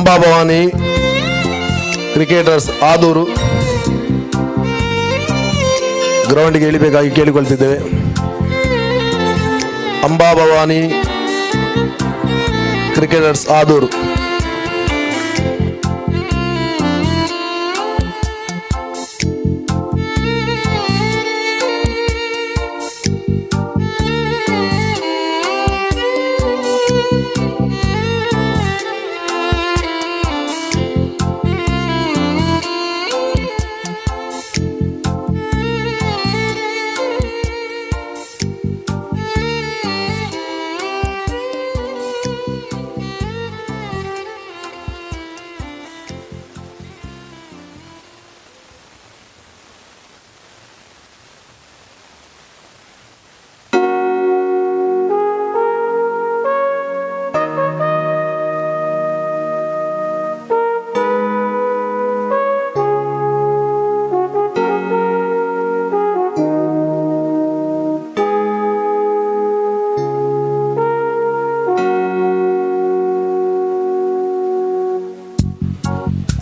Amba Bhavani cricketers ಆದೂರು ಗ್ರೌಂಡ್ಗೆ ಇಳಿಬೇಕಾಗಿ ಕೇಳಿಕೊಳ್ತಿದ್ದೇವೆ. Amba Bhavani cricketers Adur.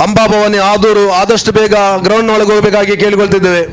Amba Bhavani ಆದೂರು ಆದಷ್ಟು ಬೇಗ ಗ್ರೌಂಡ್ ಒಳಗೆ ಹೋಗಬೇಕಾಗಿ ಕೇಳಿಕೊಳ್ತಿದ್ದೇವೆ.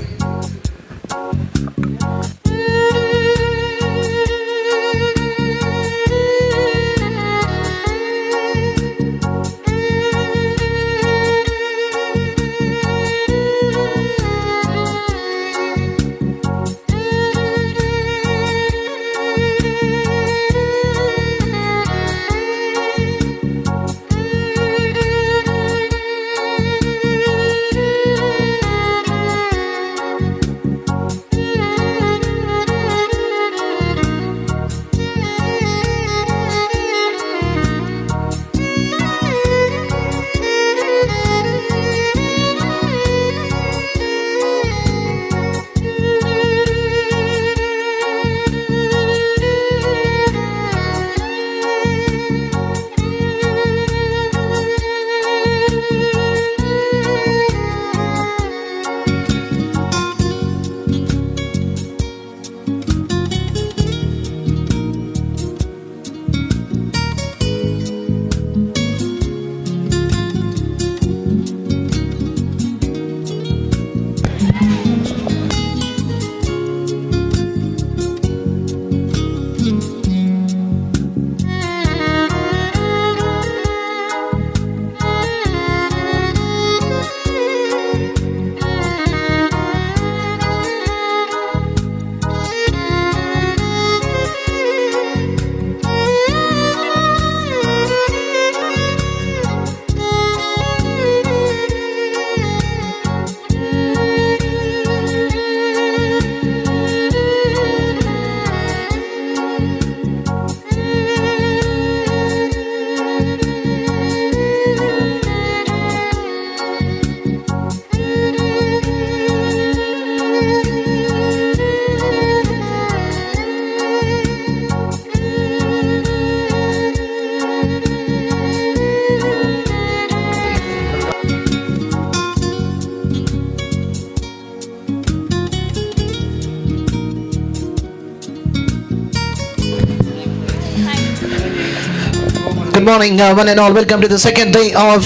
Good morning, one and all. Welcome to the second day of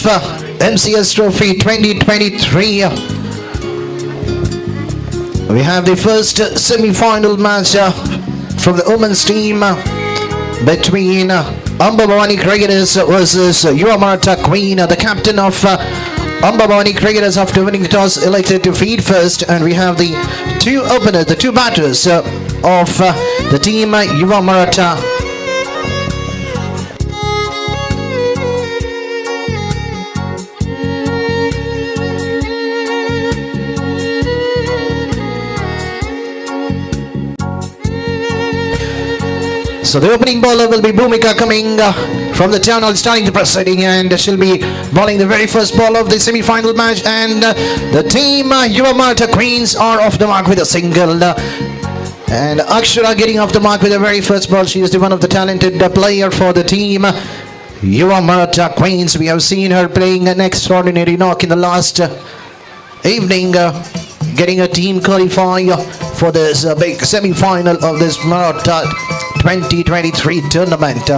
MCS Trophy 2023. We have the first semi-final match from the women's team between Ambabhavani Cricketers versus Marata Queen. The captain of Ambabhavani Cricketers, after winning the toss, elected to feed first, and we have the two openers, the two batters of the team Marata. So the opening bowler will be Bhumika coming from the town hall, starting the proceeding, and she'll be bowling the very first ball of the semi-final match. And the team Marata Queens are off the mark with a single. And Akshara getting off the mark with the very first ball. She is the one of the talented player for the team Marata Queens. We have seen her playing an extraordinary knock in the last evening, getting a team qualify for this big semi-final of this Marata 2023 tournament.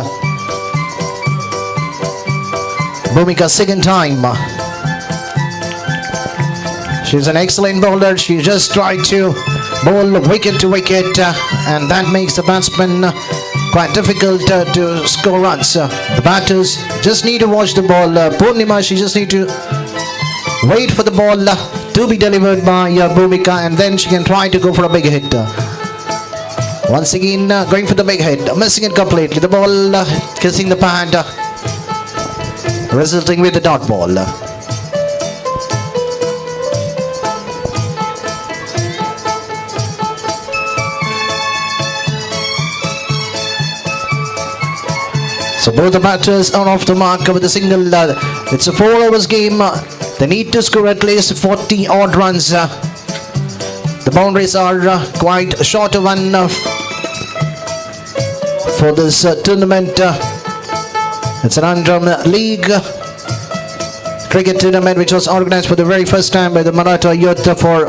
Bhumika's second time. She's an excellent bowler. She just tried to bowl wicket to wicket, and that makes the batsman quite difficult to score runs. The batters just need to watch the ball. Purnima, she just need to wait for the ball to be delivered by Bhumika, and then she can try to go for a big hit. Once again, going for the big hit, missing it completely. The ball kissing the pad, resulting with the dot ball. So both the batters are off the mark with a single. It's a 4 overs game. They need to score at least 40 odd runs. The boundaries are quite a short one for this tournament. It's an Andhra League cricket tournament which was organized for the very first time by the Marata youth for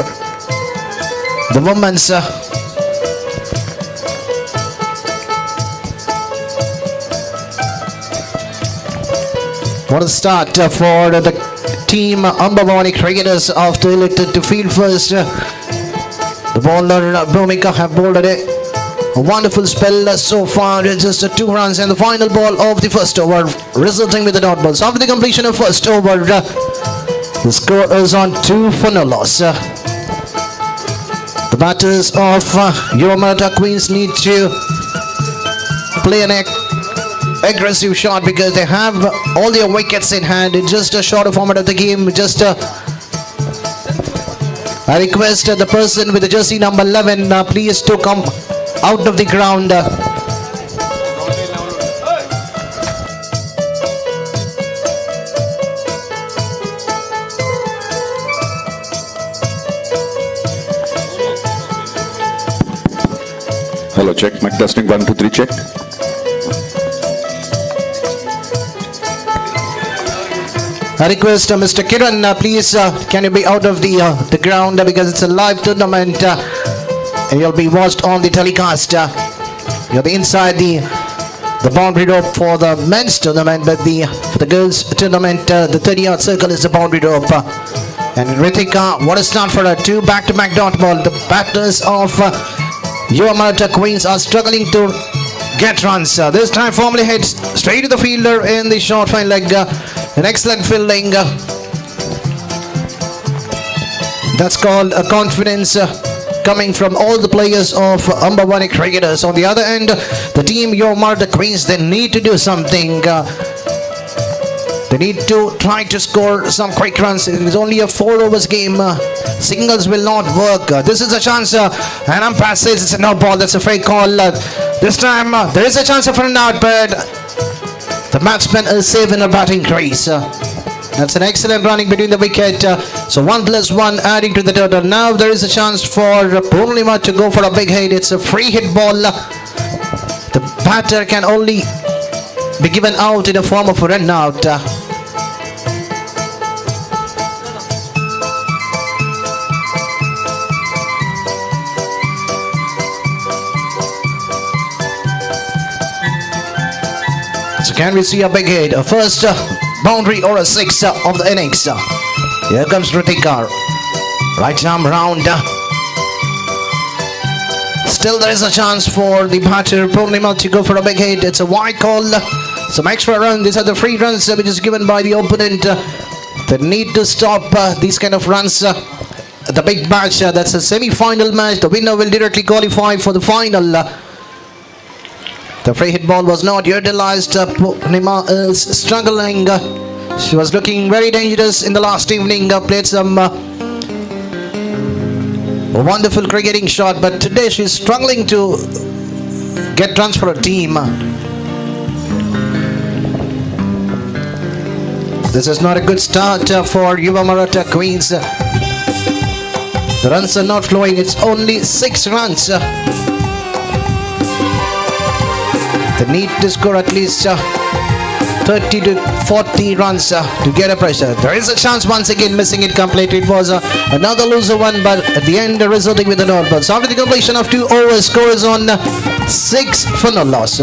the women's. What a start for the team Ambavani cricketers after elected to field first. The bowler Bhumika have bowled a wonderful spell so far. Just 2 runs and the final ball of the first over, resulting with the dot balls. After the completion of first over, the score is on 2 for no loss. The batters of Marata Queens need to play an aggressive shot because they have all their wickets in hand. It's just a shorter format of the game. Just I request the person with the jersey number 11 please to come out of the ground. Hello, check. Mic testing 1 2 3 check. I request Mr. Kiran, please can you be out of the ground because it's a live tournament and you'll be watched on the telecast. You'll be inside the boundary rope for the men's tournament, but for the girls tournament, the 30-yard circle is the boundary rope. And Ritika, what a start for her. 2 back-to-back dot ball. The batters of Marata Queens are struggling to get runs. This time formally hits straight to the fielder in the short fine leg. An excellent fielding. That's called a confidence coming from all the players of Ambavani cricketers. On the other end, the team Marata Queens, they need to do something. They need to try to score some quick runs. It is only a 4 overs game. Singles will not work. This is a chance, and umpire says it's a no ball. That's a fake call. This time there is a chance of an out, but the batsman is safe in a batting crease. That's an excellent running between the wicket. So 1+1 adding to the total. Now there is a chance for Purnima to go for a big hit. It's a free hit ball. The batter can only be given out in the form of a run out. So can we see a big hit? A first boundary or a 6 of the innings? Here comes Ritika. Right arm round. Still there is a chance for the batter Purnima to go for a big hit. It's a wide call. Some extra runs. These are the free runs which is given by the opponent. They need to stop these kind of runs. The big match, that's a semi-final match. The winner will directly qualify for the final. The free hit ball was not utilized. Purnima is struggling. She was looking very dangerous in the last evening. Played some wonderful cricketing shot, but today she's struggling to get runs for a team. This is not a good start for Marata Queens. The runs are not flowing. It's only 6 runs. They need to score at least 30 to 40 runs to get a pressure. There is a chance once again, missing it completely. It was another loser one, but at the end resulting with a no ball. So after the completion of 2 overs, score is on 6 for no loss.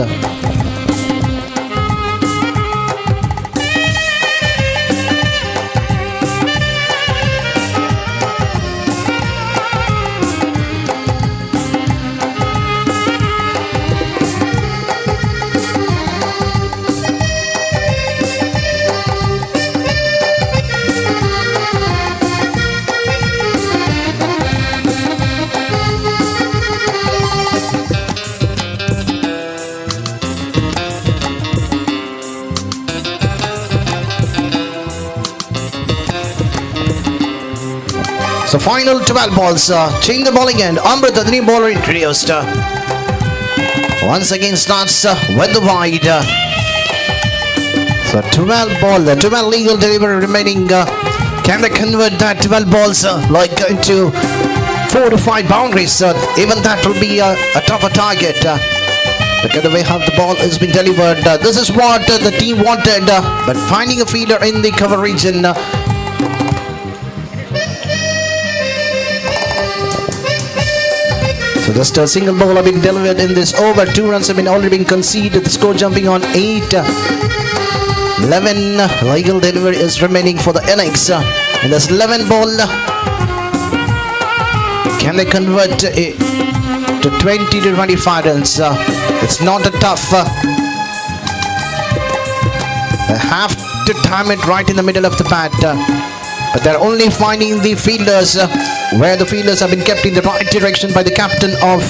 So final 12 balls. Change the bowling end. Amrita, the new bowler introduced. Once again starts with the wide. So 12 ball, the 12 legal delivery remaining. Can they convert that 12 balls into 4 to 5 boundaries? Even that will be a tougher target. Look at the way how the ball has been delivered. This is what the team wanted, but finding a fielder in the cover region. So just a single ball have been delivered in this over. 2 runs have been already been conceded. The score jumping on 8. 11 legal delivery is remaining for the innings. In this 11 ball, can they convert it to 20 to 25 runs? It's not a tough. They have to time it right in the middle of the bat. But they're only finding the fielders where the fielders have been kept in the right direction by the captain of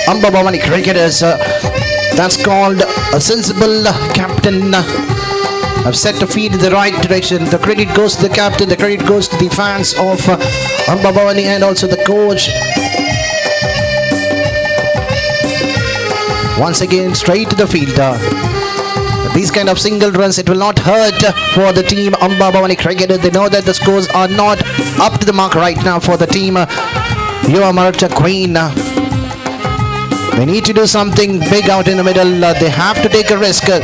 Amba Bhavani Cricketers. That's called a sensible captain. I've set the field in the right direction. The credit goes to the captain, the credit goes to the fans of Amba Bhavani and also the coach. Once again, straight to the fielder. These kind of single runs, it will not hurt for the team Amba Bhavani Cricketers. They know that the scores are not up to the mark right now for the team Marata Queen. They need to do something big out in the middle. They have to take a risk. They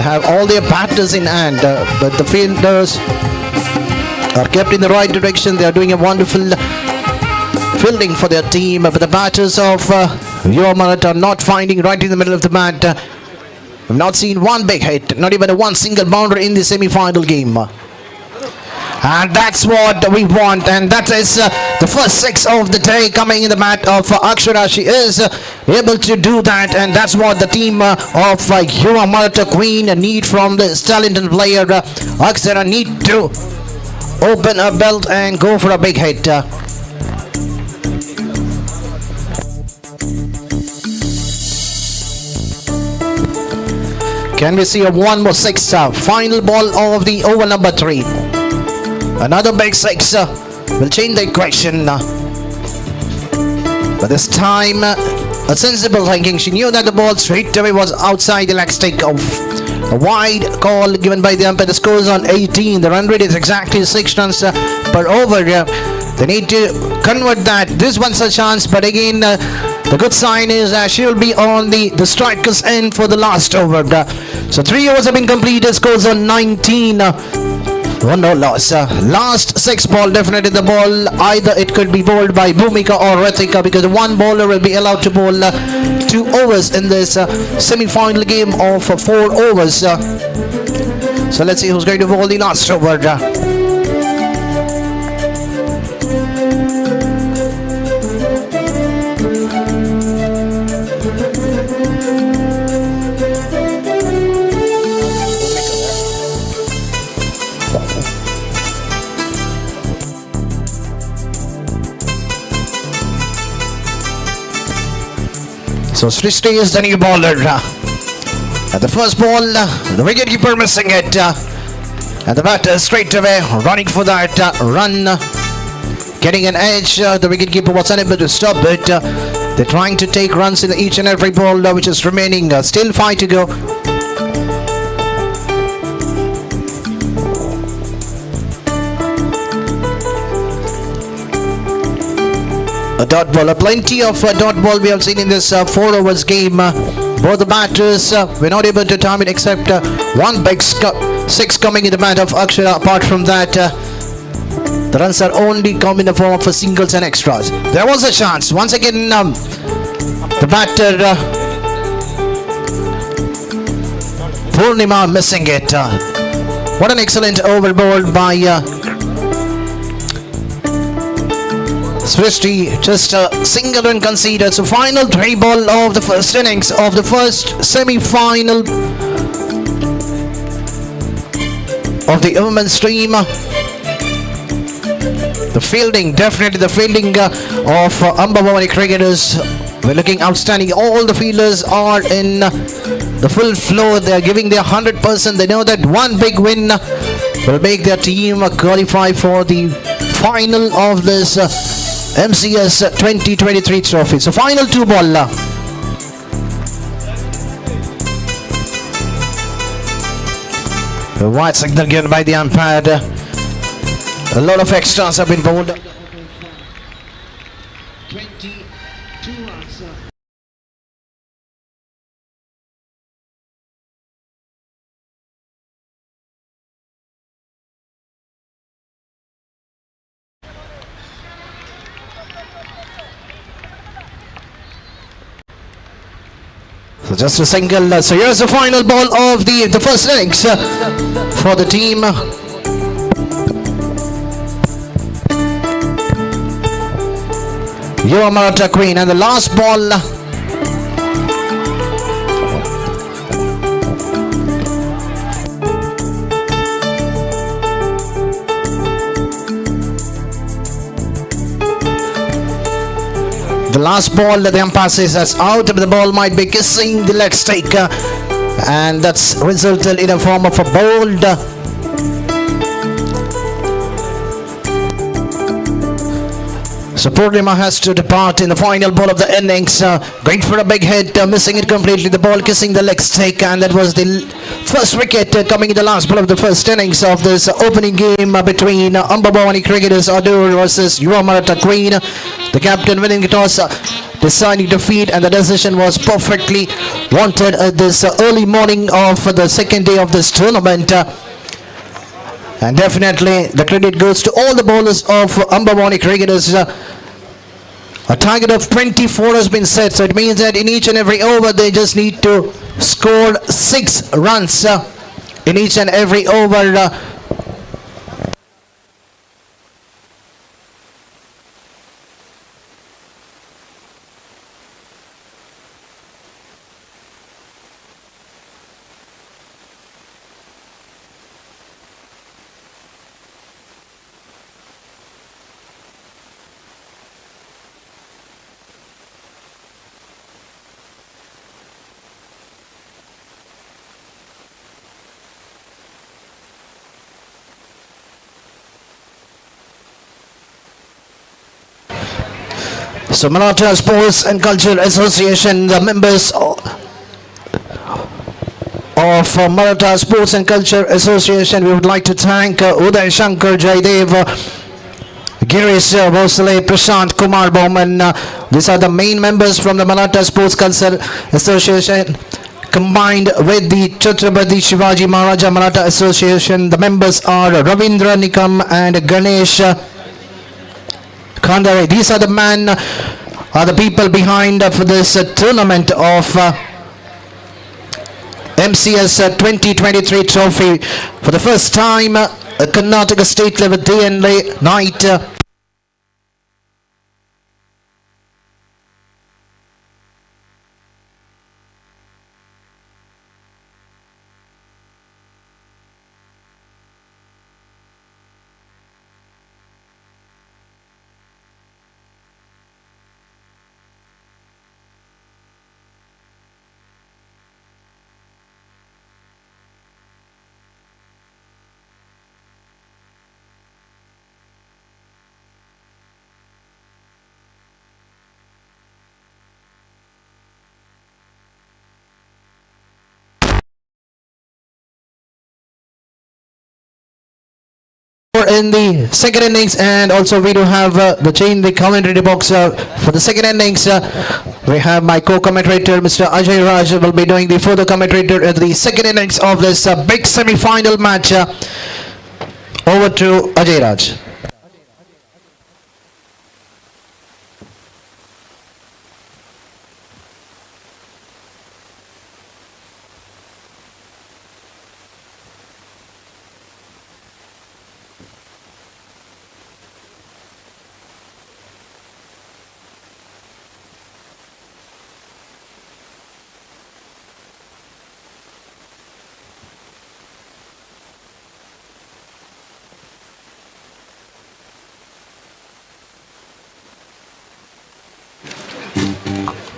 have all their batters in hand, but the fielders are kept in the right direction. They are doing a wonderful fielding for their team, but the batters of Marata are not finding right in the middle of the bat. We've not seen one big hit, not even one single boundary in the semi-final game. And that's what we want, and that is the first 6 of the day coming in the bat of Akshara. She is able to do that, and that's what the team of Marata Queen need from this talented player. Akshara need to open her belt and go for a big hit. Can we see a 1 more 6? Final ball of the over number 3. Another big 6 will change the equation. But this time, a sensible thinking. She knew that the ball straight away was outside the leg stick of a wide call given by the umpire. The score is on 18. The run rate is exactly 6 runs per over. They need to convert that. This one's a chance, but again, the good sign is she will be on the striker's end for the last over. So 3 overs have been completed. Scores on 19. No loss. Last 6 ball, definitely the ball. Either it could be bowled by Bhumika or Ritika, because one bowler will be allowed to bowl 2 overs in this semi-final game of 4 overs. So let's see who's going to bowl the last over. So Srishti is the new bowler. At the first ball, the wicketkeeper missing it. And the batter straight away running for that run. Getting an edge. The wicketkeeper was unable to stop it. They're trying to take runs in each and every ball which is remaining. Still 5 to go. A dot ball, plenty of dot ball we have seen in this 4 overs game. Both the batters were not able to time it except one big 6 coming in the bat of Akshara. Apart from that, the runs are only come in the form of singles and extras. There was a chance. Once again, the batter Purnima missing it. What an excellent over bowled by Srishti, just a single run conceded. So final 3 ball of the first innings of the first semi-final of the women's team. The fielding, definitely the fielding of Amba Bhavani Cricketers, we're looking outstanding. All the fielders are in the full flow. They are giving their 100%. They know that one big win will make their team qualify for the final of this MCS 2023 trophy. So final 2 ball. The white signal given by the umpire. A lot of extras have been bowled. 22 runs. So just a single. So here's the final ball of the first innings for the team. Marata Queen, and the last ball. The last ball that the umpire says as out, but the ball might be kissing the leg stake, and that's resulted in a form of a bowled. So Purnima has to depart in the final ball of the innings, going for a big hit, missing it completely, the ball kissing the leg stake, and that was the first wicket coming in the last ball of the first innings of this opening game between Ambabawani cricketers Adur versus Marata Queen. The captain winning the toss, deciding defeat, and the decision was perfectly wanted at this early morning of the second day of this tournament. And definitely the credit goes to all the bowlers of Ambabawani cricketers. A target of 24 has been set, so it means that in each and every over they just need to score 6 runs in each and every over. So Marata Sports and Culture Association, the members of Marata Sports and Culture Association, we would like to thank Uday Shankar, Jaidev, Girish Bhosale, Prashant, Kumar Bowman. These are the main members from the Marata Sports Culture Association, combined with the Chatrapati Shivaji Maharaja Maratha Association. The members are Ravindra Nikam and Ganesh Khandare. These are the people behind for this tournament of MCS 2023 trophy. For the first time, Karnataka state level day and night. In the second innings, and also we do have the commentary box for the second innings. We have my co-commentator Mr. Ajay Raj will be doing the further commentator at the second innings of this big semi-final match. Over to Ajay Raj.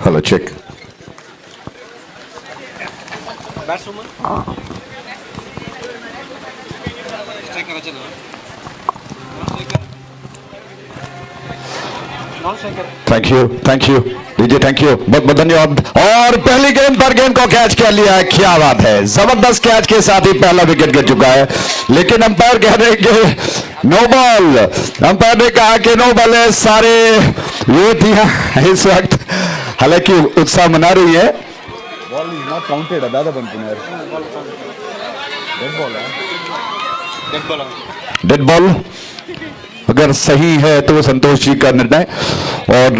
Hello, check. Thank you DJ, thank you, बहुत बहुत धन्यवाद। और पहली गेंद पर गेंद को catch कर लिया है, क्या बात है, जबरदस्त कैच के साथ ही पहला विकेट गिर चुका है। लेकिन अंपायर कह रहे कि नो बॉल, अंपायर ने कहा कि नो बॉल है, सारे युवतियां इस वक्त हालांकि उत्साह मना रही है। Ball is not counted. दादा बनपुनेर. डेड बॉल अगर सही है तो संतोष जी का निर्णय। और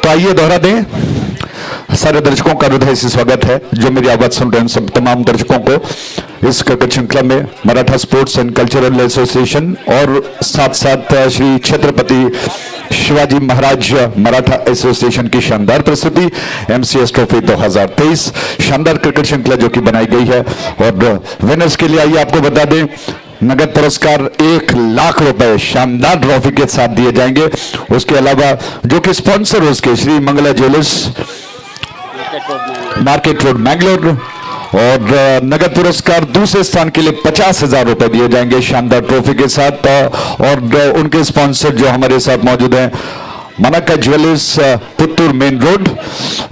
तो आइए दोहरा दें, सारे दर्शकों का हृदय से स्वागत है जो मेरी आवाज सुन रहे हैं, सब तमाम दर्शकों को इस क्रिकेट श्रृंखला में Maratha sports and cultural association और साथ साथ श्री छत्रपति शिवाजी महाराज मराठा एसोसिएशन की शानदार प्रस्तुति MCS ट्रॉफी 2023 शानदार क्रिकेट श्रृंखला जो कि बनाई गई है। और विनर्स के लिए आइए आपको बता दें, नगद पुरस्कार 1 लाख रुपए शानदार ट्रॉफी के साथ दिए जाएंगे। उसके अलावा जो कि स्पॉन्सर उसके Shri Mangala jewellers, market road Mangalore, और नगद पुरस्कार दूसरे स्थान के लिए 50,000 रुपए दिए जाएंगे शानदार ट्रॉफी के साथ। और उनके स्पॉन्सर जो हमारे साथ मौजूद हैं, मनाका ज्वेलर्स पुत्तूर मेन रोड,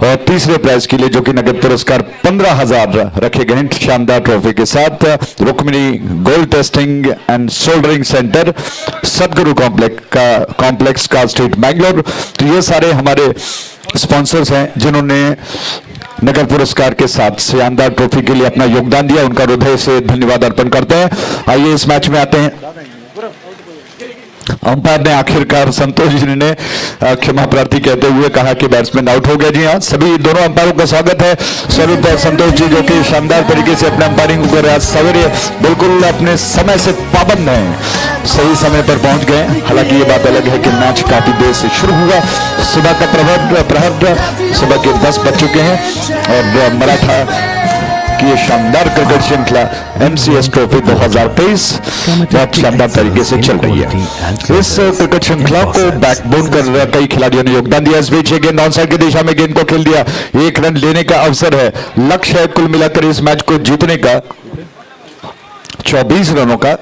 और तीसरे प्राइज के लिए जो कि नगद पुरस्कार 15,000 रखे गए हैं शानदार ट्रॉफी के साथ, Rukmini gold testing and soldering centre, सदगुरु कॉम्प्लेक्स का स्ट्रीट मैंगलोर। तो ये सारे हमारे स्पॉन्सर्स हैं जिन्होंने नगद पुरस्कार के साथ शानदार ट्रॉफी के लिए अपना योगदान दिया, उनका हृदय से धन्यवाद अर्पण करते हैं। आइए इस मैच में आते हैं। अंपायर ने आखिरकार संतोष जी ने क्षमा प्रार्थी कहते हुए कहा कि बैट्समैन आउट हो गया। जी हाँ, सभी दोनों अंपायरों का स्वागत है। स्वरूप और संतोष जी जो कि शानदार तरीके से अपने अंपायरिंग कर आज सवेरे बिल्कुल अपने समय से पाबंद हैं, सही समय पर पहुंच गए। हालांकि ये बात अलग है कि मैच काफी देर से शुरू हुआ, सुबह का प्रहर सुबह के 10 बज चुके हैं और मराठा की शानदार क्रिकेट श्रृंखला MCS ट्रॉफी 2023 बहुत शानदार तरीके से चल रही है। इस क्रिकेट श्रृंखला को बैकबोन कर कई खिलाड़ियों ने योगदान दिया। इस बीच गेंद ऑन साइड की दिशा में गेंद को खेल दिया, 1 रन लेने का अवसर है। लक्ष्य है कुल मिलाकर इस मैच को जीतने का 24 रनों का,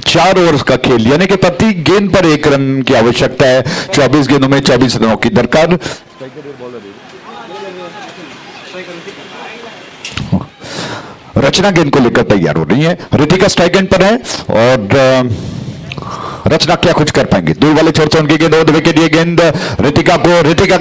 4 ओवर्स का खेल, यानी कि प्रति गेंद पर 1 रन की आवश्यकता है। 24 गेंदों में 24 रनों की दरकार। रचना गेंद को लेकर तैयार हो रही है, रितिका स्ट्राइक एंड पर है और रचना क्या कुछ कर पाएंगे। दूर वाले छोर से उनकी गेंद ओवर द विकेट, ये गेंद रितिका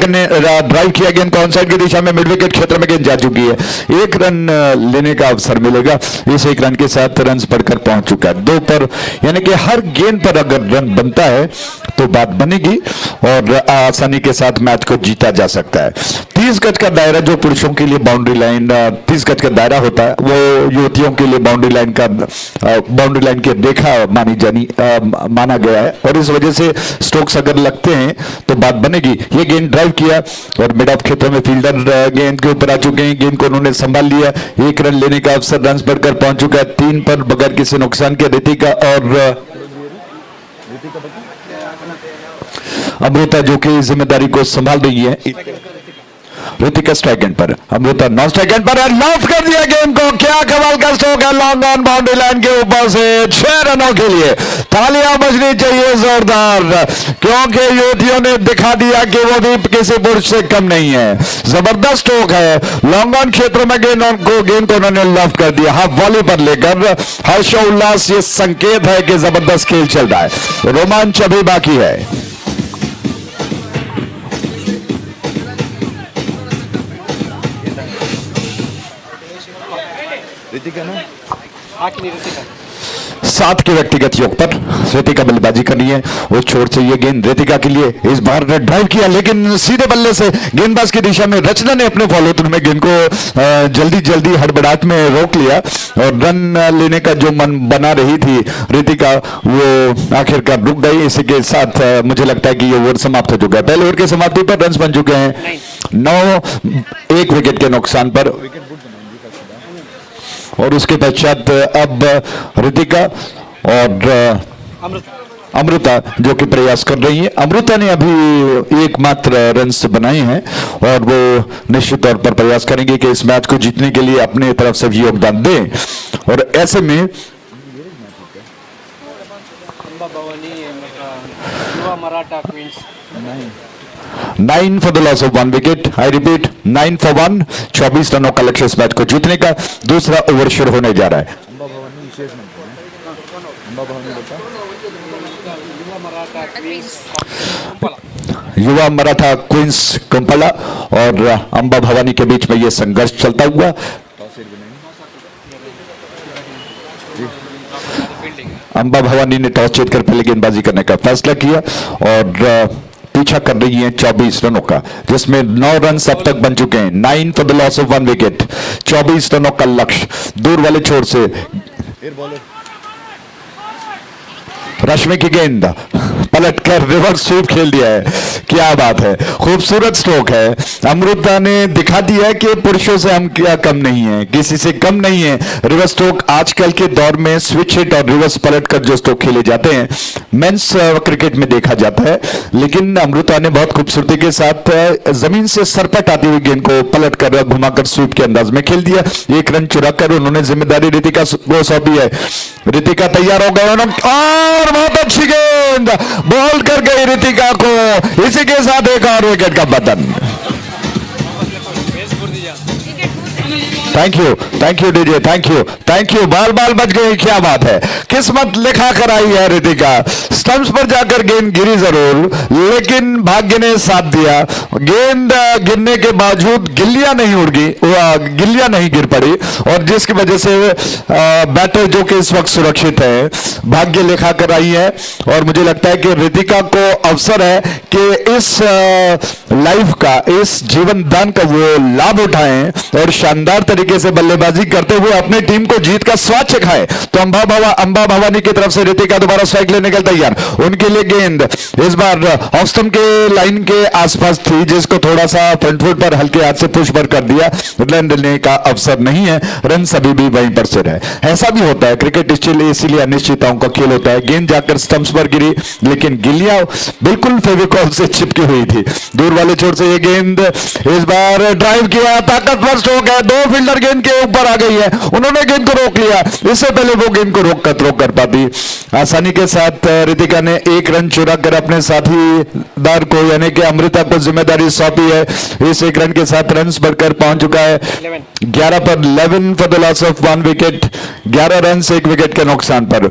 ने ड्राइव किया गेंद को ऑन साइड की दिशा में, मिड विकेट क्षेत्र में गेंद जा चुकी है। 1 रन लेने का अवसर मिलेगा। इस 1 रन के साथ रन बढ़कर पहुंच चुका है 2 पर, यानी कि हर गेंद पर अगर रन बनता है तो बात बनेगी और आसानी के साथ मैच को जीता जा सकता है। 30 गज का दायरा जो पुरुषों के लिए बाउंड्री लाइन 30 गज का दायरा होता है, वो युवतियों के लिए बाउंड्री लाइन की रेखा माना गया है और इस वजह से स्ट्रोक्स अगर लगते हैं तो बात बनेगी। ये गेंद ड्राइव किया और मिड ऑफ क्षेत्र में फील्डर गेंद के ऊपर आ चुके हैं, गेंद को उन्होंने संभाल लिया। 1 रन लेने का अवसर, रन बढ़कर पहुंच चुका है 3 पर बगैर किसी नुकसान के रितिका और अमृता जो कि जिम्मेदारी को संभाल रही है। रितिका स्ट्राइक एंड पर, अमृता नॉन स्ट्राइक एंड पर, लॉफ कर दिया गेंद को। क्या कमाल का स्ट्रोक है, लॉन्ग ऑन बाउंड्री लाइन के ऊपर से 6 रनों के लिए। तालियां बजनी चाहिए जोरदार, क्योंकि युवतियों ने दिखा दिया कि वो भी किसी पुरुष से कम नहीं है। जबरदस्त स्ट्रोक है, लॉन्ग ऑन क्षेत्र में गेंद को उन्होंने लॉफ्ट कर दिया, हाफ वॉली पर लेकर। हर्षोल्लास, ये संकेत है कि जबरदस्त खेल चल रहा है, रोमांच अभी बाकी है। सात के व्यक्तिगत योग पर रितिका बल्लेबाजी करनी है। उस छोर से ये गेंद रितिका के लिए इस बार ड्राइव किया, लेकिन सीधे बल्ले से गेंदबाज की दिशा में रचना ने अपने फॉलो थ्रू में गेंद को जल्दी हड़बड़ाहट में रोक लिया और रन लेने का जो मन बना रही थी रितिका, वो आखिरकार रुक गई। इसी के साथ मुझे लगता है कि ये ओवर समाप्त हो चुका है। पहले ओवर के समाप्ति पर रन बन चुके हैं 9, 1 विकेट के नुकसान पर। और उसके पश्चात अब रितिका और अमृता जो कि प्रयास कर रही है। अमृता ने अभी एकमात्र रन बनाए हैं और वो निश्चित तौर पर प्रयास करेंगे कि इस मैच को जीतने के लिए अपने तरफ से भी योगदान दें। और ऐसे में Marata Queens 9 for the loss of 1 wicket. I repeat, 9 for 1, 24 रनों का लक्ष्य इस मैच को जीतने का। दूसरा ओवर शुरू होने जा रहा है। युवा मराठा क्वींस कुंपला और अंबा भवानी के बीच में यह संघर्ष चलता हुआ। अंबा भवानी ने टॉस जीतकर पहले गेंदबाजी करने का फैसला किया और पीछा कर रही है 24 रनों का, जिसमें 9 रन अब तक बन चुके हैं। 9 for the loss of 1 wicket, 24 रनों का लक्ष्य। दूर वाले छोर से रश्मि की गेंद पलटकर रिवर्स स्वीप खेल दिया है। क्या बात है, खूबसूरत स्ट्रोक है। अमृता ने दिखा दिया है कि पुरुषों से हम क्या कम नहीं है, किसी से कम नहीं है। रिवर्स स्ट्रोक आजकल के दौर में स्विच हिट और रिवर्स पलटकर जो स्ट्रोक खेले जाते हैं मेंस क्रिकेट में देखा जाता है, लेकिन अमृता ने बहुत खूबसूरती के साथ जमीन से सरपट आती हुई गेंद को पलटकर घुमाकर स्वीप के अंदाज में खेल दिया। 1 रन चुराकर उन्होंने जिम्मेदारी रितिका को सौंपी है। रितिका तैयार हो गए और बहुत अच्छी गेंद बॉल कर गई रितिका को। इसी के साथ एक और विकेट का पतन। Thank you DJ, thank you. बाल बच गई। क्या बात है, किस्मत लिखा कर आई है रितिका। स्टंप्स पर जाकर गेंद गिरी जरूर, लेकिन भाग्य ने साथ दिया। गेंद गिरने के बावजूद गिल्लियां नहीं उड़ गई, गिल्लियां नहीं गिर पड़ी, और जिसकी वजह से बैटर जो कि इस वक्त सुरक्षित है, भाग्य लिखा कर आई है। और मुझे लगता है कि रितिका को अवसर है कि इस लाइफ का, इस जीवन दान का वो लाभ उठाएं और शानदार तरीके से बल्लेबाजी करते हुए अपनी टीम को जीत का स्वाद चखाए। तो अंबा भवानी की तरफ से रितिका दोबारा स्ट्राइक लेने के लिए तैयार। उनके लिए गेंद इस बार ऑफ स्टंप के लाइन के आसपास थी, जिसको थोड़ा सा फ्रंट फुट पर हल्के हाथ से पुश कर दिया। रन लेने का अवसर नहीं है, रन सभी भी वहीं पर से रहे। ऐसा भी होता है, क्रिकेट इसीलिए अनिश्चितताओं का खेल होता है। गेंद जाकर स्टंप्स पर गिरी, लेकिन गिल्लियां बिल्कुल फेविकॉल से चिपकी हुई थी। दूर वाले छोर से ये गेंद इस बार ड्राइव किया, ताकतवर स्ट्रोक है। 2 फील्डर गेंद के ऊपर आ गई है, उन्होंने गेंद को रोक लिया। इससे पहले वो गेंद को रोक कर पाती। आसानी के साथ रितिका ने 1 रन चुरा कर अपने साथीदार को यानी कि अमृता को जिम्मेदारी सौंपी है। इस 1 रन के साथ रन बढ़कर पहुंच चुका है 11 पर। 11 for the loss of 1 wicket, 11 run 1 wicket के नुकसान पर।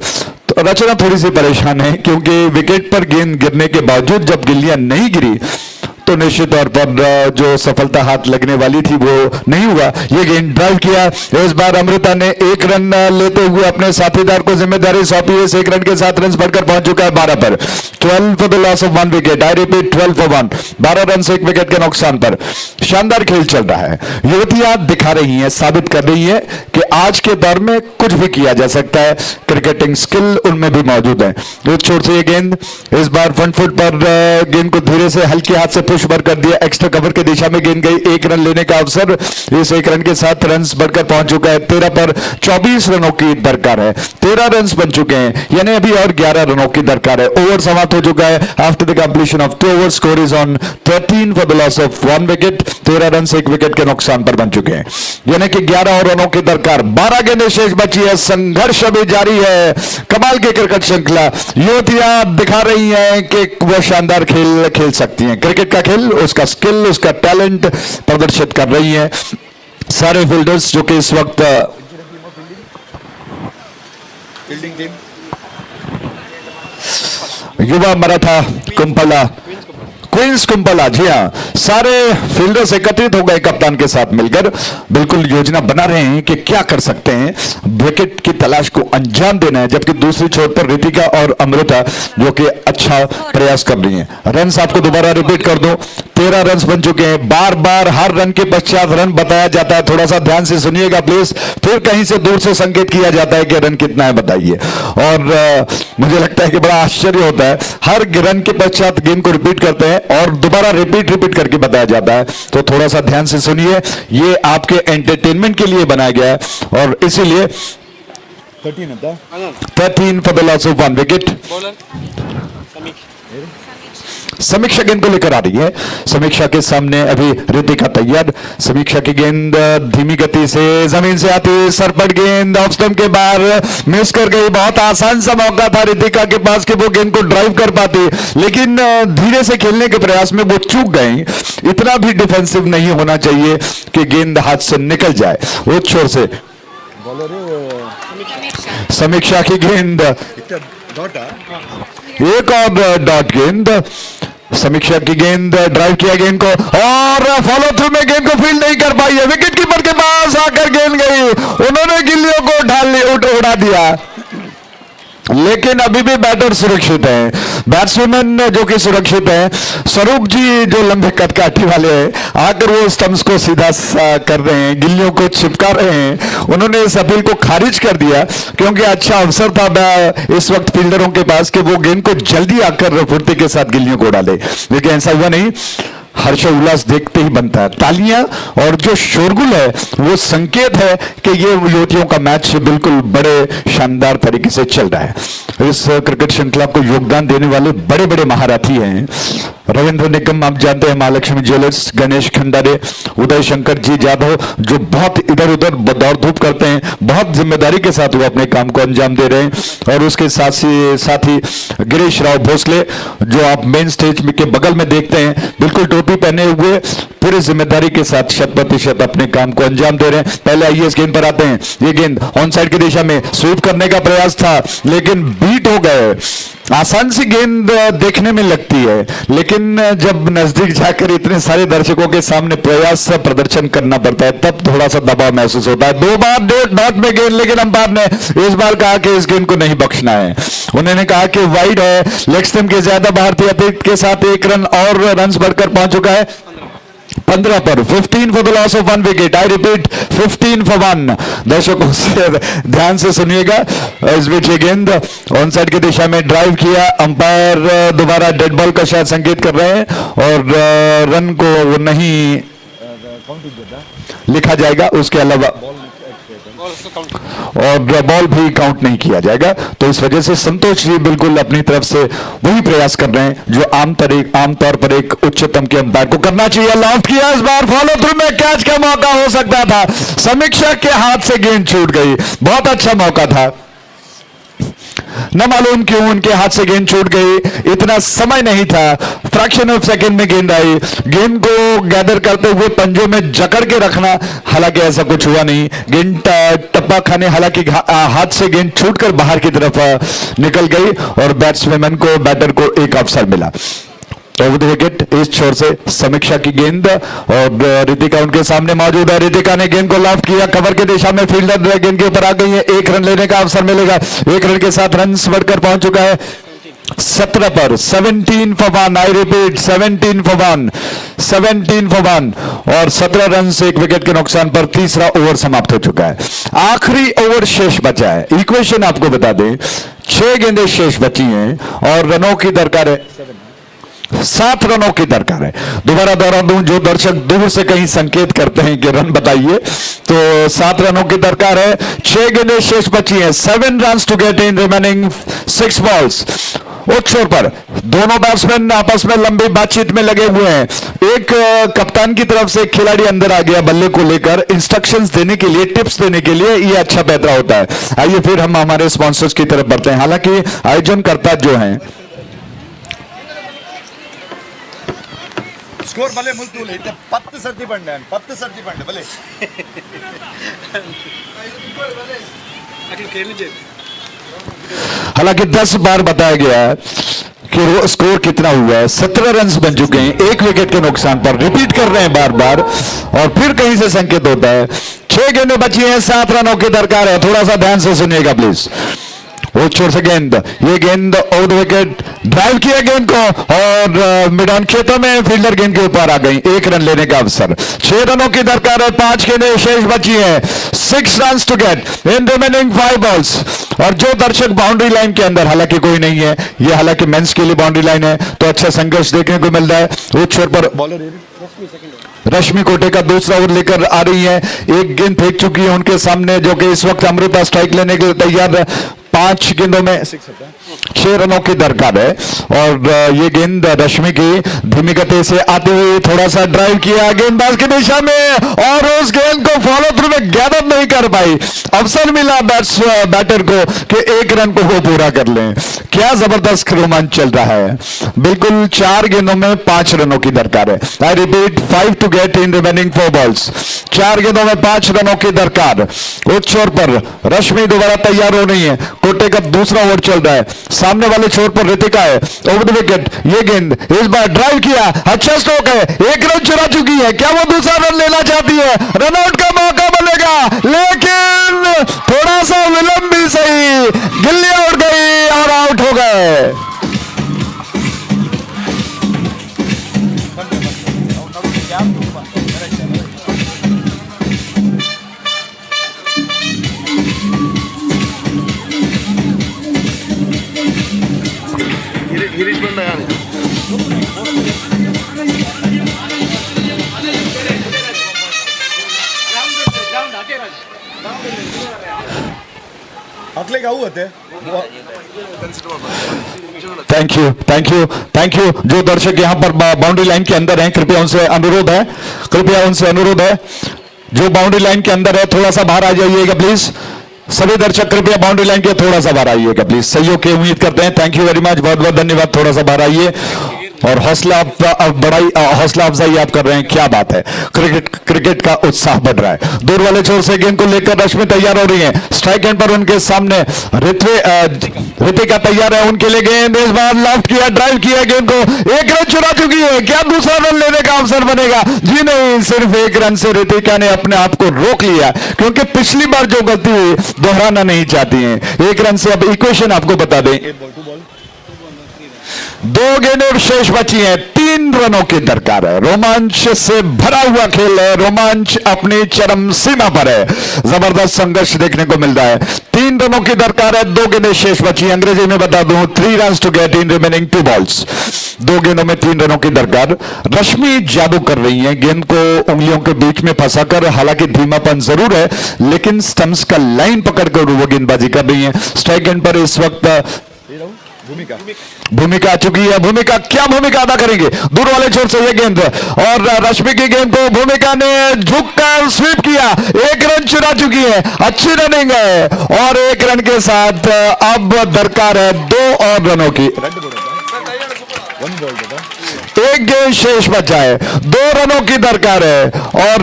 तो रचना थोड़ी सी परेशान है, क्योंकि विकेट पर गेंद गिरने के बावजूद जब गिल्लियां नहीं गिरी तो निश्चित तौर पर जो सफलता हाथ लगने वाली थी वो नहीं हुआ। ये गेंद ड्राइव किया। इस बार अमृता ने 1 रन लेते हुए अपने साथीदार को जिम्मेदारी सौंपी है। 1 रन के साथ रन बढ़कर पहुंच चुका है 12 पर। 12 for the loss of 1 wicket, I repeat 12 for 1, 12 run 1 wicket के नुकसान पर। शानदार खेल चल रहा है। युवतियां दिखा रही हैं, साबित कर रही है कि आज के दौर में कुछ भी किया जा सकता है। क्रिकेटिंग स्किल उनमें भी मौजूद है। उस छोर से ये गेंद इस बार फ्रंट फुट पर गेंद को धीरे से हल्के हाथ से पुश कर दिया। एक्स्ट्रा कवर के दिशा में गेंद गई। 1 रन लेने का अवसर। इस 1 रन के साथ रन बढ़कर पहुंच चुका है 13 पर। 24 रनों की दरकार है। 13 रन बन चुके हैं, यानी अभी और 11 रनों की दरकार है। ओवर समाप्त हो चुका है। After the completion of 2 over, score is on 13 for the loss of 1 wicket. 13 run 1 wicket के नुकसान पर बन चुके हैं, यानी कि 11 रनों की दरकार। 12 गेंदें शेष बची है। संघर्ष अभी जारी है। कमाल की क्रिकेट श्रृंखला। युवतियां दिखा रही हैं कि वो शानदार खेल खेल सकती हैं। क्रिकेट का खेल, उसका स्किल, उसका टैलेंट प्रदर्शित कर रही हैं सारे फील्डर्स जो कि इस वक्त युवा मराठा कुंपला, क्वींस कुंपला, जी हाँ, सारे फील्डर्स एकत्रित हो गए कप्तान के साथ मिलकर। बिल्कुल योजना बना रहे हैं कि क्या कर सकते हैं, विकेट की तलाश को अंजाम देना है। जबकि दूसरी छोर पर रितिका और अमृता जो कि अच्छा प्रयास कर रही हैं। रन आपको दोबारा रिपीट कर दूं, 13 रन बन चुके हैं। बार बार हर रन के पश्चात रन बताया जाता है, थोड़ा सा ध्यान से सुनिएगा प्लीज। फिर कहीं से दूर से संकेत किया जाता है कि रन कितना है बताइए, और मुझे लगता है कि बड़ा आश्चर्य होता है। हर रन के पश्चात गेम को रिपीट करते हैं और दोबारा रिपीट करके बताया जाता है। तो थोड़ा सा ध्यान से सुनिए, ये आपके एंटरटेनमेंट के लिए बनाया गया है और इसीलिए 13 at the 13 for the loss of 1 wicket. Bowler Samik. समीक्षा गेंद को लेकर आ रही है। समीक्षा के सामने अभी ऋतिका तैयार। समीक्षा की गेंद धीमी गति से जमीन से आती, सरपट गेंद ऑफ स्टंप के बाहर मिस कर गई। बहुत आसान सा मौका था ऋतिका के पास कि वो गेंद को ड्राइव कर पाती, लेकिन धीरे से खेलने के प्रयास में वो चूक गई। इतना भी डिफेंसिव नहीं होना चाहिए कि गेंद हाथ से निकल जाए। वो छोर से समीक्षा की गेंद, एक और डॉट गेंद। समीक्षा की गेंद ड्राइव किया गेंद को और फॉलो थ्रू में गेंद को फील्ड नहीं कर पाई है। विकेट कीपर के पास आकर गेंद गई, उन्होंने गिल्लियों को उड़ा दिया, लेकिन अभी भी बैटर सुरक्षित है। बैट्समैन जो कि सुरक्षित है। स्वरूप जी जो लंबे कदकाठी वाले हैं, आकर वो स्टंप्स को सीधा कर रहे हैं, गिल्लियों को चिपका रहे हैं। उन्होंने इस अपील को खारिज कर दिया क्योंकि अच्छा अवसर था इस वक्त फील्डरों के पास कि वो गेंद को जल्दी आकर फुर्ती के साथ गिल्लियों को उड़ा दे, लेकिन ऐसा हुआ नहीं। हर्ष उल्लास देखते ही बनता है। तालियां और जो शोरगुल है वो संकेत है कि ये युवतियों का मैच बिल्कुल बड़े शानदार तरीके से चल रहा है। इस क्रिकेट श्रृंखला को योगदान देने वाले बड़े बड़े महारथी हैं। रविंद्र निगम आप जानते हैं, महालक्ष्मी ज्वेलर्स, गणेश खंडारे, उदय शंकर जी जाधव जो बहुत इधर उधर दौड़ धूप करते हैं, बहुत जिम्मेदारी के साथ वो अपने काम को अंजाम दे रहे हैं। और उसके साथ ही गिरीश राव भोसले जो आप मेन स्टेज के बगल में देखते हैं, बिल्कुल टोपी पहने हुए पूरी जिम्मेदारी के साथ 100% अपने काम को अंजाम दे रहे हैं। पहले आइए इस गेंद पर आते हैं। ये गेंद ऑन साइड की दिशा में स्वीप करने का प्रयास था, लेकिन बीट हो गए। आसान सी गेंद देखने में लगती है, लेकिन जब नजदीक जाकर इतने सारे दर्शकों के सामने प्रयास से प्रदर्शन करना पड़ता है, तब थोड़ा सा दबाव महसूस होता है। 2 बार डॉट में गेंद, लेकिन अंपायर ने इस बार कहा कि इस गेंद को नहीं बख्शना है। उन्होंने कहा कि वाइड है, लेग स्टंप के ज्यादा भारतीय अतिरिक्त के साथ 1 रन और रन बढ़कर पहुंच चुका है 15 पर। 15 for the loss of 1 wicket. I repeat 15 for 1। दर्शकों से ध्यान से सुनिएगा। इस बीच ये गेंद ऑन साइड की दिशा में ड्राइव किया। अंपायर दोबारा डेड बॉल का शायद संकेत कर रहे हैं और रन को नहीं लिखा जाएगा, उसके अलावा और बॉल भी काउंट नहीं किया जाएगा। तो इस वजह से संतोष जी बिल्कुल अपनी तरफ से वही प्रयास कर रहे हैं जो आमतौर पर एक उच्चतम के अंपायर को करना चाहिए। लॉफ्ट किया, इस बार फॉलो थ्रू में कैच का मौका हो सकता था, समीक्षा के हाथ से गेंद छूट गई। बहुत अच्छा मौका था, न मालूम क्यों उनके हाथ से गेंद छूट गई। इतना समय नहीं था, फ्रैक्शन ऑफ सेकंड में गेंद आई। गेंद को गैदर करते हुए पंजों में जकड़ के रखना, हालांकि ऐसा कुछ हुआ नहीं। गेंद टप्पा खाने, हालांकि हाथ से गेंद छूटकर बाहर की तरफ निकल गई और बैटर को एक अवसर मिला। ओवर द विकेट इस छोर से समीक्षा की गेंद और ऋतिका उनके सामने मौजूद है। ऋतिका ने गेंद को लॉफ्ट किया, कवर की दिशा में फील्डर गेंद के ऊपर आ गई है। 1 रन लेने का अवसर मिलेगा। 1 रन के साथ रन बढ़कर पहुंच चुका है 17 पर। 17 for 1। I repeat 17 for 1। 17 for 1 और 17 रन से 1 विकेट के नुकसान पर तीसरा ओवर समाप्त हो चुका है। आखिरी ओवर शेष बचा है। इक्वेशन आपको बता दें, 6 गेंदें शेष बची हैं और रनों की दरकार है 7 रनों की दरकार है। दोबारा दोहरा दूं, जो दर्शक दूर से कहीं संकेत करते हैं कि रन बताइए, तो 7 रनों की दरकार है। 6 गेंदें शेष बची हैं। 7 runs to get in remaining 6 balls. उस छोर पर दोनों बैट्समैन आपस में लंबी बातचीत में लगे हुए हैं। एक कप्तान की तरफ से खिलाड़ी अंदर आ गया बल्ले को लेकर इंस्ट्रक्शंस देने के लिए, टिप्स देने के लिए। ये अच्छा पैदा होता है। आइए फिर हम हमारे स्पॉन्सर्स की तरफ बढ़ते हैं। हालांकि आयोजनकर्ता जो हैं स्कोर भले मुल्तूल है, 10 सर्दी पंडे भले हालांकि 10 बार बताया गया है कि वो स्कोर कितना हुआ है। 17 रन बन चुके हैं 1 विकेट के नुकसान पर। रिपीट कर रहे हैं बार बार और फिर कहीं से संकेत होता है। 6 गेंदें बची हैं, 7 रनों की दरकार है। थोड़ा सा ध्यान से सुनिएगा प्लीज। वो छोर से गेंद, ये गेंद ओवर विकेट, ड्राइव किया गेंद को और मिड ऑन क्षेत्र में फील्डर गेंद के ऊपर आ गई। 1 रन लेने का अवसर। 6 रनों की दरकार है। 5 गेंदें शेष बची हैं। 6 run to get in remaining 5 balls. और जो दर्शक बाउंड्री लाइन के अंदर, हालांकि कोई नहीं है, ये हालांकि मेंस के लिए बाउंड्री लाइन है, तो अच्छा संघर्ष देखने को मिल रहा है। उस छोर पर बॉलर रश्मि कोटे का दूसरा ओवर लेकर आ रही है। एक गेंद फेंक चुकी है उनके सामने, जो कि इस वक्त अमृता स्ट्राइक लेने के लिए तैयार है। 5 गेंदों में 6 रनों की दरकार है। और ये गेंद रश्मि की धीमी गति से आते हुए थोड़ा सा ड्राइव किया गेंदबाज की दिशा में, और उस गेंद को फॉलो थ्रू में गैदर नहीं कर पाई। अवसर मिला बैटर को कि एक रन को वो पूरा कर लें। क्या जबरदस्त रोमांच चल रहा है। बिल्कुल 4 गेंदों में 5 रनों की दरकार है। I repeat, 5 to get in remaining 4 balls. 4 गेंदों में 5 रनों की दरकार। उस छोर पर रश्मि दोबारा तैयार हो रही है। कोटे का दूसरा ओवर चल रहा है। सामने वाले छोर पर रितिका है। ओवर द विकेट ये गेंद इस बार ड्राइव किया, अच्छा स्ट्रोक है, 1 रन चुरा चुकी है। क्या वो दूसरा रन लेना चाहती है? रनआउट का मौका मिलेगा, लेकिन थोड़ा सा विलंब भी सही, गिल्ली उड़ गई और आउट हो गए। गिरीश बंदा यार अगले का हुआ थे। Thank you, thank you, thank you. जो दर्शक यहां पर बाउंड्री लाइन के अंदर हैं, कृपया उनसे अनुरोध है, कृपया उनसे अनुरोध है, जो बाउंड्री लाइन के अंदर है थोड़ा सा बाहर आ जाइएगा प्लीज। सभी दर्शक कृपया बाउंड्री लाइन के थोड़ा सा बाहर आइएगा प्लीज, सहयोग की उम्मीद करते हैं। थैंक यू वेरी मच, बहुत बहुत धन्यवाद। थोड़ा सा बाहर आइए और हौसला अफजाई आप कर रहे हैं, क्या बात है। क्रिकेट का उत्साह बढ़ रहा है। दूर वाले छोर से गेंद को लेकर रश्मि तैयार हो रही है। स्ट्राइक एंड पर उनके सामने रितिका तैयार है, उनके लिए गेंद इस बार लेफ्ट किया, ड्राइव किया, गेंद को 1 रन चुरा चुकी है। क्या दूसरा रन लेने का अवसर बनेगा? जी नहीं, सिर्फ 1 रन से रितिका ने अपने आप को रोक लिया, क्योंकि पिछली बार जो गलती हुई दोहराना नहीं चाहती है। 1 रन से अब इक्वेशन आपको बता दें, 2 गेंदें शेष बची हैं, 3 रनों की दरकार है। रोमांच से भरा हुआ खेल है, रोमांच अपनी चरम सीमा पर है। जबरदस्त संघर्ष देखने को मिल रहा है। 3 रनों की दरकार है, 2 गेंदें शेष बची। अंग्रेजी में बता दूं, 3 run to get in remaining 2 balls. 2 गेंदों में 3 रनों की दरकार। रश्मि जादू कर रही है, गेंद को उंगलियों के बीच में फंसाकर, हालांकि धीमापन जरूर है, लेकिन स्टंप्स का लाइन पकड़कर वो गेंदबाजी कर रही है। स्ट्राइक एंड पर इस वक्त भूमिका आ चुकी है। भूमिका क्या भूमिका अदा करेंगे? दूर वाले छोर से ये गेंद, और रश्मि की गेंद को भूमिका ने झुककर स्वीप किया, 1 रन चुरा चुकी है। अच्छी रनिंग है, और 1 रन के साथ अब दरकार है 2 और रनों की। 1 गेंद शेष बचा है, 2 रनों की दरकार है। और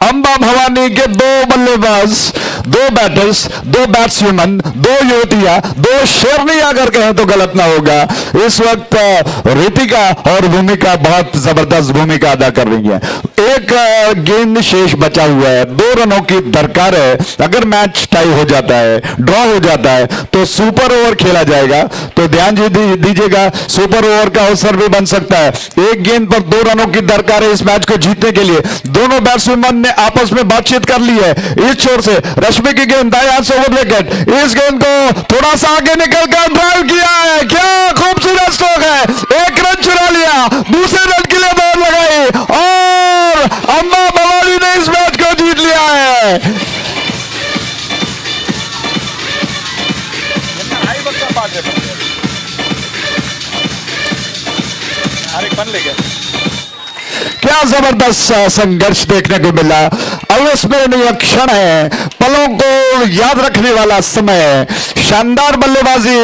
अंबा भवानी के 2 बल्लेबाज, 2 बैटर्स, 2 बैट्समैन, 2 युवतियां, 2 शेरनी अगर कहें तो गलत ना होगा। इस वक्त रितिका और भूमिका बहुत जबरदस्त भूमिका अदा कर रही है। 1 गेंद शेष बचा हुआ है, 2 रनों की दरकार है। अगर मैच टाई हो जाता है, ड्रॉ हो जाता है, तो सुपर ओवर खेला जाएगा। तो ध्यान दीजिएगा, सुपर ओवर का अवसर भी बन सकता है। 1 गेंद पर 2 रनों की दरकार है इस मैच को जीतने के लिए। दोनों बैट्समैन ने आपस में बातचीत कर ली है। इस छोर से रश्मि की गेंद दाएं हाथ से ओवर विकेट, इस गेंद को थोड़ा सा आगे निकलकर ड्राइव किया है। क्या खूबसूरत स्ट्रोक है, 1 रन चुरा लिया, दूसरे रन के लिए दौड़ लगाई, और अम्बा भवानी ने इस मैच को जीत लिया है। क्या जबरदस्त संघर्ष देखने को मिला। अविस्मरणीय क्षण है, पलों को याद रखने वाला समय है। शानदार बल्लेबाजी,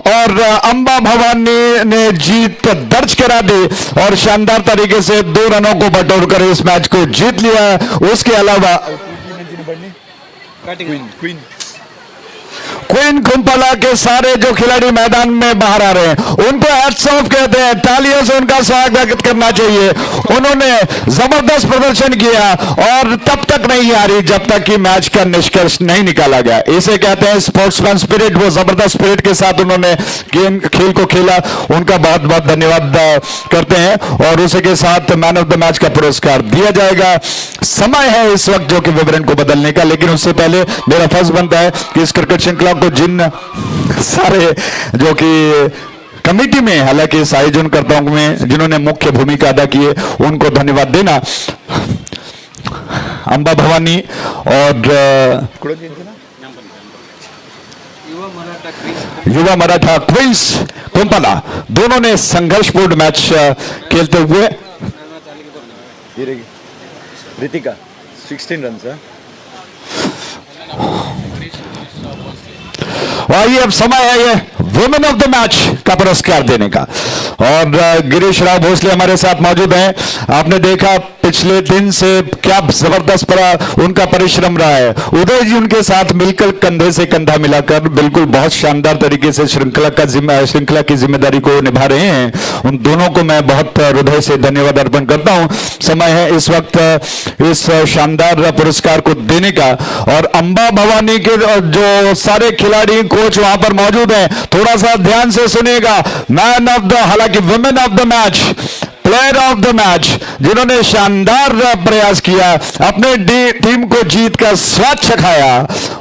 और अंबा भवानी ने जीत दर्ज करा दी, और शानदार तरीके से 2 रनों को बटोरकर इस मैच को जीत लिया। उसके अलावा क्वीन कुंपला के सारे जो खिलाड़ी मैदान में बाहर आ रहे हैं, उनको हैट्स ऑफ कहते हैं, तालियों से उनका स्वागत करना चाहिए। उन्होंने जबरदस्त प्रदर्शन किया, और तब तक नहीं हारी जब तक कि मैच का निष्कर्ष नहीं निकाला गया। इसे कहते हैं स्पोर्ट्समैन स्पिरिट। वो जबरदस्त स्पिरिट के साथ उन्होंने खेल को खेला, उनका बहुत बहुत धन्यवाद करते हैं। और उसी के साथ मैन ऑफ द मैच का पुरस्कार दिया जाएगा। समय है इस वक्त जो कि विवरण को बदलने का, लेकिन उससे पहले मेरा फर्ज बनता है कि इस क्रिकेट श्रृंखला को जिन सारे जो कि कमेटी में हालांकि इस आयोजनकर्ताओं में जिन्होंने मुख्य भूमिका अदा की है उनको धन्यवाद देना। अंबा भवानी और युवा मराठा क्वींस कुंपला दोनों ने संघर्षपूर्ण मैच खेलते हुए रितिका 16 रन है। आइए अब समय है ये वुमेन ऑफ द मैच का पुरस्कार देने का और गिरीश राव भोसले हमारे साथ मौजूद हैं। आपने देखा पिछले दिन से क्या जबरदस्त उनका परिश्रम रहा है। उदय जी उनके साथ मिलकर कंधे से कंधा मिलाकर बिल्कुल बहुत शानदार तरीके से श्रृंखला की जिम्मेदारी को निभा रहे हैं। उन दोनों को मैं बहुत हृदय से धन्यवाद अर्पण करता हूं। समय है इस वक्त इस शानदार पुरस्कार को देने का और अंबा भवानी के जो सारे खिलाड़ी कोच वहां पर मौजूद हैं, थोड़ा सा ध्यान से सुनिएगा। मैन ऑफ द हालांकि women of the match, player of the match जिन्होंने शानदार प्रयास किया, अपने टीम को जीत का स्वाद चखाया,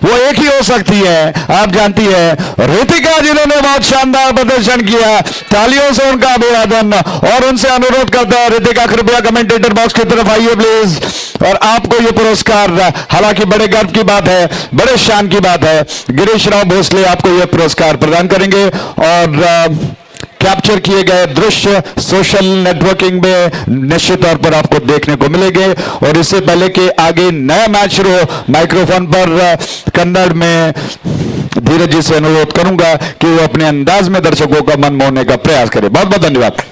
वो एक ही हो सकती है, आप जानती है, रितिका जिन्होंने बहुत शानदार प्रदर्शन किया। तालियों से उनका अभिवादन और उनसे अनुरोध करता है रितिका कृपया कमेंटेटर बॉक्स की तरफ आइए प्लीज। और आपको ये पुरस्कार हालांकि बड़े गर्व की बात है, बड़े शान की बात है, गिरीश राव भोसले आपको यह पुरस्कार प्रदान करेंगे और कैप्चर किए गए दृश्य सोशल नेटवर्किंग में निश्चित तौर पर आपको देखने को मिलेंगे। और इससे पहले कि आगे नया मैच शुरू हो, माइक्रोफोन पर कन्नड़ में धीरज जी से अनुरोध करूंगा कि वो अपने अंदाज में दर्शकों का मन मोहने का प्रयास करें। बहुत बहुत धन्यवाद।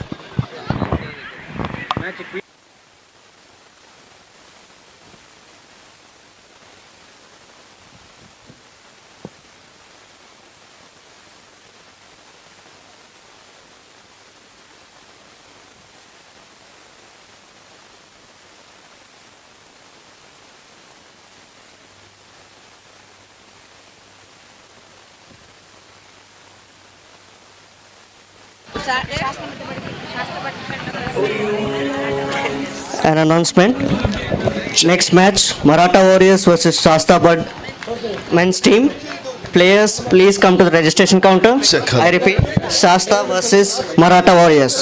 An announcement. Next match, Marata Warriors versus Shasta Bud men's team. Players, please come to the registration counter. I repeat, Shasta versus Marata Warriors.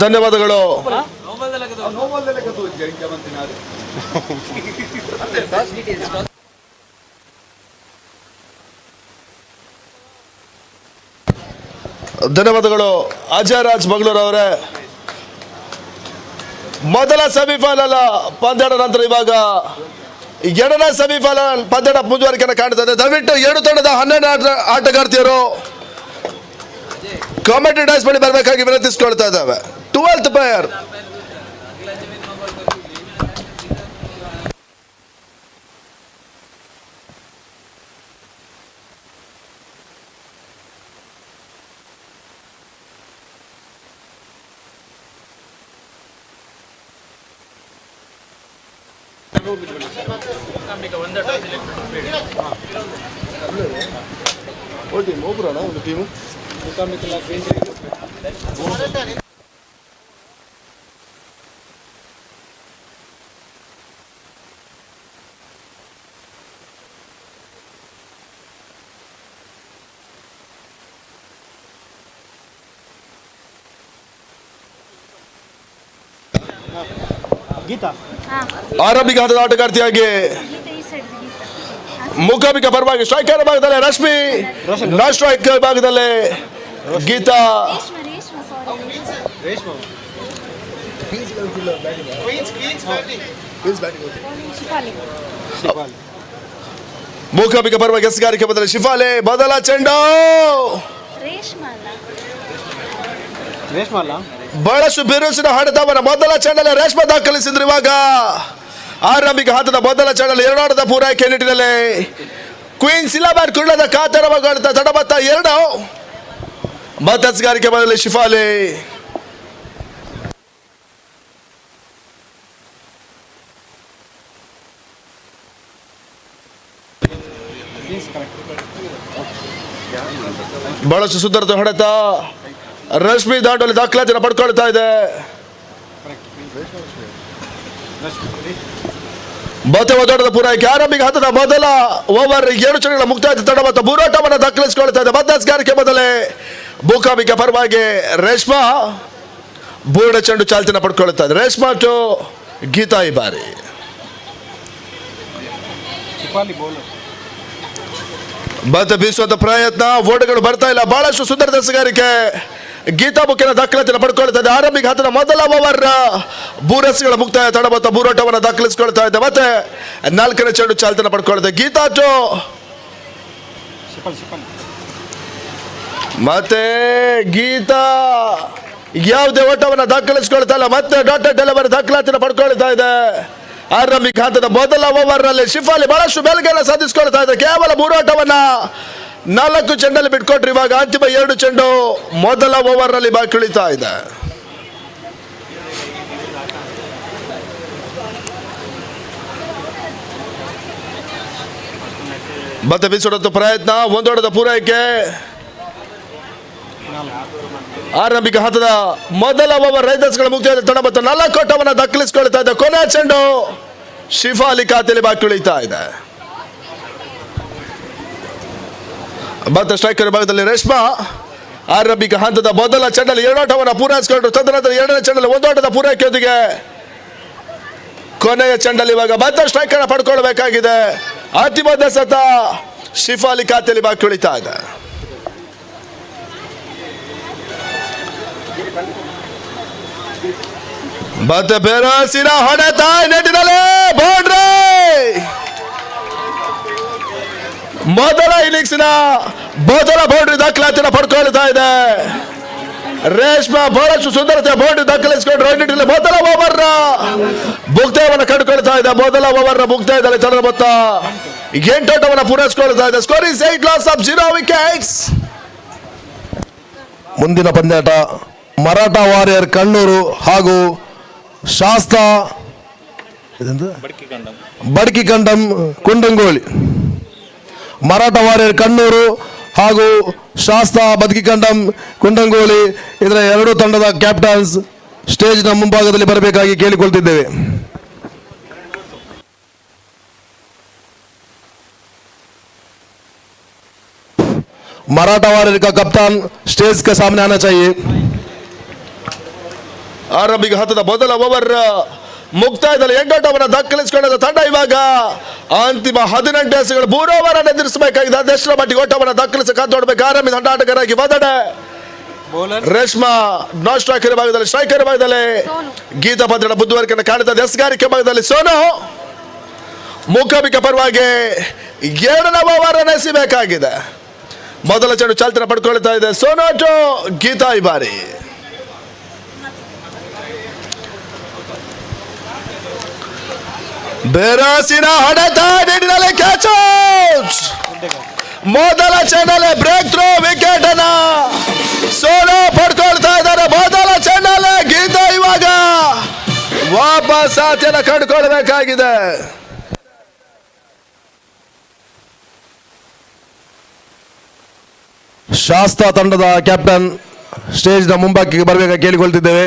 ಧನ್ಯವಾದಗಳು. ಧನ್ಯವಾದಗಳು ಅಜಯ್ ರಾಜ್ ಮಂಗಳೂರು ಅವರೇ. ಮೊದಲ ಸೆಮಿಫೈನಲ್ ಪಂದ್ಯದ ನಂತರ ಇವಾಗ ಎರಡನೇ ಸೆಮಿಫೈನಲ್ ಪಂದ್ಯದ ಮುಂದುವರಿಕೆಯನ್ನು ಕಾಣ್ತದೆ. ದಯವಿಟ್ಟು ಎರಡು ತಂಡದ 12 ಆಟಗಾರ್ತಿಯರು ಕಾಮೆಂಟ್ರಿ ಡೈಸ್ ಬಳಿ ಬರಬೇಕಾಗಿ ವಿನಂತಿಸಿಕೊಳ್ತಾ ಇದ್ದಾವೆ. 12th ಪ್ಲೇಯರ್ ಟೀಮು ಆರಂಭಿಕ ಹಂತದ ಆಟಗಾರ್ತಿಯಾಗಿ ಮುಖಾಮಿಕ ಪರವಾಗಿ ಸ್ಟ್ರೈಕರ್ ಭಾಗದಲ್ಲಿ ರಶ್ಮಿ, ನಾನ್ ಸ್ಟ್ರೈಕ್ ಭಾಗದಲ್ಲಿ ಗೀತಾ, ಮುಖಾಮಿಕ ಪರವಾಗಿ ಎಸ್ಗಾರಿಕೆ ಬದಲು ಶಿಫಾಲೆ, ಮೊದಲ ಚೆಂಡು ಬಹಳಷ್ಟು ಬಿರುಸಿನ ಹೊಡೆತವರ ಮೊದಲ ಚೆಂಡಲ್ಲಿ ರೇಷ್ಮಾ ದಾಖಲಿಸಿದ್ರು. ಇವಾಗ ಆರಂಭಿಕ ಹಂತದ ಮೊದಲ ಚೆಂಡಲ್ಲಿ 2 ಆಟದ ಪೂರೈಕೆ ನಿಟ್ಟಿನಲ್ಲಿ ಕ್ವೀನ್ಸ್ ಇಲಾಬಾದ್ ಕುಳ್ಳದ ಕಾತರವಾಗುವಂತ ತಡಬತ್ತ 2 ಮತಸ್ಗಾರಿಕೆ ಬದಲು ಶಿಫಾಲೆ. ಬಹಳಷ್ಟು ಸುಂದರದ ಹೊಡೆತ, ರಶ್ಮಿ ದಾಂಡೋಲಿ ದಾಖಲಾತಿಯನ್ನು ಪಡ್ಕೊಳ್ತಾ ಇದೆ. ಮತ್ತೆ ಒತ್ತಡದ ಪೂರೈಕೆ ಆರಂಭಿಕ ಹಂತದ ಮೊದಲ ಓವರ್ 7 ಚೆಂಡುಗಳ ಮುಕ್ತಾಯದ ತಡ ಮತ್ತು ಬೂರಾಟವನ್ನು ದಾಖಲಿಸಿಕೊಳ್ತಾ ಇದೆ. ಮಧ್ಯಸ್ಗಾರಿಕೆ ಮೊದಲೇ ಮೂಕಾಂಬಿಕೆ ಪರವಾಗಿ ರೇಷ್ಮಾ ಬೂರ್ಡ ಚೆಂಡು ಚಾಲ್ತಿನ ಪಡ್ಕೊಳ್ತಾ ಇದೆ. ರೇಷ್ಮಾ ಟು ಗೀತಾ ಈ ಬಾರಿ ಮತ್ತೆ ಬೀಸುವಂತ ಪ್ರಯತ್ನ, ಓಟಗಳು ಬರ್ತಾ ಇಲ್ಲ. ಬಹಳಷ್ಟು ಸುಂದರ ದಸಗಾರಿಕೆ ಗೀತಾ ಬುಕ್ಕಿನ ದಾಖಲಾತಿಯನ್ನು ಪಡ್ಕೊಳ್ತಾ ಇದೆ. ಆರಂಭಿಕ ಹಂತದ ಮೊದಲ ಓವರ್ ಬೂರಸ್ಗಳ ಮುಕ್ತಾಯ ತಡ ಮತ್ತು ಬೂರಾಟವನ್ನು ದಾಖಲಿಸಿಕೊಳ್ತಾ ಇದೆ. ಮತ್ತೆ 4ನೇ ಚೆಂಡು ಚಾಲ್ತಿನ ಪಡ್ಕೊಳ್ತಾ ಇದೆ. ಗೀತಾ ಟು ಮತ್ತೆ ಗೀತಾ ಯಾವುದೇ ಓಟವನ್ನು ದಾಖಲಿಸಿಕೊಳ್ತಾ ಇಲ್ಲ. ಮತ್ತೆ ಡಾಟೆಡ್ ಡೆಲಿವರಿ ದಾಖಲಾತಿನ ಪಡ್ಕೊಳ್ತಾ ಇದೆ. ಆರಂಭಿಕ ಹಂತದ ಮೊದಲ ಓವರ್ ನಲ್ಲಿ ಶಿಫಾಲಿ ಬಹಳಷ್ಟು ಮೇಲ್ಗಡೆ ಸಾಧಿಸಿಕೊಳ್ತಾ ಇದೆ. ಕೇವಲ 3 ಓಟವನ್ನ 4 ಚೆಂಡಲ್ಲಿ ಬಿಟ್ಕೊಟ್ರು. ಇವಾಗ ಅಂತಿಮ 2 ಚೆಂಡು ಮೊದಲ ಓವರ್ ನಲ್ಲಿ ಬಾಕಿ ಉಳಿತಾ ಇದೆ. ಮತ್ತೆ ಬೀಸೋಡಂತ ಪ್ರಯತ್ನ, ಒಂದೋಡದ ಪೂರೈಕೆ. ಆರಂಭಿಕ ಹಂತದ ಮೊದಲ ಓವರ್ ರೈದರ್ಸ್ಗಳ ಮುಕ್ತಾಯದ ತಡ ಮತ್ತು 4 ಓಟವನ್ನು ದಾಖಲಿಸಿಕೊಳ್ತಾ ಇದೆ. ಕೊನೆಯ ಚೆಂಡು ಶಿಫಾಲಿ ಖಾತೆಯಲ್ಲಿ ಬಾಕಿ ಉಳಿತಾ ಇದೆ. ಮತ್ತೆ ಸ್ಟ್ರೈಕರ್ ಭಾಗದಲ್ಲಿ ರೇಷ್ಮಾ ಆರಂಭಿಕ ಹಂತದ ಮೊದಲ ಚೆಂಡಲ್ಲಿ 2 ಓಟವನ್ನು ಪೂರೈಸಿಕೊಂಡ್ರು. ತದನಂತರ 2ನೇ ಚೆಂಡಲ್ಲಿ 1 ಓಟದ ಪೂರೈಕೆಯೊಂದಿಗೆ ಕೊನೆಯ ಚೆಂಡಲ್ಲಿ ಇವಾಗ ಮತ್ತೆ ಸ್ಟ್ರೈಕರ್ ಪಡ್ಕೊಳ್ಬೇಕಾಗಿದೆ. ಅಂತಿಮ ಸತ ಶಿಫಾಲಿ ಖಾತೆಯಲ್ಲಿ ಬಾಕಿ ಉಳಿತಾ ಇದೆ. ಮತ್ತೆ ಬೆರಸಿನ ಹೊಡೆತ ನೆಟ್ಟಿನಲ್ಲಿ ಬೌಂಡ್ರಿ. ಮೊದಲ ಇನ್ನಿಂಗ್ಸ್ನ ಮೊದಲ ಬೌಂಡ್ರಿ ದಾಖಲಾತಿನ ಪಡ್ಕೊಳ್ತಾ ಇದೆ. ರೇಷ್ಮಾ ಬಹಳಷ್ಟು ಸುಂದರತೆ ಬೌಂಡ್ರಿ ದಾಖಲಿಸಿಕೊಂಡ್ರು. ನಿಟ್ಟಿನಲ್ಲಿ ಮೊದಲ ಓವರ್ ಮುಕ್ತಾಯವನ್ನು ಕಂಡುಕೊಳ್ತಾ ಇದೆ. ಮೊದಲ ಓವರ್ ಮುಕ್ತಾಯದಲ್ಲಿ ತಂಡದ ಮೊತ್ತ 8 ಓಟವನ್ನು ಪೂರೈಸಿಕೊಳ್ತಾ ಇದೆ. Score is 8 loss of 0 wickets. ಮುಂದಿನ ಪಂದ್ಯಾಟ ಮರಾಠ ವಾರಿಯರ್ ಕಣ್ಣೂರು ಹಾಗೂ ಶಾಸ್ತ ಬಡ್ಕಿ ಕಂಡಂ ಕುಂಡಂಗೋಳಿ. ಮರಾಠ ವಾರಿಯರ್ ಕಣ್ಣೂರು ಹಾಗೂ ಶಾಸ್ತ ಬದ್ಕಿಕಂಡಂ ಕುಂಡಂಗೋಳಿ ಇದರ 2 ತಂಡದ ಕ್ಯಾಪ್ಟನ್ಸ್ ಸ್ಟೇಜ್ನ ಮುಂಭಾಗದಲ್ಲಿ ಬರಬೇಕಾಗಿ ಕೇಳಿಕೊಳ್ತಿದ್ದೇವೆ. मराठा वारियर का कप्तान स्टेज के सामने आना चाहिए. ಆರಂಭಿಕ ಹಂತದ ಮೊದಲ ಓವರ್ ಮುಕ್ತಾಯದಲ್ಲಿ 8 ಓಟವನ್ನು ದಾಖಲಿಸಿಕೊಂಡ ತಂಡ ಇವಾಗ ಅಂತಿಮ 18 ಎಸೆಗಳು 3 ಓವರ್ ಅನ್ನು ಎದುರಿಸಬೇಕಾಗಿದೆ. ಅದೆಷ್ಟರ ಮಟ್ಟಿಗೆ ಓಟವನ್ನು ದಾಖಲಿಸಿ ಕಾತೊಡಬೇಕು. ಆರಂಭಿಕ ಆಟಗಾರರಾಗಿ ಬದಡೆ ರೇಷ್ಮಾ ನಾನ್ ಸ್ಟ್ರೈಕರ್ ಭಾಗದಲ್ಲಿ, ಸ್ಟ್ರೈಕರ್ ಭಾಗದಲ್ಲಿ ಗೀತಾ ಪಂದ್ಯದ ಬುದ್ಧಿವಾರಿಕೆಯನ್ನು ಕಾಣುತ್ತದೆ. ಎಸ್ಗಾರಿಕೆ ಭಾಗದಲ್ಲಿ ಸೋನು ಮೂಕಾಂಬಿಕೆ ಪರವಾಗಿ 2ನೇ ಓವರ್ ಅನ್ನು ಎಸೆಯಬೇಕಾಗಿದೆ. ಮೊದಲ ಚೆಂಡು ಚಾಲ್ತಿನ ಪಡ್ಕೊಳ್ತಾ ಇದೆ. ಸೋನು ಟು ಗೀತಾ ಈ ಬಾರಿ ಬೆರಸಿನ ಹೊಡೆತ ನೀಡಿನಲ್ಲಿ ಕ್ಯಾಚ್ ಔಟ್. ಮೊದಲ ಚೆಂಡಲ್ಲಿ ಬ್ರೇಕ್ ಥ್ರೋ ವಿಕೆಟ್ ಅನ್ನ ಸೋನು ಪಡ್ಕೊಳ್ತಾ ಇದ್ದಾರೆ. ಮೊದಲ ಚೆಂಡಲ್ಲಿ ಗೀತಾ ಇವಾಗ ವಾಪಸ್ ಆಚೆನ ಕಂಡುಕೊಳ್ಬೇಕಾಗಿದೆ. ಶಾಸ್ತ ತಂಡದ ಕ್ಯಾಪ್ಟನ್ ಸ್ಟೇಜ್ನ ಮುಂಭಾಗಕ್ಕೆ ಬರಬೇಕಾಗಿ ಕೇಳಿಕೊಳ್ತಿದ್ದೇವೆ.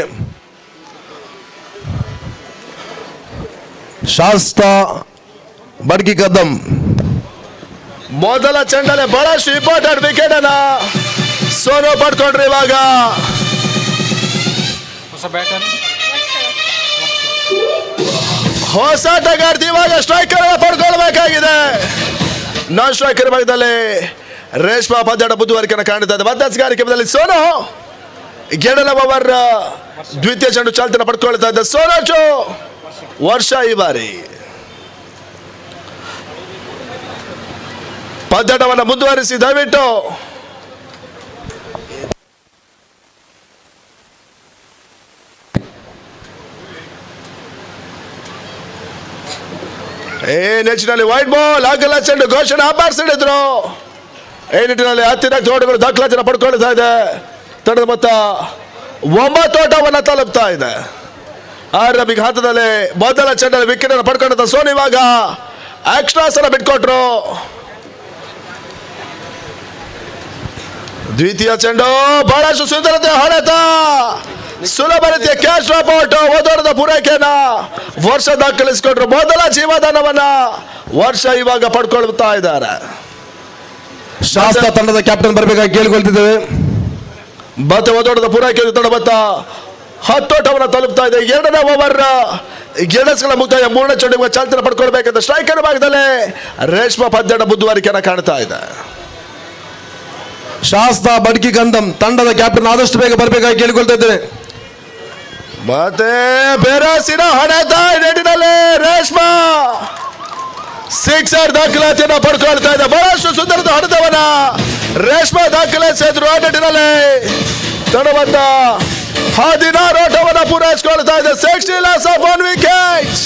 ಶಾಸ್ತ ಬಡ್ಕಿ ಕದ್ದಂ ಮೊದಲ ಚೆಂಡಲ್ಲಿ ಬಹಳಷ್ಟು ಇಂಪಾರ್ಟೆಂಟ್ ವಿಕೆಟ್ ಅನ್ನ ಸೋನು ಪಡ್ಕೊಂಡ್ರು. ಇವಾಗ ಹೊಸ ಆಟಗಾರ್ತಿ ಇವಾಗ ಸ್ಟ್ರೈಕರ್ ಪಡ್ಕೊಳ್ಬೇಕಾಗಿದೆ. ನಾನ್ ಸ್ಟ್ರೈಕರ್ ಭಾಗದಲ್ಲಿ ರೇಷ್ಮಾ ಪಂದ್ಯಾಟ ಬುದ್ಧಿವಾರಿಕೆಯನ್ನು ಕಾಣ್ತಾ ಇದೆ. ಮಧ್ಯಸ್ಗಾರಿಕೆ ಸೋನು 2ನೇ ಓವರ್ ದ್ವಿತೀಯ ಚೆಂಡು ಚಾಲ್ತಿನ ಪಡ್ಕೊಳ್ತಾ ಇದ್ದ ಸೋನು ವರ್ಷ ಈ ಬಾರಿ ಪಂದ್ಯಾಟವನ್ನು ಮುಂದುವರಿಸಿ ದಯವಿಟ್ಟು ನಿಟ್ಟಿನಲ್ಲಿ ವೈಟ್ ಬಾಲ್ ಆಗಲ್ಲ ಚೆಂಡು ಘೋಷಣೆ ಆಭಾರಿಸಿದ್ರು. ಈ ನಿಟ್ಟಿನಲ್ಲಿ ಹತ್ತಿರ ಓಟಗಳು ದಾಖಲಾತಿನ ಪಡ್ಕೊಳ್ತಾ ಇದೆ. ತಂಡದ ಮೊತ್ತ 9 ಓಟವನ್ನು ತಲುಪ್ತಾ ಇದೆ. ಆರಂಭಿಕ ಹಂತದಲ್ಲಿ ಮೊದಲ ಚೆಂಡಲ್ಲಿ ವಿಕೆಟ್ ಅನ್ನು ಪಡ್ಕೊಂಡ ಸೋನು ಇವಾಗ ಎಕ್ಸ್ಟ್ರಾಸ್ ಅನ್ನು ಬಿಟ್ಕೊಟ್ರು. ದ್ವಿತೀಯ ಚೆಂಡು ಬಹಳಷ್ಟು ಸುಂದರತೆ ಹೊಡೆತ ಸುಲಭ ರೀತಿಯ ಕ್ಯಾಶ್ ಡ್ರಾಪ್ ಔಟ್ ಓದೋರದ ಪೂರೈಕೆಯನ್ನ ವರ್ಷ ದಾಖಲಿಸಿಕೊಂಡ್ರು. ಮೊದಲ ಜೀವದಾನವನ್ನ ವರ್ಷ ಇವಾಗ ಪಡ್ಕೊಳ್ತಾ ಇದ್ದಾರೆ. ಶಾಸ್ತ್ರ ತಂಡದ ಕ್ಯಾಪ್ಟನ್ ಬರಬೇಕಾಗಿ ಕೇಳಿಕೊಳ್ತಿದ್ದೇವೆ. ಮತ್ತೆ ಓದೋಡದ ಪೂರೈಕೆ ತಂಡ ಬತ್ತ 10 ಓಟವನ್ನು ತಲುಪ್ತಾ ಇದೆ. 2ನೇ ಓವರ್ ಗೆಣಸುಗಳ ಮುಕ್ತಾಯ. 3ನೇ ಚೆಂಡಿಗೆ ಚಾಲ್ತಿನ ಪಡ್ಕೊಳ್ಬೇಕಂತ ಸ್ಟ್ರೈಕರ್ ಭಾಗದಲ್ಲಿ ರೇಷ್ಮಾ ಪದ್ಯದ ಬುದ್ಧಿವಾರಿಕೆಯನ್ನು ಕಾಣ್ತಾ ಇದೆ. ಶಾಸ್ತ್ರ ಬಡ್ಕಿ ಗಂಧಂ ತಂಡದ ಕ್ಯಾಪ್ಟನ್ ಆದಷ್ಟು ಬೇಗ ಬರಬೇಕಾಗಿ ಕೇಳಿಕೊಳ್ತಾ ಇದ್ದೇವೆ. ಮತ್ತೆ ಬೇರಾಸಿನ ಹೊಡೆತ ನಿಟ್ಟಿನಲ್ಲಿ ರೇಷ್ಮಾ ಸಿಕ್ಸರ್ ದಾಖಲಾತಿಯನ್ನು ಪಡ್ಕೊಳ್ತಾ ಇದೆ. ಬಹಳಷ್ಟು ಸುಂದರದ ಹೊಡೆತವನ್ನ ರೇಷ್ಮಾ ದಾಖಲಿಸಿದ್ರು. ಆ ನಿಟ್ಟಿನಲ್ಲಿ ತಂಡವನ್ನ 16 ಓಟವನ್ನು ಪೂರೈಸಿಕೊಳ್ತಾ ಇದೆ. 60 loss of 1 wicket.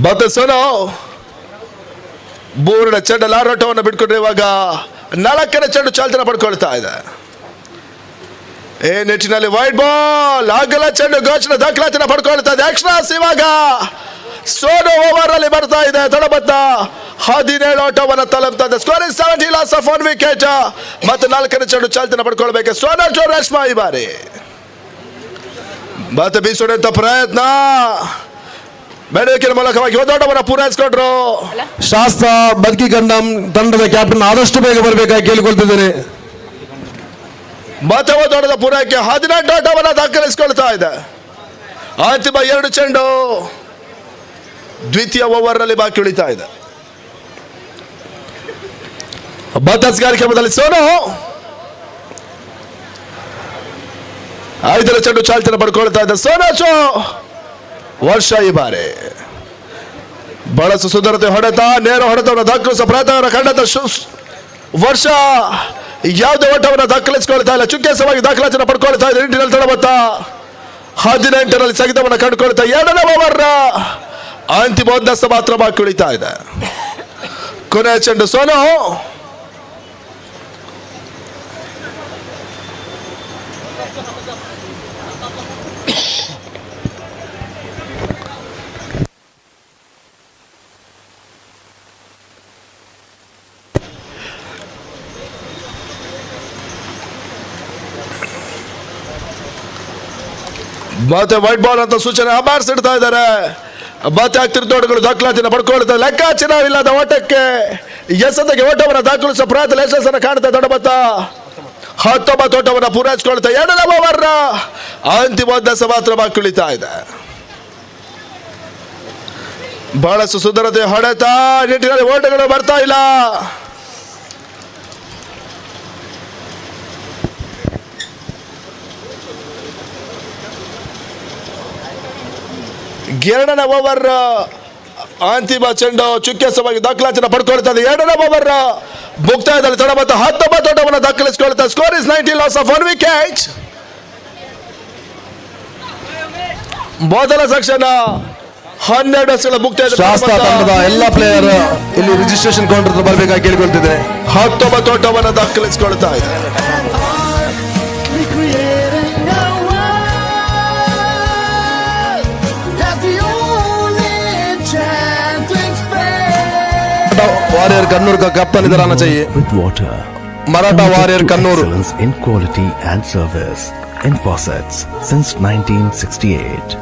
ಮತ್ತೆ ಸೋನೋ ಮೂರನೇ ಚೆಂಡಲ್ಲಿ 6 ಓಟವನ್ನು ಬಿಟ್ಕೊಂಡ್ರೆ ಇವಾಗ 4ನೇ ಚೆಂಡು ಚಾಲ್ತಿನ ಪಡ್ಕೊಳ್ತಾ ಇದೆ. ಈ ನಿಟ್ಟಿನಲ್ಲಿ ವೈಟ್ ಬಾಲ್ ಅಗಲ ಚೆಂಡು ಗೋಚರ ದಾಖಲಾತಿನ ಪಡ್ಕೊಳ್ತಾ ಇದೆ. ಎಕ್ಸ್ಟ್ರಾಸ್ ಇವಾಗ ಸೋನೋ ಓವರ್ ಅಲ್ಲಿ ಬರ್ತಾ ಇದೆ. ತಡಬದ್ದ 17 ಓಟವನ್ನು ತಲುಪ್ತಾ ಇದೆ. Score 70 loss of 1 wicket. ಮತ್ತೆ 4ನೇ ಚೆಂಡು ಚಾಲ್ತಿನ ಪಡ್ಕೊಳ್ಬೇಕು ಸೋನೋ ಜೋ ರೇಷ್ಮಾ ಈ ಬಾರಿ. ಮತ್ತೆ ಬೀಸೋಣಂತ ಪ್ರಯತ್ನ ಬೆಳಕಿನ ಮೂಲಕವಾಗಿ ಓದಾಟವನ್ನು ಪೂರೈಸಿಕೊಂಡ್ರು. ಶಾಸ್ತ್ರ ಬದುಕಿ ಗಂಧಂ ತಂಡದ ಕ್ಯಾಪ್ಟನ್ ಆದಷ್ಟು ಬೇಗ ಬರಬೇಕಾಗಿ ಕೇಳಿಕೊಳ್ತಿದ್ದೇನೆ. ಮತ್ತೆ ಓದಾಟದ ಪೂರೈಕೆ 18 ಓಟವನ್ನು ದಾಖಲಿಸಿಕೊಳ್ತಾ ಇದೆ. ಅಂತಿಮ 2 ಚೆಂಡು ದ್ವಿತೀಯ ಓವರ್ ನಲ್ಲಿ ಬಾಕಿ ಉಳಿತಾ ಇದೆ. ಬತ್ತಸ್ ಕಾರ್ಯಕ್ರಮದಲ್ಲಿ ಸೋನು 5ನೇ ಚೆಂಡು ಚಾಲ್ತಿನ ಪಡ್ಕೊಳ್ತಾ ಇದೆ. ಸೋನಾಚೋ ವರ್ಷ ಈ ಬಾರಿ ಬಹಳಷ್ಟು ಸುಂದರತೆ ಹೊಡೆತ ನೇರ ಹೊಡೆತವನ್ನು ದಾಖಲಿಸುವ ಪ್ರಯತ್ನ ಕಂಡಂತ ವರ್ಷ ಯಾವುದೇ ಓಟವನ್ನು ದಾಖಲಿಸಿಕೊಳ್ತಾ ಇಲ್ಲ. ಚುಕ್ಕೆಸವಾಗಿ ದಾಖಲಾತಿನ ಪಡ್ಕೊಳ್ತಾ ಇದೆ. ನಿಟ್ಟಿನಲ್ಲಿ ತಡಬತ್ತ 18ರಲ್ಲಿ ಸ್ಥಗಿತವನ್ನು ಕಂಡುಕೊಳ್ತಾ 2ನೇ ಓವರ್ ಅಂತಿಮ 1 ಮಾತ್ರ ಬಾಕಿ ಉಳಿತಾ ಇದೆ. ಕೊನೆಯ ಚೆಂಡು ಸೋನು ಮತ್ತೆ ವೈಟ್ ಬಾಲ್ ಅಂತ ಸೂಚನೆ ಅಮಾರಿಸಿಡ್ತಾ ಇದ್ದಾರೆ. ಮತ್ತೆ ಆಗ್ತಿರ್ತೋಟಗಳು ದಾಖಲಾತಿನ ಪಡ್ಕೊಳ್ತಾ ಲೆಕ್ಕಾಚಾರವಿಲ್ಲದ ಓಟಕ್ಕೆ ಎಸೆದಗೆ ಓಟವನ್ನು ದಾಖಲಿಸುವ ಪ್ರಯತ್ನ ಯಶಸ್ಸನ್ನು ಕಾಣ್ತಾ ತಡಬತ್ತ 19 ಓಟವನ್ನು ಪೂರೈಸಿಕೊಳ್ತಾ 2ನೇ ಓವರ್ ಅಂತಿಮ 1 ಮಾತ್ರ ಬಾಕಿ ಉಳಿತಾ ಇದೆ. ಬಹಳಷ್ಟು ಸುಂದರತೆ ಹೊಡೆತ ನಿಟ್ಟಿನಲ್ಲಿ ಓಟಗಳು ಬರ್ತಾ ಇಲ್ಲ. ಎರಡನೇ ಓವರ್ ಅಂತಿಮ ಚೆಂಡು ಚುಕ್ಕೆಸವಾಗಿ ದಾಖಲಾತಿನ ಪಡ್ಕೊಳ್ತಾ ಇದೆ. 2ನೇ ಓವರ್ ಮುಕ್ತಾಯದಲ್ಲಿ ತಡಬತ್ತ 19 ಓಟವನ್ನು ದಾಖಲಿಸಿಕೊಳ್ತಾ ಸ್ಕೋರ್ 90 loss of 1 wicket. ಮೊದಲ ಸೆಕ್ಷನ್ 12 ಎಸೆಗಳ ಮುಕ್ತಾಯ. ಶಾಸ್ತ್ರ ತಂಡದ ಎಲ್ಲ ಪ್ಲೇಯರ್ ಇಲ್ಲಿ ರಿಜಿಸ್ಟ್ರೇಷನ್ ಕೌಂಟರ್ ಬರಬೇಕಾಗಿ ಕೇಳಿಕೊಳ್ತಿದ್ದೇನೆ. 19 ಓಟವನ್ನು ದಾಖಲಿಸಿಕೊಳ್ತಾ ಇದೆ. वारियर कन्नूर का कैप्टन इधर आना चाहिए. With water, Maratha warrior Kannur. excellence in quality and service in faucets since 1968.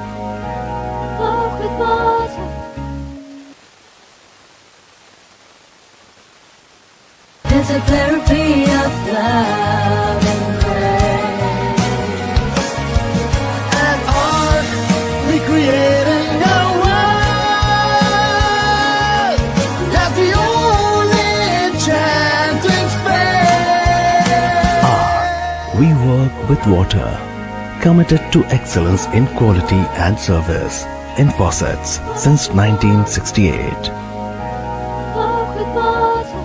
It's a therapy of love and grace. And art recreating a world that's the only enchanting space. We work with water, committed to excellence in quality and service in faucets since 1968. Walk with water.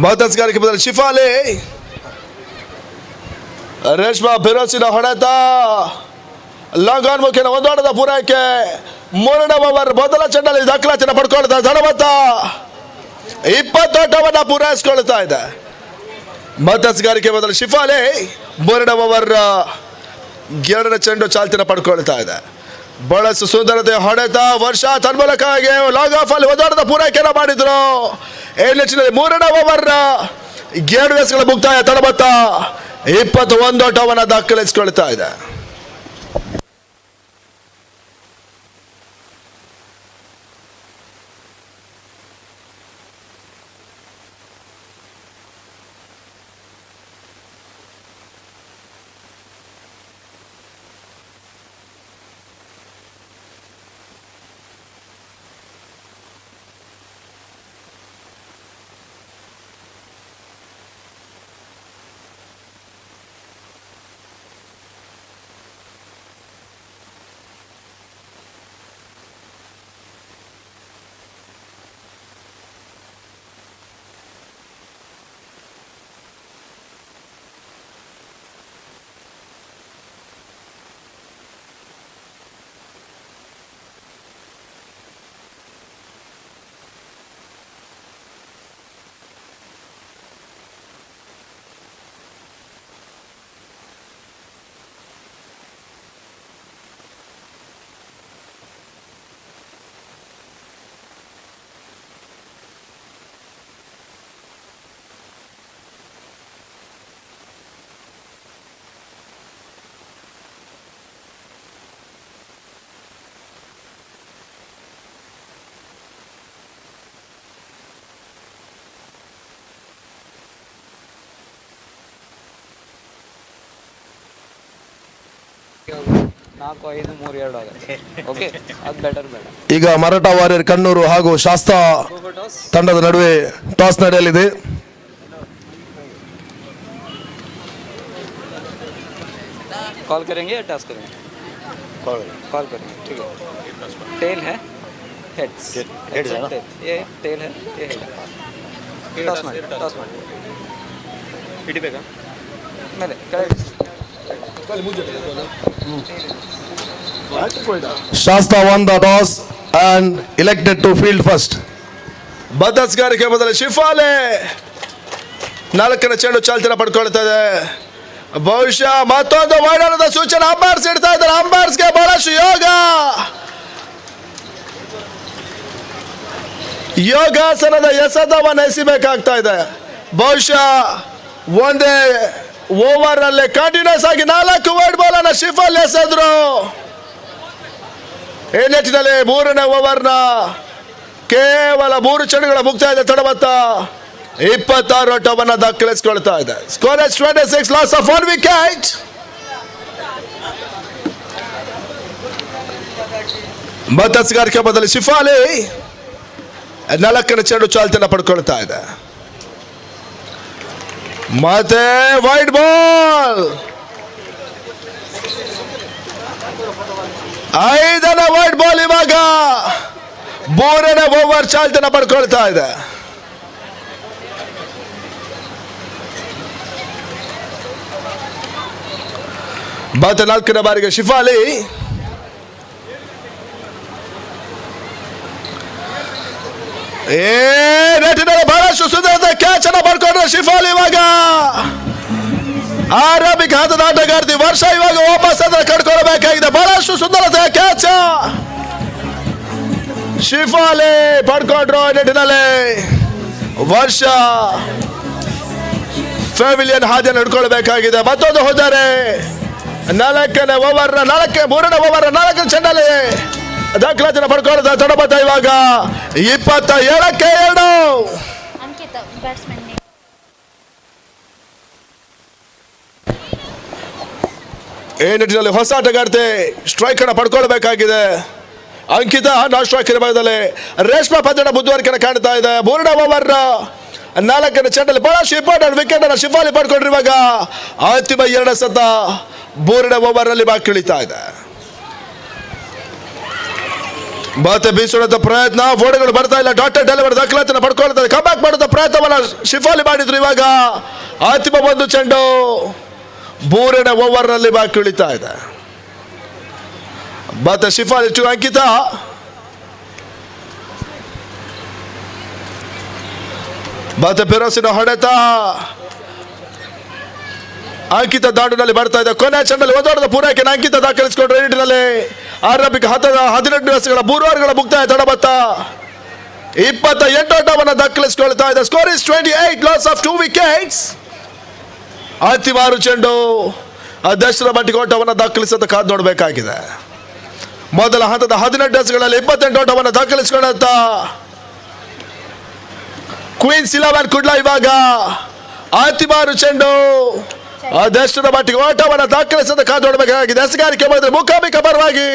ಮಧ್ಯಸ್ಗಾರಿಕೆ ಬದಲು ಶಿಫಾಲಿ. ರೇಷ್ಮಾ ಬಿರೋಸಿನ ಹೊಡೆತ long on ಮುಖೇನ ಒಂದೋಟದ ಪೂರೈಕೆ. ಮೂರನೇ over ಮೊದಲ ಚೆಂಡಲ್ಲಿ ದಾಖಲಾತಿನ ಪಡ್ಕೊಳ್ತಾ ಧಡಮತ 20 ಓಟವನ್ನ ಪೂರೈಸಿಕೊಳ್ತಾ ಇದೆ. ಮಧ್ಯಸ್ಗಾರಿಕೆ ಬದಲು ಶಿಫಾಲಿ. ಮೂರನೇ ಓವರ್ 2ನೇ ಚೆಂಡು ಚಾಲ್ತಿನ ಪಡ್ಕೊಳ್ತಾ ಇದೆ. ಬಹಳಷ್ಟು ಸುಂದರತೆ ಹೊಡೆತ. ವರ್ಷ ತನ್ಮೂಲಕವಾಗಿ ಲಾಂಗ್ ಆಫ್ ಅಲ್ಲಿ ಒಂದೋಟದ ಪೂರೈಕೆಯನ್ನು ಮಾಡಿದ್ರು. ಈ ನಿಟ್ಟಿನಲ್ಲಿ ಮೂರನೇ ಓವರ್ 2 ವೇಸ್ಗಳ ಮುಕ್ತಾಯ. ತಡಮತ್ತ 21 ಓಟವನ್ನು ದಾಖಲಿಸಿಕೊಳ್ತಾ ಇದೆ. ಈಗ ಮರಾಠ ವಾರಿಯರ್ ಕಣ್ಣೂರು ಹಾಗೂ ಶಾಸ್ತಾ ತಂಡದ ನಡುವೆ ಟಾಸ್ ನಡೆಯಲಿದೆ. कॉल करेंगे या टॉस करेंगे? कॉल करेंगे, ठीक है. टेल है, हेड्स है ना? ये टेल है, ये हेड है. टॉस मार पीटी पे का मेरे correct. Shasta won the toss and elected to field first. ಮಧ್ಯಸ್ಗಾರಿಕೆ ಬದಲು ಶಿಫಾಲಿ 4ನೇ ಚೆಂಡು ಚಾಲ್ತಿನ ಪಡ್ಕೊಳ್ತಾ ಇದೆ. ಬಹುಶಃ ಮತ್ತೊಂದು ವೈಡಾನದ ಸೂಚನೆ ಅಂಬೈರ್ಸ್ ಇಡ್ತಾ ಇದ್ದಾರೆ. ಅಂಬೈರ್ಸ್ಗೆ ಬಹಳಷ್ಟು ಯೋಗಾಸನದ ಎಸೆತವನ್ನು ಎಸಿಬೇಕಾಗ್ತಾ ಇದೆ. ಬಹುಶಃ ಒಂದೇ ಓವರ್ ಅಲ್ಲಿ ಕಂಟಿನ್ಯೂಸ್ ಆಗಿ 4 ವೈಡ್ ಬಾಲ್ ಅನ್ನ ಶಿಫಾಲಿ ಎಸೆದ್ರು. ಈ ನಿಟ್ಟಿನಲ್ಲಿ 3ನೇ ಓವರ್ನ ಕೇವಲ 3 ಚೆಂಡುಗಳ ಮುಕ್ತಾಯ ಇದೆ. ತಡಮತ್ತ 26 ಓಟವನ್ನು ದಾಖಲಿಸಿಕೊಳ್ತಾ ಇದೆ. Score 26, loss of 1 wicket. ಮಧ್ಯಸ್ಗಾರಿಕೆ ಬದಲು ಶಿಫಾಲಿ 4ನೇ ಚೆಂಡು ಚಾಲ್ತಿಯನ್ನು ಪಡ್ಕೊಳ್ತಾ ಇದೆ. ಮತ್ತೆ ವೈಡ್ ಬಾಲ್. 5ನೇ ವೈಡ್ ಬಾಲ್. ಇವಾಗ 3ನೇ ಓವರ್ ಚಾಲ್ತಿಯನ್ನು ಪಡ್ಕೊಳ್ತಾ ಇದೆ. ಮತ್ತೆ 4ನೇ ಬಾರಿಗೆ ಶಿಫಾಲಿ. ನೆಟ್ಟಿನಲ್ಲಿ ಬಹಳಷ್ಟು ಸುಂದರ ಕ್ಯಾಚ್ ಅನ್ನು ಪಡ್ಕೊಂಡ್ರೆ ಶಿಫಾಲಿ. ಇವಾಗ ಆರಂಭಿಕ ಹಂತದ ಆಟಗಾರ್ತಿ ವರ್ಷ ಇವಾಗ ವಾಪಸ್ ಅದನ್ನು ಕಡ್ಕೊಳ್ಬೇಕಾಗಿದೆ. ಬಹಳಷ್ಟು ಸುಂದರತೆಯ ಕ್ಯಾಚ್ ಶಿಫಾಲಿ ಪಡ್ಕೊಂಡ್ರು. ನೆಟ್ಟಿನಲ್ಲಿ ವರ್ಷ ಪೆವಿಲಿಯನ್ ಹಾದಿಯನ್ನು ಹಿಡ್ಕೊಳ್ಬೇಕಾಗಿದೆ. ಮತ್ತೊಂದು ಹೋದರೆ 4ನೇ ಓವರ್ 3ನೇ ಓವರ್ 4ನೇ ಚೆಂಡಲ್ಲಿ ದಾಖಲಾತಿನ ಪಡ್ಕೊಳ್ಳೋದ ತಡಬದ್ಧ. ಇವಾಗ 27ಕ್ಕೆ 2. ಈ ನಿಟ್ಟಿನಲ್ಲಿ ಹೊಸ ಆಟಗಾರ್ತಿ ಸ್ಟ್ರೈಕ್ ಅನ್ನು ಪಡ್ಕೊಳ್ಬೇಕಾಗಿದೆ. ಅಂಕಿತ ನಾನ್ ಸ್ಟ್ರೈಕ್ ಭಾಗದಲ್ಲಿ ರೇಷ್ಮಾ ಪಂದ್ಯದ ಮುಂದುವರಿಕೆ ಕಾಣ್ತಾ ಇದೆ. 3ನೇ ಓವರ್ 4ನೇ ಚೆಂಡಲ್ಲಿ ಬಹಳಷ್ಟು ಇಂಪಾರ್ಟೆಂಟ್ ವಿಕೆಟ್ ಅನ್ನು ಶಿಫಾಲಿ ಪಡ್ಕೊಂಡ್ರು. ಇವಾಗ ಅಂತಿಮ 2 ಸತ 3ನೇ ಓವರ್ ನಲ್ಲಿ ಬಾಕಿ ಉಳಿತಾ ಇದೆ. ಬಾತೆ ಬೀಸೋಣದ ಪ್ರಯತ್ನ, ಓಡಗಳು ಬರ್ತಾ ಇಲ್ಲ. ಡಾಕ್ಟರ್ ಡೆಲಿವರಿ ದಾಖಲಾತಿನ ಪಡ್ಕೊಳ್ತಾರೆ. ಕಮ್ಬ್ಯಾಕ್ ಮಾಡುವ ಪ್ರಯತ್ನವನ್ನ ಶಿಫಾಲಿ ಮಾಡಿದ್ರು. ಇವಾಗ ಅಂತಿಮ ಒಂದು ಚೆಂಡು 3ನೇ ಓವರ್ನಲ್ಲಿ ಬಾಕಿ ಉಳಿತಾ ಇದೆ. ಬಾತೆ ಶಿಫಾಲಿ ಟು ಅಂಕಿತ. ಬಾತೆ ಬಿರುಸಿನ ಹೊಡೆತ, ಅಂಕಿತ ದಾಂಡಿನಲ್ಲಿ ಬರ್ತಾ ಇದೆ. ಕೊನೆ ಚೆಂಡಲ್ಲಿ ಒಂದೊಂದು ಪೂರೈಕೆಯನ್ನು ಅಂಕಿತ ದಾಖಲಿಸಿಕೊಂಡ್ರು. ಈ ನಿಟ್ಟಿನಲ್ಲಿ ಆರಂಭಿಕ 18 ದಿವಸಗಳ 3 ಓವರ್ಗಳ ಮುಕ್ತಾಯ ತಡಬತ್ತ 28 ಓಟವನ್ನು ದಾಖಲಿಸಿಕೊಳ್ತಾ ಇದೆ. Score is 28, loss of 2 wickets. ಅಂತಿಮ 6 ಚೆಂಡು ಅದೆಷ್ಟರ ಮಟ್ಟಿಗೆ ಓಟವನ್ನು ದಾಖಲಿಸೋದು ಕಾದು ನೋಡಬೇಕಾಗಿದೆ. ಮೊದಲ ಹಂತದ 18 ದಿವಸಗಳಲ್ಲಿ 28 ಓಟವನ್ನು ದಾಖಲಿಸಿಕೊಂಡಂತ ಕ್ವೀನ್ಸ್ 11 ಕುಡ್ಲ ಇವಾಗ ಅಂತಿಮ 6 ಚೆಂಡು ಅದೆಷ್ಟರ ಮಟ್ಟಿಗೆ ಓಟವನ್ನು ದಾಖಲಿಸೋದು ಕಾದು ನೋಡಬೇಕಾಗಿದೆ. ಎಸಗಾರಿಕೆ ಮಾಡಿದ್ರೆ ಮುಖಾಮುಖ ಪರವಾಗಿ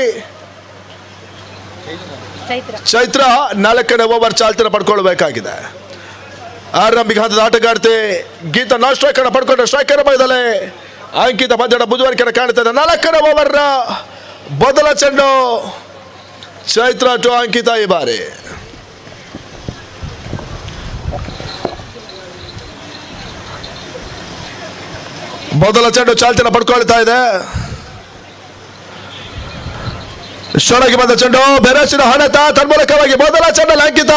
ಚೈತ್ರ 4ನೇ ಓವರ್ ಚಾಲ್ತಿನ ಪಡ್ಕೊಳ್ಬೇಕಾಗಿದೆ. ಆರಂಭಿಕ ಹಂತದ ಆಟಗಾರ್ತಿ ಗೀತಾ ನಾನ್ ಸ್ಟ್ರೈಕರ್ ಪಡ್ಕೊಂಡ್ರೆ ಸ್ಟ್ರೈಕರ್ ಮೈದಲ್ಲಿ ಅಂಕಿತ ಪಂದ್ಯದ ಮುಂದುವರಿಕೆಯನ್ನು ಕಾಣುತ್ತದೆ. 4ನೇ ಓವರ್ ಮೊದಲ ಚೆಂಡು ಚೈತ್ರ ಟು ಅಂಕಿತ ಈ ಬಾರಿ. ಮೊದಲ ಚೆಂಡು ಚಾಲ್ತಿನ ಪಡ್ಕೊಳ್ತಾ ಇದೆ. ಶೊಳಗೆ ಬಂದ ಚೆಂಡು ಬೆರಸಿನ ಹೊಡೆತ ತನ್ಮೂಲಕವಾಗಿ ಮೊದಲ ಚೆಂಡಲ್ಲಿ ಅಂಕಿತ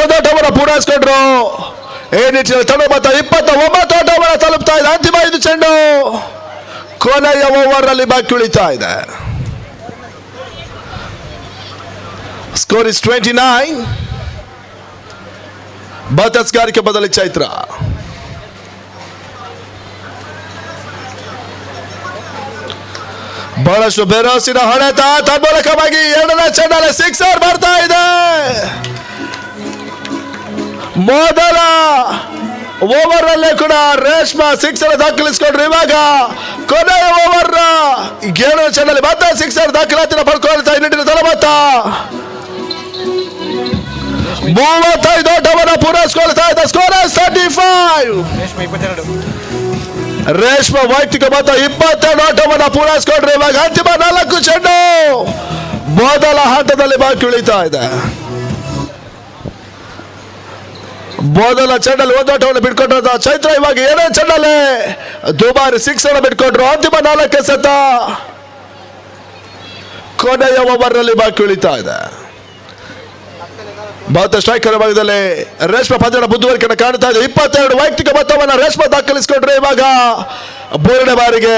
ಓದೋಟವನ್ನು ಪೂರೈಸಿಕೊಂಡ್ರು. ಈ ನಿಟ್ಟಿನಲ್ಲಿ ತಡಬತ್ತ 29 ಓಟವನ್ನು ತಲುಪ್ತಾ ಇದೆ. ಅಂತಿಮ 5 ಚೆಂಡು ಕೊನೆಯ ಓವರ್ ಅಲ್ಲಿ ಬಾಕಿ ಉಳಿತಾ ಇದೆ. Score is 29. ಬತಸ್ಗಾರಿಕೆ ಬದಲಿ ಚೈತ್ರ. ಬಹಳಷ್ಟು ಬೆರಸಿನ ಹೊಡೆತ ತನ್ಮೂಲಕವಾಗಿ 2ನೇ ಚೆಂಡಲ್ಲಿ ಸಿಕ್ಸರ್ ಬರ್ತಾ ಇದೆ. ಮೊದಲ ಓವರ್ ಅಲ್ಲೇ ಕೂಡ ರೇಷ್ಮಾ ಸಿಕ್ಸರ್ ದಾಖಲಿಸಿಕೊಂಡ್ರು. ಇವಾಗ ಕೊನೆಯ ಓವರ್ 7ನೇ ಚೆಂಡಲ್ಲಿ ಮತ್ತೆ ಸಿಕ್ಸರ್ ದಾಖಲಾತಿನ ಪಡ್ಕೊಳ್ತಾ ಇನ್ನಿಟ್ಟಿನ ತಲಬತ್ತ 35 ಓಟವನ್ನು ಪೂರೈಸಿಕೊಳ್ತಾ ಇದೆ. ಸ್ಕೋರ್ 35. ರೇಷ್ಮಾ ವೈಯಕ್ತಿಕ ಮೊತ್ತ 22 ಓಟವನ್ನು ಪೂರೈಸಿಕೊಂಡ್ರೆ ಇವಾಗ ಅಂತಿಮ 4 ಚೆಂಡು ಮೊದಲ ಹಂತದಲ್ಲಿ ಬಾಕಿ ಉಳಿತಾ ಇದೆ. ಮೊದಲ ಚೆಂಡಲ್ಲಿ 1 ಓಟವನ್ನು ಬಿಟ್ಕೊಂಡ್ರ ಚೈತ್ರ ಇವಾಗ 7ನೇ ಚೆಂಡಲ್ಲಿ ದುಬಾರಿ 6 ಅನ್ನು ಬಿಟ್ಕೊಂಡ್ರು. ಅಂತಿಮ 4 ಸತ ಕೊನೆಯ ಓವರ್ ನಲ್ಲಿ ಬಾಕಿ ಉಳಿತಾ ಇದೆ. ಭಾರತ ಸ್ಟ್ರೈಕರ್ ಭಾಗದಲ್ಲಿ ರೇಷ್ಮಾ ಪಂದ್ಯದ ಮುಂದುವರಿಕೆಯನ್ನು ಕಾಣ್ತಾ ಇದೆ. 22 ವೈಯಕ್ತಿಕ ಮೊತ್ತವನ್ನು ರೇಷ್ಮಾ ದಾಖಲಿಸಿಕೊಂಡ್ರೆ ಇವಾಗ 3ನೇ ಬಾರಿಗೆ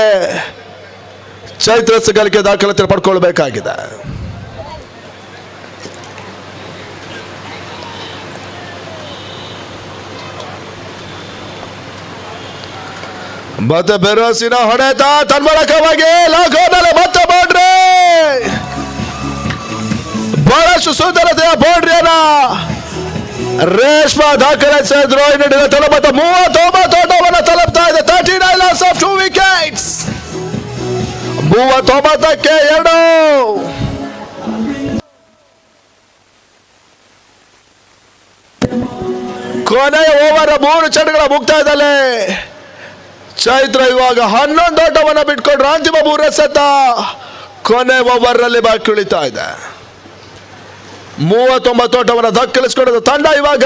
ಚೈತ್ರ ಸಗಲಿಕೆ ದಾಖಲಾತಿ ಪಡ್ಕೊಳ್ಬೇಕಾಗಿದೆ. ಮತ್ತೆ ಬೆರಸಿನ ಹೊಡೆತ ತನ್ಮೂಲಕವಾಗಿ ಲಾಗೋನಲ್ಲಿ ಮತ್ತೆ ಬೌಂಡ್ರಿ. ಬಹಳಷ್ಟು ಸುಂದರತೆಯ ಬೌಂಡ್ರಿಯನ್ನ ರೇಷ್ಮಾ ದಾಖಲಿಸಿದ್ರು. ಇನ್ನಿಟ್ಟಿನ ತಲಬತ್ತ 39 ಓಟವನ್ನು ತಲುಪ್ತಾ ಇದೆ. 39 ಲಾಸ್ ಆಫ್ 2 ವಿಕೆಟ್ಸ್. 39ಕ್ಕೆ 2. ಕೊನೆಯ ಓವರ್ 3 ಚೆಂಡುಗಳ ಮುಕ್ತಾಯದಲ್ಲಿ ಚೈತ್ರ ಇವಾಗ 11 ಓಟವನ್ನು ಬಿಟ್ಕೊಂಡ್ರು. ಅಂತಿಮ 3 ಸತ ಕೊನೆ ಓವರ್ ನಲ್ಲಿ ಬಾಕಿ ಉಳಿತಾ ಇದೆ. 39 ಓಟವನ್ನು ದಾಖಲಿಸಿಕೊಂಡ ತಂಡ ಇವಾಗ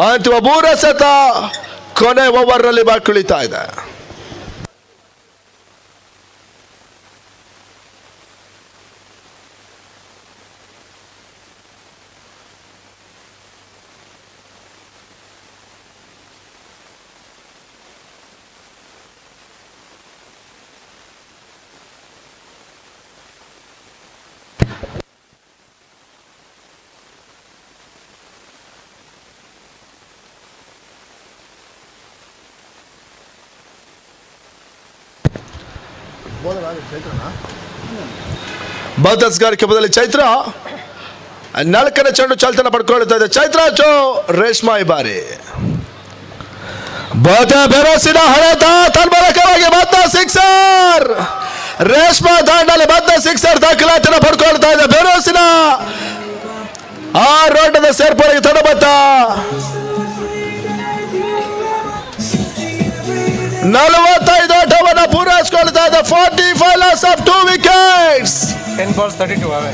ಅಂತಿಮ 3 ಸತ ಕೊನೆ ಓವರ್ ನಲ್ಲಿ ಬಾಕಿ ಉಳಿತಾ ಇದೆ. ಬದಸ್ಗಾರಿಕೆ ಬದಲಿ ಚೈತ್ರ 4ನೇ ಚೆಂಡು ಚಾಲ್ತನ ಪಡ್ಕೊಳ್ತಾ ಇದೆ. ಚೈತ್ರ ಚೋ ರೇಷ್ಮಾ ಈ ಬಾರಿ ಬೆರಸಿನ ಹೊಡೆತ ತನ್ಮೂಲಕವಾಗಿ ಮತ್ತೆ ಸಿಕ್ಸರ್. ರೇಷ್ಮಾ ದಾಂಡಲ್ಲಿ ಮತ್ತೆ ಸಿಕ್ಸರ್ ದಾಖಲಾತಿನ ಪಡ್ಕೊಳ್ತಾ ಇದೆ. ಬೆರಸಿನ 6 ಓಟದ ಸೇರ್ಪಡೆಗೆ ತಡಬತ್ತ 45 ಓಟವನ್ನು ಪೂರೈಸಿಕೊಳ್ತಾ ಇದೆ. 45 loss of 2 wickets. 10 balls 32 away.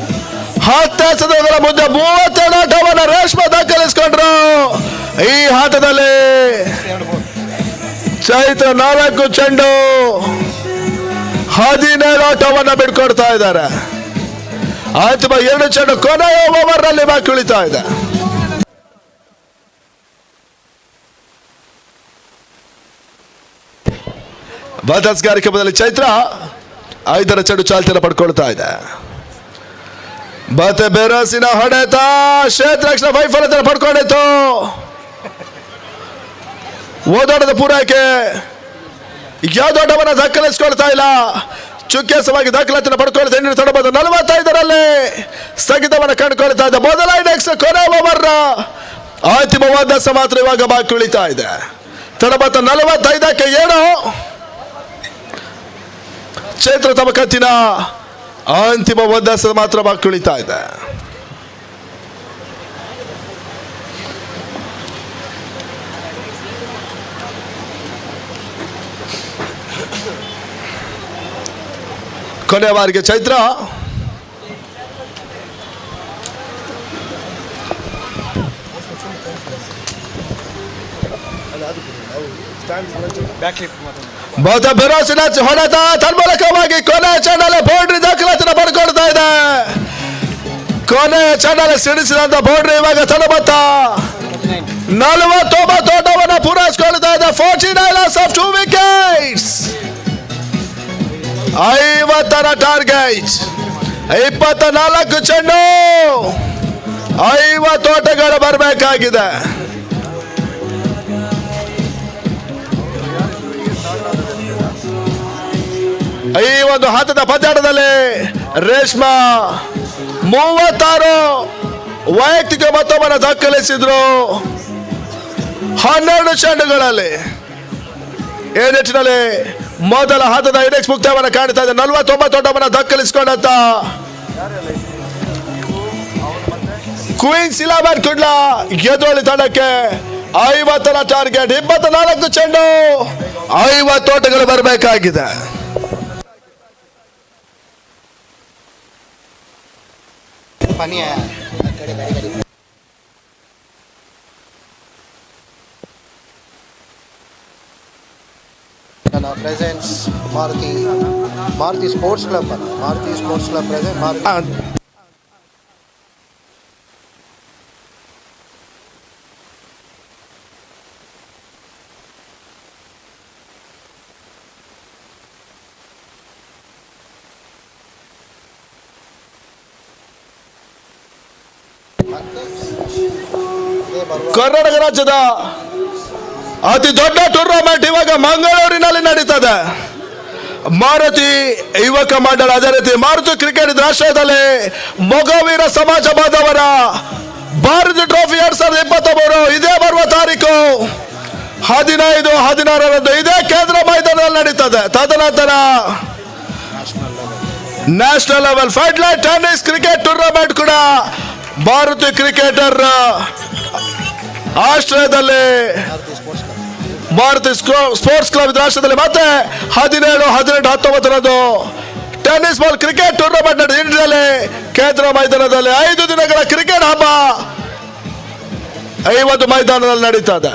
10 ಎಸೆತಗಳ ಮುಂದೆ 32 ಆಟವನ್ನು ರೇಷ್ಮೆ ದಾಖಲಿಸಿಕೊಂಡ್ರು. ಈ ಆಟದಲ್ಲಿ ಚೈತ್ರ 4 ಚೆಂಡು 17 ಆಟವನ್ನು ಬಿಟ್ಕೊಡ್ತಾ ಇದ್ದಾರೆ. ಅಂತಿಮ 2 ಚೆಂಡು ಕೊನೆಯ ಓವರ್ ನಲ್ಲಿ ಬಾಕಿ ಉಳಿತಾ ಇದೆ. ಬದಲ್ಸ್ ಕಾರ್ಯಕ್ರಮದಲ್ಲಿ ಚೈತ್ರ 5ರ ಚೆಂಡು ಚಾಲ್ತಿಯನ್ನು ಪಡ್ಕೊಳ್ತಾ ಇದೆ. ಮತ್ತೆ ಬೆರಸಿನ ಹೊಡೆತ ಕ್ಷೇತ್ರ ವೈಫಲ್ಯತೆ ಪಡ್ಕೊಂಡಿತ್ತು. ಓದಾಟದ ಪೂರೈಕೆ ಯಾವ್ದೋಟವನ್ನು ದಾಖಲಿಸಿಕೊಳ್ತಾ ಇಲ್ಲ. ಚುಕ್ಕೆಸವಾಗಿ ದಾಖಲಾತಿಯನ್ನು ಪಡ್ಕೊಳ್ತಾ ಇನ್ನೂ ತಡಬಾದ 45ರಲ್ಲಿ ಸ್ಥಗಿತವನ್ನು ಕಂಡುಕೊಳ್ತಾ ಇದೆ. ಮೊದಲ ಇನ್ನಿಂಗ್ಸ್ ಕೊನೆ ಓವರ್ ಅಂತಿಮವಾದ ಮಾತ್ರ ಇವಾಗ ಬಾಕಿ ಉಳಿತಾ ಇದೆ. ತಡಬಾದ 45ಕ್ಕೆ ಏನು ಚೈತ್ರ ತಮ್ಮ ಕತ್ತಿನ ಅಂತಿಮ ಒದ್ದಾಸ ಮಾತ್ರ ಬಾಕಿ ಉಳಿತಾ ಇದೆ. ಕೊನೆಯ ಬಾರಿಗೆ ಚೈತ್ರ ಬಹುತ ಬೆರೋಸಿನ ಹೊಡೆತ ತನ್ಮೂಲಕವಾಗಿ ಕೊನೆಯ ಚೆಂಡಲ್ಲಿ ಬೌಂಡ್ರಿ ದಾಖಲಾತಿಯನ್ನು ಪಡ್ಕೊಳ್ತಾ ಇದೆ. ಕೊನೆಯ ಚೆಂಡಲ್ಲಿ ಸಿಡಿಸಿದಂತ ಬೌಂಡ್ರಿ ಇವಾಗ ತಡಬತ್ತ 49 ಓಟವನ್ನು ಪೂರೈಸಿಕೊಳ್ತಾ ಇದೆ. 49 loss of 2 wickets. 50ರ ಟಾರ್ಗೆಟ್ 24 ಚೆಂಡು 50 ಓಟಗಳು ಬರಬೇಕಾಗಿದೆ. ಈ ಒಂದು ಹಂತದ ಪಂದ್ಯಾಟದಲ್ಲಿ ರೇಷ್ಮಾ 36 ವೈಯಕ್ತಿಕ ಮೊತ್ತವನ್ನು ದಾಖಲಿಸಿದ್ರು 12 ಚೆಂಡುಗಳಲ್ಲಿ. ಈ ನಿಟ್ಟಿನಲ್ಲಿ ಮೊದಲ ಹಂತದ ಇನ್ನಿಂಗ್ಸ್ ಮುಕ್ತಾಯವನ್ನು ಕಾಣ್ತಾ ಇದೆ. 49 ಓಟವನ್ನು ದಾಖಲಿಸಿಕೊಂಡಂತ ಕ್ವೀನ್ಸ್ 11 ಕುಡ್ಲ ಗೆದ್ದೋಳಿ ತಂಡಕ್ಕೆ 50ರ ಟಾರ್ಗೆಟ್ 24 ಚೆಂಡು 50 ಓಟಗಳು ಬರಬೇಕಾಗಿದೆ. Presents Maruti Sports Club. Maruti Sports Club present Maruti. Karnataka ರಾಜ್ಯದ ಅತಿ ದೊಡ್ಡ ಟೂರ್ನಮೆಂಟ್ ಇವಾಗ ಮಂಗಳೂರಿನಲ್ಲಿ ನಡೀತದೆ. ಮಾರುತಿ ಯುವಕ ಮಂಡಳ, ಅದೇ ರೀತಿ ಮಾರುತಿ ಕ್ರಿಕೆಟ್ ರಾಷ್ಟ್ರದಲ್ಲಿ ಮೊಗವೀರ ಸಮಾಜ ಬಾಂಧವರ ಭಾರತಿ ಟ್ರೋಫಿ 2023 ಇದೇ ಬರುವ ತಾರೀಕು 15, 16ರಂದು ಇದೇ ಕೇಂದ್ರ ಮೈದಾನದಲ್ಲಿ ನಡೀತದೆ. ತದನಂತರ national level fight light tennis cricket tournament ಕೂಡ ಭಾರತೀಯ ಕ್ರಿಕೆಟರ್ ಆಸ್ಟ್ರೇಲಿಯಾದಲ್ಲಿ ಭಾರತೀಯ ಸ್ಪೋರ್ಟ್ಸ್ ಕ್ಲಬ್ ರಾಷ್ಟ್ರದಲ್ಲಿ ಮತ್ತೆ 17, 18, 19ರಂದು ಟೆನ್ನಿಸ್ ಬಾಲ್ ಕ್ರಿಕೆಟ್ ಟೂರ್ನಮೆಂಟ್ ಇಂಡಿಯಾದಲ್ಲಿ ಕೇಂದ್ರ ಮೈದಾನದಲ್ಲಿ 5 ದಿನಗಳ ಕ್ರಿಕೆಟ್ ಹಬ್ಬ ಈ ಒಂದು ಮೈದಾನದಲ್ಲಿ ನಡೀತದೆ.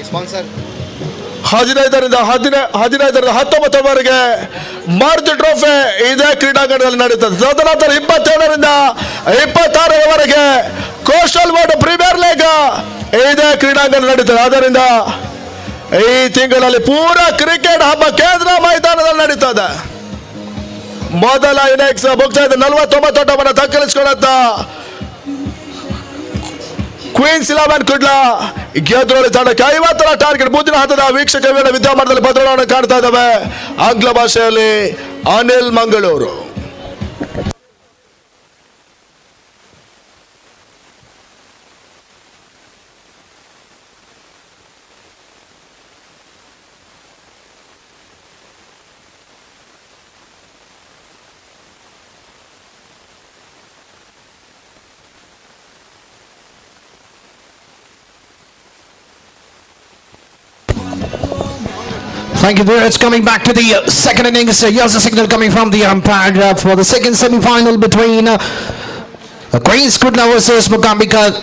Sponsor 15ರಿಂದ 19ವರೆಗೆ ಮಾರುತಿ ಟ್ರೋಫಿ ಇದೇ ಕ್ರೀಡಾಂಗಣದಲ್ಲಿ ನಡೀತದೆ. ತದನಂತರ 27ರಿಂದ 26ರವರೆಗೆ ಕೋಸ್ಟಲ್ ವಾಟರ್ ಪ್ರೀಮಿಯರ್ ಲೀಗ್ ಇದೇ ಕ್ರೀಡಾಂಗಣ ನಡೀತದೆ. ಆದ್ದರಿಂದ ಈ ತಿಂಗಳಲ್ಲಿ ಪೂರಾ ಕ್ರಿಕೆಟ್ ಹಬ್ಬ ಕೇಂದ್ರ ಮೈದಾನದಲ್ಲಿ ನಡೀತದೆ. ಮೊದಲ ಇನ್ನಿಂಗ್ಸ್ ಮುಕ್ತಾಯ 49 ಓಟವನ್ನು ದಾಖಲಿಸಿಕೊಂಡಂತ ಕ್ವೀನ್ಸ್ 11 ಕುಡ್ಲ ಗೆದ್ದೋಳಿ ತಂಡಕ್ಕೆ 50ರ ಟಾರ್ಗೆಟ್. ಮುಂದಿನ ಹಂತದ ವೀಕ್ಷಕ ವಿದ್ಯಮಾನದಲ್ಲಿ ಬದಲಾವಣೆ ಕಾಣ್ತಾ ಇದ್ದಾವೆ. ಆಂಗ್ಲ ಭಾಷೆಯಲ್ಲಿ Anil Mangaluru. Thank you there. It's coming back to the second innings. Here's a signal coming from the umpire for the second semi-final between Queen's Kudla versus Mukambika.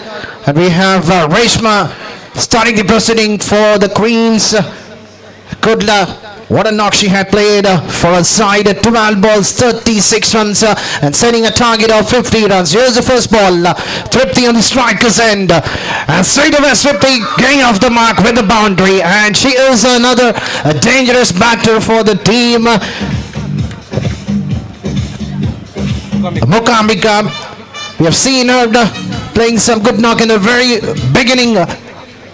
And we have Reshma starting the proceeding for the Queen's Kudla. What a knock she had played for a side at 12 balls, 36 runs and setting a target of 50 runs. Here's the first ball, Tripti on the striker's end. And straight away Tripti getting off the mark with the boundary. And she is another dangerous batter for the team. Mukambika, we have seen her playing some good knock in the very beginning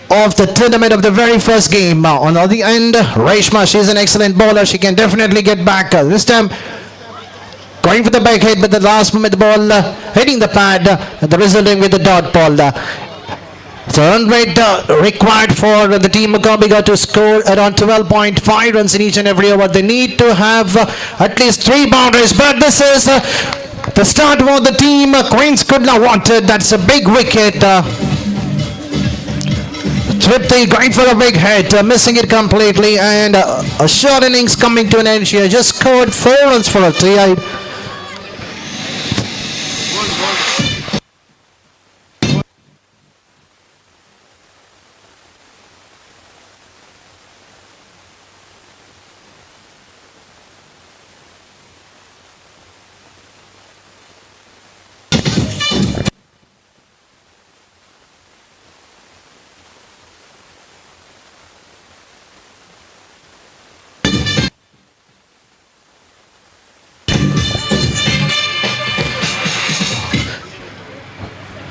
of the tournament of the very first game. On the other end, Reshma, she's an excellent bowler. She can definitely get back. This time, going for the back hit, but the last moment the ball hitting the pad, the resulting with the dot ball. So run rate required for the team Mukambika to score around 12.5 runs in each and every over. They need to have at least 3 boundaries, but this is the start what the team Queen's Kudla wanted. That's a big wicket. Tripti going for a big hit, missing it completely, and a short innings coming to an end. She has just scored 4 runs for a TI.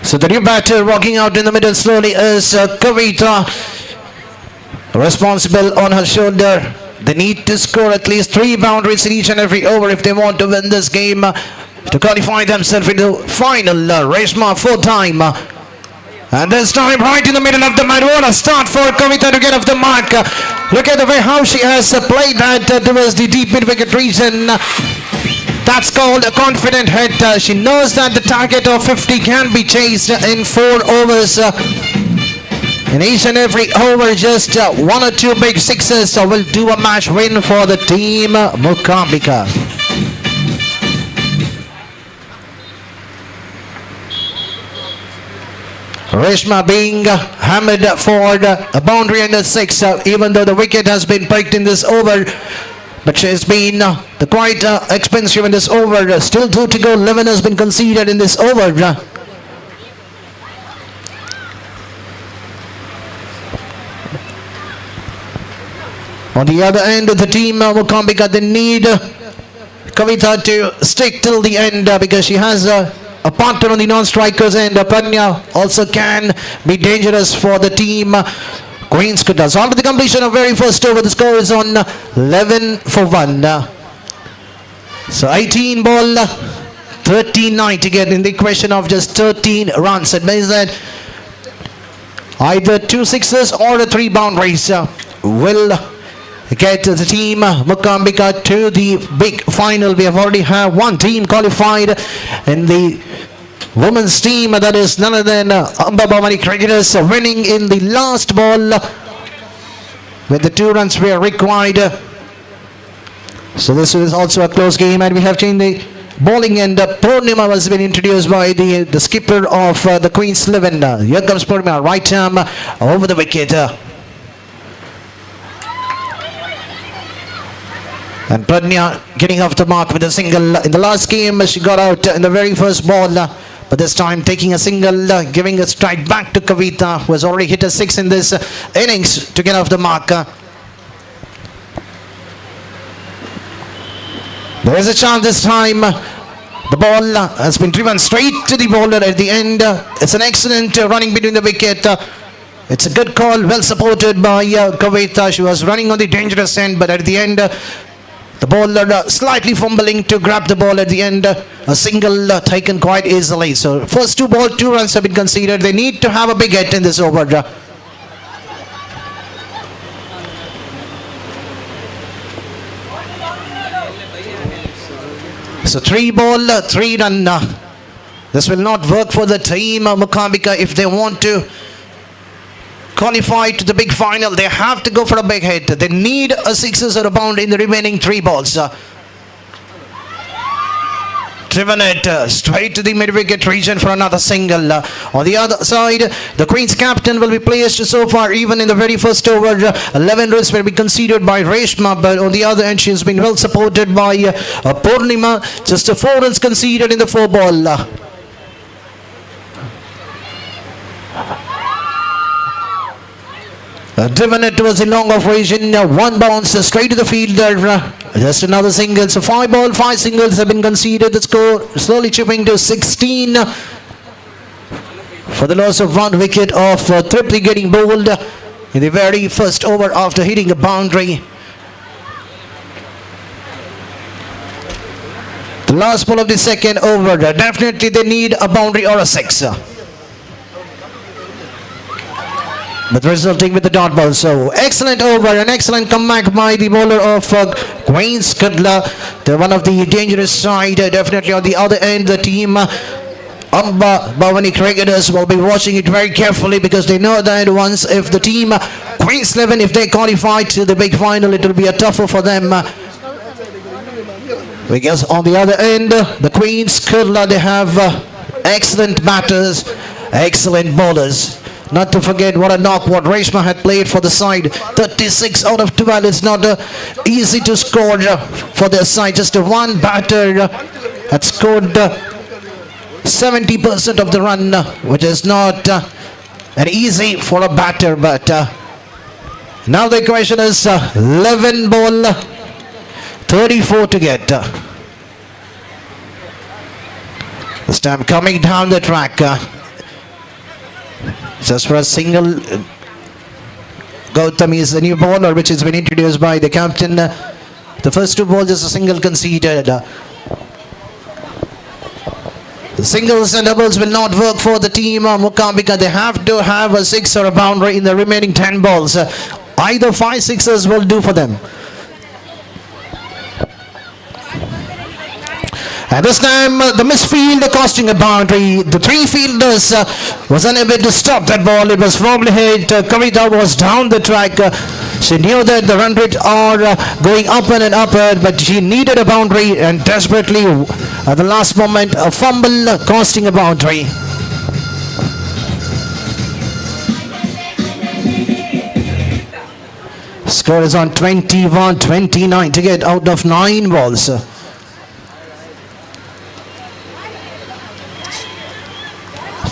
So the new batter walking out in the middle slowly is Kavita. Responsible on her shoulder. They need to score at least 3 boundaries in each and every over if they want to win this game to qualify themselves into final. Reshma 4 time. And this time right in the middle of the mat. What a start for Kavita to get off the mark. Look at the way how she has played that towards the deep mid-wicket region. That's called a confident hit. She knows that the target of 50 can be chased in 4 overs. In each and every over, just 1 or 2 big sixes will do a match win for the team Mukambika. Reshma being hammered for a boundary under 6, even though the wicket has been picked in this over. But she has been quite expensive in this over. Still 2 to go. 11 has been conceded in this over. On the other end of the team, Mukambika, they need Kavita to stick till the end because she has a partner on the non-strikers end. Panya also can be dangerous for the team Queen's Kudla. So after the completion of very first over, the score is on 11 for 1. So 18 ball, 39 to get in the question of just 13 runs. It means that either 2 sixes or 3 boundaries will get the team Mukambika to the big final. We have already have 1 team qualified in the women's team, that is none other than Amba Bhavani Cricketers, winning in the last ball with the 2 runs were required. So this is also a close game, and we have changed the bowling, and Purnima has been introduced by the skipper of the Queen's 11. Here comes Purnima, right arm over the wicket. And Pradnya getting off the mark with a single. In the last game, she got out in the very first ball. But this time taking a single, giving a strike back to Kavita, who has already hit a 6 in this innings to get off the mark. There is a chance this time. The ball has been driven straight to the bowler at the end. It's an excellent running between the wicket. It's a good call, well supported by Kavita. She was running on the dangerous end, but at the end, the bowler slightly fumbling to grab the ball at the end. A single taken quite easily. So first 2 balls, 2 runs have been conceded. They need to have a big hit in this over. So 3 ball, 3 run. This will not work for the team Mukambika if they want to qualify to the big final, they have to go for a big hit. They need a sixes or a boundary in the remaining 3 balls. Driven it straight to the mid-wicket region for another single. On the other side, the Queen's captain will be placed so far even in the very first over. 11 runs will be conceded by Reshma, but on the other end, she has been well supported by Purnima. Just 4 runs conceded in the 4 ball. Driven it towards the long off region, 1 bounce straight to the fielder. Just another single. So 5 ball, 5 singles have been conceded. The score slowly chipping to 16 for the loss of 1 wicket of Tripti getting bowled in the very first over after hitting a boundary. The last ball of the second over. Definitely they need a boundary or a 6. But resulting with the dot ball. So excellent over, an excellent comeback by the bowler of Queen's Kadla. They're one of the dangerous side. Definitely on the other end, the team Amba Bhavani cricketers will be watching it very carefully because they know that once if the team Queen's 11, if they qualify to the big final, it will be a tougher for them. Because on the other end, the Queen's Kadla, they have excellent batters, excellent bowlers. Not to forget what a knock what Reshma had played for the side. 36 out of 12 is not easy to score for their side. Just one batter had scored 70% of the run, which is not an easy for a batter. But now the question is 11 ball, 34 to get. This time coming down the track. Just for a single. Gautam is the new bowler which has been introduced by the captain. The first 2 balls is a single conceded. The singles and doubles will not work for the team Mukambika. They have to have a 6 or a boundary in the remaining 10 balls. Either 5 sixes will do for them. And this time the misfield costing a boundary. The 3 fielders was unable to stop that ball. It was firmly hit. Kavita was down the track. She knew that the run rate are going upward and upward, but she needed a boundary and desperately at the last moment a fumble costing a boundary. Score is on 21-29 to get out of 9 balls.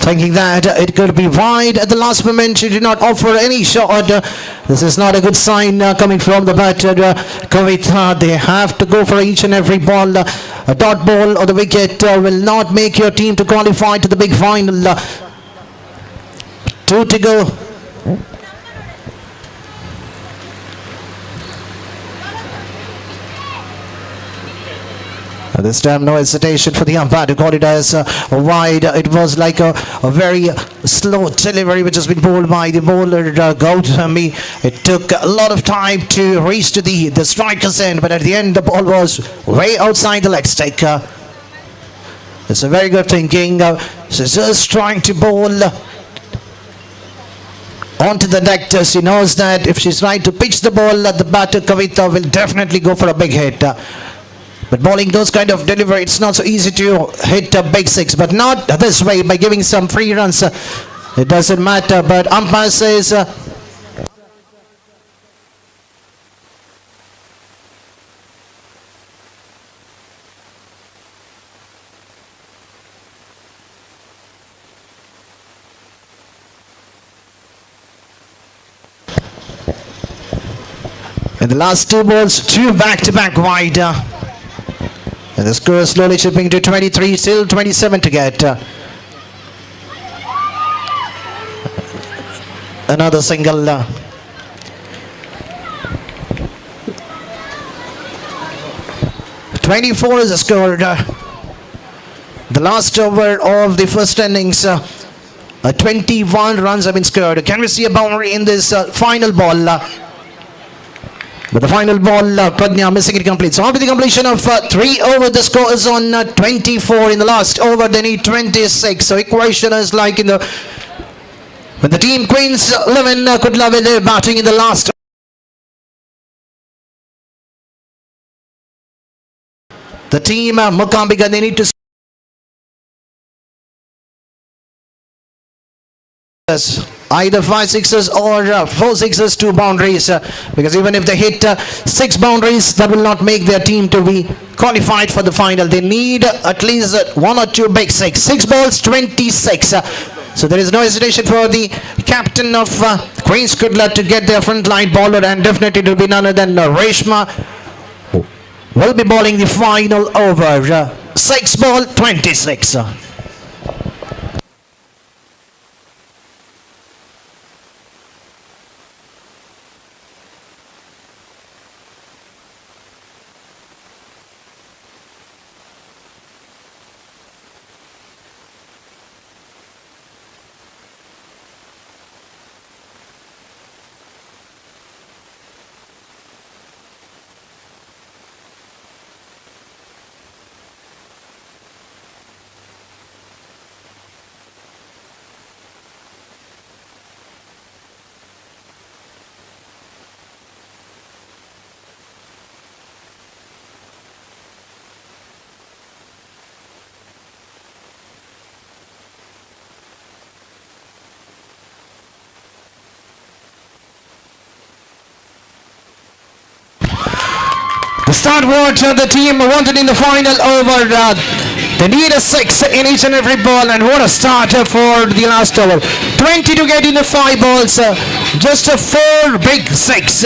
Thinking that it could be wide at the last moment, she did not offer any shot. This is not a good sign coming from the batter Kavita. They have to go for each and every ball. A dot ball or the wicket will not make your team to qualify to the big final. 2 to go. This time no hesitation for the umpire to call it as wide. It was like a very slow delivery which has been bowled by the bowler Gautami. It took a lot of time to reach to the striker's end, but at the end the ball was way outside the leg stick. It's a very good thinking. She's just trying to bowl onto the deck. She knows that if she's trying to pitch the ball, the batter Kavita will definitely go for a big hit. But bowling those kind of delivery, it's not so easy to hit a big 6. But not this way, by giving some free runs. It doesn't matter. But umpire says... in the last 2 balls, 2 back-to-back wide. And the score is slowly chipping to 23, still 27 to get. Another single. 24 is the score. The last over of the first innings. 21 runs have been scored. Can we see a boundary in this final ball? But the final ball, Pragna missing it complete. So after the completion of 3 over, the score is on 24. In the last over, they need 26. So equation is like in the With the team Queens 11 Kudla with their batting in the last. The team Mukambika, they need to either 5 sixes or 4 sixes, 2 boundaries, because even if they hit 6 boundaries, that will not make their team to be qualified for the final. They need at least 1 or 2 big 6 balls, 26. So there is no hesitation for the captain of Queens Kudla to get their front line bowler, and definitely it will be none other than Reshma will be bowling the final over. 6 ball, 26. The start what the team wanted in the final over. They need a 6 in each and every ball, and what a start for the last over. 20 to get in the 5 balls, just a 4 big 6.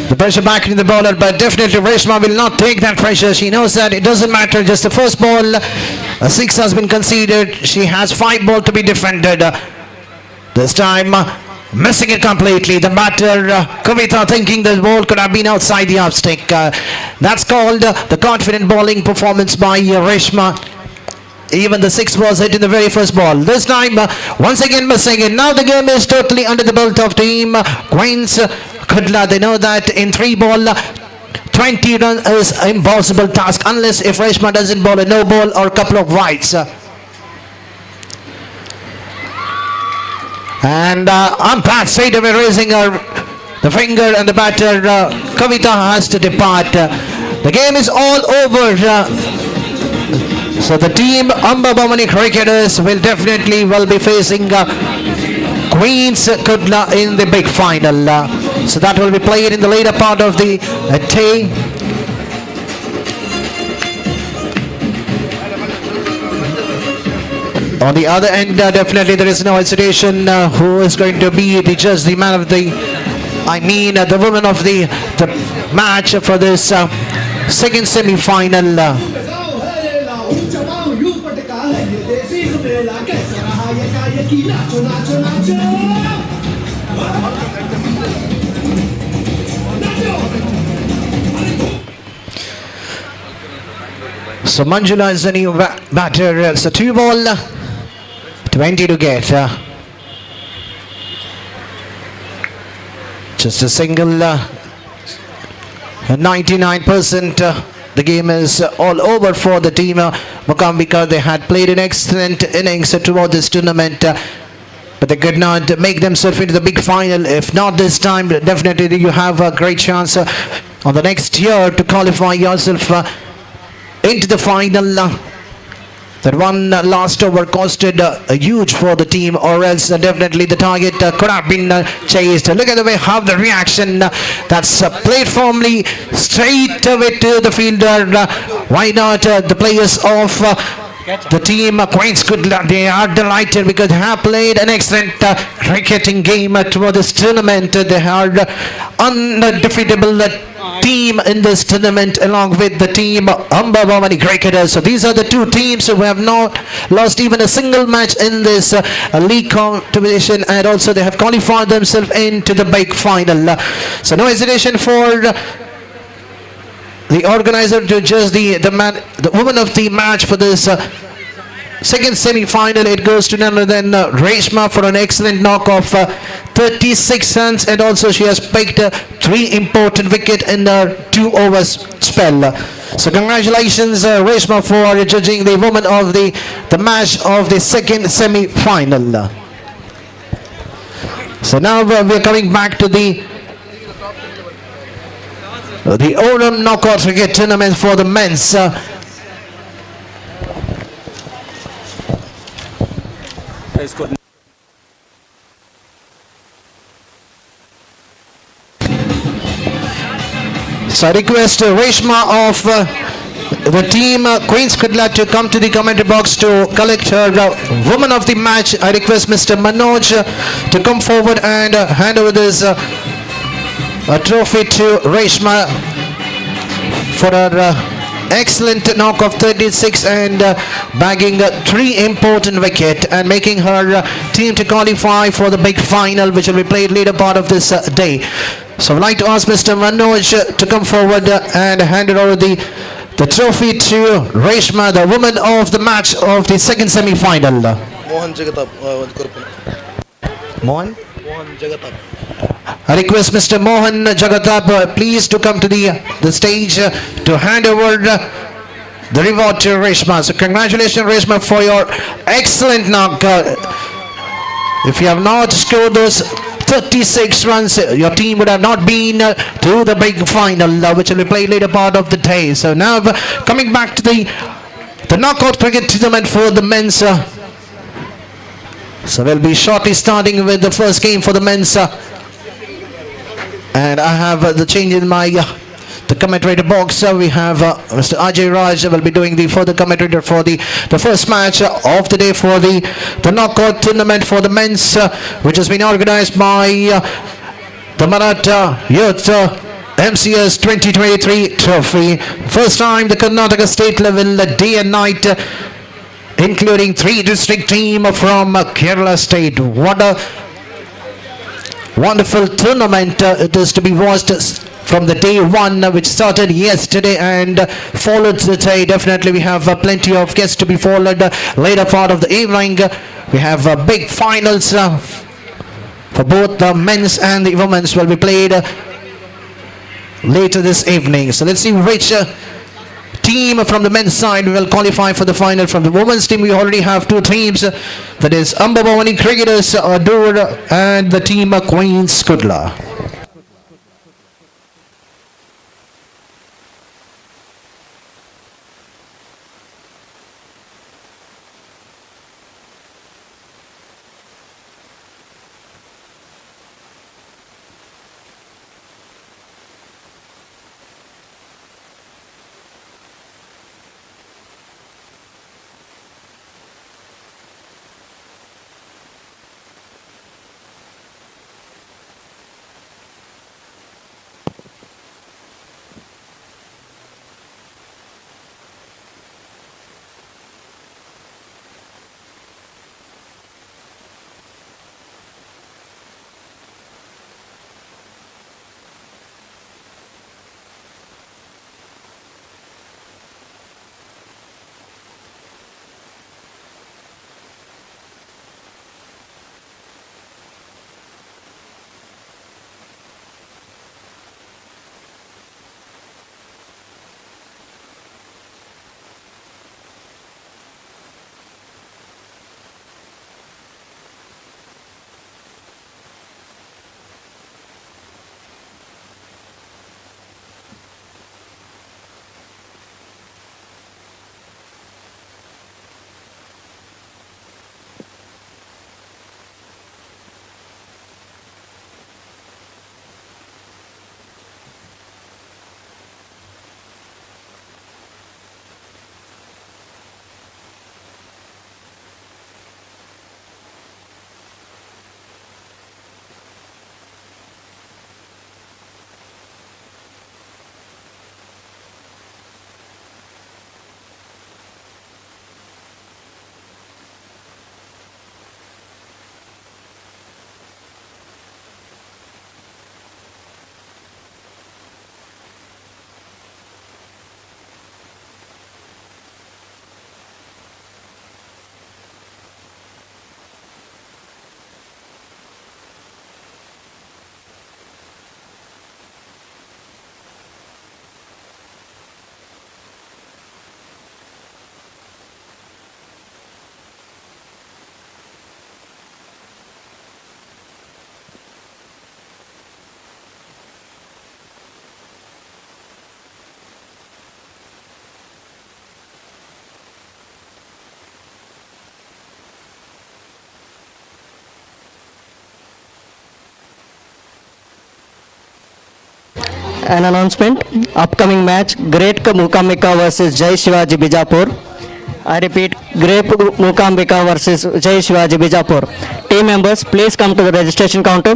The pressure back into the bowler, but definitely Reshma will not take that pressure. She knows that it doesn't matter, just the first ball, a 6 has been conceded. She has 5 ball to be defended. This time missing it completely. The batter Kavita thinking the ball could have been outside the off stick. That's called the confident bowling performance by Reshma. Even the 6 was hit in the very first ball. This time once again missing it. Now the game is totally under the belt of team Queens Kudla. They know that in 3 ball 20 runs is an impossible task unless if Reshma doesn't bowl a no ball or a couple of wides. And umpire straight away raising the finger, and the batter Kavita has to depart. The game is all over. So the team Ambabamani cricketers will definitely be facing Queens Kudla in the big final. So that will be played in the later part of the day. On the other end, definitely there is no hesitation who is going to be the judge, the man of the, the woman of the match for this second semi-final. So Manjula is the new batter. It's a 2 ball, 20 to get. Just a single. 99%. The game is all over for the team Mukambika. They had played an excellent innings throughout this tournament, but they could not make themselves into the big final. If not this time, definitely you have a great chance on the next year to qualify yourself into the final. That one last over costed huge for the team, or else definitely the target could have been chased. Look at the way how the reaction that's played firmly straight away to the fielder. Why not the players of the team Queens Kudla? They are delighted because they have played an excellent cricketing game throughout this tournament. They are undefeatable team in this tournament along with the team Ambabamani cricketers. So these are the 2 teams who have not lost even a single match in this league competition, and also they have qualified themselves into the big final. So no hesitation for the organizer to judge the woman of the match for this second semi-final. It goes to none other than Reshma for an excellent knock of 36 runs, and also she has picked 3 important wicket in her 2 overs spell. So congratulations Reshma for judging the woman of the match of the second semi-final. So now we are coming back to the Oram knockout cricket tournament for the men's. So I request Reshma of the team Queen's Kudla to come to the commentary box to collect her woman of the match. I request Mr. Manoj to come forward and hand over this trophy to Reshma for her excellent knock of 36 and bagging 3 important wicket and making her team to qualify for the big final which will be played later part of this day. So I'd like to ask Mr. Manoj to come forward and hand over the trophy to Reshma, the woman of the match of the second semi-final. Mohan Jagatap Mohan? Mohan Jagatap. I request Mr. Mohan Jagatap please to come to the stage to hand over the reward to Reshma. So congratulations Reshma for your excellent knock. If you have not scored those 36 runs, your team would have not been to the big final which will be played later part of the day. So now coming back to the knockout cricket tournament for the men's. So we'll be shortly starting with the first game for the men's. And I have the change in my the commentator box. We have Mr. Ajay Raj will be doing the further commentator for the first match of the day for the knockout tournament for the men's, which has been organized by the Marata Youth MCS 2023 trophy. First time the Karnataka state level day and night, including 3 district team from Kerala state. What a wonderful tournament it is to be watched from the day one which started yesterday and followed today. Definitely we have plenty of guests to be followed later part of the evening. We have big finals for both the men's and the women's will be played later this evening. So let's see which team from the men's side will qualify for the final. From the women's team we already have 2 teams, that is Ambabhavani Cricketers Adur and the team Queen's Kudla. An announcement. Upcoming match, Great Mukambika versus Jai Shivaji Bijapur. I repeat, Great Mukambika versus Jai Shivaji Bijapur. Team members, please come to the registration counter.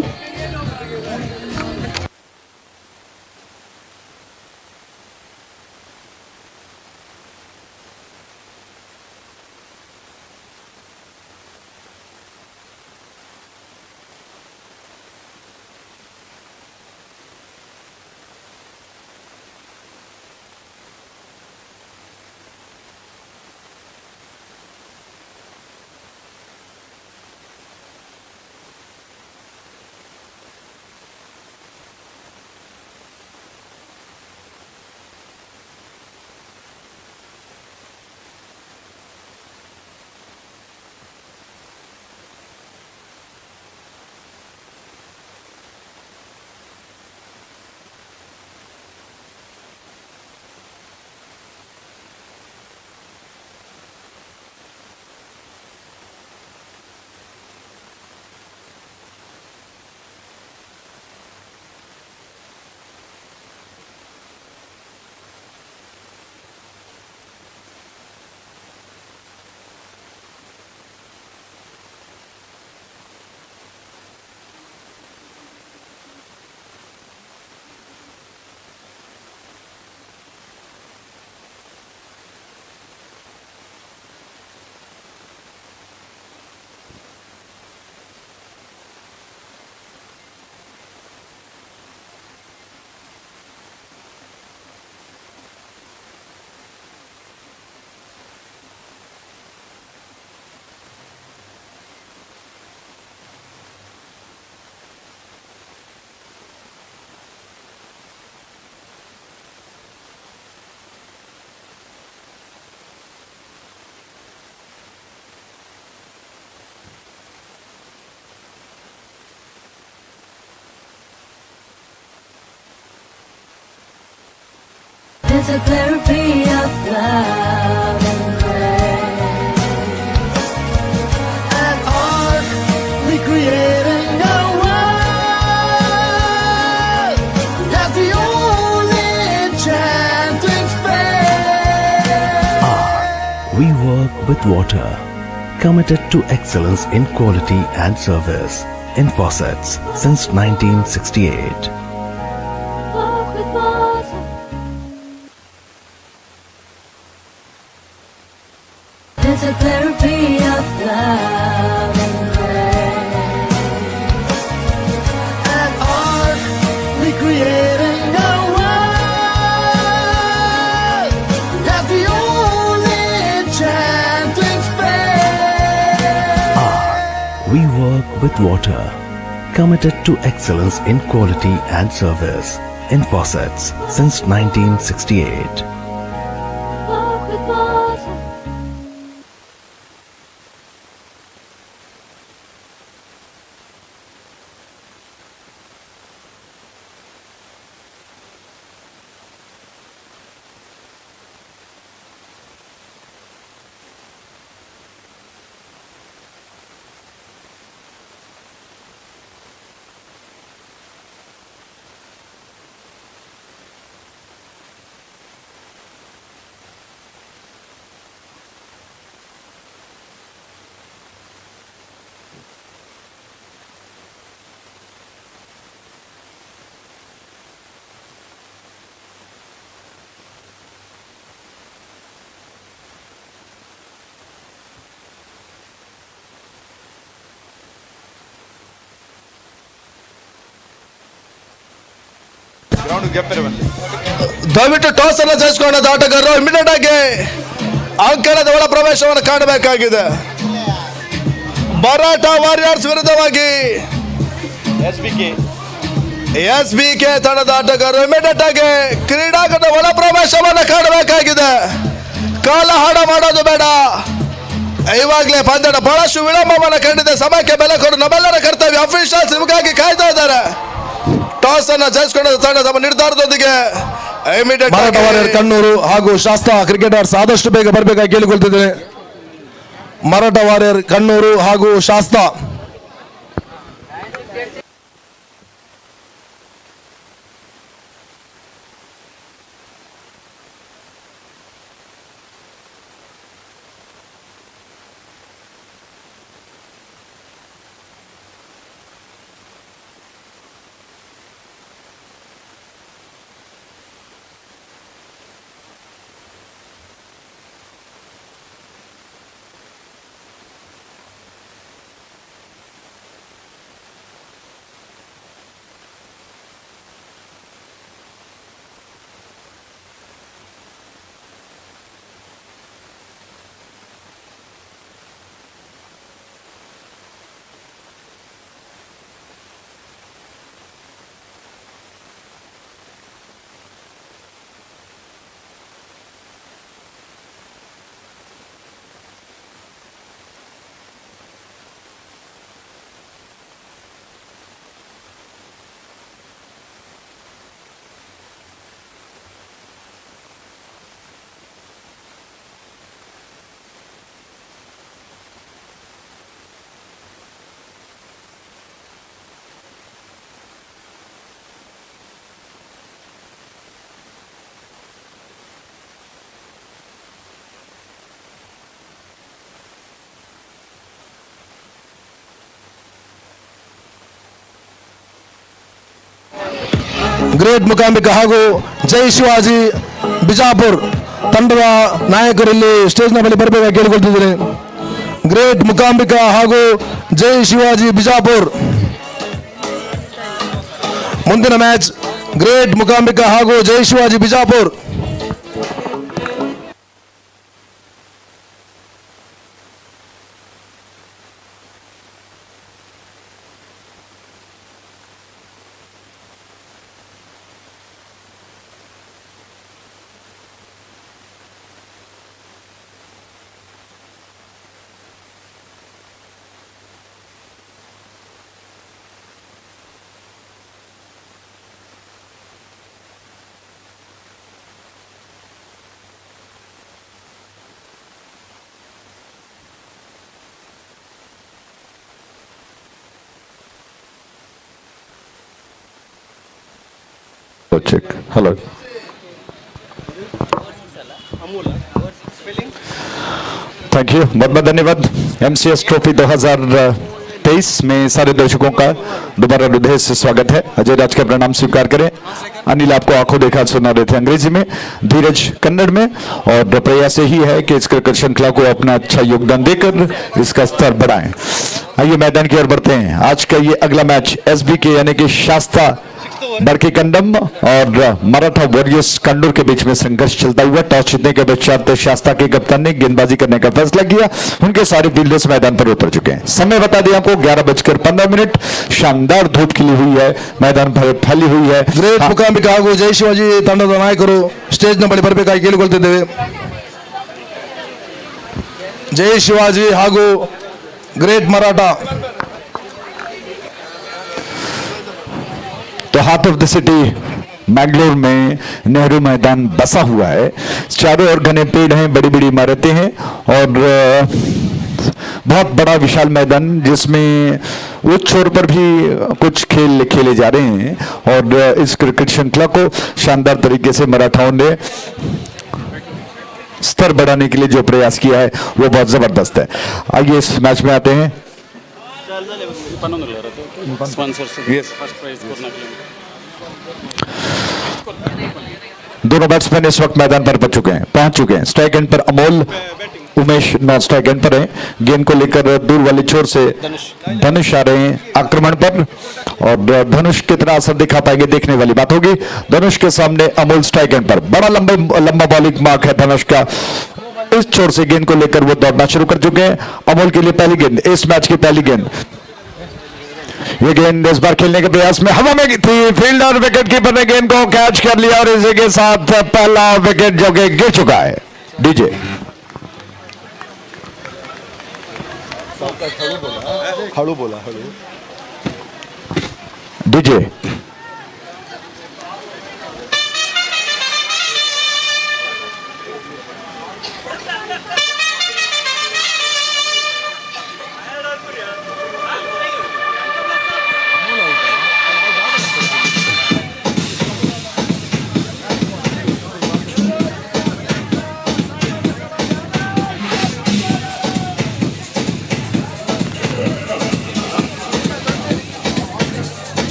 It's a therapy of love and grace. And art, recreating a world. That's the only enchanting space. We work with water, committed to excellence in quality and service in faucets since 1968. Walk with water. It's a therapy of love and grace. And art, recreating a world. That's the only enchanting space. We work with water, committed to excellence in quality and service in faucets since 1968. Walk with water. Ground ಗೆಪ್ಪರೆ ಬಂದು ದಯವಿಟ್ಟು toss ಅನ್ನು ಜಯಿಸಿಕೊಂಡ ಆಟಗಾರರು immediate ಆಗಿ ಅಂಕಣದ ಒಳ ಪ್ರವೇಶವನ್ನು ಕಾಣಬೇಕಾಗಿದೆ. Maratha warriors ವಿರುದ್ಧವಾಗಿ SBK ತಂಡದ ಆಟಗಾರರು ಇಮಿಡಿಯೇಟ್ ಆಗಿ ಕ್ರೀಡಾಂಗಣದ ಒಳ ಪ್ರವೇಶವನ್ನು ಕಾಣಬೇಕಾಗಿದೆ. ಕಾಲ ಹಾಡ ಮಾಡೋದು ಬೇಡ. ಇವಾಗಲೇ ಪಂದ್ಯದ ಬಹಳಷ್ಟು ವಿಳಂಬವನ್ನು ಕಂಡಿದೆ. ಸಮಯಕ್ಕೆ ಬೆಲೆ ಕೊಡು, ನಮ್ಮೆಲ್ಲರ ಕರ್ತವ್ಯ. ಅಫಿಷಿಯಲ್ಸ್ ನಿಮಗಾಗಿ ಕಾಯ್ತಾ ಇದ್ದಾರೆ. ಟಾಸ್ ಅನ್ನ ಜಯಿಸಿಕೊಂಡ ತಂಡ ತಮ್ಮ ನಿರ್ಧಾರದೊಂದಿಗೆ ಮರಾಠ ವಾರಿಯರ್ ಕಣ್ಣೂರು ಹಾಗೂ ಶಾಸ್ತ್ರ ಕ್ರಿಕೆಟರ್ಸ್ ಆದಷ್ಟು ಬೇಗ ಬರಬೇಕಾಗಿ ಕೇಳಿಕೊಳ್ತಿದ್ದೇನೆ. ಮರಾಠ ವಾರಿಯರ್ ಕಣ್ಣೂರು ಹಾಗೂ ಶಾಸ್ತ್ರ ಗ್ರೇಟ್ ಮುಕಾಂಬಿಕ ಹಾಗೂ ಜೈ ಶಿವಾಜಿ ಬಿಜಾಪುರ್ ತಂಡದ ನಾಯಕರಲ್ಲಿ ಸ್ಟೇಜ್ನ ಬಳಿ ಬರಬೇಕಾಗಿ ಕೇಳಿಕೊಳ್ತಿದ್ದೇನೆ. ಗ್ರೇಟ್ ಮುಕಾಂಬಿಕ ಹಾಗೂ ಜೈ ಶಿವಾಜಿ ಬಿಜಾಪುರ್. ಮುಂದಿನ ಮ್ಯಾಚ್ ಗ್ರೇಟ್ ಮುಕಾಂಬಿಕ ಹಾಗೂ Jai Shivaji Bijapur. check. Hello. Thank you, बहुत बहुत धन्यवाद. MCS ट्रॉफी 2023 में सारे दर्शकों का दोबारा हृदय से स्वागत है. अजय राज का प्रणाम स्वीकार करें. अनिल आपको आंखों देखा सुना रहे थे अंग्रेजी में, धीरज कन्नड़ में, और प्रयास यही है कि इस क्रिकेट श्रृंखला को अपना अच्छा योगदान देकर इसका स्तर बढ़ाएं. आइए मैदान की ओर बढ़ते हैं. आज का ये अगला मैच SBK यानी कि शास्ता बड़के कंडम और मराठा वॉरियर्स कन्नूर के बीच में संघर्ष चलता हुआ. टॉस जीतने के पश्चात शास्ता के कप्तान ने गेंदबाजी करने का फैसला किया. उनके सारे फील्डर्स मैदान पर उतर चुके हैं. समय बता दिया आपको 11:15. शानदार धूप खिली हुई है, मैदान पर फैली हुई है. ಗ್ರೇಟ್ ಮುಕಾಂಬಿಕ ಹಾಗೂ ಜೈ ಶಿವಾಜಿ ತಂಡದ ನಾಯಕರು ಸ್ಟೇಜ್ನ ಬಳಿ ಬರಬೇಕಾಗಿ ಕೇಳಿಕೊಳ್ತಿದ್ದೇವೆ. ಜೈ ಶಿವಾಜಿ ಹಾಗೂ ಗ್ರೇಟ್ ಮರಾಠಾ. तो heart of the city Mangalore में नेहरू मैदान बसा हुआ है. चारों ओर घने पेड़ हैं, बड़ी बड़ी इमारतें हैं और बहुत बड़ा विशाल मैदान जिसमें उस छोर पर भी कुछ खेल खेले जा रहे हैं. और इस क्रिकेट श्रृंखला को शानदार तरीके से मराठाओं ने स्तर बढ़ाने के लिए जो प्रयास किया है वो बहुत जबरदस्त है. आइए इस मैच में आते हैं. दोनों बैट्समैन इस वक्त मैदान पर पहुंच चुके हैं. स्ट्राइक एंड पर Amol, Umesh non strike and पर है. गेंद को लेकर दूर वाली छोर से धनुष आ रहे हैं आक्रमण पर, और धनुष कितना असर दिखा पाएंगे देखने वाली बात होगी. धनुष के सामने अमोल स्ट्राइक एंड पर. बड़ा लंबा बॉलिंग मार्क है धनुष का. इस छोर से गेंद को लेकर वो दौड़ना शुरू कर चुके हैं. अमोल के लिए पहली गेंद, इस मैच की पहली गेंद. ये गेंद इस बार खेलने के प्रयास में हवा में थी. फील्डर विकेट कीपर ने गेंद को कैच कर लिया और इसी के साथ पहला विकेट जो कि गिर चुका है. डीजे हड़ू बोला DJ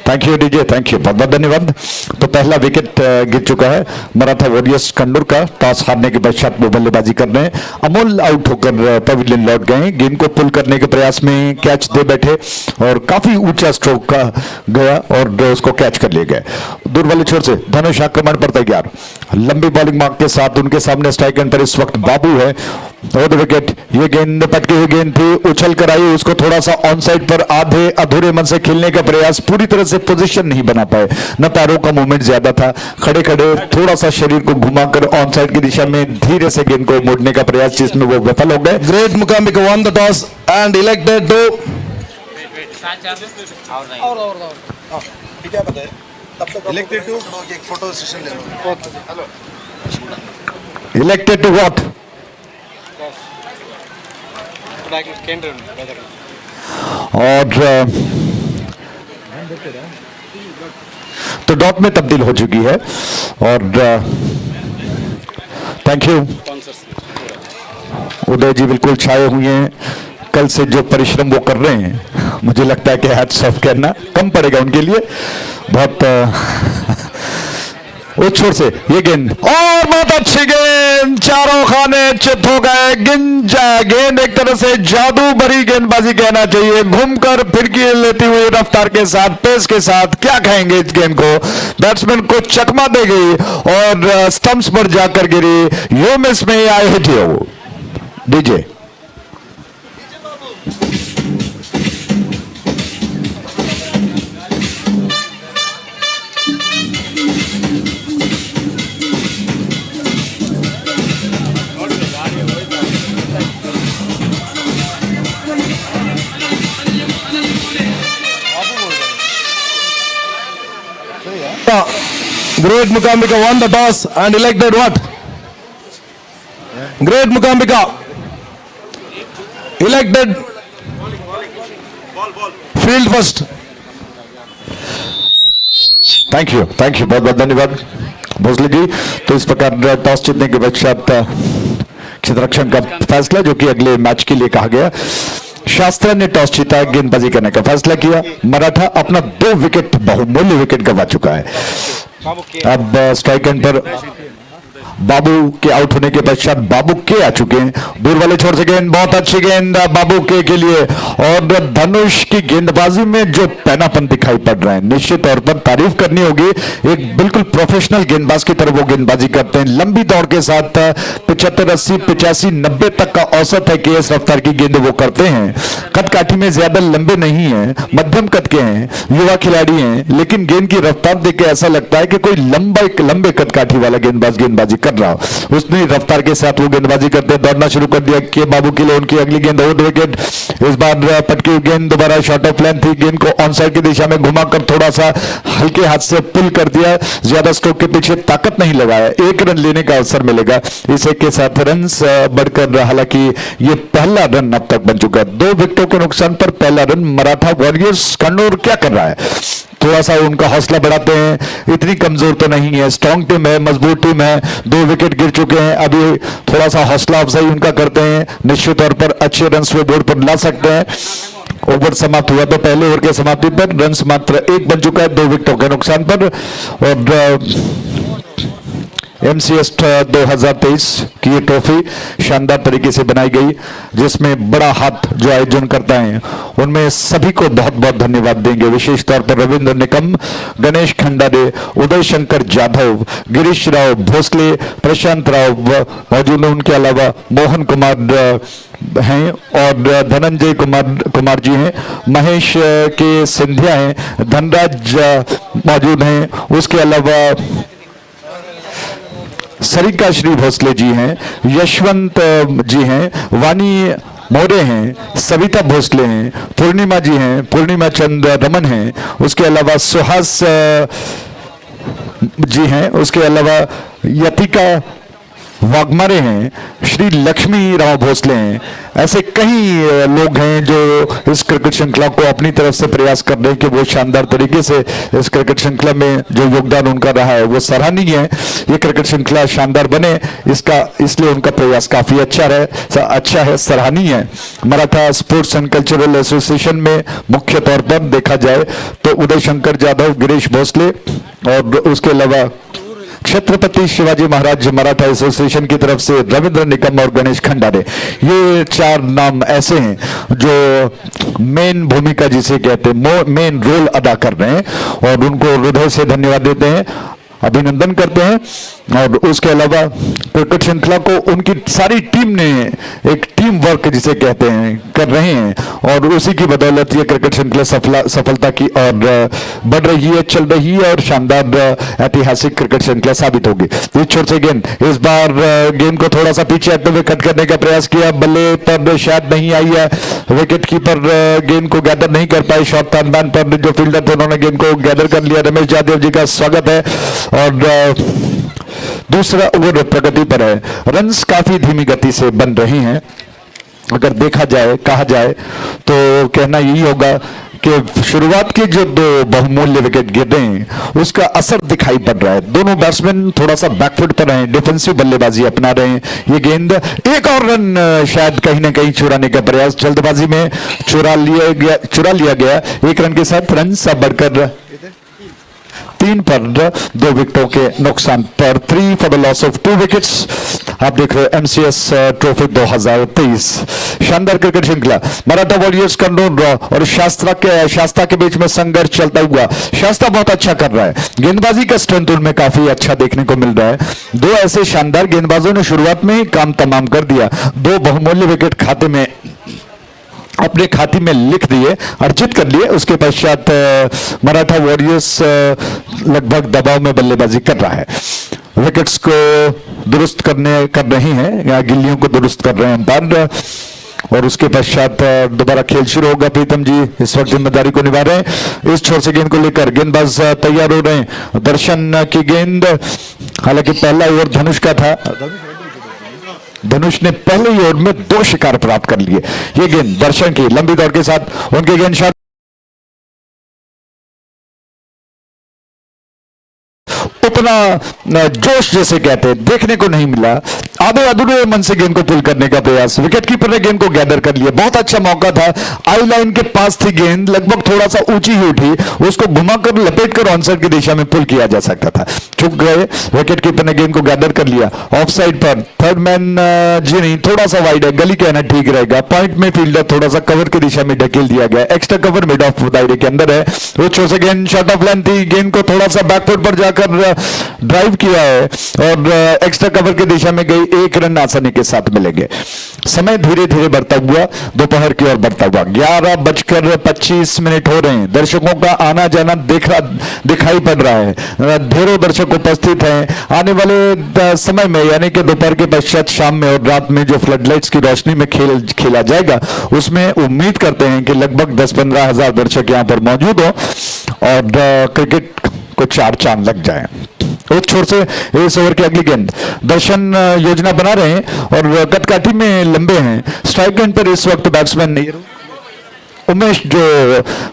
thank you DJ, thank you, बहुत बहुत धन्यवाद. तो पहला विकेट गिर चुका है मराठा वॉरियर्स कन्नूर का. टॉस हारने के पश्चात वो बल्लेबाजी कर रहे हैं. अमोल आउट होकर पवेलियन लौट गए. गेंद को पुल करने के प्रयास में कैच दे बैठे और काफी ऊंचा स्ट्रोक का गया और उसको कैच कर लिए गए. दूर वाली छोर से धनुष आक्रमण पर तैयार. लंबी बॉलिंग मार्क के साथ उनके सामने स्ट्राइक एंड पर इस वक्त बाबू है. और विकेट, ये गेंद पटकी हुई गेंद थी, उछल कर आई. उसको थोड़ा सा ऑन साइड पर आधे अधूरे मन से खेलने का प्रयास, पूरी तरह से पोजीशन नहीं बना पाए. न पैरों का मूवमेंट ज्यादा था. खड़े खड़े थोड़ा सा शरीर को घुमाकर ऑन साइड की दिशा में धीरे से गेंद को मोड़ने का प्रयास, जिसमें वो विफल हो गए. Great Mookambika won the toss and elected to elected to एक फोटो सेशन ले लो. Elected to what? और तो डॉट में तब्दील हो चुकी है और थैंक यू। उदय जी बिल्कुल छाए हुए हैं, कल से जो परिश्रम वो कर रहे हैं मुझे लगता है कि हैट्स ऑफ कहना कम पड़ेगा उनके लिए। बहुत उस छोर से ये गेंद और बहुत अच्छी गेंद, चारों खाने चित हो गए। गेंद एक तरह से जादू भरी गेंदबाजी कहना चाहिए, घूमकर फिरकी लेती हुई रफ्तार के साथ, पेस के साथ, क्या कहेंगे इस गेंद को, बैट्समैन को चकमा दे गई और स्टंप्स पर जाकर गिरी। यू मिस में I hit you DJ. Great Mukambika won the toss and elected what? Great Mukambika elected field first. Thank you बहुत बहुत धन्यवाद भोसले जी। तो इस प्रकार टॉस जीतने के पश्चात क्षेत्ररक्षण का फैसला जो कि अगले मैच के लिए कहा गया। शास्त्र ने टॉस जीता, गेंदबाजी करने का फैसला किया। मराठा अपना 2 विकेट बहुमूल्य विकेट गंवा चुका है। अब स्ट्राइक एंड पर बाबू के आउट होने के पश्चात बाबू के आ चुके हैं। दूर वाले छोर से गेंद, बहुत अच्छी गेंद बाबू के लिए। और धनुष की गेंदबाजी में जो पैनापन दिखाई पड़ रहा है, निश्चित तौर पर तारीफ करनी होगी। एक बिल्कुल प्रोफेशनल गेंदबाज की तरह वो गेंदबाजी करते हैं। लंबी दौड़ के साथ 75, 80, 85, 90 तक का औसत है कि इस रफ्तार की गेंद वो करते हैं। कद काठी में ज्यादा लंबे नहीं है, मध्यम कद के हैं, युवा खिलाड़ी हैं, लेकिन गेंद की रफ्तार देख के ऐसा लगता है कि कोई लंबे कद काठी वाला गेंदबाजी कर रहा हो। उसने रफ्तार के साथ वो गेंदबाजी करते दौड़ना शुरू कर दिया के बाबू के लिए। उनकी अगली गेंद आउट विकेट। इस बार पटकी हुई गेंद दोबारा शॉर्ट ऑफ लेंथ थी, गेंद को ऑन साइड की दिशा में घुमाकर थोड़ा सा हल्के हाथ से पुल कर दिया। ज्यादा स्ट्रोक के पीछे ताकत नहीं लगाया, 1 रन लेने का अवसर मिलेगा। इस एक के साथ रन बढ़कर, हालांकि ये पहला रन अब तक बन चुका है। 2 विकेटों के नुकसान पर पहला रन। मराठा वॉरियर्स कन्नौर क्या कर रहा है, थोड़ा सा उनका हौसला बढ़ाते हैं। इतनी कमजोर तो नहीं है, स्ट्रॉन्ग टीम है, मजबूत टीम है। 2 विकेट गिर चुके हैं, अभी थोड़ा सा हौसला अफजाई उनका करते हैं। निश्चित तौर पर अच्छे रन वे बोर्ड पर ला सकते हैं। ओवर समाप्त हुआ तो पहले ओवर के समाप्ति पर रन मात्र 1 बन चुका है 2 विकेटों के नुकसान पर। और MCS 2023 की ये ट्रॉफी शानदार तरीके से बनाई गई, जिसमें बड़ा हाथ जो आयोजन करता है उनमें सभी को बहुत बहुत धन्यवाद देंगे। विशेष तौर पर रविंद्र निकम, गणेश खंडारे, उदय शंकर जाधव, गिरीश राव भोसले, प्रशांत राव मौजूद हैं। उनके अलावा मोहन कुमार हैं और धनंजय कुमार जी हैं, महेश के सिंधिया हैं, धनराज मौजूद हैं। उसके अलावा सरिका श्री भोसले जी हैं, यशवंत जी हैं, वानी मोरे हैं, सविता भोसले हैं, पूर्णिमा जी हैं, पूर्णिमा चंद्र रमन हैं। उसके अलावा सुहास जी हैं। उसके अलावा यतिका वाघमारे हैं, श्री लक्ष्मी राव भोसले हैं। ऐसे कई लोग हैं जो इस क्रिकेट श्रृंखला को अपनी तरफ से प्रयास कर रहे हैं कि वो शानदार तरीके से इस क्रिकेट श्रृंखला में जो योगदान उनका रहा है वो सराहनीय है। ये क्रिकेट श्रृंखला शानदार बने, इसलिए उनका प्रयास काफी अच्छा है, सराहनीय है। Maratha sports and cultural association में मुख्य तौर पर देखा जाए तो उदय शंकर जाधव, गिरीश भोसले और उसके अलावा छत्रपति शिवाजी महाराज मराठा एसोसिएशन की तरफ से रविंद्र निकम और गणेश खंडारे, ये 4 नाम ऐसे हैं जो मेन भूमिका जिसे कहते हैं, मेन रोल अदा कर रहे हैं और उनको हृदय से धन्यवाद देते हैं, अभिनंदन करते हैं। और उसके अलावा क्रिकेट श्रृंखला को उनकी सारी टीम ने एक टीम वर्क जिसे कहते हैं कर रहे हैं और उसी की बदौलत ये क्रिकेट श्रृंखला सफलता की और बढ़ रही है, चल रही है और शानदार ऐतिहासिक क्रिकेट श्रृंखला साबित होगी। इस छोर से गेंद, इस बार गेंद को थोड़ा सा पीछे हटते हुए कट करने का प्रयास किया, बल्ले पर शायद नहीं आई है, विकेट कीपर गेंद को गैदर नहीं कर पाए। शॉर्ट तानबान पर जो फील्डर थे उन्होंने गेंद को गैदर कर लिया। रमेश यादव जी का स्वागत है। और दूसरा ओवर प्रगति पर है, रन्स काफी धीमी गति से बन रहे हैं। अगर देखा जाए, कहा जाए तो कहना यही होगा कि शुरुआत के जो दो बहुमूल्य विकेट गिरे हैं उसका असर दिखाई पड़ रहा है। दोनों बैट्समैन थोड़ा सा बैकफुट पर हैं, डिफेंसिव बल्लेबाजी अपना रहे हैं। ये गेंद एक और रन शायद कहीं ना कहीं चुराने का प्रयास जल्दबाजी में चुरा लिया गया। एक रन के साथ रन सब बढ़कर 3 पर 2 विकेटों के नुकसान पर 3 for the loss of 2 wickets. आप देख रहे हो MCS ट्रॉफी 2023 शानदार क्रिकेट श्रृंखला मराठा वॉरियर्स कंट्रोल और शास्ता के बीच में संघर्ष चलता हुआ। शास्ता बहुत अच्छा कर रहा है, गेंदबाजी का स्ट्रेंथ उनमें काफी अच्छा देखने को मिल रहा है। दो ऐसे शानदार गेंदबाजों ने शुरुआत में ही काम तमाम कर दिया, 2 बहुमूल्य विकेट अपने खाते में लिख दिए, अर्जित कर लिए। उसके पश्चात मराठा वॉरियर्स लगभग दबाव में बल्लेबाजी कर रहा है। विकेट्स को दुरुस्त कर रही हैं या गिल्लियों को दुरुस्त कर रहे हैं अंपायर, और उसके पश्चात दोबारा खेल शुरू होगा। प्रीतम जी इस वक्त जिम्मेदारी को निभा रहे हैं। इस छोर से गेंद को लेकर गेंदबाज तैयार हो रहे हैं। दर्शन की गेंद, हालांकि पहला ओवर धनुष का था, धनुष ने पहले ही ओवर में 2 शिकार प्राप्त कर लिए। ये गेंद दर्शन की लंबी दौड़ के साथ उनके गेंद शॉट उतना जोश जैसे कहते हैं देखने को नहीं मिला। आधे अधूरे मन से गेंद को पुल करने का प्रयास, विकेट कीपर ने गेंद को गैदर कर लिया। बहुत अच्छा मौका था, आई लाइन के पास थी गेंद, लगभग थोड़ा सा ऊंची ही उठी, उसको घुमाकर लपेटकर ऑनसाइड की दिशा में पुल किया जा सकता था। चुक गए, विकेट कीपर ने गेंद को गैदर कर लिया। ऑफ साइड पर थर्ड मैन जी नहीं, थोड़ा सा वाइड है, गली कहना ठीक रहेगा। पॉइंट में फील्डर थोड़ा सा कवर की दिशा में ढकेल दिया गया, एक्स्ट्रा कवर मिड ऑफ दायरे के अंदर है। वो छोर से गेंद शॉट ऑफ लेंथ थी, गेंद को थोड़ा सा बैकफुट पर जाकर ड्राइव किया है और एक्स्ट्रा कवर की दिशा में गई। 1 रन आसानी के साथ मिलेंगे। समय धीरे धीरे बढ़ता हुआ दोपहर की ओर बढ़ता हुआ 11:25 हो रहे हैं। दर्शकों का आना जाना दिखाई पड़ रहा है, ढेरों दर्शक उपस्थित हैं। आने वाले समय में यानी कि दोपहर के पश्चात शाम में और रात में जो फ्लडलाइट्स की रोशनी में खेला जाएगा, उसमें उम्मीद करते हैं कि लगभग 10-15 हजार दर्शक यहाँ पर मौजूद हो और क्रिकेट को 4 चांद लग जाए। उस छोर से इस ओवर की अगली गेंद दर्शन योजना बना रहे हैं और कटकाठी में लंबे हैं। स्ट्राइक एंड पर इस वक्त बैट्समैन उमेश जो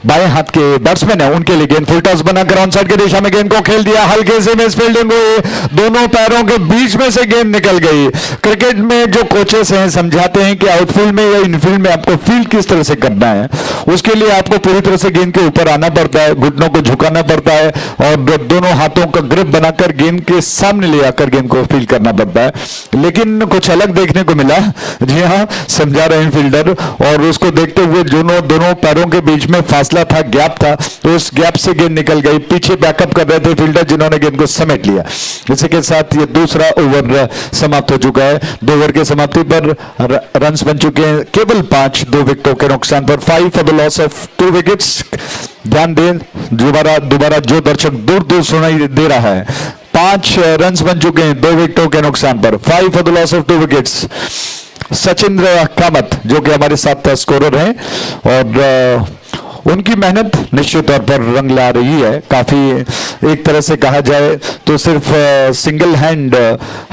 बाएं हाथ के बैट्समैन है, उनके लिए गेंद फुल टॉस बनाकर ऑन साइड की दिशा में गेंद को खेल दिया। हल्के से मिस फील्डिंग हुई, दोनों पैरों के बीच में से गेंद निकल गई। क्रिकेट में जो कोचेस हैं समझाते हैं कि आउटफील्ड में या इनफील्ड में आपको फील्ड किस तरह से करना है, उसके लिए आपको पूरी तरह से गेंद के ऊपर आना पड़ता है, घुटनों को झुकाना पड़ता है और दोनों हाथों का ग्रिप बनाकर गेंद के सामने ले आकर गेंद को फील्ड करना पड़ता है। लेकिन कुछ अलग देखने को मिला, जी हाँ, समझा रहे हैं फील्डर, और उसको देखते हुए दोनों पैरों के बीच में फासला था, गैप था, तो उस गैप से गेंद निकल गई। पीछे बैकअप कर रहे थे फील्डर, जिन्होंने गेंद को समेट लिया। इसी के साथ ये दूसरा ओवर समाप्त हो चुका है। 2 ओवर की समाप्ति पर रन्स बन चुके हैं केवल 5, 2 विकेटों के नुकसान पर 5 for the loss of 2 wickets. ध्यान दें, दोबारा जो दर्शक दूर सुनाई दे रहा है, 5 रन्स बन चुके हैं 2 विकेटों के नुकसान पर, 5 for the loss of 2 wickets. Sachindra Kamat जो कि हमारे साथ स्कोरर हैं और उनकी मेहनत निश्चित तौर पर रंग ला रही है। काफी एक तरह से कहा जाए तो सिर्फ सिंगल हैंड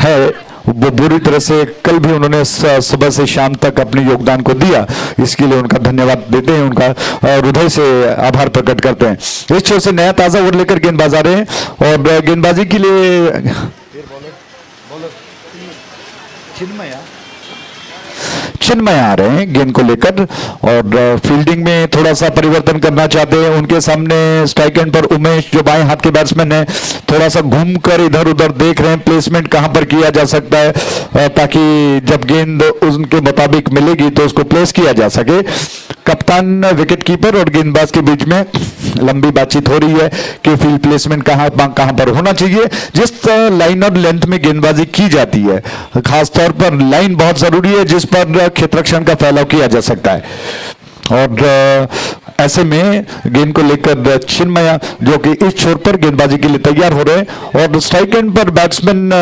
है, वो बुरी तरह से कल भी उन्होंने सुबह से शाम तक अपने योगदान को दिया। इसके लिए उनका धन्यवाद देते हैं, उनका हृदय से आभार प्रकट करते हैं। इस छोर से नया ताजा ओवर लेकर गेंदबाज आ रहे हैं और गेंदबाजी के लिए चिन्मय आ रहे हैं गेंद को लेकर और फील्डिंग में थोड़ा सा परिवर्तन करना चाहते हैं। उनके सामने स्ट्राइक एंड पर उमेश जो बाएं हाथ के बैट्समैन है, थोड़ा सा घूमकर इधर उधर देख रहे हैं प्लेसमेंट कहां पर किया जा सकता है, ताकि जब गेंद उनके मुताबिक मिलेगी तो उसको प्लेस किया जा सके। कप्तान, विकेट कीपर और गेंदबाज के बीच में लंबी बातचीत हो रही है कि फील्ड प्लेसमेंट कहां पर होना चाहिए। जिस लाइन और लेंथ में गेंदबाजी की जाती है, खासतौर पर लाइन बहुत जरूरी है जिस पर क्षेत्ररक्षण का फैलाव किया जा सकता है। और ऐसे में गेंद को लेकर चिन्मया जो कि इस छोर पर गेंदबाजी के लिए तैयार हो रहे हैं और स्ट्राइक एंड पर बैट्समैन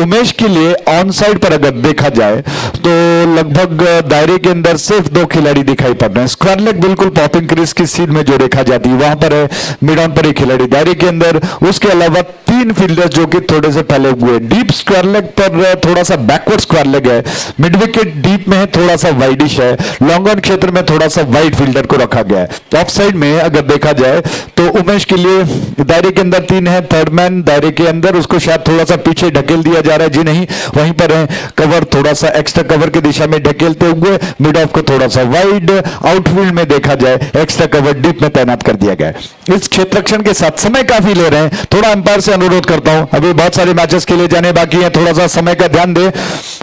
उमेश के लिए ऑन साइड पर अगर देखा जाए तो लगभग दायरे के अंदर सिर्फ 2 खिलाड़ी दिखाई पड़ रहे हैं। स्क्वायर लेग बिल्कुल पॉपिंग क्रीज की सीध में जो देखा जाती है वहां पर है, मिड ऑन पर एक खिलाड़ी दायरे के अंदर, उसके अलावा तीन फील्डर्स जो कि थोड़े से फैले हुए, डीप स्क्वायर लेग पर थोड़ा सा बैकवर्ड स्क्वायर लेग है, मिड विकेट डीप में है, थोड़ा सा वाइडिश है, लॉन्ग ऑन क्षेत्र में थोड़ा सा वाइड फील्डर को रखा गया है। ऑफ साइड में अगर देखा जाए तो उमेश के लिए दायरे के अंदर 3 है, थर्ड मैन दायरे के अंदर, उसको शायद थोड़ा सा पीछे ढकेल दिया जा रहा है, जी नहीं, वहीं पर है कवर, थोड़ा सा एक्स्ट्रा कवर की दिशा में ढकेलते हुए मिड ऑफ को थोड़ा सा वाइड, आउटफील्ड में देखा जाए एक्स्ट्रा कवर डीप में तैनात कर दिया गया है। इस क्षेत्ररक्षण के साथ समय काफी ले रहे हैं, थोड़ा अंपायर से अनुरोध करता हूं, अभी बहुत सारे मैचेस के लिए जाने बाकी हैं, थोड़ा सा समय का ध्यान दें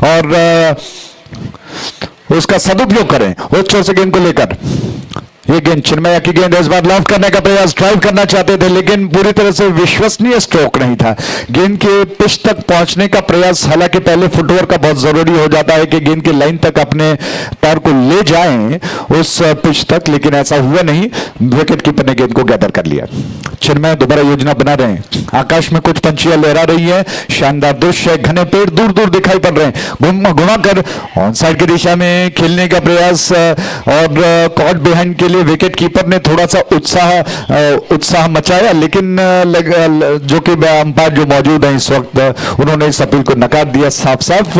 और उसका सदुपयोग करें उस छोर से गेंद को लेकर। ये गेंद चिन्मया की गेंद, इस बार लॉफ्ट करने का प्रयास, ड्राइव करना चाहते थे लेकिन पूरी तरह से विश्वसनीय स्ट्रोक नहीं था। गेंद के पिच तक पहुंचने का प्रयास, हालांकि पहले फुटवर्क का बहुत जरूरी हो जाता है कि गेंद की लाइन तक अपने पैर को ले जाएं उस पिच तक, लेकिन ऐसा हुआ नहीं। विकेट कीपर ने गेंद को गैदर कर लिया। चिन्मय दोबारा योजना बना रहे हैं, आकाश में कुछ पंछियां लहरा रही है, शानदार दृश्य, घने पेड़ दूर दूर दिखाई पड़ रहे हैं, घुमाकर ऑन साइड की दिशा में खेलने का प्रयास और कॉट बिहाइंड के लिए विकेट कीपर ने थोड़ा सा उत्साह मचाया, लेकिन जो कि अंपायर जो मौजूद है इस वक्त उन्होंने इस अपील को नकार दिया साफ साफ।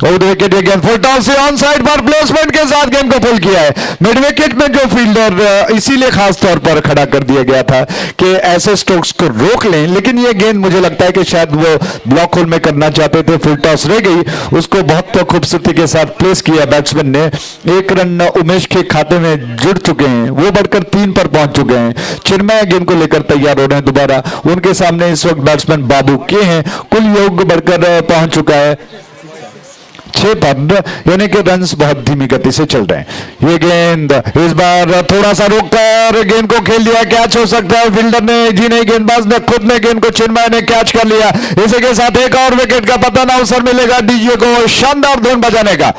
और विकेट गेंद फुल टॉस से ऑन साइड पर प्लेसमेंट के साथ गेंद को पुल किया है। मिड विकेट में जो फील्डर इसीलिए खास तौर पर खड़ा कर दिया गया था कि ऐसे स्ट्रोक्स को रोक लें, लेकिन यह गेंद मुझे लगता है कि शायद वो ब्लॉक होल में करना चाहते थे, फुल टॉस रह गई, उसको बहुत खूबसूरती के साथ प्लेस किया बैट्समैन ने। 1 रन उमेश के खाते में जुड़ चुके हैं, वो बढ़कर 3 पर पहुंच चुके हैं। चिन्मय गेंद को लेकर तैयार हो रहे हैं दोबारा, उनके सामने इस वक्त बैट्समैन बाबू के हैं, कुल योग बढ़कर पहुंच चुका है 6 पर, यानी कि रन्स बहुत धीमी गति से चल रहे हैं। ये गेंद इस बार थोड़ा सा रोककर गेंद को खेल दिया, कैच हो सकता है, फील्डर ने जी नहीं, गेंदबाज ने खुद ने गेंद को चिन्मय ने कैच कर लिया। इसी के साथ एक और विकेट का पतन, अवसर मिलेगा डीजे को शानदार धुन बजाने का।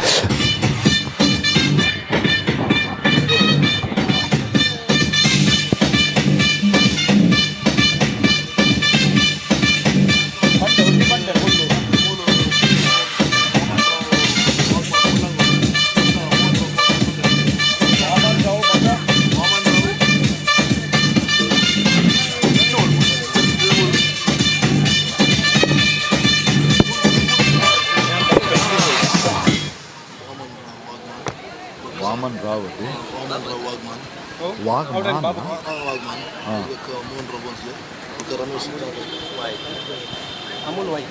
Amul why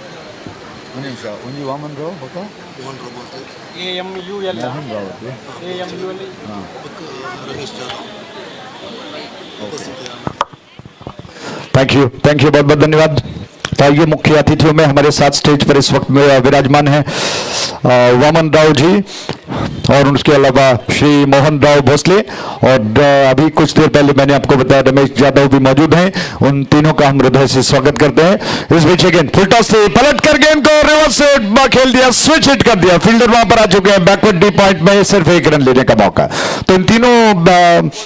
only Waman Rao, okay? AMUL Mohan Rao, okay? AMUL thank you बहुत बहुत धन्यवाद। तो ये मुख्य अतिथियों में हमारे साथ स्टेज पर इस वक्त में विराजमान है वामन राव जी और उसके अलावा श्री मोहन राव भोसले, और अभी कुछ देर पहले मैंने आपको बताया रमेश यादव भी मौजूद हैं। उन तीनों का हम हृदय से स्वागत करते हैं। इस बीच गेंद फुल टॉस से पलट कर गेंद को रिवर्स से खेल दिया, स्विच हिट कर दिया, फील्डर वहां पर आ चुके हैं, बैकवर्ड डी पॉइंट में सिर्फ 1 रन लेने का मौका। तो इन तीनों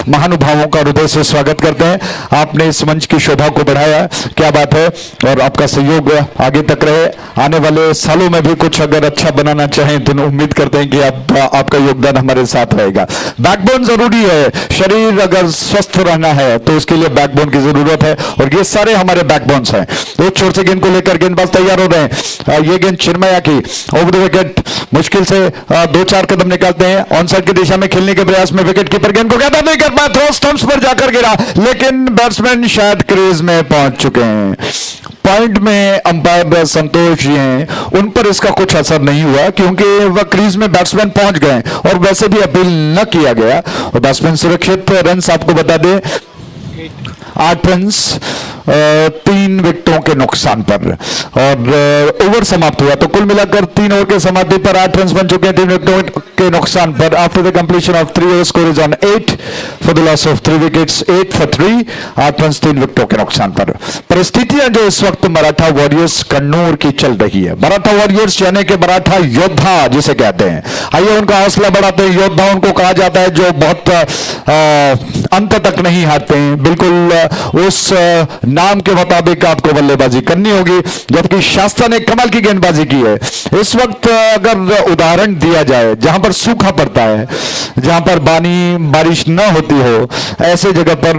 महानुभावों का हृदय से स्वागत करते हैं। आपने इस मंच की शोभा को बढ़ाया, क्या बात है, और आपका सहयोग आगे तक रहे। आने वाले सालों में भी कुछ अगर अच्छा बनाना चाहें तो उम्मीद करते हैं कि आपका योगदान हमारे साथ रहेगा। बैकबोन जरूरी है, शरीर अगर स्वस्थ रहना है तो उसके लिए बैकबोन की जरूरत है, और ये सारे हमारे बैकबोन्स हैं। एक छोर से गेंद को लेकर गेंदबाज तैयार हो रहे हैं। ये गेंद चिन्मया की ओवर द विकेट, मुश्किल से 2-4 कदम निकालते हैं, ऑन साइड की दिशा में खेलने के प्रयास में विकेट कीपर गेंद को गैदर नहीं कर पाया, थ्रो स्टंप्स पर जाकर गिरा, लेकिन बैट्समैन शायद क्रीज में पहुंच चुके हैं। पॉइंट में अंपायर संतोष जी हैं, उन पर इसका कुछ असर नहीं हुआ क्योंकि वह क्रीज में बैट्समैन पहुंच गए और वैसे भी अपील न किया गया और बैट्समैन सुरक्षित। रन्स आपको बता दें 8 रन्स 3 विकेटों के नुकसान पर, और ओवर समाप्त हुआ तो कुल मिलाकर 3 ओवर के समाप्ति पर 8 रन बन चुके हैं 3 विकेटों के नुकसान पर। After the completion of 3 over score is on 8 for the loss of 3 wickets, 8 for 3, 8 run 3 विकेटों के नुकसान पर। परिस्थितियां जो इस वक्त मराठा वॉरियर्स कन्नौर की चल रही है, मराठा वॉरियर्स यानी कि मराठा योद्धा जिसे कहते हैं, आइए उनका हौसला बढ़ाते हैं। योद्धा उनको कहा जाता है जो बहुत अंत तक नहीं हारते हैं, बिल्कुल उस नाम के मुताबिक आपको बल्लेबाजी करनी होगी, जबकि शास्ता ने कमाल की गेंदबाजी की है। इस वक्त अगर उदाहरण दिया जाए जहां पर सूखा पड़ता है, जहां पर बारिश न होती हो, ऐसे जगह पर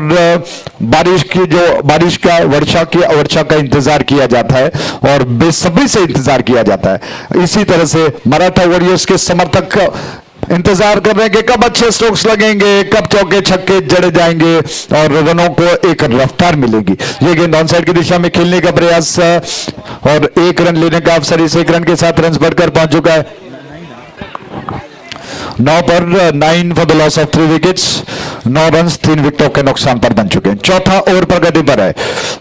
वर्षा का इंतजार किया जाता है और बेसब्री से इंतजार किया जाता है। इसी तरह से मराठा वॉरियर्स के समर्थक इंतजार कर रहे हैं कि कब अच्छे स्ट्रोक्स लगेंगे, कब चौके छक्के जड़े जाएंगे और रनों को एक रफ्तार मिलेगी। ये गेंद ऑन साइड की दिशा में खेलने का प्रयास और 1 रन लेने का अवसर, इस 1 रन के साथ रन बढ़कर पहुंच चुका है 9 पर। 9 for the loss of 3 wickets. 9 run 3 विकेटों के नुकसान पर बन चुके हैं। चौथा ओवर प्रगति पर है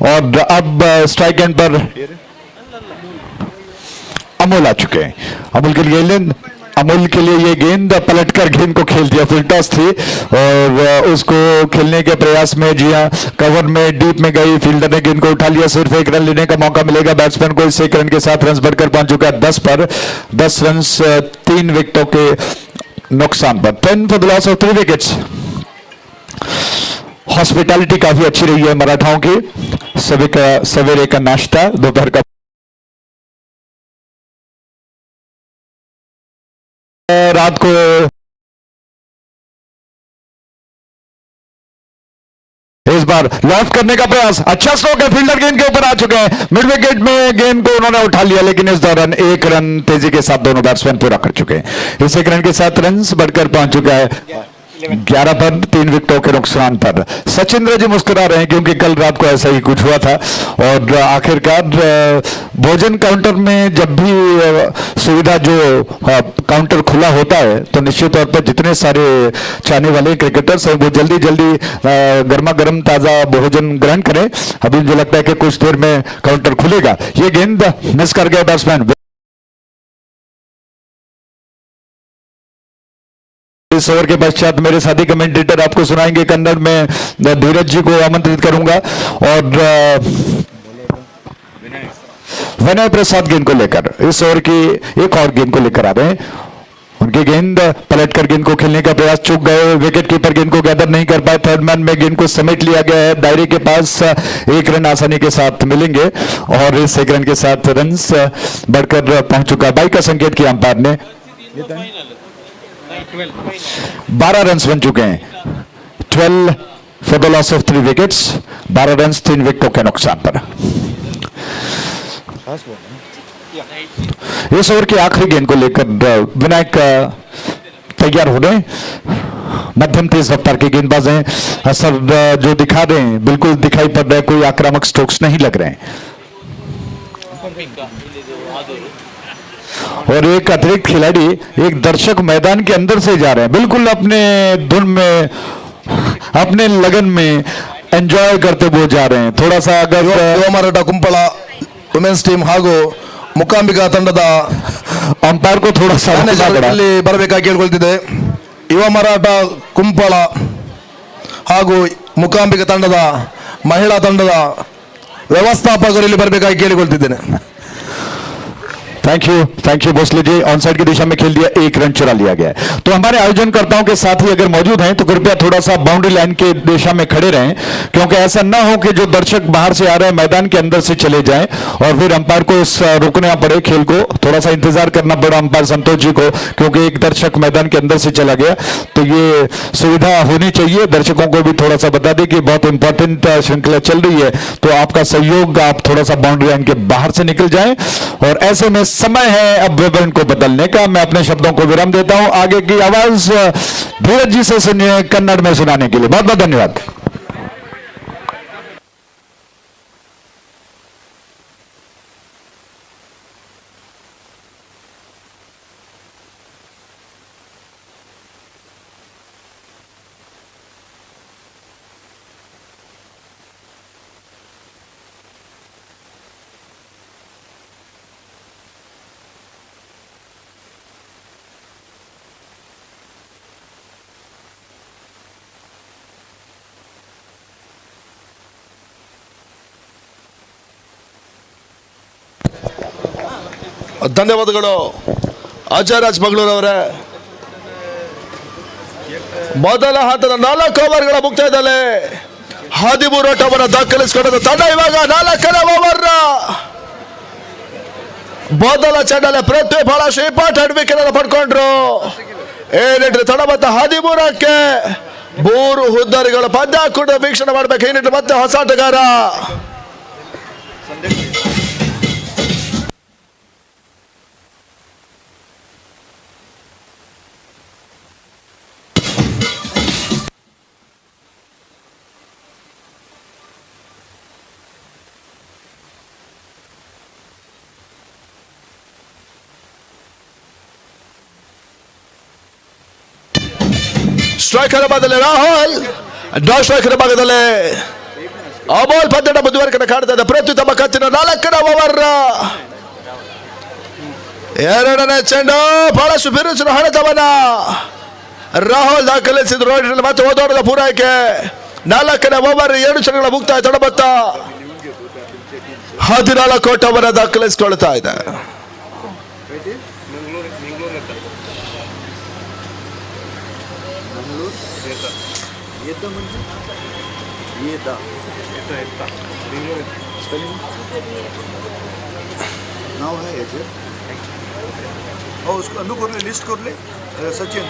और अब स्ट्राइक एंड पर अमूल आ चुके हैं। अमूल के लिए ये गेंद पलटकर गेंद को खेल दिया। फुल टॉस थी और उसको खेलने के प्रयास में, जी हां, कवर में डीप में गई, फील्डर ने गेंद को उठा लिया। सिर्फ 1 रन लेने का मौका मिलेगा बैट्समैन को। इस 1 रन के साथ रन बढ़कर पहुंच चुका है 10 पर। 10 रन 3 विकेटों के नुकसान पर। 10 for the loss of 3 wickets. Hospitality काफी अच्छी रही है मराठाओं की। सवेरे का नाश्ता, दोपहर का रात को इस बार लॉफ्ट करने का प्रयास। अच्छा स्ट्रोक है, फील्डर गेंद के ऊपर आ चुके हैं। मिड विकेट में गेंद को उन्होंने उठा लिया, लेकिन इस दौरान 1 रन तेजी के साथ दोनों बैट्समैन पूरा कर चुके हैं। इस 1 रन के साथ रन बढ़कर पहुंच चुका है 11 पर 3 विकेटों के नुकसान पर। सचिंद्र जी मुस्कुरा रहे हैं क्योंकि कल रात को ऐसा ही कुछ हुआ था और आखिरकार भोजन काउंटर में जब भी सुविधा जो काउंटर खुला होता है तो निश्चित तौर पर जितने सारे चाहने वाले क्रिकेटर्स हैं वो जल्दी गर्मा गर्म ताजा भोजन ग्रहण करें। अभी मुझे लगता है कि कुछ देर में काउंटर खुलेगा। ये गेंद मिस कर गया बैट्समैन। इस ओवर के पश्चात मेरे साथी कमेंटेटर आपको सुनाएंगे कन्नड़ में। धीरज जी को आमंत्रित करूंगा और विनय प्रसाद गेंद को लेकर इस ओवर की एक और गेंद को लेकर आ रहे हैं। उनकी गेंद पलटकर गेंद को खेलने का प्रयास चूक गए। विकेट कीपर गेंद को गैदर नहीं कर पाए। थर्ड मैन में गेंद को समेट लिया गया है। दायरे के पास 1 रन आसानी के साथ मिलेंगे और इस 1 रन के साथ रन बढ़कर पहुंच चुका। बाई का संकेत किया अंपायर ने। 12 रन बन चुके हैं। 12 for the loss of 3 wickets. 12 run 3 विकेटों के नुकसान पर। इस ओवर की आखिरी गेंद को लेकर विनायक तैयार हो रहे। मध्यम तेज रफ्तार के गेंदबाज हैं। असर जो दिखा रहे हैं बिल्कुल दिखाई पड़ रहा है, कोई आक्रामक स्ट्रोक्स नहीं लग रहे हैं। और एक अतिरिक्त खिलाड़ी, एक दर्शक मैदान के अंदर से जा रहे हैं, बिल्कुल अपने धुन में, अपने लगन में एंजॉय करते हुए जा रहे हैं। थोड़ा सा अगर ಯುವ ಮರಾಠ ಕುಂಪಳ ವುಮೆನ್ಸ್ ಟೀಮ್ ಹಾಗೂ ಮುಕಾಂಬಿಕಾ ತಂಡದ अंपायर को थोड़ा सा ಇಲ್ಲಿ ಬರಬೇಕಾಗಿ ಕೇಳಿಕೊಳ್ತಿದೆ। ಯುವ ಮರಾಠ ಕುಂಪಳ ಹಾಗೂ ಮುಕಾಂಬಿಕಾ ತಂಡದ ಮಹಿಳಾ ತಂಡದ ವ್ಯವಸ್ಥಾಪಕರು ಇಲ್ಲಿ ಬರಬೇಕಾಗಿ ಕೇಳಿಕೊಳ್ತಿದ್ದೇನೆ। Thank you Bhosale ji. On side की दिशा में खेल दिया, 1 रन चुरा लिया गया। तो हमारे आयोजनकर्ताओं के साथ ही अगर मौजूद हैं तो कृपया थोड़ा सा बाउंड्री लाइन के दिशा में खड़े रहें, क्योंकि ऐसा ना हो कि जो दर्शक बाहर से आ रहे हैं मैदान के अंदर से चले जाएं और फिर अंपायर को रुकना पड़े खेल को। थोड़ा सा इंतजार करना पड़ा अंपायर संतोष जी को, क्योंकि एक दर्शक मैदान के अंदर से चला गया। तो ये सुविधा होनी चाहिए। दर्शकों को भी थोड़ा सा बता दें कि बहुत इंपॉर्टेंट श्रृंखला चल रही है, तो आपका सहयोग, आप थोड़ा सा बाउंड्री लाइन के बाहर से निकल जाएं। और ऐसे में समय है अब विवरण को बदलने का। मैं अपने शब्दों को विराम देता हूं। आगे की आवाज धीरज जी से सुनिए कन्नड़ में सुनाने के लिए। बहुत बहुत धन्यवाद। ಧನ್ಯವಾದಗಳು ಅಜಯ್ ರಾಜ್ ಮಂಗಳೂರವರೇ. ಮೊದಲ ಹಂತದ 4 ಓವರ್ಗಳ ಮುಕ್ತಾಯದಲ್ಲಿ 13 ಓಟವನ್ನು ದಾಖಲಿಸಿಕೊಂಡ ತಂಡ ಇವಾಗ 4ನೇ ಓವರ್ ಮೊದಲ ಚೆಂಡಲ್ಲಿ ಪೃಥ್ವಿ ಬಹಳಷ್ಟು ಇಂಪಾರ್ಟೆಂಟ್ ವಿಕೆಟ್ ಅನ್ನು ಪಡ್ಕೊಂಡ್ರು. ಏನಿಟ್ರಿ ತಡಬತ್ತ 13ಕ್ಕೆ 3 ಹುದ್ದರಿಗಳು ಪಂದ್ಯ ಕೂಡ ವೀಕ್ಷಣೆ ಮಾಡ್ಬೇಕು. ಏನಿಟ್ರಿ ಮತ್ತೆ ಹೊಸ ಆಟಗಾರ ಸ್ಟ್ರೈಕರ್ ಭಾಗದಲ್ಲಿ ರಾಹುಲ್, ನಾನ್ ಸ್ಟ್ರೈಕರ್ ಭಾಗದಲ್ಲಿ ಅಮೋಲ್ ಪಂದ್ಯ ಮುಂದುವರಿಕೆ ಕಾಣ್ತಾ ಇದೆ. ಪೃಥ್ವಿ ತಮ್ಮ ಕತ್ತಿನ 4ನೇ ಓವರ್ 2ನೇ ಚೆಂಡು ಬಹಳಷ್ಟು ಬಿರುಸಿನ ಹೊಡೆತವನ್ನ ರಾಹುಲ್ ದಾಖಲಿಸಿದ್ರು. ಮತ್ತೆ ಓದೋಣದ ಪೂರೈಕೆ 4ನೇ ಓವರ್ 2 ಚೆಂಡುಗಳ ಮುಕ್ತಾಯ. ತಡಬತ್ತ 14 ಓಟವನ್ನು ದಾಖಲಿಸಿಕೊಳ್ತಾ ಇದೆ. नाव है याचे हो उसको अंदू करले लिस्ट करले सचिन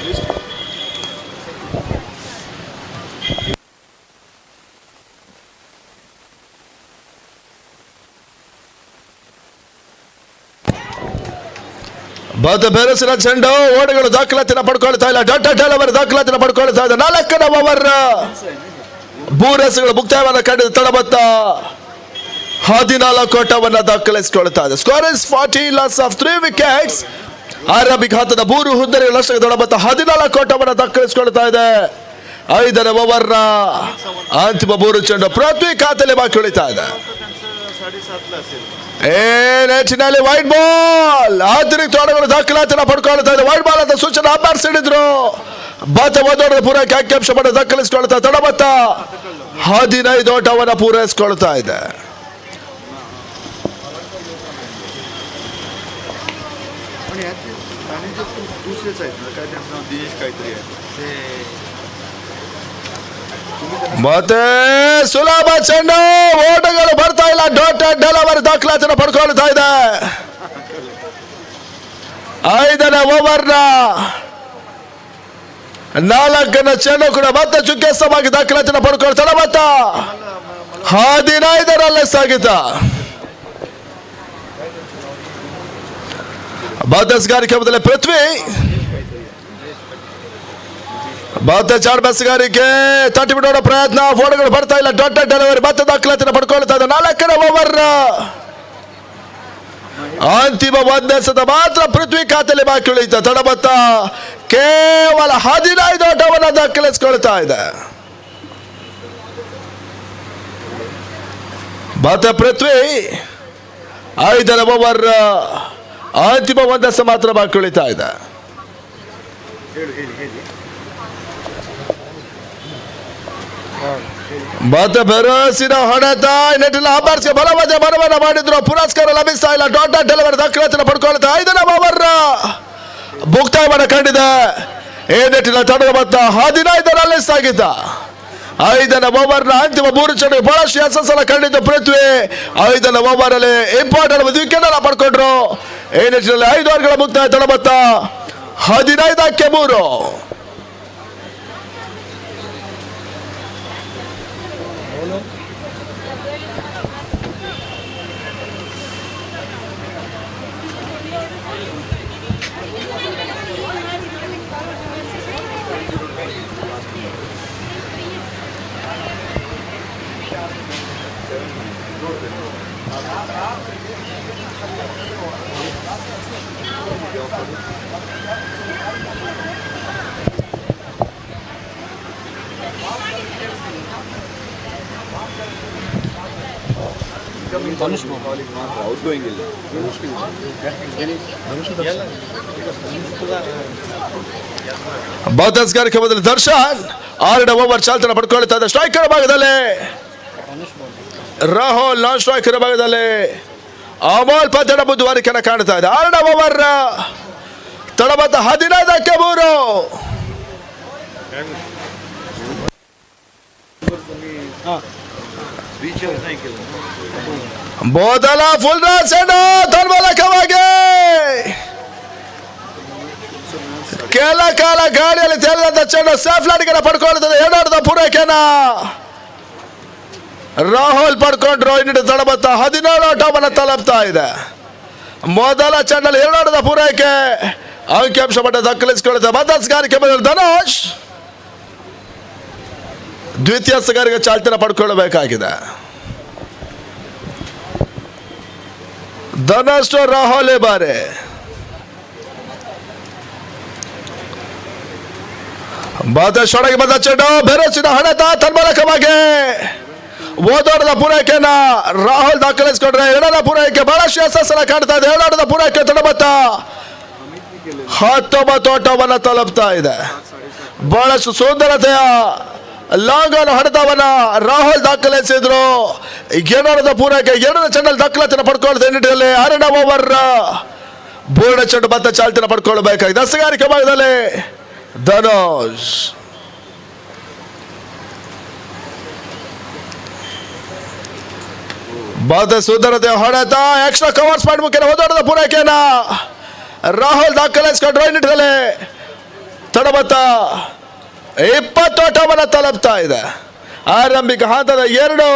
लिस्ट ಬೆರಸಿನ ಚೆಂಡು ಓಟಗಳು ದಾಖಲಾತಿನ ಪಡ್ಕೊಳ್ತಾ ಇಲ್ಲ. ಡಾಟಾ ಅವರ ದಾಖಲಾತಿನ ಪಡ್ಕೊಳ್ತಾ ಇದೆ. 4ನೇ ಓವರ್ 3 ರನ್ಸ್ಗಳ ಮುಕ್ತಾಯವನ್ನು ಕಂಡಿದ್ದು ತಡಬತ್ತ 14 ಓಟವನ್ನು ದಾಖಲಿಸಿಕೊಳ್ತಾ ಇದೆ. Score is 40, loss of 3 wickets. ಆರಂಭಿಕ ಹಂತದ 3 ಹುದ್ದರಿಗಳಷ್ಟಕ್ಕೆ ತಡಬತ್ತ 14 ಓಟವನ್ನು ದಾಖಲಿಸಿಕೊಳ್ತಾ ಇದೆ. 5ನೇ ಓವರ್ ಅಂತಿಮ 3 ಚೆಂಡು ಪೃಥ್ವಿ ಖಾತೆಯಲ್ಲಿ ಬಾಕಿ ಉಳಿತಾ ಇದೆ. ನೆಚ್ಚಿನಲ್ಲಿ ವೈಟ್ ಬಾಲ್ ಆಂತರಿಕ ತೋಟಗಳು ದಾಖಲಾತಿನ ಪಡ್ಕೊಳ್ತಾ ಇದೆ. ವೈಟ್ ಬಾಲ್ ಅಂತ ಸೂಚನೆ ಅಂಪೈರ್ ಸಿಡಿದ್ರು. ಮೊದಲ ಪೂರೈಕೆ ಅಂಕಿಅಂಶ ಪಡೆದು ದಾಖಲಿಸಿಕೊಳ್ತಾ ತಡಬತ್ತ 15 ಓಟವನ್ನು ಪೂರೈಸಿಕೊಳ್ತಾ ಇದೆ. दुसरेच आहेत ना काय त्यांचं नाव दिनेश काहीतरी आहे ಮತ್ತೆ ಸುಲಭ ಚೆಂಡು ಓಟಗಳು ಬರ್ತಾ ಇಲ್ಲ. ಡಾಟೆಡ್ ಡೆಲಿವರಿ ದಾಖಲಾತಿನ ಪಡ್ಕೊಳ್ತಾ ಇದೆ. 5ನೇ ಓವರ್ನ 4ನೇ ಚೆಂಡು ಕೂಡ ಮತ್ತೆ ಚುಕ್ಕೆಸ್ತವಾಗಿ ದಾಖಲಾತಿನ ಪಡ್ಕೊಳ್ತಾಳೆ. ಮತ್ತ 15ರಲ್ಲಿ ಸಾಗಿತ ಬಾದಸ್ಗಾರಿಕೆ ಮೊದಲೇ ಪೃಥ್ವಿ ಮತ್ತೆ ಚಾಡ್ ಬೆಸ್ಗಾರಿಕೆ ತಟ್ಟಿ ಬಿಡೋಣ ಪ್ರಯತ್ನ. ಫೋನ್ಗಳು ಬರ್ತಾ ಇಲ್ಲ. ಡಾಟೆಡ್ ಡೆಲಿವರಿ ಮತ್ತೆ ದಾಖಲಾತಿನ ಪಡ್ಕೊಳ್ತಾ ಇದೆ. 4ನೇ ಓವರ್ ಅಂತಿಮ 1ನೇ ಸತ ಮಾತ್ರ ಪೃಥ್ವಿ ಖಾತೆಯಲ್ಲಿ ಬಾಕಿ ಉಳಿತ. ತಡಬತ್ತ ಕೇವಲ 15 ಓಟವನ್ನು ದಾಖಲಿಸಿಕೊಳ್ತಾ ಇದೆ. ಮತ್ತೆ ಪೃಥ್ವಿ 5ನೇ ಓವರ್ ಅಂತಿಮ 1ನೇ ಸತ ಮಾತ್ರ ಬಾಕಿ ಉಳಿತಾ ಇದೆ. ಮತ್ತೆ ಬೆರಸಿನ ಹೊಡೆತ ನೆಟ್ಟಿನ ಅಂಪೈರ್ಸ್ಗೆ ಬಲವಾದ ಮನವನ್ನ ಮಾಡಿದ್ರು. ಪುರಸ್ಕಾರ ಲಭಿಸ್ತಾ ಇಲ್ಲ. ಡಾಟೆಡ್ ಡೆಲಿವರಿ ದಾಖಲಾತಿನ ಪಡ್ಕೊಳ್ತಾ 5ನೇ ಓವರ್ ಮುಕ್ತಾಯವನ್ನು ಕಂಡಿದೆ. ಈ ನೆಟ್ಟಿನ ತಂಡದ ಮೊತ್ತ 15ರಲ್ಲಿ ಸಾಗಿದ್ದ. 5ನೇ ಓವರ್ನ ಅಂತಿಮ 3 ಚೆಂಡು ಬಹಳಷ್ಟು ಯಶಸ್ಸನ್ನು ಕಂಡಿದ್ದು ಪೃಥ್ವಿ. 5ನೇ ಓವರ್ ಅಲ್ಲಿ ಇಂಪಾರ್ಟೆಂಟ್ ವಿಕೆಟ್ ಅನ್ನ ಪಡ್ಕೊಂಡ್ರು. ಈ ನಿಟ್ಟಿನಲ್ಲಿ 5 ಓವರ್ಗಳ ಮುಕ್ತಾಯ. ತಡಬತ್ತ 15ಕ್ಕೆ 3. ಔಟ್ಗೋಯಿಂಗ್ ಇಲ್ಲ ಬಾದಸ್ಗಾರಿಕೆ ಮೊದಲು ದರ್ಶನ್ 6ನೇ ಓವರ್ ಚಾಲ್ತನ ಪಡ್ಕೊಳ್ತಾ ಇದೆ. ಸ್ಟ್ರೈಕರ್ ಭಾಗದಲ್ಲಿ ರಾಹುಲ್, ನಾನ್ ಸ್ಟ್ರೈಕರ್ ಭಾಗದಲ್ಲಿ ಅಮೋಲ್ ಪಂದ್ಯದ ಮುಂದುವರಿಕೆಯನ್ನು ಕಾಣ್ತಾ ಇದೆ. 6ನೇ ಓವರ್ ತಡಬತ್ತ 15ಕ್ಕೆ 3. ಮೊದಲ ಫುಲ್ ರಾಸ್ ಚೆಂಡು ತನ್ಮೂಲಕವಾಗಿ ಕೆಲ ಕಾಲ ಗಾಳಿಯಲ್ಲಿ ತೇಲಿದಂತ ಚೆಂಡು ಸೇಫ್ ಲ್ಯಾಂಡಿಂಗ್ ಪಡ್ಕೊಳ್ತದೆ. 2 ಓಟದ ಪೂರೈಕೆಯನ್ನ ರಾಹುಲ್ ಪಡ್ಕೊಂಡ್ರು. ಇನ್ನಿಟ್ಟು ತಡಬತ್ತ 17 ಓಟವನ್ನು ತಲುಪ್ತಾ ಇದೆ. ಮೊದಲ ಚೆಂಡಲ್ಲಿ 2 ಓಟದ ಪೂರೈಕೆ ಅಂಕಿಅಂಶ ಮಟ್ಟ ದಾಖಲಿಸಿಕೊಳ್ಳುತ್ತೆ. ಮಧ್ಯಸ್ಥಗಾರಿಕೆ ಬದಲು ಧನುಷ್ ದ್ವಿತೀಯ ಸಗಾರಿಗೆ ಚಾಲ್ತಿನ ಪಡ್ಕೊಳ್ಳಬೇಕಾಗಿದೆ. ಧನುಷ್ ರಾಹುಲ್ ಬಾರೆ ಬಾದಶೊಳಗೆ ಬಂದ ಚೆಂಡು ಬೆರಸಿನ ಹೊಡೆತ ತನ್ಮೂಲಕವಾಗಿ ಓದೋಟದ ಪೂರೈಕೆಯನ್ನ ರಾಹುಲ್ ದಾಖಲಿಸಿಕೊಂಡ್ರೆ 2ರ ಪೂರೈಕೆ ಬಹಳಷ್ಟು ಯಶಸ್ಸನ್ನ ಕಾಣ್ತಾ ಇದೆ. 2 ಓಟದ ಪೂರೈಕೆ ತಡಬತ್ತ 19 ಓಟವನ್ನ ತಲುಪ್ತಾ ಇದೆ. ಬಹಳಷ್ಟು ಸುಂದರತೆಯ ಲಾಂಗ್ ಆನ್ ಹೊಡೆತವನ್ನ ರಾಹುಲ್ ದಾಖಲಿಸಿದ್ರು. 2 ಓಟದ ಪೂರೈಕೆ 2ರ ಚೆಂಡಲ್ಲಿ ದಾಖಲಾತಿನ ಪಡ್ಕೊಳ್ತಾ ನಿಟ್ಟಿನಲ್ಲಿ 6ನೇ ಓವರ್ ಬೋರ್ಡ್ ಚೆಂಡು ಮತ್ತೆ ಚಾಲ್ತಿನ ಪಡ್ಕೊಳ್ಬೇಕಾಗಿದೆ. ದಸಗಾರಿಕೆ ಭಾಗದಲ್ಲಿ ಧನುಷ್ ಬಾದ ಸುಂದರತೆ ಹೊಡೆತ ಎಕ್ಸ್ಟ್ರಾ ಕವರ್ಸ್ ಮಾಡಿ ಮುಖ್ಯ ಹೋದೋಟದ ಪೂರೈಕೆಯನ್ನ ರಾಹುಲ್ ದಾಖಲಿಸಿಕೊಂಡ್ರು. ನಿಟ್ಟಿನಲ್ಲಿ ತಡಬತ್ತ 20 ಓಟವನ್ನು ತಲುಪ್ತಾ ಇದೆ. ಆರಂಭಿಕ ಹಂತದ 2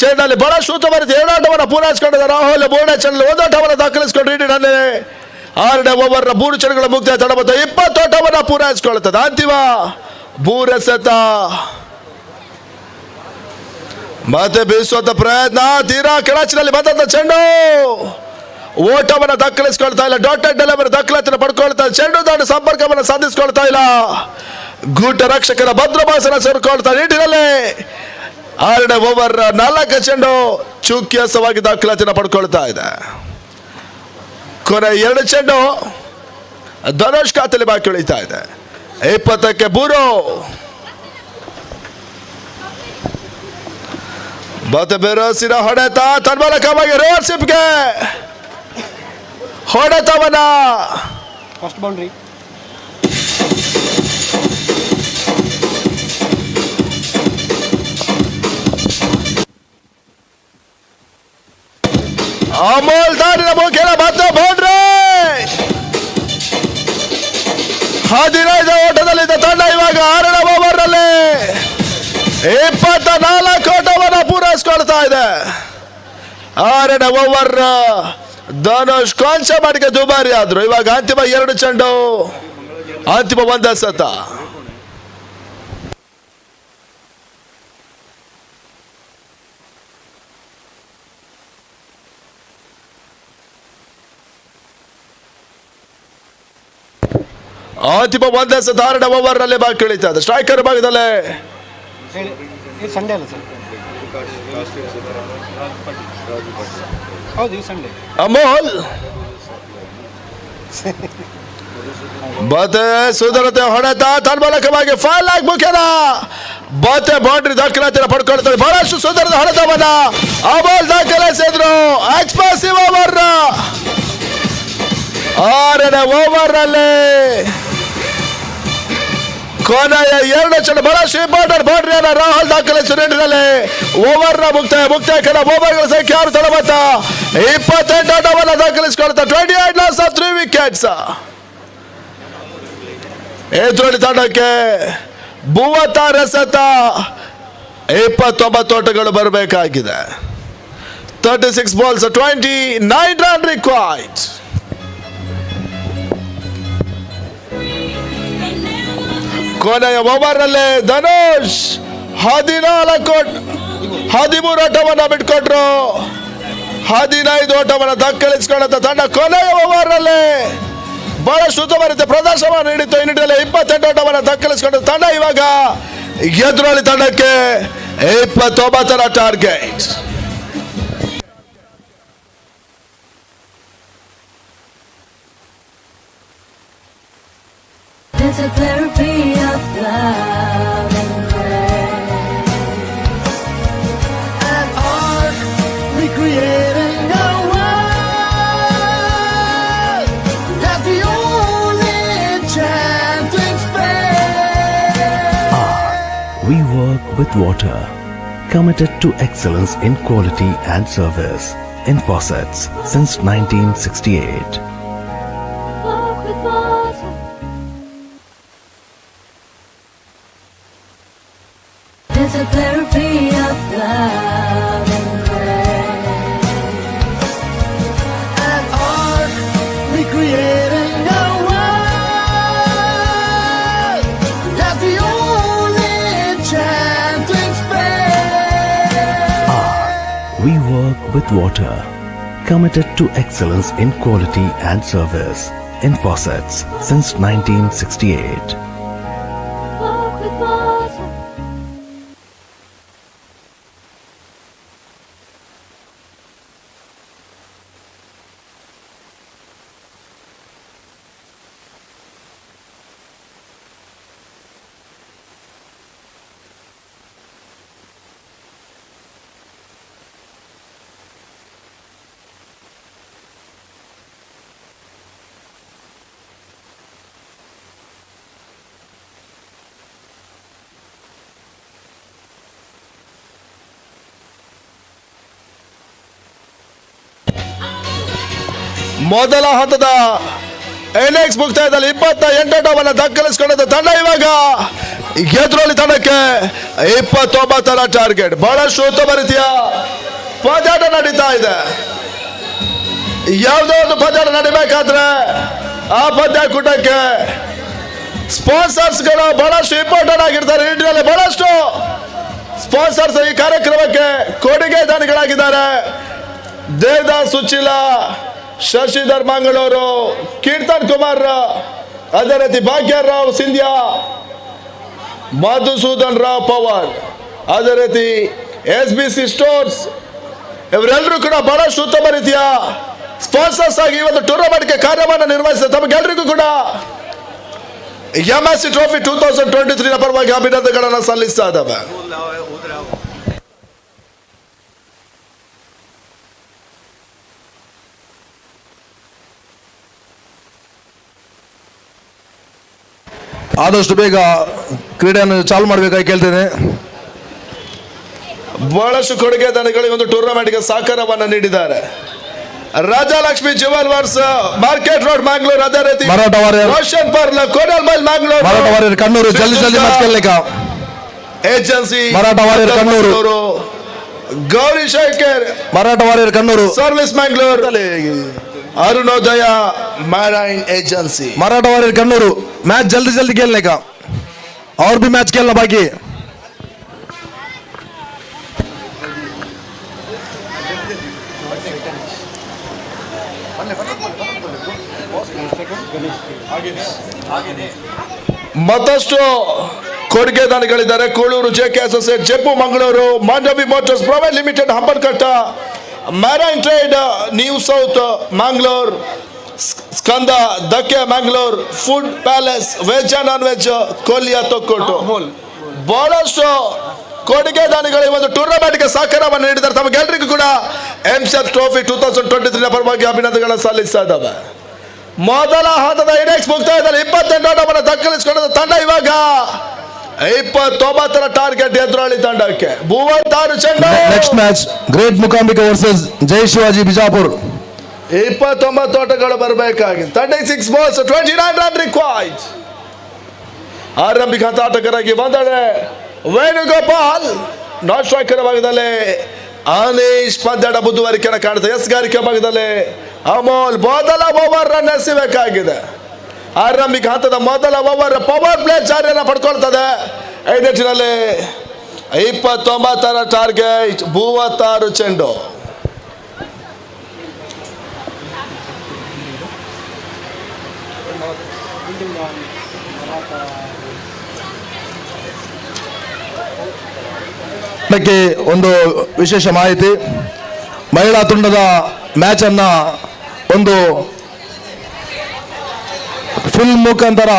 ಚೆಂಡಲ್ಲಿ ಬಹಳಷ್ಟು ಉತ್ತಮವಾದ 2 ಓಟವನ್ನು ಪೂರೈಸಿಕೊಂಡಿದ್ದ ರಾಹುಲ್. 3ನೇ ಚೆಂಡಲ್ಲಿ 1 ಓಟವನ್ನು ದಾಖಲಿಸಿಕೊಂಡ್ರು. ಈ ನಿಟ್ಟಿನಲ್ಲಿ 6ನೇ ಓವರ್ 3 ಚೆಂಡುಗಳ ಮುಕ್ತಾಯ ತಡಬತ್ತ 20 ಓಟವನ್ನು ಪೂರೈಸಿಕೊಳ್ಳುತ್ತದೆ. ಅಂತಿಮ 3 ಎಸೆತ ಮತ್ತೆ ಬೀಸುವಂತ ಪ್ರಯತ್ನ. ತೀರಾ ಕೆಳಚಿನಲ್ಲಿ ಬಂದಂತ ಚೆಂಡು ಓಟವನ್ನು ದಾಖಲಿಸಿಕೊಳ್ತಾ ಇಲ್ಲ. ಡಾಟೆಡ್ ಡೆಲಿವರಿ ದಾಖಲಾತಿನ ಪಡ್ಕೊಳ್ತಾ ಚೆಂಡು ದಾಟಿ ಸಂಪರ್ಕವನ್ನು ಸಾಧಿಸಿಕೊಳ್ತಾ ಇಲ್ಲ. ಗೂಟ ರಕ್ಷಕರ ಭದ್ರಭಾಸನ ಸೇರಿಕೊಳ್ತಾ ನಿಟ್ಟಿನಲ್ಲಿ 6ನೇ ಓವರ್ 4 ಚೆಂಡು ಚುಕ್ಯಾಸವಾಗಿ ದಾಖಲಾತಿನ ಪಡ್ಕೊಳ್ತಾ ಇದೆ. ಕೊನೆ 2 ಚೆಂಡು ಧನುಷ್ ಖಾತೆಯಲ್ಲಿ ಬಾಕಿ ಉಳಿತಾ ಇದೆ. 20ಕ್ಕೆ 3 ಮತ್ತೆ ಬೆರಸಿನ ಹೊಡೆತ ತನ್ಮೂಲಕವಾಗಿ ರಿವರ್ಸಿಪ್ಗೆ ಹೊಡೆತವನ್ನ ಫಸ್ಟ್ ಬೌಂಡ್ರಿ ಅಮೋಲ್ ದಾರಿನ ಮುಖೇನ ಮತ್ತೆ ಬೌಂಡ್ರಿ. 15 ಓಟದಲ್ಲಿದ್ದ ತಂಡ ಇವಾಗ 6ನೇ ಓವರ್ ನಲ್ಲಿ 24 ಓಟವನ್ನು ಪೂರೈಸಿಕೊಳ್ತಾ ಇದೆ. 6ನೇ ಓವರ್ ಧನುಷ್ ಕೊಂಚ ಮಾಡಿಗೆ ದುಬಾರಿ ಆದ್ರು. ಇವಾಗ ಅಂತಿಮ 2 ಚೆಂಡು ಅಂತಿಮ 1 ಎಸೆತ. ಅಂತಿಮ 1 ಎಸೆತ 6ನೇ ಓವರ್ ನಲ್ಲಿ ಬಾಕಿ ಉಳಿತಾ ಇದೆ. ಸ್ಟ್ರೈಕರ್ ಭಾಗದಲ್ಲಿ ಇದು ಸಂಡೇ ಅಲ್ಲ ಸರ್? ಹೌದು, ಈ ಸಂಡೇ. ಅಮೋಲ್ ಮತ್ತೆ ಸುಂದರತೆ ಹೊಡೆತ ತನ್ಮೂಲಕವಾಗಿ ಫಾಲ್ ಆಗಿ ಮುಖ್ಯನ ಮತ್ತೆ ಬೌಂಡ್ರಿ ದಾಖಲಾತಿನ ಪಡ್ಕೊಳ್ತಾರೆ. ಬಹಳಷ್ಟು ಸುಂದರದ ಹೊಡೆತವನ್ನ ಅಮೋಲ್ ದಾಖಲಿಸಿದ್ರು. ಎಕ್ಸ್ಪ್ರೆಸಿವ್ ಓವರ್ 6ನೇ ಓವರ್ ನಲ್ಲಿ ಕೊನೆಯ 2 ಚೆಂಡು ಬಹಳಷ್ಟು ಇಂಪಾರ್ಟೆಂಟ್ ಬೌಂಡ್ರಿಯನ್ನು ರಾಹುಲ್ ದಾಖಲಿಸಿದ ನಿಟ್ಟಿನಲ್ಲಿ ಓವರ್ ಮುಕ್ತಾಯ ಕೆಲ ಓವರ್ಗಳ ಸಂಖ್ಯೆ 6 ತಡಬತ್ತ 28 ಓಟವನ್ನು ದಾಖಲಿಸಿಕೊಳ್ತಾ 28 ಲಾಸ್ ಆಫ್ 3 ವಿಕೆಟ್ಸ್. ಎದುರಾಳಿ ತಂಡಕ್ಕೆ 36 ಎಸೆತ 29 ಓಟಗಳು ಬರಬೇಕಾಗಿದೆ. 36 balls 29 run required. ಕೊನೆಯ ಓವರ್ ನಲ್ಲಿ ಧನುಷ್ 13 ಓಟವನ್ನು ಬಿಟ್ಕೊಟ್ರು. 15 ಓಟವನ್ನು ದಾಖಲಿಸಿಕೊಳ್ಳುತ್ತ ತಂಡ ಕೊನೆಯ ಓವರ್ ನಲ್ಲಿ ಬಹಳಷ್ಟು ಉತ್ತಮ ಪ್ರದರ್ಶನ ನೀಡಿತ್ತು. ಈ ನಿಟ್ಟಿನಲ್ಲಿ 28 ಓಟವನ್ನು ದಾಖಲಿಸಿಕೊಂಡು ತಂಡ ಇವಾಗ ಎದುರಾಳಿ ತಂಡಕ್ಕೆ 29ರ target. It's a therapy of love and grace. And art recreating a world. That's the only enchanting space. We work with water. committed to excellence in quality and service in faucets since 1968. Walk with water. There's a therapy of love and grace. And art recreating a world. That's the only enchanting space. We work with water, committed to excellence in quality and service in faucets since 1968. Walk with water. ಮೊದಲ ಹಂತದ innings ಮುಕ್ತಾಯದಲ್ಲಿ 28 ಓವರ್ನ ದಾಖಲಿಸಿಕೊಂಡಿದ್ದ ತಂಡ ಇವಾಗ ಎದುರಲ್ಲಿ ತಂಡಕ್ಕೆ 29ರ target. ಬಹಳಷ್ಟು ಉತ್ತಮ ರೀತಿಯ ಪಂದ್ಯಾಟ ನಡೀತಾ ಇದೆ. ಯಾವುದೋ ಒಂದು ಪಂದ್ಯಾಟ ನಡಿಬೇಕಾದ್ರೆ ಆ ಪಂದ್ಯಾಕೂಟಕ್ಕೆ ಸ್ಪಾನ್ಸರ್ಸ್ಗಳು ಬಹಳಷ್ಟು ಇಂಪಾರ್ಟೆಂಟ್ ಆಗಿರ್ತಾರೆ. ಈ ನಿಟ್ಟಿನಲ್ಲಿ ಬಹಳಷ್ಟು ಸ್ಪಾನ್ಸರ್ಸ್ ಈ ಕಾರ್ಯಕ್ರಮಕ್ಕೆ ಕೊಡುಗೆ ದಾನಿಗಳಾಗಿದ್ದಾರೆ. ದೇವದಾಸ್ ಸುಚಿಲ, ಶಶಿಧರ್ ಮಂಗಳೂರು, ಕೀರ್ತನ್ ಕುಮಾರ್, ಅದೇ ರೀತಿ ಭಾಗ್ಯರಾವ್ ಸಿಂಧ್ಯಾ, ಮಧುಸೂದನ್ ರಾವ್ ಪವಾರ್, ಅದೇ ರೀತಿ SBC ಸ್ಟೋರ್ಸ್, ಇವರೆಲ್ಲರೂ ಕೂಡ ಬಹಳಷ್ಟು ಉತ್ತಮ ರೀತಿಯ ಸ್ಪಾನ್ಸರ್ಸ್ ಆಗಿ ಇವತ್ತು ಟೂರ್ನಮೆಂಟ್ಗೆ ಕಾರ್ಯವನ್ನು ನಿರ್ವಹಿಸಿದ ತಮಗೆಲ್ಲರಿಗೂ ಕೂಡ MSC ಟ್ರೋಫಿ 2023 ಪರವಾಗಿ ಅಭಿನಂದನೆಗಳನ್ನು ಸಲ್ಲಿಸ್ತಾ ಇದ್ದಾವೆ. ಆದಷ್ಟು ಬೇಗ ಕ್ರೀಡೆಯನ್ನು ಚಾಲು ಮಾಡಬೇಕಾಗಿ ಕೇಳ್ತೇನೆ. ಬಹಳಷ್ಟು ಕೊಡುಗೆ ದಾನಿಗಳು ಒಂದು ಟೂರ್ನಮೆಂಟ್ಗೆ ಸಹಕಾರವನ್ನು ನೀಡಿದ್ದಾರೆ. Rajalakshmi jewellers, market road Mangalore, ಅದೇ ರೀತಿ Maratha warrior, Roshan pearl, Kodial mail Mangalore, Maratha warrior Kannur, ಜಲ್ದಿ ಜಲ್ದಿ ಮ್ಯಾಚ್ ಗೆಲ್ಲಲಿಕ್ಕೆ agency, Maratha warrior Kannur, Gauri Shekhar, Maratha warrior Kannur, service Mangalore, Arunodaya marine agency, Maratha warrior Kannur. Match जल्दी जल्दी खेलने का, और भी मैच खेलना बाकी. ಮತ್ತಷ್ಟು ಕೊಡುಗೆ ದಾನಿಗಳಿದ್ದಾರೆ. Kolur JK associate, Jeppu Mangaluru, Mandavi motors private limited Hampankatta, marine trade new south Mangalore, Skanda Dakke Mangalore, food palace veg and non veg ಕೊಲ್ಲಿಯ ತೊಕ್ಕೊಟ್ಟು. ಬಹಳಷ್ಟು ಕೊಡುಗೆ ದಾನಿಗಳು ಈ ಒಂದು ಟೂರ್ನಮೆಂಟ್ಗೆ ಸಹಕಾರವನ್ನು ನೀಡಿದ್ದಾರೆ. ತಮಗೆಲ್ಲರಿಗೂ ಕೂಡ MSC ಟ್ರೋಫಿ 2023 ಪರವಾಗಿ ಅಭಿನಂದನೆಗಳನ್ನು ಸಲ್ಲಿಸ್ತಾ ಇದ್ದಾವೆ. ಮೊದಲ ಹಂತದ ಇನ್ನಿಂಗ್ಸ್ ಮುಕ್ತಾಯದಲ್ಲಿ 28 ಓವರ್ನ ದಾಖಲಿಸಿಕೊಂಡಿದ್ದ ತಂಡ ಇವಾಗ 29ರ ಟಾರ್ಗೆಟ್ ಎದುರಾಳಿ ತಂಡಕ್ಕೆ 36 ಚೆಂಡು. Next match great Mookambika versus Jai Shivaji Bijapur. 29 ಓಟಗಳು ಬರಬೇಕಾಗಿದೆ. 36 ಬಾಲ್ಸ್ 29 ರನ್ ರಿಕ್ವೈರ್ಡ್. ಆರಂಭಿಕ ಆಟಗಾರರಾಗಿ ಬಂದರೆ ವೇಣುಗೋಪಾಲ್, ನಾನ್ ಸ್ಟ್ರೈಕರ್ ಭಾಗದಲ್ಲಿ ಅನೀಶ್ ಪಂದ್ಯಾಟ ಮುಂದುವರಿಕೆಯನ್ನು ಕಾಣುತ್ತೆ. ಎಸ್ಗಾರಿಕೆ ಭಾಗದಲ್ಲಿ ಅಮೋಲ್. ಮೊದಲ ಓವರ್ ರನ್ ಎಸೆಯಬೇಕಾಗಿದೆ. ಆರಂಭಿಕ ಹಂತದ ಮೊದಲ ಓವರ್ ಪವರ್ ಪ್ಲೇ ಚಾರ್ಯನ ಪಡ್ಕೊಳ್ತದೆ. ಈ ನಿಟ್ಟಿನಲ್ಲಿ 29ರ ಟಾರ್ಗೆಟ್ 36 ಚೆಂಡು. ಒಂದು ವಿಶೇಷ ಮಾಹಿತಿ, ಮಹಿಳಾ ತಂಡದ ಮ್ಯಾಚ್ ಅನ್ನ ಒಂದು ಫಿಲ್ಮ್ ಮುಖಾಂತರ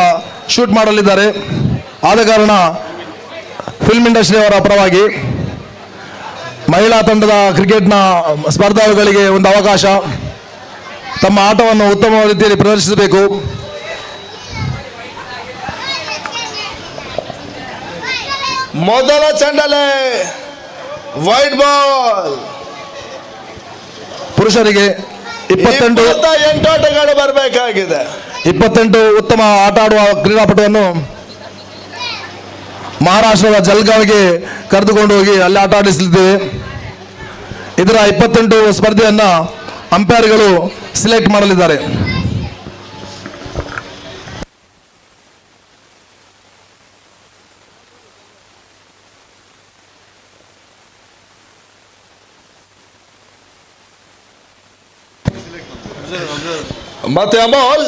ಶೂಟ್ ಮಾಡಲಿದ್ದಾರೆ. ಆದ ಕಾರಣ ಫಿಲ್ಮ್ ಇಂಡಸ್ಟ್ರಿ ಅವರ ಪರವಾಗಿ ಮಹಿಳಾ ತಂಡದ ಕ್ರಿಕೆಟ್ನ ಸ್ಪರ್ಧಾಳುಗಳಿಗೆ ಒಂದು ಅವಕಾಶ, ತಮ್ಮ ಆಟವನ್ನು ಉತ್ತಮ ರೀತಿಯಲ್ಲಿ ಪ್ರದರ್ಶಿಸಬೇಕು. ಮೊದಲ ಚೆಂಡಲ್ಲೇ ವೈಟ್ ಬಾಲ್. ಪುರುಷರಿಗೆ 28 ಆಟಗಾಡು ಬರಬೇಕಾಗಿದೆ. 28 ಉತ್ತಮ ಆಟ ಆಡುವ ಕ್ರೀಡಾಪಟುವನ್ನು ಮಹಾರಾಷ್ಟ್ರದ ಜಲ್ಗಾವ್ಗೆ ಕರೆದುಕೊಂಡು ಹೋಗಿ ಅಲ್ಲಿ ಆಟ ಆಡಿಸಲಿದ್ದೇವೆ. ಇದರ 28 ಸ್ಪರ್ಧೆಯನ್ನ ಅಂಪೈರ್ಗಳು ಸಿಲೆಕ್ಟ್ ಮಾಡಲಿದ್ದಾರೆ. ಮತ್ತೆ ಅಮೋಲ್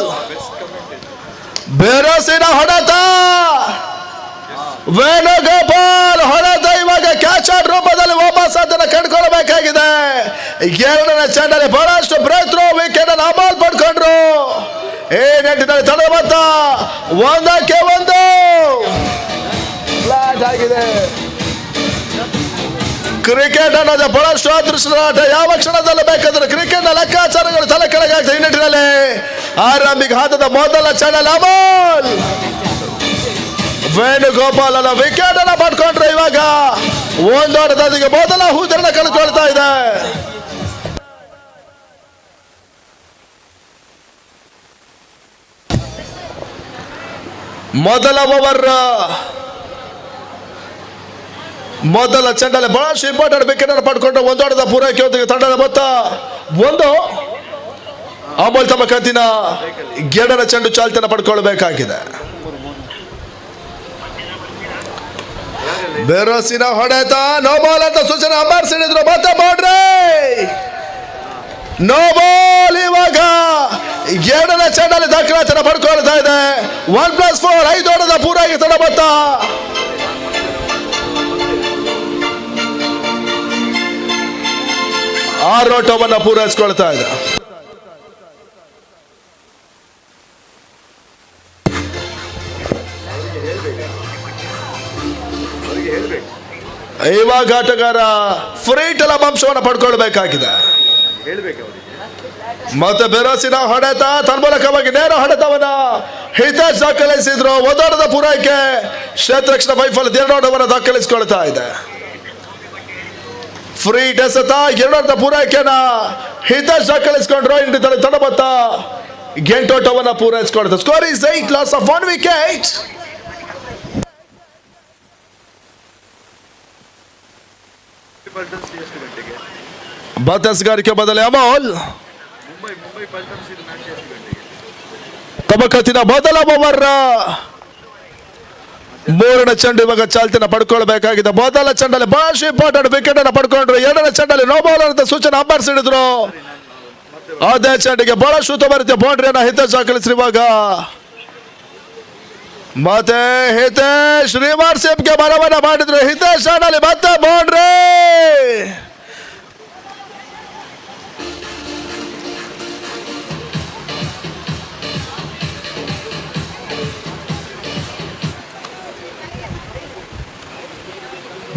ಬೇರಸಿನ ಹೊಡೆತ, ವೇಣುಗೋಪಾಲ್ ಹೊಡೆತ. ಇವಾಗ ಕ್ಯಾಚ್ ಔಟ್ ರೂಪದಲ್ಲಿ ವಾಪಸ್ ಅದನ್ನು ಕಂಡುಕೊಳ್ಳಬೇಕಾಗಿದೆ. ಎರಡನೇ ಚೆಂಡಲ್ಲಿ ಬಹಳಷ್ಟು ಪ್ರಯತ್ನ, ವಿಕೆಟ್ ಅನ್ನು ಅಮೋಲ್ ಪಡ್ಕೊಂಡ್ರು. ಈ ನೆಟ್ಟಿನಲ್ಲಿ ತಡೆ ಮೊತ್ತ 1-1 ಫ್ಲಾಟ್ ಆಗಿದೆ. ಕ್ರಿಕೆಟ್ ಅನ್ನೋದು ಬಹಳಷ್ಟು ಅದೃಷ್ಟದ ಆಟ. ಯಾವ ಕ್ಷಣದಲ್ಲೂ ಬೇಕಾದ್ರೆ ಕ್ರಿಕೆಟ್ ನ ಲೆಕ್ಕಾಚಾರಗಳು ತಲೆ ಕೆಳಗಾಗ್ತದೆ. ಈ ನಿಟ್ಟಿನಲ್ಲಿ ಆರಂಭಿಕ ಹಂತದ ಮೊದಲ ಚೆಂಡಲ್ಲಿ ಅಮೋಲ್ ವೇಣುಗೋಪಾಲ್ ಅಲ್ಲ ವಿಕೆಟ್ ಅನ್ನ ಪಡ್ಕೊಂಡ್ರೆ ಇವಾಗ ಒಂದೊಂದದಿಗೆ ಮೊದಲ ಹೂದರನ್ನ ಕಳೆದುಕೊಳ್ತಾ ಇದೆ. ಮೊದಲ ಓವರ್ ಮೊದಲ ಚೆಂಡಲ್ಲಿ ಬಹಳಷ್ಟು ಇಂಪಾರ್ಟೆಂಟ್ ವಿಕೆಟ್ ಅನ್ನು ಪಡ್ಕೊಂಡು ಒಂದೊಂದದ ಪೂರೈಕೆ ತಂಡದ ಮೊತ್ತ 1. ಅಮೋಲ್ ತಮ್ಮ ಕಂತಿನ ಎರಡನೇ ಚೆಂಡು ಚಾಲ್ತಿಯನ್ನು ಪಡ್ಕೊಳ್ಬೇಕಾಗಿದೆ. ಬೆರೋಸಿನ ಹೊಡೆತ, ನೋ ಬಾಲ್ ಅಂತ ಸೂಚನೆ ಅಂಬಾರ್ ಸಿಡಿದ್ರು. ಮತ್ತೆ ಬೌಂಡ್ರಿ, ನೋ ಬಾಲ್. ಇವಾಗ ಎರಡನೇ ಚೆಂಡಲ್ಲಿ ದಾಖಲಾತಿಯನ್ನು ಪಡ್ಕೊಳ್ತಾ ಇದೆ. 1+4 5 ಓಟದ ಪೂರೈಕೆ ತಂಡ ಮೊತ್ತ. ಆರೋಟವನ್ನು ಪೂರೈಸಿಕೊಳ್ತಾ ಇದೆ. ಇವಾಗ ಆಟಗಾರ ಫ್ರೀಟಲ ಅಂಶವನ್ನು ಪಡ್ಕೊಳ್ಬೇಕಾಗಿದೆ. ಮತ್ತೆ ಬೆರಸಿನ ಹೊಡೆತ, ತನ್ಮೂಲಕವಾಗಿ ನೇರ ಹೊಡೆತವನ್ನ ಹಿತೇಶ್ ದಾಖಲಿಸಿದ್ರು. ಒಂದೋಟದ ಪೂರೈಕೆ, ಕ್ಷೇತ್ರಕ್ಷಣ ವೈಫಲ್ಯ 2 ಓಟವನ್ನು ದಾಖಲಿಸಿಕೊಳ್ತಾ ಇದೆ. ಫ್ರೀ ಎಸೆತ 2 ಓಟದ ಪೂರೈಕೆನ ಹಿತೇಶ್ ದಾಖಲಿಸಿಕೊಂಡ್ರು. ಇಂಡಿ ತಂಡ ಮೊತ್ತ 8 ಓಟವನ್ನು ಪೂರೈಸಿಕೊಳ್ತಾರೆ. Score is 8, loss of 1 wicket. ಬದಲಾವಣೆಗೆ ಬದಲೇ ಅಮೋಲ್ ತಮ್ಮ ಕತ್ತಿನ ಮೊದಲ ಓವರ್ ಮೂರನೇ ಚೆಂಡು ಇವಾಗ ಚಾಲ್ತಿನ ಪಡ್ಕೊಳ್ಬೇಕಾಗಿದೆ. ಮೊದಲ ಚೆಂಡಲ್ಲಿ ಬಹಳಷ್ಟು ಇಂಪಾರ್ಟೆಂಟ್ ವಿಕೆಟ್ ಅನ್ನು ಪಡ್ಕೊಂಡ್ರು. ಎರಡನೇ ಚೆಂಡಲ್ಲಿ ನೋ ಬಾಲ್ ಅಂತ ಸೂಚನೆ ಅಂಬಾರ್ ಸಿಡಿದ್ರು. ಅದೇ ಚೆಂಡಿಗೆ ಬಹಳಷ್ಟು ಉತ್ತಮ ರೀತಿಯ ಬೌಂಡ್ರಿಯನ್ನ ಹಿತೇಶ್ ದಾಖಲಿಸಿದ್ರು. ಇವಾಗ ಮತ್ತೆ ಹಿತೇಶ್ ರಿವರ್ಸ್ ಗೆ ಮರವನ್ನ ಮಾಡಿದ್ರು. ಹಿತೇಶ್ ನಲ್ಲಿ ಮತ್ತೆ ಬೌಂಡ್ರಿ.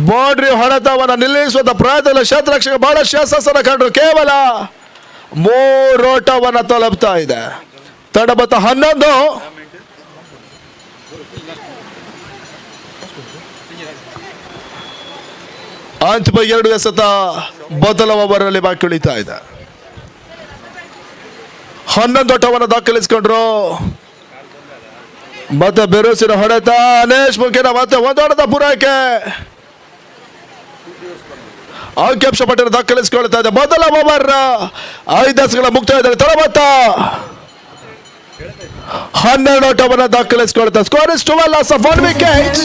ಬೌಂಡ್ರಿ ಹೊಡೆತವನ್ನು ನಿಲ್ಲಿಸುವ ಪ್ರಯತ್ನ ಕ್ಷೇತ್ರರಕ್ಷಕ ಬಹಳಷ್ಟು ಯಶಸ್ಸನ್ನು ಕಂಡ್ರು. ಕೇವಲ 3 ಓಟವನ್ನು ತಲುಪ್ತಾ ಇದೆ. ತಂಡ ಮೊತ್ತ 11. ಅಂತಿಮ 2 ಎಸೆತ ಮೊದಲ ಓವರ್ನಲ್ಲಿ ಬಾಕಿ ಉಳಿತಾ ಇದೆ. 11 ಓಟವನ್ನು ದಾಖಲಿಸಿಕೊಂಡ್ರು. ಮತ್ತೆ ಬೆರೋಸಿನ ಹೊಡೆತ, ಅನೇಶ್ ಮುಖೇನ ಮತ್ತೆ 1 ಓಟದ ಪೂರೈಕೆ, ಅಂಕಿಅಂಶ ಪಟ್ಟಿಯನ್ನು ದಾಖಲಿಸಿಕೊಳ್ತಾ ಇದೆ. ಮೊದಲ ಓವರ್ 5 ಎಸೆತಗಳ ಮುಕ್ತಾಯದಲ್ಲಿ ತಂಡ ಮೊತ್ತ 12 ಓಟವನ್ನು ದಾಖಲಿಸಿಕೊಳ್ತಾ. Score is 12, loss of 1 wicket.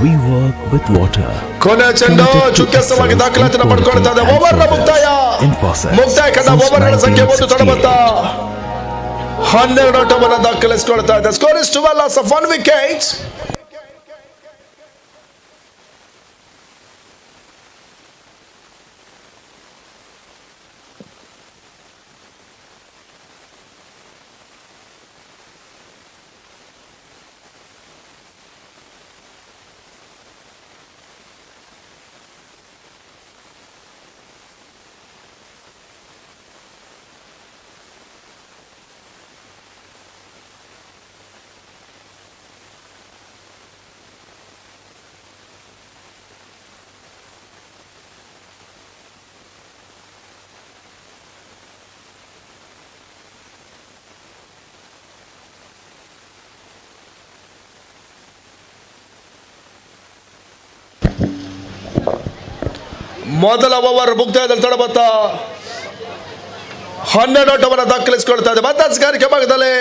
We work with water. ಕೊನೆ ಚೆಂಡು ಚುಕ್ಕೆಸವಾಗಿ ದಾಖಲಾತಿಯನ್ನು ಪಡ್ಕೊಳ್ತಾ ಇದೆ. ಓವರ್ ಮುಕ್ತಾಯ ಕಂಡ ಓವರ್ ಸಂಖ್ಯೆ 1 ತಂಡ ಮೊತ್ತ 12 ಓಟವನ್ನು ದಾಖಲಿಸಿಕೊಳ್ತಾ ಇದೆ. Score is 12, loss of 1 wicket. ಮೊದಲ ಓವರ್ ಮುಕ್ತಾಯದಲ್ಲಿ ತಡಬತ್ತ 12 ಓಟವನ್ನು ದಾಖಲಿಸಿಕೊಳ್ತಾ ಇದೆ. ಮಧ್ಯಸ್ಗಾರಿಕೆ ಭಾಗದಲ್ಲಿ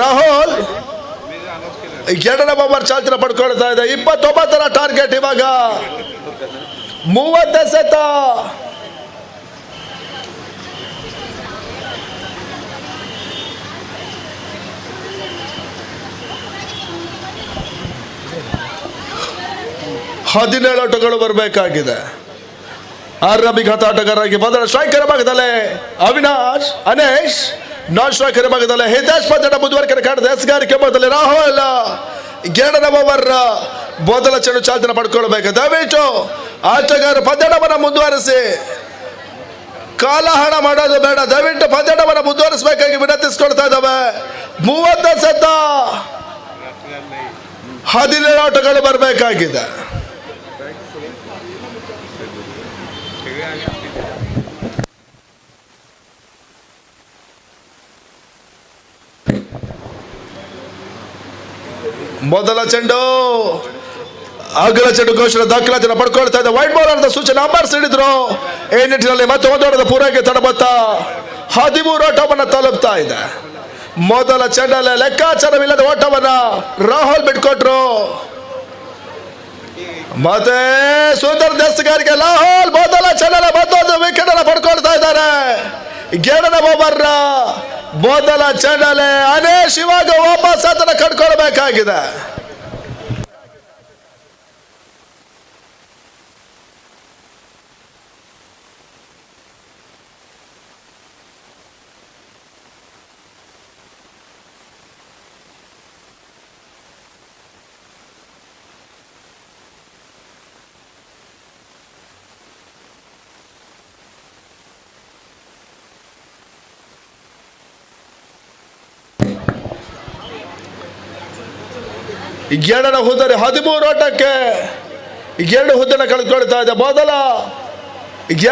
ರಾಹುಲ್ ಎರಡನೇ ಓವರ್ ಚಾಲ್ತಿನ ಪಡ್ಕೊಳ್ತಾ ಇದೆ. 29ರ ಟಾರ್ಗೆಟ್ ಇವಾಗ 30 ಎಸೆತ. ಹದಿನೇಳು ಓಟಗಳು ಬರಬೇಕಾಗಿದೆ. ಆರಂಭಿಕ ಆಟಗಾರರಾಗಿ ಮೊದಲ ಸ್ಟ್ರೈಕರ್ ಭಾಗದಲ್ಲಿ ಅವಿನಾಶ್, ಅನೇಶ್, ನಾನ್ ಸ್ಟ್ರೈಕರ್ ಭಾಗದಲ್ಲಿ ಹಿತೇಶ್ ಪಂಜಡ ಮುಂದುವರಿಕೆ ಕಾಣದ ಎಸ್ಗಾರಿಕೆ ಭಾಗದಲ್ಲಿ ರಾಹುಲ್ ಎರಡನೇ ಓವರ್ ಮೊದಲ ಚೆಂಡು ಚಾಲ್ತಿನ ಪಡ್ಕೊಳ್ಬೇಕು. ದಯವಿಟ್ಟು ಆಟಗಾರ ಪಂಜಡವನ್ನ ಮುಂದುವರಿಸಿ, ಕಾಲಹರಣ ಮಾಡೋದು ಬೇಡ. ದಯವಿಟ್ಟು ಪಂಜಡವನ್ನ ಮುಂದುವರಿಸಬೇಕಾಗಿ ವಿನಂತಿಸಿಕೊಳ್ತಾ ಇದ್ದಾವೆ. 30 ಎಸೆತ, 17 ಓಟಗಳು ಬರಬೇಕಾಗಿದೆ. ಮೊದಲ ಚೆಂಡು ಅಗಲ ಚೆಂಡು ಘೋಷಣೆ ದಾಖಲಾತಿನ ಪಡ್ಕೊಳ್ತಾ ಇದೆ. ವೈಟ್ ಬಾಲ್ ಅಂತ ಸೂಚನೆ ಅಂಬರ್ಸ್ ಹಿಡಿದ್ರು. ಈ ನಿಟ್ಟಿನಲ್ಲಿ ಮತ್ತೆ ಒಂದು ಓಟದ ಪೂರೈಕೆ ತಡಬತ್ತ 13 ಓಟವನ್ನು ತಲುಪ್ತಾ ಇದೆ. ಮೊದಲ ಚೆಂಡಲ್ಲಿ ಲೆಕ್ಕಾಚಾರವಿಲ್ಲದ ಓಟವನ್ನ ರಾಹುಲ್ ಬಿಟ್ಕೊಟ್ರು. ಮತ್ತೆ ಸುಂದರ್ ದಸ್ತಗಾರಿಗೆ ರಾಹುಲ್ ಮೊದಲ ಚೆಂಡಲ್ಲಿ ಮತ್ತೊಂದು ವಿಕೆಟ್ ಅನ್ನು ಪಡ್ಕೊಳ್ತಾ ಇದ್ದಾರೆ. ಎರಡನೇ ಓವರ್ ಮೊದಲ ಚೆಂಡಲ್ಲಿ ಅನೇಶ್ ಇವಾಗ ವಾಪಸ್ ಅದನ್ನು ಕಟ್ಕೊಳ್ಬೇಕಾಗಿದೆ. ಎರಡರ ಹುದ್ದರಿ 13 ಓಟಕ್ಕೆ 2 ಹುದ್ದೆನ ಕಳೆದುಕೊಳ್ತಾ ಇದೆ. ಮೊದಲ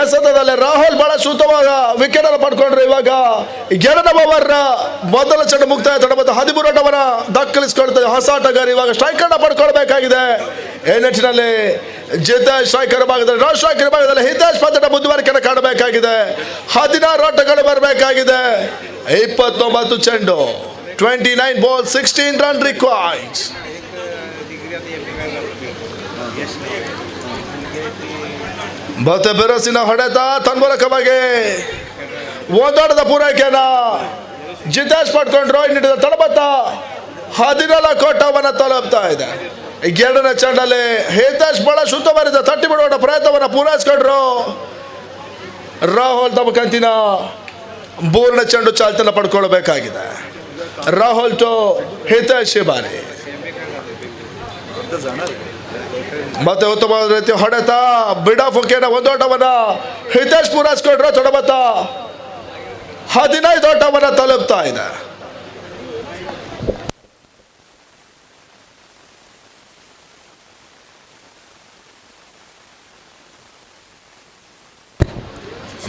ಎಸೆತದಲ್ಲಿ ರಾಹುಲ್ ಬಹಳ ಸೂಕ್ತವಾದ ವಿಕೆಟ್ ಅನ್ನು ಪಡ್ಕೊಂಡ್ರು. ಇವಾಗ ಎರಡನೇ ಓವರ್ ಮೊದಲ ಚೆಂಡು ಮುಕ್ತಾಯ ತಡಬತ್ತ 13 ಓಟವನ್ನ ದಾಖಲಿಸಿಕೊಳ್ತಾ ಇದೆ. ಹೊಸ ಆಟಗಾರ ಇವಾಗ ಸ್ಟ್ರೈಕ್ ಅನ್ನ ಪಡ್ಕೊಳ್ಬೇಕಾಗಿದೆ. ಈ ನಿಟ್ಟಿನಲ್ಲಿ ಜಿತೇಶ್ ಸ್ಟ್ರೈಕರ್ ಭಾಗದಲ್ಲಿ, ನಾನ್ ಸ್ಟ್ರೈಕರ್ ಭಾಗದಲ್ಲಿ ಹಿತೇಶ್ ಪಂಜಡ ಮುಂದುವರಿಕೆಯನ್ನು ಕಾಣಬೇಕಾಗಿದೆ. 16 ಓಟಗಳು ಬರಬೇಕಾಗಿದೆ. 29 ಚೆಂಡು, 29 balls, 16 run required. ಮತ್ತೆ ಬೆರಸಿನ ಹೊಡೆತ ತನ್ಮೂಲಕವಾಗಿ ಒಂದೋಟದ ಪೂರೈಕೆಯನ್ನ ಜಿತೇಶ್ ಪಡ್ಕೊಂಡ್ರು. ಇನ್ನಿಡಿದ ತಡಬತ್ತ 14 ಓಟವನ್ನು ತಲುಪ್ತಾ ಇದೆ. ಎರಡನೇ ಚೆಂಡಲ್ಲಿ ಹಿತೇಶ್ ಬಹಳ ಶುದ್ಧವಾದ ತಟ್ಟಿ ಬಿಡುವ ಪ್ರಯತ್ನವನ್ನು ಪೂರೈಸಿಕೊಂಡ್ರು. ರಾಹುಲ್ ತಮ್ಮ ಕಂತಿನ 3ನೇ ಚೆಂಡು ಚಾಲ್ತಿನ ಪಡ್ಕೊಳ್ಬೇಕಾಗಿದೆ. ರಾಹುಲ್ ಟು ಹಿತೇಶ್ ಬಾರಿ ಮತ್ತೆ ಉತ್ತಮವಾದ ರೀತಿ ಹೊಡೆತ ಬಿಡಾಫುಕೇನ ಒಂದೋಟವನ್ನ ಹಿತೇಶ್ ಪೂರೈಸಿಕೊಂಡ್ರು. ತೊಡಬತ್ತ 15 ಓಟವನ್ನ ತಲುಪ್ತಾ ಇದೆ.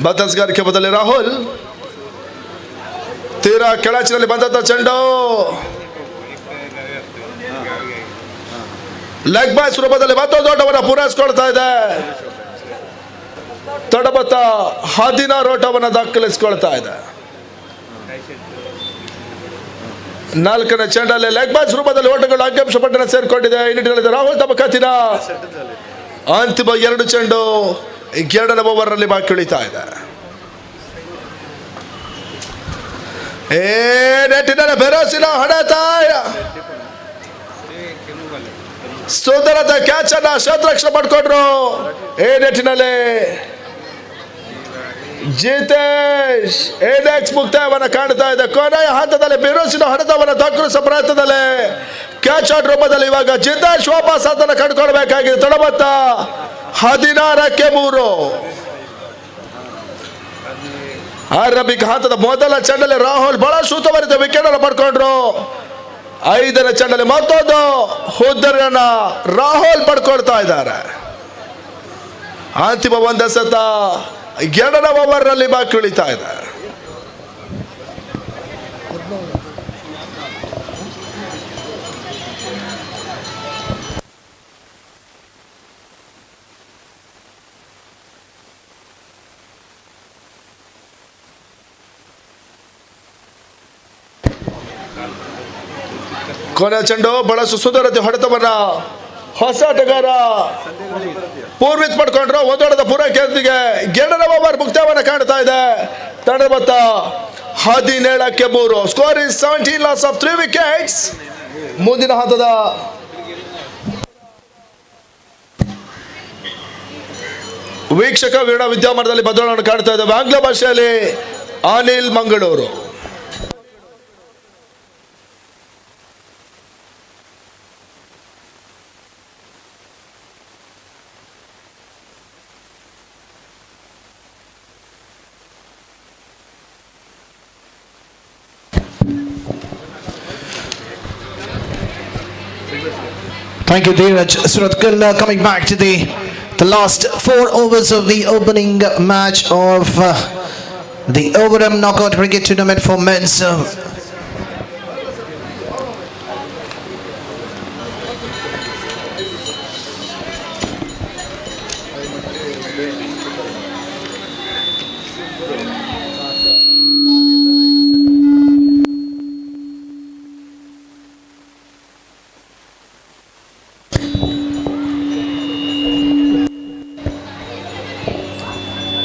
ಮಧ್ಯಸ್ಗಾರಿಕೆ ಬದಲಿ ರಾಹುಲ್ ತೀರಾ ಕೆಳಚಿನಲ್ಲಿ ಬಂದಂತ ಚೆಂಡು ಲೆಗ್ ಬಾಯ್ಸ್ ರೂಪದಲ್ಲಿ ಮತ್ತೊಂದು ಓಟವನ್ನು ಪೂರೈಸಿಕೊಳ್ತಾ ಇದೆ. ತಡಬತ್ತ 16 ಓಟವನ್ನು ದಾಖಲಿಸಿಕೊಳ್ತಾ ಇದೆ. 4ನೇ ಚೆಂಡಲ್ಲಿ ಲೆಗ್ ಬಾಯ್ಸ್ ರೂಪದಲ್ಲಿ ಓಟಗಳು ಅಂಕಿಅಂಶ ಪಟ್ಟಣ ಸೇರಿಕೊಂಡಿದೆ. ಈ ನಿಟ್ಟಿನಲ್ಲಿ ರಾಹುಲ್ ತಮ್ಮ ಕತ್ತಿನ ಅಂತಿಮ 2 ಚೆಂಡು 2ನೇ ಓವರ್ ನಲ್ಲಿ ಬಾಕಿ ಉಳಿತಾ ಇದೆ. ನೆಟ್ಟಿನ ಬೆರಸಿನ ಹೊಡೆತ, ಸುಂದರದ ಕ್ಯಾಚ್ ಅನ್ನ ಶತರಕ್ಷಣೆ ಮಾಡಿಕೊಂಡ್ರು. ಈ ನಿಟ್ಟಿನಲ್ಲಿ ಜಿತೇಶ್ ಏನೆಕ್ಸ್ ಮುಕ್ತಾಯವನ್ನ ಕಾಣ್ತಾ ಇದೆ. ಕೊನೆಯ ಹಂತದಲ್ಲಿ ಬಿರುಸಿನ ಹೊಡೆತವನ್ನು ದಾಖಲಿಸುವ ಪ್ರಯತ್ನದಲ್ಲಿ ಕ್ಯಾಚ್ ಔಟ್ ರೂಪದಲ್ಲಿ ಇವಾಗ ಜಿತೇಶ್ ವಾಪಸ್ ಅದನ್ನು ಕಂಡುಕೊಳ್ಬೇಕಾಗಿದೆ. ತಡಬತ್ತ 16ಕ್ಕೆ 3. ಆರಂಭಿಕ ಹಂತದ ಮೊದಲ ಚೆಂಡಲ್ಲಿ ರಾಹುಲ್ ಬಹಳ ಸೂಕ್ತವಾದ ವಿಕೆಟ್ ಅನ್ನು ಪಡ್ಕೊಂಡ್ರು. 5ನೇ ಚೆಂಡಲ್ಲಿ ಮತ್ತೊಂದು ಹುದ್ದರಿಯನ್ನ ರಾಹುಲ್ ಪಡ್ಕೊಳ್ತಾ ಇದ್ದಾರೆ. ಅಂತಿಮ 1 ಎಸೆತ 2ನೇ ಓವರ್ ನಲ್ಲಿ ಬಾಕಿ ಉಳಿತಾ ಇದೆ. ಕೊನೆ ಚೆಂಡು ಬಹಳಷ್ಟು ಸುಂದರತೆ ಹೊಡೆತವನ್ನ ಹೊಸ ಆಟಗಾರ ಪೂರ್ವಿತ್ ಪಡ್ಕೊಂಡ್ರು. ಒಂದೊಡದ ಪೂರೈಕೆಯೊಂದಿಗೆ ಗೆಲ್ಲದ ಓವರ್ ಮುಕ್ತಾಯವನ್ನು ಕಾಣ್ತಾ ಇದೆ. ತಂಡದ ಮೊತ್ತ 17ಕ್ಕೆ 3. Score is 17 loss of 3 wickets. ಮುಂದಿನ ಹಂತದ ವೀಕ್ಷಕ ವೀಣ ವಿದ್ಯಮಾನದಲ್ಲಿ ಬದಲಾವಣೆ ಕಾಣ್ತಾ ಇದೆ. ಆಂಗ್ಲ ಭಾಷೆಯಲ್ಲಿ Anil Mangaluru. Thank you, Dheeraj Suratkal. Coming back to the last 4 overs of the opening match of the Overham Knockout Cricket Tournament for men's.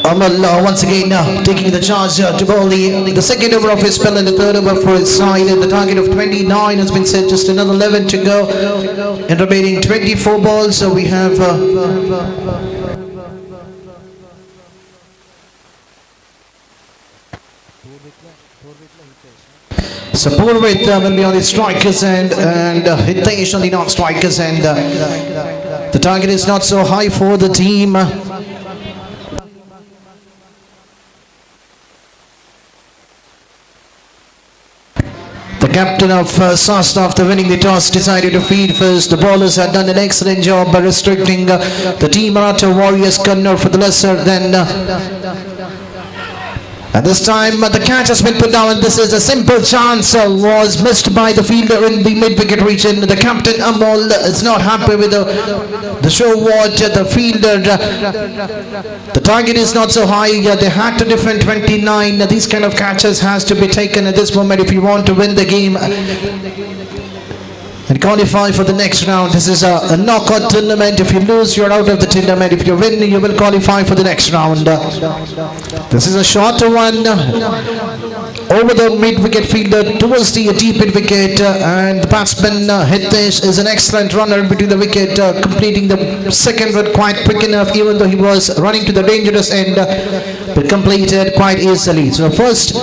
Amal once again taking the charge to bowl the second over of his spell and the third over for his side. The target of 29 has been set, just another 11 to go and remaining 24 balls. So we have so Purvit will be on the strikers and Hitesh on the non-strikers, and the target is not so high for the team. The captain of Sasta, after winning the toss, decided to feed first. The bowlers had done an excellent job by restricting the team Marata Warriors Kannur for the lesser than. And this time the catch has been put down, and this is a simple chance was missed by the fielder in the mid-wicket region. The captain Amol is not happy with the show what the fielder. The target is not so high. They had to defend 29. These kind of catches has to be taken at this moment if you want to win the game and qualify for the next round. This is a knockout tournament. If you lose, you're out of the tournament. If you win, you will qualify for the next round. This is a shorter one over the mid-wicket fielder towards the deep mid-wicket, and the batsman Hitesh is an excellent runner between the wicket, completing the second run quite quick enough, even though he was running to the dangerous end, but completed quite easily. So first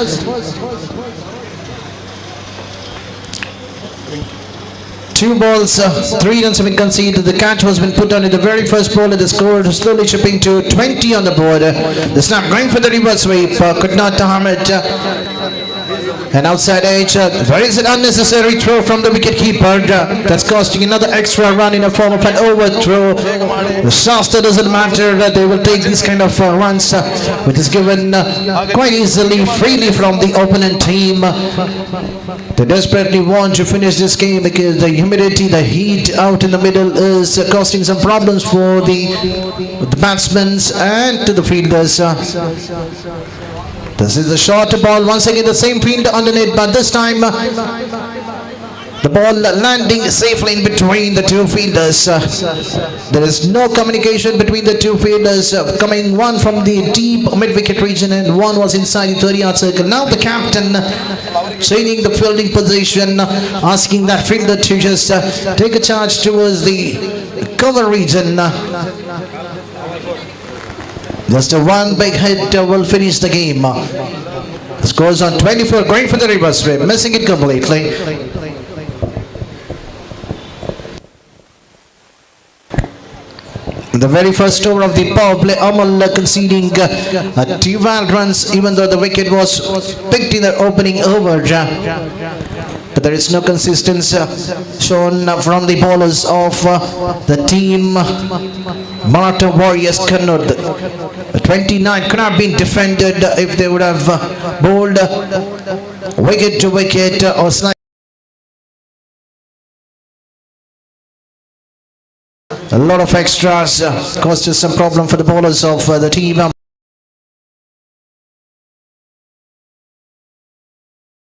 2 balls, 3 runs have been conceded. The catch was been put on in the very first ball, and the score slowly chipping to 20 on the board. The snap going for the reverse sweep, could not harm it. And outside edge, there is an unnecessary throw from the wicket-keeper. That's costing another extra run in a form of an overthrow. The Shasta doesn't matter. They will take these kind of runs, which is given quite easily, freely from the opponent team. They desperately want to finish this game because the humidity, the heat out in the middle is causing some problems for the batsmen and to the fielders. This is a short ball, once again the same fielder underneath, but this time the ball landing safely in between the 2 fielders. There is no communication between the 2 fielders, coming one from the deep mid-wicket region and one was inside the 30-yard circle. Now the captain changing the fielding position, asking that fielder to just take a charge towards the cover region. Just a one big hit will finish the game. The score is on 24, going for the reverse sweep, missing it completely. The very first over of the power play, Amal conceding 12 runs, even though the wicket was picked in the opening over. But there is no consistency shown from the bowlers of the team Marata Warriors Kannur. 29 could have been defended if they would have bowled wicket to wicket or slightly. A lot of extras caused some problem for the bowlers of the team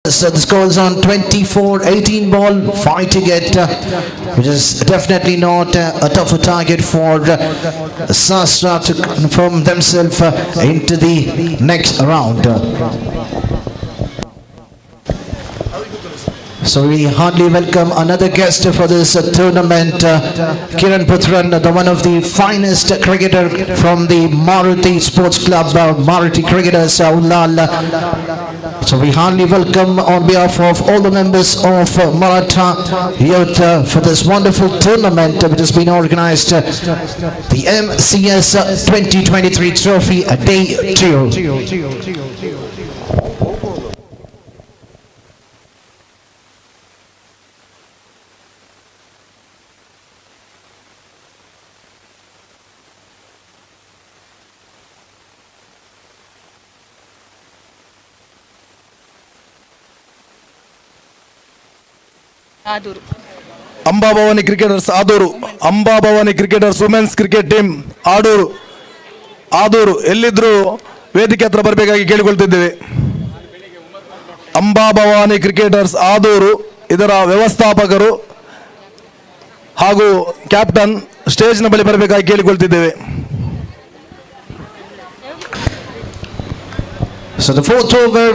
So the score is on 24-18 ball, fighting it, which is definitely not a tougher target for Sastra to confirm themselves into the next round. So we heartily welcome another guest for this tournament, Kiran Putran, the one of the finest cricketer from the Maruti Sports Club, Maruti Cricketers, Ullal. So we heartily welcome on behalf of all the members of Marata Youth for this wonderful tournament which has been organized, the MCS 2023 Trophy Day 2. ಆದೂರು Ambabhavani cricketers Adur, Ambabhavani cricketers women's cricket team Adur, Adur ಎಲ್ಲಿದ್ರು ವೇದಿಕೆ ಹತ್ರ ಬರಬೇಕಾಗಿ ಕೇಳಿಕೊಳ್ತಿದ್ದೇವೆ. Amba Bhavani cricketers ಆದೂರು ಇದರ ವ್ಯವಸ್ಥಾಪಕರು ಹಾಗೂ captain ಸ್ಟೇಜ್ನ ಬಳಿ ಬರಬೇಕಾಗಿ ಕೇಳಿಕೊಳ್ತಿದ್ದೇವೆ. So the fourth over,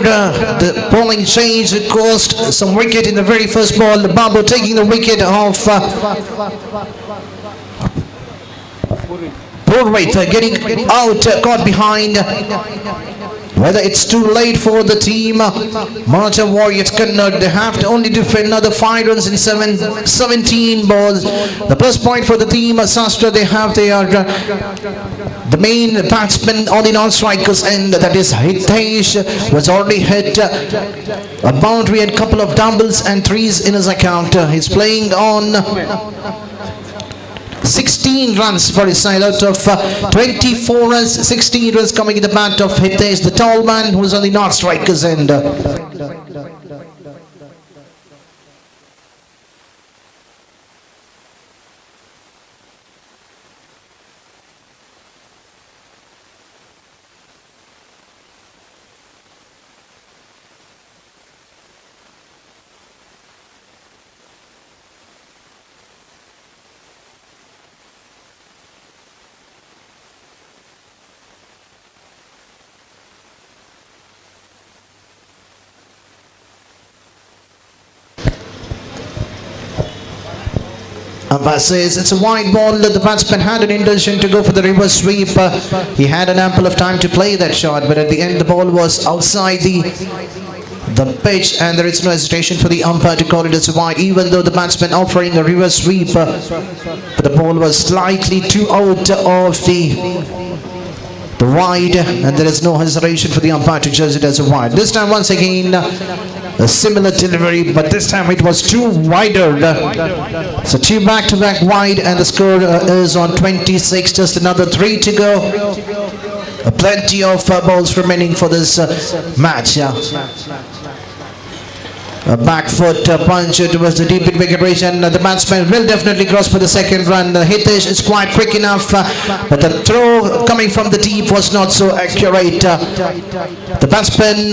the bowling change, it caused some wicket in the very first ball. Babu taking the wicket of Purvait, getting out, caught behind. Whether it's too late for the team, Marata Warriors cannot. They have to only defend another 5 runs in 17 balls. The plus point for the team, Sastra, they have the main batsman on the non-strikers end, that is Hitesh, was already hit a boundary and couple of doubles and threes in his account. He's playing on 16 runs for his side out of 24 runs, 16 runs coming in the bat of Hitesh, the tall man who's on the non-strikers end. Umpire says it's a wide ball. The batsman had an intention to go for the reverse sweep. He had an ample of time to play that shot, but at the end the ball was outside the pitch and there is no hesitation for the umpire to call it as a wide, even though the batsman offering a reverse sweep, but the ball was slightly too out of the wide and there is no hesitation for the umpire to judge it as a wide. This time once again a similar delivery, but this time it was too wider. So 2 back-to-back wide and the score is on 26, just another 3 to go. Plenty of balls remaining for this match. A back foot punch towards the deep wicket range and the batsman will definitely cross for the second run. Hitesh is quite quick enough, but the throw coming from the deep was not so accurate. The batsman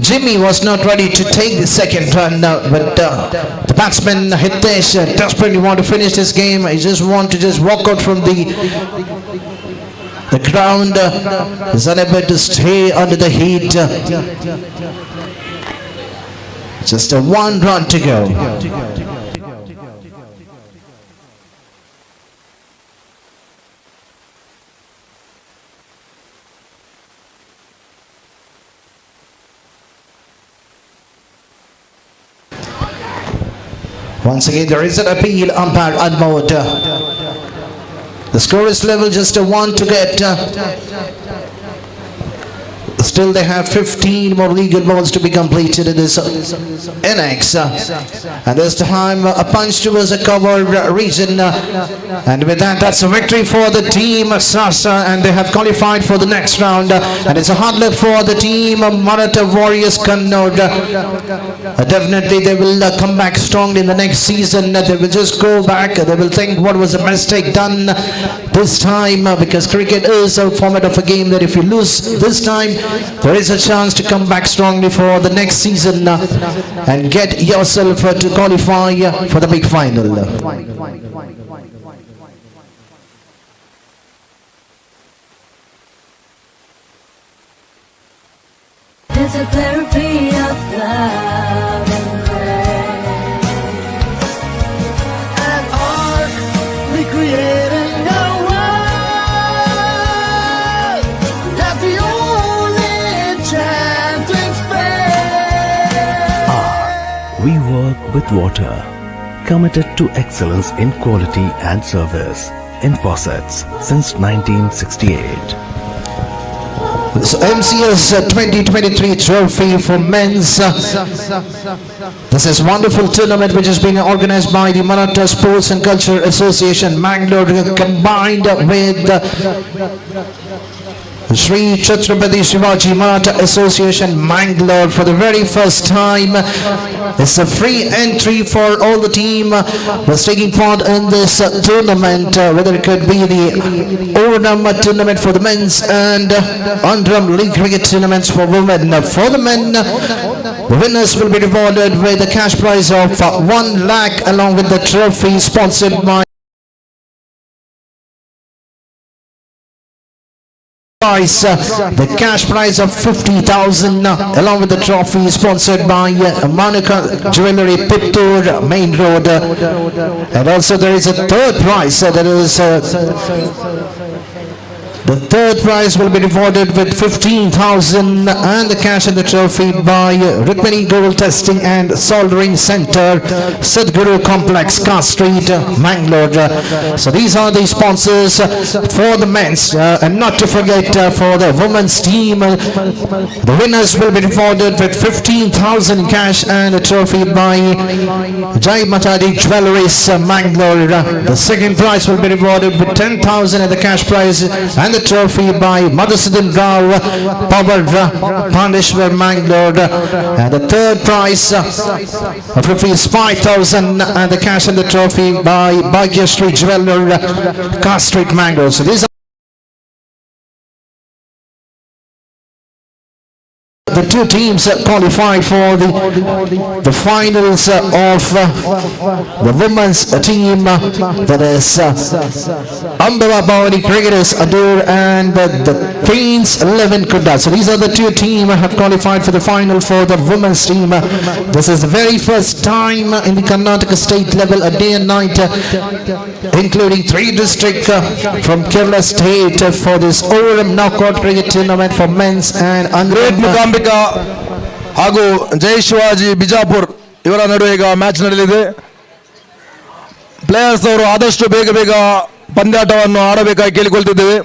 Jimmy was not ready to take the second run, but the batsman Hitesh desperately want to finish this game. He just want to walk out from the ground. Is unable to stay under the heat. Just a 1 run to go. Once again, there is an appeal, umpire Admod. The score is level, just a 1 to get. Still they have 15 more legal balls to be completed in this innings. And this time a punch towards a cover region. And with that, that's a victory for the team Sasa, and they have qualified for the next round. And it's a hard luck for the team Maratha Warriors Kannur. Definitely they will come back strong in the next season. They will just go back. They will think what was a mistake done this time, because cricket is a format of a game that if you lose this time, there is a chance to come back strongly for the next season and get yourself to qualify for the big final. It's a therapy of love and grace. And art recreating a world that's the only enchanting space. We work with water, committed to excellence in quality and service in faucets since 1968. So MCS 2023 trophy for men's. This is wonderful tournament which is being organized by the Marata Sports and Culture Association Mangalore combined with Sri Chatrapati Shivaji Maratha Association Mangalore for the very first time. It's a free entry for all the team was taking part in this tournament, whether it could be the Oranam tournament for the men's and Andhram League cricket tournaments for women. For the men, the winners will be rewarded with a cash prize of 1 lakh along with the trophy sponsored by the cash prize of 50,000 along with the trophy sponsored by Manaka Jewellery Pittur Main Road, and also there is a third prize that is the third prize will be rewarded with 15,000 and the cash and the trophy by Rukmini Gold Testing and Soldering Center, Sadhguru Complex, Car Street, Mangalore. So these are the sponsors for the men's, and not to forget for the women's team, the winners will be rewarded with 15,000 in cash and a trophy by Jai Matadi Jewelleries, Mangalore. The second prize will be rewarded with 10,000 and the cash prize and the trophy by Madhusudan Rao, Power Pandeshwar, Mangalore, and the third prize of rupees 5,000 and the cash and the trophy by Bhagyashree Jeweller, Car Street, Mangalore. So these are the two teams qualified for the finals of the women's team, that is Ambava Bhavani Cricketers Adur and the Queens 11 Kudda. So these are the two teams have qualified for the final for the women's team. This is the very first time in the Karnataka state level, a day and night, including 3 districts from Kerala state for this Oram knockout cricket tournament for men's and great Mukambika ಹಾಗೂ ಜೈ ಶಿವಾಜಿ ಬಿಜಾಪುರ್ ಇವರ ನಡುವೆ ಈಗ match ನಡೆಯಲಿದೆ. Players ಅವರು ಆದಷ್ಟು ಬೇಗ ಬೇಗ ಪಂದ್ಯಾಟವನ್ನು ಆಡಬೇಕಾಗಿ ಕೇಳಿಕೊಳ್ತಿದ್ದೇವೆ.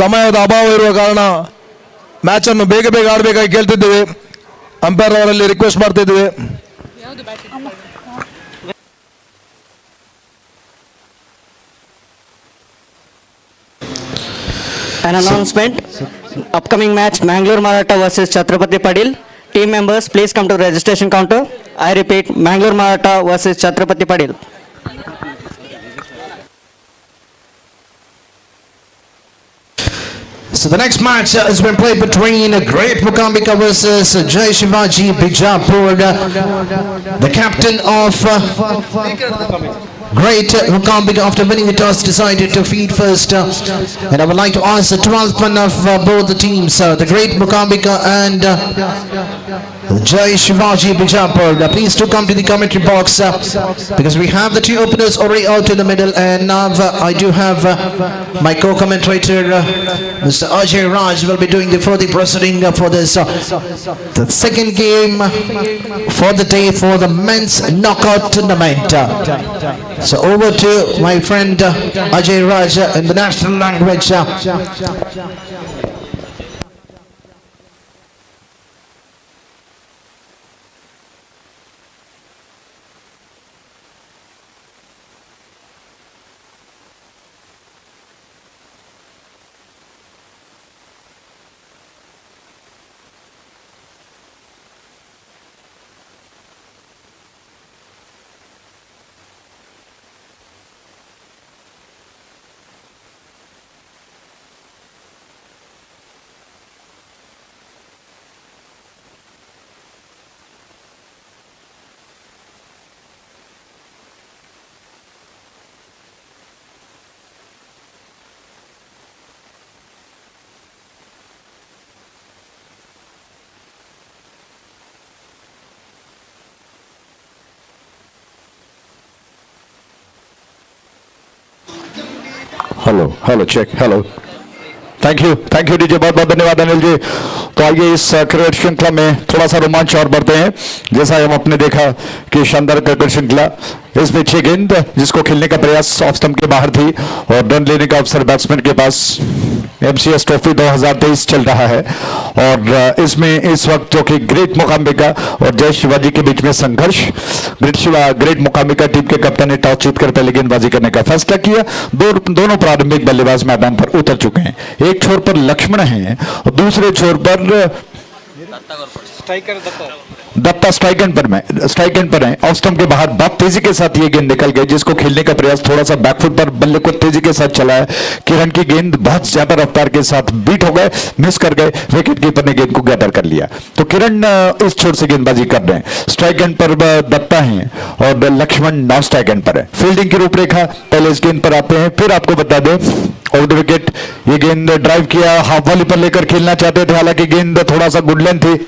ಸಮಯದ ಅಭಾವ ಇರುವ ಕಾರಣ ಮ್ಯಾಚ್ ಅನ್ನು ಬೇಗ ಬೇಗ ಆಡಬೇಕಾಗಿ ಕೇಳ್ತಿದ್ದೇವೆ. ಅಂಪೈರ್ ಅವರಲ್ಲಿ ರಿಕ್ವೆಸ್ಟ್ ಮಾಡ್ತಿದ್ದೇವೆ. An announcement. Upcoming match Mangalore Maratha versus Chatrapati Padil. Team members, please come to the registration counter. I repeat, Mangalore Maratha versus Chatrapati Padil. So the next match has been played between Great Mukambika versus Jai Shivaji Bijapur. The captain of Great Mukambika, after winning the toss, decided to feed first. And I would like to ask the 12th man of both the teams, the Great Mukambika and Jai Shivaji Bijapur. Please do come to the commentary box because we have the two openers already out in the middle, and now I do have my co-commentator Mr. Ajay Raj will be doing the further proceeding for this the second game for the day for the men's knockout tournament. So over to my friend Ajay Raj in the national language. Hello check hello. Thank you DJ, बहुत बहुत धन्यवाद अनिल जी। तो आइए इस cricket श्रृंखला में थोड़ा सा रोमांच और बढ़ते हैं। जैसा हम अपने देखा कि शानदार क्रिकेट श्रृंखला, इसमें 6 गेंद जिसको खेलने का प्रयास ऑफ स्टंप के बाहर थी और रन लेने का अवसर बैट्समैन के पास। एमसीएस ट्रॉफी 2023 चल रहा है और इसमें इस वक्त जो कि ग्रेट मुकाम्बिका और जय शिवाजी के बीच में संघर्ष। ग्रेट मुकाम्बिका टीम के कप्तान ने टॉस जीतकर पहले गेंदबाजी करने का फैसला किया। दोनों प्रारंभिक बल्लेबाज मैदान पर उतर चुके हैं। एक छोर पर लक्ष्मण है और दूसरे छोर पर दत्ता स्ट्राइक एंड पर है। ऑफ स्टंप के बाहर बहुत तेजी के साथ ये गेंद निकल गई, जिसको खेलने का प्रयास थोड़ा सा बैकफुट पर बल्ले को तेजी के साथ चला है। किरण की गेंद बहुत ज्यादा रफ्तार के साथ बीट हो गए, मिस कर गए। विकेट कीपर ने गेंद को गैदर कर लिया। तो किरण इस छोर से गेंदबाजी कर रहे हैं। स्ट्राइक एंड पर दत्ता है और लक्ष्मण नॉन स्ट्राइक एंड पर है। फील्डिंग की रूपरेखा पहले इस गेंद पर आते हैं, फिर आपको बता दें ऑफ द विकेट ये गेंद ड्राइव किया, हाफ वॉली पर लेकर खेलना चाहते थे। हालांकि गेंद थोड़ा सा गुड लेंथ थी,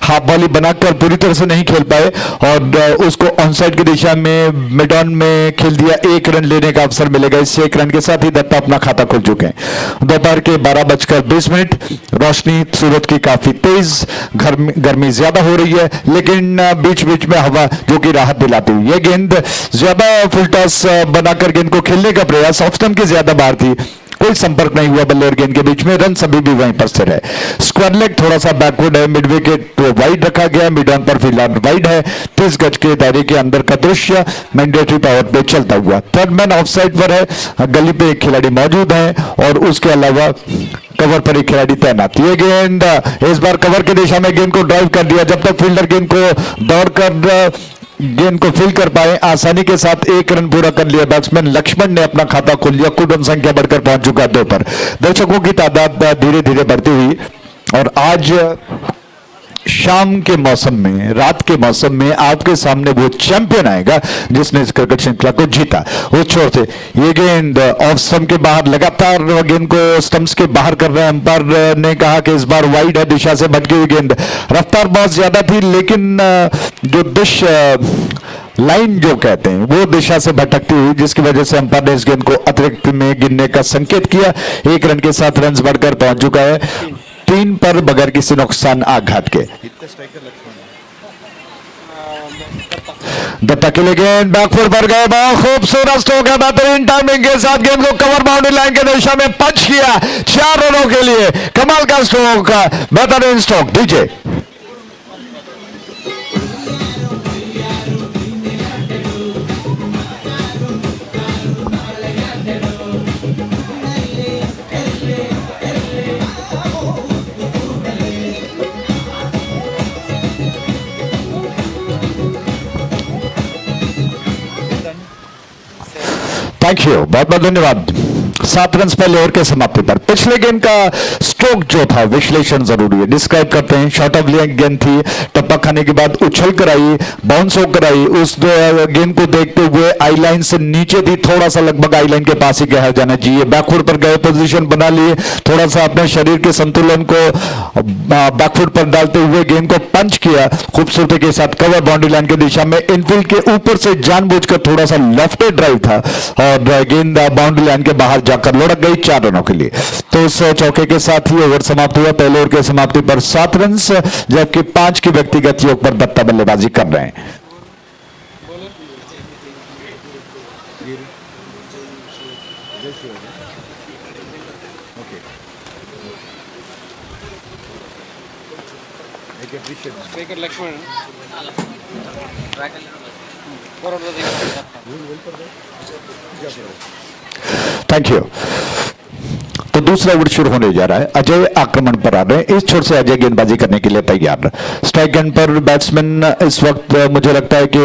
हाफ वॉली बनाकर पूरी तरह से नहीं खेल पाए और उसको ऑन साइड की दिशा में मिड ऑन में खेल दिया। 1 रन लेने का अवसर मिलेगा। इससे 1 रन के साथ ही दत्ता अपना खाता खोल चुके हैं। दोपहर के 12:20, रोशनी सूरज की काफी तेज, गर्मी ज्यादा हो रही है, लेकिन बीच बीच में हवा जो कि राहत दिलाती हुई। ये गेंद ज्यादा फुल टॉस बनाकर गेंद को खेलने का प्रयास, ऑफ स्टंप की ज्यादा बाहर थी, कोई संपर्क नहीं हुआ बल्ले और गेंद के बीच में। रन सभी भी वहीं पर स्थिर है। स्क्वायर लेग थोड़ा सा बैकवर्ड है, मिड विकेट वाइड रखा गया, मिड ऑन पर फिलहाल वाइड है। 30 गज के दायरे के अंदर का दृश्य मैंडेटरी पावर पे चलता हुआ। थर्ड मैन ऑफ साइड पर है, गली पे एक खिलाड़ी मौजूद है और उसके अलावा कवर पर एक खिलाड़ी तैनात। ये गेंद इस बार कवर की दिशा में गेंद को ड्राइव कर दिया। जब तक फील्डर गेंद को दौड़कर गेंद को फील कर पाए, आसानी के साथ 1 रन पूरा कर लिया। बैट्समैन लक्ष्मण ने अपना खाता खोल लिया। कुल रन संख्या बढ़कर पहुंच चुका 2 पर। दर्शकों की तादाद धीरे धीरे बढ़ती हुई और आज शाम के मौसम में, रात के मौसम में आपके सामने वो चैंपियन आएगा जिसने इस क्रिकेट श्रृंखला को जीता। उस छोर से ये गेंद ऑफ स्टंप के बाहर, लगातार गेंद को स्टंप्स के बाहर कर रहे हैं। अंपायर ने कहा कि इस बार वाइड है, दिशा से भटकी हुई गेंद। रफ्तार बहुत ज्यादा थी, लेकिन जो दिश लाइन जो कहते हैं वो दिशा से भटकती हुई, जिसकी वजह से अंपायर ने इस गेंद को अतिरिक्त में गिनने का संकेत किया। 1 रन के साथ रन बढ़कर पहुंच चुका है 3 पर बगैर किसी नुकसान आघात के। दत्ता के लिए गेंद बैकफुट पर गए, बहुत खूबसूरत स्ट्रोक है। बेहतरीन टाइमिंग के साथ गेंद को कवर बाउंड्री लाइन के दिशा में पंच किया 4 रनों के लिए। कमाल का स्ट्रोक, बेहतरीन स्ट्रोक। डीजे थैंक यू, बहुत बहुत धन्यवाद। 7 रन पहले ओवर के समाप्ति पर पिछले गेंद का स्ट्रोक जो था, विश्लेषण जरूरी है, डिस्क्राइब करते हैं। शॉर्ट ऑफ लेग गेंद थी, टप्पा खाने के बाद उछल कर आई, बाउंस होकर आई। उस गेंद को देखते हुए आई लाइन से नीचे थी, थोड़ा सा लगभग आई लाइन के पास ही कहा जाना चाहिए। बैकफुट पर गए, पोजीशन बना लिए, थोड़ा सा अपने शरीर के संतुलन को बैकफुट पर डालते हुए गेंद को पंच किया खूबसूरती के साथ कवर बाउंड्री लाइन की दिशा में। इनफील्ड के ऊपर से जानबूझकर थोड़ा सा लेफ्टेड ड्राइव था और गेंद बाउंड्री लाइन के बाहर जाकर लुढ़क गई 4 रनों के लिए। तो उस चौके के साथ ही ओवर समाप्त हुआ। पहले ओवर के समाप्ति पर 7 रन, जबकि 5 की व्यक्तिगत योग पर दत्ता बल्लेबाजी कर रहे हैं। Laxman thank you. तो दूसरा ओवर शुरू होने जा रहा है। अजय आक्रमण पर आ रहे हैं। इस छोर से अजय गेंदबाजी करने के लिए तैयार। स्ट्राइक एंड पर बैट्समैन इस वक्त मुझे लगता है कि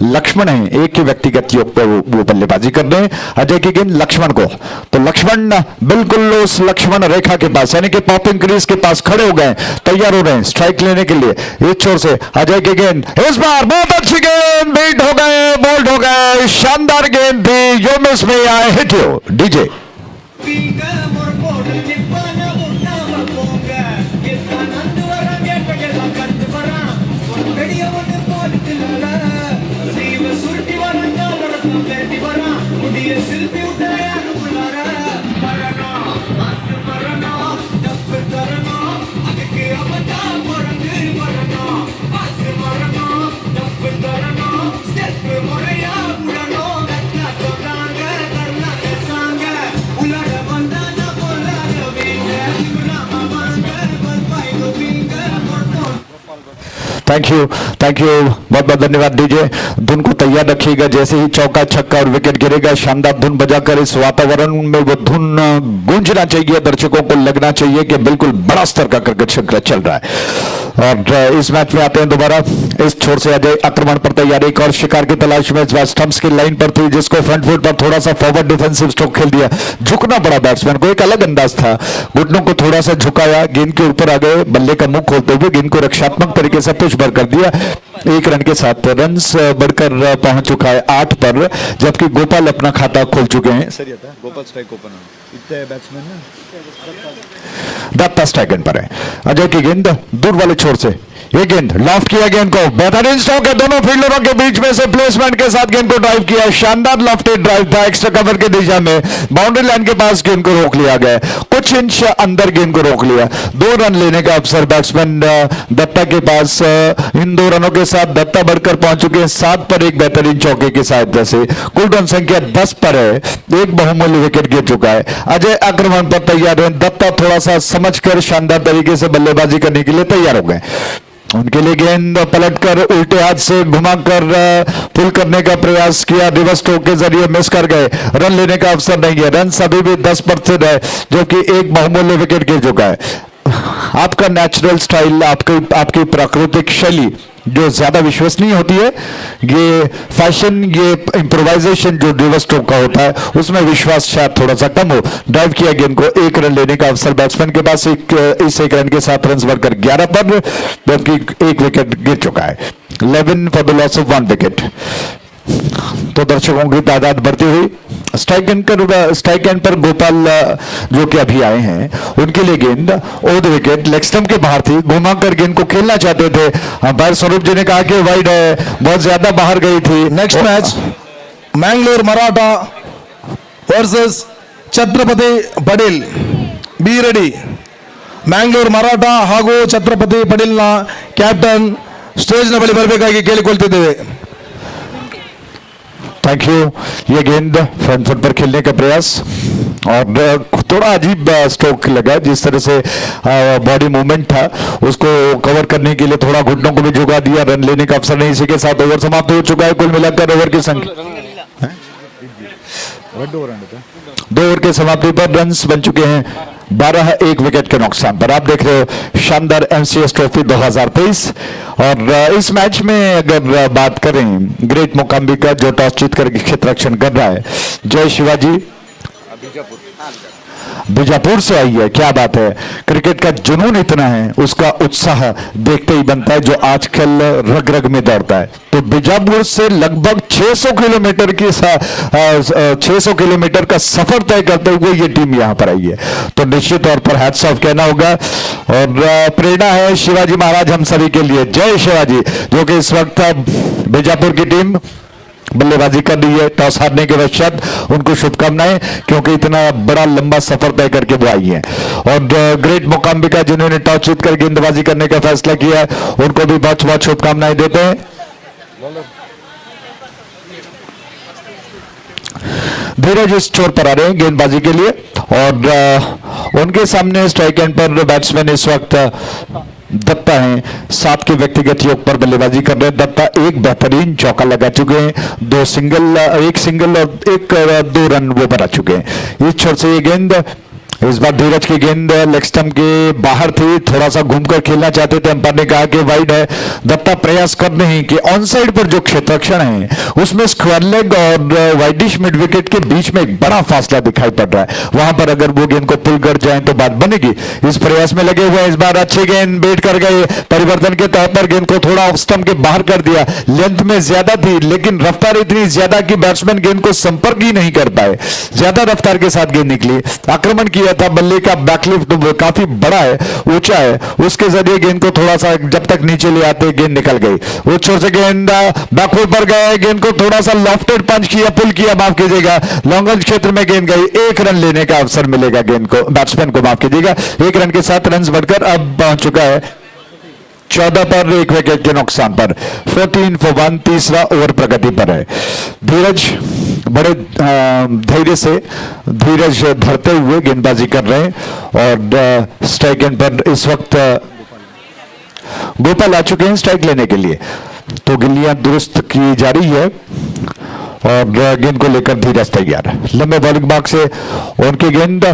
लक्ष्मण है, एक ही व्यक्तिगत योग पर वो बल्लेबाजी कर रहे हैं। अजय की गेंद लक्ष्मण को, तो लक्ष्मण बिल्कुल उस लक्ष्मण रेखा के पास यानी कि पॉपिंग क्रीज के पास खड़े हो गए, तैयार हो रहे हैं स्ट्राइक लेने के लिए। इस छोर से अजय की गेंद, इस बार बहुत अच्छी गेंद, बीट हो गए, बोल्ड हो गए, शानदार गेंद थी, यो मिस में आए, हिट यू। डीजे शिल्पी उठाया थैंक यू बहुत बहुत धन्यवाद दीजिए। धुन को तैयार रखिएगा, जैसे ही चौका छक्का और विकेट गिरेगा शानदार धुन बजाकर इस वातावरण में वो धुन गूंजना चाहिए, दर्शकों को लगना चाहिए कि बिल्कुल बड़ा स्तर का क्रिकेट श्रृंखला चल रहा है। और इस मैच में आते हैं दोबारा, इस छोर से अजय आक्रमण पर तैयार, एक और शिकार की तलाश में इस बार स्टंप्स की लाइन पर थी, जिसको फ्रंट फुट पर थोड़ा सा फॉरवर्ड डिफेंसिव स्ट्रोक खेल दिया। झुकना पड़ा बैट्समैन को, एक अलग अंदाज था, घुटनों को थोड़ा सा झुकाया, गेंद के ऊपर आ गए, बल्ले का मुंह खोलते हुए गेंद को रक्षात्मक तरीके से पुश भर कर दिया। एक रन के साथ रन्स बढ़कर पहुंच चुका है 8 पर, जबकि गोपाल अपना खाता खोल चुके हैं। गोपाल स्ट्राइक ओपन इतने बैट्समैन ना दत्ता स्ट्राइक एंड पर है। अजय की गेंद दूर वाले छोर से, ये गेंद लॉफ्ट किया, गेंद को बेहतरीन स्ट्रोक है, दोनों फील्डरों के बीच में से प्लेसमेंट के साथ गेंद को ड्राइव किया, शानदार लॉफ्टेड ड्राइव था, एक्स्ट्रा कवर के दिशा में बाउंड्री लाइन के पास गेंद को रोक लिया गया, कुछ इंच अंदर गेंद को रोक लिया। 2 रन लेने का अवसर बैट्समैन दत्ता के पास। इन 2 रनों के साथ दत्ता बढ़कर पहुंच चुके हैं 7 पर एक बेहतरीन चौके की सहायता से। कुल रन संख्या 10 पर है, एक बहुमूल्य विकेट गिर चुका है। अजय आक्रमण पर तैयार है, दत्ता थोड़ा सा समझकर शानदार तरीके से बल्लेबाजी करने के लिए तैयार हो गए। उनके लिए गेंद पलटकर उल्टे हाथ से घुमाकर पुल करने का प्रयास किया, रिवर्स स्ट्रोक के जरिए मिस कर गए, रन लेने का अवसर नहीं है। रन अभी भी 10 पर स्थित है, जो कि एक बहुमूल्य विकेट गिर चुका है। आपका नेचुरल स्टाइल, आपकी प्राकृतिक शैली जो ज्यादा विश्वसनीय होती है, ये फैशन, ये इम्प्रोवाइजेशन जो रिवर्स स्ट्रोक का होता है, उसमें विश्वास शायद थोड़ा सा कम हो। ड्राइव किया गेंद को, 1 रन लेने का अवसर बैट्समैन के पास, इस 1 रन के साथ रन बढ़कर 11 पर, जबकि 1 विकेट गिर चुका है। 11 for the loss of 1 wicket. तो दर्शकों की तादाद बढ़ती हुई, स्ट्राइक एंड पर गोपाल जो कि अभी आए हैं, उनके लिए गेंद ओवर विकेट लेग स्टंप के बाहर थी, घुमाकर गेंद को खेलना चाहते थे। अंपायर स्वरूप जी ने कहा कि वाइड है, बहुत ज्यादा बाहर गई थी। Next match Mangalore Maratha versus Chhatrapati Patel, be ready. Mangalore Maratha ಹಾಗೂ ಛತ್ರಪತಿ ಪಟೇಲ್ನ ಕ್ಯಾಪ್ಟನ್ ಸ್ಟೇಜ್ನ ಬಳಿ ಬರಬೇಕಾಗಿ ಕೇಳಿಕೊಳ್ತಿದ್ದೇವೆ। Thank you. ये गेंद फ्रंट फुट पर खेलने का प्रयास, और थोड़ा अजीब स्ट्रोक लगा, जिस तरह से बॉडी मूवमेंट था उसको कवर करने के लिए थोड़ा घुटनों को भी झुका दिया। रन लेने का अवसर नहीं, इसी के साथ ओवर समाप्त हो चुका है। कुल मिलाकर ओवर की संख्या 2 ओवर के समाप्ति पर रन्स बन चुके हैं 12, 1 विकेट के नुकसान पर। आप देख रहे हो शानदार MCS ट्रॉफी 2023। और इस मैच में अगर बात करें, ग्रेट मोकाम्बिका जो टॉस जीत कर क्षेत्र रक्षण कर रहा है, जय शिवाजी बीजापुर से आई है। क्या बात है, क्रिकेट का जुनून इतना है, उसका उत्साह देखते ही बनता है, जो आजकल रग रग में दौड़ता है। तो बीजापुर से लगभग 600 किलोमीटर का सफर तय करते हुए ये टीम यहां पर आई है, तो निश्चित तौर पर हैट्स ऑफ कहना होगा। और प्रेरणा है शिवाजी महाराज हम सभी के लिए। जय शिवाजी, जो कि इस वक्त बीजापुर की टीम बल्लेबाजी कर रही है टॉस हारने के पश्चात। उनको शुभकामनाएं, क्योंकि इतना बड़ा लंबा सफर तय करके वो आई हैं। और ग्रेट मोकाम्बिका जिन्होंने टॉस जीतकर गेंदबाजी करने का फैसला किया है, उनको भी बहुत बहुत शुभकामनाएं देते हैं। धीरज इस छोर पर आ रहे हैं गेंदबाजी के लिए, और उनके सामने स्ट्राइक एंड पर बैट्समैन इस वक्त दत्ता हैं। 7 के व्यक्तिगत योग पर बल्लेबाजी कर रहे हैं दत्ता। एक बेहतरीन चौका लगा चुके हैं, 1 सिंगल और 2 रन वो बना चुके हैं। इस छोर से ये गेंद, इस बार धीरज की गेंद लेग स्टंप के बाहर थी, थोड़ा सा घूमकर खेलना चाहते थे, अंपायर ने कहा कि वाइड है। दत्ता प्रयास कर रहे हैं कि ऑन साइड पर जो क्षेत्ररक्षण है उसमें स्क्वायर लेग और वाइडिश मिड विकेट के बीच में एक बड़ा फासला दिखाई पड़ रहा है, वहां पर अगर वो गेंद को पुल कर जाए तो बात बनेगी। इस प्रयास में लगे हुए हैं। इस बार अच्छी गेंद बेट कर गए, परिवर्तन के तौर पर गेंद को थोड़ा ऑफ स्टंप के बाहर कर दिया। लेंथ में ज्यादा थी, लेकिन रफ्तार इतनी ज्यादा कि बैट्समैन गेंद को संपर्क ही नहीं कर पाए, ज्यादा रफ्तार के साथ गेंद निकली। आक्रमण किया था, बल्ले का बैकलिफ्ट काफी बड़ा है, ऊंचा है, उसके जरिए गेंद को थोड़ा सा जब तक नीचे ले आते गेंद निकल गई। उस छोर से गेंद बैकफुट पर गए, गेंद को थोड़ा सा लॉफ्टेड पंच किया, पुल किया, माफ कीजिएगा, लॉन्ग क्षेत्र में गेंद गई। 1 रन लेने का अवसर मिलेगा गेंद को, बैट्समैन को, माफ कीजिएगा। 1 रन के साथ रन बढ़कर अब पहुंच चुका है 14 पर 1 विकेट के नुकसान पर। 14 for 1, तीसरा ओवर प्रगति पर है। धीरज बड़े धैर्य से धीरज धरते हुए गेंदबाजी कर रहे हैं, और स्ट्राइक एंड पर इस वक्त गोपाल आ चुके हैं स्ट्राइक लेने के लिए, तो गिल्लियां दुरुस्त की जा रही है और गेंद को लेकर धीरज तैयार। लंबे बॉलिंग मार्क से उनकी गेंद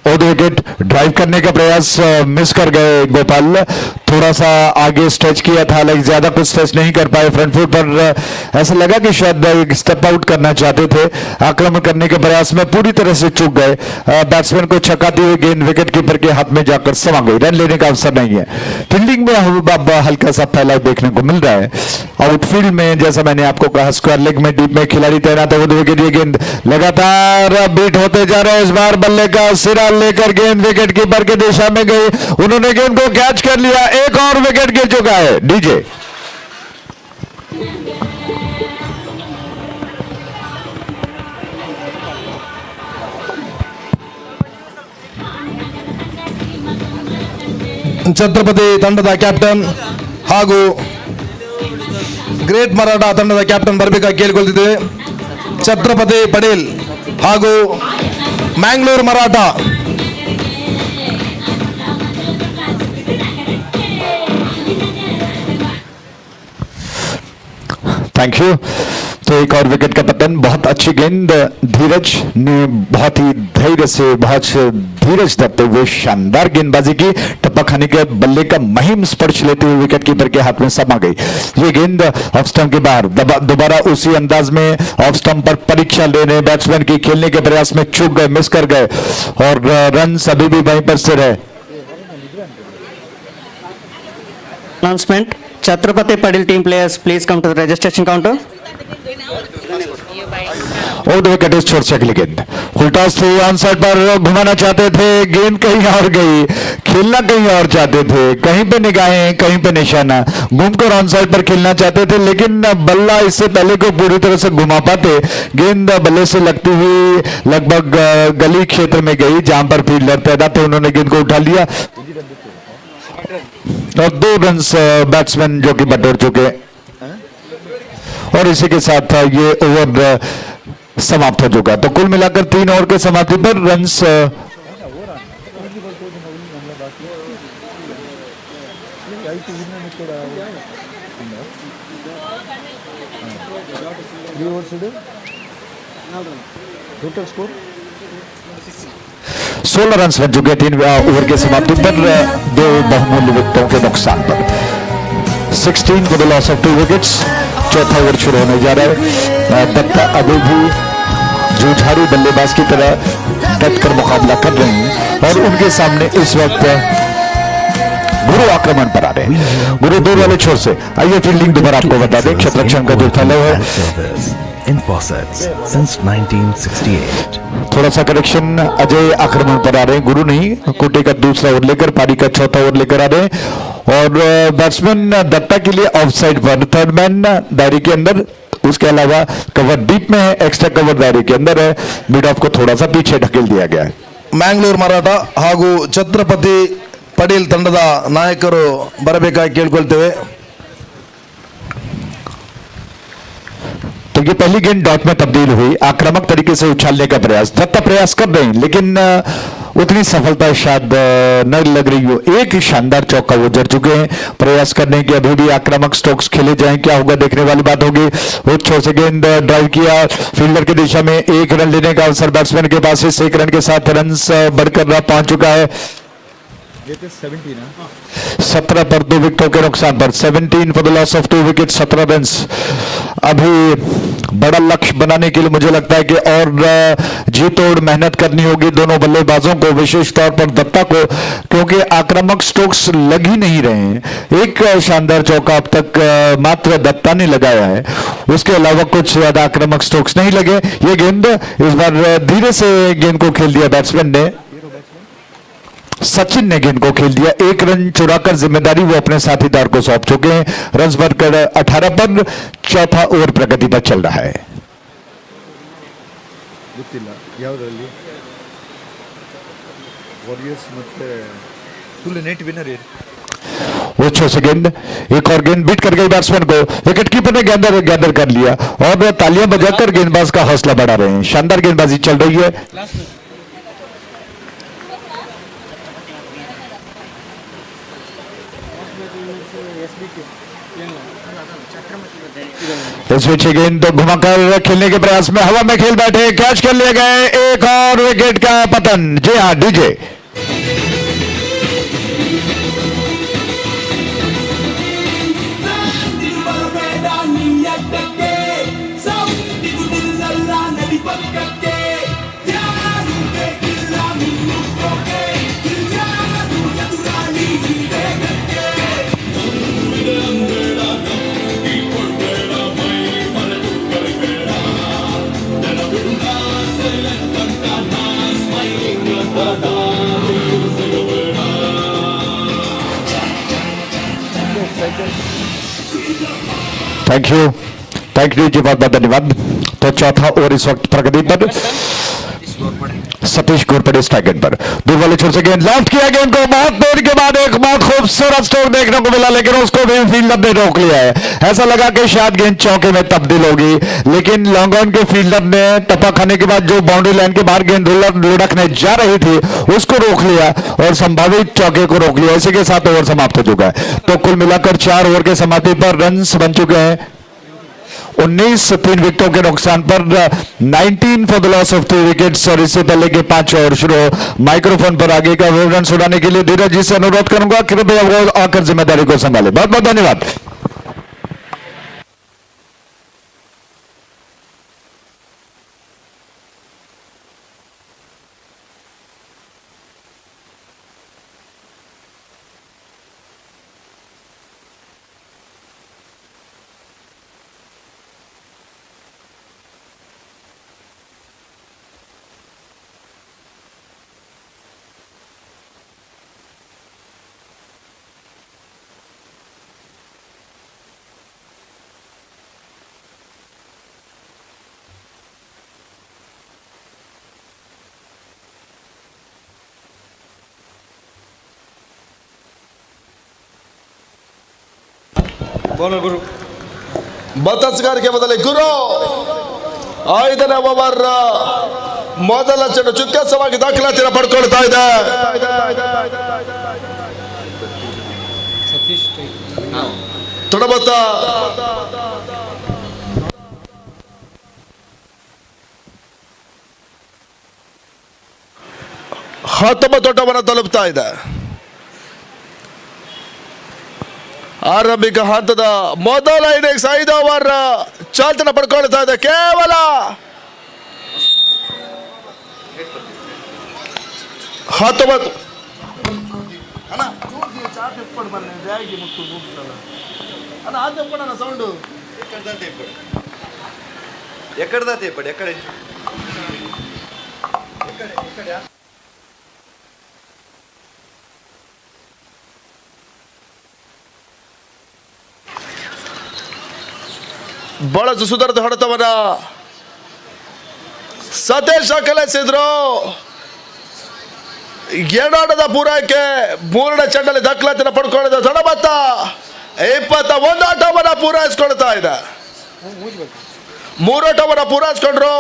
और विकेट ड्राइव करने का प्रयास मिस कर गए गोपाल। थोड़ा सा आगे स्ट्रेच किया था लेकिन ज्यादा कुछ स्ट्रेच नहीं कर पाए फ्रंट फुट पर। ऐसा लगा कि शायद एक स्टेप आउट करना चाहते थे, आक्रमण करने के प्रयास में पूरी तरह से चूक गए। बैट्समैन को छकाती हुई गेंद विकेट कीपर के हाथ में जाकर समा गई, रन लेने का अवसर नहीं है। फील्डिंग में हल्का सा फैलाव देखने को मिल रहा है। आउटफील्ड में जैसा मैंने आपको कहा स्क्वायर लेग में डीप में खिलाड़ी तैनात है, विकेट ये गेंद लगातार बीट होते जा रहे हैं। इस बार बल्ले का सिरा लेकर गेंद विकेट कीपर की दिशा में गई, उन्होंने गेंद को कैच कर लिया, एक और विकेट गिर चुका है। डीजे ಛತ್ರಪತಿ ತಂಡದ ಕ್ಯಾಪ್ಟನ್ ಹಾಗೂ ಗ್ರೇಟ್ ಮರಾಠ ತಂಡದ ಕ್ಯಾಪ್ಟನ್ ಬರಬೇಕಾಗಿ ಕೇಳಿಕೊಳ್ತಿದ್ದೇವೆ. ಛತ್ರಪತಿ ಪಟೇಲ್ ಹಾಗೂ ಮ್ಯಾಂಗ್ಳೂರ್ ಮರಾಠ थैंक यू। तो एक और विकेट का पतन, बहुत अच्छी गेंद, धीरज ने बहुत ही धैर्य से बहुत धीरज धरते हुए शानदार गेंदबाजी की। टप्पा खाने के बल्ले का महिम स्पर्श लेते हुए विकेट कीपर के हाथ में समा गई। ये गेंद ऑफ स्टंप के बाहर, दोबारा उसी अंदाज में ऑफ स्टंप पर परीक्षा लेने बैट्समैन की खेलने के प्रयास में चूक गए, मिस कर गए और रन अभी भी वहीं पर स्थिर है। Announcement. Chatrapati Padil team players, please come to the registration counter. और विकेट इस छोर से अगली गेंद उल्टा थ्रू ऑन साइड पर घुमाना चाहते थे, गेंद कहीं और गई, खेलना कहीं और चाहते थे, कहीं पे निगाहें कहीं पे निशाना, घूमकर ऑन साइड पर खेलना चाहते थे लेकिन बल्ला इससे पहले को पूरी तरह से घुमा पाते, गेंद बल्ले से लगती हुई लगभग गली क्षेत्र में गई जहां पर फील्डर पैदा थे, उन्होंने गेंद को उठा लिया और 2 रन बैट्समैन जो कि बटोर चुके और इसी के साथ ये ओवर समाप्त हो चुका। तो कुल मिलाकर 3 ओवर के समाप्ति पर रन्स टोटल स्कोर 16 रन बन चुके 3 ओवर के समाप्ति पर 2 बहुमूल्य विकेटों के नुकसान पर। 16 for the loss of 2 wickets. चौथा ओवर शुरू होने जा रहा है। दत्ता अभी भी जूझारू बल्लेबाज की तरह डट कर मुकाबला कर रहे हैं और उनके सामने इस वक्त गुरु आक्रमण पर आ रहे हैं। गुरु दूर वाले छोर से आइए फील्डिंग दोबारा आपको बता दें, क्षेत्ररक्षण का जो फैलाव है since 1968. थोड़ा सा करेक्शन, अजय आक्रमण पर आ रहे हैं, गुरु नहीं। कोटे का दूसरा ओवर लेकर पारी का चौथा ओवर लेकर आ रहे हैं और बैट्समैन दत्ता के लिए ऑफ साइड पर, थर्ड मैन दायरे के अंदर, उसके अलावा कवर डीप में है, एक्स्ट्रा कवर दायरे के अंदर है, मिड ऑफ को थोड़ा सा पीछे ढकेल दिया गया है। ಮ್ಯಾಂಗ್ಳೂರ್ ಮರಾಠ ಹಾಗೂ ಛತ್ರಪತಿ ಪಟೇಲ್ ತಂಡದ ನಾಯಕರು ಬರಬೇಕಾಗಿ ಕೇಳಿಕೊಳ್ತೇವೆ. तो ये पहली गेंद डॉट में तब्दील हुई, आक्रामक तरीके से उछालने का प्रयास, दत्ता प्रयास कर रहे हैं लेकिन उतनी सफलता शायद न लग रही हो। एक शानदार चौका वो जड़ चुके हैं, प्रयास करने के अभी भी आक्रामक स्ट्रोक्स खेले जाएं, क्या होगा देखने वाली बात होगी। वो छोर से गेंद ड्राइव किया फील्डर की दिशा में, 1 रन लेने का अवसर बैट्समैन के पास, इस 1 रन के साथ रन बढ़कर पहुंच चुका है 17 पर 2 विकेटों के नुकसान पर। 17 for the loss of 2 wicket, 17 run. अभी बड़ा लक्ष्य बनाने के लिए मुझे लगता है कि और जी तोड़ मेहनत करनी होगी दोनों बल्लेबाजों को, विशेष तौर पर दत्ता को, क्योंकि आक्रामक स्ट्रोक्स लग ही नहीं रहे हैं। एक शानदार चौका अब तक मात्र दत्ता ने लगाया है, उसके अलावा कुछ ज्यादा आक्रामक स्ट्रोक्स नहीं लगे। ये गेंद इस बार धीरे से गेंद को खेल दिया बैट्समैन ने, सचिन ने गेंद को खेल दिया, 1 रन चुराकर जिम्मेदारी वो अपने साथीदार को सौंप चुके हैं। रन बढ़कर 18 पर, चौथा ओवर प्रगति पर चल रहा है। वो छो से गेंद, एक और गेंद बीट कर गई बैट्समैन को, विकेट कीपर ने गैदर कर लिया और तालियां बजाकर गेंदबाज का हौसला बढ़ा रहे हैं। शानदार गेंदबाजी चल रही है। इस बीच गेंद घुमाकर खेलने के प्रयास में हवा में खेल बैठे, कैच कर लिए गए, एक और विकेट का पतन। जी हाँ डीजे। थैंक यू जी, बहुत बहुत धन्यवाद। तो चौथा ओवर इस वक्त प्रगति पर, सतीश घोरपड़े स्ट्राइक एंड पर। दूर वाले छोर से गेंद लेफ्ट किया, गेंद को बहुत देर के बाद एक बहुत खूबसूरत स्ट्रोक देखने को मिला, लेकिन उसको भी फील्डर ने रोक लिया है। ऐसा लगा कि शायद गेंद चौके में तब्दील होगी, लेकिन लॉन्ग ऑन के फील्डर ने टप्पा खाने के बाद जो बाउंड्री लाइन के बाहर गेंद लुढ़कने जा रही थी उसको रोक लिया और संभावित चौके को रोक लिया। इसी के साथ ओवर समाप्त हो चुका है। तो कुल मिलाकर 4 ओवर के समाप्ति पर रन्स बन चुके हैं 19, 3 विकेटों के नुकसान पर 19 for the loss of 3 wickets. और इससे पहले के 5 ओवर शुरू हो, माइक्रोफोन पर आगे का विवरण सुनाने के लिए धीरज जी से अनुरोध करूंगा, कृपया वो आकर जिम्मेदारी को संभाले। बहुत बहुत धन्यवाद। ಬೌಲರ್ ಗುರು ಬತಸ್ಗಾರಿಕೆ ಬದಲಿ ಗುರು 5ನೇ ಓವರ್ ಮೊದಲ ಚೆಂಡು ಚುಕ್ಕಾಸವಾಗಿ ದಾಖಲಾತಿಯನ್ನು ಪಡ್ಕೊಳ್ತಾ ಇದೆ. ಸತೀಶ್ ತೊಡಬತ್ತ ಹತ್ತೊಂಬತ್ತೊಟ್ಟವನ್ನು ತಲುಪ್ತಾ ಇದೆ. ಆರಂಭಿಕ ಹಂತದ ಮೊದಲ ಇನ್ನಿಂಗ್ಸ್ 5 ಓವರ್ ಚಾಲ್ತಿಯನ್ನು ಪಡ್ಕೊಳ್ತಾ ಇದೆ. ಕೇವಲ 19 ಬಹಳಷ್ಟು ಸುಧಾರಿತ ಹೊಡೆತವನ್ನ ಸತೀಶ್ ಕಲಿಸಿದ್ರು. ಎರಡಾಟದ ಪೂರೈಕೆ 3ನೇ ಚೆಂಡಲ್ಲಿ ದಾಖಲಾತಿಯನ್ನು ಪಡ್ಕೊಂಡಿದ್ದ ತಡಬತ್ತ 21 ಆಟವನ್ನು ಪೂರೈಸಿಕೊಳ್ತಾ ಇದೆ. 3 ಆಟವನ್ನು ಪೂರೈಸಿಕೊಂಡ್ರು,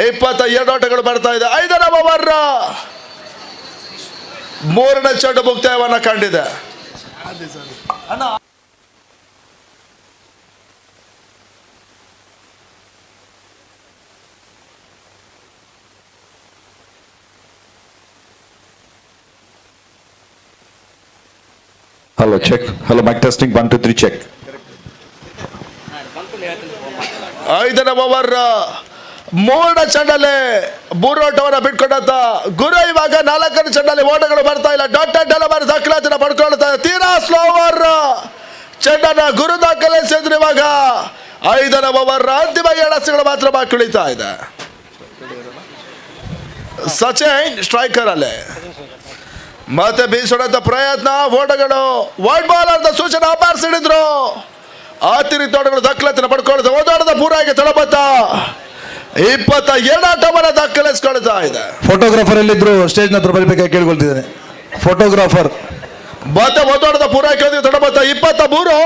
22 ಆಟಗಳು ಬರ್ತಾ ಇದೆ. 5ನೇ ಓವರ್ 3ನೇ ಚೆಂಡು ಮುಕ್ತಾಯವನ್ನು ಕಂಡಿದೆ. Hello check, hello mike testing 1 2 3 check. 5ನೇ ಓವರ್ 3ನೇ ಚೆಂಡಲ್ಲಿ 3 ಓಟವನ್ನು ಬಿಟ್ಕೊಂಡಂತ ಗುರು ಇವಾಗ 4ನೇ ಚೆಂಡಲ್ಲಿ ಓಟಗಳು ಬರ್ತಾ ಇಲ್ಲ. ಡಾಟೆಡ್ ಡೆಲಿವರಿ ದಾಖಲಾತಿನ ಪಡ್ಕೊಳ್ತಾ ಇದೆ. ತೀರಾ ಸ್ಲೋ ಓವರ್ ಚೆಂಡನ್ನ ಗುರು ದಾಖಲಿಸಿದ್ರು. ಇವಾಗ 5ನೇ ಓವರ್ ಅಂತಿಮ 7 ಎಸೆಗಳು ಮಾತ್ರ ಬಾಕಿ ಉಳಿತಾ ಇದೆ. ಸಚಿನ್ ಸ್ಟ್ರೈಕರ್ ಅಲ್ಲೇ ಮತ್ತೆ ಬೀಸೋಣಂತ ಪ್ರಯತ್ನ, ಓಟಗಳು ವೈಟ್ ಬಾಲ್ ಅಂತ ಸೂಚನೆ ಅಪಾರಿಸಿದ್ರು. ಅತಿರಿಕ್ತ ಓಟಗಳು ದಾಖಲಾತಿನ ಪಡ್ಕೊಳ್ತಾ ಓದಾಡದ ಪೂರೈಕೆ ತಡಬತ್ತ 22 ಆಟವನ್ನು ದಾಖಲಿಸಿಕೊಳ್ತಾ ಇದೆ. ಫೋಟೋಗ್ರಾಫರ್ ಎಲ್ಲಿದ್ರು ಸ್ಟೇಜ್ನ ಹತ್ರ ಬರಬೇಕಾಗಿ ಕೇಳ್ಕೊಳ್ತಿದ್ದೇನೆ. ಫೋಟೋಗ್ರಾಫರ್ ಮತ್ತೆ ಓದಾಡದ ಪೂರೈಕೆ ತಡಬತ್ತ 23.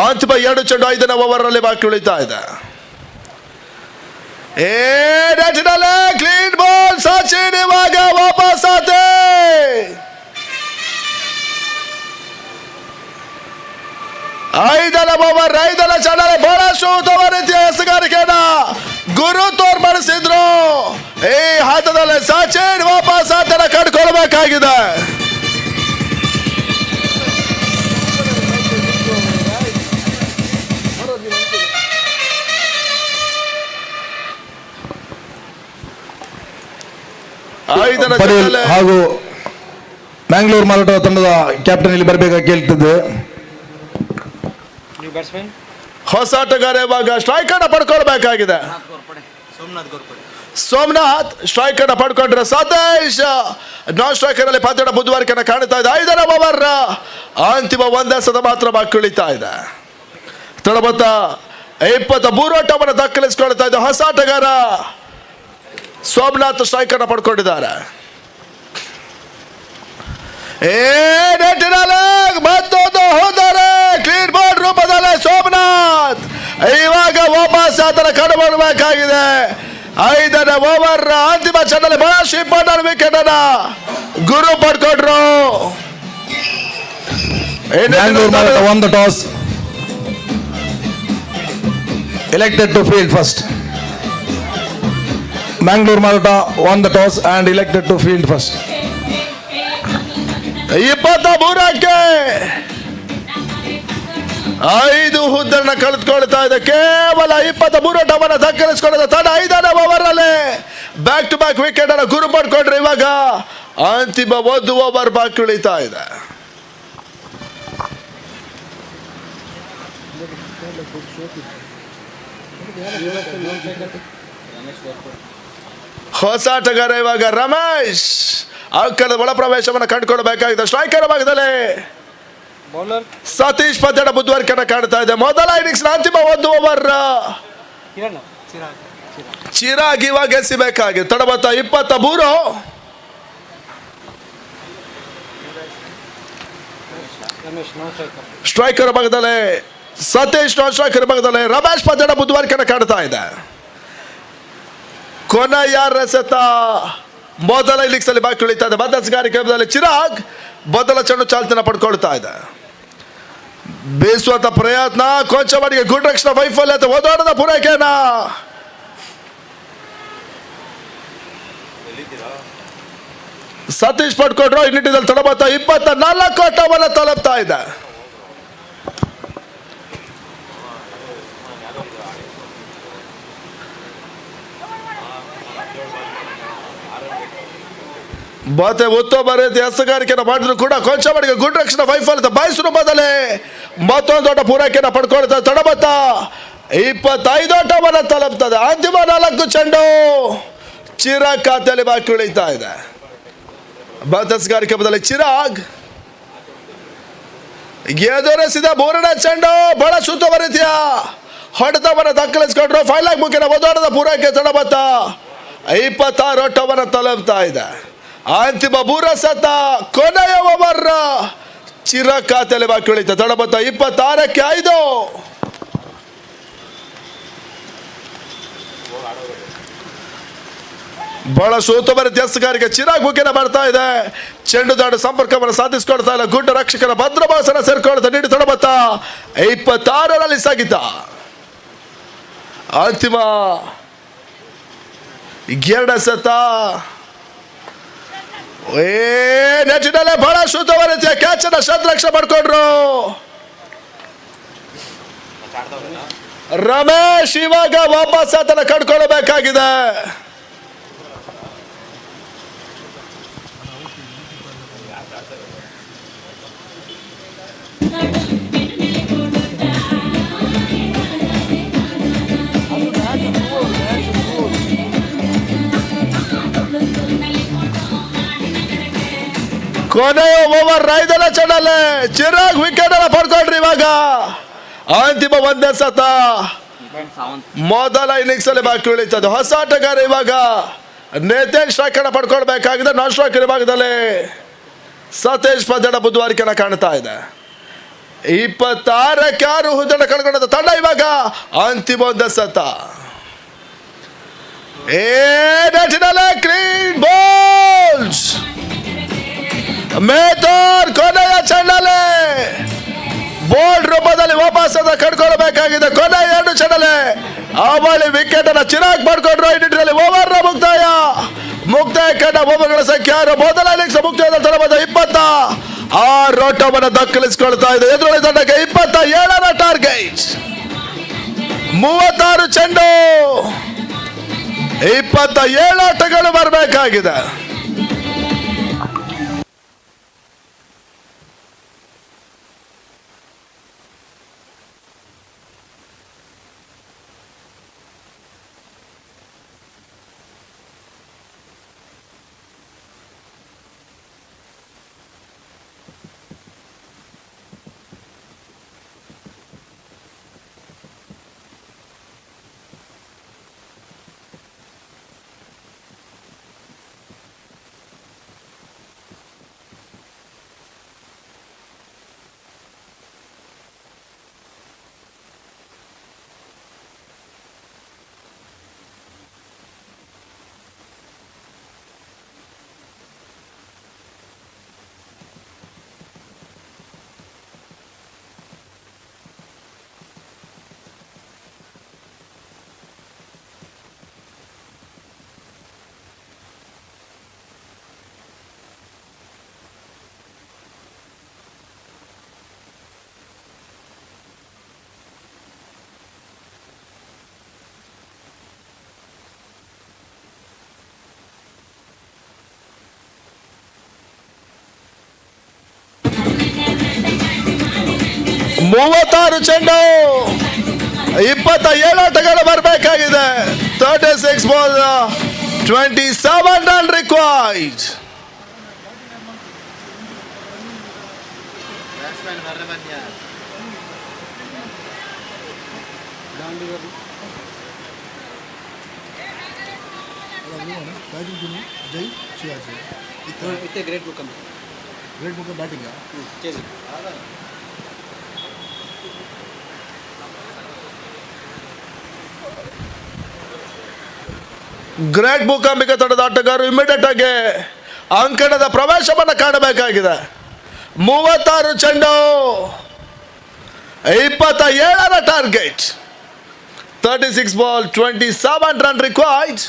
ಅಂತಿಮ 2 ಚೆಂಡು 5ನೇ ಓವರ್ ಅಲ್ಲಿ ಬಾಕಿ ಉಳಿತಾ ಇದೆ. Clean ball. ಸಚಿನ್ ಇವಾಗ ವಾಪಸ್ ಆತೆ. ಐದನೇ ಓವರ್ ಐದನೇ ಚೆಂಡಲ್ಲಿ ಬಹಳಷ್ಟು ಉತ್ತಮ ರೀತಿಯ ಎಸೆಗಾರಿಕೆಯನ್ನ ಗುರು ತೋರ್ಪಡಿಸಿದ್ರು. ಈ ಹಂತದಲ್ಲಿ ಸಚಿನ್ ವಾಪಸ್ ಆತನ ಕಂಡುಕೊಳ್ಬೇಕಾಗಿದೆ. ಪಟೇಲ್ ಹಾಗೂ ಮ್ಯಾಂಗ್ಳೂರ್ ಮಾರಾಟ ತಂಡದ ಕ್ಯಾಪ್ಟನ್ ಇಲ್ಲಿ ಬರಬೇಕಾಗಿ ಕೇಳ್ತಿದ್ದೆ. ಹೊಸ ಆಟಗಾರ ಇವಾಗ ಸ್ಟ್ರೈಕ್ ಅನ್ನ ಪಡ್ಕೊಳ್ಬೇಕಾಗಿದೆ. ಸೋಮನಾಥ್ ಸ್ಟ್ರೈಕ್ ಅನ್ನ ಪಡ್ಕೊಂಡ್ರೆ ಸತೀಶ್ ನಾನ್ ಸ್ಟ್ರೈಕರ್ ಅಲ್ಲಿ ಪಂದ್ಯದ ಬುಧವಾರಕ್ಕೆ ಕಾಣ್ತಾ ಇದೆ. ಐದನೇ ಓವರ್ ಅಂತಿಮ ಒಂದೆಸೆತ ಮಾತ್ರ ಬಾಕಿ ಉಳಿತಾ ಇದೆ. ತಡಬತ್ತ 23 ಓಟವನ್ನು ದಾಖಲಿಸಿಕೊಳ್ತಾ ಇದೆ ಹೊಸ ಆಟಗಾರ ಸೋಮನಾಥ್ ಸ್ಟ್ರೈಕ್ ಅನ್ನ ಪಡ್ಕೊಂಡಿದ್ದಾರೆ. ಮತ್ತೊಂದು ಹೋದರೆ ಕ್ಲೀನ್ ಬಾಲ್ ರೂಪದಲ್ಲಿ ಸೋಮನಾಥ್ ಇವಾಗ ವಾಪಸ್ ಆತನ ಕಂಡುಬರಬೇಕಾಗಿದೆ. ಐದನೇ ಓವರ್ ಅಂತಿಮ ಚೆಂಡಲ್ಲಿ ಬಹಳಷ್ಟು ಇಂಪಾರ್ಟೆಂಟ್ ವಿಕೆಟ್ ಅನ್ನ ಗುರು ಪಡ್ಕೊಂಡ್ರು. won the toss, elected to field first. Mangalore Marata won the toss and elected to field first. 23ಕ್ಕೆ 5 ಹುದ್ದನ್ನ ಕಳೆದುಕೊಳ್ತಾ ಇದೆ. ಕೇವಲ 23 ಓಟವನ್ನು ದಾಖಲಿಸಿಕೊಳ್ಳದ ತಂಡ ಐದನೇ ಓವರ್ ಅಲ್ಲಿ ಬ್ಯಾಕ್ ಟು ಬ್ಯಾಕ್ ವಿಕೆಟ್ ಅನ್ನು ಗುರು ಪಡ್ಕೊಂಡ್ರೆ ಇವಾಗ ಅಂತಿಮ 1 ಓವರ್ ಬಾಕಿ ಉಳಿತಾ ಇದೆ. ಹೊಸ ಆಟಗಾರ ಇವಾಗ ರಮೇಶ್ ಅಂಕಣದ ಒಳ ಪ್ರವೇಶವನ್ನು ಕಂಡುಕೊಳ್ಳಬೇಕಾಗಿದೆ. ಸ್ಟ್ರೈಕರ್ ಭಾಗದಲ್ಲಿ ಸತೀಶ್ ಪದ್ಯಡ ಬುದ್ಧವಾರಕನ್ನ ಕಾಣ್ತಾ ಇದೆ. ಮೊದಲ ಇನ್ನಿಂಗ್ಸ್ ಅಂತಿಮ 1 ಓವರ್ ಚಿರಾಗ್ ಇವಾಗ ಎಸಿಬೇಕಾಗಿದೆ. ತಡಬತ್ತ 23 ಸ್ಟ್ರೈಕರ್ ಭಾಗದಲ್ಲಿ ಸತೀಶ್ ನಾನ್ ಸ್ಟ್ರೈಕರ್ ಭಾಗದಲ್ಲಿ ರಮೇಶ್ ಪದ್ಯಡ ಬುದ್ಧವಾರಕನ್ನ ಕಾಣ್ತಾ ಇದೆ. ಕೊನೆಯ ಎಸೆತ ಮೊದಲ ಇನ್ನಿಂಗ್ಸ್ ಅಲ್ಲಿ ಬಾಕಿ ಉಳಿತಾ ಇದೆ. ಬದಲಾವಣೆ ಚಿರಾಗ್ ಮೊದಲ ಚೆಂಡು ಚಾಲ್ತಿನ ಪಡ್ಕೊಳ್ತಾ ಇದೆ. ಬೀಸುವಂತ ಪ್ರಯತ್ನ ಕೊಂಚ ಮಟ್ಟಿಗೆ ಗುಡ್ ರಕ್ಷಣಾ ವೈಫಲ್ಯತೆ ಓದಾಡದ ಪೂರೈಕೆಯನ್ನ ಸತೀಶ್ ಪಡ್ಕೊಂಡ್ರು. ಇನ್ನಿಟ್ಟಿದಲ್ಲಿ ತಡಬತ್ತ 24 ಓಟವನ್ನು ತಲುಪ್ತಾ ಇದೆ. ಮತ್ತೆ ಉತ್ತಮ ರೀತಿಯ ಎಸೆಗಾರಿಕೆಯನ್ನು ಮಾಡಿದ್ರು ಕೂಡ ಕೊಂಚ ಮಟ್ಟಿಗೆ ಗುಡ್ ರಕ್ಷಣಾ ವೈಫಲ್ಯತೆ ಬಯಸುವ ಬದಲೇ ಮತ್ತೊಂದು ದೊಡ್ಡ ಪೂರೈಕೆಯನ್ನು ಪಡ್ಕೊಳ್ತಾ ತಡಬತ್ತ 25 ಓಟವನ್ನು ತಲುಪ್ತದೆ. ಅಂತಿಮ 4 ಚೆಂಡು ಚಿರಾಗ್ ಖಾತೆಯಲ್ಲಿ ಬಾಕಿ ಉಳಿತಾ ಇದೆ. ಎಸೆಗಾರಿಕೆ ಬದಲೇ ಚಿರಾಗ್ ಎದುರಿಸಿದ 3ನೇ ಚೆಂಡು ಬಹಳ ಉತ್ತಮ ರೀತಿಯ ಹೊಡೆತವನ್ನು ದಾಖಲಿಸಿಕೊಂಡ್ರು. 5 ಲಾಕ್ ಮುಖೇನ ಒದೋಡದ ಪೂರೈಕೆ ತಡಬತ್ತ 26 ಓಟವನ್ನು ತಲುಪ್ತಾ ಇದೆ. ಅಂತಿಮ 3 ಎಸೆತ ಕೊನೆಯ ಓವರ್ ಚಿರಾಗ್ ಖಾತೆಯಲ್ಲಿ ಬಾಕಿ ಉಳಿತ. ತಡಬತ್ತ 26ಕ್ಕೆ 5. ಬಹಳ ಉತ್ತಮ ರೀತಿಯ ಎಸೆಗಾರಿಕೆ ಚಿರಾಗ್ ಮುಖೇನ ಬರ್ತಾ ಇದೆ. ಚೆಂಡು ದಾಡು ಸಂಪರ್ಕವನ್ನು ಸಾಧಿಸಿಕೊಳ್ತಾ ಇಲ್ಲ. ಗುಡ್ಡ ರಕ್ಷಕರ ಭದ್ರಭಾಸನ ಸೇರ್ಕೊಳ್ತಾ ನೀಡಿ ತಡಬತ್ತ 26ರಲ್ಲಿ ಸಾಗಿತ. ಅಂತಿಮ 2 ಎಸೆತ ನೆಟ್ಟಿನಲ್ಲೇ ಬಹಳ ಉತ್ತಮ ರೀತಿಯ ಕ್ಯಾಚ್ ಅನ್ನ ಶತರಕ್ಷಣೆ ಮಾಡ್ಕೊಂಡ್ರು. ರಮೇಶ್ ಇವಾಗ ವಾಪಸ್ ಆತನ ಕಂಡುಕೊಳ್ಳಬೇಕಾಗಿದೆ. ಕೊನೆಯ ಓವರ್ 5ನೇ ಚೆಂಡಲ್ಲಿ ಚಿರಾಗ್ ವಿಕೆಟ್ ಅನ್ನ ಪಡ್ಕೊಂಡ್ರಿ. ಇವಾಗ ಅಂತಿಮ 1 ಎಸೆತ ಮೊದಲ ಇನ್ನಿಂಗ್ಸ್ ಅಲ್ಲಿ ಬಾಕಿ ಉಳಿತದೆ. ಹೊಸ ಆಟಗಾರ ಇವಾಗ ನೇತನ್ ಸ್ಟ್ರೈಕ್ ಅನ್ನ ಪಡ್ಕೊಳ್ಬೇಕಾಗಿದೆ. ನಾನ್ ಸ್ಟ್ರೈಕರ್ ವಿಭಾಗದಲ್ಲಿ ಸತೀಶ್ ಪದ್ಯಡ ಬುದ್ಧವಾರಿಕೆನ ಕಾಣ್ತಾ ಇದೆ. 26ಕ್ಕೆ 6 ಹುದ್ದೆಯನ್ನು ಕಳ್ಕೊಂಡ ತಂಡ ಇವಾಗ ಅಂತಿಮ 1 ಎಸೆತ. ಕ್ಲೀನ್ ಬಾಲ್ಸ್ ಮೇಥರ್ ಕೊನೆಯ ಚೆಂಡಲ್ಲಿ ಬೋಲ್ಡ್ ರೂಪದಲ್ಲಿ ವಾಪಸ್ ಅದ ಕಡ್ಕೊಳ್ಬೇಕಾಗಿದೆ. ಕೊನೆ 2 ಚಡಲೆ ಆ ಬಳಿ ವಿಕೆಟ್ ಅನ್ನ ಚಿರಾಗ್ ಮಾಡ್ಕೊಂಡ್ರು. ಈ ನಿಟ್ಟಿನಲ್ಲಿ ಓವರ್ ಮುಕ್ತಾಯ ಕಂಡ ಓವರ್ಗಳ ಸಂಖ್ಯೆ 6. ಮೊದಲ ಇನ್ನಿಂಗ್ಸ್ ಮುಕ್ತಾಯದ ತಡವಾದ 26 ಓಟವನ್ನು ದಾಖಲಿಸಿಕೊಳ್ತಾ ಇದೆ. ಎದುರಾಳಿ ತಂಡಕ್ಕೆ 27ರ ಟಾರ್ಗೆಟ್. 36 ಚೆಂಡು, 27 ಆಟಗಳು ಬರಬೇಕಾಗಿದೆ. ಮೂವತ್ತಾರು ಚೆಂಡು, 27 ಆಟಗಳು ಬರಬೇಕಾಗಿದೆ. 36 ball, 27 run required. Jai Shivaji ಇತ್ತೆ ಗ್ರೇಟ್ ಬುಕ್ ಬ್ಯಾಟಿಂಗ್ ಗ್ರೇಟ್ ಮೂಕಾಂಬಿಕ ತಂಡದ ಆಟಗಾರರು ಇಮಿಡಿಯೇಟ್ ಆಗಿ ಅಂಕಣದ ಪ್ರವೇಶವನ್ನು ಕಾಣಬೇಕಾಗಿದೆ. 36 ಚೆಂಡು, 27ರ target. 36 ball, 27 run required.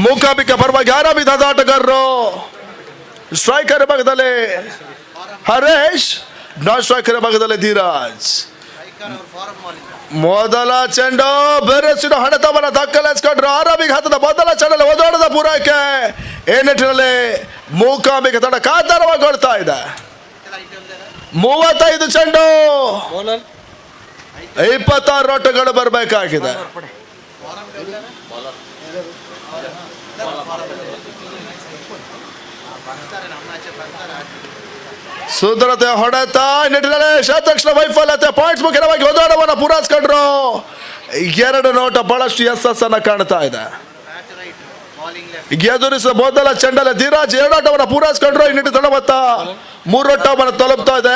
Mookambika ಪರವಾಗಿ ಆರಂಭಿಸಿದ ಆಟಗಾರರು ಸ್ಟ್ರೈಕರ್ ಭಾಗದಲ್ಲಿ ಹರೇಶ್, ನಾನ್ ಸ್ಟ್ರೈಕರ್ ಭಾಗದಲ್ಲಿ ಧೀರಾಜ್. ಮೊದಲ ಚೆಂಡು ಬೆರಸಿನ ಹೊಡೆತವನ್ನು ದಾಖಲಿಸಿಕೊಂಡ್ರು. ಆರಂಭಿಕ ಹಂತದ ಮೊದಲ ಚೆಂಡಲ್ಲಿ ಒದೋಡದ ಪೂರೈಕೆ. ಈ ನಿಟ್ಟಿನಲ್ಲಿ ಮೂಕಾಂಬಿಕ ತಂಡ ಕಾತರವಾಗೊಳ್ತಾ ಇದೆ. 35 ಚೆಂಡು, 26 ಓಟಗಳು ಬರಬೇಕಾಗಿದೆ. ಸುಂದರತೆ ಹೊಡೆತ, ನಿಟ್ಟಿನಲ್ಲಿ ಶತಕ್ಷಣ ವೈಫಲ್ಯತೆ. ಪಾಯಿಂಟ್ಸ್ ಮುಖ್ಯವಾಗಿ ಒದೋಡವನ್ನು ಪೂರೈಸಿಕೊಂಡ್ರು. 2 ನೋಟ ಬಹಳಷ್ಟು ಯಶಸ್ಸನ್ನು ಕಾಣ್ತಾ ಇದೆ. ಎದುರಿಸಿದ ಮೊದಲ ಚೆಂಡಲ್ಲಿ ಧೀರಾಜ್ 2 ಓಟವನ್ನು ಪೂರೈಸಿಕೊಂಡ್ರು. ಈ ನಿಟ್ಟಿನ ತಂಡವತ್ತ 3 ಓಟವನ್ನು ತಲುಪ್ತಾ ಇದೆ.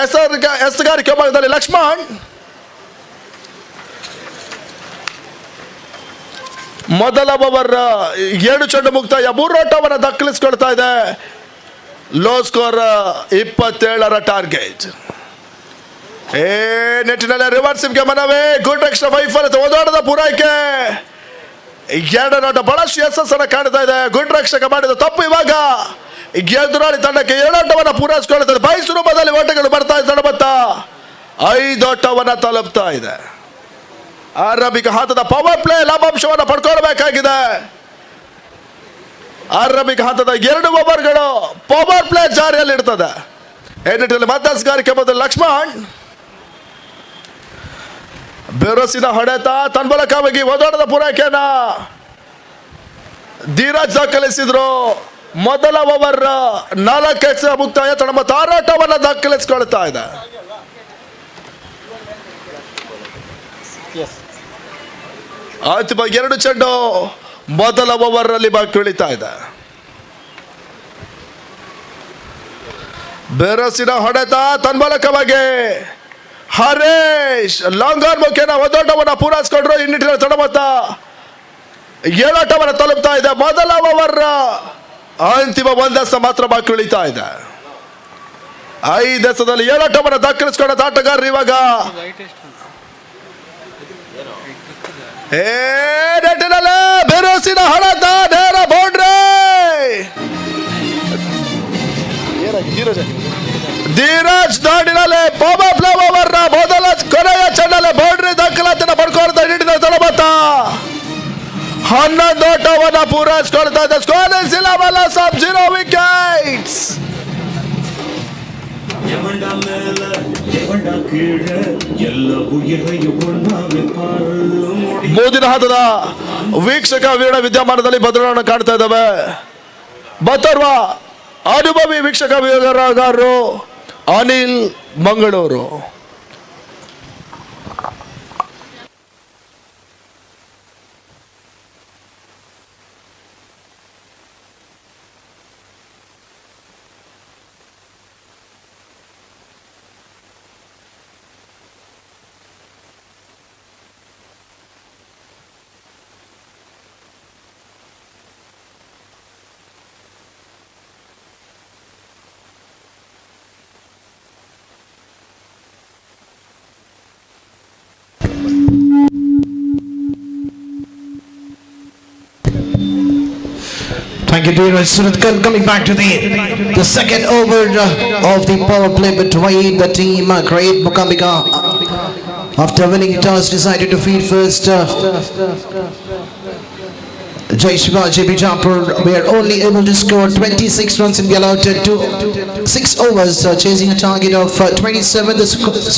ಎಸಗಾರಿಕೆ ಭಾಗದಲ್ಲಿ ಲಕ್ಷ್ಮಣ್ ಮೊದಲ ಓವರ್ 7 ಚೆಂಡು ಮುಕ್ತಾಯ, 3 ಓಟವನ್ನು ದಾಖಲಿಸಿಕೊಳ್ತಾ ಇದೆ. ಲೋ ಸ್ಕೋರ್ 27ರ ಟಾರ್ಗೆಟ್. ನೆಟ್ಟಿನಲ್ಲಿ ರಿವರ್ಸಿವ್ಗೆ ಮನವೇ. ಗುಡ್ ರಕ್ಷಣಾ ವೈಫಲ್ಯತೆ, ಒದೋಡದ ಪೂರೈಕೆ. 2 ನೋಟ ಬಹಳಷ್ಟು ಯಶಸ್ಸನ್ನು ಕಾಣ್ತಾ ಇದೆ. ಗುಡ್ ರಕ್ಷಕ ಮಾಡಿದ ತಪ್ಪು ಇವಾಗ ಎದುರಾಳಿ ತಂಡಕ್ಕೆ 2 ಓಟವನ್ನು ಪೂರೈಸಿಕೊಳ್ಳುತ್ತದೆ. ಬಯಸು ರೂಪದಲ್ಲಿ ಓಟಗಳು ಬರ್ತಾ ಇದೆ. ತಂಡ 5 ಓಟವನ್ನು ತಲುಪ್ತಾ ಇದೆ. ಆರಂಭಿಕ ಹಂತದ ಪವರ್ ಪ್ಲೇ ಲಾಭಾಂಶವನ್ನು ಪಡ್ಕೊಳ್ಬೇಕಾಗಿದೆ. ಆರಂಭಿಕ ಹಂತದ 2 ಓವರ್ಗಳು ಪವರ್ ಪ್ಲೇ ಜಾರಿಯಲ್ಲಿ ಇರ್ತದೆ. ಈ ನಿಟ್ಟಿನಲ್ಲಿ ಮಧ್ಯಸ್ಥಗಾರಿಕೆ ಮೊದಲು ಲಕ್ಷ್ಮಣ್ ಬೆರಸಿನ ಹೊಡೆತ ತನ್ಮೂಲಕವಾಗಿ ಒದೋಟದ ಪೂರೈಕೆಯನ್ನ ಧೀರಜ್ ದಾಖಲಿಸಿದ್ರು. ಮೊದಲ ಓವರ್ 4 ಮುಕ್ತಾಯ ತಮ್ಮ ತಾರಾಟವನ್ನು ದಾಖಲಿಸಿಕೊಳ್ತಾ ಇದೆ. ಅಂತಿಮ 2 ಚೆಂಡು ಮೊದಲ ಓವರ್ ಅಲ್ಲಿ ಬಾಕಿ ಉಳಿತಾ ಇದೆ. ಬೆರಸಿನ ಹೊಡೆತ ತನ್ಮೂಲಕವಾಗಿ ಹರೇಶ್ ಲಾಂಗರ್ ಮುಖೇನ ಒದೋಟವನ್ನು ಪೂರೈಸಿಕೊಂಡ್ರು. ಈ ನಿಟ್ಟಿನಲ್ಲಿ ತಡಮತ್ತ 7 ಆಟವನ್ನು ತಲುಪ್ತಾ ಇದೆ. ಮೊದಲ ಓವರ್ ಅಂತಿಮ 1 ಎಸೆ ಮಾತ್ರ ಬಾಕಿ ಉಳಿತಾ ಇದೆ. 5 ಎಸೆದಲ್ಲಿ 7 ಆಟವನ್ನು ದಾಖಲಿಸಿಕೊಂಡ ಆಟಗಾರರು ಇವಾಗ ನೆಟ್ಟಿನಲ್ಲಿ ಬೆರಸಿನ ಹೊಡೆತ ನೇರ ಬೌಂಡ್ರಿ. ಧೀರಜ್ ದಾಡಿನಲ್ಲಿ ಪವರ್ ಪ್ಲೇ ಓವರ್ ಮೊದಲ ಕೊನೆಯ ಚೆಂಡಲ್ಲಿ ಬೌಂಡ್ರಿ ದಾಖಲಾತಿಯನ್ನು ಪಡ್ಕೊಳ್ತಾ ಹಿಡಿದ ತಳಮತ 11 ಓಟವನ್ನು ಪೂರೈಸಿಕೊಳ್ತಾ ಇದೆ. ಸ್ಕೋರಿಂಗ್ ಇಲ್ಲವಲ್ಲ, ಸಬ್ 0 ವಿಕೆಟ್ಸ್. ಮುಂದಿನ ಹಂತದ ವೀಕ್ಷಕ ವೀರ ವಿದ್ಯಮಾನದಲ್ಲಿ ಬದಲಾವಣೆ ಕಾಣ್ತಾ ಇದ್ದಾವೆ. ಬತ್ತರ್ವ ಅನುಭವಿ ವೀಕ್ಷಕ ವೀರಗಾರರು Anil Mangaluru. Thank you, Dheeraj. So coming back to the second over of the power play between the team, Great Mukambika, after winning toss, decided to feed first. Jai Shivaji Bijapur were only able to score 26 runs in the allotted 6 overs, chasing a target of 27.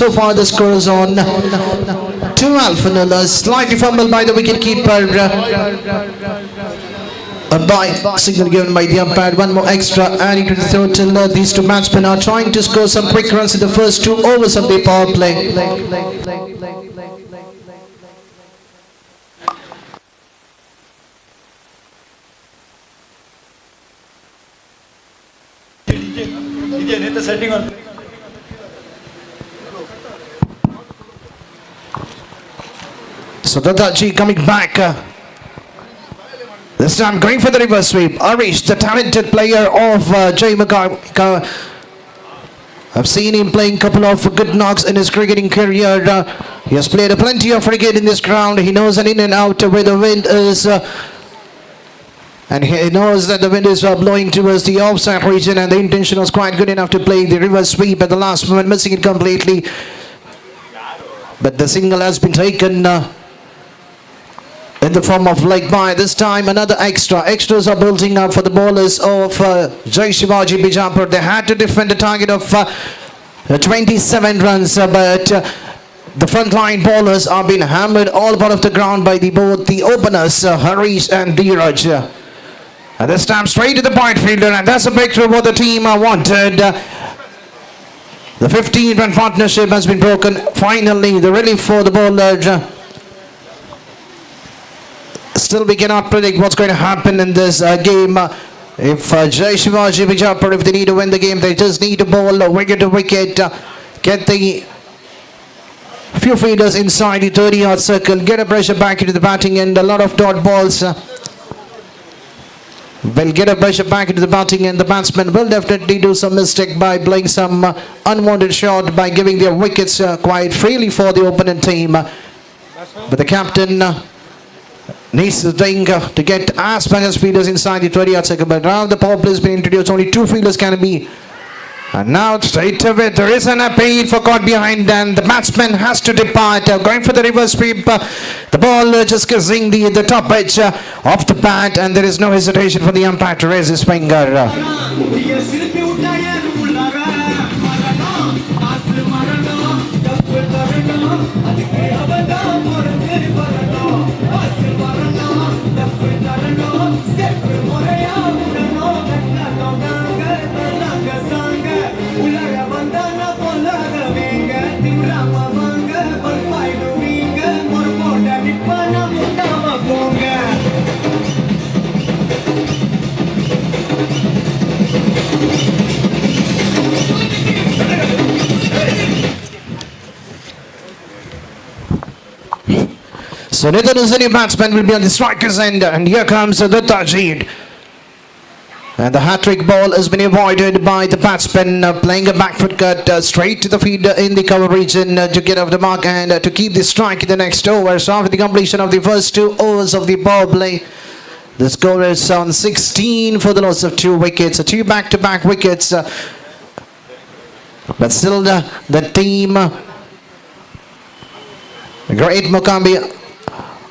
So far the score is on 12-0. Slightly fumbled by the wicketkeeper. By signal given by the umpire, 1 more extra adding to the total. These two batsmen are trying to score some quick runs in the first 2 overs of the power play. So Dadaji coming back. This time going for the reverse sweep. Arish, the talented player of Jai Mukambika. I've seen him playing a couple of good knocks in his cricketing career. He has played plenty of cricket in this ground. He knows an in and out where the wind is. And he knows that the wind is blowing towards the offside region, and the intention was quite good enough to play the reverse sweep at the last moment, missing it completely. But the single has been taken in the form of leg by. This time another extra. Extras are building up for the bowlers of Jai Shivaji Bijapur. They had to defend a target of 27 runs, but the frontline bowlers are being hammered all part of the ground by both the openers, Harish and Dheeraj. And this time straight to the point fielder, and that's a breakthrough what the team wanted. The 15-run partnership has been broken. Finally, the relief for the bowler. Still we cannot predict what's going to happen in this game. If Jai Shivaji Bijapur, if they need to win the game, they just need to bowl wicket to wicket, get the few fielders inside the 30-yard circle, get a pressure back into the batting end. A lot of dot balls will get a pressure back into the batting end. The batsmen will definitely do some mistake by playing some unwanted shot by giving their wickets quite freely for the opponent team. But the captain needs to think to get as many fielders inside the 20-yard circle. But now the power play has been introduced. Only 2 fielders can be And now straight away there is an appeal for caught behind and the batsman has to depart. Going for the reverse sweep. The ball just kissing the top edge of the bat and there is no hesitation for the umpire to raise his finger. So Nathan Hussaini batsman will be on the striker's end and here comes the Tajid. And the hat-trick ball has been avoided by the batsman playing a back foot cut straight to the field in the cover region to get off the mark and to keep the strike in the next over. So after the completion of the first 2 overs of the power play, the score is on 16 for the loss of 2 wickets. 2 back-to-back wickets. But still the team, Great Mokambi,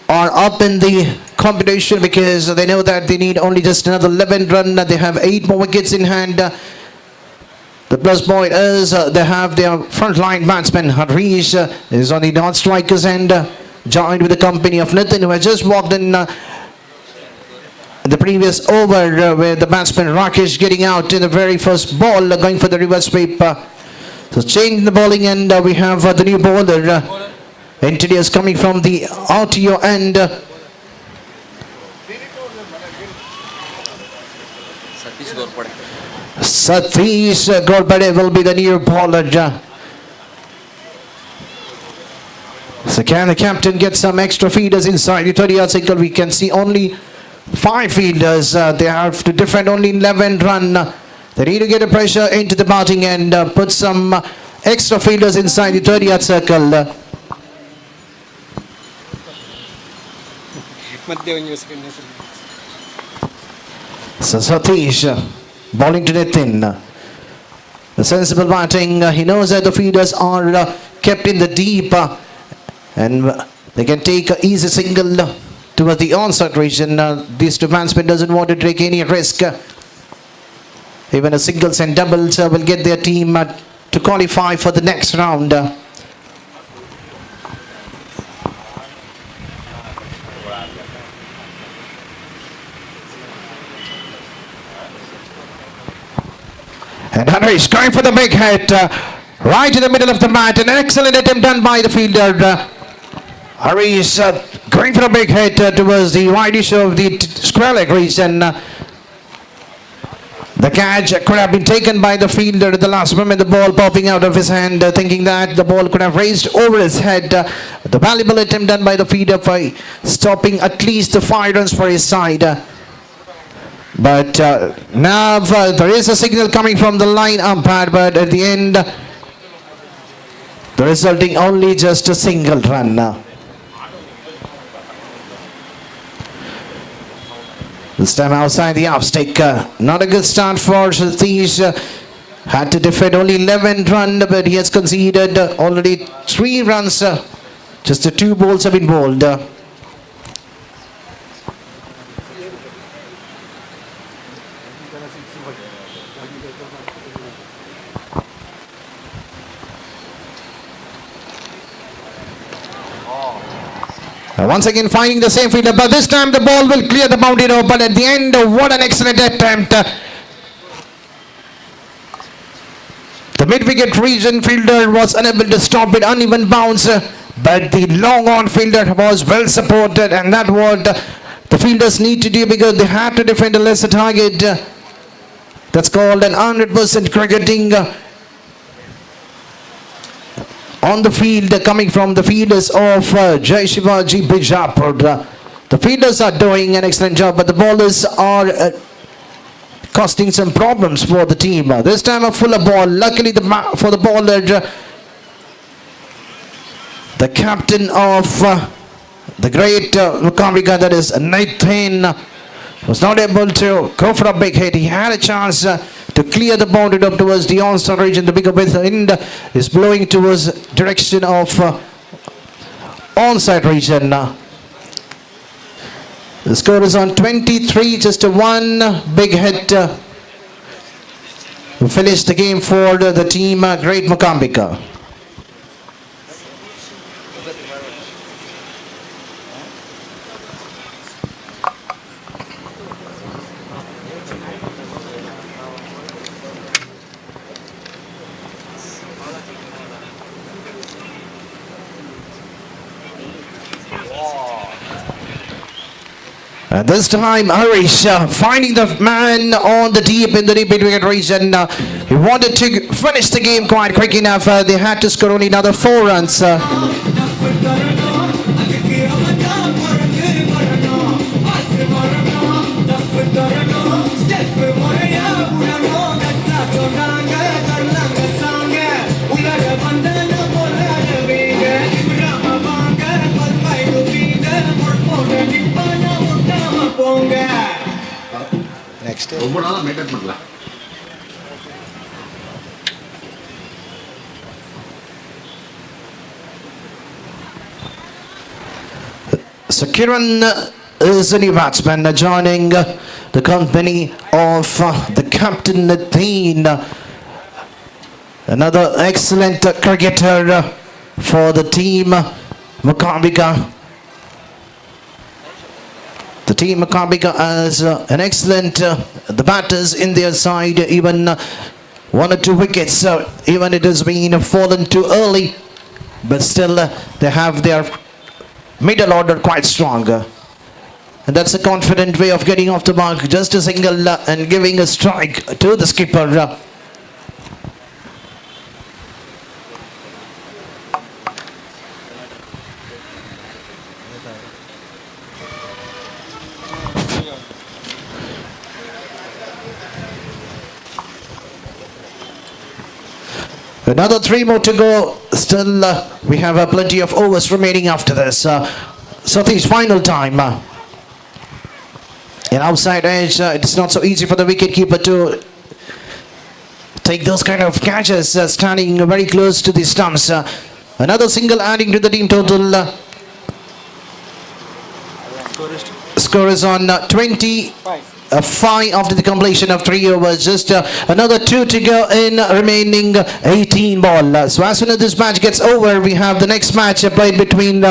are up in the competition because they know that they need only just another 11 run. They have 8 more wickets in hand. The plus point is they have their frontline batsman Harish is on the non-strikers end, joined with the company of Nitin, who has just walked in the previous over where the batsman Rakesh getting out in the very first ball, going for the reverse sweep. So changing the bowling end, we have the new bowler introduced coming from the RTO end. Satish Gorpade will be the new bowler. So can the captain get some extra feeders inside the 30-yard circle? We can see only 5 fielders. They have to defend only 11 run. They need to get a pressure into the batting and put some extra fielders inside the 30-yard circle. So Satish bowling to Nitin. The sensible batting. He knows that the feeders are kept in the deep and they can take an easy single towards the onside region. These 2 batsmen doesn't want to take any risk. Even a singles and doubles will get their team to qualify for the next round. And Harish going for the big hit right in the middle of the mat. An excellent attempt done by the fielder. Harish going for a big hit towards the wideish of the square leg region. The catch could have been taken by the fielder at the last moment. The ball popping out of his hand, thinking that the ball could have raised over his head. The valuable attempt done by the fielder by stopping at least the 5 runs for his side. But now there is a signal coming from the line umpire, but at the end, the resulting only just a single run. This time outside the off stick. Not a good start for Satish. Had to defend only 11 run, but he has conceded already 3 runs. Just the 2 balls have been bowled. Once again finding the same fielder, but this time the ball will clear the boundary rope. But at the end, what an excellent attempt. The mid-wicket region fielder was unable to stop it, uneven bounce. But the long-on fielder was well supported, and that's what the fielders need to do because they have to defend a lesser target. That's called an 100% cricketing on the field coming from the fielders of Jai Shivaji Bijapur. The fielders are doing an excellent job, but the bowlers are costing some problems for the team. This time a fuller ball. Luckily for the bowler, the captain of the great Mokambi, that is Nathan, was not able to go for a big hit. He had a chance to clear the boundary up towards the onside region. The bigger wind is blowing towards direction of onside region. The score is on 23, just a one big hit to finish the game for the team Great Mokambika. And this time Harish finding the man on the deep in the deep wicket region. He wanted to finish the game quite quick enough. They had to score only another 4 runs. Next. So Kiran is a new batsman joining the company of the captain Natheen. Another excellent cricketer for the team Mokambika. The team Mokambika has an excellent the batters in their side, even 1 or 2 wickets, even it has been fallen too early, but still they have their middle order quite strong. And that's a confident way of getting off the mark, just a single and giving a strike to the skipper. Another 3 more to go. Still, we have plenty of overs remaining after this. Satish, final time. In outside edge, it's not so easy for the wicketkeeper to take those kind of catches, standing very close to the stumps. Another single adding to the team total. Score is on 25 after the completion of 3 overs. Just another 2 to go in remaining 18 ball. So as soon as this match gets over, we have the next match played between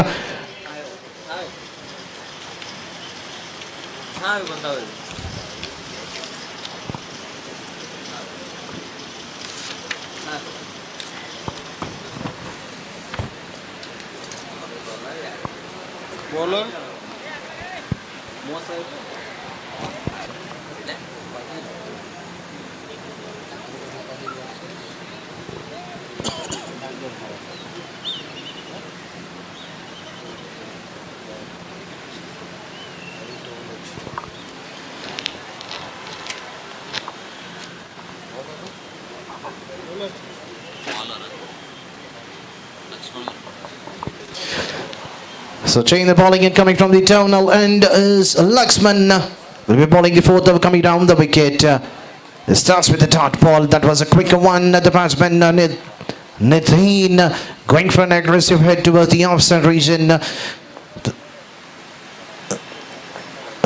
So change the bowling and coming from the terminal end is Laxman. Will be bowling the 4th over coming down the wicket. It starts with the dot ball. That was a quicker one. The batsman Natheen going for an aggressive head towards the offside region. A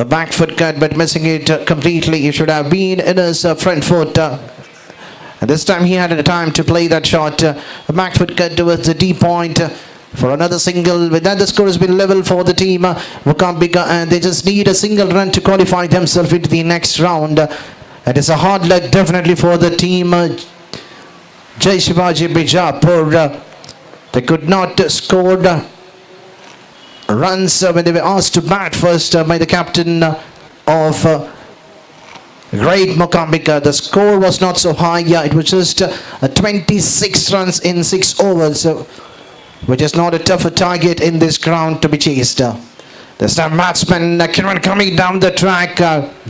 back foot cut but missing it completely. He should have been in his front foot. And this time he had a time to play that shot. A back foot cut towards the deep point. For another single. With that, the score has been level for the team Mokambika, and they just need a single run to qualify themselves into the next round. It is a hard luck definitely for the team Jai Shivaji Bijapur. They could not score runs when they were asked to bat first by the captain of Great Mokambika. The score was not so high. It was just 26 runs in 6 overs. Which is not a tougher target in this ground to be chased. This time batsman Kiran coming down the track,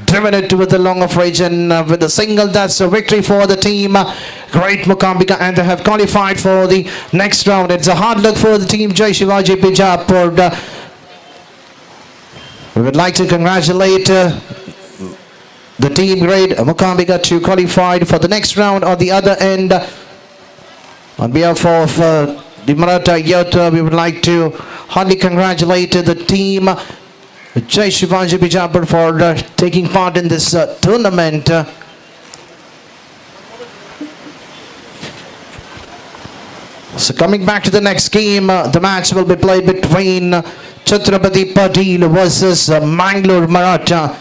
driven it to the long off region with a single. That's a victory for the team Great Mokambika, and they have qualified for the next round. It's a hard luck for the team Jai Shivaji Bijapur. We would like to congratulate the team grade Mukambika to qualified for the next round. On the other end, on behalf of the Marata youth, we would like to heartily congratulate the team Jai Shivaji Bijapur for taking part in this tournament. So coming back to the next game, the match will be played between Chatrapati Patil versus Mangalore Maratha.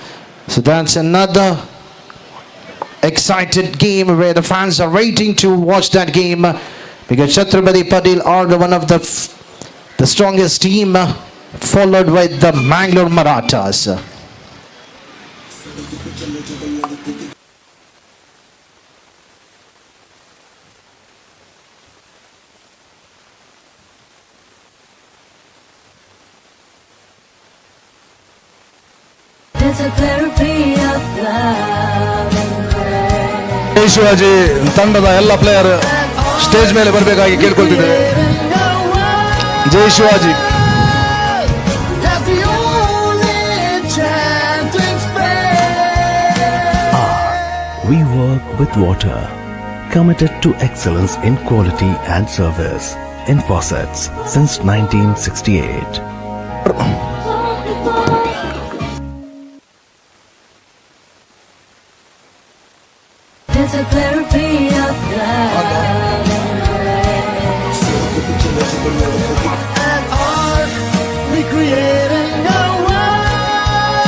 So that's another excited game where the fans are waiting to watch that game, because Chatrapati Patil are one of the strongest team, followed with the Mangalore Marathas. It's a therapy of love and grace. ಜೈ ಶಿವಾಜಿ ತಂಡದ ಎಲ್ಲ player stage ಮೇಲೆ ಬರಬೇಕಾಗಿ ಕೇಳ್ಕೊಳ್ತಿದ್ದೇವೆ. ಜೈ Shivaji. That's the only chance to explain. We work with water, committed to excellence in quality and service in faucets since 1968. It's a therapy of love and grace. And art, recreating a world.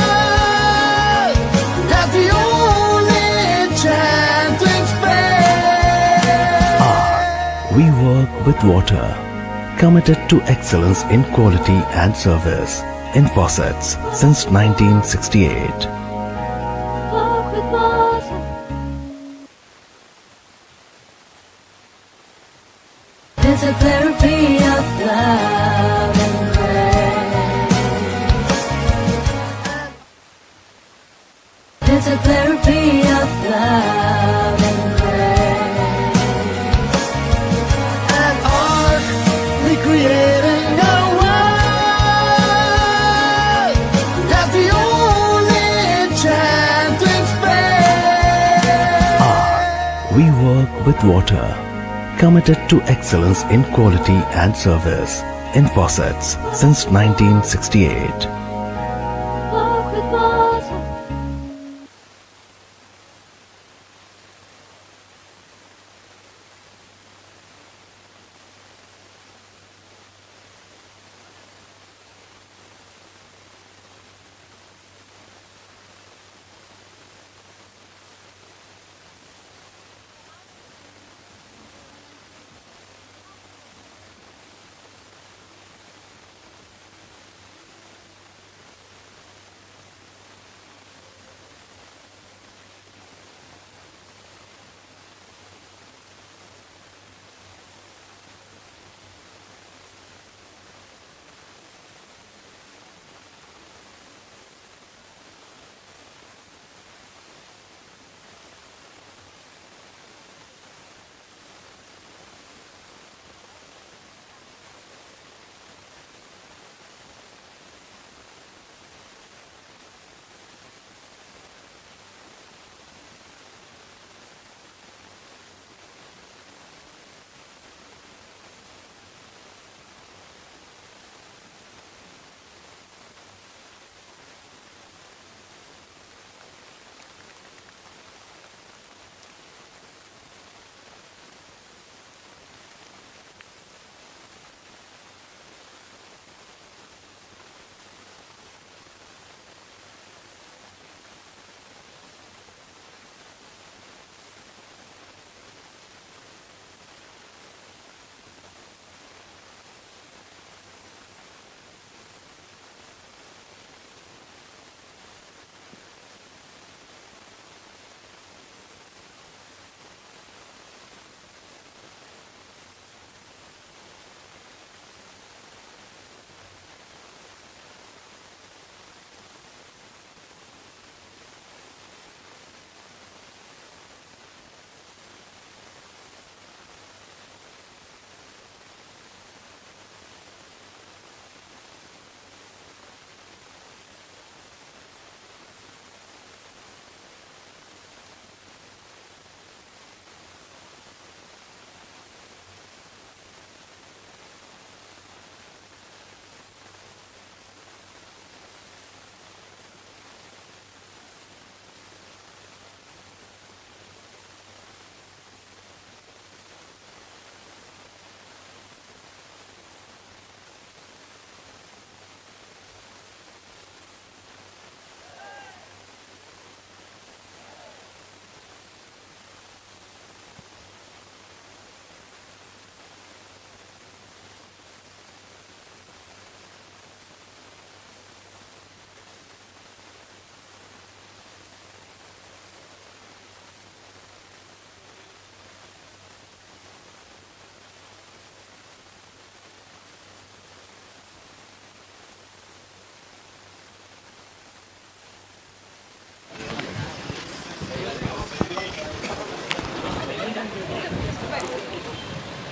That's the only chance to explain. We work with water, committed to excellence in quality and service in faucets since 1968. Walk with water. It's a therapy of love and grace. It's a therapy of love and grace. And art, recreating a world. That's the only chance to explain. We work with water, committed to excellence in quality and service in faucets since 1968. Walk with water.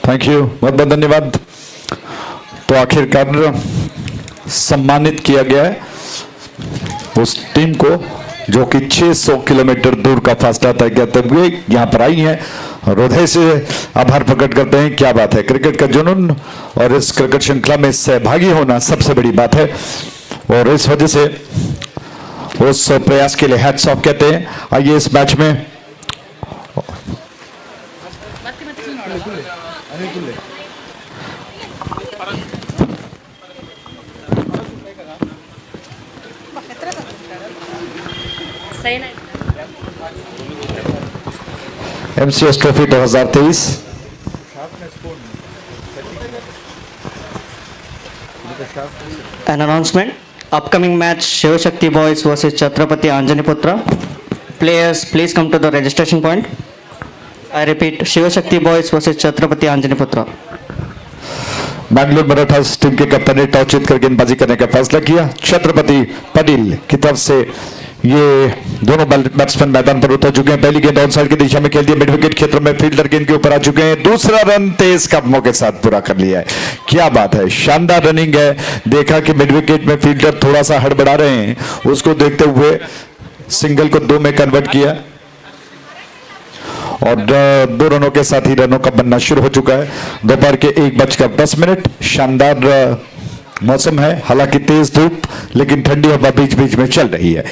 Thank you, बहुत बहुत धन्यवाद। तो आखिरकार सम्मानित किया गया है उस टीम को जो कि 600 किलोमीटर दूर का फासला तय करते हुए यहाँ पर आई है, और हृदय से आभार प्रकट करते हैं। क्या बात है, क्रिकेट का जुनून और इस क्रिकेट श्रृंखला में सहभागी होना सबसे बड़ी बात है, और इस वजह से उस प्रयास के लिए हैट्स ऑफ कहते हैं। आइए इस मैच में MCS trophy 2023 An announcement. Upcoming match Shivashakti Boys versus Chatrapati Anjaniputra. Players, please come to the registration point. I repeat, Shivashakti Boys versus Chatrapati Anjaniputra. Bangalore Maratha team के कप्तान ने टॉस जीतकर गेंदबाजी करने का फैसला किया। छत्रपति पटेल की तरफ से ये दोनों बैट्समैन मैदान पर उतर चुके हैं। पहली गेंद ऑन साइड की दिशा में खेल दी, मिड विकेट क्षेत्र में फील्डर गेंद के ऊपर आ चुके हैं। दूसरा रन तेज कदमों के साथ पूरा कर लिया है। क्या बात है, शानदार रनिंग है। देखा कि मिड विकेट में फील्डर थोड़ा सा हड़बड़ा रहे हैं, उसको देखते हुए सिंगल को 2 में कन्वर्ट किया, और 2 रनों के साथ ही रनों का बनना शुरू हो चुका है। दोपहर के 1:10। शानदार मौसम है, हालांकि तेज धूप, लेकिन ठंडी हवा बीच बीच में चल रही है।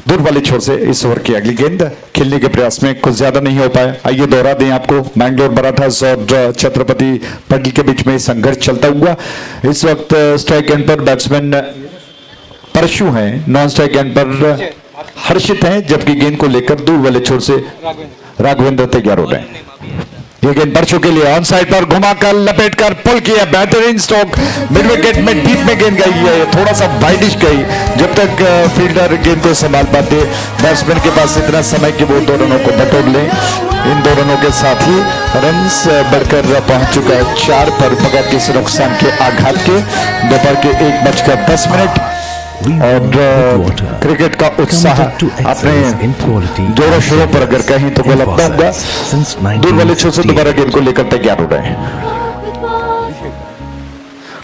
दूर वाले छोर से इस ओवर की अगली गेंद खेलने के प्रयास में कुछ ज्यादा नहीं हो पाया। आइए दोहरा दें आपको, बैंगलोर मराठास और छत्रपति पटेल के बीच में संघर्ष चलता हुआ। इस वक्त स्ट्राइक एंड पर बैट्समैन परशु हैं, नॉन स्ट्राइक एंड पर हर्षित हैं, जबकि गेंद को लेकर दूर वाले छोर से राघवेंद्र तैयार हो रहे हैं। ये गेंद परशु के लिए ऑन साइड पर घुमाकर लपेटकर पुल किया, बेहतरीन स्ट्रोक, मिड विकेट में डीप में गेंद गई है, थोड़ा सा वाइडिश गई। जब तक फील्डर गेंद को संभाल पाते, बैट्समैन के पास इतना समय कि वो 2 रनों को बटोर लें। इन 2 रनों के साथ ही रन्स बढ़कर पहुंच चुका है 4 पर बगैर किसी नुकसान के आघात के। दोपहर के 1:10 और क्रिकेट का उत्साह अपने जोरों शोरों पर अगर कहीं तो वो लगता होगा। दूर वाले छोर से दोबारा गेंद को लेकर तैयार हो रहे हैं।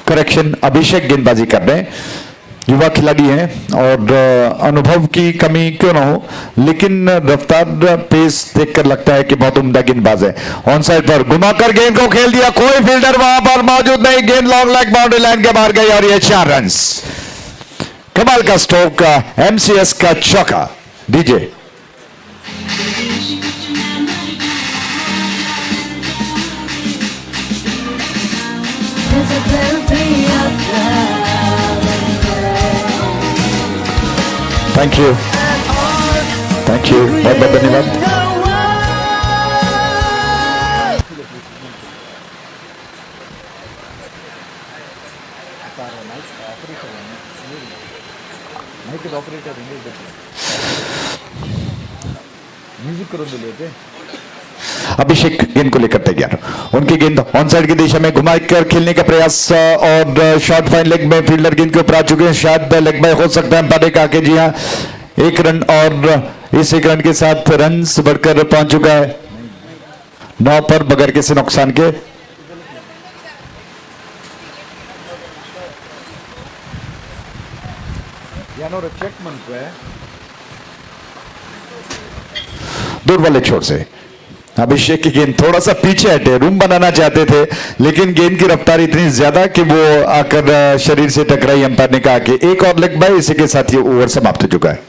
करेक्शन, अभिषेक गेंदबाजी कर रहे हैं, युवा खिलाड़ी हैं, और अनुभव की कमी क्यों ना हो, लेकिन रफ्तार पेस देखकर लगता है कि बहुत उम्दा गेंदबाज है। ऑन साइड पर घुमाकर गेंद को खेल दिया, कोई फील्डर वहां पर मौजूद नहीं, गेंद लॉन्ग लेग बाउंड्री लाइन के बाहर गई, और ये 4 रन। कमाल का स्ट्रोक, MCS का चौका। DJ thank you, thank you, बहुत बहुत धन्यवाद। अभिषेक गेंद को लेकर तैयार, उनकी गेंद ऑन साइड की दिशा में घुमाकर खेलने का प्रयास, और शॉर्ट फाइन लेग में फील्डर गेंद के ऊपर आ चुके हैं। शायद लेग बाय हो सकता है, अंपायर ने कहा कि जी हाँ, 1 रन, और इस 1 रन के साथ रन बढ़कर पहुंच चुका है 9 पर बगैर किसी नुकसान के। दूर वाले छोर से अभिषेक की गेंद थोड़ा सा पीछे हटे, रूम बनाना चाहते थे, लेकिन गेंद की रफ्तार इतनी ज्यादा कि वो आकर शरीर से टकराई। अंपायर ने कहा कि 1 और लेग बाय, इसी के साथ ये ओवर समाप्त हो चुका है।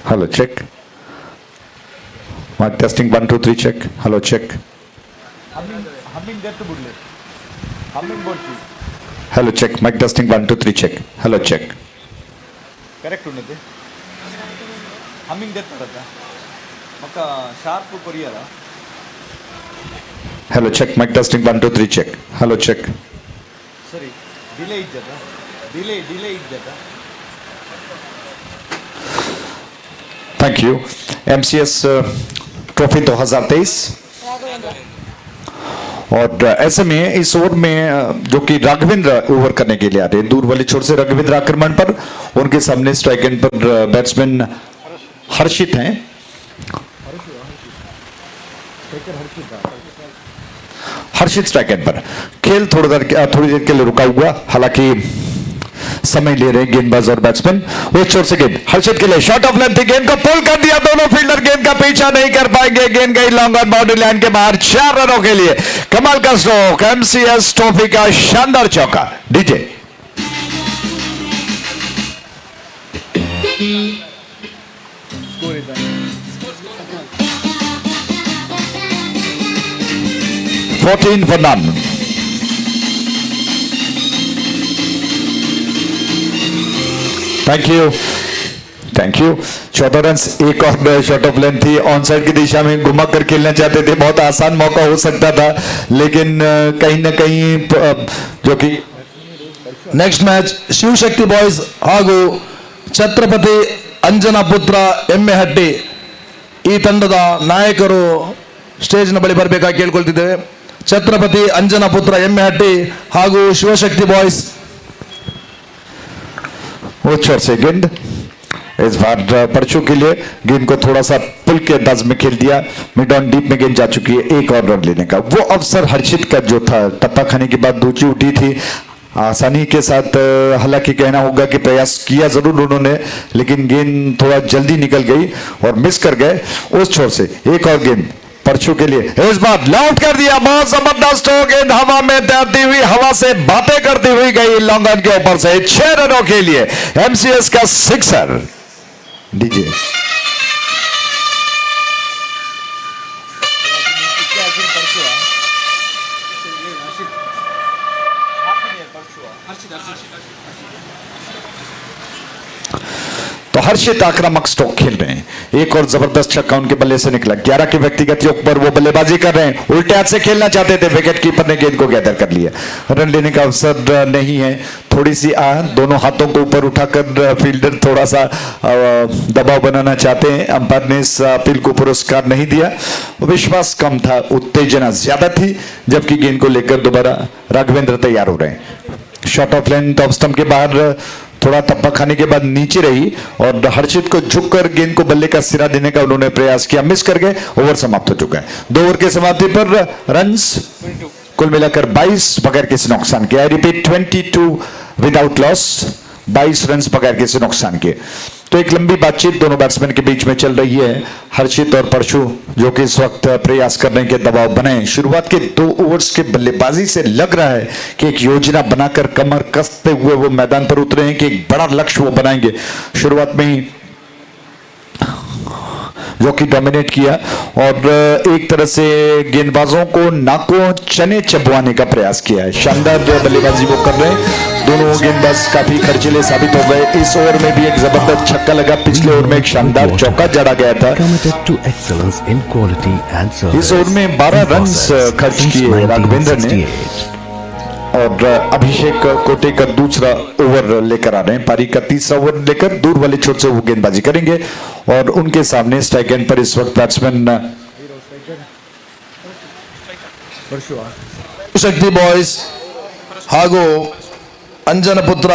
Hello, check. Mic testing 1 2 3 check. Hello, check. Hello check mic testing 1 2 3 check hello check correct ఉన్నది హమ్మింగ్ డెత్ పడతా మక్క షార్ప్ కొరియరా hello check mic testing 1 2 3 check hello check ಸರಿ ಡಿಲೇ ಇದ್ದದ ಡಿಲೇ ಇದ್ದದ थैंक यू एमसीएस ट्रॉफी 2023 और ऐसे में इस ओवर में जो कि राघवेंद्र ओवर करने के लिए आ रहे हैं दूर वाले छोर से राघवेंद्र आक्रमण पर उनके सामने स्ट्राइक एंड पर बैट्समैन हर्षित हैं हर्षित स्ट्राइक एंड पर खेल थोड़ी देर के लिए रुका हुआ हालांकि समय ले रहे हैं गेंदबाज और बैट्समैन उस छोर से गेंद हर्षित के लिए शॉट ऑफ लेंथ गेंद को पुल कर दिया दोनों फील्डर गेंद का पीछा नहीं कर पाएंगे गेंद गई लॉन्ग ऑन बाउंड्री लाइन के बाहर 4 रनों के लिए कमाल का स्ट्रोक एमसीएस ट्रॉफी का शानदार चौका DJ $14 for none thank you 14 run एक और शॉट ऑफ लेंथ थी ऑन साइड की दिशा में घुमा कर खेलना चाहते थे बहुत आसान मौका हो सकता था लेकिन कहीं ना कहीं जो कि नेक्स्ट मैच शिवशक्ति बॉयज ಹಾಗೂ ಛತ್ರಪತಿ ಅಂಜನ ಪುತ್ರ ಎಮ್ಮೆಹಟ್ಟಿ ಈ ತಂಡದ ನಾಯಕರು ಸ್ಟೇಜ್ನ ಬಳಿ ಬರಬೇಕಾಗಿ ಕೇಳಿಕೊಳ್ತಿದ್ದೇವೆ ಛತ್ರಪತಿ ಅಂಜನ ಪುತ್ರ ಎಮ್ಮೆಹಟ್ಟಿ ಹಾಗೂ ಶಿವಶಕ್ತಿ ಬಾಯ್ಸ್ वो छोर से गेंद इस बार परचू के लिए गेंद को थोड़ा सा पुल के अंदाज में खेल दिया मिड ऑन डीप में गेंद जा चुकी है एक और रन लेने का वो अवसर हर्षित का जो था टप्पा खाने के बाद दूची उठी थी आसानी के साथ हालांकि कहना होगा कि प्रयास किया जरूर उन्होंने लेकिन गेंद थोड़ा जल्दी निकल गई और मिस कर गए उस छोर से एक और गेंद परचू के लिए इस बार लॉन्ग कर दिया बहुत जबरदस्त हो गेंद हवा में तैरती हुई हवा से बातें करती हुई गई लॉन्ग ऑन के ऊपर से 6 रनों के लिए एमसीएस का सिक्सर डीजे तो हर्षित आक्रामक स्ट्रोक खेल रहे हैं एक और जबरदस्त छक्का उनके बल्ले से निकला 11 के व्यक्तिगत योग पर वो बल्लेबाजी कर रहे हैं उल्टे हाथ से खेलना चाहते थे विकेट कीपर ने गेंद को गैदर कर लिया रन लेने का अवसर नहीं है थोड़ी सी दोनों हाथों को ऊपर उठाकर फील्डर थोड़ा सा दबाव बनाना चाहते हैं अंपायर ने इस अपील को पुरस्कार नहीं दिया विश्वास कम था उत्तेजना ज्यादा थी जबकि गेंद को लेकर दोबारा राघवेंद्र तैयार हो रहे हैं shot of length off stump के बाहर थोड़ा टप्पा खाने के बाद नीचे रही और हर्षित को झुककर गेंद को बल्ले का सिरा देने का उन्होंने प्रयास किया मिस कर गए ओवर समाप्त हो चुका है 2 ओवर के समाप्ति पर रन्स कुल मिलाकर 22 बगैर किसी नुकसान के I repeat 22 without loss 22 run बगैर किसी नुकसान के तो एक लंबी बातचीत दोनों बैट्समैन के बीच में चल रही है हर्षित और परशु जो कि इस वक्त प्रयास करने के दबाव बने शुरुआत के 2 ओवर्स के बल्लेबाजी से लग रहा है कि एक योजना बनाकर कमर कसते हुए वो मैदान पर उतरे हैं कि एक बड़ा लक्ष्य वो बनाएंगे शुरुआत में ही जो कि डोमिनेट किया और एक तरह से गेंदबाजों को नाकों चने चबवाने का प्रयास किया है शानदार जो बल्लेबाजी वो कर रहे हैं दोनों गेंदबाज काफी खर्चीले साबित हो गए इस ओवर में भी एक जबरदस्त छक्का लगा पिछले ओवर में एक शानदार चौका जड़ा गया था इस ओवर में 12 रन खर्च किए राघवेंद्र ने और अभिषेक कोटेकर दूसरा ओवर लेकर आ रहे हैं पारी का तीसरा ओवर लेकर दूर वाले छोर से वो गेंदबाजी करेंगे और उनके सामने स्ट्राइक एंड पर इस वक्त बैट्समैन ಶಕ್ತಿ ಬಾಯ್ಸ್ ಹಾಗೂ ಅಂಜನ ಪುತ್ರ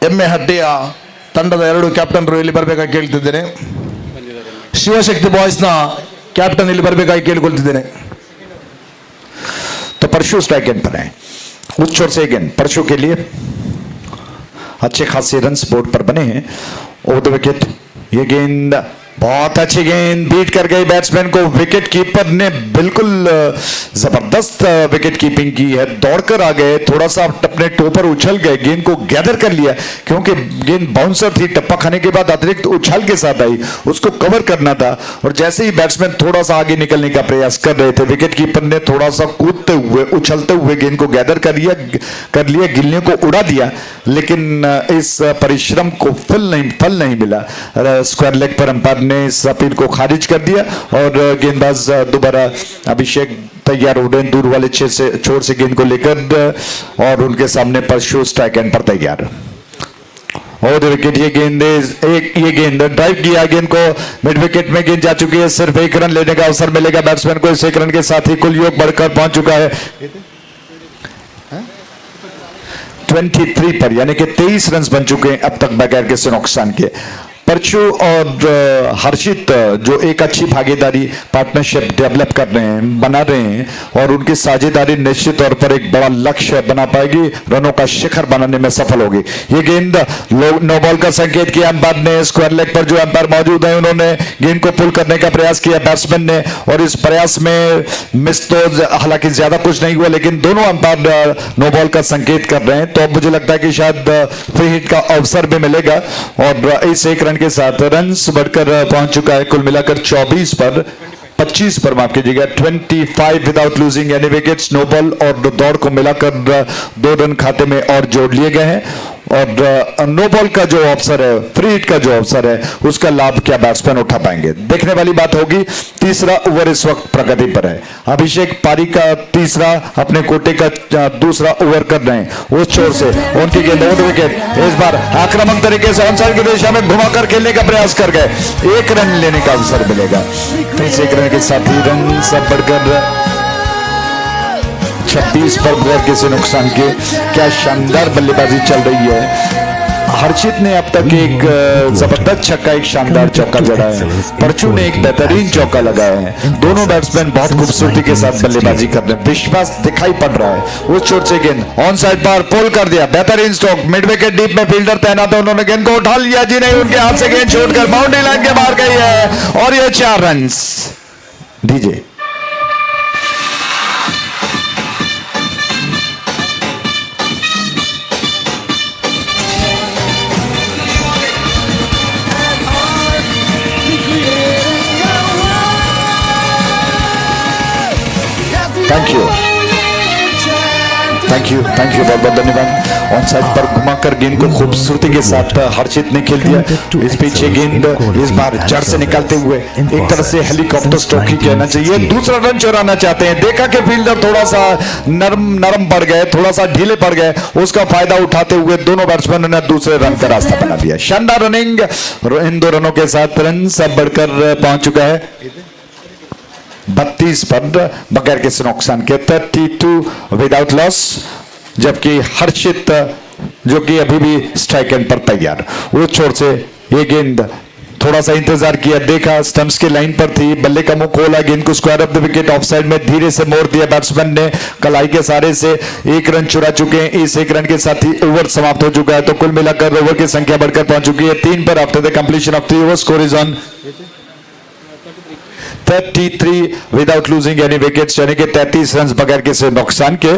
ಎಮ್ಮೆಹಟ್ಟಿಯ ತಂಡದ 2 ಕ್ಯಾಪ್ಟನ್ರು ಇಲ್ಲಿ ಬರಬೇಕಾಗಿ ಕೇಳ್ತಿದ್ದೇನೆ ಶಿವಶಕ್ತಿ ಬಾಯ್ಸ್ನ ಕ್ಯಾಪ್ಟನ್ ಇಲ್ಲಿ ಬರಬೇಕಾಗಿ ಕೇಳಿಕೊಳ್ತಿದ್ದೇನೆ तो परशु स्ट्राइक एंड पर है उस छोर से गेंद परशु के लिए अच्छे खासे रन्स बोर्ड पर बने हैं ओवर द विकेट ये गेंद बहुत अच्छी गेंद बीट कर गई बैट्समैन को। विकेट कीपर ने बिल्कुल जबरदस्त विकेट कीपिंग की है, दौड़कर आ गए, थोड़ा सा अपने टो पर उछल गए, गेंद को गैदर कर लिया क्योंकि गेंद बाउंसर थी, टप्पा खाने के बाद अतिरिक्त उछाल के साथ आई, उसको कवर करना था। और जैसे ही बैट्समैन थोड़ा सा आगे निकलने का प्रयास कर रहे थे, विकेट कीपर ने थोड़ा सा कूदते हुए उछलते हुए गेंद को गैदर कर लिया, गिल्लियों को उड़ा दिया, लेकिन इस परिश्रम को फल नहीं मिला। स्क्वायर लेग पर अंपायर ने इस अपील को खारिज कर दिया और गेंदबाज दोबारा अभिषेक तैयार हो रहे हैं दूर वाले छोर से गेंद को लेकर, और उनके सामने परशु स्ट्राइक एंड पर तैयार। और विकेट ये गेंद ड्राइव किया, गेंद को मिड विकेट में गेंद जा चुकी है, सिर्फ 1 रन लेने का अवसर मिलेगा बैट्समैन को। इस 1 रन के साथ ही कुल योग बढ़कर पहुंच चुका है 23 पर, यानी कि 23 रन बन चुके हैं अब तक बगैर किसी नुकसान के। परचू और हर्षित जो एक अच्छी भागीदारी पार्टनरशिप डेवलप कर रहे हैं, बना रहे हैं, और उनकी साझेदारी निश्चित तौर पर एक बड़ा लक्ष्य बना पाएगी, रनों का शिखर बनाने में सफल होगी। ये गेंद नो बॉल का संकेत किया अंपायर ने। स्क्वायर लेग पर जो अंपायर मौजूद है उन्होंने गेंद को पुल करने का प्रयास किया बैट्समैन ने, और इस प्रयास में मिस तो हालांकि ज्यादा कुछ नहीं हुआ, लेकिन दोनों अंपायर नो बॉल का संकेत कर रहे हैं। तो अब मुझे लगता है कि शायद फ्री हिट का अवसर भी मिलेगा, और इस 1 रन के साथ रन्स बढ़कर पहुंच चुका है कुल मिलाकर 25 पर माफ कीजिएगा, 25 without losing any wickets. No ball और दौड़ को मिलाकर 2 रन खाते में और जोड़ लिए गए हैं, और नो बॉल का जो अवसर है, फ्री हिट का जो अवसर है, उसका लाभ क्या बैट्समैन उठा पाएंगे, देखने वाली बात होगी। तीसरा ओवर इस वक्त प्रगति पर है। अभिषेक पारी का तीसरा, अपने कोटे का दूसरा ओवर कर रहे हैं उस छोर से, उनकी गेंद ओवर विकेट, इस बार आक्रामक तरीके से ऑन साइड की दिशा में घुमाकर खेलने का प्रयास कर गए, 1 रन लेने का अवसर मिलेगा। इस 1 रन के साथ ही रन सब बढ़कर 26 पर बगैर किसी नुकसान के। क्या शानदार बल्लेबाजी चल रही है। हर्षित ने अब तक एक जबरदस्त छक्का, एक शानदार चौका जड़ा है, परचू ने एक बेहतरीन चौका लगाया है। दोनों बैट्समैन बहुत खूबसूरती के साथ बल्लेबाजी कर रहे हैं, विश्वास दिखाई पड़ रहा है। उस छोर से गेंद ऑन साइड पर पुल कर दिया, बेहतरीन स्ट्रोक, मिड विकेट डीप में फील्डर तैनात है, उन्होंने गेंद को उठा लिया, जी नहीं, उनके हाथ से गेंद छोड़कर बाउंड्री लाइन के बाहर गई है, और ये 4 रन दीजिए। थैंक यू बहुत बहुत धन्यवाद। ऑन साइड पर घुमाकर गेंद को खूबसूरती के साथ हर्षित ने खेल दिया। इस पीछे गेंद इस बार जड़ से निकालते हुए एक तरह से हेलीकॉप्टर स्ट्रोक ही कहना चाहिए, दूसरा रन चुराना चाहते हैं। देखा कि फील्डर थोड़ा सा नरम पड़ गए, थोड़ा सा ढीले पड़ गए, उसका फायदा उठाते हुए दोनों बैट्समैनों ने दूसरे रन का रास्ता बना दिया। शानदार रनिंग, इन 2 रनों के साथ रन सब बढ़कर पहुंच चुका है 32 पर बगैर किसी नुकसान के, 32 विदाउट लॉस। जबकि हर्षित जो कि अभी भी स्ट्राइक एंड पर तैयार, वो छोर से ये गेंद थोड़ा सा इंतजार किया, देखा स्टंप्स की लाइन पर थी, बल्ले का मुंह खोला, गेंद को square of the wicket of side में धीरे से मोड़ दिया बैट्समैन ने। कलाई के सहारे से 1 रन चुरा चुके हैं। इस 1 रन के साथ ही ओवर समाप्त हो चुका है, तो कुल मिलाकर ओवर की संख्या बढ़कर पहुंच चुकी है 3 पर। After the completion of 3 over score is on 33 without losing any wickets, यानी कि 33 रन बगैर किसी नुकसान के।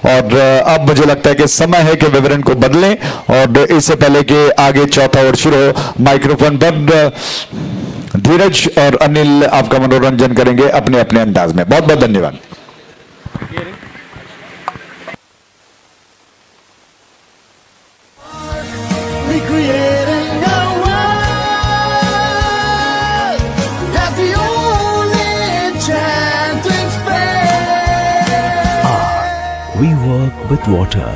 और अब मुझे लगता है कि समय है कि विवरण को बदलें, और इससे पहले कि आगे चौथा ओवर शुरू हो, माइक्रोफोन पर धीरज और अनिल आपका मनोरंजन करेंगे अपने अपने अंदाज में। बहुत बहुत धन्यवाद। We work with water,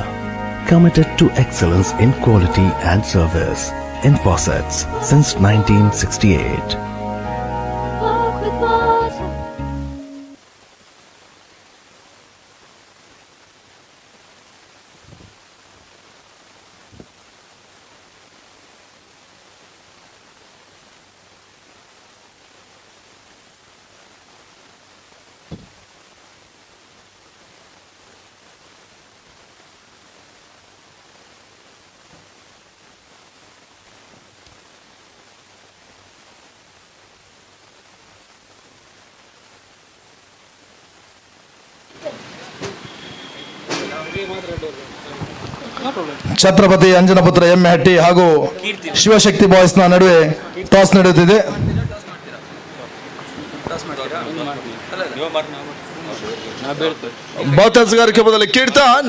committed to excellence in quality and service in faucets since 1968. Walk with water. Chhatrapati Anjanaputra ಎಮ್ಮೆ ಹಾಗೂ ಶಿವಶಕ್ತಿ ಬಾಯ್ಸ್ನ ನಡುವೆ ಟಾಸ್ ನಡೆಯುತ್ತಿದೆ. ಬಾತಸ್ಗಾರಿಕೆ ಮೊದಲು ಕೀರ್ತನ್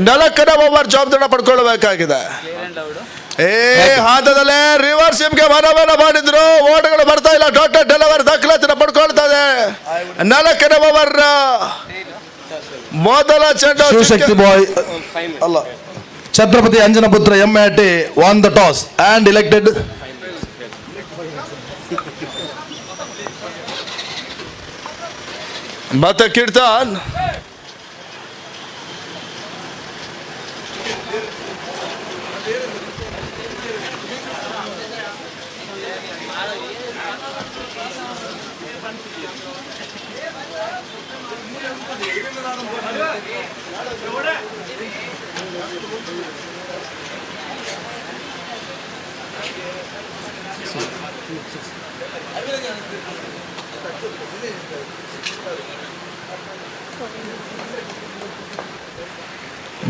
4ನೇ ಓವರ್ ಜವಾಬ್ದಾರಿ ಪಡ್ಕೊಳ್ಬೇಕಾಗಿದೆ. ಹಂತದಲ್ಲೇ ರಿವರ್ಸ್ ಸಿಮ್ಗೆ ಮನವನ್ನ ಮಾಡಿದ್ರು, ಓಟಗಳು ಬರ್ತಾ ಇಲ್ಲ. ಟೋಟಲ್ ಡೆಲಿವರಿ ದಾಖಲಾತಿನ ಪಡ್ಕೊಳ್ತಾ ಇದೆ. 4ನೇ ಓವರ್ ಮೊದಲ ಚೆಂಡು ಶಿವಶಕ್ತಿ ಬಾಯ್ ಅಲ್ಲ, ಛತ್ರಪತಿ ಅಂಜನಪುತ್ರ ಎಮ್ಮೆ won the toss and elected ಮತ್ತೆ ಕೀರ್ತನ್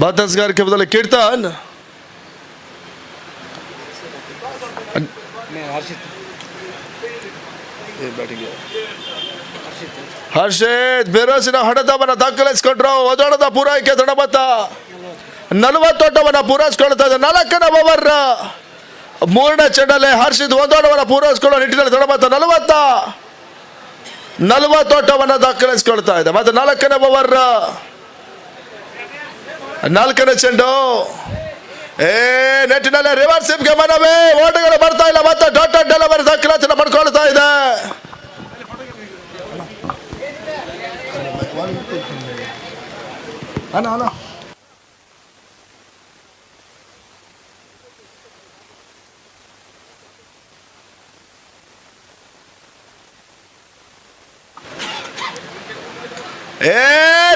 ಬಾತಸ್ಗಾರಿಕೆ ಮೊದಲು ಕೀರ್ತನ್ ಹರ್ಷಿತ್ ಬಿರುಸಿನ ಹೊಡೆತವನ್ನು ದಾಖಲಿಸಿಕೊಂಡ್ರು. ಒದೋಣದ ಪೂರೈಕೆ ದೃಢಮತ 40 ಓಟವನ್ನು ಪೂರೈಸಿಕೊಳ್ತಾ ಇದೆ. 4ನೇ ಓವರ್ 3ನೇ ಚೆಂಡಲ್ಲಿ ಹರ್ಷಿತ್ ಒಂದೋಟವನ್ನು ಪೂರೈಸಿಕೊಳ್ಳುವ ನಿಟ್ಟಿನಲ್ಲಿ ದೃಢಮತ 40 ಓಟವನ್ನು ದಾಖಲಿಸಿಕೊಳ್ತಾ ಇದೆ. ಮತ್ತೆ 4ನೇ ಓವರ್ 4ನೇ ಚೆಂಡು ನೆಟ್ಟಿನಲ್ಲಿ ರಿವರ್ಸ್ ಸಿಮ್ಗೆ ಮನವೇ, ಓಟಗಳು ಬರ್ತಾ ಇಲ್ಲ. ಮತ್ತೆ ಟೋಟಲ್ ಡೆಲಿವರಿ ದಾಖಲಾತಿನ ಪಡ್ಕೊಳ್ತಾ ಇದೆ.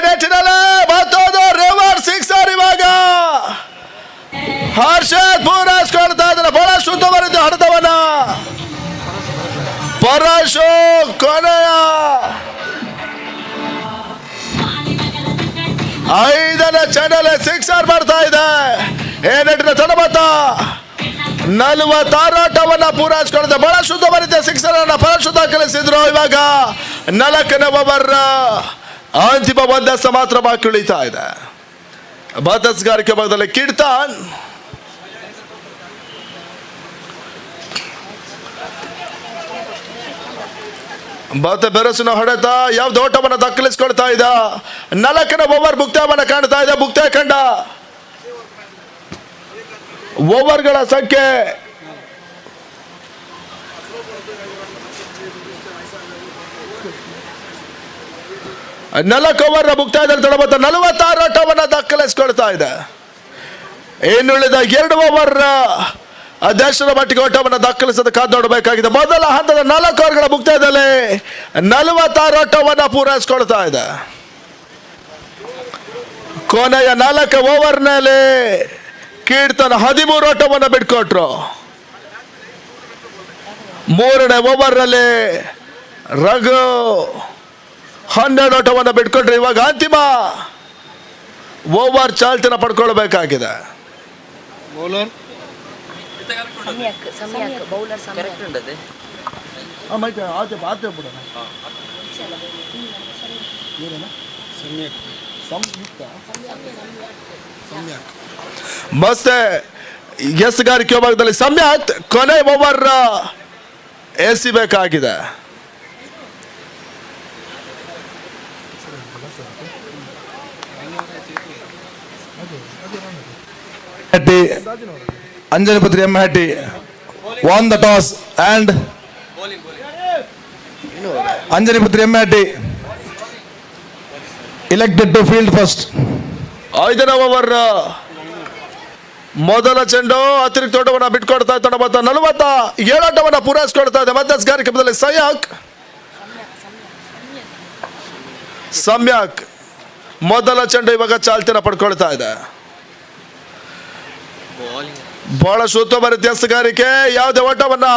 ನೆಟ್ಟಿನಲ್ಲಿ ಮತ್ತೊಂದು ರಿವರ್ಸ್ ಸಿಕ್ಸರ್. ಇವಾಗ ಹರ್ಷದ್ ಪೂರೈಸಿಕೊಳ್ತಾ ಇದ್ದಾರೆ. ಬಹಳ ಶುದ್ಧವರಿದ್ದ ಹೊಡೆತವನ್ನ ಪರಶು ಕೊನೆಯ 5ನೇ ಚೆಂಡಲ್ಲಿ ಸಿಕ್ಸರ್ ಮಾಡ್ತಾ ಇದೆ. ನೆಟ್ಟಿನ ತಡಮತ 46 ಓಟವನ್ನ ಪೂರೈಸಿಕೊಳ್ತಾ ಬಹಳ ಶುದ್ಧವರಿದ್ದ ಸಿಕ್ಸರ್ ಅನ್ನ ಪರಶು ದಾಖಲಿಸಿದ್ರು. ಇವಾಗ 4ನೇ ಓವರ್ ಅಂತಿಮ ಒಂದಸ್ತ ಮಾತ್ರ ಬಾಕಿ ಉಳಿತಾ ಇದೆ. ಬಾತಸ್ಗಾರಿಕೆ ಭಾಗದಲ್ಲಿ ಕೀರ್ತನ್ ಬಾತ ಬೆರಸಿನ ಹೊಡೆತ ಯಾವ್ದು ಓಟವನ್ನು ದಾಖಲಿಸಿಕೊಳ್ತಾ ಇದ್ದ. 4ನೇ ಓವರ್ ಮುಕ್ತಾಯವನ್ನು ಕಾಣ್ತಾ ಇದೆ. ಮುಕ್ತಾಯ ಕಂಡ ಓವರ್ಗಳ ಸಂಖ್ಯೆ ನಾಲ್ಕು ಓವರ್ ಮುಕ್ತಾಯದಲ್ಲಿ ತಡಬತ್ತ 46 ಓಟವನ್ನು ದಾಖಲಿಸಿಕೊಳ್ತಾ ಇದೆ. ಇನ್ನುಳಿದ 2 ಓವರ್ ದೇಶದ ಮಟ್ಟಿಗೆ ಓಟವನ್ನು ದಾಖಲಿಸಲು ಕಾದು ನೋಡಬೇಕಾಗಿದೆ. ಮೊದಲ ಹಂತದ 4 ಓವರ್ಗಳ ಮುಕ್ತಾಯದಲ್ಲಿ 46 ಓಟವನ್ನು ಪೂರೈಸಿಕೊಳ್ತಾ ಇದೆ. ಕೊನೆಯ 4 ಓವರ್ನಲ್ಲಿ ಕೀರ್ತನ 13 ಓಟವನ್ನು ಬಿಟ್ಕೊಟ್ರು. 3ನೇ ಓವರ್ನಲ್ಲಿ ರಘು 12 ಓಟವನ್ನು ಬಿಟ್ಕೊಂಡ್ರೆ ಇವಾಗ ಅಂತಿಮ ಓವರ್ ಚಾಲ್ತಿನ ಪಡ್ಕೊಳ್ಬೇಕಾಗಿದೆ. ಮತ್ತೆ ಎಸ್ಗಾರಿಕೆ ಭಾಗದಲ್ಲಿ ಸಮ್ಯಾತ್ ಕೊನೆ ಓವರ್ ಎಸಿಬೇಕಾಗಿದೆ. Anjanaputra Emmehatti won the toss and Anjanaputra Emmehatti elected to field first. 5ನೇ ಓವರ್ ಮೊದಲ ಚೆಂಡು ಅತಿರಿಕ್ತ ಓಟವನ್ನು ಬಿಟ್ಕೊಡ್ತಾ ಇತ್ತು. 47 ಓಟವನ್ನು ಪೂರೈಸಿಕೊಳ್ತಾ ಇದೆ. ಮಧ್ಯಸ್ಗಾರಿಕೆ ಬದಲಿ ಸಮ್ಯಾಕ್ ಮೊದಲ ಚೆಂಡು ಇವಾಗ ಚಾಲ್ತಿನ ಪಡ್ಕೊಳ್ತಾ ಇದೆ. ಬಹಳ ಶುದ್ಧಭರಿತ ಎಸ್ಗಾರಿಕೆ, ಯಾವುದೇ ಓಟವನ್ನ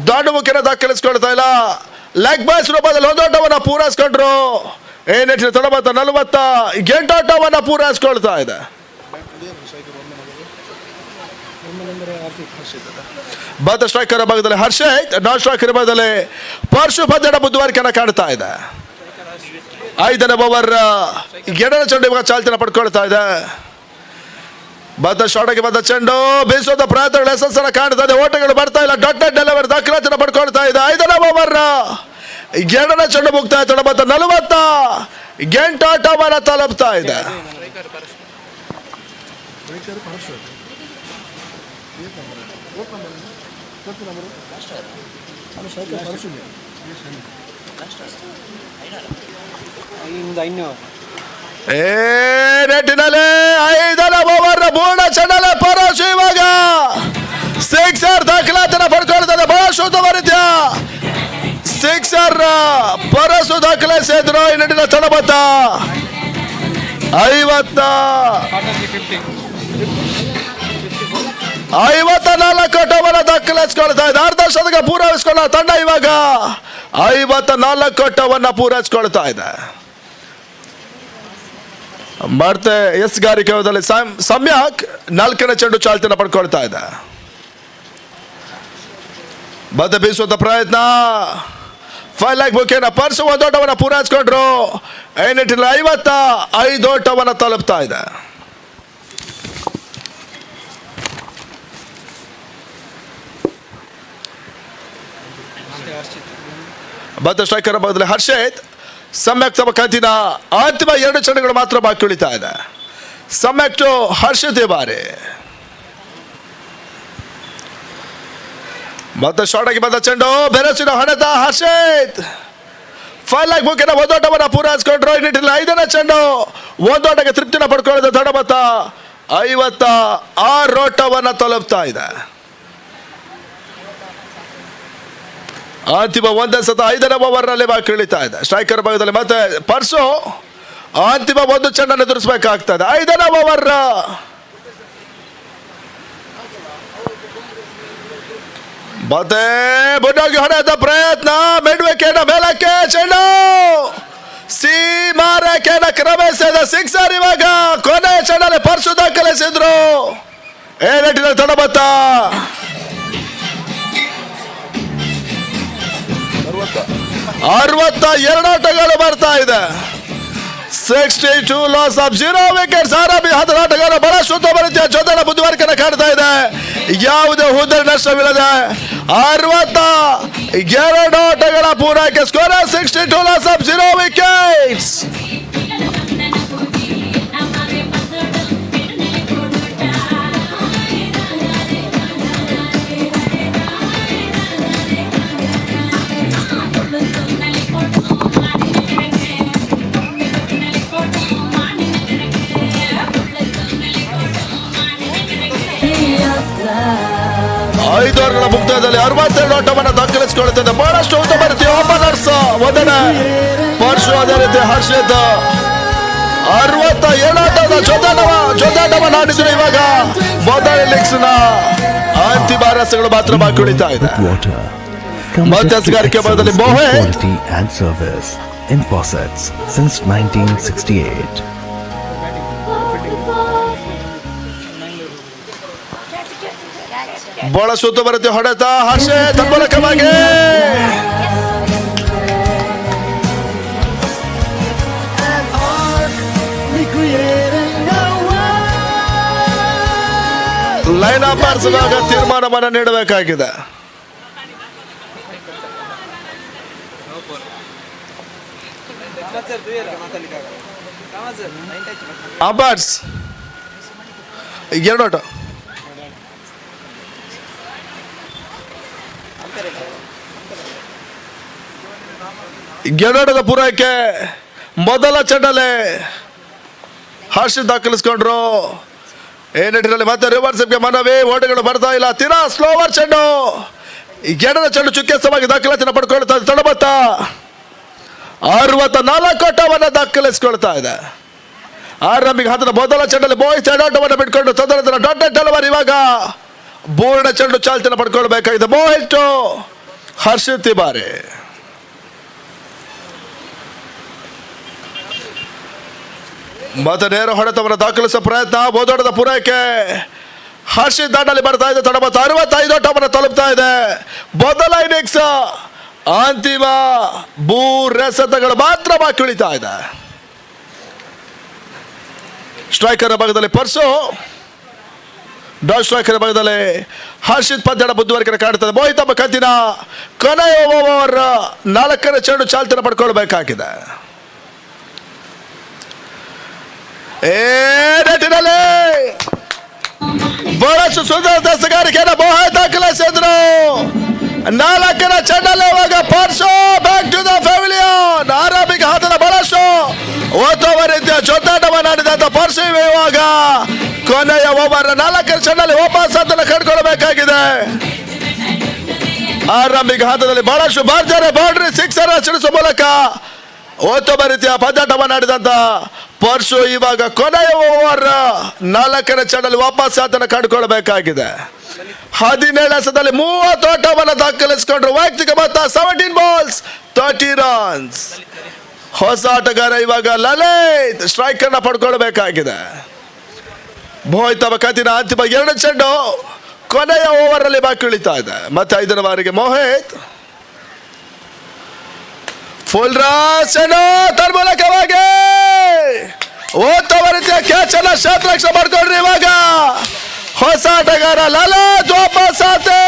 ದಾಂಡು ಮುಖೇನ ದಾಖಲಿಸಿಕೊಳ್ತಾ ಇಲ್ಲ. ಲೆಗ್ ಬಾಯ್ಸ್ ರೂಪದಲ್ಲಿ 1 ಓಟವನ್ನು ಪೂರೈಸಿಕೊಂಡ್ರು. ಏನೆಟ್ಟಿನ ತೊಡಬತ್ತ 40 ಓಟವನ್ನು ಪೂರೈಸಿಕೊಳ್ತಾ ಇದೆ. ಬತ್ತ ಸ್ಟ್ರೈಕರ್ ಭಾಗದಲ್ಲಿ ಹರ್ಷಿತ್, ನಾನ್ ಸ್ಟ್ರೈಕರ್ ಭಾಗದಲ್ಲಿ ಪರಶು ಪದ್ಯಡ ಬುದ್ಧವಾರಿಕೆಯನ್ನು ಕಾಣ್ತಾ ಇದೆ. 5ನೇ ಓವರ್ 2ನೇ ಚೆಂಡು ಇವಾಗ ಚಾಲ್ತಿನ ಪಡ್ಕೊಳ್ತಾ ಇದೆ. ಬತ್ತ ಶಾಟಕ್ಕೆ ಬಂದ ಚೆಂಡು ಬೀಸೋದ ಪ್ರಯತ್ನಗಳು ಯಶಸ್ಸನ್ನು ಕಾಣ್ತಾ ಇದೆ. ಓಟಗಳು ಬರ್ತಾ ಇಲ್ಲ. ಡಾಟ್ ನೆಟ್ ಡೆಲಿವರಿ ದಾಖಲಾತಿನ ಪಡ್ಕೊಳ್ತಾ ಇದೆ. 5ನೇ ಓವರ್ 2ನೇ ಚೆಂಡು ಮುಗ್ತಾ ಇದೆ. ಬತ್ತ 40 ಓಟವನ್ನು ತಲುಪ್ತಾ ಇದೆ. ನೆಟ್ಟಿನಲ್ಲಿ 5ನೇ ಓವರ್ ಪೂರ್ಣ ಚೆಂಡಲ್ಲಿ ಪರಶು ಇವಾಗ ಸಿಕ್ಸರ್ ದಾಖಲಾತಿನ ಪಡ್ಕೊಳ್ತದೆ. ಬಹಳ ಶುದ್ಧ ರೀತಿಯ ಸಿಕ್ಸರ್ ಪರಶು ದಾಖಲಿಸಿದ್ರು. ಈ ನಿಟ್ಟಿನ ತೊಡಬತ್ತ 54 ಓಟವನ್ನು ದಾಖಲಿಸಿಕೊಳ್ತಾ ಇದೆ. ಅರ್ಧ ಶತಕ ಪೂರೈಸಿಕೊಂಡ ತಂಡ ಇವಾಗ 54 ಓಟವನ್ನು ಪೂರೈಸಿಕೊಳ್ತಾ ಇದೆ. ಮತ್ತೆ ಎಸ್ ಗಾರಿಕೆದಲ್ಲಿ ಸಮ್ಯಕ್ 4ನೇ ಚೆಂಡು ಚಾಲ್ತಿನ ಪಡ್ಕೊಳ್ತಾ ಇದೆ. ಮತ್ತೆ ಬೀಸುವಂತ ಪ್ರಯತ್ನ ಫೈಲ್ ಆಗಿ ಬುಕೇನ ಪರ್ಸು 1 ಓಟವನ್ನು ಪೂರೈಸಿಕೊಂಡ್ರು. 55 ಓಟವನ್ನು ತಲುಪ್ತಾ ಇದೆ. ಮತ್ತೆ ಸ್ಟ್ರೈಕರ್ ಭಾಗದಲ್ಲಿ ಹರ್ಷಿತ್, ಸಮ್ಯಕ್ ತಮ್ಮ ಕಂತಿನ ಅಂತಿಮ 2 ಚೆಂಡುಗಳು ಮಾತ್ರ ಬಾಕಿ ಉಳಿತಾ ಇದೆ. ಸಮ್ಯಕ್ ಟು ಹರ್ಷಿತ್ ಈ ಬಾರಿ. ಮತ್ತೆ ಶಾರ್ಟ್ ಆಗಿ ಬಂದ ಚೆಂಡು ಬೆರಸಿನ ಹೊಡೆತ ಹರ್ಷಿತ್ ಫೈಲ್ ಆಗಿ ಬುಕ್ಕಿನ 1 ಓಟವನ್ನು ಪೂರೈಸಿಕೊಂಡ್ರು. ಈ ನಿಟ್ಟಿನಲ್ಲಿ 5ನೇ ಚೆಂಡು 1 ಓಟಕ್ಕೆ ತೃಪ್ತಿನ ಪಡ್ಕೊಳ್ಳೋದು. ದೊಡ್ಡಬತ್ತ 56 ಓಟವನ್ನು ತಲುಪ್ತಾ ಇದೆ. ಅಂತಿಮ 1 ಸತ 5ನೇ ಓವರ್ನಲ್ಲಿ ಬಾಕಿ ಉಳಿತಾ ಇದೆ. ಸ್ಟ್ರೈಕರ್ ಭಾಗದಲ್ಲಿ ಮತ್ತೆ ಪರ್ಸು ಅಂತಿಮ 1 ಚೆಂಡನ್ನು ಎದುರಿಸಬೇಕಾಗ್ತದೆ. 5ನೇ ಓವರ್ ಮತ್ತೆ ಬುಡೋಗಿ ಹೊಡೆದ ಪ್ರಯತ್ನ ಮಿಡ್ ವಿಕೆಟ್ ಮೇಲಕ್ಕೆ ಚೆಂಡು ಸೀಮಾರೇಖೆಯನ್ನು ಕ್ರಮಿಸಿದ ಸಿಕ್ಸರ್. ಇವಾಗ ಕೊನೆ ಚೆಂಡಲ್ಲಿ ಪರ್ಸು ದಾಖಲಿಸಿದ್ರು. ಏನೆಟ್ಟಿನ ತೊಡಬತ್ತ 62 ಓಟಗಳು ಬರ್ತಾ ಇದೆ. 62 ಲಾಸ್ ಆಫ್ 0 ವಿಕೆಟ್ಸ್. ಆರಂಭಿ 10 ಆಟಗಾರ ಬಹಳ ಶುದ್ಧ ರೀತಿಯ ಜೊತೆನ ಬುದ್ಧಿವಾರಿಕೆಯನ್ನು ಕಾಣ್ತಾ ಇದೆ. ಯಾವುದೇ ಹುದ್ದೆ ನಷ್ಟವಿಲ್ಲದೆ 62 ಓಟಗಳ ಪೂರೈಕೆ. Score 62 loss of 0 wickets. ಐದು ಓವರ್ಗಳ ಮುಕ್ತಾಯದಲ್ಲಿ 62 ಓಟವನ್ನು ದಾಖಲಿಸಿಕೊಳ್ಳುತ್ತದೆ. ಬಹಳಷ್ಟು ಉತ್ತಮ ರೀತಿಯ ಓಪನರ್ಸ್ ಒಂದನೇ ಪರ್ಶು, ಅದೇ ರೀತಿ ಹರ್ಷಿತ್ 67 ಓಟದ ಜೊತೆಟವನ್ನು ಆಡಿದ್ರು. ಇವಾಗ ಮೊದಲ ಇನ್ನಿಂಗ್ಸ್ ನ ಅಂತಿಮ ರಸಗಳು ಮಾತ್ರ ಬಾಕಿ ಉಳಿತಾ ಇದೆ. ಮಧ್ಯಸ್ಥಗಾರಿಕೆ ಭಾಗದಲ್ಲಿ Mohit and service in faucets since 1968. ಬಹಳ ಸುತ್ತ ಬರುತ್ತೆ ಹೊಡೆತ ಹರ್ಷಿತ್ ಮೂಲಕವಾಗಿ ಲೈನ್ ಅಪ್ ಆರಿಸುವಾಗ ತೀರ್ಮಾನವನ್ನು ನೀಡಬೇಕಾಗಿದೆ. ಅಂಪೈರ್ಸ್ 2 ಓಟ. ಗೆಡೋಟದ ಪೂರೈಕೆ ಮೊದಲ ಚೆಂಡಲ್ಲೇ ಹರ್ಷಿತ್ ದಾಖಲಿಸ್ಕೊಂಡ್ರು. ಏನಿಟ್ಟಿನಲ್ಲಿ ಮತ್ತೆ ರಿವರ್ಸ್ಗೆ ಮನವಿ. ಓಟಗಳು ಬರ್ತಾ ಇಲ್ಲ. ತೀರಾ ಸ್ಲೋವರ್ ಚೆಂಡು. ಗೆಡದ ಚೆಂಡು ಚುಕ್ಕೆಸ್ತವಾಗಿ ದಾಖಲಾತಿನ ಪಡ್ಕೊಳ್ತಾ ಇದೆ. ತಡಬತ್ತ 64 ಓಟವನ್ನು ದಾಖಲಿಸಿಕೊಳ್ತಾ ಇದೆ. ಆರಂಭಿಕ ಹಂತದ ಮೊದಲ ಚೆಂಡಲ್ಲಿ ಮೋಹಿತ್ 2 ಓಟವನ್ನು ಬಿಟ್ಕೊಂಡು ತದನಂತರ ಡಾಟ್ ನೆಟ್ ಡೆಲಿವರಿ. ಇವಾಗ ಬೋರ್ಡ್ ಚೆಂಡು ಚಾಲ್ತಿನ ಪಡ್ಕೊಳ್ಬೇಕಾಗಿದೆ. ಮೋಹಿತ್ ಹರ್ಷಿತ್ ಈ ಬಾರಿ ಮತ್ತೆ ನೇರ ಹೊಡೆತವನ್ನು ದಾಖಲಿಸುವ ಪ್ರಯತ್ನ, ಬೋದೋಟದ ಪೂರೈಕೆ ಹರ್ಷಿತ್ ದಾಟಲ್ಲಿ ಬರ್ತಾ ಇದೆ. ತಡಬತ್ತ 65 ಓಟವನ್ನು ತಲುಪ್ತಾ ಇದೆ. ಮೊದಲ ಇನ್ನಿಂಗ್ಸ್ ಅಂತಿಮ ಎಸೆತಗಳು ಮಾತ್ರ ಬಾಕಿ ಉಳಿತಾ ಇದೆ. ಸ್ಟ್ರೈಕರ್ ಭಾಗದಲ್ಲಿ ಪರ್ಸು, ಡಾಟ್ ಸ್ಟ್ರೈಕರ್ ಭಾಗದಲ್ಲಿ ಹರ್ಷಿತ್ ಪಂದ್ಯದ ಬುದ್ಧಿವರಿಕೆ ಕಾಡುತ್ತದೆ. ಮೋಹಿತ್ ತಮ್ಮ ಕಂತಿನ ಕೊನೆಯ ಓವರ್ 4ನೇ ಚೆಂಡು ಚಾಲ್ತಿನ ಪಡ್ಕೊಳ್ಬೇಕಾಗಿದೆ. ನೆಟ್ಟಿನಲ್ಲಿ ಬಹಳಷ್ಟು ಸುಂದರ ದಸ್ತಗಾರಿಕೆಯನ್ನು ಮೋಹಿತ್ ದಾಖಲಿಸಿದ್ರು. 4ನೇ ಚೆಂಡಲ್ಲಿ ಇವಾಗ Parsu back to the pavilion. ಆರಂಭಿಕ ಹಂತದ ಬಹಳಷ್ಟು ಉತ್ತಮ ರೀತಿಯ ಜೊದ್ದಾಟವನ್ನು ಆಡಿದಂತ ಪರ್ಸು ಇವಾಗ ಕೊನೆಯ ಓವರ್ 4ನೇ ಚೆಂಡಲ್ಲಿ ವಾಪಸ್ ಅದನ್ನು ಕಂಡುಕೊಳ್ಳಬೇಕಾಗಿದೆ. ಆರಂಭಿಕ ಹಂತದಲ್ಲಿ ಬಹಳಷ್ಟು ಭರ್ಜರಿ ಬೌಂಡ್ರಿ ಸಿಕ್ಸರ್ ಸಿಡಿಸುವ ಮೂಲಕ ಉತ್ತಮ ರೀತಿಯ ಪಂದ್ಯಾಟವನ್ನು ಆಡಿದಂತ ಪರ್ಸು ಇವಾಗ ಕೊನೆಯ ಓವರ್ 4ನೇ ಚೆಂಡಲ್ಲಿ ವಾಪಸ್ ಅದನ್ನು ಕಂಡುಕೊಳ್ಳಬೇಕಾಗಿದೆ. 17 ಎಸೆತದಲ್ಲಿ 30 ಓಟವನ್ನು ದಾಖಲಿಸಿಕೊಂಡ್ರು. ವೈಯಕ್ತಿಕ ಮೊತ್ತ 17 balls 30 runs. ಹೊಸ ಆಟಗಾರ ಇವಾಗ ಲಲಿತ್ ಸ್ಟ್ರೈಕ್ ಅನ್ನ ಪಡ್ಕೊಳ್ಬೇಕಾಗಿದೆ. ಮೋಹಿತ್ ತಮ್ಮ ಕಂತಿನ ಅಂತಿಮ 2 ಚೆಂಡು ಕೊನೆಯ ಓವರ್ ಅಲ್ಲಿ ಬಾಕಿ ಉಳಿತಾ ಇದೆ. ಮತ್ತೆ 5ನೇ ಬಾರಿಗೆ ಮೋಹಿತ್ ಫುಲ್ ರಾಸ್ ತನ್ಮೂಲಕವಾಗಿ ಉತ್ತಮ ರೀತಿಯ ಕ್ಯಾಚ್ ಅನ್ನ ಕ್ಷೇತ್ರರಕ್ಷಣೆ ಮಾಡ್ಕೊಂಡ್ರಿ. ಇವಾಗ ಹೊಸ ಆಟಗಾರ ಲಲಿತ್ ವಾಪಸ್ ಆತೆ.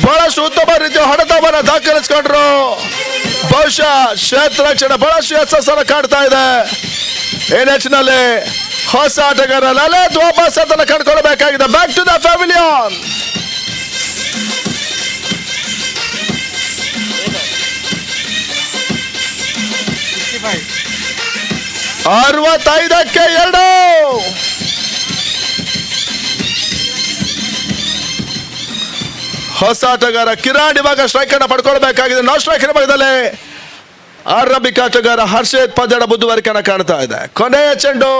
ಬಹಳಷ್ಟು ಉತ್ತಮ ರೀತಿಯ ಹೊಡೆತವನ್ನು ದಾಖಲಿಸಿಕೊಂಡ್ರು. ಬಹುಶಃ ಕ್ಷೇತ್ರ ರಕ್ಷಣೆ ಬಹಳಷ್ಟು ಯಶಸ್ಸನ್ನು ಕಾಡ್ತಾ ಇದೆ. ಈ ನೆಚ್ಚಿನಲ್ಲಿ ಹೊಸ ಆಟಗಾರ ಲಲಿತ್ ವಾಪಸ್ ಅದನ್ನು ಕಂಡುಕೊಳ್ಳಬೇಕಾಗಿದೆ. Back to the pavilion. ಅರವತ್ತೈದಕ್ಕೆ 2. ಹೊಸ ಆಟಗಾರ ಕಿರಾಣಿ ಭಾಗ ಸ್ಟ್ರೈಕ್ ಅನ್ನು ಪಡ್ಕೊಳ್ಬೇಕಾಗಿದೆ. ನಾನ್ ಸ್ಟ್ರೈಕರ್ ಭಾಗದಲ್ಲಿ ಆರಂಭಿಕ ಆಟಗಾರ ಹರ್ಷಿತ್ ಪಂದ್ಯದ ಬುದ್ಧಿವರಿಕೆಯನ್ನು ಕಾಣ್ತಾ ಇದೆ. ಕೊನೆಯ ಚೆಂಡು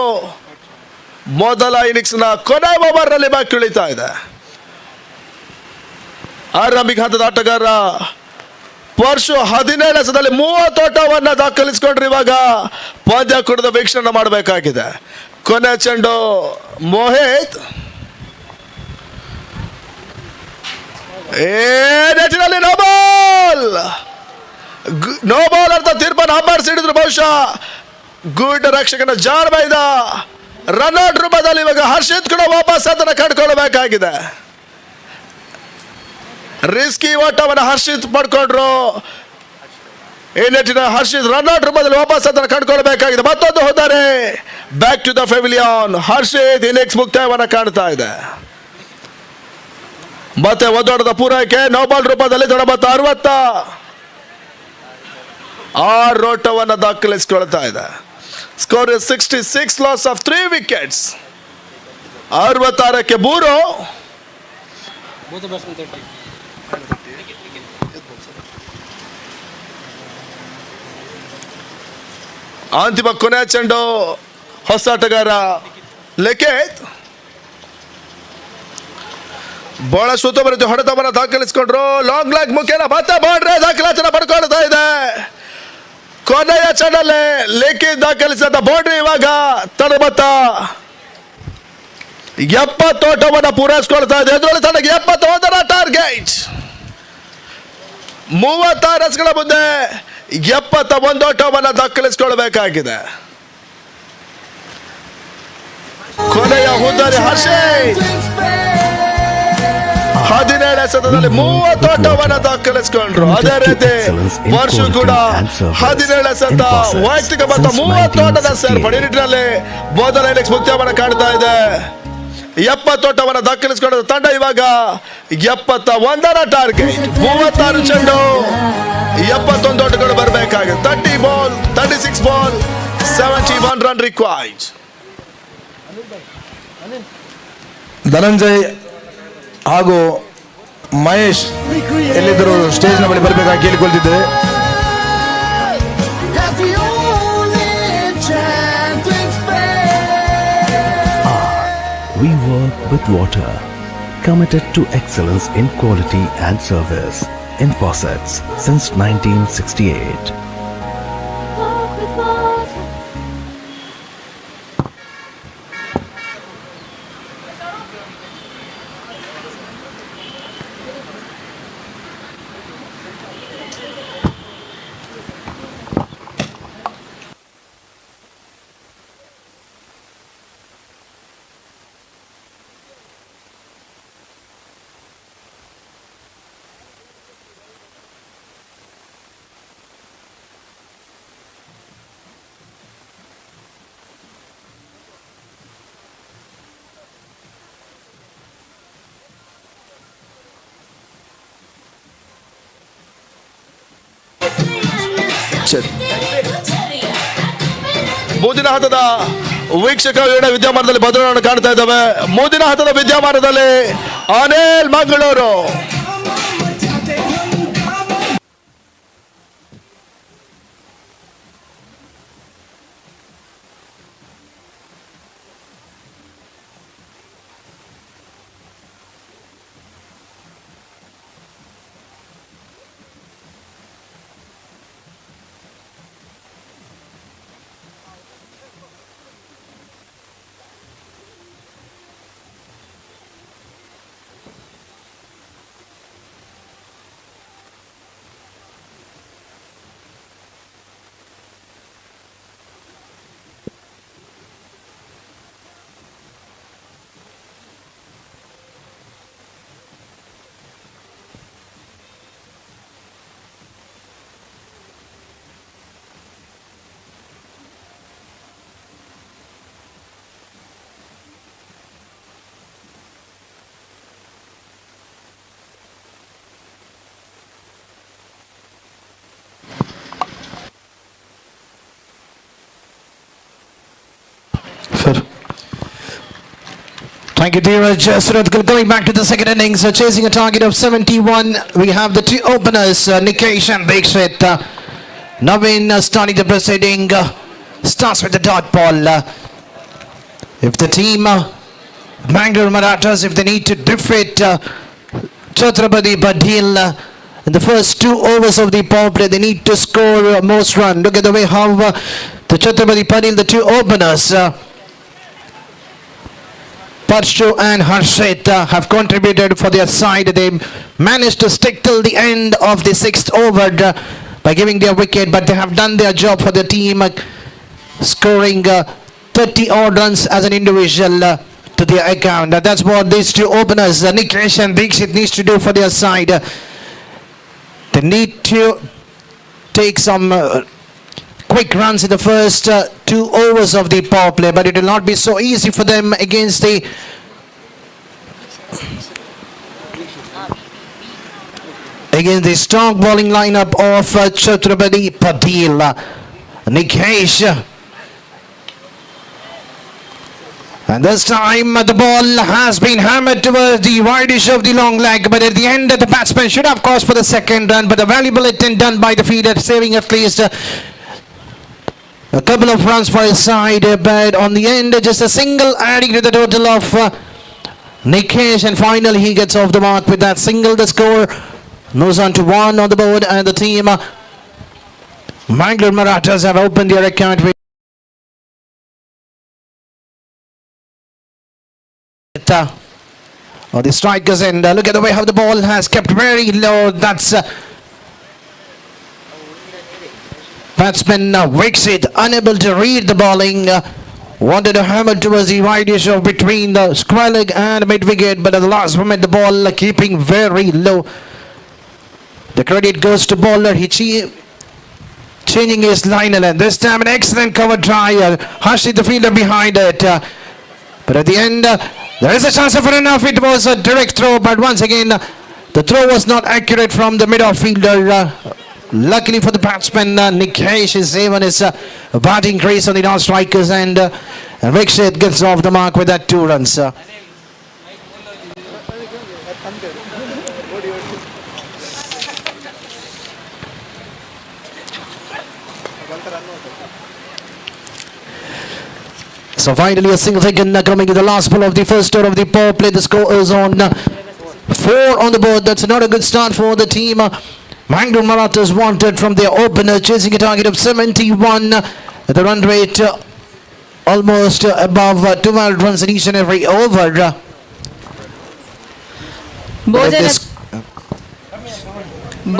ಮೊದಲ ಇನ್ನಿಂಗ್ಸ್ ನ ಕೊನೆಯ ಓವರ್ ನಲ್ಲಿ ಬಾಕಿ ಉಳಿತಾ ಇದೆ. ಆರಂಭಿಕ ಹಂತದ ಆಟಗಾರ ಪರ್ಸು 17 ಎಸೆತದಲ್ಲಿ 30 ಓಟವನ್ನು ದಾಖಲಿಸಿಕೊಂಡ್ರು. ಇವಾಗ ಪಂದ್ಯ ಕುಡಿದ ವೀಕ್ಷಣೆ ಮಾಡಬೇಕಾಗಿದೆ. ಕೊನೆಯ ಚೆಂಡು ಮೋಹಿತ್ ನೆಟ್ಟಿನಲ್ಲಿ ನೋ ಬಾಲ್ ಅಂತ ತೀರ್ಪನ್ನು ಅಂಬಾರಿಸಿಡಿದ್ರು. ಬಹುಶಃ ಗುಡ್ ರಕ್ಷಕನ ಜಾರ್ ಬೈದ ರನ್ಔಟ್ ರೂಪದಲ್ಲಿ ಇವಾಗ ಹರ್ಷಿತ್ ಕೂಡ ವಾಪಸ್ ಅದನ್ನು ಕಂಡುಕೊಳ್ಳಬೇಕಾಗಿದೆ. ರಿಸ್ಕಿ ಓಟವನ್ನು ಹರ್ಷಿತ್ ಪಡ್ಕೊಂಡ್ರು. ಈ ನೆಟ್ಟಿನ ಹರ್ಷಿತ್ ರನ್ಔಟ್ ರೂಪದಲ್ಲಿ ವಾಪಸ್ ಅದನ್ನು ಕಂಡುಕೊಳ್ಳಬೇಕಾಗಿದೆ. ಮತ್ತೊಂದು ಹೋದರೆ back to the pavilion. Harshit innings ಮುಕ್ತಾಯವನ್ನು ಕಾಣ್ತಾ ಇದೆ. ಮತ್ತೆ ಒತ್ತಡದ ಪೂರೈಕೆ ನೋ ಬಾಲ್ ರೂಪದಲ್ಲಿ 66 ಓಟವನ್ನು ದಾಖಲಿಸಿಕೊಳ್ತಾ ಇದೆ. Score 66, loss of 3 wickets. 66ಕ್ಕೆ 3. ಅಂತಿಮ ಕೊನೆಯ ಚೆಂಡು ಹೊಸ ಆಟಗಾರ ಲಿಖಿತ್ ಬಹಳ ಉತ್ತಮ ರೀತಿ ಹೊಡೆತವನ್ನು ದಾಖಲಿಸಿಕೊಂಡ್ರು. ಲಾಂಗ್ ಲೆಗ್ ಮುಖೇನ ಮತ್ತೆ ಬೌಂಡ್ರಿ ದಾಖಲಾತಿನ ಪಡ್ಕೊಳ್ತಾ ಇದೆ. ಕೊನೆಯ ಚೆಂಡಲ್ಲಿ ಲಿಖಿತ್ ದಾಖಲಿಸಿದ ಬೌಂಡ್ರಿ ಇವಾಗ ತಡಬತ್ತ 70 ಓಟವನ್ನು ಪೂರೈಸಿಕೊಳ್ತಾ ಇದೆ. ಇದರಲ್ಲಿ ತನಗೆ 71ರ ಟಾರ್ಗೆಟ್. 36 ರನ್ಸ್ಗಳ ಮುಂದೆ 71 ಓಟವನ್ನು ದಾಖಲಿಸಿಕೊಳ್ಳಬೇಕಾಗಿದೆ. ಕೊನೆಯ ಹುದ್ದಾರಿ ಹರ್ಷಿತ್ 17 ಎಸೆತದಲ್ಲಿ 30 ಓಟವನ್ನು ದಾಖಲಿಸಿಕೊಂಡ್ರು. ಅದೇ ರೀತಿ ವರ್ಷು ಕೂಡ 17 ಎಸೆತ ವೈಯಕ್ತಿಕ ಮೊತ್ತ 30 ಓಟದ ಸೇರ್ಪಡೆ ನಿಟ್ಟಿನಲ್ಲಿ ಮೊದಲ ಇನ್ನಿಂಗ್ಸ್ ಮುಕ್ತಾಯವನ್ನು ಕಾಣ್ತಾ ಇದೆ. 70 ಓಟವನ್ನು ದಾಖಲಿಸಿಕೊಂಡ ತಂಡ ಇವಾಗ 71ರ ಟಾರ್ಗೆಟ್. 36 ಚೆಂಡು 71 ಓಟಗಳು ಬರಬೇಕಾಗಿದೆ. 36 ಬಾಲ್ 71 ರನ್ ರಿಕ್ವೈರ್ಡ್. ಧನಂಜಯ್ ಹಾಗೂ ಮಹೇಶ್ ಎಲ್ಲಿದ್ದರೂ ಸ್ಟೇಜ್ನ ಬಳಿ ಬರಬೇಕಾಗಿ ಕೇಳಿಕೊಳ್ತಿದ್ದೇವೆ. We work with water, committed to excellence in quality and service. In faucets since 1968. ಸರಿ. ಮುಂದಿನ ಹಂತದ ವೀಕ್ಷಕ ವಿದ್ಯಮಾನದಲ್ಲಿ ಬದಲಾವಣೆ ಕಾಣ್ತಾ ಇದ್ದಾವೆ. ಮುಂದಿನ ಹಂತದ ವಿದ್ಯಮಾನದಲ್ಲಿ Anil Mangaluru. Thank you, Dheeraj. Surat, going back to the second innings, chasing a target of 71. We have the two openers, Nikesh and Dikshit. Navin starting the proceeding. Starts with the dot ball. If the team, Bangalore Marathas, if they need to defeat Chatrapati Badil in the first 2 overs of the power play, they need to score most run. Look at the way how the Chatrapati Badil, the two openers, Parshu and Harshit have contributed for their side. They managed to stick till the end of the 6th over by giving their wicket, but they have done their job for the team, scoring 30 odd runs as an individual to their account. That's what these two openers, Nikesh and Dikshit, needs to do for their side. They need to take some quick runs in the first 2 overs of the power play, but it will not be so easy for them against the strong bowling lineup of Chatrapati Badil. Nikesh, and this time the ball has been hammered towards the wide-ish of the long leg, but at the end the batsman should have caused for the second run, but a valuable attempt done by the fielder, saving at least a couple of runs for his side, but on the end just a single adding to the total of Nikesh, and finally he gets off the mark with that single. The score moves on to 1 on the board, and the team Bangalore Marathas have opened their account with the strikers, and look at the way how the ball has kept very low. That's batsman Dikshit unable to read the bowling, wanted to hammer towards the wide issue between the square leg and mid wicket, but at the last moment the ball keeping very low. The credit goes to bowler. He changing his line, and this time an excellent cover try. Harshit the fielder behind it, but at the end there is a chance for enough. It was a direct throw, but once again the throw was not accurate from the mid-off fielder. Luckily for the batsman, Nikesh is even his batting crease on the non-strikers, and Dikshit gets off the mark with that 2 runs. So finally a single taken coming in the last ball of the first over of the power play. The score is on 4 on the board. That's not a good start for the team. Bangalore Marathas wanted from their opener, chasing a target of 71. The run rate almost above 12 runs in each and every over.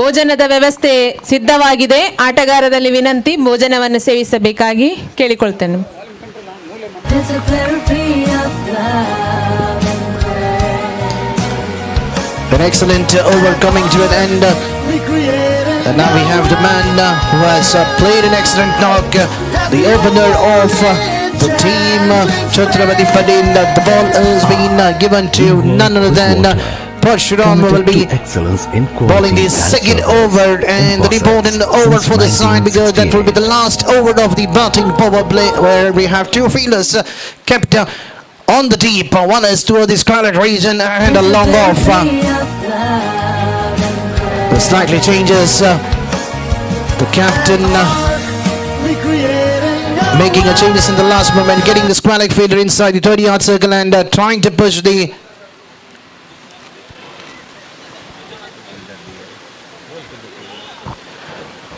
ಭೋಜನದ ವ್ಯವಸ್ಥೆ ಸಿದ್ಧವಾಗಿದೆ. ಆಟಗಾರರಲ್ಲಿ ವಿನಂತಿ ಭೋಜನವನ್ನು ಸೇವಿಸಬೇಕಾಗಿ ಕೇಳಿಕೊಳ್ತೇನೆ. There's a therapy of love and prayer. An excellent over coming to an end. And now we have the man who has played an excellent knock, the opener of the team, Chatrapati Badil. The ball has been given to none other than Parshuram will committed be to excellence in bowling quality the and second service over in and the facets important over since for the side, because that will be the 1968. last over of the batting power play, where we have two fielders kept on the deep. One is toward the scarlet region and a long off. Slightly changes the captain making a changes in the last moment, getting the square leg fielder inside the 30-yard circle and trying to push the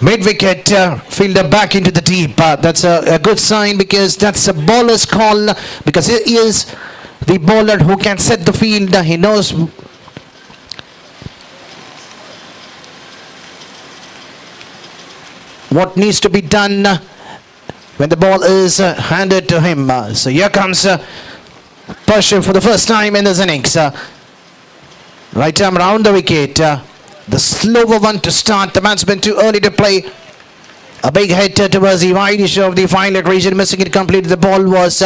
mid-wicket fielder back into the deep. That's a good sign, because that's a bowler's call, because he is the bowler who can set the field. He knows what needs to be done when the ball is handed to him. So here comes Pershing for the first time in this innings. Right arm round the wicket. The slower one to start. The batsman too early to play. A big hit towards the wide edge of the final region, missing it completely. The ball was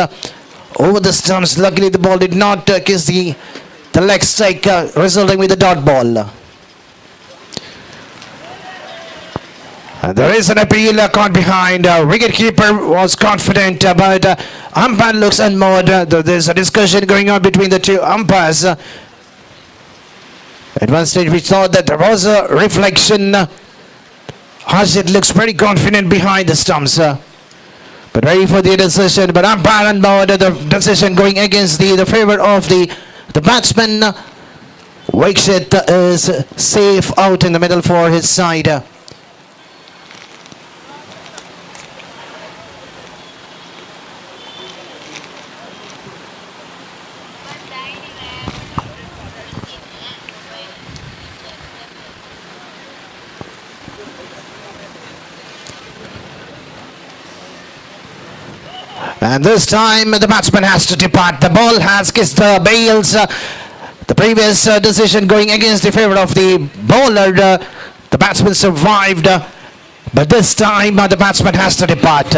over the stumps. Luckily the ball did not kiss the leg strike, resulting with a dot ball. There is an appeal caught behind. Wicketkeeper was confident, but umpire looks unmoored. There's a discussion going on between the two umpires. At one stage we thought that there was a reflection. Harshit looks pretty confident behind the stumps, but ready for the decision. But umpire unmoored. The decision going against the favor of the batsman. Wakeshit is safe out in the middle for his side. And this time the batsman has to depart. The ball has kissed the bails. The previous decision going against the favor of the bowler. The batsman survived. But this time the batsman has to depart.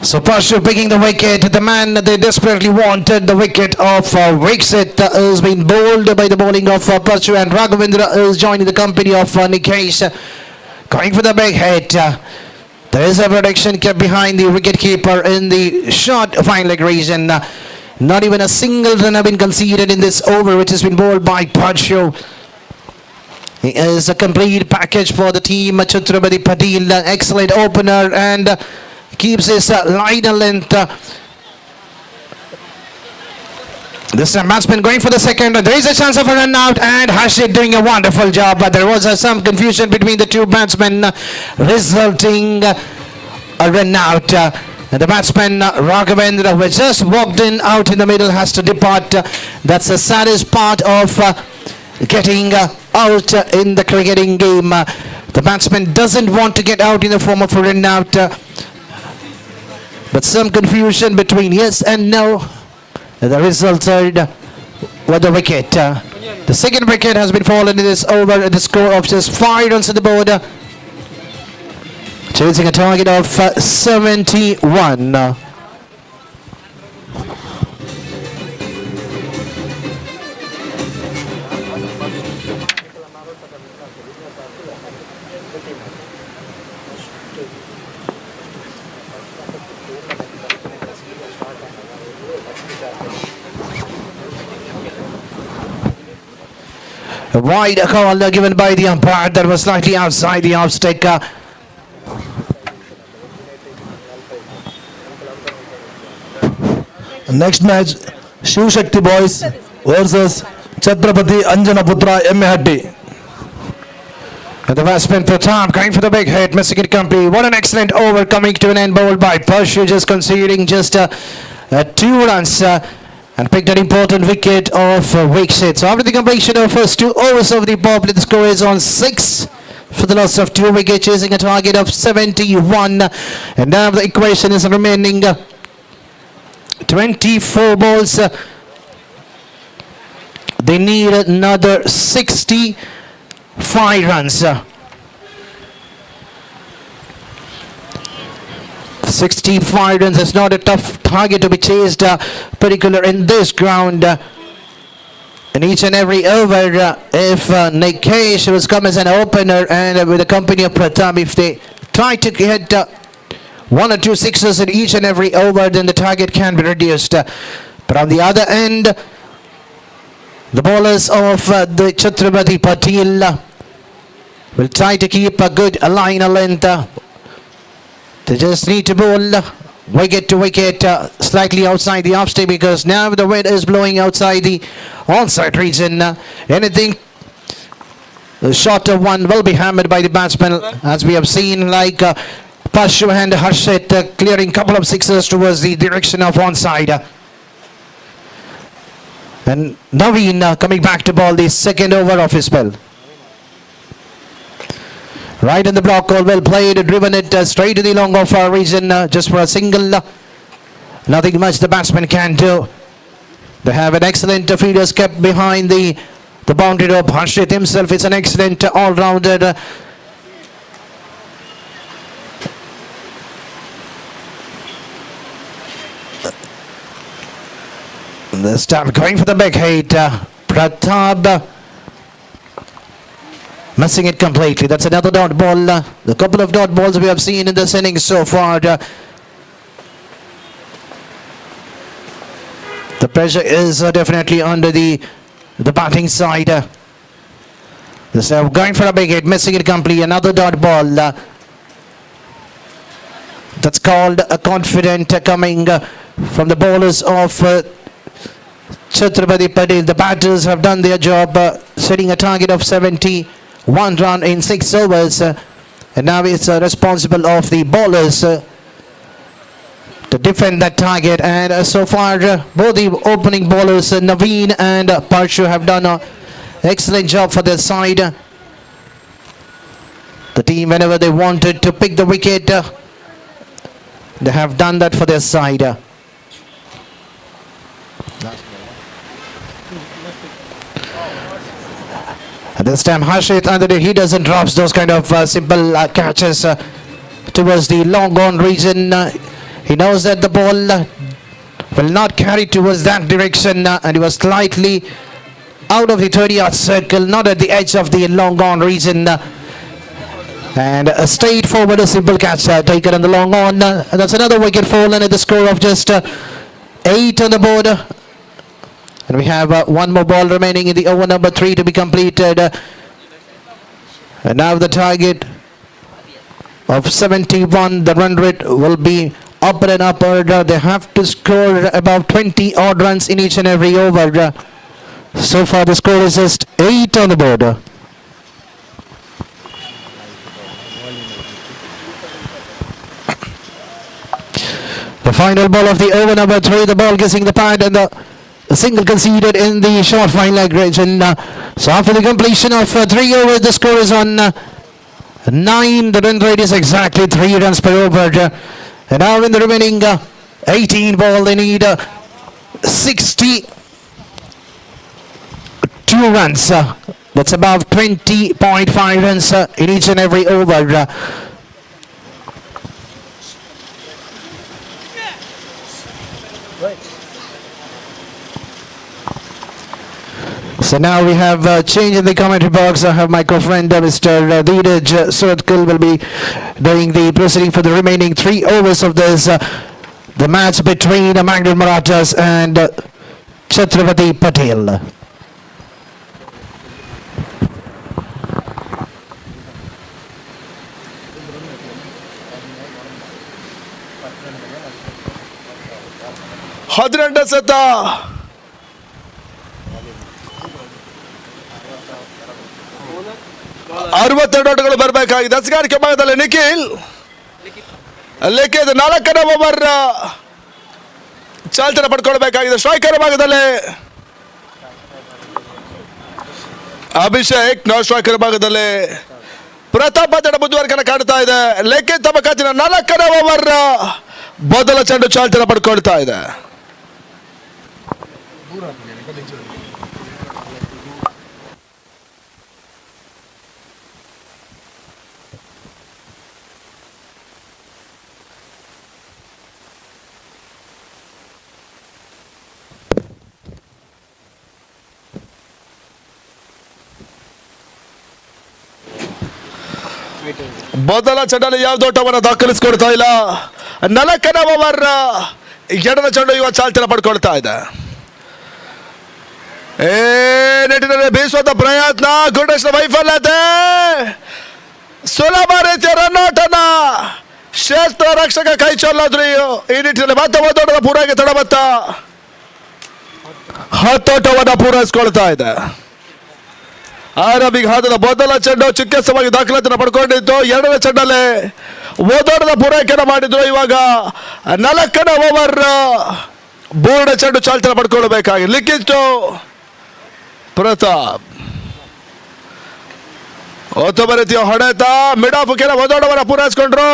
So Parshu picking the wicket. The man they desperately wanted, the wicket of Wakeshit, is being bowled by the bowling of Parshu, and Raghavendra is joining the company of Nikesh, going for the big hit. There is a protection kept behind the wicketkeeper in the short fine leg region. Not even a single run have been conceded in this over, which has been bowled by Parshu. He is a complete package for the team. Chatrapati Patil, an excellent opener, and keeps his line and length. This time batsman going for the second. There is a chance of a run out, and Harshit doing a wonderful job. But there was some confusion between the two batsmen, resulting a run out. And the batsman Raghavendra, who has just walked in out in the middle, has to depart. That's the saddest part of getting out in the cricketing game. The batsman doesn't want to get out in the form of a run out. But some confusion between yes and no. The result with the wicket. The second wicket has been fallen in this over at the score of just 5 runs on the board. Chasing a target of 71. A wide call given by the umpire that was slightly outside the off stick. Next match, Shiv Shakti Boys versus Chatrapati Anjanaputra Emmehatti. And the batsman Pratap going for the big hit, missing it completely. What an excellent over coming to an end, bowled by Parshu, just conceding just 2 runs and picked an important wicket of Wicket. So after the completion of first 2 overs of the ball, the score is on 6 for the loss of 2 wickets, chasing a target of 71. And now the equation is remaining 24 balls. They need another 65 runs. 65 runs is not a tough target to be chased, particular in this ground. In each and every over, if Nikesh was come as an opener and with the company of Pratap, if they try to hit 1 or 2 sixes in each and every over, then the target can be reduced. But on the other end, the bowlers of the Chatrapati Patil will try to keep a good line of length. They just need to bowl wicket to wicket, slightly outside the off state, because now the wind is blowing outside the onside region. Anything short of one will be hammered by the batsman, as we have seen, like Pashu and Harshit clearing a couple of sixes towards the direction of onside. And Naveen coming back to bowl the second over of his spell. Right in the block, all well played, driven it straight to the long off region, just for a single. Nothing much the batsman can do. They have an excellent fielders kept behind the boundary rope. Harshit himself is an excellent all-rounder. This time going for the big hit. Pratap missing it completely. That's another dot ball. The couple of dot balls we have seen in this innings so far. The pressure is definitely under the batting side. This going for a big hit, missing it completely. Another dot ball. That's called a confident coming from the bowlers of Chatrapati Patil. The batters have done their job, setting a target of 71 run in 6 overs, and now it's responsible of the bowlers to defend that target. And so far both the opening bowlers Naveen and Parshu have done an excellent job for their side. The team, whenever they wanted to pick the wicket, they have done that for their side. This time Harshit, he doesn't drop those kind of simple catches towards the long on region. He knows that the ball will not carry towards that direction, and he was slightly out of the 30-yard circle, not at the edge of the long on region. And a straightforward, a simple catch taken on the long on. That's another wicket fallen at the score of just 8 on the board. And we have one more ball remaining in the over number 3 to be completed. And now the target of 71, the run rate will be upper and upper. They have to score about 20 odd runs in each and every over. So far the score is just 8 on the board. The final ball of the over number 3, the ball kissing the pad, and the single conceded in the short fine leg region. So after the completion of 3 overs, the score is on 9. The run rate is exactly 3 runs per over. And now in the remaining 18 ball, they need 62 runs. That's about 20.5 runs in each and every over. So now we have change in the commentary box. I have my co-friend Mr. Dheeraj Suratkal will be doing the proceeding for the remaining 3 overs of this the match between the Mangalore Marathas and Chatrapati Patil. ಹದಿನೆಂಟು ಸತ 62 ಓಟಗಳು ಬರಬೇಕಾಗಿದೆ. ಹಸ್ಗಾರಿಕೆ ಭಾಗದಲ್ಲಿ ನಿಖಿಲ್ ಲಿಖಿತ್ 4ನೇ over ಚಾಲ್ತಿನ ಪಡ್ಕೊಳ್ಬೇಕಾಗಿದೆ. Striker ಭಾಗದಲ್ಲಿ ಅಭಿಷೇಕ್, ನಾನ್ striker ಭಾಗದಲ್ಲಿ ಪ್ರತಾಪ್ ತಂಡ ಮುಂದುವರಿಕೆ ಕಾಣ್ತಾ ಇದೆ. ಲಿಖಿತ್ ತಮ್ಮ ಖಾತಿನ 4ನೇ ಓವರ್ ಮೊದಲ ಚೆಂಡು ಚಾಲ್ತಿನ ಪಡ್ಕೊಳ್ತಾ ಇದೆ. ಮೊದಲ ಚೆಂಡಲ್ಲಿ ಯಾವ್ದು ಓಟವನ್ನು ದಾಖಲಿಸಿಕೊಳ್ತಾ ಇಲ್ಲ. 4ನೇ ಓವರ್ ಎಡದ ಚೆಂಡು ಇವಾಗ ಚಾಲ್ತಿನ ಪಡ್ಕೊಳ್ತಾ ಇದೆ. ನೆಟ್ಟಿನಲ್ಲಿ ಬೀಸುವಂತ ಪ್ರಯತ್ನ, ಗುಂಡೇಶ್ ವೈಫಲ್ಯತೆ, ಸುಲಭ ರೀತಿಯ ರನ್ಔಟನ್ನ ಕ್ಷೇತ್ರ ರಕ್ಷಕ ಕೈ ಚೆಲ್ಲೋದ್ರಿ. ಈ ನಿಟ್ಟಿನಲ್ಲಿ ಮತ್ತೆ ಒಂದೋಟದ ಪೂರೈಕೆ ತಡಬತ್ತ 10 ಓಟವನ್ನು ಪೂರೈಸಿಕೊಳ್ತಾ ಇದೆ. ಆರಂಭಿಕ ಹಂತದ ಮೊದಲ ಚೆಂಡು ಚಿಕಿತ್ಸವಾಗಿ ದಾಖಲಾತಿನ ಪಡ್ಕೊಂಡಿತ್ತು. 2ನೇ ಚೆಂಡಲ್ಲಿ ಓದೋಟದ ಪೂರೈಕೆಯನ್ನು ಮಾಡಿದ್ರು. ಇವಾಗ 4ನೇ ಓವರ್ ಬೋರ್ಡ್ ಚೆಂಡು ಚಾಲ್ತಿನ ಪಡ್ಕೊಳ್ಬೇಕಾಗಿ ಲಿಖಿತ್ ಪ್ರತಾಪ್ ಉತ್ತಮ ರೀತಿಯ ಹೊಡೆತ, ಮಿಡ್ ಆಫ್ ಕೆಲ ಓದೋಟವನ್ನು ಪೂರೈಸಿಕೊಂಡ್ರು.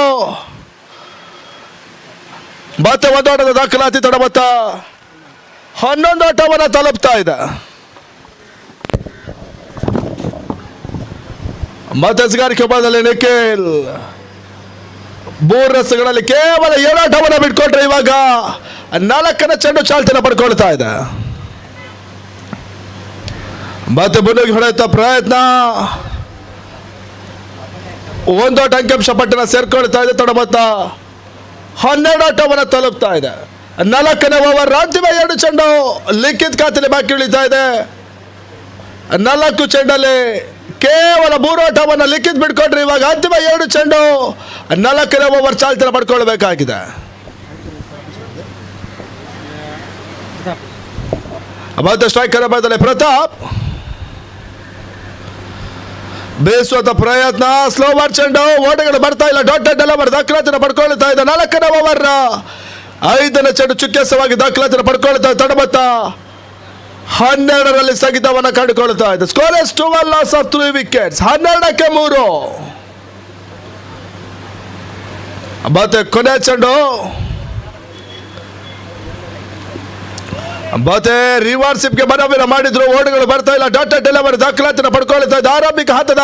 ಮತ್ತೆ ಓದೋಟದ ದಾಖಲಾತಿ ತಡಬತ್ತ 11 ಓಟವನ್ನು ತಲುಪ್ತಾ ಇದೆ. ಮತ್ತೆ ಹಸ್ಗಾರಿಕೆ ಭಾಗದಲ್ಲಿ ನಿಖಿಲ್ 3 ರಸ್ಗಳಲ್ಲಿ ಕೇವಲ 7 ಓಟವನ್ನು ಬಿಟ್ಕೊಟ್ರೆ ಇವಾಗ 4ನೇ ಚೆಂಡು ಚಾಲ್ತಿನ ಪಡ್ಕೊಳ್ತಾ ಇದೆ. ಮತ್ತೆ ಮುನ್ನುಗ್ಗಿ ಹೊಡೆಯುತ್ತ ಪ್ರಯತ್ನ, 1 ಓಟ ಅಂಕಿಅಂಶ ಪಟ್ಟಿನ ಸೇರ್ಕೊಳ್ತಾ ಇದೆ. ತಡಬತ್ತ 12 ಓಟವನ್ನು ತಲುಪ್ತಾ ಇದೆ. 4ನೇ ಓವರ್ ಅಂತಿಮ 2 ಚೆಂಡು ಲಿಖಿತ್ ಖಾತೆಯಲ್ಲಿ ಬಾಕಿ ಉಳಿತಾ ಇದೆ. 4 ಚೆಂಡಲ್ಲಿ ಕೇವಲ 3 ಓಟವನ್ನು ಲಿಖಿತ್ ಬಿಟ್ಕೊಂಡ್ರೆ ಇವಾಗ ಅಂತಿಮ 2 ಚೆಂಡು 4ನೇ ಓವರ್ ಚಾಲ್ತಿನ ಪಡ್ಕೊಳ್ಬೇಕಾಗಿದೆ. ಮತ್ತೆ ಸ್ಟ್ರೈಕರ್ ಬದಲೇ ಪ್ರತಾಪ್ ಬೇಸುವಂತ ಪ್ರಯತ್ನ, ಸ್ಲೋವರ್ ಚೆಂಡು, ಓಟಗಳು ಬರ್ತಾ ಇಲ್ಲ. ಡಾಟೆಡ್ ಡೆಲಿವರ್ ದಾಖಲಾತಿನ ಪಡ್ಕೊಳ್ತಾ ಇದೆ. 4ನೇ ಓವರ್ 5ನೇ ಚೆಂಡು ಚುಕ್ಕೆಸವಾಗಿ ದಾಖಲಾತಿನ ಪಡ್ಕೊಳ್ತಾ ಇದೆ. ತಡಬತ್ತ 12ರಲ್ಲಿ ಸ್ಥಗಿತವನ್ನು ಕಂಡುಕೊಳ್ತಾ ಇದೆ. Score is 12 loss of 3 wickets, 12ಕ್ಕೆ 3. ಮತ್ತೆ ಕೊನೆ ಚೆಂಡು, ಮತ್ತೆ ರಿವರ್ಸಿಪ್ಗೆ ಮನವಿನ ಮಾಡಿದ್ರು. ಓಟಗಳು ಬರ್ತಾ ಇಲ್ಲ. ಡಾಟೆಡ್ ಡೆಲಿವರ್ ದಾಖಲಾತಿನ ಪಡ್ಕೊಳ್ತಾ ಇದೆ. ಆರಂಭಿಕ ಹಂತದ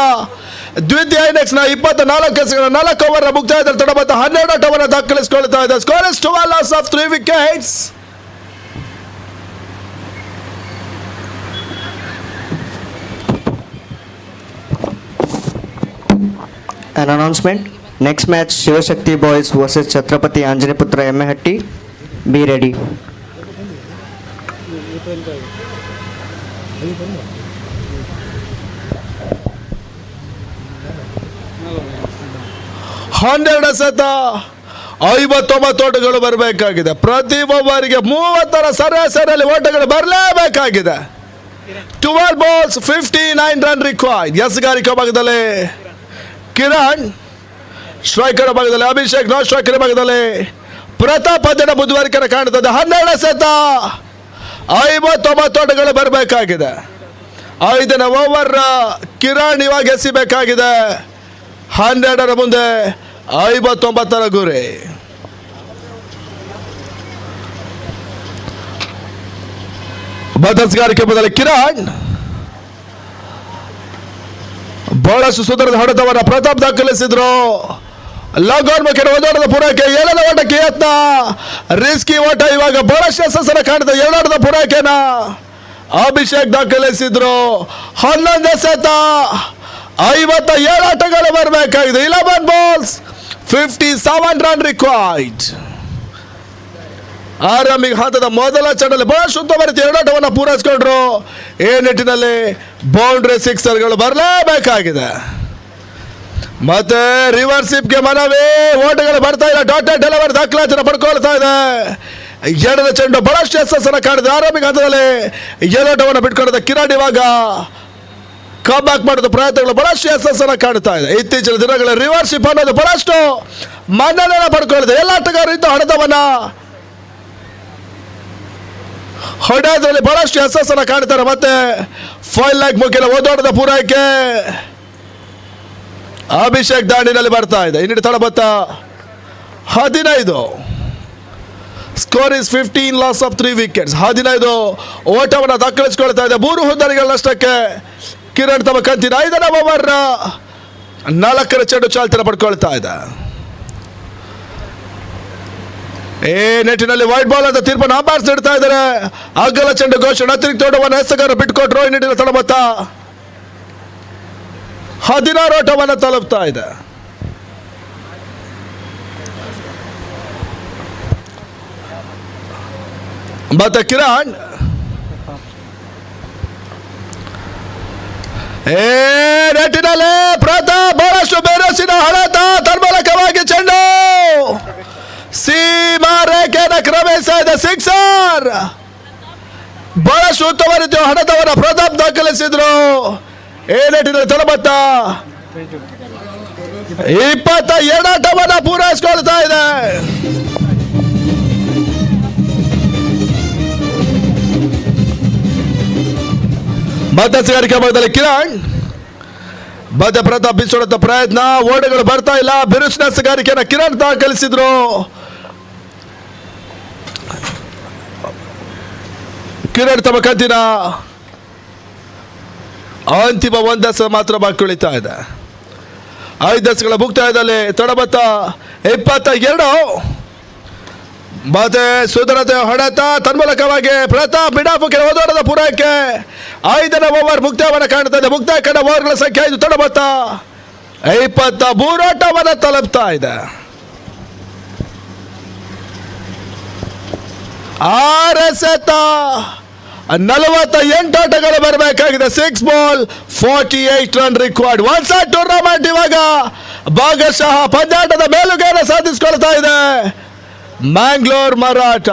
ದ್ವಿತೀಯ ಇನ್ನಿಂಗ್ಸ್ನ 24 ಎಸೆಗಳ 4 ಓವರ್ ಮುಕ್ತಾಯದಲ್ಲಿ ತಡಬತ್ತ 12 ಓಟವನ್ನು ದಾಖಲಿಸಿಕೊಳ್ತಾ ಇದೆ. Score is 12 loss of 3 wickets. An announcement. Next match Shivashakti boys versus Chatrapati Anjaniputra Emmehatti. Be ready. ಹನ್ನೆರಡು ಸತ 59 ಓಟಗಳು ಬರಬೇಕಾಗಿದೆ. ಪ್ರತಿ ಓವರಿಗೆ 30ರ ಸರಾಸರಿಯಲ್ಲಿ ಓಟಗಳು ಬರಲೇಬೇಕಾಗಿದೆ. 12 balls 59 ರನ್ ರಿಕ್ವೈರ್ಡ್. ಎಸ್ಗಾರಿಕಾ ಭಾಗದಲ್ಲಿ ಕಿರಣ್, ಸ್ಟ್ರೈಕರ್ ಭಾಗದಲ್ಲಿ ಅಭಿಷೇಕ್, ನಾನ್ ಸ್ಟ್ರೈಕರ್ ಭಾಗದಲ್ಲಿ ಪ್ರತಾಪ್ ಅದನ್ನ ಮುಂದುವರಿಕೆ ಕಾಣುತ್ತದೆ. 12 ಸತ 59 ಓಟಗಳು ಬರಬೇಕಾಗಿದೆ. 5ನೇ ಓವರ್ ಕಿರಣ್ ಇವಾಗ ಎಸಿಬೇಕಾಗಿದೆ. 12ರ ಮುಂದೆ 59ರ ಗುರಿ. ಬದಸ್ಗಾರಿಕೆ ಬದಲು ಕಿರಣ್ ಬಹಳಷ್ಟು ಸುಧಾರದ ಹೊಡೆತವನ್ನ ಪ್ರತಾಪ್ ದಾಖಲಿಸಿದ್ರು. ಲಾಗೌನ್ ಮುಖೇನ ಓಟದ ಪೂರೈಕೆ, 7ನೇ ಓಟಕ್ಕೆ ಯತ್ನ, ರಿಸ್ಕಿ ಓಟ. ಇವಾಗ ಬಹಳಷ್ಟು ಯಶಸ್ಸನ್ನು ಕಾಣಿದೆ. 7 ಓಟದ ಪೂರೈಕೆನ ಅಭಿಷೇಕ್ ದಾಖಲಿಸಿದ್ರು. 11 ಸತ 57 ಓಟಗಳು ಬರಬೇಕಾಗಿದೆ. 11 balls 57 ರನ್ ರಿಕ್ವೈರ್ಡ್. ಆರಂಭಿಕ ಹಂತದ ಮೊದಲ ಚೆಂಡಲ್ಲಿ ಬಹಳಷ್ಟು ಉತ್ತಮ ರೀತಿಯ 2 ಓಟವನ್ನು ಪೂರೈಸಿಕೊಂಡ್ರು. ಈ ನಿಟ್ಟಿನಲ್ಲಿ ಬೌಂಡ್ರಿ ಸಿಕ್ಸರ್ಗಳು ಬರಲೇಬೇಕಾಗಿದೆ. ಮತ್ತೆ ರಿವರ್ಸಿಪ್ಗೆ ಮನವಿ, ಓಟಗಳು ಬರ್ತಾ ಇಲ್ಲ. ಡಾಟೆಡ್ ಡೆಲಿವರ್ ದಾಖಲಾತಿನ ಪಡ್ಕೊಳ್ತಾ ಇದೆ. 2ನೇ ಚೆಂಡು ಬಹಳಷ್ಟು ಯಶಸ್ಸನ್ನು ಕಾಣಿದೆ. ಆರಂಭಿಕ ಹಂತದಲ್ಲಿ 7 ಓಟವನ್ನು ಬಿಟ್ಕೊಂಡಿದ್ದ ಕಿರಣ್ ಇವಾಗ ಕಮ್ ಬ್ಯಾಕ್ ಮಾಡೋದು ಪ್ರಯತ್ನಗಳು ಬಹಳಷ್ಟು ಯಶಸ್ಸನ್ನು ಕಾಣ್ತಾ ಇದೆ. ಇತ್ತೀಚಿನ ದಿನಗಳ ರಿವರ್ಶಿಪ್ ಅನ್ನೋದು ಬಹಳಷ್ಟು ಮನ್ನಣೆಯನ್ನು ಪಡ್ಕೊಳ್ಳಿದೆ. ಎಲ್ಲ ಆಟಗಾರರು ಇದ್ದು ಹೊಡೆದವನ್ನ ಹೊಡೆಯೋದ್ರಲ್ಲಿ ಬಹಳಷ್ಟು ಯಶಸ್ಸನ್ನು ಕಾಣ್ತಾರೆ. ಮತ್ತೆ ಫೈಲ್ ಲಾಕ್ ಮುಗಿಲ ಓದೋಟದ ಪೂರೈಕೆ ಅಭಿಷೇಕ್ ದಾಂಡಿನಲ್ಲಿ ಬರ್ತಾ ಇದೆ. ಇನ್ನಿಟ್ಟು ತಳಬತ್ತ 15. Score is 15, loss of 3 wickets. 15 ಓಟವನ್ನು ದಾಖಲಿಸಿಕೊಳ್ತಾ ಇದೆ. 3 ಹುದ್ದರಿಗಳ ನಷ್ಟಕ್ಕೆ ಕಿರಣ್ ತಮ್ಮ ಕಂತಿನ 5ನೇ ಓವರ್ 4ರ ಚೆಂಡು ಚಾಲ್ತಿನ ಪಡ್ಕೊಳ್ತಾ ಇದೆ. ನೆಟ್ಟಿನಲ್ಲಿ ವೈಟ್ ಬಾಲ್ ಅಂತ ತೀರ್ಪನ್ನು ಅಂಪೈರ್ಸ್ ನೀಡ್ತಾ ಇದ್ದಾರೆ. ಅಗ್ಗಲ ಚೆಂಡು ಘೋಷಣೆ ಅತಿರಿಕ್ತ ಓಟವನ್ನು ಎಸಗಾರರು ಬಿಟ್ಕೊಟ್ರು. ಈ ನಿಟ್ಟಿನ ತಳಮತ್ತ 16 ಓಟವನ್ನು ತಲುಪ್ತಾ ಇದೆ. ಮತ್ತೆ ಕಿರಣ್ ನೆಟ್ಟಿನಲ್ಲಿ ಪ್ರತಾಪ್ ಬಹಳಷ್ಟು ಬೇರಸಿನ ಹೊಡೆತ ತನ್ಮೂಲಕವಾಗಿ ಚೆಂಡು ಸೀಮಾ ರೇಖೆಯನ್ನು ಕ್ರಮಿಸ್ತಾ ಇದೆ. 6 ಬಹಳಷ್ಟು ಉತ್ತಮ ರೀತಿಯ ಹೊಡೆತವನ್ನು ಪ್ರತಾಪ್ ದಾಖಲಿಸಿದ್ರು. ನೆಟ್ಟಿನಲ್ಲಿ ತಳಮತ್ತ 22 ಆಟವನ್ನು ಪೂರೈಸಿಕೊಳ್ತಾ ಇದೆ. ಮಧ್ಯಗಾರಿಕೆ ಭಾಗದಲ್ಲಿ ಕಿರಣ್ ಮತ್ತೆ ಪ್ರತಾಪ್ ಬಿಚ್ಚೋಡ ಪ್ರಯತ್ನ, ಓಟಗಳು ಬರ್ತಾ ಇಲ್ಲ. ಬಿರುಸಿನ ಸಗಾರಿಕೆಯನ್ನು ಕಿರಣ್ ದಾಖಲಿಸಿದ್ರು. ಕಿರಣ್ ತಮ್ಮ ಕಂತಿನ ಅಂತಿಮ 1 ದಶ ಮಾತ್ರ ಬಾಕಿ ಉಳಿತಾ ಇದೆ. 5 ದಶಗಳ ಮುಕ್ತಾಯದಲ್ಲಿ ತಡಬತ್ತ 22. ಮತ್ತೆ ಸುಧರತೆ ಹೊಡೆತ ತನ್ಮೂಲಕವಾಗಿ ಪ್ರತಾಪ್ ಬಿಡಾಪುಕ್ಕೆ ಓದೋಟದ ಪೂರೈಕೆ 5ನೇ ಓವರ್ ಮುಕ್ತಾಯವನ್ನು ಕಾಣ್ತಾ ಇದೆ. ಮುಕ್ತಾಯ ಕಂಡ ಓವರ್ಗಳ ಸಂಖ್ಯೆ 5. ತಡಬತ್ತ 23 ಓಟವನ್ನು ತಲುಪ್ತಾ ಇದೆ. 6 ಎಸೆತ 48 ಆಟಗಳು ಬರಬೇಕಾಗಿದೆ. 6 ball 48 run required. One side tournament ಇವಾಗ ಭಾಗಶಃ ಪಂದ್ಯಾಟದ ಮೇಲುಗೈಯನ್ನು ಸಾಧಿಸಿಕೊಳ್ತಾ ಇದೆ ಮ್ಯಾಂಗ್ಳೂರ್ ಮರಾಠ.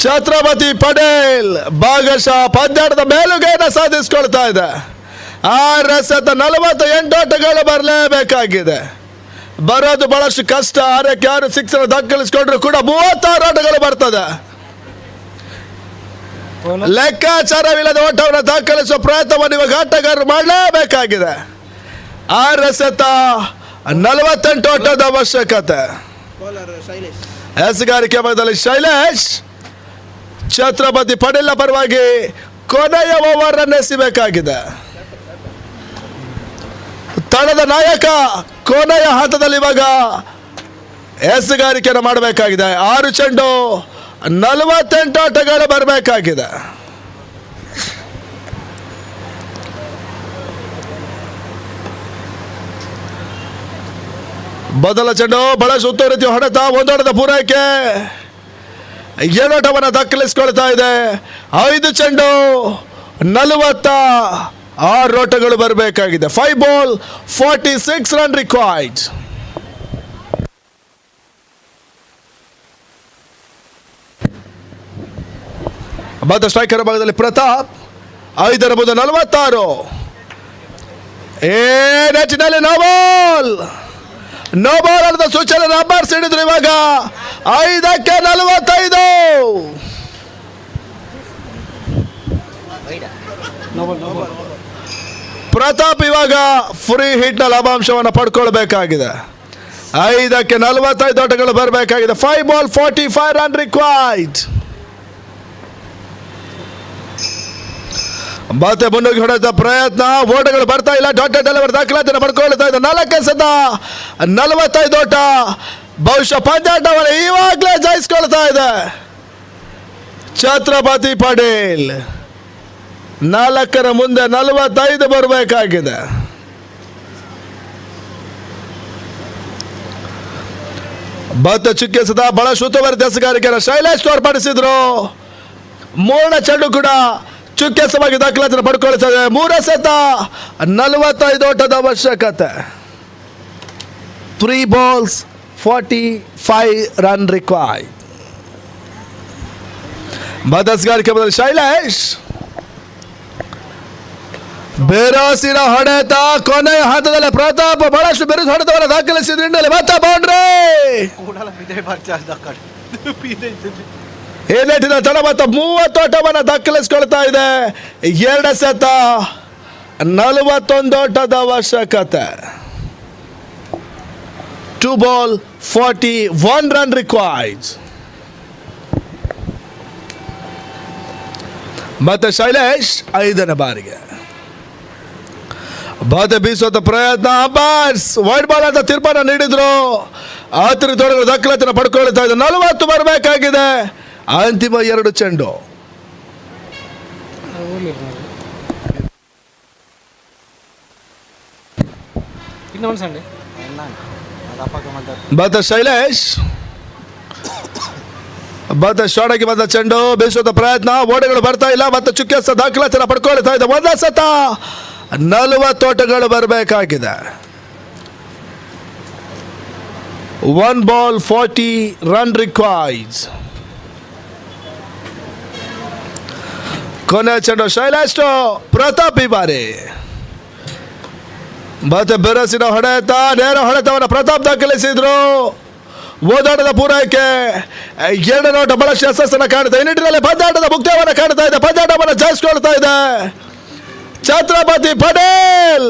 ಛತ್ರಪತಿ ಪಟೇಲ್ ಭಾಗಶಃ ಪಂದ್ಯಾಟದ ಮೇಲುಗೈಯನ್ನು ಸಾಧಿಸಿಕೊಳ್ತಾ ಇದೆ. 6 ಎಸೆತ 48 ಆಟಗಳು ಬರಲೇಬೇಕಾಗಿದೆ. ಬರೋದು ಬಹಳಷ್ಟು ಕಷ್ಟ. 6ಕ್ಕೆ 6 6 ದಾಖಲಿಸಿಕೊಂಡ್ರು ಕೂಡ 36 ಆಟಗಳು ಬರ್ತದೆ. ಲೆಕ್ಕಾಚಾರವಿಲ್ಲದ ಓಟವನ್ನು ದಾಖಲಿಸುವ ಪ್ರಯತ್ನವನ್ನು ಇವಾಗ ಆಟಗಾರರು ಮಾಡಲೇಬೇಕಾಗಿದೆ. 6 ಎಸೆತ 48 ಓಟದ ಅವಶ್ಯಕತೆ. ಎಸಗಾರಿಕೆ ಭಾಗದಲ್ಲಿ ಶೈಲೇಶ್ ಛತ್ರಪತಿ ಪಟೇಲ್ ಪರವಾಗಿ ಕೊನೆಯ ಓವರ್ ಅನ್ನು ಎಸೆಯಬೇಕಾಗಿದೆ. ತಂಡದ ನಾಯಕ ಕೊನೆಯ ಹಂತದಲ್ಲಿ ಇವಾಗ ಎಸಗಾರಿಕೆಯನ್ನು ಮಾಡಬೇಕಾಗಿದೆ. 6 ಚೆಂಡು 48 ಆಟಗಳು ಬರಬೇಕಾಗಿದೆ. ಮೊದಲ ಚೆಂಡು ಬಹಳಷ್ಟು ಉತ್ತಮ ರೀತಿಯ ಹೊಡೆತ, 1 ಓಟದ ಪೂರೈಕೆ 7 ಓಟವನ್ನು ದಾಖಲಿಸಿಕೊಳ್ತಾ ಇದೆ. 5 ಚೆಂಡು 46 ಓಟಗಳು ಬರಬೇಕಾಗಿದೆ. 5 ಬಾಲ್ 46 ರನ್ ರಿಕ್ವೈರ್ಡ್. ಮತ್ತೆ ಸ್ಟ್ರೈಕರ್ ಭಾಗದಲ್ಲಿ ಪ್ರತಾಪ್ 5ರ ಮುಂದೆ 46. ನೆಟ್ಟಿನಲ್ಲಿ ನೋ ಬಾಲ್ ಅನ್ನದ ಸೂಚನೆ ನಂಬರ್ ಸಿಡಿದ್ರು. ಇವಾಗ 5ಕ್ಕೆ 45. ಪ್ರತಾಪ್ ಇವಾಗ ಫ್ರೀ ಹಿಟ್ ನ ಲಾಭಾಂಶವನ್ನು ಪಡ್ಕೊಳ್ಬೇಕಾಗಿದೆ. 5ಕ್ಕೆ 45 ಆಟಗಳು ಬರಬೇಕಾಗಿದೆ. 5 ಬಾಲ್ 45 ರನ್ ರಿಕ್ವೈರ್ಡ್. ಮತ್ತೆ ಮುನ್ನುಗ್ಗಿ ಹೊಡೆದ ಪ್ರಯತ್ನ, ಓಟಗಳು ಬರ್ತಾ ಇಲ್ಲ. ಡಾಟೆಡ್ ಡೆಲಿವರ್ ದಾಖಲಾತಿಯನ್ನು ಪಡ್ಕೊಳ್ತಾ ಇದೆ. 4 ಎಸೆತ 45 ಓಟ. ಬಹುಶಃ ಪಂದ್ಯಾಟವನ್ನು ಇವಾಗಲೇ ಜಯಿಸ್ಕೊಳ್ತಾ ಇದೆ ಛತ್ರಪತಿ ಪಟೇಲ್. 4ರ ಮುಂದೆ 45 ಬರಬೇಕಾಗಿದೆ. ಭತ್ತ ಚುಕ್ಕಿಸದ ಬಹಳ ಶುದ್ಧವರ್ತಿ ಎಸಗಾರಿಕೆಯನ್ನು ಶೈಲೇಶ್ ತೋರ್ಪಡಿಸಿದ್ರು. 3ನೇ ಚೆಂಡು ಕೂಡ ಚುಕ್ಕೆಸವಾಗಿ ದಾಖಲಾತಿಯನ್ನು ಪಡ್ಕೊಳ್ತದೆ. 3 ಎಸೆತ 45 ಓಟದ ಅವಶ್ಯಕತೆ. 3 balls 45 run required. ಮದಸ್ಗಾರಿಕೆ ಬದಲು ಶೈಲೇಶ್. ಬೆರೋಸಿನ ಹೊಡೆತ ಕೊನೆಯ ಹಂತದಲ್ಲಿ ಪ್ರತಾಪ್ ಬಹಳಷ್ಟು ಬೆರೆಸಿ ಹೊಡೆತವನ್ನು ದಾಖಲಿಸಿದ ಹಿನ್ನೆಲೆ ಮತ್ತೆ ಬೌಂಡ್ರಿ. ಈ ನೆಟ್ಟಿನ ತಡ ಮತ್ತು 30 ಓಟವನ್ನು ದಾಖಲಿಸಿಕೊಳ್ತಾ ಇದೆ. 2 ಸೆತ 41 ಓಟದ ಅವಶ್ಯಕತೆ. 2 ball 41 run required. ಮತ್ತೆ ಶೈಲೇಶ್ 5ನೇ ಬಾರಿಗೆ ಬಾಧೆ ಬೀಸುವಂತ ಪ್ರಯತ್ನ. ಅಂಬರ್ಸ್ ವೈಡ್ ಬಾಲ್ ಅಂತ ತೀರ್ಮಾನ ನೀಡಿದ್ರು. ಆತನ ತೊಡಗಳು ದಾಖಲಾತಿಯನ್ನು ಪಡ್ಕೊಳ್ತಾ ಇದೆ. 40 ಬರಬೇಕಾಗಿದೆ. ಅಂತಿಮ 2 ಚೆಂಡು. ಮತ್ತೆ ಶೈಲೇಶ್ ಮತ್ತೆ ಶಾಡಾಗಿ ಬಂದ ಚೆಂಡು ಬೀಸುವಂತ ಪ್ರಯತ್ನ. ಓಟಗಳು ಬರ್ತಾ ಇಲ್ಲ. ಮತ್ತೆ ಚುಕ್ಕೆಸ ದಾಖಲಾತಿಯನ್ನು ಪಡ್ಕೊಳ್ತಾ ಇದೆ. 1 ಸತ 40 ಓಟಗಳು ಬರಬೇಕಾಗಿದೆ. 1 ball 40 run required. ಕೊನೆ ಚೆಂಡು ಶೈಲೇಶ್ ಪ್ರತಾಪ್ ಈ ಬಾರಿ ಮತ್ತೆ ಬೆರಸಿನ ಹೊಡೆತ. ನೇರ ಹೊಡೆತವನ್ನು ಪ್ರತಾಪ್ ದಾಖಲಿಸಿದ್ರು. ಓದಾಟದ ಪೂರೈಕೆ 2 ಓಟ ಬಹಳಷ್ಟು ಯಶಸ್ಸನ್ನು ಕಾಣ್ತಾ ಇದೆ. ಈ ನಿಟ್ಟಿನಲ್ಲಿ ಪಂದ್ಯಾಟದ ಮುಕ್ತಾಯವನ್ನು ಕಾಣ್ತಾ ಇದೆ. ಪಂದ್ಯಾಟವನ್ನು ಜಯಿಸಿಕೊಳ್ತಾ ಇದೆ ಛತ್ರಪತಿ ಪಟೇಲ್.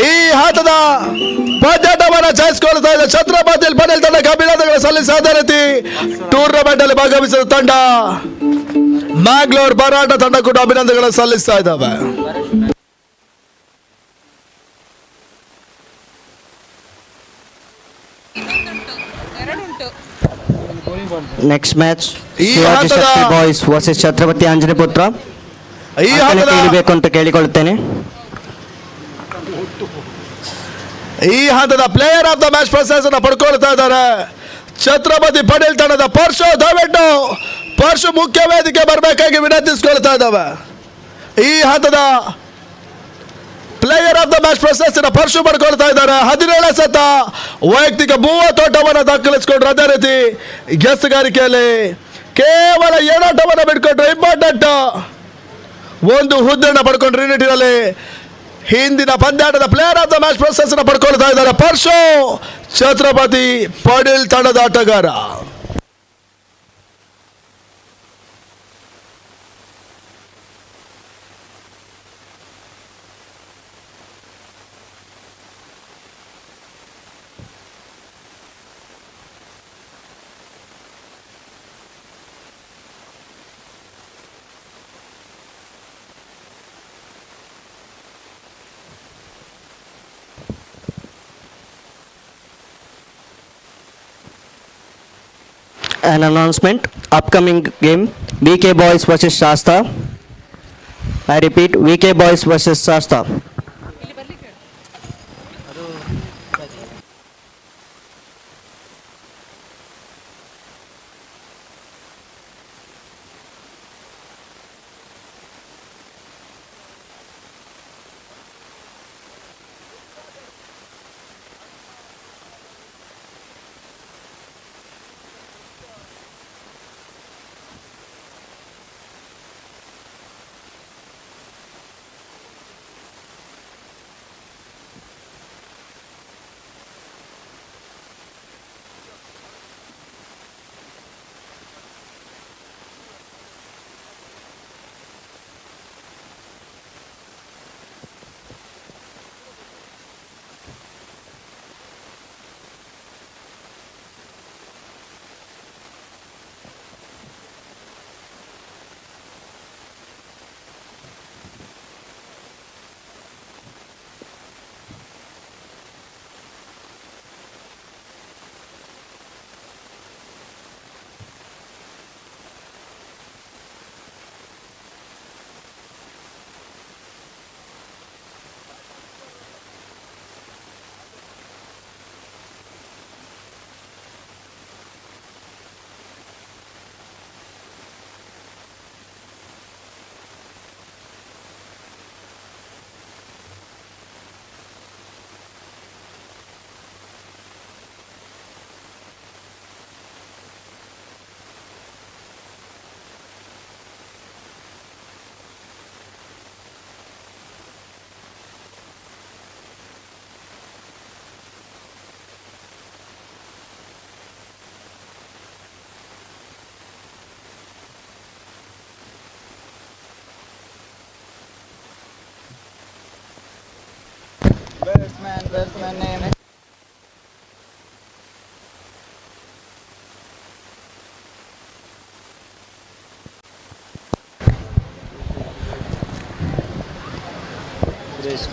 ಈ ಹಂತದ ಪಂದ್ಯಾಟವನ್ನು ಜಯಿಸಿಕೊಳ್ತಾ ಇದೆ ಛತ್ರಪತಿ ಪಟೇಲ್ ತಂಡಕ್ಕೆ ಅಭಿನಂದನೆಗಳು ಸಲ್ಲಿಸಿ ಅದೇ ರೀತಿ ಟೂರ್ನಮೆಂಟ್ ಅಲ್ಲಿ ಭಾಗವಹಿಸಿದ ತಂಡ ಮ್ಯಾಂಗ್ಳೂರ್ ಮರಾಠ ತಂಡ ಕೂಡ ಅಭಿನಂದನೆಗಳು ಸಲ್ಲಿಸ್ತಾ ಇದ್ದಾವೆ. Next match, Shivaji Shakti Boys versus Chatrapati Anjanaputra. ಈ ಹಂತದ ಕೇಳಬೇಕು ಅಂತ ಕೇಳಿಕೊಳ್ಳುತ್ತೇನೆ. ಈ ಹಂತದ ಪ್ಲೇಯರ್ ಆಫ್ ದ ಮ್ಯಾಚ್ ಪ್ರಶಸ್ತಿಯನ್ನು ಪಡ್ಕೊಳ್ತಾ ಇದ್ದಾರೆ ಛತ್ರಪತಿ ಪಟೇಲ್ ತಂಡದ ಪರ್ಶು. ದಯವಿಟ್ಟು ಪರ್ಶು ಮುಖ್ಯ ವೇದಿಕೆ ಬರಬೇಕಾಗಿ ವಿನಂತಿಸಿಕೊಳ್ತಾ ಇದ್ದಾವೆ. ಈ ಹಂತದ player of the match ಪ್ರಶಸ್ತಿನ Parshu ಪಡ್ಕೊಳ್ತಾ ಇದ್ದಾರೆ. 17 ಸತ ವೈಯಕ್ತಿಕ 30 ಓಟವನ್ನು ದಾಖಲಿಸಿಕೊಂಡ್ರು. ಅದೇ ರೀತಿ ಗೆಸ್ಸುಗಾರಿಕೆಯಲ್ಲಿ ಕೇವಲ 7 ಓಟವನ್ನು ಬಿಟ್ಕೊಂಡ್ರು. ಇಂಪಾರ್ಟೆಂಟ್ 1 ಹುದ್ದೆಯನ್ನು ಪಡ್ಕೊಂಡ್ರು. ಈ ನಿಟ್ಟಿನಲ್ಲಿ ಹಿಂದಿನ ಪಂದ್ಯಾಟದ ಪ್ಲೇಯರ್ ಆಫ್ ದ ಮ್ಯಾಚ್ ಪ್ರಶಸ್ತಿನ ಪಡ್ಕೊಳ್ತಾ ಇದ್ದಾರೆ ಪರ್ಶು ಛತ್ರಪತಿ ಪಟೇಲ್ ತಂಡದ ಆಟಗಾರ. An announcement, upcoming game VK Boys versus Shasta. I repeat, VK Boys versus Shasta.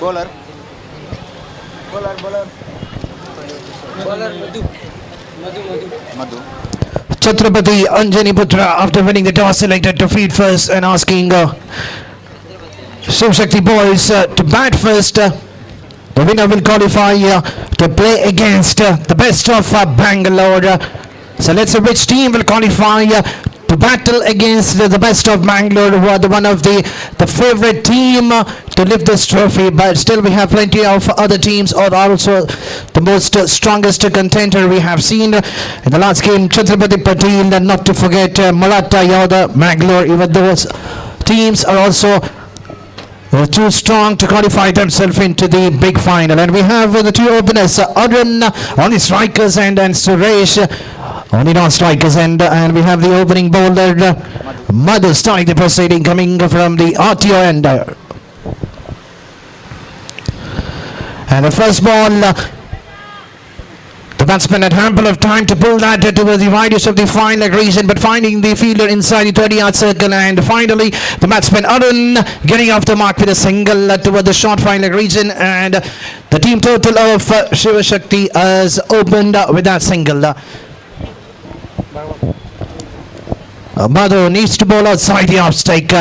Bowler. Bowler. Madhu. Chatrapati Anjani Putra, after winning the toss, selected to feed first and asking Shivaji boys to bat first. The winner will qualify to play against the best of Bangalore. So let's see which team will qualify to battle against the best of Bangalore, who are one of the favorite team to lift this trophy. But still we have plenty of other teams or also the most strongest contender we have seen in the last game. Chatrapati Patil, and not to forget Marata, Yoda, Bangalore. Even those teams are also too strong to qualify themselves into the big final. And we have the two openers, Arun on the strikers and Suresh on the non-strikers end, and we have the opening bowler Madhu starting the proceeding, coming from the RTO end. And the first ball, the batsman had ample of time to pull that towards the radius of the fine leg region, but finding the fielder inside the 30-yard circle, and finally the batsman Arun getting off the mark with a single toward the short fine leg region, and the team total of Shivaji has opened with that single. Madhu needs to bowl outside the off-stake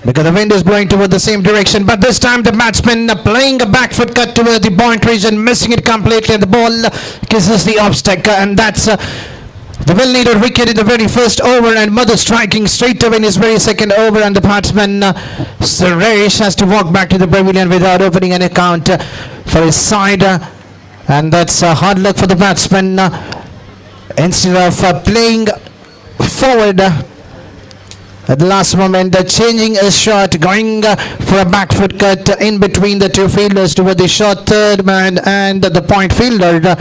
because the wind is blowing toward the same direction, but this time the batsman playing a back foot cut toward the point region, missing it completely, and the ball kisses the off-stake, and that's the well-needed wicket in the very first over, and Madhu striking straight away in his very second over, and the batsman Suresh has to walk back to the pavilion without opening an account for his side, and that's hard luck for the batsman. Instead of playing forward at the last moment, changing a shot, going for a back foot cut in between the two fielders toward the short third man and the point fielder. The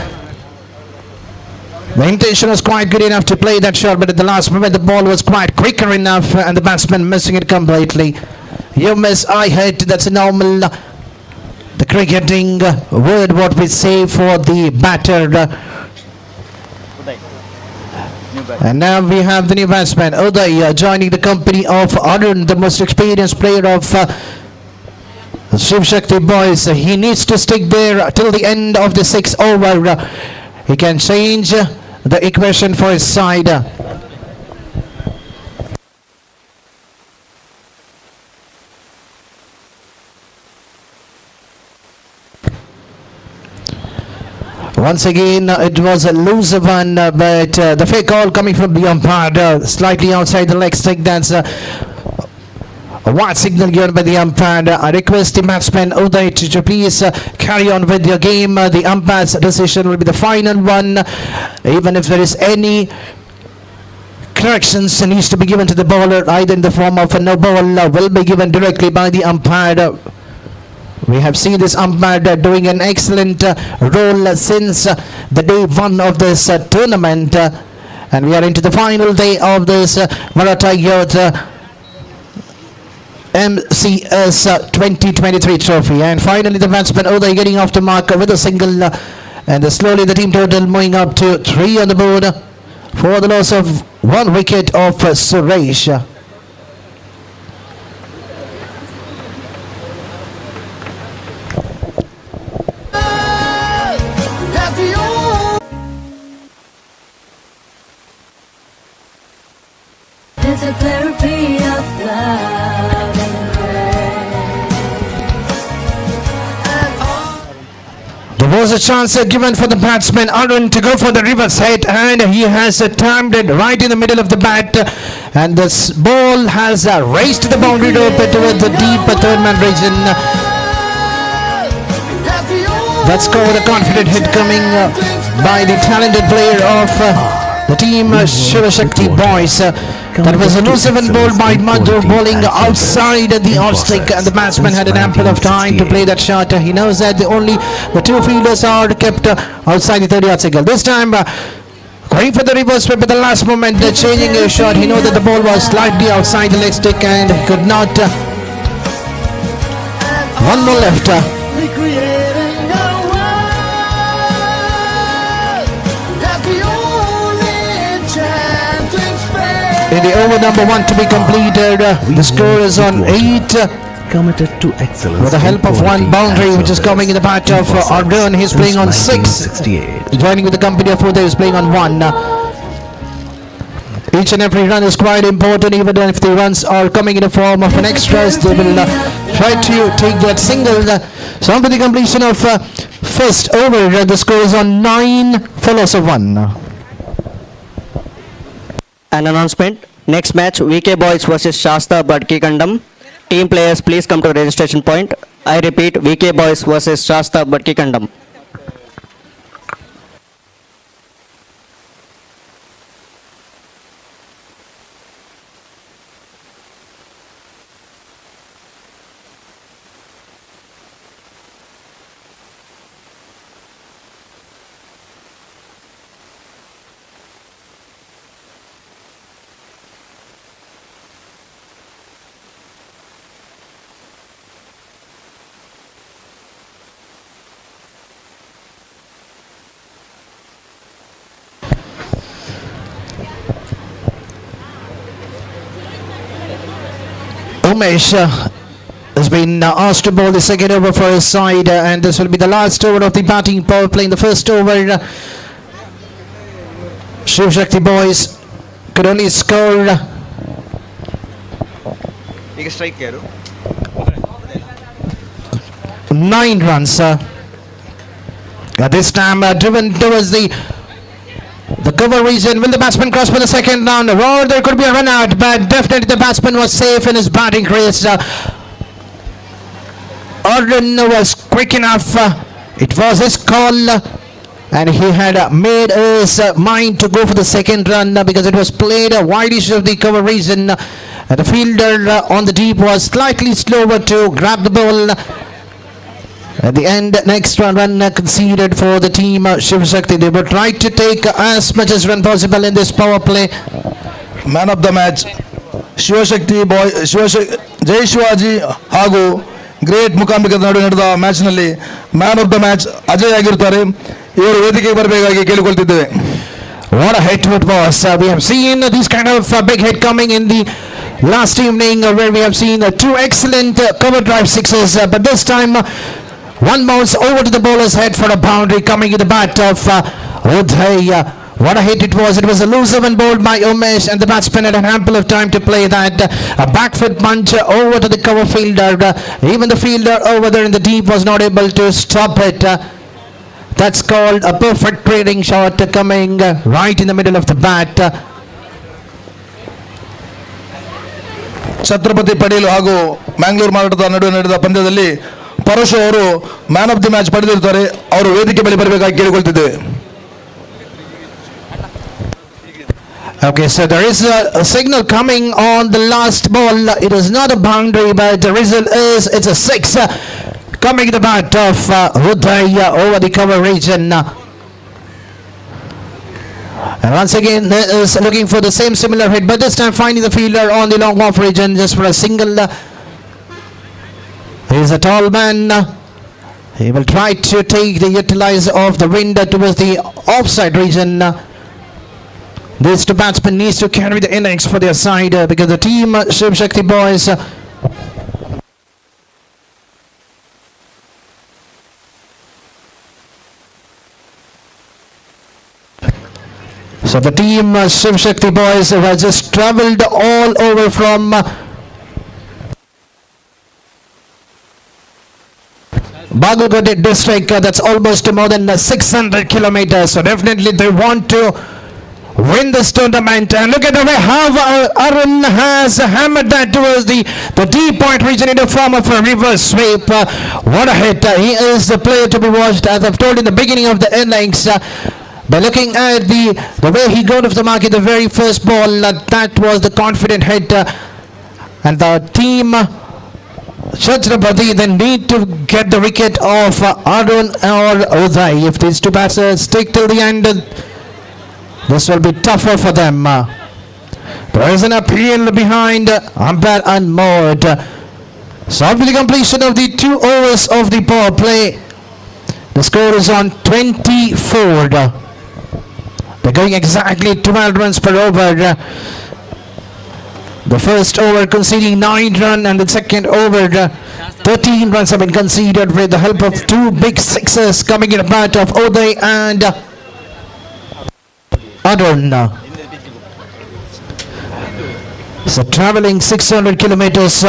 intention was quite good enough to play that shot, but at the last moment the ball was quite quicker enough and the batsman missing it completely. You miss, I hit, that's a normal, the cricketing word what we say for the batter. And now we have the new batsman Uday joining the company of Arun, the most experienced player of Shivaji boys. He needs to stick there till the end of the 6th over. He can change the equation for his side. Once again, it was a loose one, but the fake call coming from the umpire, slightly outside the leg stick. That's a white signal given by the umpire. I request the batsman Uday to please carry on with your game. The umpire's decision will be the final one. Even if there is any corrections needs to be given to the bowler, either in the form of a no ball, will be given directly by the umpire. We have seen this umpire doing an excellent role since the day one of this tournament, and we are into the final day of this Marata Youth MCS 2023 trophy. And finally the batsman Uday getting off the mark with a single, and slowly the team total moving up to 3 on the board for the loss of 1 wicket of Suresh. It's a therapy of love and grace. There was a chance given for the batsman Arun to go for the reverse hit, and he has timed it right in the middle of the bat, and this ball has raced the boundary rope towards the deep third man region. That's called a confident hit coming by the talented player of the team Shivaji boys. That was a loose one ball by Madhu, bowling outside the off-stick, and the batsman had an ample of time to play that shot. He knows that the two fielders are kept outside the 30-yard circle. This time going for the reverse whip at the last moment, changing his shot. He knows that the ball was slightly outside the leg stick and he could not. One more left. in the over number 1 to be completed. The score is on 8. Committed to excellence. With the help of one boundary, which is coming in the bat of Ardern. He's playing on 6. Joining with the company of 4, he's playing on 1. Each and every run is quite important, even if the runs are coming in the form of an extras. They will try to take that single. So after the completion of first over, the score is on 9 for loss of 1. An announcement. Next match, VK Boys versus Shasta Badki Kandam. Team players, please come to the registration point. I repeat, VK Boys versus Shasta Badki Kandam. Umesh has been asked to bowl the second over for his side, and this will be the last over of the batting power play in the first over. Shivaji boys could only score 9 runs. This time driven towards the cover region. Will the batsman cross for the second round? Or there could be a run out, but definitely the batsman was safe in his batting crease. Ardern was quick enough. It was his call, and he had made his mind to go for the second run because it was played wide of the cover region. The fielder on the deep was slightly slower to grab the ball. At the end, next run conceded for the team Shivaji. They will try to take as much as run possible in this power play. Man of the match Shivashakti boy Jai Shivaji ಹಾಗೂ great ಮುಕಾಂಬಿಕದ ನಡುವೆ ನಡೆದ ಮ್ಯಾಚ್ನಲ್ಲಿ man of the match Ajay ಆಗಿರುತ್ತಾರೆ. ಇವರು ವೇದಿಕೆಗೆ ಬರಬೇಕಾಗಿ ಕೇಳಿಕೊಳ್ತಿದ್ದೇವೆ. What a hit it was. We have seen this kind of big hit coming in the last evening where we have seen 2 excellent cover drive sixes, but this time one bounce over to the bowler's head for a boundary coming in the bat of Uday. What a hit it was. It was a loser when bowled by Umesh, and the batsman had an ample of time to play that. A back foot punch over to the cover fielder. Even the fielder over there in the deep was not able to stop it. That's called a perfect trading shot coming right in the middle of the bat. Chhatrapati Patel ಹಾಗೂ ಮ್ಯಾಂಗ್ಳೂರ್ ಮಾರಾಟದ ನಡುವೆ ನಡೆದ ಪಂದ್ಯದಲ್ಲಿ ಪರಶು ಅವರು man of the match ಪಡೆದಿರುತ್ತಾರೆ. ಅವರು ವೇದಿಕೆ ಬಳಿ ಬರಬೇಕಾಗಿ ಕೇಳಿಕೊಳ್ತಿದ್ದೇವೆ. Okay, so there is a signal coming on the last ball. It is not a boundary, but the result is it's a 6 coming in the bat of Uday over the cover region. And once again, is looking for the same similar hit, but this time finding the fielder on the long off region just for a single. He's a tall man. He will try to take the utilize of the wind towards the offside region. These 2 batsmen needs to carry the innings for their side because the team Shivaji boys so the team Shivaji boys have just travelled all over from Bagalkot district. That's almost more than 600 kilometers. So definitely they want to win this tournament. And look at the way how Arun has hammered that towards the deep point region in the form of a reverse sweep. What a hit. He is the player to be watched, as I've told in the beginning of the innings. By looking at the way he got off the mark in the very first ball, that was the confident hit. And the team Chatrapati then need to get the wicket of Arun or Uday. If these 2 batsmen stick till the end, this will be tougher for them. There is an appeal behind umpire unmoored. So after the completion of the 2 overs of the power play, the score is on 24. They're going exactly 12 runs per over. The first over conceding 9 runs, and the second over 13 runs have been conceded with the help of 2 big sixes coming in the bat of Uday and Arun. So traveling 600 kilometers.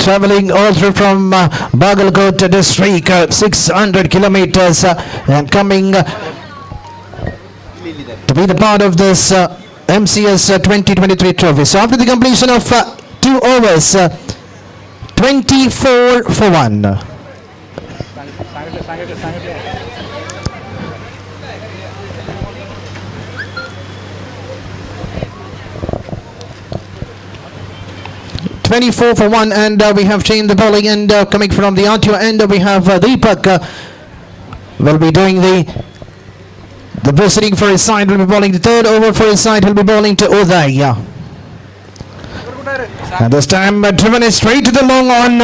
Traveling all through from Bagalkot district, 600 kilometers, and coming to be the part of this MCS 2023 trophy. So after the completion of 2 overs, 24 for 1. And we have changed the bowling end coming from the RTO end. We have Deepak will be doing the proceeding for his side. Will be bowling the third over for his side. He'll be bowling to Uday. And this time driven is straight to the long on.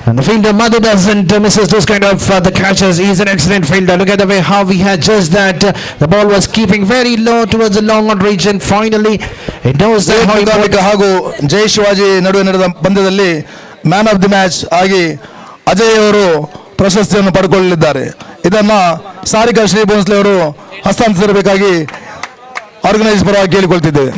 And the fielder Madhu doesn't misses those kind of the catches. He's an excellent fielder. Look at the way how he had just that. The ball was keeping very low towards the long on region. Finally, it knows that how he ಹಾಗೂ ಜೈ ಶಿವಾಜಿ ನಡುವೆ ನಡೆದ ಪಂದ್ಯದಲ್ಲಿ man of the match ಆಗಿ ಅಜಯ್ ಅವರು ಪ್ರಶಸ್ತಿಯನ್ನು ಪಡೆದುಕೊಳ್ಳಲಿದ್ದಾರೆ. ಇದನ್ನ ಸಾರಿಕಾ ಶ್ರೀ ಭೋನ್ಸ್ಲೆ ಅವರು ಹಸ್ತಾಂತರಿಸಬೇಕಾಗಿ organise ಪರವಾಗಿ ಕೇಳಿಕೊಳ್ತಿದ್ದೇವೆ.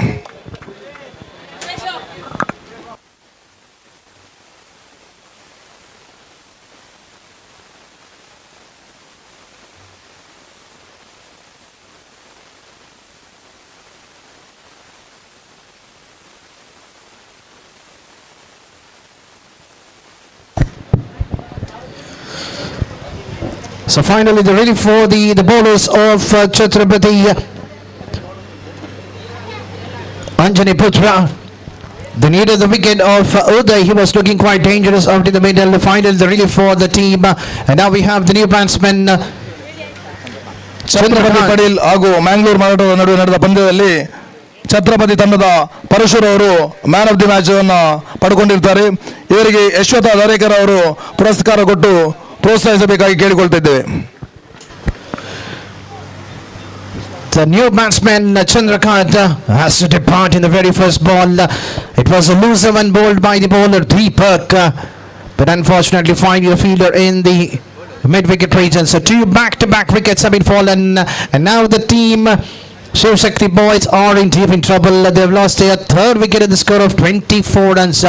So finally, they're ready for the bowlers of Chatrapati. Anjani Putra. They needed the wicket of Uday. He was looking quite dangerous out in the middle. Finally, they're ready for the team. And now we have the new batsman. Chhatrapati Padil ಹಾಗೂ ಮ್ಯಾಂಗ್ಳೂರ್ ಮರಾಠದ ನಡುವೆ ನಡೆದ ಪಂದ್ಯದಲ್ಲಿ ಛತ್ರಪತಿ ತಂಡದ ಪರಶುರ್ ಅವರು man of the match ಅನ್ನು ಪಡ್ಕೊಂಡಿರ್ತಾರೆ. ಇವರಿಗೆ ಯಶ್ವತ ದಾರೇಕರ್ ಅವರು ಪುರಸ್ಕಾರ ಕೊಟ್ಟು ಪ್ರೋತ್ಸಾಹಿಸಬೇಕಾಗಿ ಕೇಳಿಕೊಳ್ತಿದ್ದೇವೆ. The new batsman Chandrakant has to depart in the very first ball. It was a loser one bowled by the bowler Deepak, but unfortunately finding the fielder in the mid-wicket region. So 2 back-to-back wickets have been fallen, and now the team Shivshakti boys are in deep in trouble. They've lost their 3rd wicket at the score of 24 runs.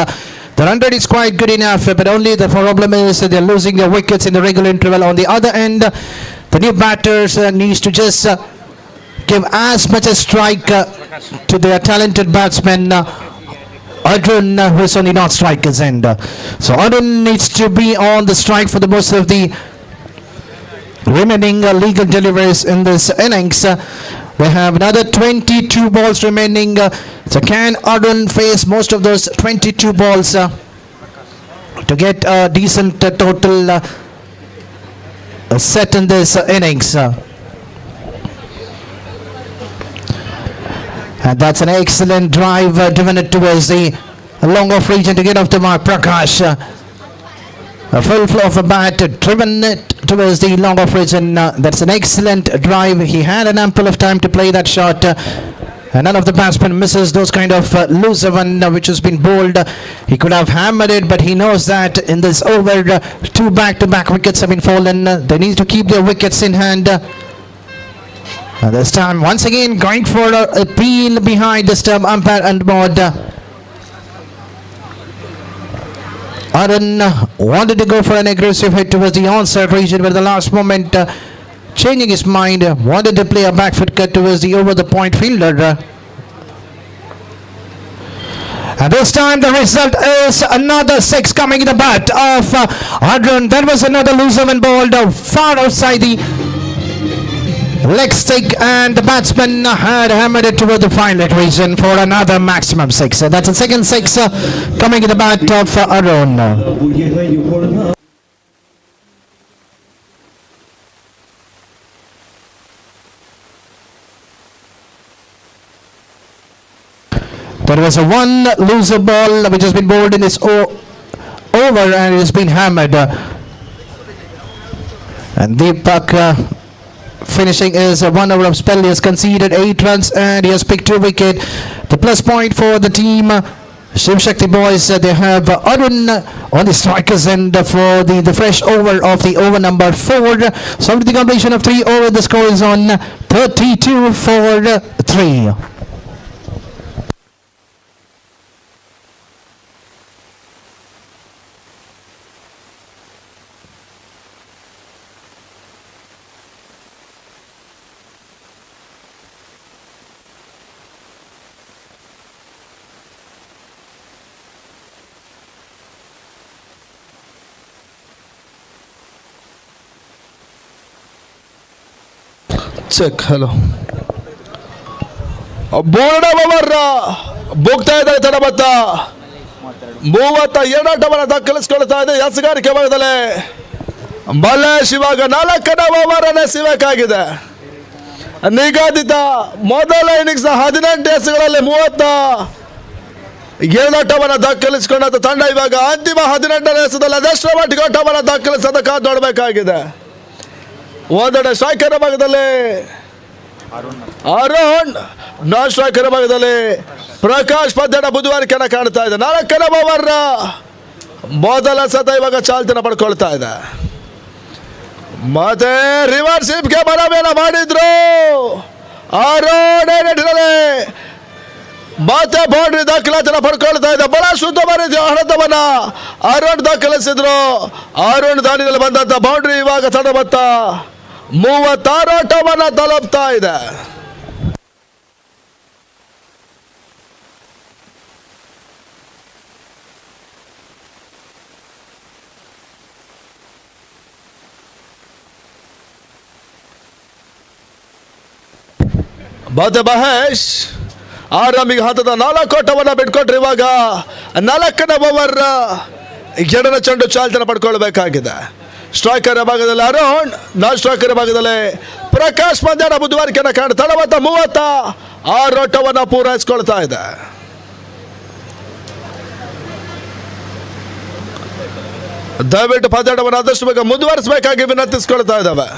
The run rate is quite good enough, but only the problem is that they're losing their wickets in the regular interval. On the other end, the new batters needs to just give as much a strike to their talented batsman Arjun, who is on the non-strikers end. So Arjun needs to be on the strike for the most of the remaining legal deliveries in this innings. We have another 22 balls remaining. So can Arjun face most of those 22 balls to get a decent total set in this innings? And that's an excellent drive driven it towards the long off region to get off the mark. Prakash, a full flow of a bat driven it towards the long off region. That's an excellent drive. He had an ample of time to play that shot. And none of the batsmen misses those kind of loser one which has been bowled. He could have hammered it, but he knows that in this over 2 back-to-back wickets have been fallen. They need to keep their wickets in hand. And this time once again going for a peel behind the stump, umpire and board. Arun wanted to go for an aggressive hit towards the onside region, but at the last moment changing his mind, wanted to play a back foot cut towards the over the point fielder. And this time the result is another 6 coming in the bat of Arjun. That was another loser when bowled far outside the leg stick, and the batsman had hammered it toward the final region for another maximum 6. So that's a second 6 coming in the bat of Arun. There was a 1 loser ball which has been bowled in this over and it has been hammered. And Deepak finishing is 1 over of spell. He has conceded 8 runs and he has picked 2 wickets. The plus point for the team Shiv Shakti boys, they have Arun on the strikers end for the fresh over of the over number 4. So with the completion of 3 over, the score is on 32 for 3. Check hello ಬೋರ್ಡ over ಬೋಗ್ತಾ ಇದ್ದಾರೆ ತಡಬತ್ತ 32 ಆಟವನ್ನು ದಾಖಲಿಸಿಕೊಳ್ತಾ ಇದೆ ಎಸ್ಗಾರಿಕೆ ಭಾಗದಲ್ಲಿ ಮಲ್ಲೇಶ್ ಇವಾಗ 4ನೇ over ಅನ್ನು ಸಿಗಬೇಕಾಗಿದೆ. ನಿಗದಿತ ಮೊದಲ ಇನ್ನಿಂಗ್ಸ್ 18 ಎಸೆಗಳಲ್ಲಿ 32 ಆಟವನ್ನು ದಾಖಲಿಸಿಕೊಂಡ ತಂಡ ಇವಾಗ ಅಂತಿಮ 18ನೇ ಎಸೆದಲ್ಲಿ ಅದೆಷ್ಟರ ಮಟ್ಟಿಗೆ ಆಟವನ್ನು ದಾಖಲಿಸೋದ ಕಾದು ನೋಡಬೇಕಾಗಿದೆ. ಒಂದೆಡೆ ಸ್ಟ್ರೈಕರ್ ಭಾಗದಲ್ಲಿ ಅರುಣ್, ನಾನ್ ಸ್ಟ್ರೈಕರ್ ಭಾಗದಲ್ಲಿ ಪ್ರಕಾಶ್ ಪದ್ಯನ ಬುಧವಾರಕ್ಕೆ ಕಾಣ್ತಾ ಇದೆ. 4ನೇ ಓವರ್ ಮೊದಲ ಸತ ಇವಾಗ ಚಾಲ್ತಿನ ಪಡ್ಕೊಳ್ತಾ ಇದೆ. ಮತ್ತೆ ರಿವರ್ಸ್ ಹಿಪ್ಗೆ ಮನವಿಯನ್ನ ಮಾಡಿದ್ರು ಅರುಣ್ ಮತ್ತೆ ಬೌಂಡ್ರಿ ದಾಖಲಾತಿನ ಪಡ್ಕೊಳ್ತಾ ಇದೆ. ಬಹಳ ಶುದ್ಧ ರೀತಿಯ ಹಣದವನ್ನ ಅರುಣ್ ದಾಖಲಿಸಿದ್ರು. ಅರುಣ್ ದಾನಿಯಲ್ಲಿ ಬಂದಂತ ಬೌಂಡ್ರಿ ಇವಾಗ ತಡಬತ್ತ 36 ಆಟವನ್ನ ತಲುಪ್ತಾ ಇದೆ. ಮತ್ತೆ ಮಹೇಶ್ ಆರಾಮಿಗೆ ಹತ್ತದ 4 ಆಟವನ್ನ ಬಿಟ್ಕೊಟ್ರೆ ಇವಾಗ 4ನೇ ಓವರ್ 2ನೇ ಚೆಂಡು ಚಾಲ್ತಿನ ಪಡ್ಕೊಳ್ಬೇಕಾಗಿದೆ. ಸ್ಟ್ರೈಕರ್ ಭಾಗದಲ್ಲಿ ಅರುಣ್, ನಾನ್ ಸ್ಟ್ರೈಕರ್ ಭಾಗದಲ್ಲಿ ಪ್ರಕಾಶ್ ಮಧ್ಯಾಹ್ನ ಬುಧವಾರಕ್ಕೆ ಕಾಣ ತಡವತ್ತ 36 ಆಟವನ್ನು ಪೂರೈಸಿಕೊಳ್ತಾ ಇದೆ. ದಯವಿಟ್ಟು ಪಂದ್ಯಾಟವನ್ನು ಆದಷ್ಟು ಬೇಗ ಮುಂದುವರಿಸಬೇಕಾಗಿ ವಿನಂತಿಸಿಕೊಳ್ತಾ ಇದ್ದಾವೆ.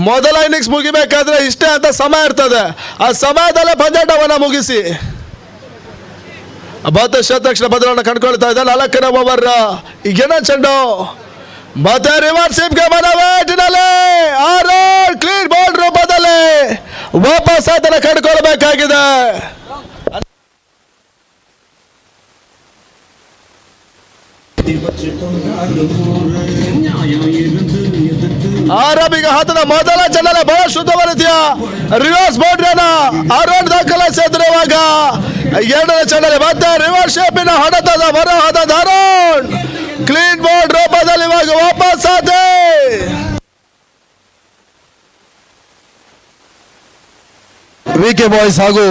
ಮೊದಲ ಇನ್ನಿಂಗ್ಸ್ ಮುಗಿಬೇಕಾದ್ರೆ ಇಷ್ಟೇ ಅಂತ ಸಮಯ ಇರ್ತದೆ. ಆ ಸಮಯದಲ್ಲೇ ಪಂದ್ಯಾಟವನ್ನು ಮುಗಿಸಿ ಮತ್ತೆ ಶತಕ್ಷಣ ಬದಲಾವಣೆ ಕಂಡುಕೊಳ್ತಾ ಇದೆ. 4ನೇ ಓವರ್ ಈಗಿನ ಚೆಂಡು ಮತ್ತೆ ರಿವರ್ಸ್ ಹಿಪ್ಗೆ ಮನವೇಟಿನಲ್ಲಿ ಆರೋನ್ ಕ್ಲೀನ್ ಬೌಲ್ಡ್ ರೂಪದಲ್ಲಿ ವಾಪಸ್ ಅದನ್ನು ಕಂಡುಕೊಳ್ಬೇಕಾಗಿದೆ. ಆರಂಭಿಕ ಹತ್ತದ ಮೊದಲ ಚೆಂಡಲ್ಲಿ ಬಹಳ ಶುದ್ಧ ರೀತಿಯ ರಿವರ್ಸ್ ಬೌಂಡ್ರಿಯನ್ನ ಅರುಣ್ ದಾಖಲಿಸಿದ್ರು. ಇವಾಗ 2ನೇ ಚೆಂಡಲ್ಲಿ ಮತ್ತೆ ರಿವರ್ಸ್ ಶೇಪಿನ ಹೊಡೆತದ ಹೊರಹದ ಅರುಣ್ ಕ್ಲೀನ್ ಬೌಲ್ಡ್ ರೂಪದಲ್ಲಿ ಇವಾಗ ವಾಪಸ್ ಆದೆ. ವಿಕೆ ಬಾಯ್ಸ್ ಹಾಗೂ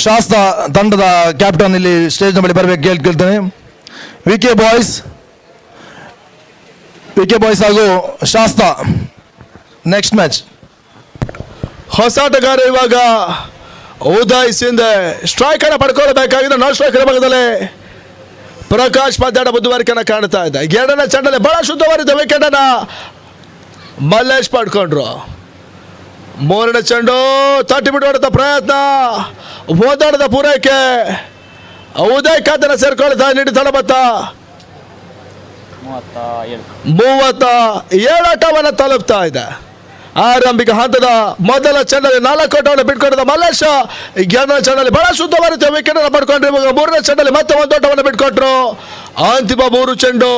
ಶಾಸ್ತ್ರ ತಂಡದ ಕ್ಯಾಪ್ಟನ್ ಇಲ್ಲಿ ಸ್ಟೇಜ್ನ ಬಳಿ ಬರಬೇಕು ಕೇಳ್ತೇನೆ. ವಿಕೆ ಬಾಯ್ಸ್ ಹಾಗೂ ಶಾಸ್ತ್ರ ನೆಕ್ಸ್ಟ್ ಮ್ಯಾಚ್. ಹೊಸ ಆಟಗಾರ ಇವಾಗ ಉದಯ್ ಸಿಂಧೆ ಸ್ಟ್ರೈಕರ್ ಪಡ್ಕೊಳ್ಬೇಕಾಗಿದೆ. ನಾನ್ ಸ್ಟ್ರೈಕರ್ ಭಾಗದಲ್ಲಿ ಪ್ರಕಾಶ್ ಪದ್ಯಾಡ ಬುಧವಾರಕ್ಕೆ ಕಾಣ್ತಾ ಇದೆ. 2ನೇ ಚೆಂಡಲ್ಲಿ ಬಹಳ ಶುದ್ಧವಾದ ವಿಕೆಟ್ ಅನ್ನ ಮಲ್ಲೇಶ್ ಪಡ್ಕೊಂಡ್ರು. 3ನೇ ಚೆಂಡು ತಟ್ಟಿಬಿಟ್ಟು ಹೊಡೆದ ಪ್ರಯತ್ನ, ಓದಾಡದ ಪೂರೈಕೆ ಉದಯ್ ಖಾತೆನ ಸೇರ್ಕೊಳ್ತಾ ನೀಡಿ ತಡಬತ್ತ 37 ಆಟವನ್ನು ತಲುಪ್ತಾ ಇದೆ. ಆರಂಭಿಕ ಹಂತದ ಮೊದಲ ಚೆಂಡಲ್ಲಿ 4 ಆಟವನ್ನು ಬಿಟ್ಕೊಟ್ಟಿದ್ದ ಮಲ್ಲೇಶ್ 2ನೇ ಚೆಂಡಲ್ಲಿ ಬಹಳ ಶುದ್ಧವಾದ ವಿಕೆಟ್ ಅನ್ನು ಪಡ್ಕೊಂಡ್ರು. ಇವಾಗ 3ನೇ ಚೆಂಡಲ್ಲಿ ಮತ್ತೆ 1 ಆಟವನ್ನು ಬಿಟ್ಕೊಟ್ರು. ಅಂತಿಮ 3 ಚೆಂಡು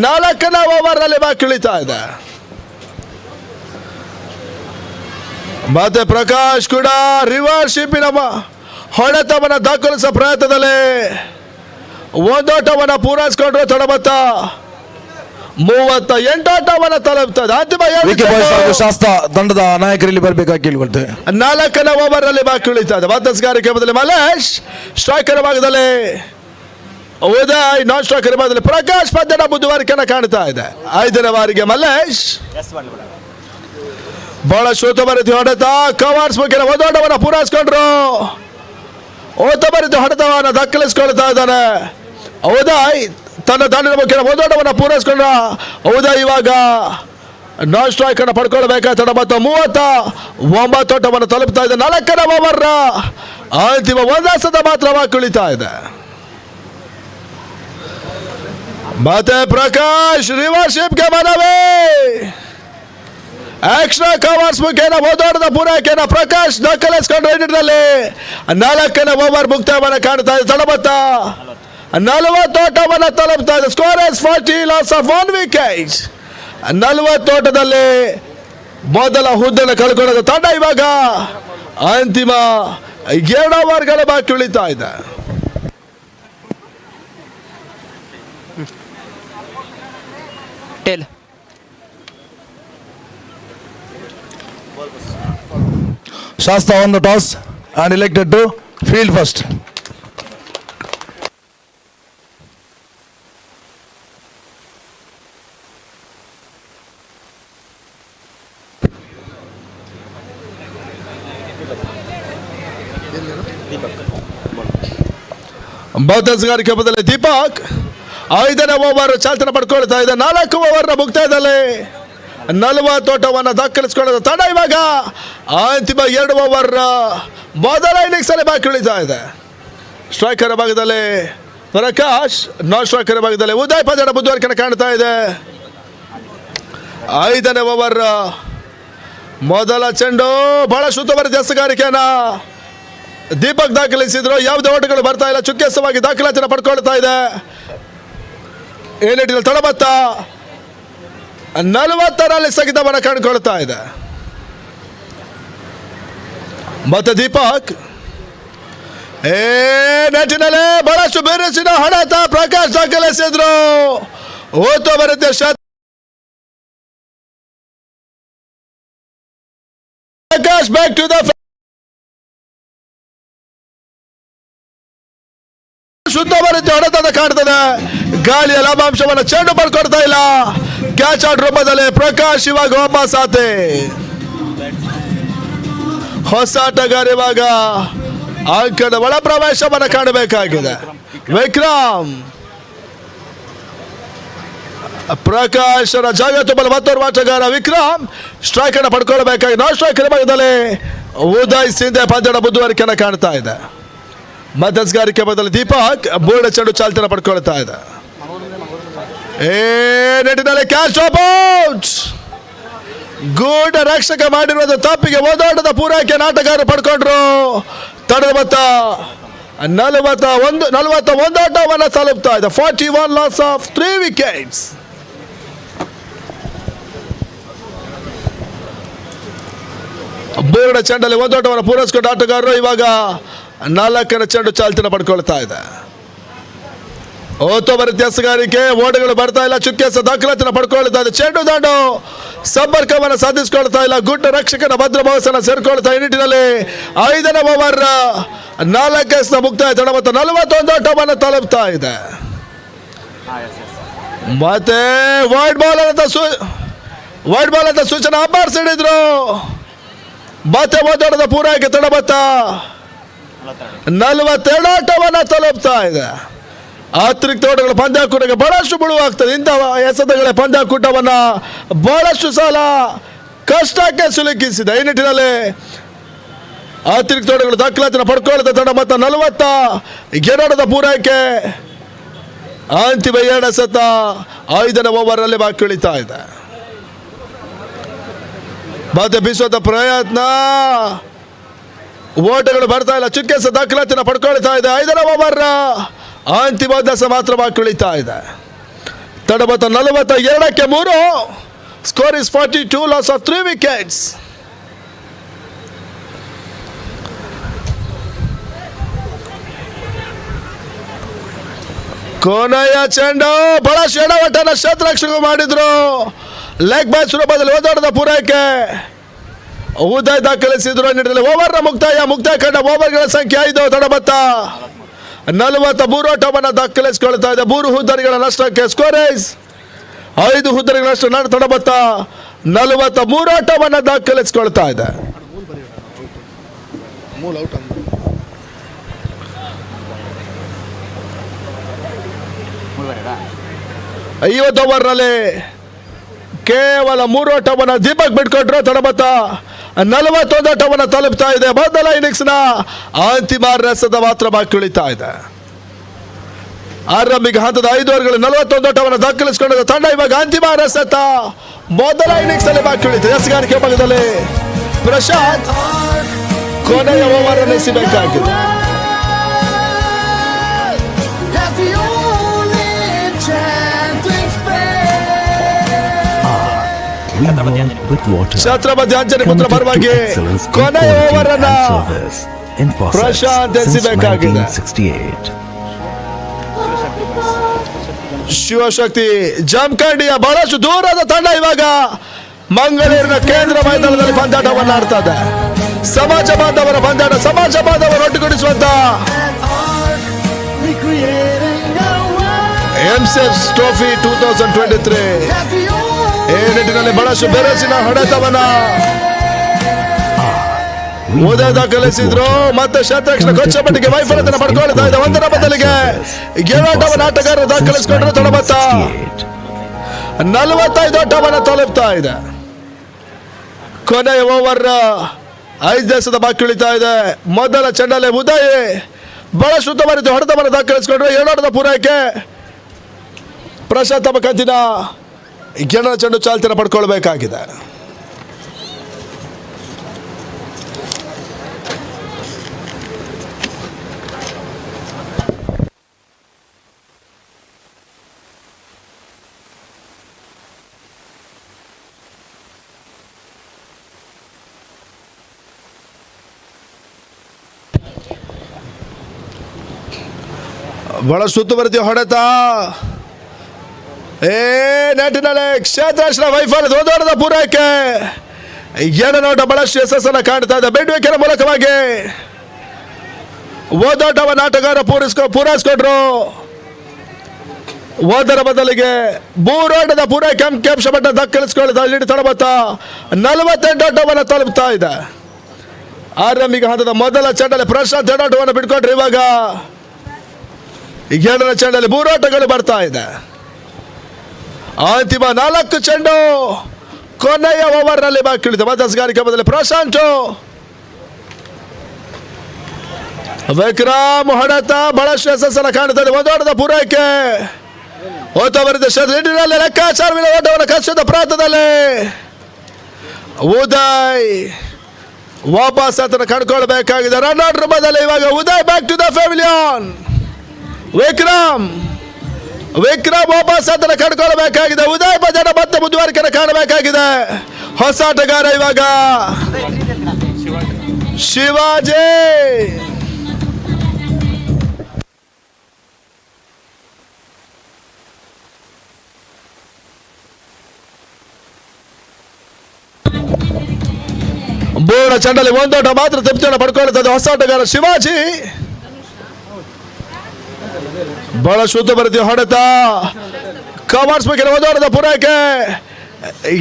4ನೇ ಓವರ್ ನಲ್ಲಿ ಬಾಕಿ ಉಳಿತಾ ಇದೆ. ಮತ್ತೆ ಪ್ರಕಾಶ್ ಕೂಡ ರಿವರ್ಸ್ ಶಿಪ್ಪಿನ ಹೊಡೆತವನ್ನು ದಾಖಲಿಸುವ ಪ್ರಯತ್ನದಲ್ಲಿ 1 ಆಟವನ್ನು ಪೂರೈಸಿಕೊಂಡ್ರು. ತಡಬತ್ತ 38 ಆಟವನ್ನು ತಲುಪ್ತದೆ. ಅಂತಿಮ ಶಾಸ್ತ್ರ ತಂಡದ ನಾಯಕರಲ್ಲಿ ಬರಬೇಕಾಗಿ ಕೇಳಿಕೊಳ್ತೇವೆ. 4ನೇ ಓವರ್ ನಲ್ಲಿ ಬಾಕಿ ಉಳಿತಾ ಇದೆ. ಮಧ್ಯಸ್ಗಾರಿಕೆ ಬದಲಿ ಮಲ್ಲೇಶ್, ಸ್ಟ್ರೈಕರ್ ಭಾಗದಲ್ಲಿ ಉದಯ್, ನಾನ್ ಸ್ಟ್ರೈಕರ್ ಭಾಗದಲ್ಲಿ ಪ್ರಕಾಶ್ ಪದ್ಯನ ಬುಧವಾರಕ್ಕೆ ಕಾಣ್ತಾ ಇದೆ. 5ನೇ ಬಾರಿಗೆ ಮಲ್ಲೇಶ್ ಬಹಳ ಉತ್ತಮ ರೀತಿ ಹೊಡೆತ ಕವರ್ಸ್ ಮುಖೇನ ಓದೋಟವನ್ನು ಪೂರೈಸ್ಕೊಂಡ್ರು. ಉತ್ತಮ ರೀತಿ ಹೊಡೆತವನ್ನು ದಾಖಲಿಸ್ಕೊಳ್ತಾ ಇದ್ದಾನೆ ಉದಯ್. ತನ್ನ ದಂಡಿನ ಮುಖೇನ ಓದೋಟವನ್ನು ಪೂರೈಸ್ಕೊಂಡ್ರ ಉದಯ್. ಇವಾಗ ನಾನ್ ಸ್ಟ್ರೈಕ್ ಅನ್ನು ಪಡ್ಕೊಳ್ಬೇಕಾಗ್ತದೆ. ಮತ್ತು 39 ಓಟವನ್ನು ತಲುಪ್ತಾ ಇದೆ. 4ನೇ ಓವರ್ ಅಂತಿಮ ಒಂದಾಸದ ಮಾತ್ರವಾಗಿ ಕುಳಿತಾ ಇದೆ. ಮತ್ತೆ ಪ್ರಕಾಶ್ ರಿವರ್ಶಿಪ್ಗೆ ಮನವಿ. ಎಕ್ಸ್ಟ್ರಾ ಕವರ್ಸ್ ಮುಖೇನ ಓದೋಟದ ಪೂರೈಕೆಯನ್ನು ಪ್ರಕಾಶ್ ದಾಖಲಿಸಿಕೊಂಡ್ರೆ ಈ ನಿಟ್ಟಿನಲ್ಲಿ 4ನೇ ಓವರ್ ಮುಕ್ತಾಯವನ್ನು ಕಾಣ್ತಾ ಇದೆ. ತಡಬತ್ತ 40 ಓಟವನ್ನು ತಲುಪ್ತಾ ಇದೆ. Score is 40, loss of 1 wicket. 40 ಓಟದಲ್ಲಿ ಮೊದಲ ಹುದ್ದೆಯನ್ನು ಕಳ್ಕೊಳ್ಳೋದು ತಂಡ ಇವಾಗ ಅಂತಿಮ 2 ಓವರ್ಗಳ ಬಾಕಿ ಉಳಿತಾ ಇದೆ. Tail Shasta won the toss and elected to field first. ಬೌದ್ಧಗಾರಿಕೆ ಬದಲೇ ದೀಪಕ್ 5ನೇ ಓವರ್ ಚಾಲ್ತನ ಪಡ್ಕೊಳ್ತಾ ಇದೆ. 4 ಓವರ್ನ ಮುಕ್ತಾಯದಲ್ಲಿ 40 ಓಟವನ್ನು ದಾಖಲಿಸಿಕೊಳ್ಳೋದು ತಂಡ ಇವಾಗ ಅಂತಿಮ 2 ಓವರ್ ಮೊದಲ ಇನ್ನಿಂಗ್ಸ್ ಅಲ್ಲಿ ಬಾಕಿ ಉಳಿತಾ ಇದೆ. ಸ್ಟ್ರೈಕರ್ ಭಾಗದಲ್ಲಿ ಪ್ರಕಾಶ್, ನಾನ್ ಸ್ಟ್ರೈಕರ್ ಭಾಗದಲ್ಲಿ ಉದಯ್ ಪಂದ್ಯದ ಮುಂದುವರಿಕೆ ಕಾಣ್ತಾ ಇದೆ. 5ನೇ ಓವರ್ ಮೊದಲ ಚೆಂಡು ಬಹಳ ಉತ್ತಮ ದಸ್ತಗಾರಿಕೆಯನ್ನ ದೀಪಕ್ ದಾಖಲಿಸಿದ್ರು. ಯಾವುದೇ ಓಟಗಳು ಬರ್ತಾ ಇಲ್ಲ. ಚುಕ್ಕೆಸವಾಗಿ ದಾಖಲಾತಿಯನ್ನು ಪಡ್ಕೊಳ್ತಾ ಇದೆ. ಏನಿಟ್ಟಿಲ್ಲ ತಡಬತ್ತ 40ರಲ್ಲಿ ಸ್ಥಗಿತವನ್ನು ಕಂಡುಕೊಳ್ತಾ ಇದೆ. ಮತ್ತೆ ದೀಪಕ್ ನೆಟ್ಟಿನಲ್ಲಿ ಬಹಳಷ್ಟು ಬಿರುಸಿನ ಹೊಡೆತ ಪ್ರಕಾಶ್ ದಾಖಲಿಸಿದ್ರು. ಓತು ಬರುತ್ತೆ ಪ್ರಕಾಶ್ ಬ್ಯಾಕ್ ಟು ದ ಶುದ್ಧ ಬರುತ್ತೆ ಹೊಡೆತದ ಕಾಣ್ತದೆ. ಗಾಳಿಯ ಲಾಭಾಂಶವನ್ನು ಚೆಂಡು ಪಡ್ಕೊಡ್ತಾ ಇಲ್ಲ. ಕ್ಯಾಚ್ ಔಟ್ ರೂಪದಲ್ಲಿ ಪ್ರಕಾಶ್ ಇವಾಗ ವಾಪಸ್ ಆತೆ. ಹೊಸ ಆಟಗಾರ ಇವಾಗ ಅಂಕದ ಒಳ ಪ್ರವೇಶವನ್ನು ಕಾಣಬೇಕಾಗಿದೆ. ವಿಕ್ರಮ್ ಪ್ರಕಾಶನ ಜಾಗ ತುಂಬಲು ಮತ್ತೋರ್ವ ಆಟಗಾರ ವಿಕ್ರಮ್ ಸ್ಟ್ರೈಕ್ ಅನ್ನು ಪಡ್ಕೊಳ್ಬೇಕಾಗಿ ನಾನ್ ಸ್ಟ್ರೈಕರ್ ಭಾಗದಲ್ಲಿ ಉದಯ್ ಸಿಂಧೆ ಪಂದ್ಯದ ಮುಂದುವರಿಕೆಯನ್ನು ಕಾಣ್ತಾ ಇದೆ. ಮಧ್ಯಸ್ಗಾರಿಕೆ ಬದಲು ದೀಪಕ್ ಬೋರ್ಡ್ ಚೆಂಡು ಚಾಲ್ತಿಯನ್ನು ಪಡ್ಕೊಳ್ತಾ ಇದೆ. ನೆಟ್ಟಿನಲ್ಲಿ ಕ್ಯಾಚ್ ಔಟ್. ಗೂಢ ರಕ್ಷಕ ಮಾಡಿರುವುದು ತಪ್ಪಿಗೆ ಓದಾಟದ ಪೂರೈಕೆ ಆಟಗಾರರು ಪಡ್ಕೊಂಡ್ರು. ತಡೆದ ಮೊತ್ತ 41 ಓಟವನ್ನು ತಲುಪ್ತಾ ಇದೆ. 41 ಲಾಸ್ ಆಫ್ 3 ವಿಕೆಟ್ಸ್. ಬೋರ್ಡ್ ಚೆಂಡಲ್ಲಿ ಓದಾಟವನ್ನು ಪೂರೈಸಿಕೊಂಡ ಆಟಗಾರರು ಇವಾಗ 4ನೇ ಚೆಂಡು ಚಾಲ್ತಿನ ಪಡ್ಕೊಳ್ತಾ ಇದೆ. ಓತೋ ಬರುತ್ತೆ ಎಸಗಾರಿಕೆ. ಓಟಗಳು ಬರ್ತಾ ಇಲ್ಲ. ಚುಕ್ಕೆಸ ದಾಖಲಾತಿನ ಪಡ್ಕೊಳ್ತಾ ಇದೆ. ಚೆಂಡು ದಾಂಡು ಸಂಪರ್ಕವನ್ನು ಸಾಧಿಸಿಕೊಳ್ತಾ ಇಲ್ಲ. ಗುಡ್ಡ ರಕ್ಷಕನ ಭದ್ರ ಭಾವಸನ ಸೇರ್ಕೊಳ್ತಾ ಈ ನಿಟ್ಟಿನಲ್ಲಿ 5ನೇ ಓವರ್ 4 ಮುಕ್ತಾಯ ತಡ ಮತ್ತು 41 ಓಟವನ್ನು ತಲುಪ್ತಾ ಇದೆ. ಮತ್ತೆ ವೈಡ್ ಬಾಲ್ ಅಂತ ಸೂಚನೆ ಅಂಬಾರ್ ಸಿಡಿದ್ರು. ಮತ್ತೆ ಓದಾಟದ ಪೂರೈಕೆ ತಡ ಮತ್ತ 42 ಓಟವನ್ನು ತಲುಪ್ತಾ ಇದೆ. ಅತಿರಿಕ್ತ ಓಟಗಳು ಪಂದ್ಯಾಕೂಟಕ್ಕೆ ಬಹಳಷ್ಟು ಬಿಡುವಾಗ್ತದೆ. ಇಂತಹ ಎಸೆತಗಳ ಪಂದ್ಯಾಕೂಟವನ್ನ ಬಹಳಷ್ಟು ಸಲ ಕಷ್ಟಕ್ಕೆ ಸಿಲುಕಿಸಿದೆ. ಈ ನಿಟ್ಟಿನಲ್ಲಿ ಅತಿರಿಕ್ತ ಓಟಗಳು ದಾಖಲಾತಿನ ಪಡ್ಕೊಳ್ತಾ ತಡ ಮತ್ತು 42 ಪೂರೈಕೆ ಅಂತಿಮ 2 ಎಸೆತ 5ನೇ ಓವರ್ನಲ್ಲಿ ಬಾಕಿ ಉಳಿತಾ ಇದೆ. ಮತ್ತೆ ಬೀಸೋದ ಪ್ರಯತ್ನ, ಓಟಗಳು ಬರ್ತಾ ಇಲ್ಲ. ಚುಕ್ಕೆಸ ದಾಖಲಾತಿನ ಪಡ್ಕೊಳ್ತಾ ಇದೆ. 5ನೇ ಓವರ್ ಅಂತಿಮ ದಸ ಮಾತ್ರ ಬಾಕಿ ಉಳಿತಾ ಇದೆ. ತಡಬತ್ತ 42ಕ್ಕೆ 3. Score is 42, loss of 3 wickets. ಕೊನೆಯ ಚೆಂಡು ಬಹಳ ಎಡವಟ್ಟನ ಶತರಕ್ಷಕ ಮಾಡಿದ್ರು. ಲೆಗ್ ಬ್ಯಾಚ್ ರೂಪದಲ್ಲಿ ಓದಾಟದ ಪೂರೈಕೆ ಉದಯ್ ದಾಖಲಿಸಿದ್ರು. ಓವರ್ನ ಮುಕ್ತಾಯ ಕಂಡ ಓವರ್ಗಳ ಸಂಖ್ಯೆ 5. ತಡಬತ್ತ 43 ಓಟವನ್ನು ದಾಖಲಿಸಿಕೊಳ್ತಾ ಇದೆ. 3 ಹುದ್ದರಿಗಳ ನಷ್ಟಕ್ಕೆ ಸ್ಕೋರ್ ಇಸ್ 5 ಹುದ್ದರಿಗಳ ನಷ್ಟ. ತಡಬತ್ತ 43 ಓಟವನ್ನು ದಾಖಲಿಸಿಕೊಳ್ತಾ ಇದೆ. ಮೂಲ ಔಟ್ 50 ಓವರ್ನಲ್ಲಿ ಕೇವಲ 3 ಓಟವನ್ನು ದೀಪಕ್ ಬಿಟ್ಕೊಟ್ರು. ತಡಬತ್ತ 41 ಓಟವನ್ನು ತಲುಪ್ತಾ ಇದೆ. ಮೊದಲ ಇನ್ನಿಂಗ್ಸ್ನ ಅಂತಿಮ ರಸದ ಮಾತ್ರ ಬಾಕಿ ಉಳಿತಾ ಇದೆ. ಆರಂಭಿಕ ಹಂತದ 5 ಓವರ್ಗಳು 41 ಓಟವನ್ನು ದಾಖಲಿಸಿಕೊಂಡಿದ್ದ ತಂಡ ಇವಾಗ ಅಂತಿಮ ರಸದ ಮೊದಲ ಇನ್ನಿಂಗ್ಸ್ ಅಲ್ಲಿ ಬಾಕಿ ಉಳಿತು. ಎಸಗಾರಿಕೆ ಭಾಗದಲ್ಲಿ ಪ್ರಶಾಂತ್ ಕೊನೆಯ ಓವರ್ ಅನ್ನು ಎಸೆಯಬೇಕಾಗಿದೆ. ಛತ್ರಪತಿ ಅಂಜನಿ ಪುತ್ರ ಪರವಾಗಿ ಕೊನೆಯ ಓವರ್ ಅನ್ನ ಪ್ರಶಾಂತ್ ಎಸೆಯಬೇಕಾಗಿದೆ. ಶಿವಶಕ್ತಿ ಜಮಖಂಡಿಯ ಬಹಳಷ್ಟು ದೂರದ ತಂಡ ಇವಾಗ ಮಂಗಳೂರಿನ ಕೇಂದ್ರ ಮೈದಾನದಲ್ಲಿ ಪಂದ್ಯಾಟವನ್ನು ಆಡ್ತಾ ಇದೆ. ಸಮಾಜ ಬಾಂಧವರ ಪಂದ್ಯಾಟ, ಸಮಾಜ ಬಾಂಧವರು ಒಟ್ಟುಗೂಡಿಸುವಂತ MSC ಟ್ರೋಫಿ 2023 ಈ ನಿಟ್ಟಿನಲ್ಲಿ ಬಹಳಷ್ಟು ಬೆರಸಿನ ಹೊಡೆತವನ್ನ ಉದಯ ದಾಖಲಿಸಿದ್ರು. ಮತ್ತೆ ಶತರಕ್ಷಣ ಕೊಚ್ಚಪಟ್ಟಿಗೆ ವೈಫಲ್ಯತೆಯನ್ನು ಪಡ್ಕೊಳ್ತಾ ಇದೆ. 1ರ ಬದಲಿಗೆ 7 ಓಟವನ್ನು ಆಟಗಾರರು ದಾಖಲಿಸಿಕೊಂಡ್ರು. ತಡಬತ್ತ 45 ಓಟವನ್ನು ತಲುಪ್ತಾ ಇದೆ. ಕೊನೆಯ ಓವರ್ 5 ಎಸೆದ ಬಾಕಿ ಉಳಿತಾ ಇದೆ. ಮೊದಲ ಚೆಂಡಲ್ಲಿ ಉದಯ್ ಬಹಳಷ್ಟು ಉತ್ತಮ ರೀತಿ ಹೊಡೆತವನ್ನು ದಾಖಲಿಸಿಕೊಂಡ್ರು. 7 ಓಟದ ಪೂರೈಕೆ. ಪ್ರಶಾಂತ್ ತಮ್ಮ ಕಂತಿನ 2ರ ಚೆಂಡು ಚಾಲ್ತಿಯನ್ನು ಪಡ್ಕೊಳ್ಬೇಕಾಗಿದೆ. ಬಹಳ ಸುತ್ತುವರಿದ ಹೊಡೆತ. ನೆಟ್ಟಿನಲ್ಲಿ ಕ್ಷೇತ್ರರಕ್ಷಣ ವೈಫಲ್ಯದ 1 ಓಟದ ಪೂರೈಕೆ. 2 ಓಟ ಬಹಳಷ್ಟು ಯಶಸ್ಸನ್ನು ಕಾಣ್ತಾ ಇದೆ. ಬೆಡ್ ವಿಕೆಟ್ ಮೂಲಕವಾಗಿ 1 ಓಟವನ್ನು ಆಟಗಾರ ಪೂರೈಸಿಕೊಂಡ್ರು. 1ರ ಬದಲಿಗೆ 3 ಓಟದ ಪೂರೈಕೆ ಅಂಕಿಅಂಶ ಮಟ್ಟ ದಾಖಲಿಸಿಕೊಳ್ಳುತ್ತಾ ಇಲ್ಲಿ ತಡಬತ್ತ 48 ಓಟವನ್ನು ತಲುಪ್ತಾ ಇದೆ. ಆರಂಭಿಕ ಹಂತದ ಮೊದಲ ಚೆಂಡಲ್ಲಿ ಪ್ರಶಾಂತ್ 2 ಓಟವನ್ನು ಬಿಟ್ಕೊಂಡ್ರೆ ಇವಾಗ 2ರ ಚೆಂಡಲ್ಲಿ 3 ಓಟಗಳು ಬರ್ತಾ ಇದೆ. ಅಂತಿಮ 4 ಚೆಂಡು ಕೊನೆಯ ಓವರ್ ನಲ್ಲಿ ಬಾಕಿ ಉಳಿದ. ಮಧ್ಯಸ್ಗಾರಿಕೆ ಬದಲು ಪ್ರಶಾಂತ್ ವಿಕ್ರಮ್ ಹೊಡೆತ ಬಹಳಷ್ಟು ಯಶಸ್ಸನ್ನು ಕಾಣುತ್ತದೆ. 1 ಓಟದ ಪೂರೈಕೆ. ಓಟವರಿದ ನಿಟ್ಟಿನಲ್ಲಿ ಲೆಕ್ಕಾಚಾರವಿಲ್ಲ. ಓಟವನ್ನು ಕಸಿದ ಪ್ರಾಂತದಲ್ಲಿ ಉದಯ್ ವಾಪಸ್ ಅದನ್ನು ಕಂಡುಕೊಳ್ಬೇಕಾಗಿದೆ. ರನ್ ಔಟ್ ಬದಲು ಇವಾಗ Uday back to the pavilion. Vikram ವಾಪಸ್ ಅದನ್ನು ಕಂಡುಕೊಳ್ಬೇಕಾಗಿದೆ. ಉದಯ್ ಬಜಾರ ಮತ್ತೆ ಮುಂದುವರಿಕೆಯನ್ನು ಕಾಣಬೇಕಾಗಿದೆ. ಹೊಸ ಆಟಗಾರ ಇವಾಗ ಶಿವಾಜಿ. ಬೋರ್ಡ ಚೆಂಡಲ್ಲಿ 1 ಓಟ ಮಾತ್ರ ತಪ್ಪಿಯನ್ನು ಪಡ್ಕೊಳ್ಳುತ್ತದೆ ಹೊಸ ಆಟಗಾರ ಶಿವಾಜಿ. ಬಹಳ ಶುದ್ಧ ಬರೀತಿ ಹೊಡೆತ ಕವರ್ಸ್ ಬಗ್ಗೆ 1 ಓಟದ ಪೂರೈಕೆ.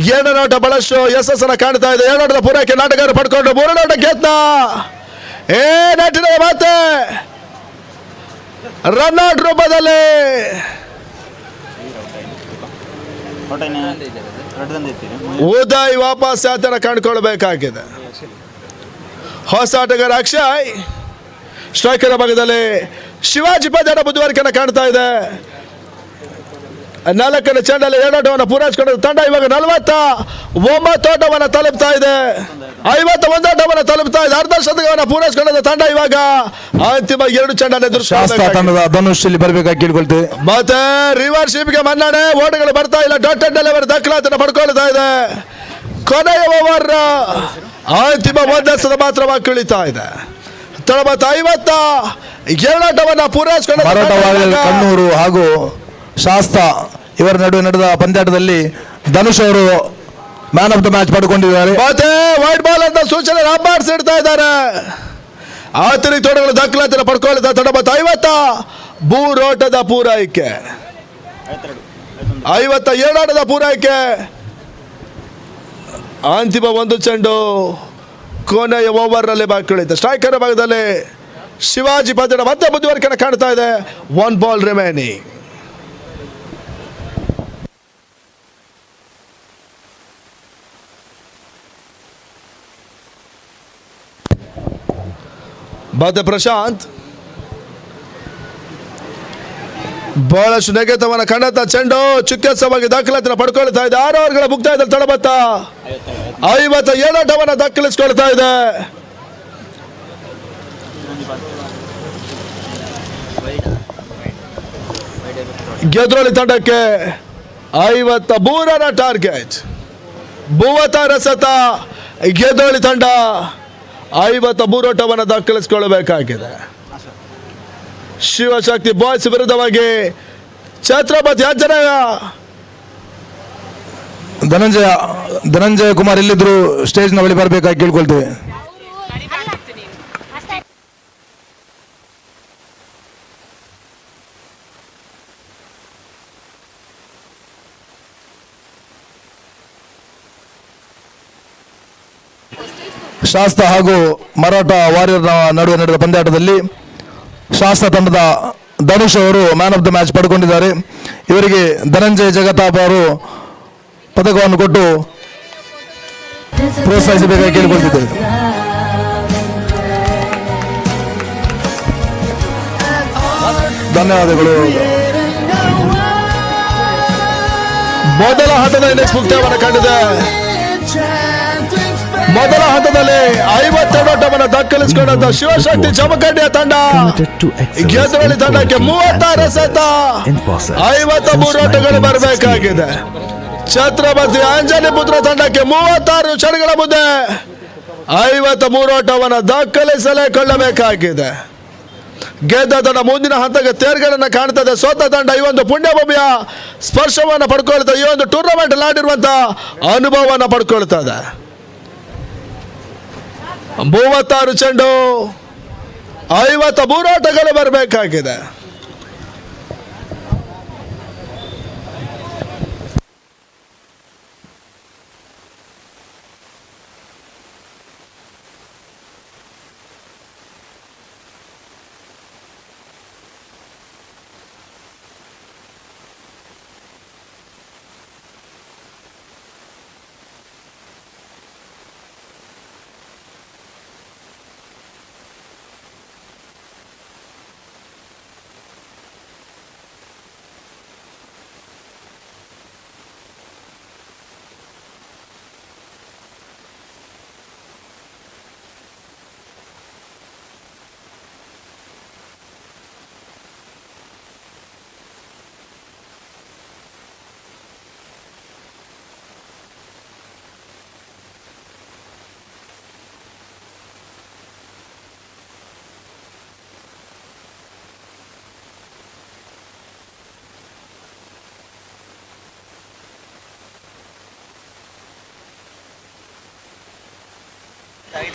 2 ಓಟ ಬಹಳಷ್ಟು ಯಶಸ್ಸನ್ನು ಕಾಣ್ತಾ ಇದೆ. 2 ಓಟದ ಪೂರೈಕೆ ನಾಟಗಾರ ಪಡ್ಕೊಂಡು 3 ಓಟಕ್ಕೆ ಯತ್ನ. ನೆಟ್ಟಿನ ಮತ್ತೆ ರನ್ ಔಟ್ ರೂಪದಲ್ಲಿ ಉದಯ್ ವಾಪಸ್ ಯಾತನ ಕಂಡುಕೊಳ್ಬೇಕಾಗಿದೆ. ಹೊಸ ಆಟಗಾರ ಅಕ್ಷಯ್. ಸ್ಟ್ರೈಕರ್ ಭಾಗದಲ್ಲಿ ಶಿವಾಜಿ ಪದ್ಯನ ಮುಂದುವರಿಕೆಯನ್ನು ಕಾಣ್ತಾ ಇದೆ. 4ನೇ ಚೆಂಡಲ್ಲಿ 2 ಓಟವನ್ನು ಪೂರೈಸಿಕೊಂಡ ತಂಡ ಇವಾಗ 49 ಓಟವನ್ನು ತಲುಪ್ತಾ ಇದೆ. 51 ಓಟವನ್ನು ತಲುಪ್ತಾ ಇದೆ. ಅರ್ಧ ಶತಕವನ್ನು ಪೂರೈಸಿಕೊಂಡ ತಂಡ ಇವಾಗ ಅಂತಿಮ 2 ಚೆಂಡನ್ನು ಎದುರಿಸಬೇಕು. ತಂಡದ ಧನುಷ್ ಇಲ್ಲಿ ಬರಬೇಕಾಗಿ ಕೇಳ್ಕೊಳ್ತೇವೆ. ಮತ್ತೆ ರಿವರ್ಸ್ ಶಿಪ್ಗೆ ಮನ್ನಣೆ. ಓಟಗಳು ಬರ್ತಾ ಇಲ್ಲ. ಡಾಟ್ ಡೆಲಿವರಿ ದಾಖಲಾತಿಯನ್ನು ಪಡ್ಕೊಳ್ತಾ ಇದೆ. ಕೊನೆಯ ಓವರ್ ಅಂತಿಮ 1 ಎಸೆದ ಮಾತ್ರ ಬಾಕಿ ಉಳಿತಾ ಇದೆ. ತಳಬತ್ತ 52 ಓಟವನ್ನು ಪೂರೈಸಿಕೊಂಡ ಕಣ್ಣೂರು ಹಾಗೂ ಶಾಸ್ತ ಇವರ ನಡುವೆ ನಡೆದ ಪಂದ್ಯಾಟದಲ್ಲಿ ಧನುಷ್ ಅವರು ಮ್ಯಾನ್ ಆಫ್ ದ ಮ್ಯಾಚ್ ಪಡ್ಕೊಂಡಿದ್ದಾರೆ. ಮತ್ತೆ ವೈಟ್ ಬಾಲ್ ಅಂತ ಸೂಚನೆ ಇಡ್ತಾ ಇದ್ದಾರೆ. ಅತಿರಿಕ್ತ ಓಟಗಳು ದಾಖಲಾತಿಯನ್ನು ಪಡ್ಕೊಳ್ಳುತ್ತಾ ತಡಬತ್ತ 53 ಓಟದ ಪೂರೈಕೆ. 52 ಓಟದ ಪೂರೈಕೆ. ಅಂತಿಮ ಒಂದು ಚೆಂಡು ಕೊನೆಯ ಓವರ್ನಲ್ಲಿ ಬಾಕಿ ಸ್ಟ್ರೈಕರ್ ಭಾಗದಲ್ಲಿ ಶಿವಾಜಿ ಪಂದ್ಯದ ಮತ್ತೆ ಮುಂದುವರಿಕೆ ಕಾಣ್ತಾ ಇದೆ. 1 ಬಾಲ್ ರಿಮೈನಿಂಗ್. ಮತ್ತೆ ಪ್ರಶಾಂತ್ ಬಹಳಷ್ಟು ನೆಗೆತವನ್ನ ಕಂಡಂತ ಚೆಂಡು ಚಿಕಿತ್ಸವಾಗಿ ದಾಖಲಾತಿನ ಪಡ್ಕೊಳ್ತಾ ಇದೆ. 6 ಓವರ್ಗಳ ಮುಕ್ತಾಯದಲ್ಲಿ ತಡಬತ್ತ 57 ಓಟವನ್ನ ದಾಖಲಿಸಿಕೊಳ್ತಾ ಇದೆ. ಗೆದ್ರೋಳಿ ತಂಡಕ್ಕೆ 53 ಟಾರ್ಗೆಟ್. ಭುವತ ರಸತ ಗೆದ್ರೋಳಿ ತಂಡ 53 ಓಟವನ್ನು ದಾಖಲಿಸಿಕೊಳ್ಳಬೇಕಾಗಿದೆ. ಶಿವಶಕ್ತಿ ಬಾಯ್ಸ್ ವಿರುದ್ಧವಾಗಿ ಛತ್ರಪತಿ ಅಂಜನೇಯ. ಧನಂಜಯ ಕುಮಾರ್ ಎಲ್ಲಿದ್ರು ಸ್ಟೇಜ್ನ ಬಳಿ ಬರಬೇಕಾಗಿ ಕೇಳ್ಕೊಳ್ತೇವೆ. ಶಾಸ್ತ ಹಾಗೂ ಮರಾಠ ವಾರಿಯರ್ನ ನಡುವೆ ನಡೆದ ಪಂದ್ಯಾಟದಲ್ಲಿ ಶಾಸ್ತ ತಂಡದ ಧನುಷ್ ಅವರು ಮ್ಯಾನ್ ಆಫ್ ದ ಮ್ಯಾಚ್ ಪಡ್ಕೊಂಡಿದ್ದಾರೆ. ಇವರಿಗೆ ಧನಂಜಯ ಜಗತಾಪ್ ಅವರು ಪದಕವನ್ನು ಕೊಟ್ಟು ಪ್ರೋತ್ಸಾಹಿಸಬೇಕಾಗಿ ಕೇಳಿಕೊಳ್ತಿದ್ದೇವೆ. ಧನ್ಯವಾದಗಳು. ಮೊದಲ ಹಂತದ ಇನ್ನಿಂಗ್ಸ್ ಮುಕ್ತಾಯವನ್ನು ಕಂಡಿದೆ. ಮೊದಲ ಹಂತದಲ್ಲಿ 52 ಓಟವನ್ನು ದಾಖಲಿಸಿಕೊಂಡಂತ ಶಿವಶಕ್ತಿ ಜಮಖಂಡಿಯ ತಂಡ ಗೆದ್ರೋಳಿ ತಂಡಕ್ಕೆ 36 ಎಸೆತ 53 ಓಟಗಳು ಬರಬೇಕಾಗಿದೆ. ಛತ್ರಪತಿ ಅಂಜನಿ ಪುತ್ರ ತಂಡಕ್ಕೆ 36 ಕ್ಷಣಗಳ ಮುಂದೆ 53 ಓಟವನ್ನು ದಾಖಲಿಸಲೇಕೊಳ್ಳಬೇಕಾಗಿದೆ. ಗೆದ್ದ ತಂಡ ಮುಂದಿನ ಹಂತಕ್ಕೆ ತೇರ್ಗಡೆಯನ್ನು ಕಾಣ್ತದೆ. ಸೋತ ತಂಡ ಈ ಒಂದು ಪುಣ್ಯಭೂಮಿಯ ಸ್ಪರ್ಶವನ್ನು ಪಡ್ಕೊಳ್ತದೆ. ಈ ಒಂದು ಟೂರ್ನಮೆಂಟ್ ಆಡಿರುವಂತಹ ಅನುಭವವನ್ನು ಪಡ್ಕೊಳ್ತದೆ. 36 ಚೆಂಡು 53 ಓಟಗಳು ಬರಬೇಕಾಗಿದೆ.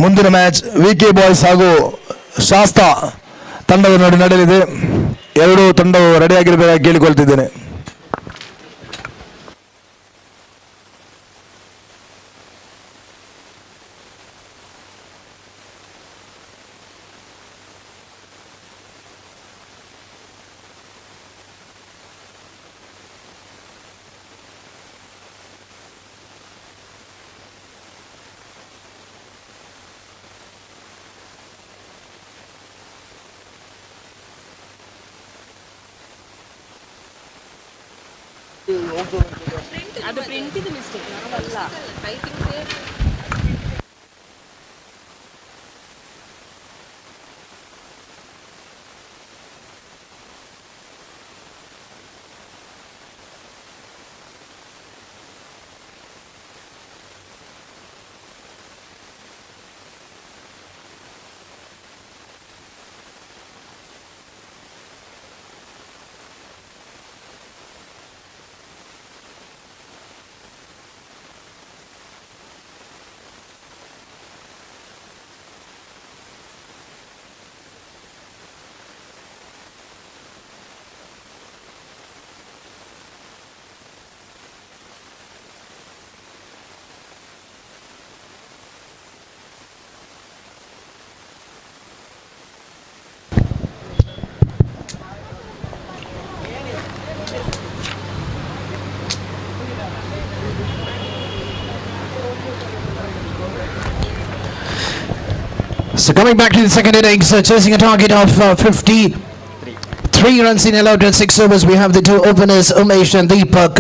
ಮುಂದಿನ ಮ್ಯಾಚ್ ವಿಕೆ ಬಾಯ್ಸ್ ಹಾಗೂ ಶಾಸ್ತ ತಂಡದ ನಡುವೆ ನಡೆಯಲಿದೆ. ಎರಡೂ ತಂಡವು ರೆಡಿಯಾಗಿರಬೇಕಾಗಿ ಕೇಳಿಕೊಳ್ತಿದ್ದೇನೆ. ಅದು ಪ್ರಿಂಟ್ ಇದು ಮಿಸ್ಟೇಕ್ ನಾವಲ್ಲ typing same. So coming back to the second innings, chasing a target of 53 runs in allowed in 6 overs. We have the two openers, Umesh and Deepak.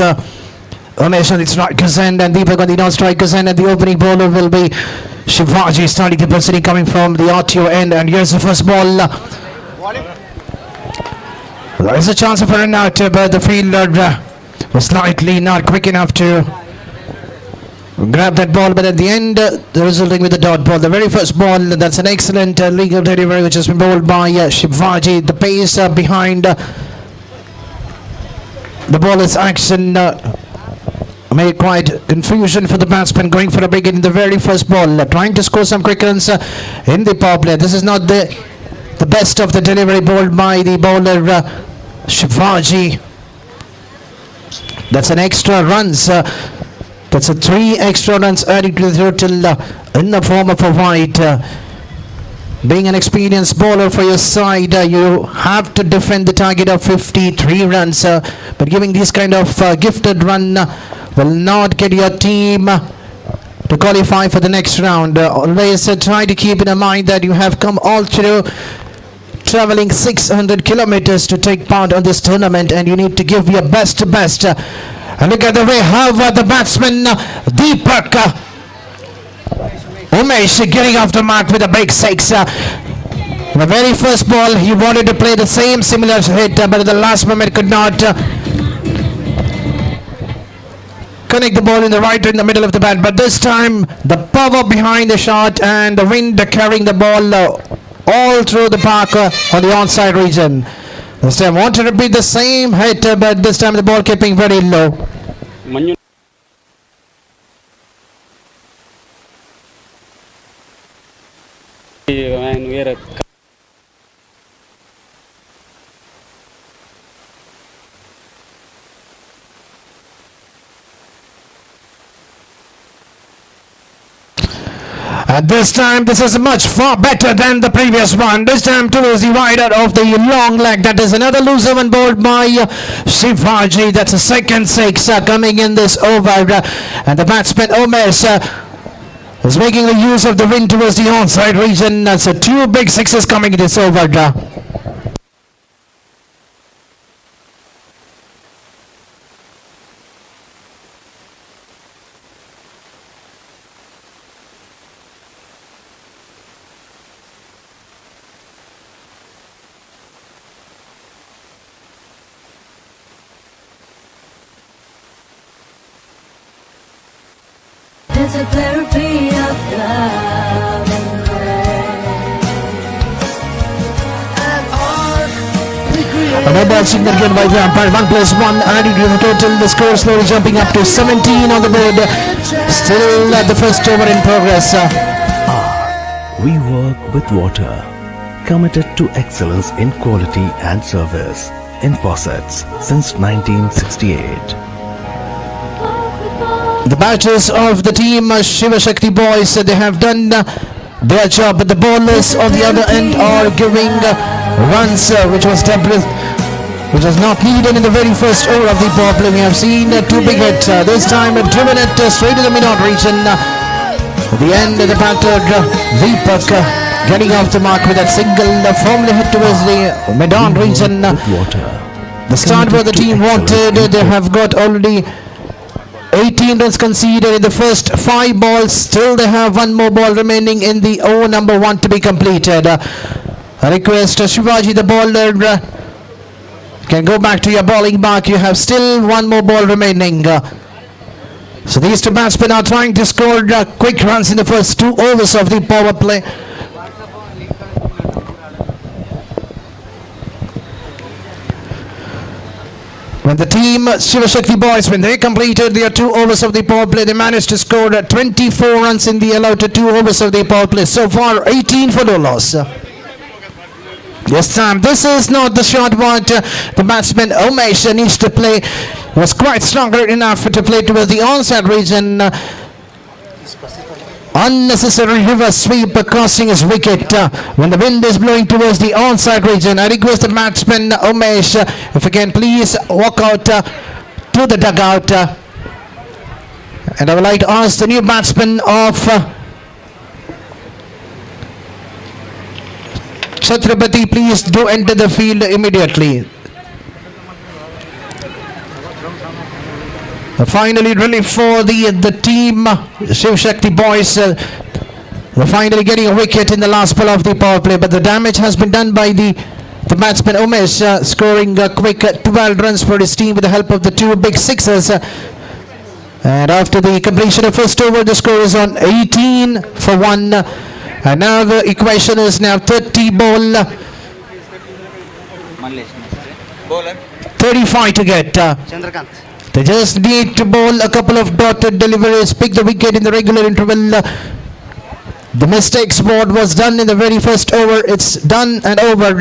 Umesh on the strikers end and Deepak on the non-strikers end, and the opening bowler will be Shivaji starting the proceeding coming from the RTO end. And here's the first ball. There is a chance of a run out, but the fielder was slightly not quick enough to grab that ball, but at the end, resulting with the dot ball. The very first ball, that's an excellent legal delivery which has been bowled by Shivaji. The pace behind the baller's action made quite confusion for the batsman going for a big hit in the very first ball, trying to score some quick runs in the power play. This is not the best of the delivery bowled by the bowler Shivaji. That's an extra runs. That's a 3 extra runs added to the total in the form of a wide. Being an experienced bowler for your side, you have to defend the target of 53 runs. But giving this kind of gifted run will not get your team to qualify for the next round. Always try to keep in mind that you have come all through traveling 600 kilometers to take part on this tournament, and you need to give your best to best. And look at the way how the batsman Deepak Umesh getting off the mark with a big 6. The very first ball he wanted to play the same similar hit, but at the last moment could not connect the ball in the right in the middle of the bat. But this time the power behind the shot and the wind carrying the ball all through the park on the onside region. This time want to repeat the same hit, but this time the ball keeping very low. And this time, this is much far better than the previous one. This time towards the wider of the long leg. That is another loser one bowled by Shivaji. That's a second 6 coming in this over. And the batsman Umesh is making the use of the wind towards the onside region. So 2 big 6s coming in this over. It's a therapy of love and grace. A no ball signal given by the umpire. 1+1 added to the total. The score slowly jumping up to 17 on the board. Still the first over in progress. We work with water, committed to excellence in quality and service in faucets since 1968. The batters of the team Shivaji boys, they have done their job, but the bowlers on the other end are giving runs which was not needed in the very first over of the power play. We have seen 2 big hits. This time driven it straight to the mid-on region. At the end, the batter Deepak getting off the mark with that single firmly hit towards the mid-on region. The start where the team wanted, they have got already 18 runs conceded in the first 5 balls. Still they have 1 more ball remaining in the over number 1 to be completed. A request Shivaji, the bowler, can go back to your bowling mark. You have still 1 more ball remaining. So these 2 batsmen are trying to score quick runs in the first 2 overs of the power play. When the team Shivaji boys, when they completed their 2 overs of the power play, they managed to score 24 runs in the allowed 2 overs of the power play. So far 18 for no loss. This time this is not the shot what the batsman Umesh needs to play. He was quite stronger enough to play towards the onside region. Unnecessary reverse sweep crossing his wicket when the wind is blowing towards the onside region. I request the batsman Umesh, if you can please walk out to the dugout. And I would like to ask the new batsman of Chatrapati, please do enter the field immediately. Finally, relief for the team. Shivshakti boys finally getting a wicket in the last ball of the power play, but the damage has been done by the batsman Umesh, scoring a quick 12 runs for his team with the help of the two big sixes. And after the completion of first over, the score is on 18 for 1. And now the equation is now 30 ball, 35 to get. Chandrakant. They just need to bowl a couple of dotted deliveries, pick the wicket in the regular interval. The mistakes what was done in the very first over, it's done and over.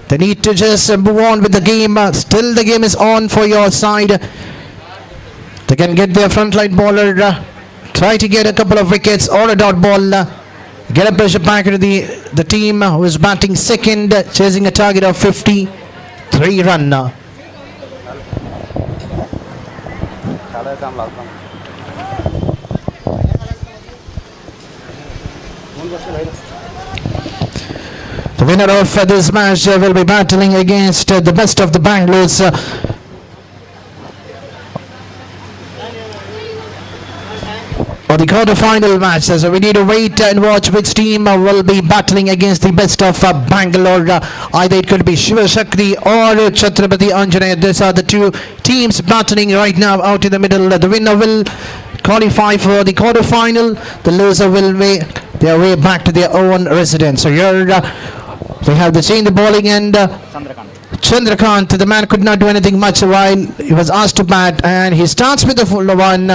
They need to just move on with the game. Still the game is on for your side. They can get their frontline bowler, try to get a couple of wickets or a dot ball. Get a pressure back into the team who is batting second, chasing a target of 53 run. The winner of this match will be battling against the best of the Bangalores. For the quarter-final match, so we need to wait and watch which team will be battling against the best of Bangalore. Either it could be Shivashakti or Chatrapati Anjanaya. These are the two teams battling right now out in the middle. The winner will qualify for the quarter-final. The loser will make their way back to their own residence. So here we have the change the bowling and Chandrakant, the man could not do anything much while he was asked to bat, and he starts with the full one.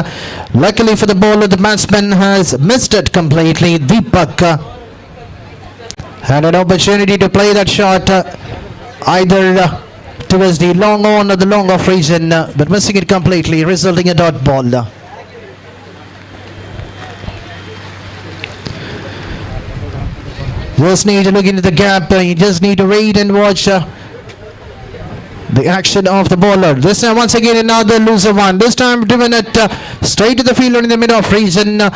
Luckily for the bowler, the batsman has missed it completely. Deepak had an opportunity to play that shot either towards the long on or the long off region, but missing it completely, resulting in a dot ball. Just need to look into the gap. You just need to wait and watch the action of the bowler. This time once again another loser one. This time driven it straight to the fielder in the mid-off region. An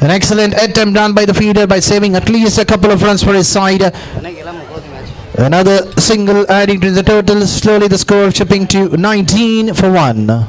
excellent attempt done by the fielder by saving at least a couple of runs for his side. Another single adding to the total. Slowly the score chipping to 19 for 1.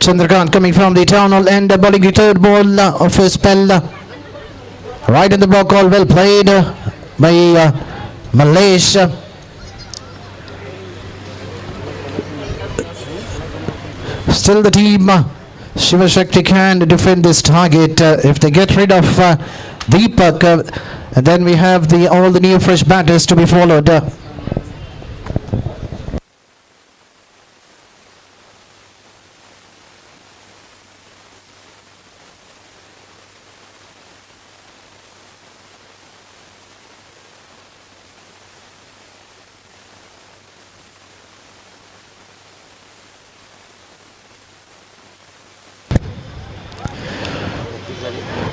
Chandrakant coming from the town hall and bowling the third ball of his spell. Right in the block call, well played by Malesh. Still the team Shivashakti can defend this target. If they get rid of Deepak, and then we have all the new fresh batters to be followed.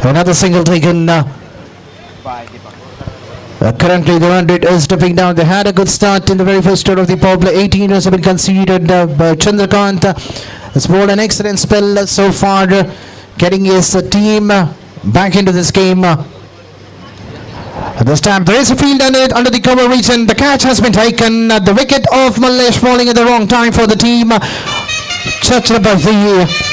Another single taken. Currently the run rate is dipping down. They had a good start in the very first over of the power play. 18 runs have been conceded, but Chandrakant has bowled an excellent spell so far, getting his team back into this game. This time there is a field under the cover region. The catch has been taken. The wicket of Malesh falling at the wrong time for the team. Chatrapati.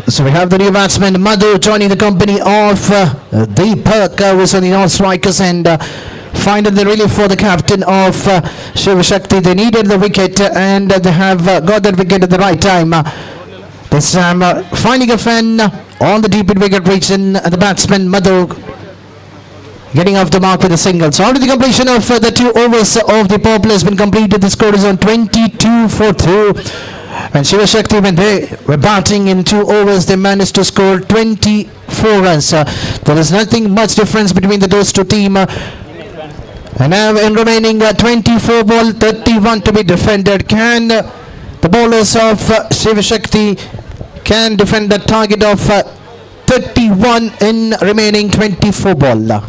So we have the new batsman Madhu joining the company of Deepak, who was on the non-strikers, and finding the relief for the captain of Shivashakti. They needed the wicket and they have got that wicket at the right time. This time finding a fan on the deep wicket region, the batsman Madhu getting off the mark with a single. So after the completion of the 2 overs of the power play has been completed, the score is on 22 for 2. And Shivashakti, when they were batting in 2 overs, they managed to score 24 runs. There is nothing much difference between those two teams. And now in remaining 24 ball, 31 to be defended. Can the bowlers of Shivashakti can defend the target of 31 in remaining 24 ball?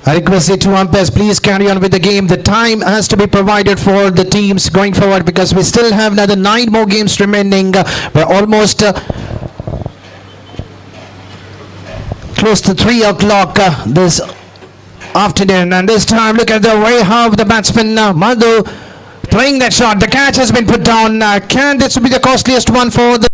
I request the 2 umpires, please carry on with the game. The time has to be provided for the teams going forward because we still have another 9 more games remaining. We're almost close to 3 o'clock this afternoon. And this time, look at the way how the batsman Madhu playing that shot. The catch has been put down. Can this be the costliest one for the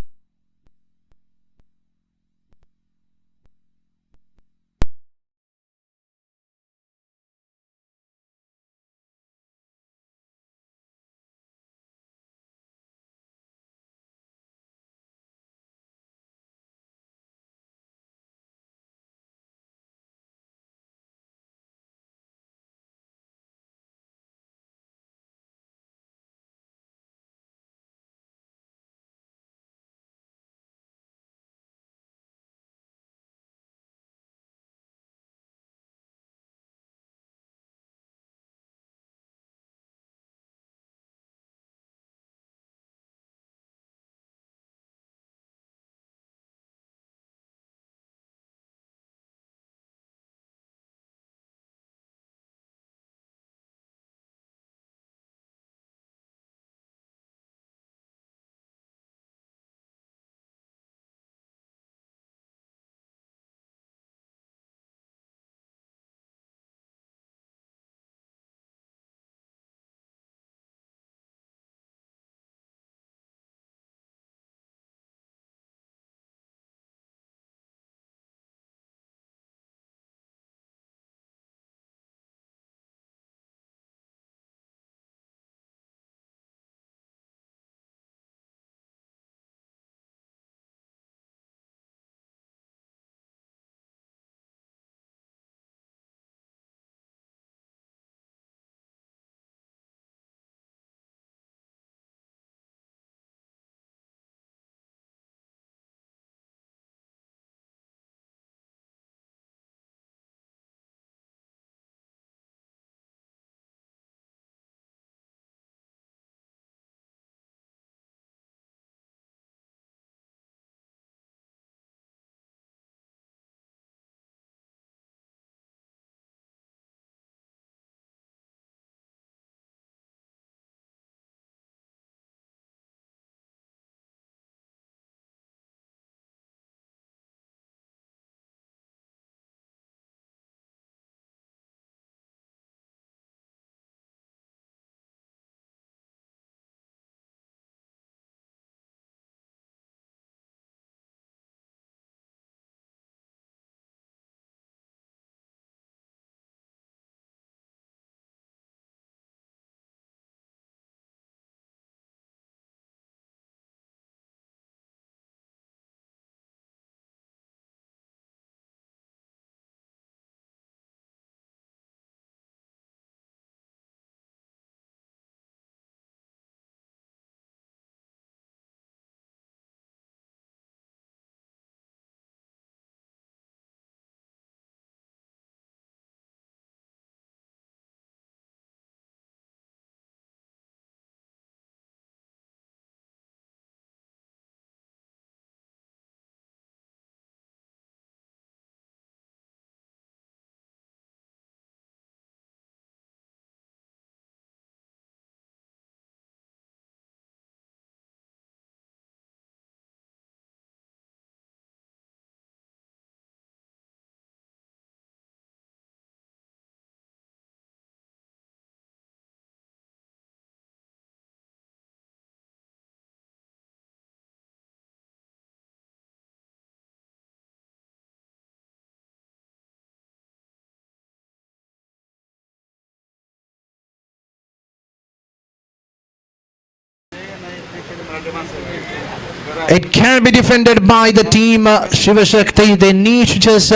It can be defended by the team Shivashakti. They need to just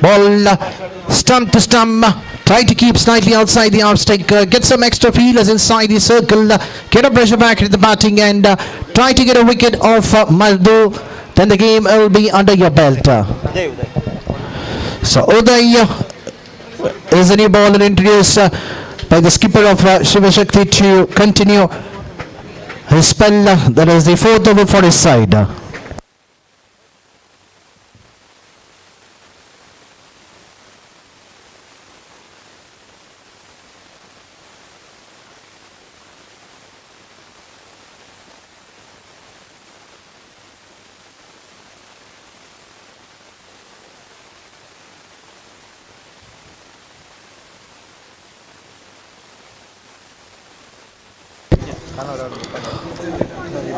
ball stump to stump. Try to keep slightly outside the arm stick. Get some extra feelers inside the circle. Get a pressure back at the batting and try to get a wicket off Madhu. Then the game will be under your belt. So Uday is a new bowler introduced by the skipper of Shivashakti to continue his spell. That is the fourth over for his side.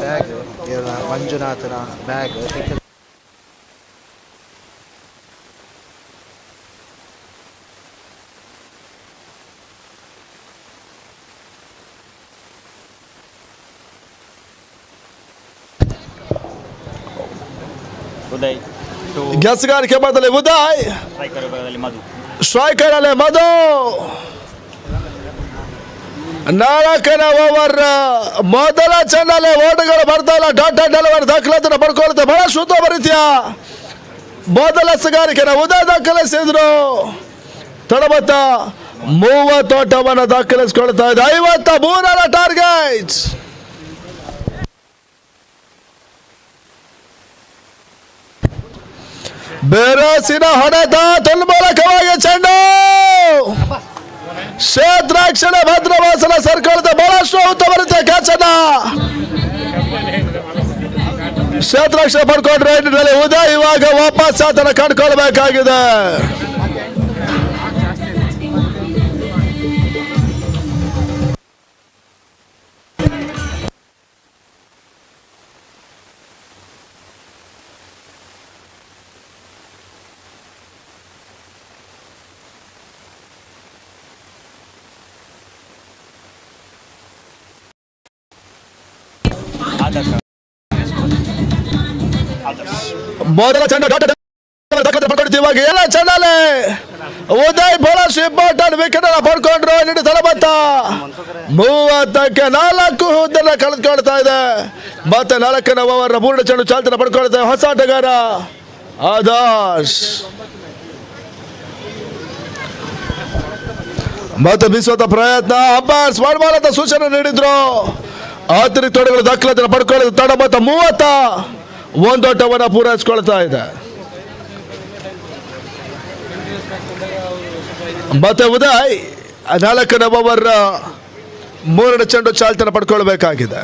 ಬ್ಯಾಗ್ ಮಂಜುನಾಥನ ಬ್ಯಾಗ್ ಗೆಸ್ಗಾರಿಕೆ ಬದಲಿ Uday, striker ಅಲ್ಲಿ ಮಧು. ನಾಲ್ಕನೇ over ಮೊದಲ ಚೆಂಡಲ್ಲಿ ಓಟಗಳು ಬರ್ತಾ ಇಲ್ಲ. ಡಾಟಾ ಡೆಲಿವರ್ ದಾಖಲಾತಿನ ಪಡ್ಕೊಳ್ತೆ. ಬಹಳ ಶುದ್ಧ ರೀತಿಯ ಮೊದಲ ಎಸೆಗಾರಿಕೆನ ಉದಯ್ ದಾಖಲಿಸಿದ್ರು. ತಡಬತ್ತ 30 ಓಟವನ್ನು ದಾಖಲಿಸಿಕೊಳ್ತಾ ಇದೆ. 53ರ ಟಾರ್ಗೆಟ್. ಬೆರಸಿನ ಹೊಡೆತ ತುಲ್ಮೂಲಕವಾಗಿ ಚೆಂಡು ಕ್ಷೇತ್ರಾಕ್ಷಣ ಭದ್ರವಾಸನ ಸರ್ಕಳದ ಬಹಳಷ್ಟು ಉತ್ತಮ ರೀತಿಯ ಕ್ಯಾಚ್ ಅನ್ನ ಕ್ಷೇತ್ರಾಕ್ಷಣ ಪಡ್ಕೊಂಡ್ರೆ ನಿಟ್ಟಿನಲ್ಲಿ ಉದಯ್ ಇವಾಗ ವಾಪಸ್ ಆತನ ಕಂಡುಕೊಳ್ಬೇಕಾಗಿದೆ. ಮೊದಲ ಚೆಂಡ ಪಡ್ಕೊಳ್ತೀವಿ. ಎಲ್ಲ ಚೆಂಡಲ್ಲಿ ಉದಯ್ ಬಹಳಷ್ಟು ಇಂಪಾರ್ಟೆಂಟ್ ವಿಕೆಟ್ ಅನ್ನ ಪಡ್ಕೊಂಡ್ರು. ನಿಟ್ಟು ತಲಬತ್ತ 30ಕ್ಕೆ 4 ಹುದ್ದನ್ನ ಕಳೆದುಕೊಳ್ತಾ ಇದೆ. ಮತ್ತೆ 4ನೇ ಓವರ್ ಪೂರ್ಣ ಚೆಂಡು ಚಾಲ್ತಿನ ಪಡ್ಕೊಳ್ತಾ ಹೊಸ ಆಟಗಾರ ಆದರ್ಶ್. ಮತ್ತೆ ಬೀಸುವಂತ ಪ್ರಯತ್ನ ಅಂಪೈರ್ಸ್ ಮಾಡಬಾರದ ಸೂಚನೆ ನೀಡಿದ್ರು. ಅತಿರಿಕ್ತ ತೊಡೆಗಳು ದಾಖಲಾತಿನ ಪಡ್ಕೊಳ್ಳೋದು ತಡ. ಮತ್ತು 31 ಓಟವನ್ನು ಪೂರೈಸಿಕೊಳ್ತಾ ಇದೆ. ಮತ್ತೆ ಉದಯ್ 4ನೇ ಓವರ್ 3ನೇ ಚೆಂಡು ಚಾಲ್ತಿನ ಪಡ್ಕೊಳ್ಬೇಕಾಗಿದೆ.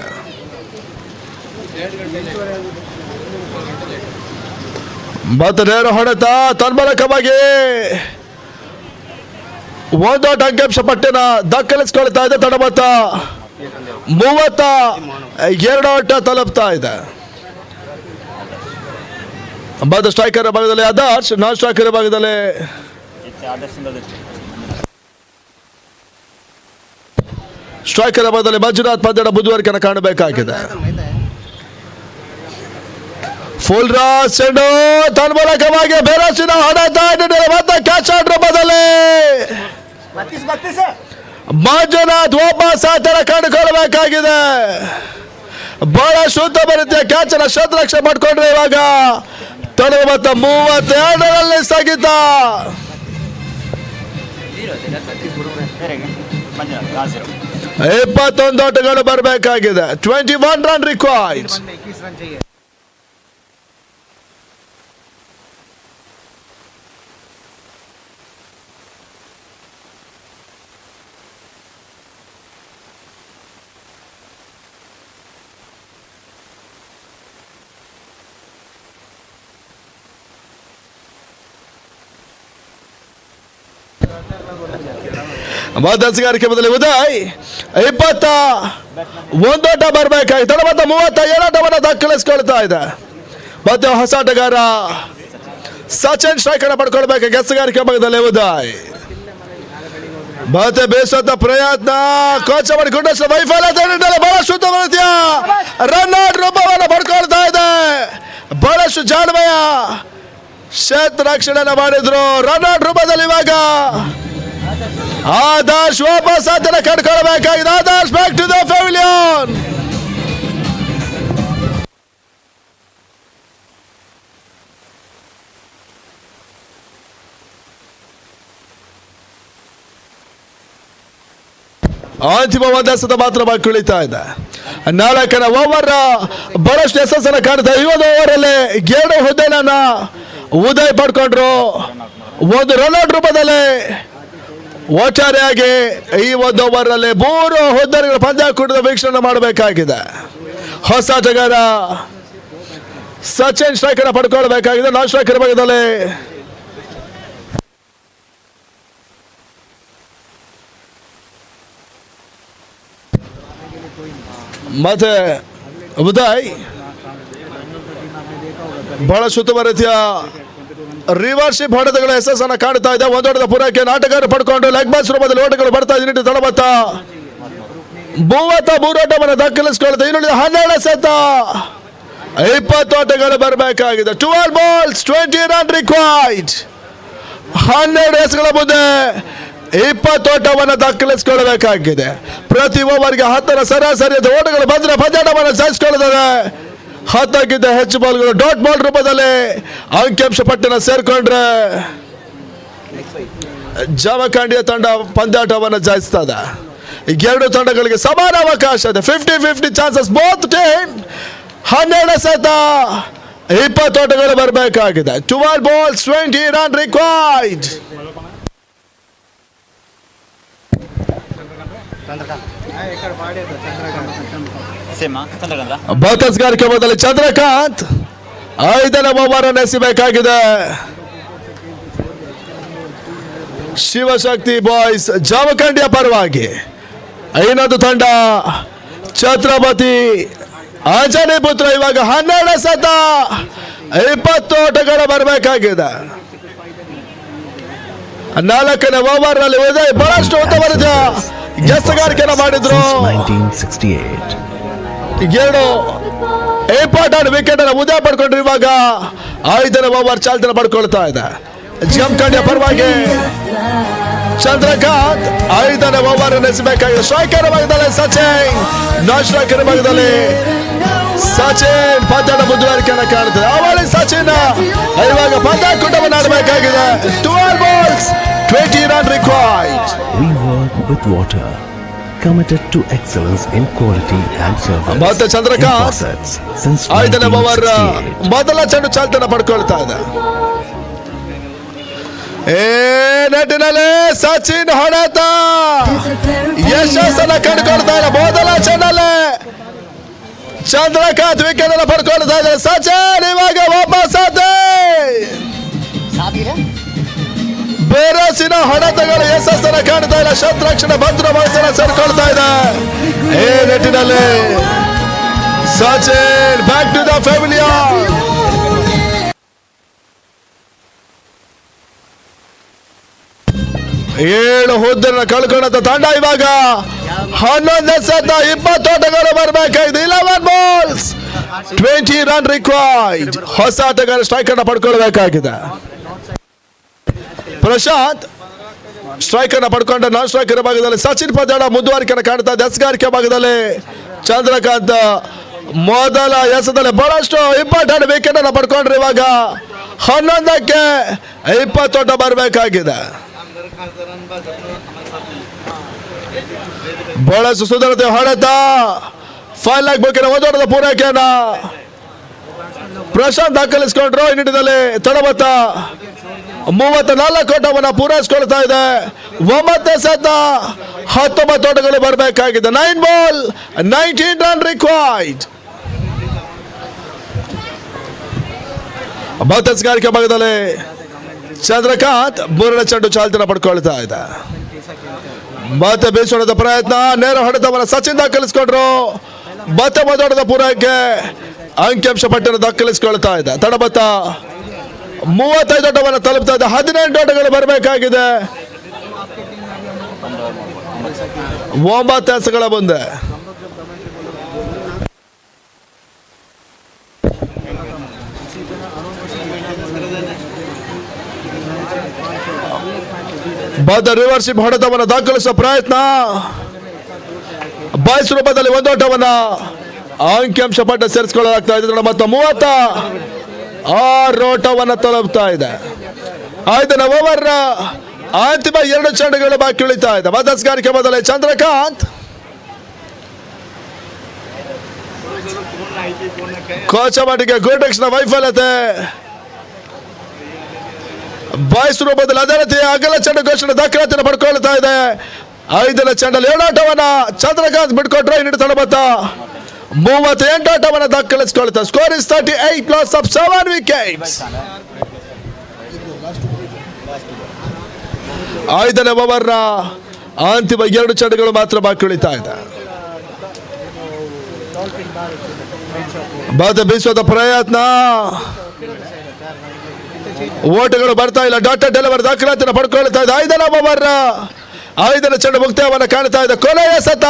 ಮತ್ತೆ ನೇರ ಹೊಡೆತ ತನ್ಮೂಲಕವಾಗಿ 1 ಅಂಕಿಅಂಶ ಪಟ್ಟಿನ ದಾಖಲಿಸಿಕೊಳ್ತಾ ಇದೆ. ತಡ ಮೊತ್ತ 32 ಓಟ ತಲುಪ್ತಾ ಇದೆ. ಬದ ಸ್ಟ್ರೈಕರ್ ಭಾಗದಲ್ಲಿ ಆದರ್ಶ್, ನಾನ್ ಸ್ಟ್ರೈಕರ್ ಭಾಗದಲ್ಲಿ ಸ್ಟ್ರೈಕರ್ ಭಾಗದಲ್ಲಿ ಮಂಜುನಾಥ್ ಪಂದ್ಯದ ಬುಧವಾರಕ್ಕೆ ಕಾಣಬೇಕಾಗಿದೆ. ಫುಲ್ ರಾಸ್ ಚೆಂಡು ತನ್ಮೂಲಕವಾಗಿ ಬೆರಸಿನ ಹೊಡೆತ ಮತ್ತೆ ಕ್ಯಾಚ್ ಆಡ್ರ ಬದಲೇ ಮಂಜುನಾಥ್ ವಾಪಸ್ ಆತರ ಕಂಡುಕೊಳ್ಳಬೇಕಾಗಿದೆ. ಬಹಳ ಶುದ್ಧ ರೀತಿಯ ಕ್ಯಾಚ್ ಅನ್ನ ಶತರಕ್ಷೆ ಮಾಡ್ಕೊಂಡ್ರೆ ಇವಾಗ ತಡೆ. ಮತ್ತು 32ರಲ್ಲಿ ಸ್ಥಗಿತ. 21 ಓಟಗಳು ಬರಬೇಕಾಗಿದೆ. 21 ರನ್ ರಿಕ್ವೈರ್ಡ್. ಮಧ್ಯಗಾರಿಕೆ ಬದಲಿ ಉದಯ್ 21 ಓಟ ಬರಬೇಕಾಗಿ ತಡ. ಮತ್ತೆ 37 ಓಟವನ್ನು ದಾಖಲಿಸಿಕೊಳ್ತಾ ಇದೆ. ಮತ್ತೆ ಹೊಸ ಆಟಗಾರ ಸಚಿನ್ ಸ್ಟ್ರೈಕರ್ ಪಡ್ಕೊಳ್ಬೇಕು. ಗೆಸ್ಗಾರಿಕೆ ಭಾಗದಲ್ಲಿ ಉದಯ್ ಮತ್ತೆ ಬೇಸತ್ತ ಪ್ರಯತ್ನ ಕೋಚ ಮಾಡಿಕೊಂಡ ವೈಫಲ್ಯತೆ ಬಹಳಷ್ಟು ಉತ್ತಮ ರೀತಿಯ ರನ್ ಔಟ್ ರೂಪವನ್ನು ಪಡ್ಕೊಳ್ತಾ ಇದೆ. ಬಹಳಷ್ಟು ಜಾಣ್ಮೆಯ ಕ್ಷೇತ್ರ ರಕ್ಷಣೆ ಮಾಡಿದ್ರು. ರನ್ ಔಟ್ ರೂಪದಲ್ಲಿ ಇವಾಗ ಆದರ್ಶ್ ವಾಪಸ್ ಅದನ್ನ ಕಟ್ಕೊಳ್ಬೇಕಾಗಿದೆ. Adarsh back to the pavilion. ಅಂತಿಮವಾದ ಸತ ಮಾತ್ರ ಕುಳಿತಾ ಇದೆ. 4ನೇ ಓವರ್ ಬಹಳಷ್ಟು ಯಶಸ್ಸನ್ನು ಕಾಣ್ತಾ. 50 ಓವರಲ್ಲಿ 2 ಹುದ್ದೆನ ಉದಯ್ ಪಡ್ಕೊಂಡ್ರು. ಒಂದು ರನ್ಔಟ್ ರೂಪದಲ್ಲಿ ಒಟ್ಟಾರೆಯಾಗಿ ಈ ಒಂದು ಓವರ್ ಅಲ್ಲಿ 3 ಹುದ್ದೆಗಳ ಪಂದ್ಯಾಕೂಟದ ವೀಕ್ಷಣೆ ಮಾಡಬೇಕಾಗಿದೆ. ಹೊಸ ಆಟಗಾರ ಸಚಿನ್ ಸ್ಟ್ರೈಕರ್ ಪಡ್ಕೊಳ್ಬೇಕಾಗಿದೆ. ನಾನ್ ಸ್ಟ್ರೈಕರ್ ಭಾಗದಲ್ಲಿ ಮತ್ತೆ ಉದಯ್ ಬಹಳಷ್ಟು ಉತ್ತಮ ರೀತಿಯ ರಿವರ್ಶಿಪ್ ಹೊಡೆತಗಳ ಯಶಸ್ಸನ್ನು ಕಾಣ್ತಾ ಇದೆ. ಒಂದೊಡೆದ ಪೂರೈಕೆ ಆಟಗಾರ ಪಡ್ಕೊಂಡು ಲೆಗ್ ಬಾಸ್ ರೂಪದಲ್ಲಿ ಓಟಗಳು ಬರ್ತಾ ಇದೆ. ತಡಬತ್ತ 33 ಓಟವನ್ನು ದಾಖಲಿಸಿಕೊಳ್ಳುತ್ತೆ. ಇನ್ನುಳಿದ 12 ಸತ 20 ಓಟಗಳು ಬರಬೇಕಾಗಿದೆ. 12 balls 20 run required. 12 ಎಸೆಗಳ ಮುಂದೆ 20 ಓಟವನ್ನು ದಾಖಲಿಸಿಕೊಳ್ಳಬೇಕಾಗಿದೆ. ಪ್ರತಿ ಓವರ್ಗೆ 10 ಸರಾಸರಿ ಓಟಗಳು ಬಂದರೆ ಪಂದ್ಯಾಟವನ್ನು ಸಾಧಿಸಿಕೊಳ್ಳುತ್ತದೆ. 10ಕ್ಕಿಂತ ಹೆಚ್ಚು ಬಾಲ್ಗಳು ಡಾಟ್ ಬಾಲ್ ರೂಪದಲ್ಲಿ ಅಂಕಿಅಂಶ ಪಟ್ಟಿನ ಸೇರ್ಕೊಂಡ್ರೆ ಜಮಖಂಡಿಯ ತಂಡ ಪಂದ್ಯಾಟವನ್ನು ಜಯಿಸ್ತದೆ. ಈಗ 2 ತಂಡಗಳಿಗೆ ಸಮಾನ ಅವಕಾಶ ಇದೆ. 50-50 ಚಾನ್ಸಸ್ ಬೋತ್ ಟೀಮ್. 12 ಸತ 20 ಓಟಗಳು ಬರಬೇಕಾಗಿದೆ. 12 balls 20 run required. ಬೌತಸ್ಗಾರಿಕೆ ಮೊದಲು ಚಂದ್ರಕಾಂತ್ 5ನೇ ಓವರ್ ಅನ್ನು ಎಸೆಯಬೇಕಾಗಿದೆ. ಶಿವಶಕ್ತಿ ಬಾಯ್ಸ್ ಜಮಖಂಡಿಯ ಪರವಾಗಿ. ಇನ್ನೊಂದು ತಂಡ ಛತ್ರಪತಿ ಆಂಜನೇಯ ಪುತ್ರ. ಇವಾಗ 12 ಸತ 20 ಓಟಗಳು ಬರಬೇಕಾಗಿದೆ. 4ನೇ ಓವರ್ ನಲ್ಲಿ ಉದಯ್ ಬಹಳಷ್ಟು ಉತ್ತಮ ಗೆಸ್ತಗಾರಿಕೆಯನ್ನು ಮಾಡಿದ್ರು. 2 ಇಂಪಾರ್ಟೆಂಟ್ ವಿಕೆಟ್ ಅನ್ನು ಉದಯ ಪಡ್ಕೊಂಡ್ರು. ಇವಾಗ 5ನೇ ಓವರ್ ಚಾಲ್ತನ ಪಡ್ಕೊಳ್ತಾ ಇದೆ. ಜಮಖಂಡಿಯ ಪರವಾಗಿ ಚಂದ್ರಕಾಂತ್ 5ನೇ ಓವರ್ ಎಸೆಯಬೇಕಾಗಿದೆ. ಸ್ಟ್ರೈಕರ್ ಭಾಗದಲ್ಲಿ ಸಚಿನ್, ನಾನ್ ಸ್ಟ್ರೈಕರ್ ಭಾಗದಲ್ಲಿ ಸಚಿನ್ ಪಂದ್ಯದ ಮುಂದುವರಿಕೆಯನ್ನು ಕಾಣುತ್ತದೆ. ಅವಳಿ ಸಚಿನ್ ಇವಾಗ ಪಂದ್ಯಾಕೂಟವನ್ನು ಆಡಬೇಕಾಗಿದೆ. 12 balls 20 run required. We work with water, committed to excellence in quality and service. ಮತ್ತೆ ಚಂದ್ರಕಾಂತ್ since 5ನೇ ಓವರ್ 1968. ಮೊದಲ ಚೆಂಡು ಚಾಲ್ತನ ಪಡ್ಕೊಳ್ತಾ ಇದೆ. ನೆಟ್ಟಿನಲ್ಲಿ ಸಚಿನ್ ಹೊಡೆತ ಯಶಸ್ಸನ್ನು ಕಂಡುಕೊಳ್ತಾ ಇದೆ. ಮೊದಲ ಚೆಂಡಲ್ಲಿ ಚಂದ್ರಕಾಂತ್ ವಿಕೆಟ್ ಅನ್ನು ಪಡ್ಕೊಳ್ತಾ ಇದ್ದಾರೆ. ಸಚಿನ್ ಇವಾಗ ವಾಪಸ್ ಬೇರಸಿನ ಹೊಡೆತಗಳು ಯಶಸ್ಸನ್ನು ಕಾಣ್ತಾ ಇಲ್ಲ. ಶತ್ರುರಕ್ಷಣೆ ಭದ್ರ ಬಳಸನ ಸೇರ್ಕೊಳ್ತಾ ಇದೆ. ಈ ನಿಟ್ಟಿನಲ್ಲಿ Sachin back to the pavilion. 7 ಹುದ್ದೆಯನ್ನು ಕಳ್ಕೊಂಡಂತ ತಂಡ ಇವಾಗ 11 ಸತ 20 ಓಟಗಳು ಬರಬೇಕಾಗಿದೆ. 11 balls 20 run required. ಹೊಸ ಆಟಗಾರ ಸ್ಟ್ರೈಕ್ ಅನ್ನು ಪಡ್ಕೊಳ್ಬೇಕಾಗಿದೆ. ಪ್ರಶಾಂತ್ ಸ್ಟ್ರೈಕ್ ಅನ್ನು ಪಡ್ಕೊಂಡ ನಾನ್ ಸ್ಟ್ರೈಕರ್ ಭಾಗದಲ್ಲಿ ಸಚಿನ್ ಪಂದ್ಯಾಟ ಮುಂದುವರಿಕೆಯನ್ನು ಕಾಣ್ತಾ ಇದೆ. ಎಸೆಗಾರಿಕೆ ಭಾಗದಲ್ಲಿ ಚಂದ್ರಕಾಂತ್ ಮೊದಲ ಎಸೆದಲ್ಲಿ ಬಹಳಷ್ಟು ಇಂಪಾರ್ಟೆಂಟ್ ವಿಕೆಟ್ ಅನ್ನು ಪಡ್ಕೊಂಡ್ರೆ ಇವಾಗ 11ಕ್ಕೆ 20 ಓಟ ಬರಬೇಕಾಗಿದೆ. ಬಹಳಷ್ಟು ಸುಧಾರತೆ ಹೊಡೆತ ಫೈಲ್ ಆಗ್ಬೇಕಿನ ಒಂದೊಡದ ಪೂರೈಕೆಯನ್ನ ಪ್ರಶಾಂತ್ ದಾಖಲಿಸಿಕೊಂಡ್ರು. ಈ ನಿಟ್ಟಿನಲ್ಲಿ ತಡಬತ್ತ 34 ಓಟವನ್ನು ಪೂರೈಸಿಕೊಳ್ತಾ ಇದೆ. 9 ಸತ 19 ಓಟಗಳು ಬರಬೇಕಾಗಿದೆ. 9 ball 19 run required. ಬೌತಸ್ಗಾರಿಕೆ ಭಾಗದಲ್ಲಿ ಚಂದ್ರಕಾಂತ್ 3ನೇ ಚೆಂಡು ಚಾಲ್ತಿನ ಪಡ್ಕೊಳ್ತಾ ಇದೆ. ಮತ್ತೆ ಬೀಸೋಣದ ಪ್ರಯತ್ನ ನೇರ ಹೊಡೆತವನ್ನು ಸಚಿನ್ ದಾಖಲಿಸಿಕೊಂಡ್ರು. ಮತ್ತೆ ಮೊದಲದ ಪೂರೈಕೆ ಅಂಕಿಅಂಶ ಪಟ್ಟಿಯನ್ನು ದಾಖಲಿಸಿಕೊಳ್ತಾ ಇದೆ. ತಡಬತ್ತ 35 ಓಟವನ್ನು ತಲುಪ್ತಾ ಇದೆ. 18 ಓಟಗಳು ಬರಬೇಕಾಗಿದೆ. 9 ಎಸೆಗಳ ಮುಂದೆ ಬದ ರಿವರ್ಸಿಪ್ ಹೊಡೆತವನ್ನು ದಾಖಲಿಸುವ ಪ್ರಯತ್ನ, ಬಾಯ್ಸ್ ರೂಪದಲ್ಲಿ ಒಂದೋಟವನ್ನ ಅಂಕಿಅಂಶ ಪಟ್ಟ ಸೇರಿಸಿಕೊಳ್ಳಲಾಗ್ತಾ ಇದೆ. ಮತ್ತು 36 ಓಟವನ್ನು ತಲುಪ್ತಾ ಇದೆ. 5ನೇ ಓವರ್ ಅಂತಿಮ 2 ಚೆಂಡುಗಳು ಬಾಕಿ ಉಳಿತಾ ಇದೆ. ಮಧ್ಯಸ್ಗಾರಿಕೆ ಮೊದಲೇ ಚಂದ್ರಕಾಂತ್, ಕೋಚಮಾಟಿಗೆ ಗೋಟೆಕ್ಸ್ನ ವೈಫಲ್ಯತೆ, ಬಾಯ್ಸ್ ರೂಪದಲ್ಲಿ ಅದೇ ರೀತಿ ಅಗಲ ಚೆಂಡು ಘೋಷಣೆ ದಾಖಲಾತಿಯನ್ನು ಪಡ್ಕೊಳ್ತಾ ಇದೆ. 5ನೇ ಚೆಂಡಲ್ಲಿ 7 ಆಟವನ್ನ ಚಂದ್ರಕಾಂತ್ ಬಿಟ್ಕೊಟ್ರೆ ಇನ್ನಿಟ್ಟು ತಡಬತ್ತ 38 ಆಟವನ್ನು ದಾಖಲಿಸಿಕೊಳ್ತಾರೆ. Score is 38 loss of 7 wickets. 5ನೇ ಓವರ್ನ ಅಂತಿಮ 2 ಚೆಂಡುಗಳು ಮಾತ್ರ ಬಾಕಿ ಉಳಿತಾ ಇದೆ. ಬಾದ ಬೀಸೋದ ಪ್ರಯತ್ನ, ಓಟುಗಳು ಬರ್ತಾ ಇಲ್ಲ. ಡಾಟರ್ ಡೆಲಿವರ್ ದಾಖಲಾತಿಯನ್ನು ಪಡ್ಕೊಳ್ತಾ ಇದೆ. 5ನೇ ಓವರ್ 5ನೇ ಚೆಂಡು ಮುಕ್ತಾಯವನ್ನು ಕಾಣ್ತಾ ಇದೆ. ಕೊನೆಯ ಸತ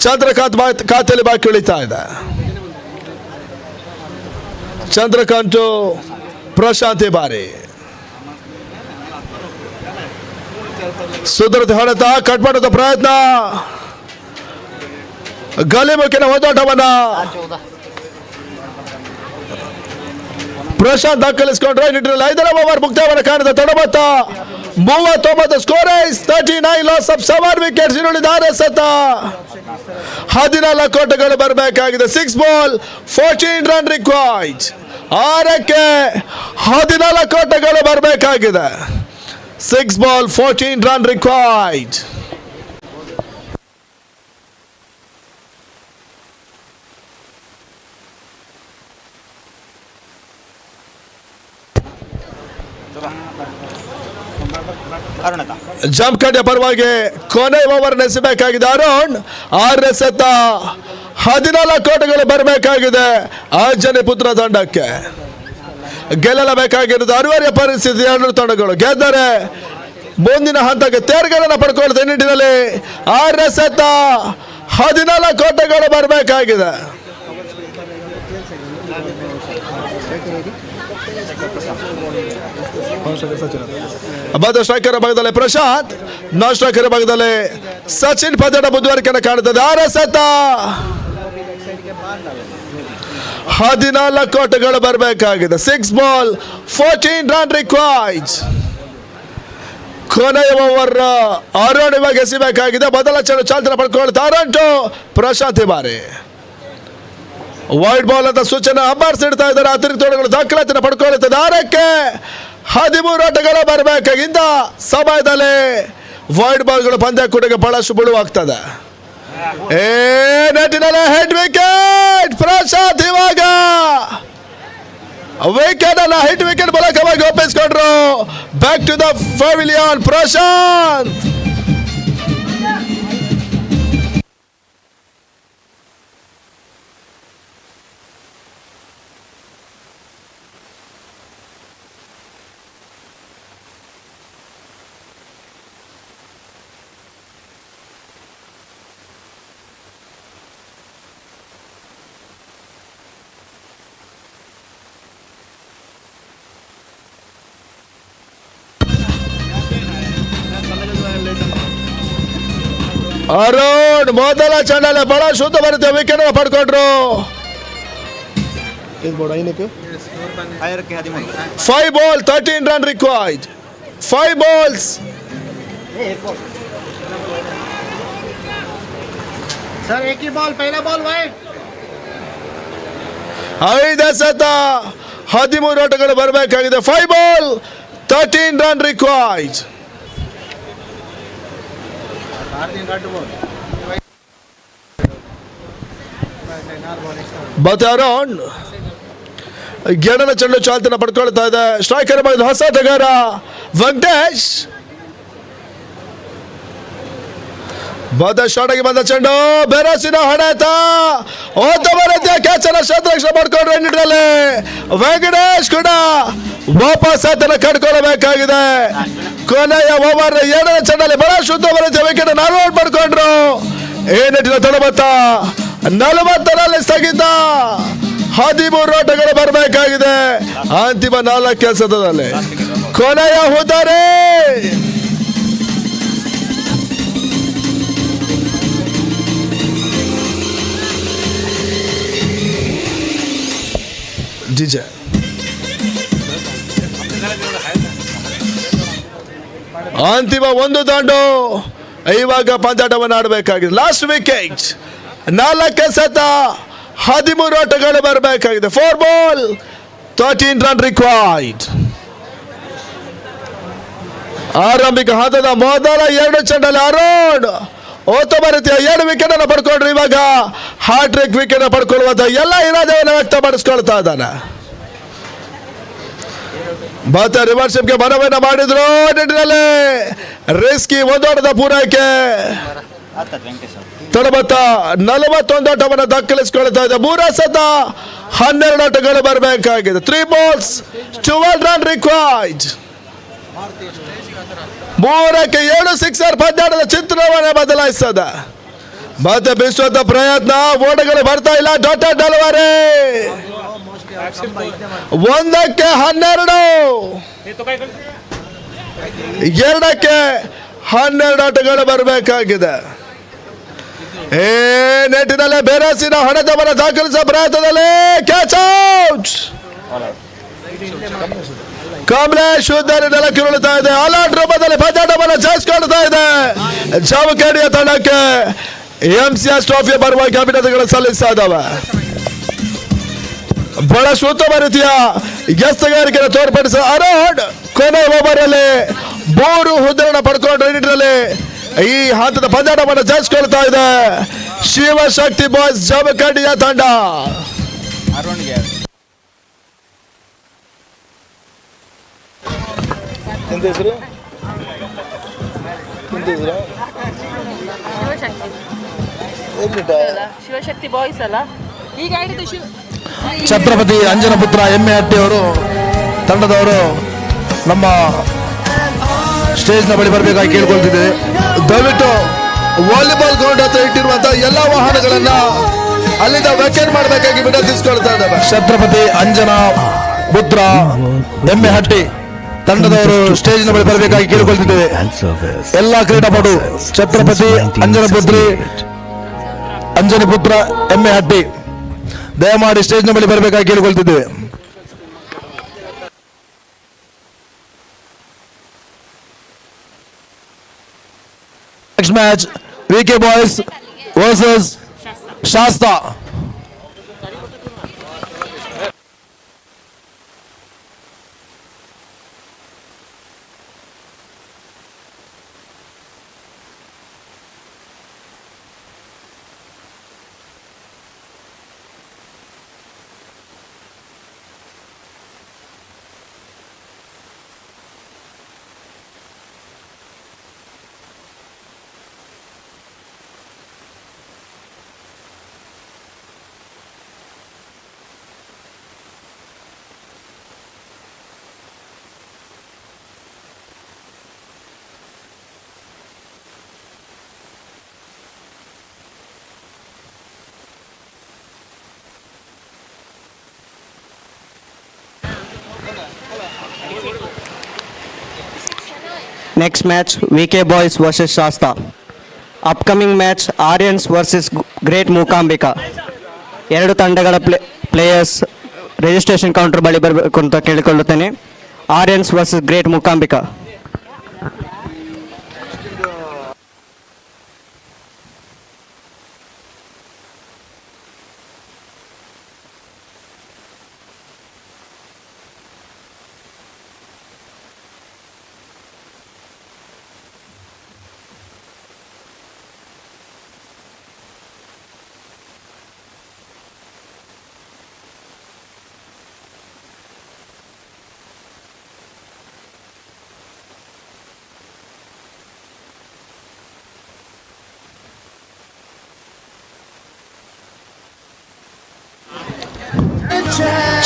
ಚಂದ್ರಕಾಂತ್ ಖಾತೆಯಲ್ಲಿ ಬಾಕಿ ಉಳಿತಾ ಇದೆ. ಚಂದ್ರಕಾಂತ್ ಪ್ರಶಾಂತಿ ಬಾರಿ ಸುಧೃತ್ ಹೊಡೆತ, ಕಟ್ ಮಾಡುವ ಪ್ರಯತ್ನ, ಗಲಿಮುಖಿನ ಹೋರಾಟವನ್ನ ಪ್ರಶಾಂತ್ ದಾಖಲಿಸಿಕೊಂಡ್ರೆ ನಿಟ್ಟಿನಲ್ಲಿ 5ನೇ ಓವರ್ ಮುಕ್ತಾಯವನ್ನು ಕಾಣಿದ ತಡಬತ್ತ 39. Score is 39 loss of 7 wickets. ಇನ್ನುಳಿದ ಸತ 14 ಓಟಗಳು ಬರಬೇಕಾಗಿದೆ. 6 ಬಾಲ್ 14 ರನ್ ರಿಕ್ವೈರ್ಡ್. 6ಕ್ಕೆ 14 ಓಟಗಳು ಬರಬೇಕಾಗಿದೆ. 6 ಬಾಲ್ 14 ರನ್ ರಿಕ್ವೈರ್ಡ್. ಜಂಪ್ಕಂಡ್ಯ ಪರವಾಗಿ ಕೊನೆ ಓವರ್ ನೆಸಬೇಕಾಗಿದೆ. ಅರುಣ್ 6ನೇ ಸತ 14 ಓಟಗಳು ಬರಬೇಕಾಗಿದೆ. ಆಂಜನೇಯ ಪುತ್ರ ತಂಡಕ್ಕೆ ಗೆಲ್ಲಲೇಬೇಕಾಗಿರೋದು ಅನಿವಾರ್ಯ ಪರಿಸ್ಥಿತಿ. 2 ತಂಡಗಳು ಗೆದ್ದರೆ ಮುಂದಿನ ಹಂತಕ್ಕೆ ತೇರ್ಗಳನ್ನು ಪಡ್ಕೊಳ್ತಾ ನಿಟ್ಟಿನಲ್ಲಿ 6ನೇ ಸತ 14 ಓಟಗಳು ಬರಬೇಕಾಗಿದೆ. ಬದ ಸ್ಟ್ರೈಕರ್ ಭಾಗದಲ್ಲಿ ಪ್ರಶಾಂತ್, ನಾನ್ ಸ್ಟ್ರೈಕರ್ ಭಾಗದಲ್ಲಿ ಸಚಿನ್ ಪದಡ ಮುಂದುವರಿಕೆಯನ್ನು ಕಾಣುತ್ತದೆ. 6ನೇ ಸತ 14 ಓಟಗಳು ಬರಬೇಕಾಗಿದೆ. 6 ಬಾಲ್ 14 ರನ್ ರಿಕ್ವೈರ್ಡ್. ಕೊನೆಯ ಓವರ್ ಅರುಣ್ ಇವಾಗ ಎಸಿಬೇಕಾಗಿದೆ. ಮೊದಲ ಚೆಂಡು ಚಾಲ್ತಿನ ಪಡ್ಕೊಳ್ತಾ ಅರುಣ್ ಪ್ರಶಾಂತಿ ಬಾರಿ ವೈಡ್ ಬಾಲ್ ಅಂತ ಸೂಚನೆ ಅಂಬಾರ್ಸ್ ನೀಡ್ತಾ ಇದ್ದಾರೆ. ಅತಿರಿಕ್ತ ಓಟಗಳು ದಾಖಲಾತಿನ ಪಡ್ಕೊಳ್ಳುತ್ತದೆ. 6ಕ್ಕೆ 13 ಓಟಗಳು ಬರಬೇಕಾಗಿದ್ದ ಸಮಯದಲ್ಲಿ ವೈಡ್ ಬಾಲ್ಗಳು ಪಂದ್ಯಾಕೂಟಕ್ಕೆ ಬಹಳಷ್ಟು ಬಿಡುವಾಗ್ತದೆ. ನೆಟ್ಟಿನಲ್ಲಿ ಹೆಡ್ ವಿಕೆಟ್ ಪ್ರಶಾಂತ್ ಇವಾಗ ವಿಕೆಟ್ ಅಲ್ಲ, ಹಿಟ್ ವಿಕೆಟ್ ಮೂಲಕವಾಗಿ ಒಪ್ಪಿಸಿಕೊಂಡ್ರು. Back to the pavilion Prashanth. Arun ಮೊದಲ ಚೆಂಡಲ್ಲಿ ಬಹಳ ಶುದ್ಧ ಬರುತ್ತೆ, ವಿಕೆಟ್ ಪಡ್ಕೊಂಡ್ರು. 5 ball 13 run required. 5 balls. Sir एक ही बॉल, पहला बॉल वाइड. 5 ಸತ 13 ಓಟಗಳು ಬರಬೇಕಾಗಿದೆ. 5 ಬಾಲ್ 13 ರನ್ ರಿಕ್ವೈರ್ಡ್. ಮತ್ತೆ ಅರುಣ್ 2ನೇ ಚೆಂಡು ಚಾಲ್ತಿನ ಪಡ್ಕೊಳ್ತಾ ಇದೆ. ಸ್ಟ್ರೈಕರ್ ಬಂದ ಹೊಸ ತಗಾರ ವೆಂಕಟೇಶ್. ಶಾಟಿಗೆ ಬಂದ ಚೆಂಡು ಬೆರಸಿನ ಹೊಡೆತ ಓದ್ತಾ ಬರುತ್ತೆ ಕ್ಯಾಚನ ಶತರಕ್ಷ ಮಾಡ್ಕೊಂಡ್ರೆ ನಿಟ್ಟಿನಲ್ಲಿ ವೆಂಕಟೇಶ್ ಕೂಡ ವಾಪಸ್ ಅದನ್ನು ಕಟ್ಕೊಳ್ಬೇಕಾಗಿದೆ. ಕೊನೆಯ ಓವರ್ 2ನೇ ಚೆಂಡಲ್ಲಿ ಬಹಳ ಶುದ್ಧ ಬರುತ್ತೆ ವಿಕೆಟ್ ನಾಲ್ಔಟ್ ಮಾಡ್ಕೊಂಡ್ರು. ಈ ನಿಟ್ಟಿನ ತಡಬತ್ತ 40ರಲ್ಲಿ ಸ್ಥಗಿತ. 13 ಓಟಗಳು ಬರಬೇಕಾಗಿದೆ ಅಂತಿಮ 4 ಕೆಲಸದಲ್ಲಿ. ಕೊನೆಯ ಹುದ್ದಾರೆ ಜಿಜೆ. ಅಂತಿಮ 1 ದಾಂಡು. ಇವಾಗ ಪಂದ್ಯಾಟವನ್ನು ಆಡಬೇಕಾಗಿದೆ. ಲಾಸ್ಟ್ ವಿಕೆಟ್ 4 ಸತ 13 ಓಟಗಳು ಬರಬೇಕಾಗಿದೆ. 4 ಬಾಲ್ 13 ರನ್ ರಿಕ್ವೈರ್ಡ್. ಆರಂಭಿಕ ಹಂತದ ಮೊದಲ 2 ಚೆಂಡಲ್ಲಿ ಅರೋಡ್ ಓತಮ ರೀತಿಯ 2 ವಿಕೆಟ್ ಅನ್ನು ಪಡ್ಕೊಂಡ್ರು. ಇವಾಗ ಹ್ಯಾಟ್ರಿಕ್ ವಿಕೆಟ್ ಪಡ್ಕೊಳ್ಳುವಂತ ಎಲ್ಲ ಇರಾದೆಯನ್ನು ವ್ಯಕ್ತಪಡಿಸ್ಕೊಳ್ತಾ ಇದ್ದಾನೆ. ಮತ್ತೆ ರಿವರ್ಶಿಪ್ಗೆ ಮನವಿಯನ್ನು ಮಾಡಿದ್ರು. ನಿಟ್ಟಿನಲ್ಲಿ ರಿಸ್ಕಿ 1 ಓಟದ ಪೂರೈಕೆ. ತಡಬತ್ತ 41 ಓಟವನ್ನು ದಾಖಲಿಸಿಕೊಳ್ತಾ ಇದೆ. 3 ಸತ 12 ಓಟಗಳು ಬರಬೇಕಾಗಿದೆ. 3 ಬಾಲ್ಸ್ 12 ರನ್ ರಿಕ್ವೈರ್ಡ್. 3ಕ್ಕೆ 7 ಸಿಕ್ಸರ್ ಪಂದ್ಯಾಟದ ಚಿತ್ರವನ್ನೇ ಬದಲಾಯಿಸದ. ಮತ್ತೆ ಬೀಸುವಂತ ಪ್ರಯತ್ನ, ಓಟಗಳು ಬರ್ತಾ ಇಲ್ಲ. ಡಾಟಾ ಡೆಲಿವರಿ 1ಕ್ಕೆ 12, 2ಕ್ಕೆ 12 ಓಟಗಳು ಬರಬೇಕಾಗಿದೆ. ಏ ನೆಟ್ಟಿನಲ್ಲಿ ಬೆರಸಿನ ಹೊಡೆತವನ್ನು ದಾಖಲಿಸುವ ಪ್ರಯತ್ನದಲ್ಲಿ ಕ್ಯಾಚ್ ಔಟ್. ಕಮಲೇಶ್ ಉದ್ದರಿ ನೆಲಕ್ಕೆ ಉರುಳುತ್ತಾ ಇದೆ. ಅಲಾಟ್ ರೂಪದಲ್ಲಿ ಪಂದ್ಯಾಟವನ್ನು ಜಯಿಸಿಕೊಳ್ತಾ ಇದೆ. ಜಮಖಂಡಿಯ ತಂಡಕ್ಕೆ MCS ಟ್ರೋಫಿ ಬರುವ ಅಭಿನಂದನೆಗಳು ಸಲ್ಲಿಸ್ತಾ ಇದ್ದಾವೆ. ಬಹಳಷ್ಟು ಉತ್ತಮ ರೀತಿಯ ಎಸ್ತಗಾರಿಕೆಯನ್ನು ತೋರ್ಪಡಿಸಿದ ಅರೋಡ್ ಕೊನೆ ಓವರ್ ಅಲ್ಲಿ 3 ಹುದ್ದೆಗಳನ್ನು ಪಡ್ಕೊಂಡ್ರೆ ನಿಟ್ಟಿನಲ್ಲಿ ಈ ಹಂತದ ಪಂದ್ಯಾಟವನ್ನು ಜಯಿಸಿಕೊಳ್ತಾ ಇದೆ ಶಿವಶಕ್ತಿ ಬಾಯ್ಸ್ ಜಮಖಂಡಿಯ ತಂಡ. ಶಿವಶಕ್ತಿ ಬಾಯ್ಸ್ ಅಲ್ಲ ಈಗ ಆಡಿದ್ದು ಛತ್ರಪತಿ ಅಂಜನ ಪುತ್ರ ಎಮ್ಮೆ ಹಟ್ಟಿ ಅವರು ತಂಡದವರು ನಮ್ಮ ಸ್ಟೇಜ್ನ ಬಳಿ ಬರಬೇಕಾಗಿ ಕೇಳ್ಕೊಳ್ತಿದ್ದೇವೆ. ದಯವಿಟ್ಟು ವಾಲಿಬಾಲ್ ಗ್ರೌಂಡ್ ಹತ್ರ ಇಟ್ಟಿರುವಂತಹ ಎಲ್ಲ ವಾಹನಗಳನ್ನ ಅಲ್ಲಿಂದ ವ್ಯಾಖ್ಯಾನ ಮಾಡಬೇಕಾಗಿ ವಿನಂತಿಸಿಕೊಳ್ತಾ ಇದ್ದಾವೆ. ಛತ್ರಪತಿ ಅಂಜನ ಪುತ್ರ ಎಮ್ಮೆ ಹಟ್ಟಿ ತಂಡದವರು ಸ್ಟೇಜ್ನ ಬಳಿ ಬರಬೇಕಾಗಿ ಕೇಳಿಕೊಳ್ತಿದ್ದೇವೆ. ಎಲ್ಲ ಕ್ರೀಡಾಪಟು ಛತ್ರಪತಿ ಅಂಜನ ಪುತ್ರ ಎಮ್ಮೆ ಹಟ್ಟಿ ದಯಮಾಡಿ ಸ್ಟೇಜ್ನ ಬಳಿ ಬರಬೇಕಾಗಿ ಕೇಳಿಕೊಳ್ತಿದ್ದೇವೆ. Next match VK boys versus Shasta. Next match VK Boys versus Shasta. Upcoming match Aryans versus Great Mookambika. 2 ತಂಡಗಳ ಪ್ಲೇಯರ್ಸ್ ರಿಜಿಸ್ಟ್ರೇಷನ್ ಕೌಂಟರ್ ಬಳಿ ಬರಬೇಕು ಅಂತ ಕೇಳಿಕೊಳ್ಳುತ್ತೇನೆ. Aryans versus great Mookambika.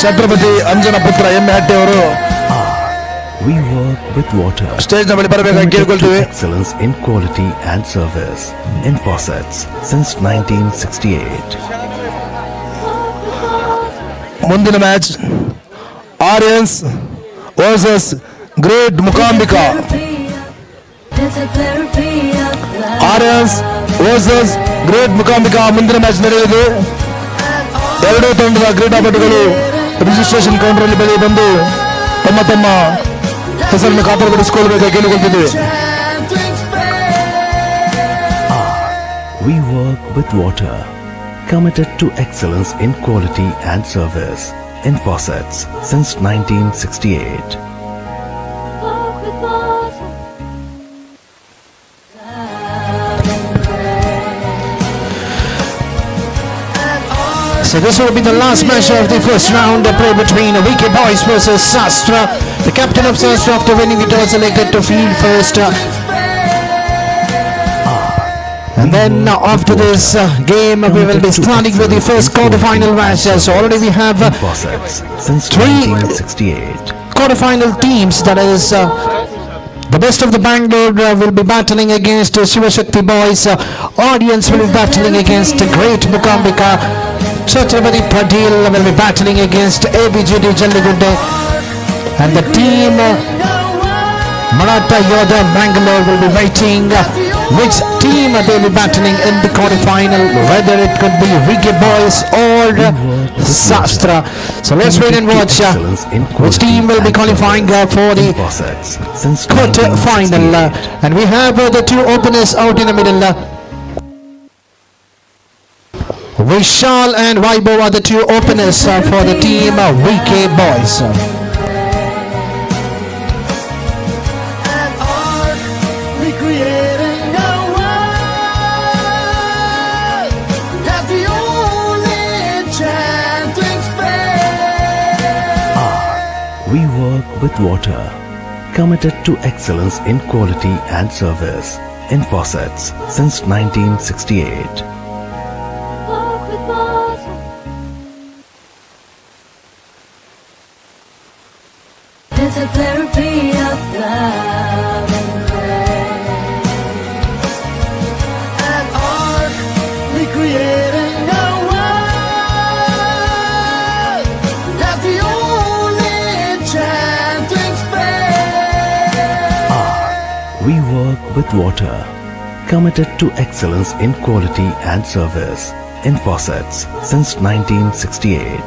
Chhatrapati Anjanaputra Emmehatti ಅವರು We work with water. Stage ನ ಬಳಿ ಬರಬೇಕಾಗಿ Committed to ಕೇಳಿಕೊಳ್ತೀವಿ. excellence in quality and service in faucets since 1968. ಮುಂದಿನ match Aryans versus great Mookambika. There's a therapy of love. Aryans versus great Mookambika ಮುಂದಿನ match ನಡೆಯಲಿದೆ. ಎರಡೂ ತಂಡದ ಕ್ರೀಡಾಪಟುಗಳು registration counter ಅಲ್ಲಿ ಬಳಿ ಬಂದು ತಮ್ಮ ತಮ್ಮ ಹೆಸರನ್ನು ಖಾತರಿಪಡಿಸಿಕೊಳ್ಳಬೇಕಾಗಿ ಕೇಳಿಕೊಳ್ತಿದ್ದೇವೆ. We work with water. Committed to excellence in quality and service in faucets since 1968. Walk with water. So this will be the last match of the first round, a play between VK Boys versus Sastra. The captain of Sastra, after winning the toss, selected to field first. And then after this game, we will be starting with the first quarter-final match. So already we have Faucets since three 1968. quarter-final teams. That is the best of the Bangalore will be battling against Shivashakti Boys. Audience will be battling against Great Mukambika. Chatrapati Padil will be battling against ABGD Jalligudde. And the team Marata Yoda Bangalore will be waiting which team they will be battling in the quarter-final, whether it could be VK Boys or Sastra. So let's wait and watch which team will be qualifying for the Faucets since quarter-final. 1968. And we have the two openers out in the middle. Vishal and Vaibhav are the two openers for the team VK Boys. We work with water. Committed to excellence in quality and service in faucets since 1968. Walk with water. There's a therapy of love and And art, we created a world that's the only enchanting space. We work with water. Committed to excellence in quality and service in faucets since 1968.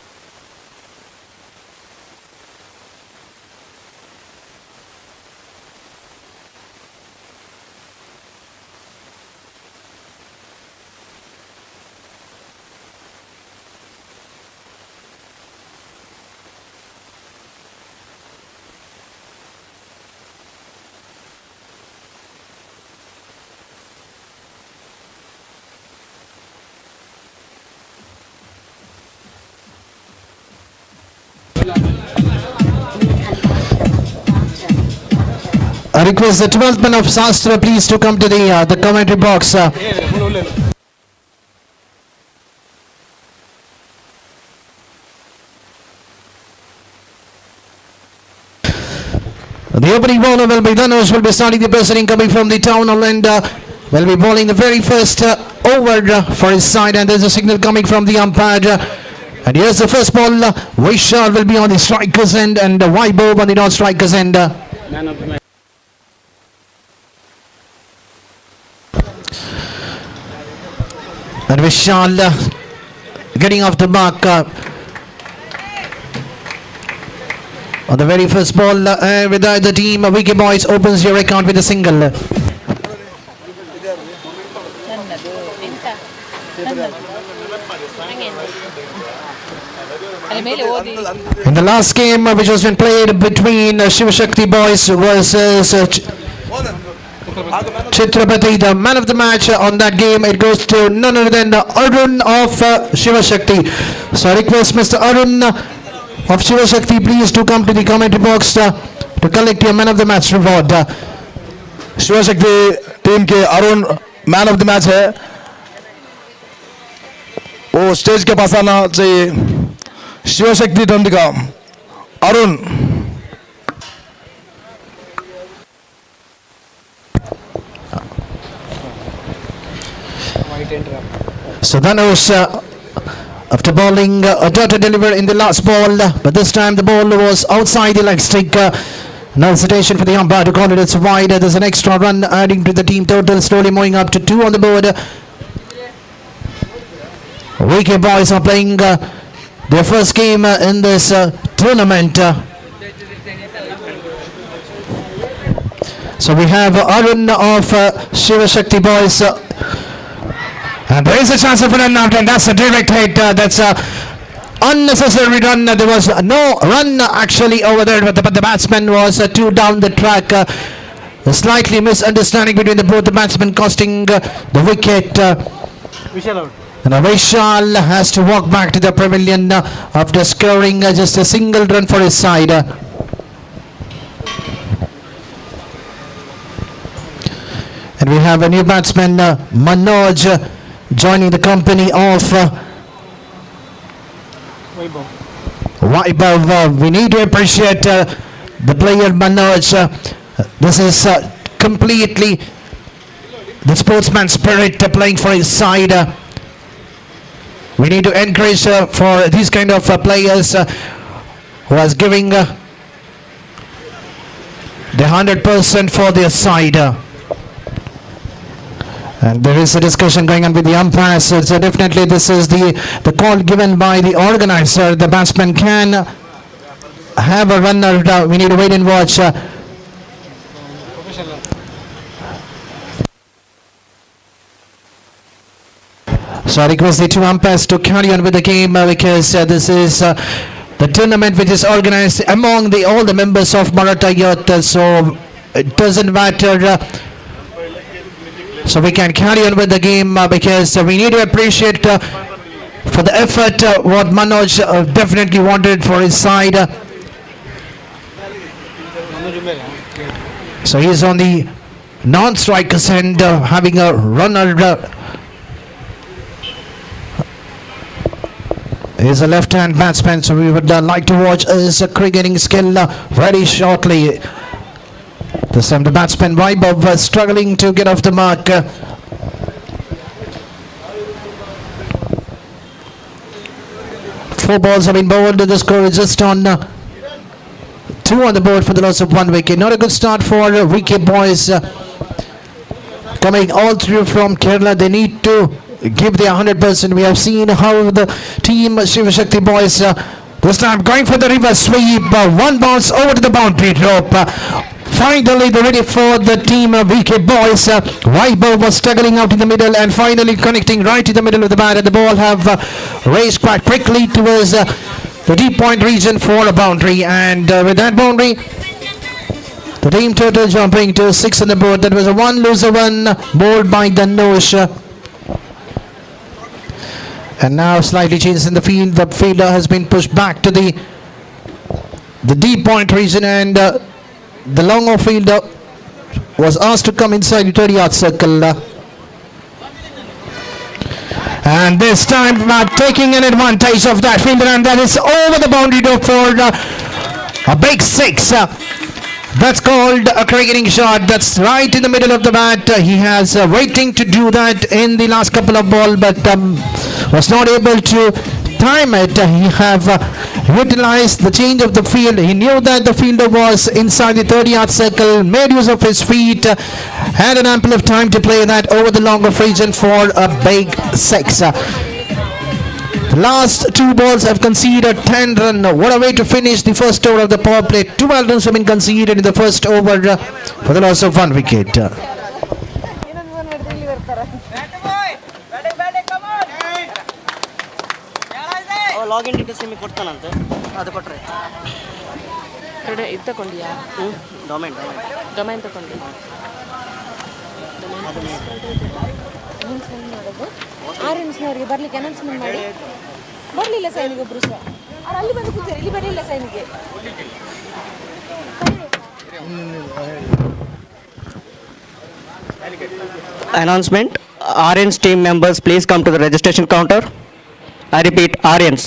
I request the 12th man of Sastra please to come to the commentary box. The opening bowler will be Dhanush, will be starting the pressing coming from the town hall and will be bowling the very first over for his side, and there's a signal coming from the umpire. And here's the first ball. Vishal will be on the strikers end and Vaibhav on the non-strikers end. And Vishal getting off the mark on the very first ball with the team VK Boys opens your account with a single. In the last game which was been played between Shivashakti Boys versus Chatrapati, the man of the match on that game, it goes to none other than Arun of Shivashakti. So I request Mr. Arun of Shivashakti please to come to the commentary box to collect your man of the match reward. Shivashakti team के Arun man of the match है, वो stage के पास आना चाहिए. ಶಿವಶಕ್ತಿ ತಂದಿಕ Arun. So Dhanush, after bowling a dot deliver in the last ball, but this time the ball was outside the leg stick. No hesitation for the umpire to call it as wide. There's an extra run adding to the team total, slowly moving up to 2 on the board. VK boys are playing their first game in this tournament. So we have Arun of Shivashakti boys. And there is a chance of run out, and that's a direct hit. That's a unnecessary run. There was no run actually over there, but the batsman was too down the track. A slightly misunderstanding between both the batsmen costing the wicket. And Vishal has to walk back to the pavilion after scoring just a single run for his side. And we have a new batsman, Manoj, joining the company of Vaibhav. We need to appreciate the player Manoj. This is completely the sportsman spirit playing for his side. We need to encourage for these kind of players who are giving the 100% for their side. And there is a discussion going on with the umpires. So definitely this is the call given by the organizer. The batsman can have a runner. We need to wait and watch. So I request the two umpires to carry on with the game because this is the tournament which is organized among all the members of Marata Youth. So it doesn't matter. So we can carry on with the game because we need to appreciate for the effort what Manoj definitely wanted for his side. So he's on the non-strikers end, having a runner. He's a left-hand batsman, so we would like to watch his cricketing skill very shortly. This time the batsman Vaibhav was struggling to get off the mark. 4 balls have been bowled. The score is just on 2 on the board for the loss of 1 wicket. Not a good start for VK boys. Coming all through from Kerala, they need to give their 100%. We have seen how the team Shivashakti boys this time going for the reverse sweep. 1 bounce over to the boundary rope. Finally they're ready for the team VK boys. Vaibhav was struggling out in the middle and finally connecting right in the middle of the bat, and the ball have raised quite quickly towards the deep point region for a boundary, and with that boundary the team total jumping to 6 on the board. That was a 1 loser 1 bowled by Dhanush. And now slightly changes in the field. The fielder has been pushed back to the deep point region, and the long off fielder was asked to come inside the 30-yard circle. And this time taking an advantage of that fielder, and that is over the boundary for a big 6. That's called a cricketing shot. That's right in the middle of the bat. He has waiting to do that in the last couple of balls, but was not able to time it. He have utilized the change of the field. He knew that the fielder was inside the 30-yard circle, made use of his feet, had an ample of time to play that over the longer region for a big 6. The last 2 balls have conceded 10 runs. What a way to finish the first over of the power play. 12 runs have been conceded in the first over for the loss of 1 wicket. Login details ನಿಮಗೆ ಕೊಡ್ತಾನಂತೆ, ಅದು ಕೊಟ್ಟರೆ ಇದು ತಗೊಂಡಿಯಾ? Domain ತಗೊಂಡು ಮಾಡೋದು. ಆರೆಂಜ್ನವ್ರಿಗೆ ಬರ್ಲಿಕ್ಕೆ announcement ಮಾಡಿ ಬರಲಿಲ್ಲ ಸೈನಿಗೆ ಒಬ್ಬರು ಸಹ. ಅವ್ರು ಅಲ್ಲಿ ಬಂದು ಕೂತಾರೆ, ಇಲ್ಲಿ ಬರಲಿಲ್ಲ ಸೈನಿಗೆ. Announcement. Orange team members, please come to the registration counter. I repeat, Orange.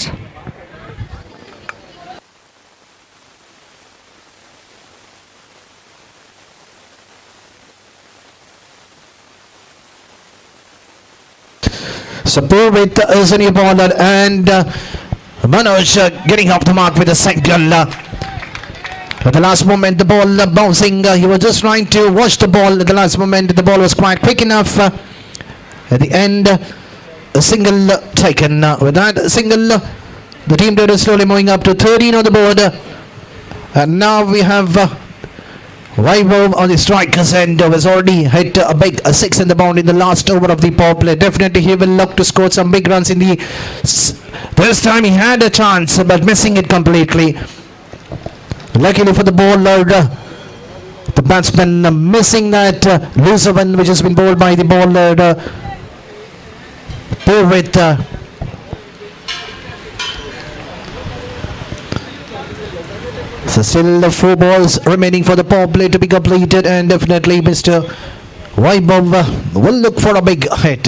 So Purvit is a new bowler and Manoj getting off the mark with a single. At the last moment the ball bouncing, he was just trying to watch the ball. At the last moment the ball was quite quick enough. At the end a single taken. With that single the team total is slowly moving up to 13 on the board. And now we have Vaibhav on the strikers end, has already hit a big 6 in the bound in the last over of the power play. Definitely he will look to score some big runs in the... This time he had a chance but missing it completely. Luckily for the bowler, the batsman missing that loser one which has been bowled by the bowler Purvit. So still 4 balls remaining for the power play to be completed, and definitely Mr. Vaibhav will look for a big hit.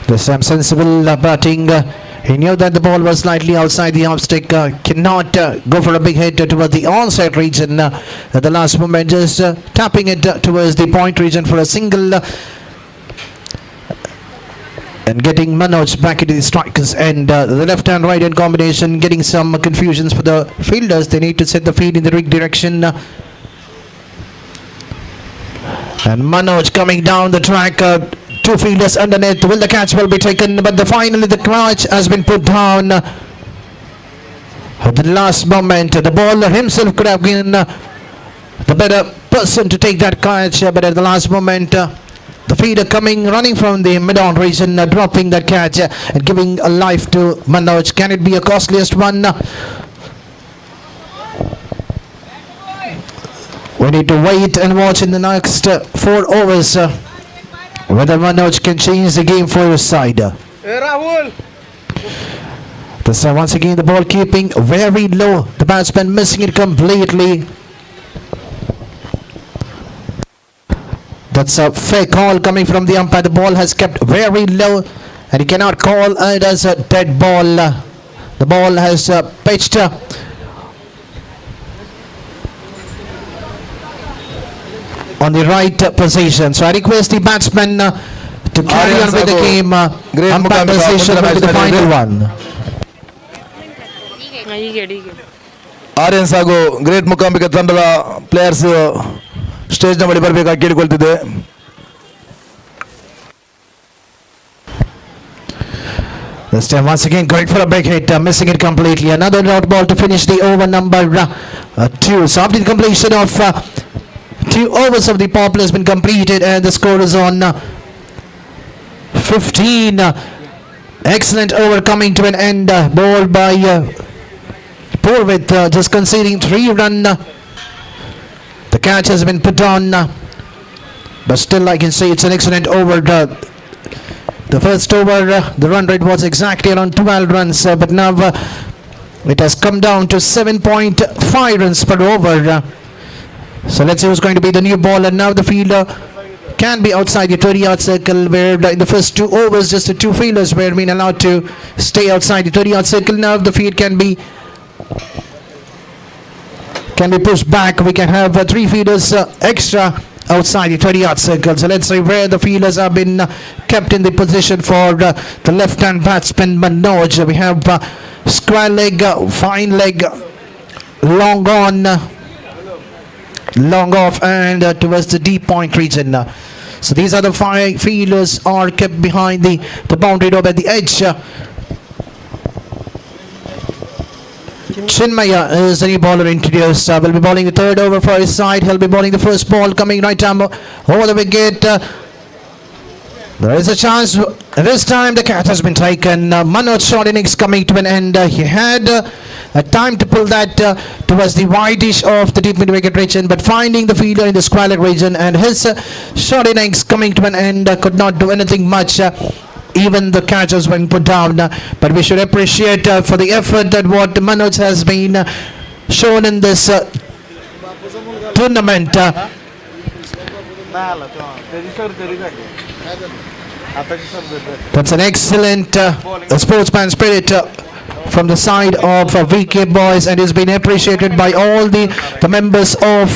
This time sensible batting. He knew that the ball was slightly outside the off stick. Cannot go for a big hit towards the onside region. At the last moment just tapping it towards the point region for a single. And getting Manoj back into the strikers end. The left and right hand combination getting some confusions for the fielders. They need to set the feet in the right direction. And Manoj coming down the track. 2 fielders underneath. Will the catch will be taken? But finally the catch has been put down. At the last moment the bowler himself could have been the better person to take that catch. But at the last moment the fielder running from the mid-on region, dropping that catch and giving a life to Manoj. Can it be a costliest one? We need to wait and watch in the next 4 overs whether Manoj can change the game for his side. This time once again the ball keeping very low. The batsman missing it completely. That's a fair call coming from the umpire. The ball has kept very low and he cannot call it as a dead ball. The ball has pitched on the right position. So I request the batsman to carry on with the game. Umpire decision will be the final one. Aryan ಹಾಗೂ great Mookambika ತಂಡದ players ಸ್ಟೇಜ್ನ ಬಳಿ ಬರಬೇಕಾಗಿ ಕೇಳಿಕೊಳ್ತಿದ್ದೆ. This time once again going for a big hit, missing it completely. Another dot ball to finish the over number 2. So after the completion of 2 overs of the power play has been completed and the score is on 15. Excellent over coming to an end, bowled by Purvit, just conceding 3 runs. The catch has been put on, but still I can say it's an excellent over. The first over, the run rate was exactly around 12 runs, but now it has come down to 7.5 runs per over. So let's see who's going to be the new bowler. Now the fielder can be outside the 30-yard circle, where in the first 2 overs just the 2 fielders were being allowed to stay outside the 30-yard circle. Now the field can be pushed back. We can have 3 fielders extra outside the 30-yard circle. So let's see where the fielders have been kept in the position for the left-hand batsman Manoj. We have square leg, fine leg, long on, long off, and towards the deep point region. So these are the 5 fielders are kept behind the boundary rope at the edge. Chinmaya is the new bowler introduced. Will be bowling the 3rd over for his side. He'll be bowling the first ball coming right arm over the wicket. There is a chance. This time the catch has been taken. Manoj's short innings coming to an end. He had a time to pull that towards the wideish of the deep mid-wicket region, but finding the fielder in the square leg region, and his short innings coming to an end, could not do anything much. Even the catch has been put down, but we should appreciate for the effort that what Manoj has been shown in this tournament. That's an excellent sportsman spirit from the side of VK boys, and has been appreciated by all the members of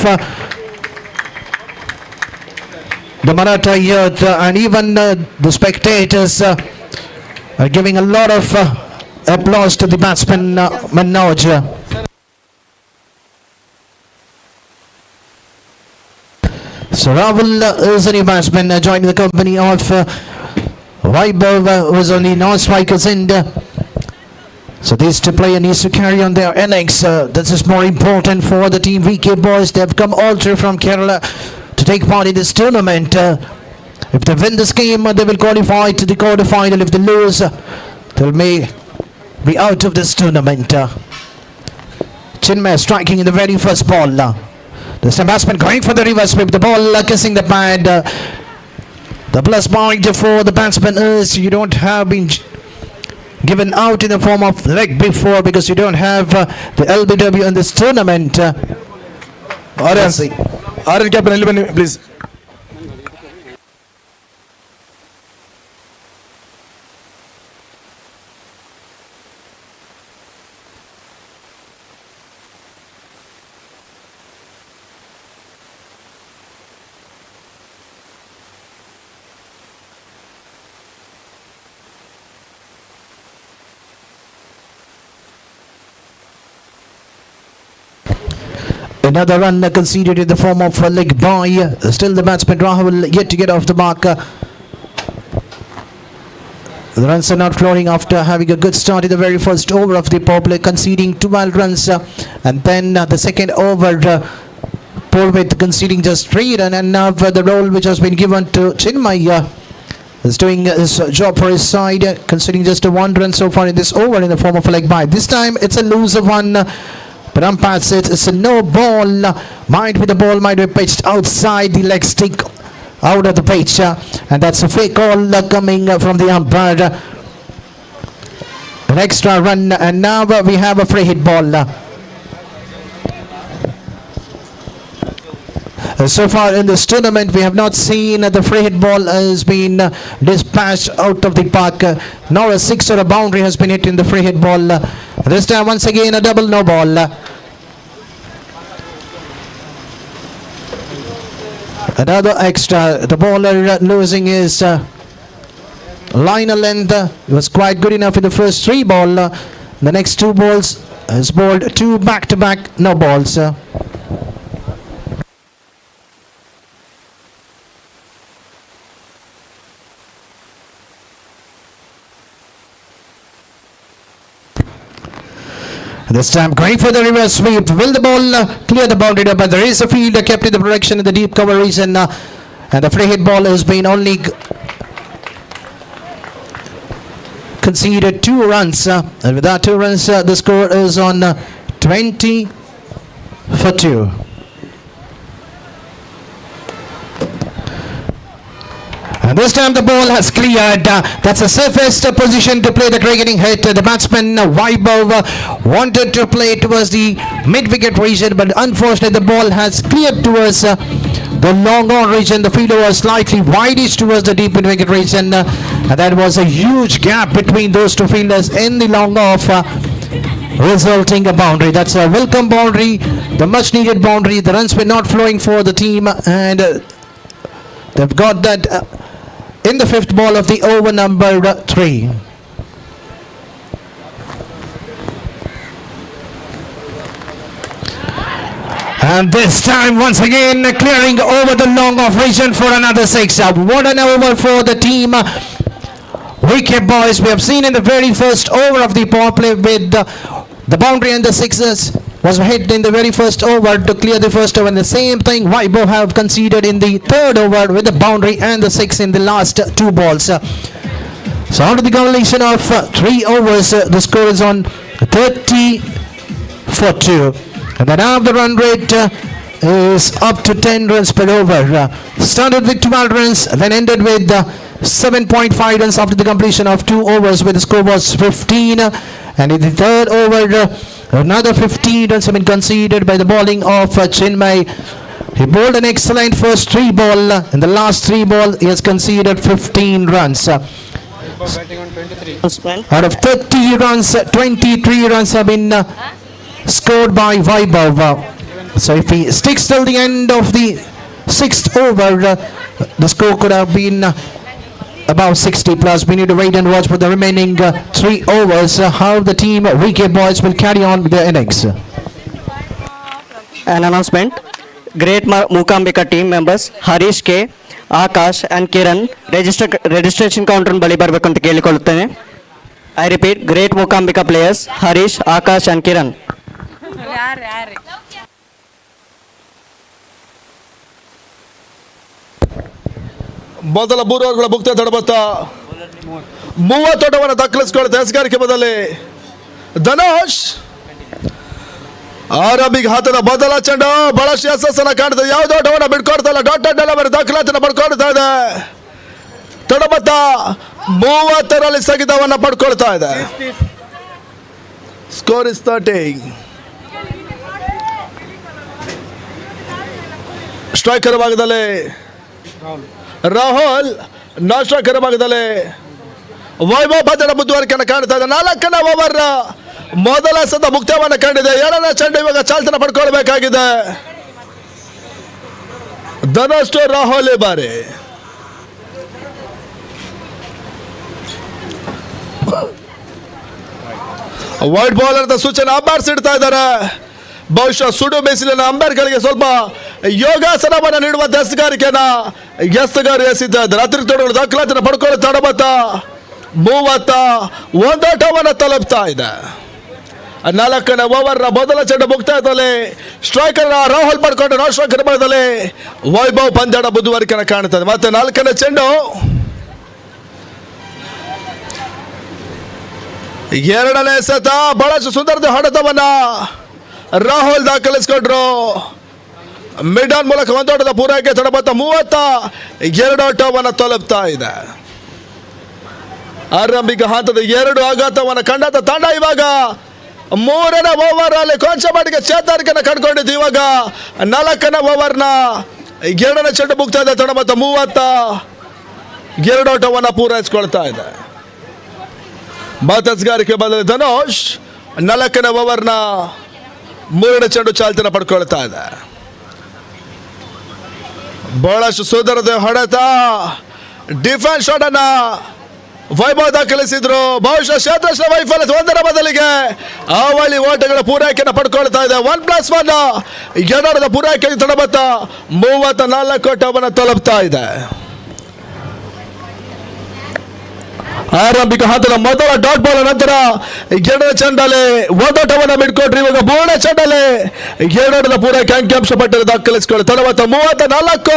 the Marata youth and even the spectators are giving a lot of applause to the batsman Manoj. So Rahul is a new batsman joining the company of Vaibhav, who is on the non-strikers end. So these two players needs to carry on their innings. This is more important for the team VK boys. They have come all through from Kerala to take part in this tournament. If they win this game, they will qualify to the quarter-final. If they lose, they may be out of this tournament. Chinmay striking in the very first ball. This time batsman going for the reverse sweep. The ball kissing the pad. The plus point for the batsman is you don't have been given out in the form of leg before because you don't have the LBW in this tournament. Aryan captain, Elvin, please. Another run conceded in the form of a leg by. Still the batsman Rahul yet to get off the mark. The runs are not flowing after having a good start in the very first over of the Poplar, conceding 12 runs. And then the second over, Purvit conceding just 3 runs. And now the role which has been given to Chinmay is doing his job for his side, conceding just a 1 run so far in this over in the form of a leg by. This time it's a loser one. But umpire says it's a no ball. Might be the ball might be pitched outside the leg stick, out of the pitch, and that's a fake call coming from the umpire. An extra run, and now we have a free hit ball. So far in this tournament, we have not seen the free hit ball has been dispatched out of the park, nor a 6 or a boundary has been hit in the free hit ball. This time once again a double no ball. Another extra. The bowler losing his liner length. It was quite good enough in the first 3 ball. The next 2 balls has bowled 2 back-to-back no balls. This time going for the reverse sweep. Will the ball clear the boundary? But there is a fielder kept in the protection in the deep cover region. And the free hit ball has been only conceded 2 runs. And with that 2 runs, the score is on 20 for 2. And this time the ball has cleared. That's the safest position to play the cricketing hit. The batsman Vaibhav wanted to play towards the mid-wicket region, but unfortunately the ball has cleared towards the long on region. The fielder was slightly wideish towards the deep mid-wicket region, and that was a huge gap between those 2 fielders in the long off, resulting a boundary. That's a welcome boundary, the much needed boundary. The runs were not flowing for the team, and they've got that in the 5th ball of the over number 3. And this time once again clearing over the long off region for another 6. What an over for the team Wicket boys. We have seen in the very first over of the power play with the boundary and the 6s was hit in the very first over to clear the first over, and the same thing Vaibhav have conceded in the 3rd over with the boundary and the 6 in the last 2 balls. So after the completion of 3 overs, the score is on 30 for 2, and then now the run rate is up to 10 runs per over. Started with 12 runs, then ended with 7.5 runs after the completion of 2 overs, where the score was 15, and in the 3rd over another 15 runs have been conceded by the bowling of Chinmay. He bowled an excellent first 3 ball. In the last 3 ball, he has conceded 15 runs. Out of 30 runs, 23 runs have been scored by Vaibhav. So if he sticks till the end of the 6th over, the score could have been about 60 plus. We need to wait and watch for the remaining 3 overs, how the team VK boys will carry on with their innings. An announcement. Great Mukambika team members Harish K, Akash and Kiran registration counter ಬಳಿ ಬರಬೇಕು ಅಂತ ಕೇಳಿಕೊಳ್ಳುತ್ತೇನೆ. I repeat, great Mukambika players Harish, Akash and Kiran. ಮೊದಲ 3 ಓವರ್ಗಳ ಮುಕ್ತ ತಡಬತ್ತ 30 ಓಟವನ್ನು ದಾಖಲಿಸಿಕೊಳ್ಳುತ್ತೆ ಎಸ್ಗಾರಿಕೆ ಬದಲಿ ಧನುಷ್. ಆರಂಭಿಕ ಹಂತದ ಮೊದಲ ಚೆಂಡು ಬಹಳಷ್ಟು ಯಶಸ್ಸನ್ನು ಕಾಣ್ತದೆ. ಯಾವುದೇ ಓಟವನ್ನು ಬಿಟ್ಕೊಡ್ತಾ ಇಲ್ಲ. ಡಾಟೆಡ್ ಡೆಲಿವರಿ ದಾಖಲಾತಿಯನ್ನು ಪಡ್ಕೊಳ್ತಾ ಇದೆ. ತಡಬತ್ತ 30ರಲ್ಲಿ ಸ್ಥಗಿತವನ್ನು ಪಡ್ಕೊಳ್ತಾ ಇದೆ. Score is 30. ಸ್ಟ್ರೈಕರ್ ಭಾಗದಲ್ಲಿ ರಾಹುಲ್, ನಾನ್ ಸ್ಟ್ರೈಕರ್ ಭಾಗದಲ್ಲಿ ವೈಭವ್ ಭದ್ರ ಮುಂದುವರಿಕೆಯನ್ನು ಕಾಣ್ತಾ ಇದೆ. 4ನೇ ಓವರ್ ಮೊದಲ ಸತ ಮುಕ್ತವನ್ನು ಕಂಡಿದೆ. 2ನೇ ಚೆಂಡು ಇವಾಗ ಚಾಲ್ತನ ಪಡ್ಕೊಳ್ಬೇಕಾಗಿದೆ. ಧನುಷ್ ರಾಹುಲ್ ಬಾರಿ ವೈಟ್ ಬಾಲ್ ಅಂತ ಸೂಚನೆ ಅಂಬೈರ್ಸ್ ಇಡ್ತಾ ಇದ್ದಾರೆ. ಬಹುಶಃ ಸುಡು ಬಿಸಿಲಿನ ಅಂಬೈರ್ಗಳಿಗೆ ಸ್ವಲ್ಪ ಯೋಗಾಸನವನ್ನು ನೀಡುವಂತ ಎಸ್ತಗಾರ ಎಸಿತಾ ಇದ್ದಾರೆ. ಅತಿರಿಕ್ತ ದಾಖಲಾತಿನ ಪಡ್ಕೊಳ್ಳೋ ತಡಬತ್ತ 31 ಓಟವನ್ನು ತಲುಪ್ತಾ ಇದೆ. 4ನೇ ಓವರ್ ಮೊದಲ ಚೆಂಡು ಮುಕ್ತಾಯದಲ್ಲಿ ಸ್ಟ್ರೈಕರ್ ರಾಹುಲ್ ಪಡ್ಕೊಂಡು ನಾನ್ ಸ್ಟ್ರೈಕರ್ ಭಾಗದಲ್ಲಿ ವೈಭವ್ ಪಂದ್ಯಾಟ ಮುಂದುವರಿಕೆಯನ್ನು ಕಾಣುತ್ತದೆ. ಮತ್ತೆ 4ನೇ ಚೆಂಡು 2ನೇ ಸತ ಬಹಳಷ್ಟು ಸುಂದರದ ಹೊಡೆತವನ್ನ ರಾಹುಲ್ ದಾಖಲಿಸಿಕೊಂಡ್ರು. ಮಿಡ್ ಆನ್ ಮೂಲಕ 1 ಓಟದ ಪೂರೈಕೆ ತಡಬತ್ತ 32 ಓಟವನ್ನು ತಲುಪ್ತಾ ಇದೆ. ಆರಂಭಿಕ ಹಂತದ 2 ಆಘಾತವನ್ನು ಕಂಡಂತ ತಂಡ ಇವಾಗ 3ನೇ ಓವರ್ ಅಲ್ಲಿ ಕೊಂಚ ಮಟ್ಟಿಗೆ ಚೇತರಿಕೆಯನ್ನು ಕಂಡುಕೊಂಡಿದ್ದು. ಇವಾಗ 4ನೇ ಓವರ್ನ 2ನೇ ಚೆಂಡು ಮುಗ್ತಾ ಇದೆ. ತಡಬತ್ತ 32 ಓಟವನ್ನು ಪೂರೈಸಿಕೊಳ್ತಾ ಇದೆ. ಬಾತಸ್ಗಾರಿಕೆ ಬದಲು ಧನುಷ್ 4ನೇ ಓವರ್ನ 3ನೇ ಚೆಂಡು ಚಾಲ್ತಿನ ಪಡ್ಕೊಳ್ತಾ ಇದೆ. ಬಹಳಷ್ಟು ಸುಂದರದ ಹೊಡೆತ ಡಿಫೆನ್ಸ್ ಶಾಟ್ ಅನ್ನ ವೈಭವ್ ದಾಖಲಿಸಿದ್ರು. ಬಹುಶಃ ಕ್ಷೇತ್ರಸ್ಥ ವೈಫಲ್ಯ 1ರ ಬದಲಿಗೆ ಅವಳಿ ಓಟಗಳ ಪೂರೈಕೆಯನ್ನು ಪಡ್ಕೊಳ್ತಾ ಇದೆ. 1+1 2ರ ಪೂರೈಕೆ ತಡಬತ್ತ 34 ಓಟವನ್ನು ತಲುಪ್ತಾ ಇದೆ. ಆರಂಭಿಕ ಹಂತದ ಮೊದಲ ಡಾಟ್ ಬಾಲ್ ನಂತರ 2ನೇ ಚೆಂಡಲ್ಲಿ 1 ಓಟವನ್ನು ಬಿಟ್ಕೊಟ್ರು. ಇವಾಗ 3ನೇ ಚೆಂಡಲ್ಲಿ 2 ಓಟದ ಪೂರೈಕೆ ಅಂಕಿಅಂಶ ಪಟ್ಟಿಗೆ ದಾಖಲಿಸಿಕೊಳ್ಳಿ. ತಡಬತ್ತ 34.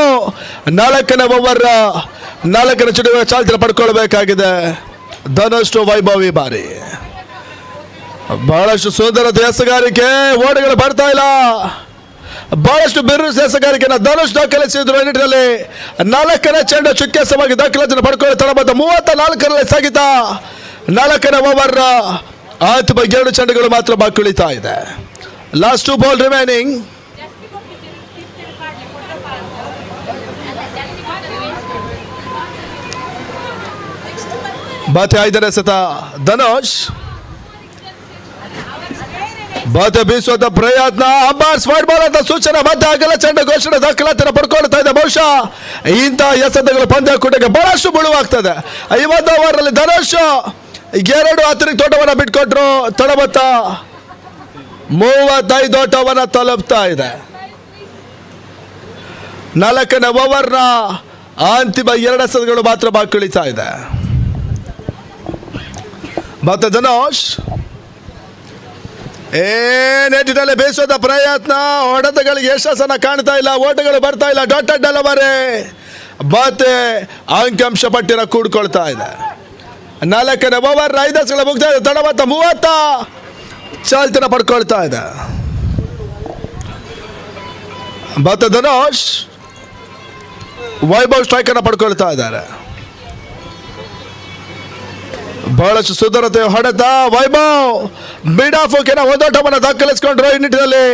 4ನೇ ಓವರ್ 4ನೇ ಚೆಂಡು ಚಾಲ್ತಿನ ಪಡ್ಕೊಳ್ಬೇಕಾಗಿದೆ. ಧನುಷ್ ವೈಭವ್ ಈ ಬಾರಿ ಬಹಳಷ್ಟು ಸುಂದರ ಎಸಗಾರಿಕೆ. ಓಟಗಳು ಬರ್ತಾ ಇಲ್ಲ. ಬಹಳಷ್ಟು ಬಿರುಸು ಎಸಗಾರಿಕೆಯನ್ನು ಧನುಷ್ ದಾಖಲಿಸಿದ್ರು. ಈ ನಿಟ್ಟಿನಲ್ಲಿ 4ನೇ ಚೆಂಡು ಚುಕ್ಕೆಸವಾಗಿ ದಾಖಲಾತಿಯನ್ನು ಪಡ್ಕೊಳ್ಳಿ. ತಡಬತ್ತ 34ರಲ್ಲಿ ಸ್ಥಗಿತ. 4ನೇ ಓವರ್ ಅಂತಿಮ 2 ಚೆಂಡುಗಳು ಮಾತ್ರ ಬಾಕಿ ಉಳಿತಾ ಇದೆ. Last 2 ball remaining. ಬಾತೆ 5ನೇ ಸತ ಧನುಷ್ ಬಾತೆ ಬೀಸುವಂತ ಪ್ರಯತ್ನ. ಅಂಬೈರ್ಸ್ ವೈಡ್ ಬಾಲ್ ಅಂತ ಸೂಚನೆ. ಮತ್ತೆ ಅಗಲ ಚೆಂಡು ಘೋಷಣೆ ದಾಖಲಾತಿಯನ್ನು ಪಡ್ಕೊಳ್ತಾ ಇದೆ. ಬಹುಶಃ ಇಂತಹ ಎಸೆತಗಳು ಪಂದ್ಯಾಕೂಟಕ್ಕೆ ಬಹಳಷ್ಟು ಮುಳುವಾಗ್ತದೆ. 50 ಓವರಲ್ಲಿ ಧನುಷ್ 2 ಅತಿರಿಕ್ತ ಓಟವನ್ನು ಬಿಟ್ಕೊಟ್ರು. ತಡಬತ್ತ 35 ಓಟವನ್ನು ತಲುಪ್ತಾ ಇದೆ. 4ನೇ ಓವರ್ನ ಅಂತಿಮ 2 ಎಸೆತಗಳು ಮಾತ್ರ ಬಾಕಿ ಉಳಿತಾ ಇದೆ. ಮತ್ತೆ ಧನುಷ್ ನೆಟ್ಟಿನಲ್ಲಿ ಬೇಯಿಸೋದ ಪ್ರಯತ್ನ. ಹೊಡೆತಗಳಿಗೆ ಯಶಸ್ಸನ್ನು ಕಾಣ್ತಾ ಇಲ್ಲ. ಓಟಗಳು ಬರ್ತಾ ಇಲ್ಲ. ಡಾಟೆಡ್ ಡೆಲಿವರಿ ಮತ್ತೆ ಅಂಕಿಅಂಶ ಪಟ್ಟಿನ ಕೂಡ್ಕೊಳ್ತಾ ಇದೆ. 4ನೇ ಓವರ್ 5 ಎಸೆತಗಳು ಮುಗ್ತಾ ಇದೆ. ತಡಬತ್ತ 30 ಚಾಲ್ತಿನ ಪಡ್ಕೊಳ್ತಾ ಇದೆ. ಮತ್ತೆ ಧನುಷ್ ವೈಭವ್ ಸ್ಟ್ರೈಕನ್ನು ಪಡ್ಕೊಳ್ತಾ ಇದ್ದಾರೆ. ಬಹಳಷ್ಟು ಸುಂದರತೆ ಹೊಡೆತ. ವೈಭವ್ ಮಿಡ್ ಆಫ್ ಓಕೆನ 1 ಓಟವನ್ನು ದಾಖಲಿಸಿಕೊಂಡ್ರು. ಈ ನಿಟ್ಟಿನಲ್ಲಿ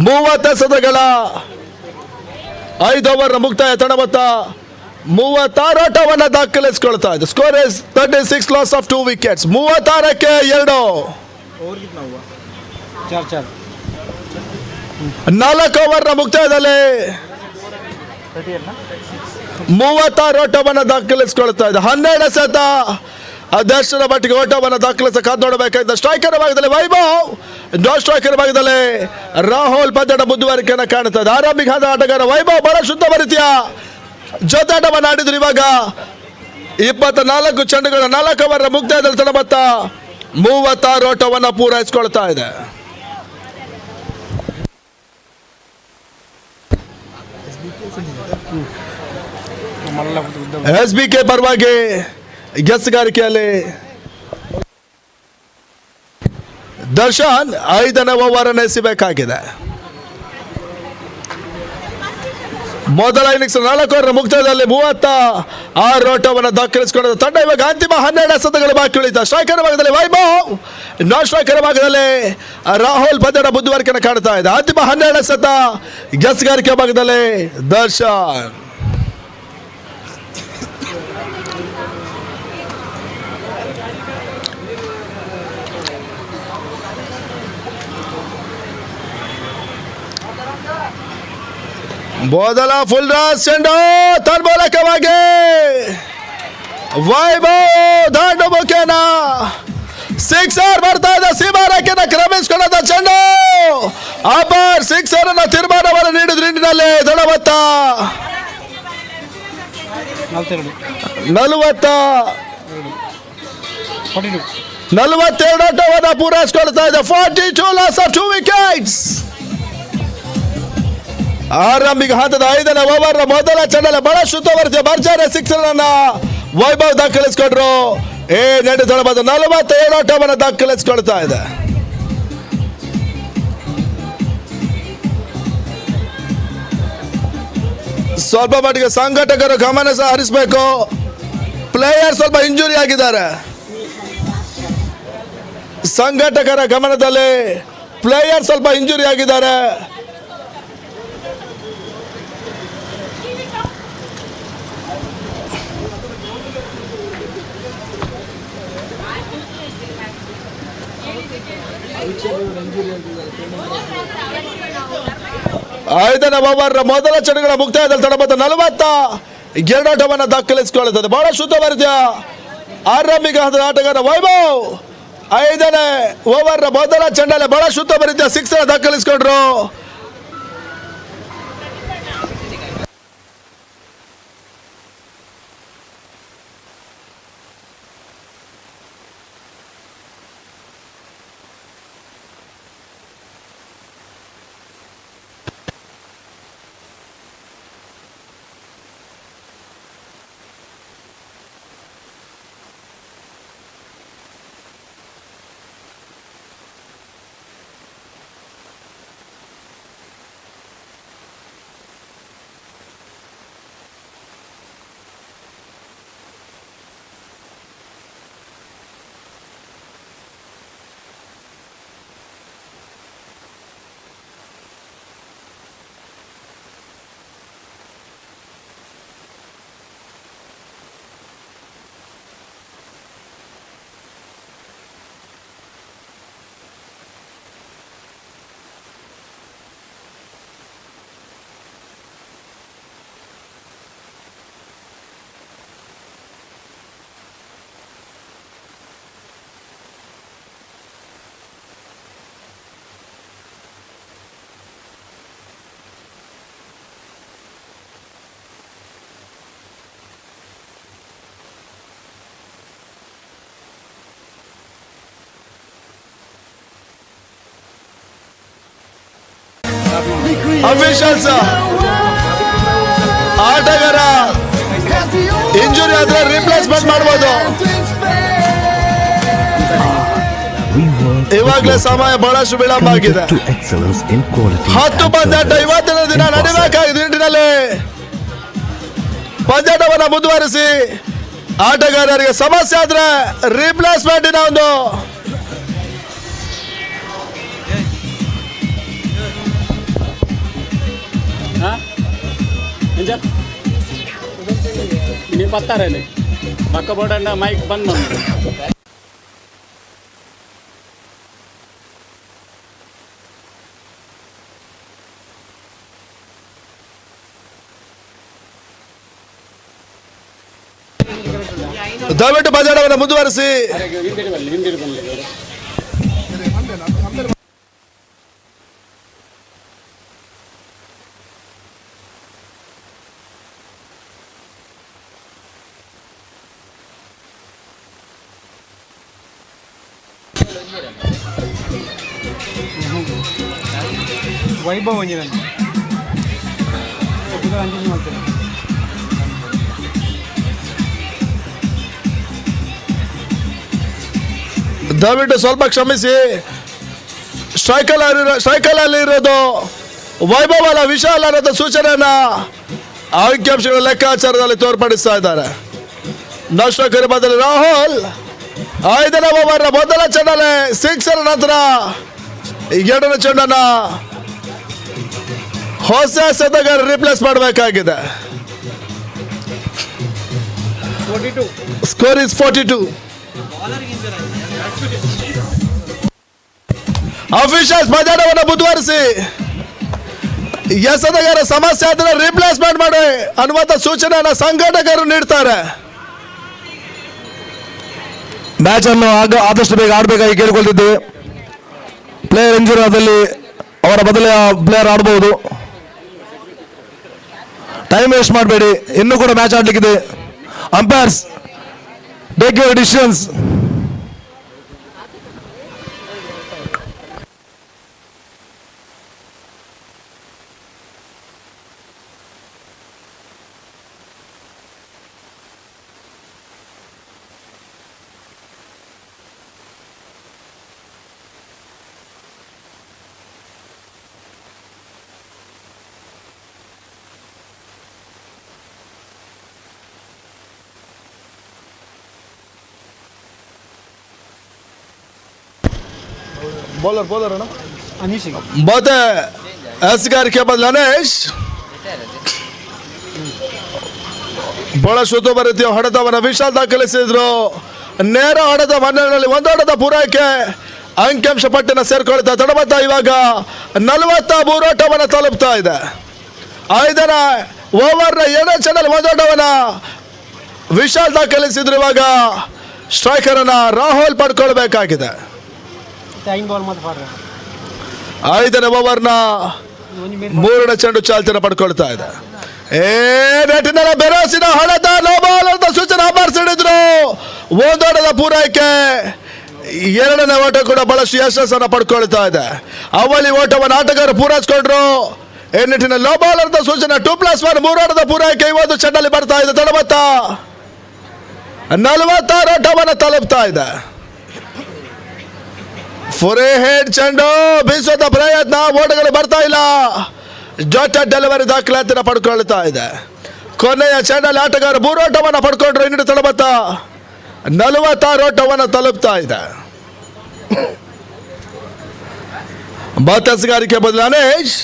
30 ಎಸೆತಗಳ 5 ಓವರ್ ಮುಕ್ತಾಯ. ತಡಬತ್ತ 36 ಓಟವನ್ನು ದಾಖಲಿಸಿಕೊಳ್ತಾ ಇದೆ. Score is 36, loss of 2 wickets. 36ಕ್ಕೆ 2. 4 ಓವರ್ನ ಮುಕ್ತಾಯದಲ್ಲಿ 36 ಓಟವನ್ನು ದಾಖಲಿಸಿಕೊಳ್ತಾ ಇದೆ. 12 ಸತ ಅದಷ್ಟರ ಮಟ್ಟಿಗೆ ಓಟವನ್ನು ದಾಖಲಿಸ ಕಾದು ನೋಡಬೇಕಾಗಿದೆ. ಸ್ಟ್ರೈಕರ್ ಭಾಗದಲ್ಲಿ ವೈಭವ್, ನಾನ್ ಸ್ಟ್ರೈಕರ್ ಭಾಗದಲ್ಲಿ ರಾಹುಲ್ ಪಂದ್ಯದ ಮುಂದುವರಿಕೆಯನ್ನು ಕಾಣುತ್ತದೆ. ಆರಂಭಿಕ ಆಟಗಾರ ವೈಭವ್ ಬಹಳ ಶುದ್ಧ ರೀತಿಯ ಜೊತೆಟವನ್ನು ಆಡಿದ್ರು. ಇವಾಗ 24 ಚೆಂಡುಗಳ 4 ಓವರ್ ಮುಕ್ತಾಯದಲ್ಲಿ ತನ್ನ ಮೊತ್ತ 36 ಓಟವನ್ನು ಪೂರೈಸಿಕೊಳ್ತಾ ಇದೆ. SBK ಪರವಾಗಿ ಗೆಸ್ಸುಗಾರಿಕೆಯಲ್ಲಿ ದರ್ಶನ್ 5ನೇ ಓವರ್ ಎಸೆಯಬೇಕಾಗಿದೆ. ಮೊದಲ ಇನ್ನಿಂಗ್ಸ್ 4 ಓವರ್ ಮುಕ್ತಾಯದಲ್ಲಿ 36 ಓಟವನ್ನು ದಾಖಲಿಸಿಕೊಂಡಿದ್ದ ತಂಡ ಇವಾಗ ಅಂತಿಮ 12 ಎಸೆತಗಳು ಬಾಕಿ ಉಳಿದ. ಸ್ಟ್ರೈಕರ್ ಭಾಗದಲ್ಲಿ ವೈಭವ್, ನಾನ್ ಸ್ಟ್ರೈಕರ್ ಭಾಗದಲ್ಲಿ ರಾಹುಲ್ ಪಂದ್ಯದ ಮುಂದುವರಿಕೆಯನ್ನು ಕಾಣ್ತಾ ಇದೆ. ಅಂತಿಮ 12 ಎಸೆತ ಗೆಸ್ಸುಗಾರಿಕೆ ಭಾಗದಲ್ಲಿ ದರ್ಶನ್. ಮೊದಲ ಫುಲ್ ರಾಸ್ ಚೆಂಡು ತನ್ಮೂಲಕವಾಗಿ ವೈಭವ್ ದಾಂಡು ಮುಖೇನ ಸಿಕ್ಸರ್ ಬರ್ತಾ ಇದೆ. ಸೀಮಾರೇಖೆಯನ್ನು ಕ್ರಮಿಸಿಕೊಳ್ಳದ ಚೆಂಡು ಅಪಾರ್ ಸಿಕ್ಸರ್ ಅನ್ನು ತೀರ್ಮಾನವನ್ನು ನೀಡಿದ ನಿಟ್ಟಿನಲ್ಲಿ ದೊಡ್ಡಮೊತ್ತ 42 ಓಟವನ್ನು ಪೂರೈಸಿಕೊಳ್ತಾ ಇದೆ. 42 ಲಾಸ್ ಆಫ್ 2 ವಿಕೆಟ್ಸ್. ಆರಂಭಿಕ ಹಂತದ 5ನೇ ಓವರ್ ಮೊದಲ ಚೆಂಡಲ್ಲಿ ಬಹಳ ಶುದ್ಧವರ್ತಿಯ ಭರ್ಜರಿ ಸಿಕ್ಸರ್ ಅನ್ನ ವೈಭವ್ ದಾಖಲಿಸಿಕೊಂಡ್ರು. ನಡೆದೊಳ 47 ಓಟವನ್ನು ದಾಖಲಿಸಿಕೊಳ್ತಾ ಇದೆ. ಸ್ವಲ್ಪ ಮಟ್ಟಿಗೆ ಸಂಘಟಕರು ಗಮನ ಸಹ ಹರಿಸಬೇಕು. ಪ್ಲೇಯರ್ ಸ್ವಲ್ಪ ಇಂಜುರಿ ಆಗಿದ್ದಾರೆ. ಸಂಘಟಕರ ಗಮನದಲ್ಲಿ ಪ್ಲೇಯರ್ ಸ್ವಲ್ಪ ಇಂಜುರಿ ಆಗಿದ್ದಾರೆ. ಐದನೇ ಓವರ್ ಮೊದಲ ಚೆಂಡುಗಳ ಮುಕ್ತಾಯದಲ್ಲಿ ತಡಬತ್ತ 42 ಓಟವನ್ನು ದಾಖಲಿಸಿಕೊಳ್ಳುತ್ತದೆ. ಬಹಳ ಶುದ್ಧವರ್ತಿಯ ಆರಂಭಿಕ ಹಂತದ ಆಟಗಾರ ವೈಭವ್ 5ನೇ ಓವರ್ ಮೊದಲ ಚೆಂಡಲ್ಲಿ ಬಹಳ ಶುದ್ಧವರ್ತಿಯ ಸಿಕ್ಸರ್ ದಾಖಲಿಸಿಕೊಂಡ್ರು. ಅಫಿಷಿಯಲ್ಸ್ ಆಟಗಾರ ಇಂಜುರಿ ಆದ್ರೆ ರಿಪ್ಲೇಸ್ಮೆಂಟ್ ಮಾಡಬಹುದು. ಇವಾಗಲೇ ಸಮಯ ಬಹಳಷ್ಟು ವಿಳಂಬ ಆಗಿದೆ. 10 ಪಂದ್ಯಾಟ ಇವತ್ತಿನ ದಿನ ನಡೆಯಬೇಕಾಗಿದೆ. ನಿಟ್ಟಿನಲ್ಲಿ ಪಂದ್ಯಾಟವನ್ನು ಮುಂದುವರಿಸಿ ಆಟಗಾರರಿಗೆ ಸಮಸ್ಯೆ ಆದ್ರೆ ರಿಪ್ಲೇಸ್ಮೆಂಟಿನ ಒಂದು ನೀವು ಬರ್ತಾರೆ ಪಕ್ಕ ಬೋರ್ಡ್ ಮೈಕ್ ಬಂದ್ ಮಾಡಿ. ದಯವಿಟ್ಟು ಪಂದ್ಯಾಟವನ್ನು ಮುಂದುವರಿಸಿ. ವೈಭವ್ ಒಂಜಿರನ್ ದಯವಿಟ್ಟು ಸ್ವಲ್ಪ ಕ್ಷಮಿಸಿ. ಸ್ಟ್ರೈಕಲ್ಲಿ ಇರೋದು ವೈಭವ್ ಅಲ್ಲ, ವಿಶಾಲ್ ಅನ್ನೋದು ಸೂಚನೆಯನ್ನ ಅಂಕಿಅಂಶಗಳ ಲೆಕ್ಕಾಚಾರದಲ್ಲಿ ತೋರ್ಪಡಿಸ್ತಾ ಇದ್ದಾರೆ. ನಷ್ಟಕರ ಬದಲು ರಾಹುಲ್ 5ನೇ ಓವರ್ನ ಮೊದಲ ಚೆಂಡಲ್ಲಿ ಸಿಕ್ಸರ್ ನಂತರ 2ನೇ ಚೆಂಡನ್ನ ಹೊಸ ಸೆದಗರ್ ರಿಪ್ಲೇಸ್ ಮಾಡಬೇಕಾಗಿದೆ. Score is 42. ಅಫಿಷಿಯಲ್ಸ್ ಮೈದಾನವನ್ನು ಮುಂದುವರಿಸಿ. ಎಸೆದಗರ ಸಮಸ್ಯೆ ಆದ್ರೆ ರಿಪ್ಲೇಸ್ಮೆಂಟ್ ಮಾಡಿ ಅನ್ನುವಂಥ ಸೂಚನೆಯನ್ನು ಸಂಘಟಕರು ನೀಡ್ತಾರೆ. ಮ್ಯಾಚ್ ಅನ್ನು ಆದಷ್ಟು ಬೇಗ ಆಡಬೇಕಾಗಿ ಕೇಳಿಕೊಳ್ತಿದ್ದೇವೆ. ಪ್ಲೇಯರ್ ಇಂಜುರಿ ಆದಲ್ಲಿ ಅವರ ಬದಲೇ ಪ್ಲೇಯರ್ ಆಡಬಹುದು. ಟೈಮ್ ವೇಸ್ಟ್ ಮಾಡಬೇಡಿ, ಇನ್ನೂ ಕೂಡ ಮ್ಯಾಚ್ ಆಡಲಿಕ್ಕಿದೆ. Umpires take your decisions. Bowler ಅಣ್ಣ ಮತ್ತೆ ಎಸ್ಗಾರಿಕೆ ಬದಲು ಅನೇಶ್ ಬಹಳಷ್ಟು ರೀತಿಯ ಹೊಡೆತವನ್ನು ವಿಶಾಲ್ ದಾಖಲಿಸಿದ್ರು. ನೇರ ಹೊಡೆದ ಮನೆಯಲ್ಲಿ ಒಂದೊಡೆದ ಪೂರೈಕೆ ಅಂಕಿಅಂಶ ಪಟ್ಟಿನ ಸೇರ್ಕೊಳ್ತಾ ತಡಬದ್ದ ಇವಾಗ 43 ಓಟವನ್ನು ತಲುಪ್ತಾ ಇದೆ. 5ನೇ ಓವರ್ನ 2ನೇ ಚೆಂಡಲ್ಲಿ ಒಂದೊಡ್ಡವನ ವಿಶಾಲ್ ದಾಖಲಿಸಿದ್ರು. ಇವಾಗ ಸ್ಟ್ರೈಕರನ್ನ ರಾಹುಲ್ ಪಡ್ಕೊಳ್ಬೇಕಾಗಿದೆ. 5ನೇ ಓವರ್ನ 3ನೇ ಚೆಂಡು ಚಾಲ್ತಿಯನ್ನು ಪಡ್ಕೊಳ್ತಾ ಇದೆ. ನೆಟ್ಟಿನಲ್ಲಿ ಬೆರೋಸಿನ ಹೊಡೆತ ನೋ ಬಾಲ್ ಅಂತ ಸೂಚನೆ ಅಮರ್ಸಿಡಿದ್ರು. ಒಂದೊಡೆದ ಪೂರೈಕೆ 2ನೇ ಓಟ ಕೂಡ ಬಹಳಷ್ಟು ಯಶಸ್ಸನ್ನು ಪಡ್ಕೊಳ್ತಾ ಇದೆ. ಅವಳಿ ಓಟವನ್ನು ಆಟಗಾರರು ಪೂರೈಸಿಕೊಂಡ್ರು. ನಿಟ್ಟಿನಲ್ಲಿ ಲೋ ಬಾಲ್ ಅಂತ ಸೂಚನೆ 2+1 3 ಓಟದ ಪೂರೈಕೆ 1 ಚೆಂಡಲ್ಲಿ ಬರ್ತಾ ಇದೆ. ತಡಬತ್ತ 46 ಓಟವನ್ನು ತಲುಪ್ತಾ ಇದೆ. ಫೋರ್ ಹೆಡ್ ಚೆಂಡು ಬೀಸೋದ ಪ್ರಯತ್ನ, ಓಟಗಳು ಬರ್ತಾ ಇಲ್ಲ. ಜೊಟ್ಟ ಡೆಲಿವರಿ ದಾಖಲಾತಿನ ಪಡ್ಕೊಳ್ತಾ ಇದೆ. ಕೊನೆಯ ಚೆಂಡಲ್ಲಿ ಆಟಗಾರ 3 ಓಟವನ್ನು ಪಡ್ಕೊಂಡ್ರು. ಇನ್ನಿಟ್ಟು ತಡಬತ್ತ 46 ಓಟವನ್ನು ತಲುಪ್ತಾ ಇದೆ. ಬಾತಸ್ಗಾರಿಕೆ ಬದಲು ಅನೇಶ್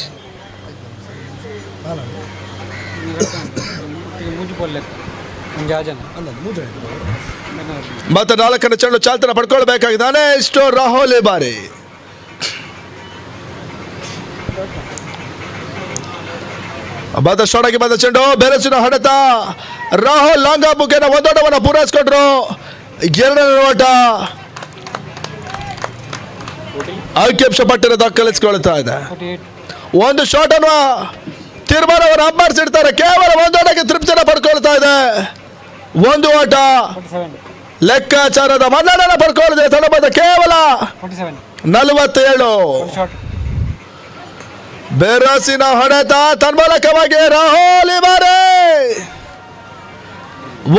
ಮತ್ತೆ 4ನೇ ಚೆಂಡು ಚಾಲ್ತಿನ ಪಡ್ಕೊಳ್ಬೇಕಾಗಿದೆ. ಅನೇಶ್ ಟು ರಾಹುಲ್ ಈ ಬಾರಿ. ಬದಷ್ಟೊಳಗೆ ಬಂದ ಚೆಂಡು ಬೆರಸಿನ ಹೊಡೆತ. ರಾಹುಲ್ ಲಾಂಗ್ ಬುಕ್ಕಿನ ಒಂದೋಟವನ್ನು ಪೂರೈಸಿಕೊಂಡ್ರು. 2ನೇ ಓಟ ಅಂಕಿಅಂಶ ಪಟ್ಟಿನ ದಾಖಲಿಸಿಕೊಳ್ತಾ ಇದೆ. ಒಂದು ಶಾಟ್ ಅನ್ನು ತೀರ್ಮಾನವನ್ನು ಅಬ್ಬರಿಸಿಡ್ತಾರೆ. ಕೇವಲ ಒಂದೋಟಕ್ಕೆ ತೃಪ್ತಿಯನ್ನು ಪಡ್ಕೊಳ್ತಾ ಇದೆ. 1 ಓಟ ಲೆಕ್ಕಾಚಾರದ ಮನ್ನಣೆಯನ್ನು ಪಡ್ಕೊಳ್ಳಿದೆ. ತಡಬದ ಕೇವಲ 47. ಬೆರಸಿನ ಹೊಡೆತ ತನ್ಮೂಲಕವಾಗಿ ರಾಹುಲ್ ಈ ಬಾರಿ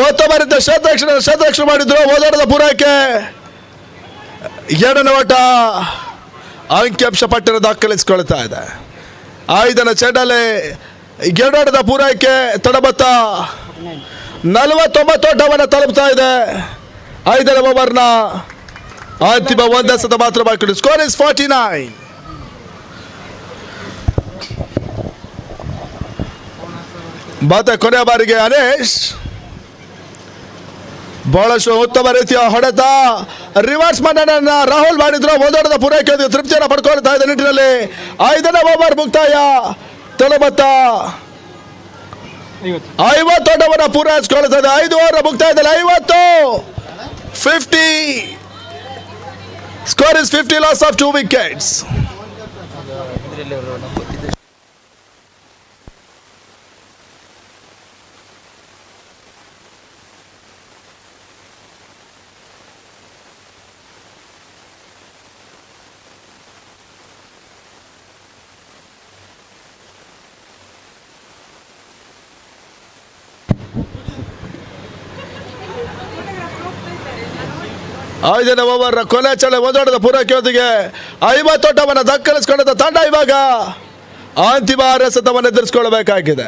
ಒತ್ತುವರಿದ ಶತರಕ್ಷಣೆ ಮಾಡಿದ್ರು. ಓದಾಡದ ಪೂರೈಕೆ 2ನೇ ಓಟ ಅಂಕಿಅಂಶ ಪಟ್ಟಿನ ದಾಖಲಿಸಿಕೊಳ್ತಾ ಇದೆ. 5ನೇ ಚೆಂಡಲ್ಲಿ 2 ಓಟದ ಪೂರೈಕೆ ತಡಬತ್ತ 49 ಓಟವನ್ನು ತಲುಪ್ತಾ ಇದೆ. 5ನೇ ಓವರ್ನ ಅಂತಿಮ 1 ಎಸೆತ ಮಾತ್ರ ಬಾಕಿ. Score is 49. ಮತ್ತೆ ಕೊನೆಯ ಬಾರಿಗೆ ಅನೇಶ್ ಬಹಳಷ್ಟು ಉತ್ತಮ ರೀತಿಯ ಹೊಡೆತ ರಿವರ್ಸ್ ಮನ್ನಣೆಯನ್ನ ರಾಹುಲ್ ಮಾಡಿದ್ರು. ಒಂದೊಡೆದ ಪೂರೈಕೆ ತೃಪ್ತಿಯನ್ನು ಪಡ್ಕೊಳ್ತಾ ಇದೆ. ನಿಟ್ಟಿನಲ್ಲಿ 5ನೇ ಓವರ್ ಮುಕ್ತಾಯ. ತಳಬತ್ತ 50 ಓಟವನ್ನು ಪೂರೈಸಿಕೊಳ್ಳುತ್ತದೆ. 5 ಓವರ್ ಮುಕ್ತಾಯದಲ್ಲಿ 50. Score is 50, loss of 2 wickets. ಐದನೇ ಓವರ್ ಕೊನೆ ಚಳೆ ಒಂದೋಟದ ಪೂರೈಕೆಯೊಂದಿಗೆ 50 ಓಟವನ್ನು ದಾಖಲಿಸಿಕೊಂಡ ತಂಡ ಇವಾಗ ಅಂತಿಮ ಎಸೆತವನ್ನು ಎದುರಿಸಿಕೊಳ್ಳಬೇಕಾಗಿದೆ.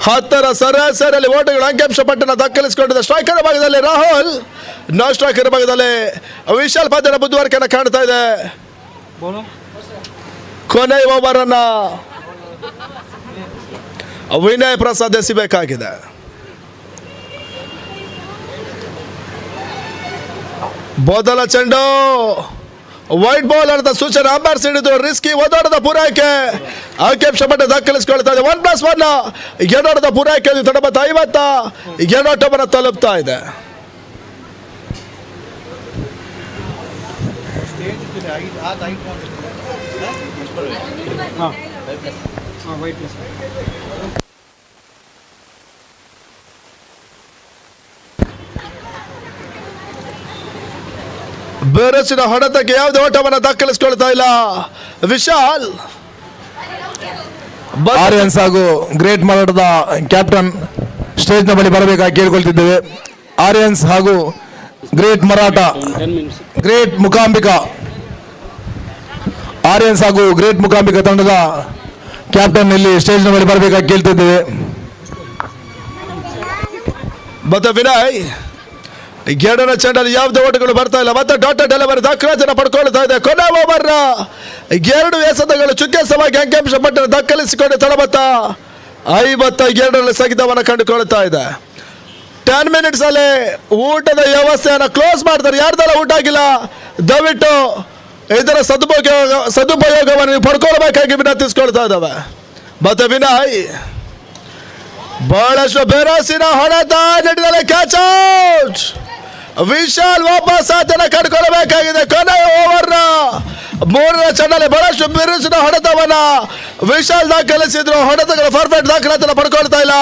10ರ ಸರಾಸರಿಯಲ್ಲಿ ಓಟಗಳು ಅಂಕಿಅಂಶ ಪಟ್ಟಣ ದಾಖಲಿಸಿಕೊಂಡಿದ್ದ ಸ್ಟ್ರೈಕರ್ ಭಾಗದಲ್ಲಿ ರಾಹುಲ್, ನಾನ್ ಸ್ಟ್ರೈಕರ್ ಭಾಗದಲ್ಲಿ ವಿಶಾಲ್ ಪದ್ಯನ ಬುದ್ಧಿವಾರಿಕೆಯನ್ನು ಕಾಣ್ತಾ ಇದೆ. ಕೊನೆ ಓವರ್ ಅನ್ನ ವಿನಯ್ ಪ್ರಸಾದ್ ಎಸಿಬೇಕಾಗಿದೆ. ಮೊದಲ ಚೆಂಡು ವೈಟ್ ಬಾಲ್ ಅಂತ ಸೂಚನೆ ಅಂಬೈರ್ ಸಿಡಿದು ರಿಸ್ಕಿ ಒಂದೋಟದ ಪೂರೈಕೆ ಅಂಕಿಅಂಶ ಪಟ್ಟ ದಾಖಲಿಸಿಕೊಳ್ತಾ ಇದೆ. 1+1 ಎರಡೋಟದ ಪೂರೈಕೆ ತಡಬತ್ತ 50 ಎರಡೋಟವನ್ನು ತಲುಪ್ತಾ ಇದೆ. ಬೇರಸಿನ ಹೊಡೆತಕ್ಕೆ ಯಾವುದೇ ಓಟವನ್ನು ದಾಖಲಿಸಿಕೊಳ್ತಾ ಇಲ್ಲ ವಿಶಾಲ್. ಆರ್ಯನ್ಸ್ ಹಾಗೂ ಗ್ರೇಟ್ ಮರಾಠದ ಕ್ಯಾಪ್ಟನ್ ಸ್ಟೇಜ್ನ ಬಳಿ ಬರಬೇಕಾಗಿ ಕೇಳಿಕೊಳ್ತಿದ್ದೇವೆ. ಆರ್ಯನ್ಸ್ ಹಾಗೂ great Maratha, great Mookambika, Aryans ಹಾಗೂ ಗ್ರೇಟ್ ಮುಕಾಂಬಿಕಾ ತಂಡದ ಕ್ಯಾಪ್ಟನ್ ಇಲ್ಲಿ ಸ್ಟೇಜ್ನ ಬಳಿ ಬರಬೇಕಾಗಿ ಕೇಳ್ತಿದ್ದೇವೆ. ಮತ್ತೆ ವಿನಯ್ ಎರಡನೇ ಚೆಂಡಲ್ಲಿ ಯಾವುದೇ ಓಟಗಳು ಬರ್ತಾ ಇಲ್ಲ. ಮತ್ತೆ ಡಾಟಾ ಡೆಲಿವರಿ ದಾಖಲಾತಿಯನ್ನು ಪಡ್ಕೊಳ್ತಾ ಇದೆ. ಕೊನೆ ಓವರ್ 2 ಎಸೆತಗಳು ಚುಕ್ಕೆಸವಾಗಿ ಅಂಕಿಅಂಶ ಪಟ್ಟಣ ದಾಖಲಿಸಿಕೊಂಡು ತಡಬತ್ತ 52ರಲ್ಲಿ ಸ್ಥಗಿತವನ್ನು ಕಂಡುಕೊಳ್ತಾ ಇದೆ. 10 ಮಿನಿಟ್ಸ್ ಅಲ್ಲಿ ಊಟದ ವ್ಯವಸ್ಥೆಯನ್ನು ಕ್ಲೋಸ್ ಮಾಡ್ತಾರೆ. ಯಾರ್ದೆಲ್ಲ ಊಟ ಆಗಿಲ್ಲ ದಯವಿಟ್ಟು ಇದರ ಸದುಪಯೋಗವನ್ನು ನೀವು ಪಡ್ಕೊಳ್ಬೇಕಾಗಿ ವಿನಂತಿಸ್ಕೊಳ್ತಾ ಇದ್ದಾವೆ. ಮತ್ತೆ ವಿನಯ್ ಬಹಳಷ್ಟು ಬೇರಾಸಿನ ಹೊಡೆತ ನಿಟ್ಟಿನಲ್ಲಿ ಕ್ಯಾಚ್ ಔಟ್. ವಿಶಾಲ್ ವಾಪಸ್ ಆತನ ಕಂಡುಕೊಳ್ಳಬೇಕಾಗಿದೆ. ಕೊನೆ ಓವರ್ 3ರ ಚೆಂಡಲ್ಲಿ ಬಹಳಷ್ಟು ಬಿರುಸಿನ ಹೊಡೆತವನ್ನ ವಿಶಾಲ್ ದಾಖಲಿಸಿದ್ರು. ಹೊಡೆತಗಳ ಪರ್ಫೆಕ್ಟ್ ದಾಖಲಾತಿಯನ್ನು ಪಡ್ಕೊಳ್ತಾ ಇಲ್ಲ.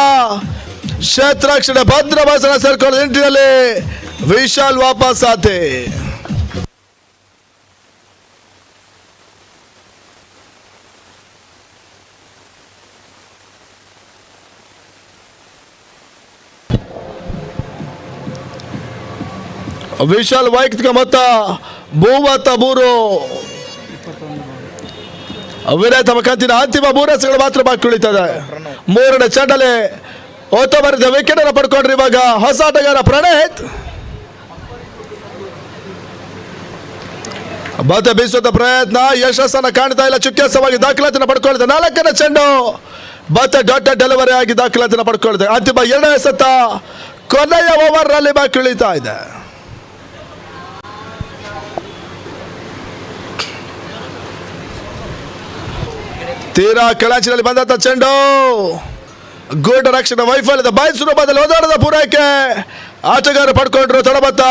ಕ್ಷೇತ್ರಕ್ಷಣೆ ಭದ್ರ ಭಾಷಣ ಸೇರ್ಕೊಳ್ಳೋ ನಿಟ್ಟಿನಲ್ಲಿ ವಿಶಾಲ್ ವಾಪಸ್ ಆತೆ. ವಿಶಾಲ್ ವೈಯಕ್ತಿಕ ಮೊತ್ತ 33. ವಿನಯ್ ತಮ್ಮ ಕಂತಿನ ಅಂತಿಮ 3 ಎಸೆಗಳು ಮಾತ್ರ ಬಾಕಿ ಉಳಿತದೆ. 3ನೇ ಚೆಂಡಲ್ಲಿ ಒತ್ತುವರಿದ ವಿಕೆಟ್ ಅನ್ನು ಪಡ್ಕೊಂಡ್ರೆ ಇವಾಗ ಹೊಸ ಆಟಗಾರ ಪ್ರಣೇತ್ ಮತ್ತೆ ಬೀಸುವ ಪ್ರಯತ್ನ ಯಶಸ್ಸನ್ನು ಕಾಣ್ತಾ ಇಲ್ಲ. ಚುಕ್ಕೆಸವಾಗಿ ದಾಖಲಾತಿಯನ್ನು ಪಡ್ಕೊಳ್ತಾ 4ನೇ ಚೆಂಡು ಮತ್ತೆ ಡಾಟಾ ಡೆಲಿವರಿ ಆಗಿ ದಾಖಲಾತಿಯನ್ನು ಪಡ್ಕೊಳ್ತಾ ಅಂತಿಮ 2ನೇ ಎಸೆತ ಕೊನೆಯ ಓವರ್ ನಲ್ಲಿ ಬಾಕಿ ಉಳಿತಾ ಇದೆ. ತೀರಾ ಕೆಳಚಿನಲ್ಲಿ ಬಂದಂತ ಚೆಂಡು ಗುಡ್ ರಕ್ಷಣೆ ವೈಫಲ್ಯದ ಬಯಸುವ ಬದಲು ಓದಾಡದ ಪೂರೈಕೆ ಆಟಗಾರ ಪಡ್ಕೊಂಡ್ರು. ತಡಬತ್ತ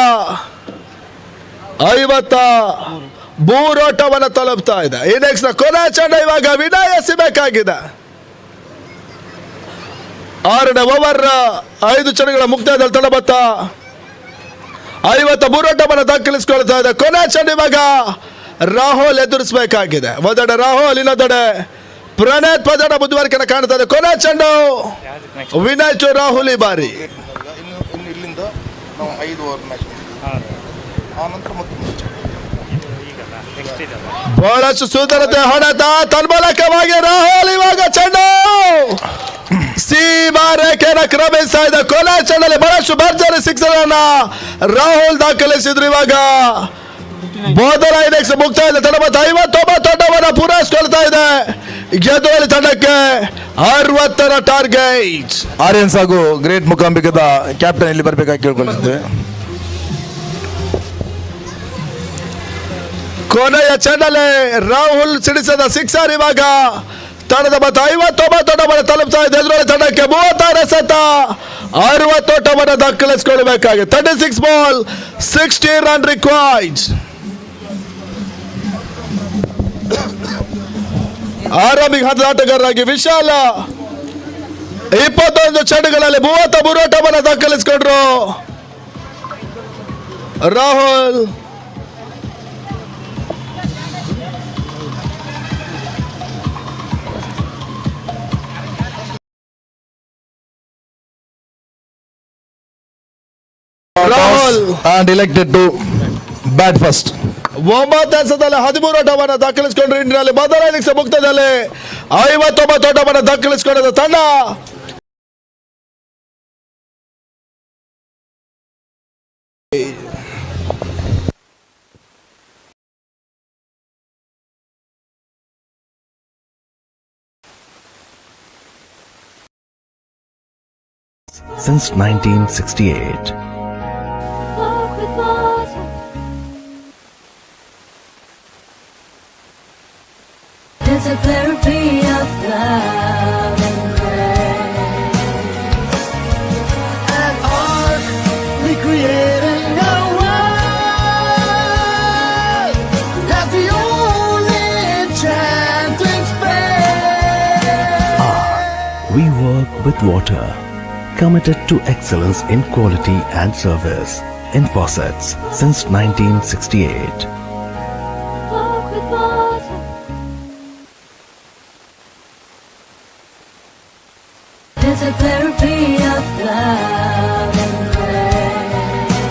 53 ಓಟವನ್ನು ತಲುಪ್ತಾ ಇದೆ. ಇನ್ನಿಂಗ್ಸ್ ನ ಕೊನೆ ಚೆಂಡು ಇವಾಗ ವಿನಯ್ ಎಸಿಬೇಕಾಗಿದೆ. 6ನೇ ಓವರ್ 5 ಚೆಂಡುಗಳ ಮುಕ್ತಾಯದಲ್ಲಿ ತಡಬತ್ತ 53 ಓಟವನ್ನು ದಾಖಲಿಸಿಕೊಳ್ತಾ ಇದೆ. ಕೊನೆ ಚೆಂಡು ಇವಾಗ ರಾಹುಲ್ ಎದುರಿಸಬೇಕಾಗಿದೆ. ಒಂದೆಡೆ ರಾಹುಲ್, ಇನ್ನೊಂದೆಡೆ ಪ್ರಣೇತ್ ಪದಡ ಬುದ್ಧಿವಾರಿಕೆಯನ್ನು ಕಾಣ್ತಾ ಇದೆ. ಕೊನೆ ಚೆಂಡು ವಿನಯ್ ಟು ರಾಹುಲ್ ಈ ಬಾರಿ. ಇಲ್ಲಿಂದ ನಾವು 5 ಓವರ್ ಮ್ಯಾಚ್ ಆನಂತರ ಬಹಳಷ್ಟು ಸುಂದರತೆ ಹೊಡೆತ ತನ್ಮೂಲಕವಾಗಿ ರಾಹುಲ್ ಇವಾಗ ಚೆಂಡು ಸೀಮಾ ರೇಖೆಯನ್ನು ಕ್ರಮಿಸ್ತಾ ಇದೆ. ಕೊನೆ ಚೆಂಡಲ್ಲಿ ಬಹಳಷ್ಟು ಭರ್ಜರಿ ಸಿಕ್ಸರ್ ಅನ್ನ ರಾಹುಲ್ ದಾಖಲಿಸಿದ್ರು. ಇವಾಗ ಮೊದಲ ಇನ್ನಿಂಗ್ಸ್ ಮುಕ್ತಾಯ ತಡಬತ್ತ 59 ಓಟವನ್ನು ಪೂರೈಸಿಕೊಳ್ತಾ ಇದೆ. ಗೆದ್ದೋಳಿ ತಂಡಕ್ಕೆ 60ರ ಟಾರ್ಗೆಟ್. ಆರ್ಯನ್ಸ್ ಹಾಗೂ ಗ್ರೇಟ್ ಮುಕಾಂಬಿಕದ ಕ್ಯಾಪ್ಟನ್ ಇಲ್ಲಿ ಬರಬೇಕಾಗಿ ಕೇಳ್ಕೊಳ್ತಿದ್ದೇವೆ. ಕೊನೆಯ ಚೆಂಡಲ್ಲಿ ರಾಹುಲ್ ಸಿಡಿಸಿದ ಸಿಕ್ಸರ್ ಇವಾಗ ತಂಡದ ಮೊತ್ತ 59 ಓಟವನ್ನು ತಲುಪ್ತಾ ಇದೆ. ಎದುರಾಳಿ ತಂಡಕ್ಕೆ 36 ಎಸೆತ 60 ಓಟವನ್ನು ದಾಖಲಿಸಿಕೊಳ್ಳಬೇಕಾಗಿದೆ. 36 ಬಾಲ್ 60 ರನ್ ರಿಕ್ವೈರ್ಡ್. ಆರಂಭಿಕ ಹಂತದ ಆಟಗಾರರಾಗಿ ವಿಶಾಲ 21 ಚೆಂಡುಗಳಲ್ಲಿ 33 ಓಟವನ್ನು ದಾಖಲಿಸಿಕೊಂಡ್ರು. Rahul and elected to bat first. 9 ಎಸೆತದಲ್ಲಿ 13 ಓಟವನ್ನು ದಾಖಲಿಸಿಕೊಂಡ್ರು. ಇಂಡಿಯಾದಲ್ಲಿ ಮೊದಲ ಇನ್ನಿಂಗ್ಸ್ ಮುಕ್ತದಲ್ಲಿ 59 ಓಟವನ್ನು ದಾಖಲಿಸಿಕೊಂಡಿದ್ದ ತಂಡ since 1968. Walk with water. There's a therapy of love and grace. And art recreating a world. That's the only enchanting space. We work with water, committed to excellence in quality and service. In faucets since 1968. Walk with water. There's a therapy of love and grace.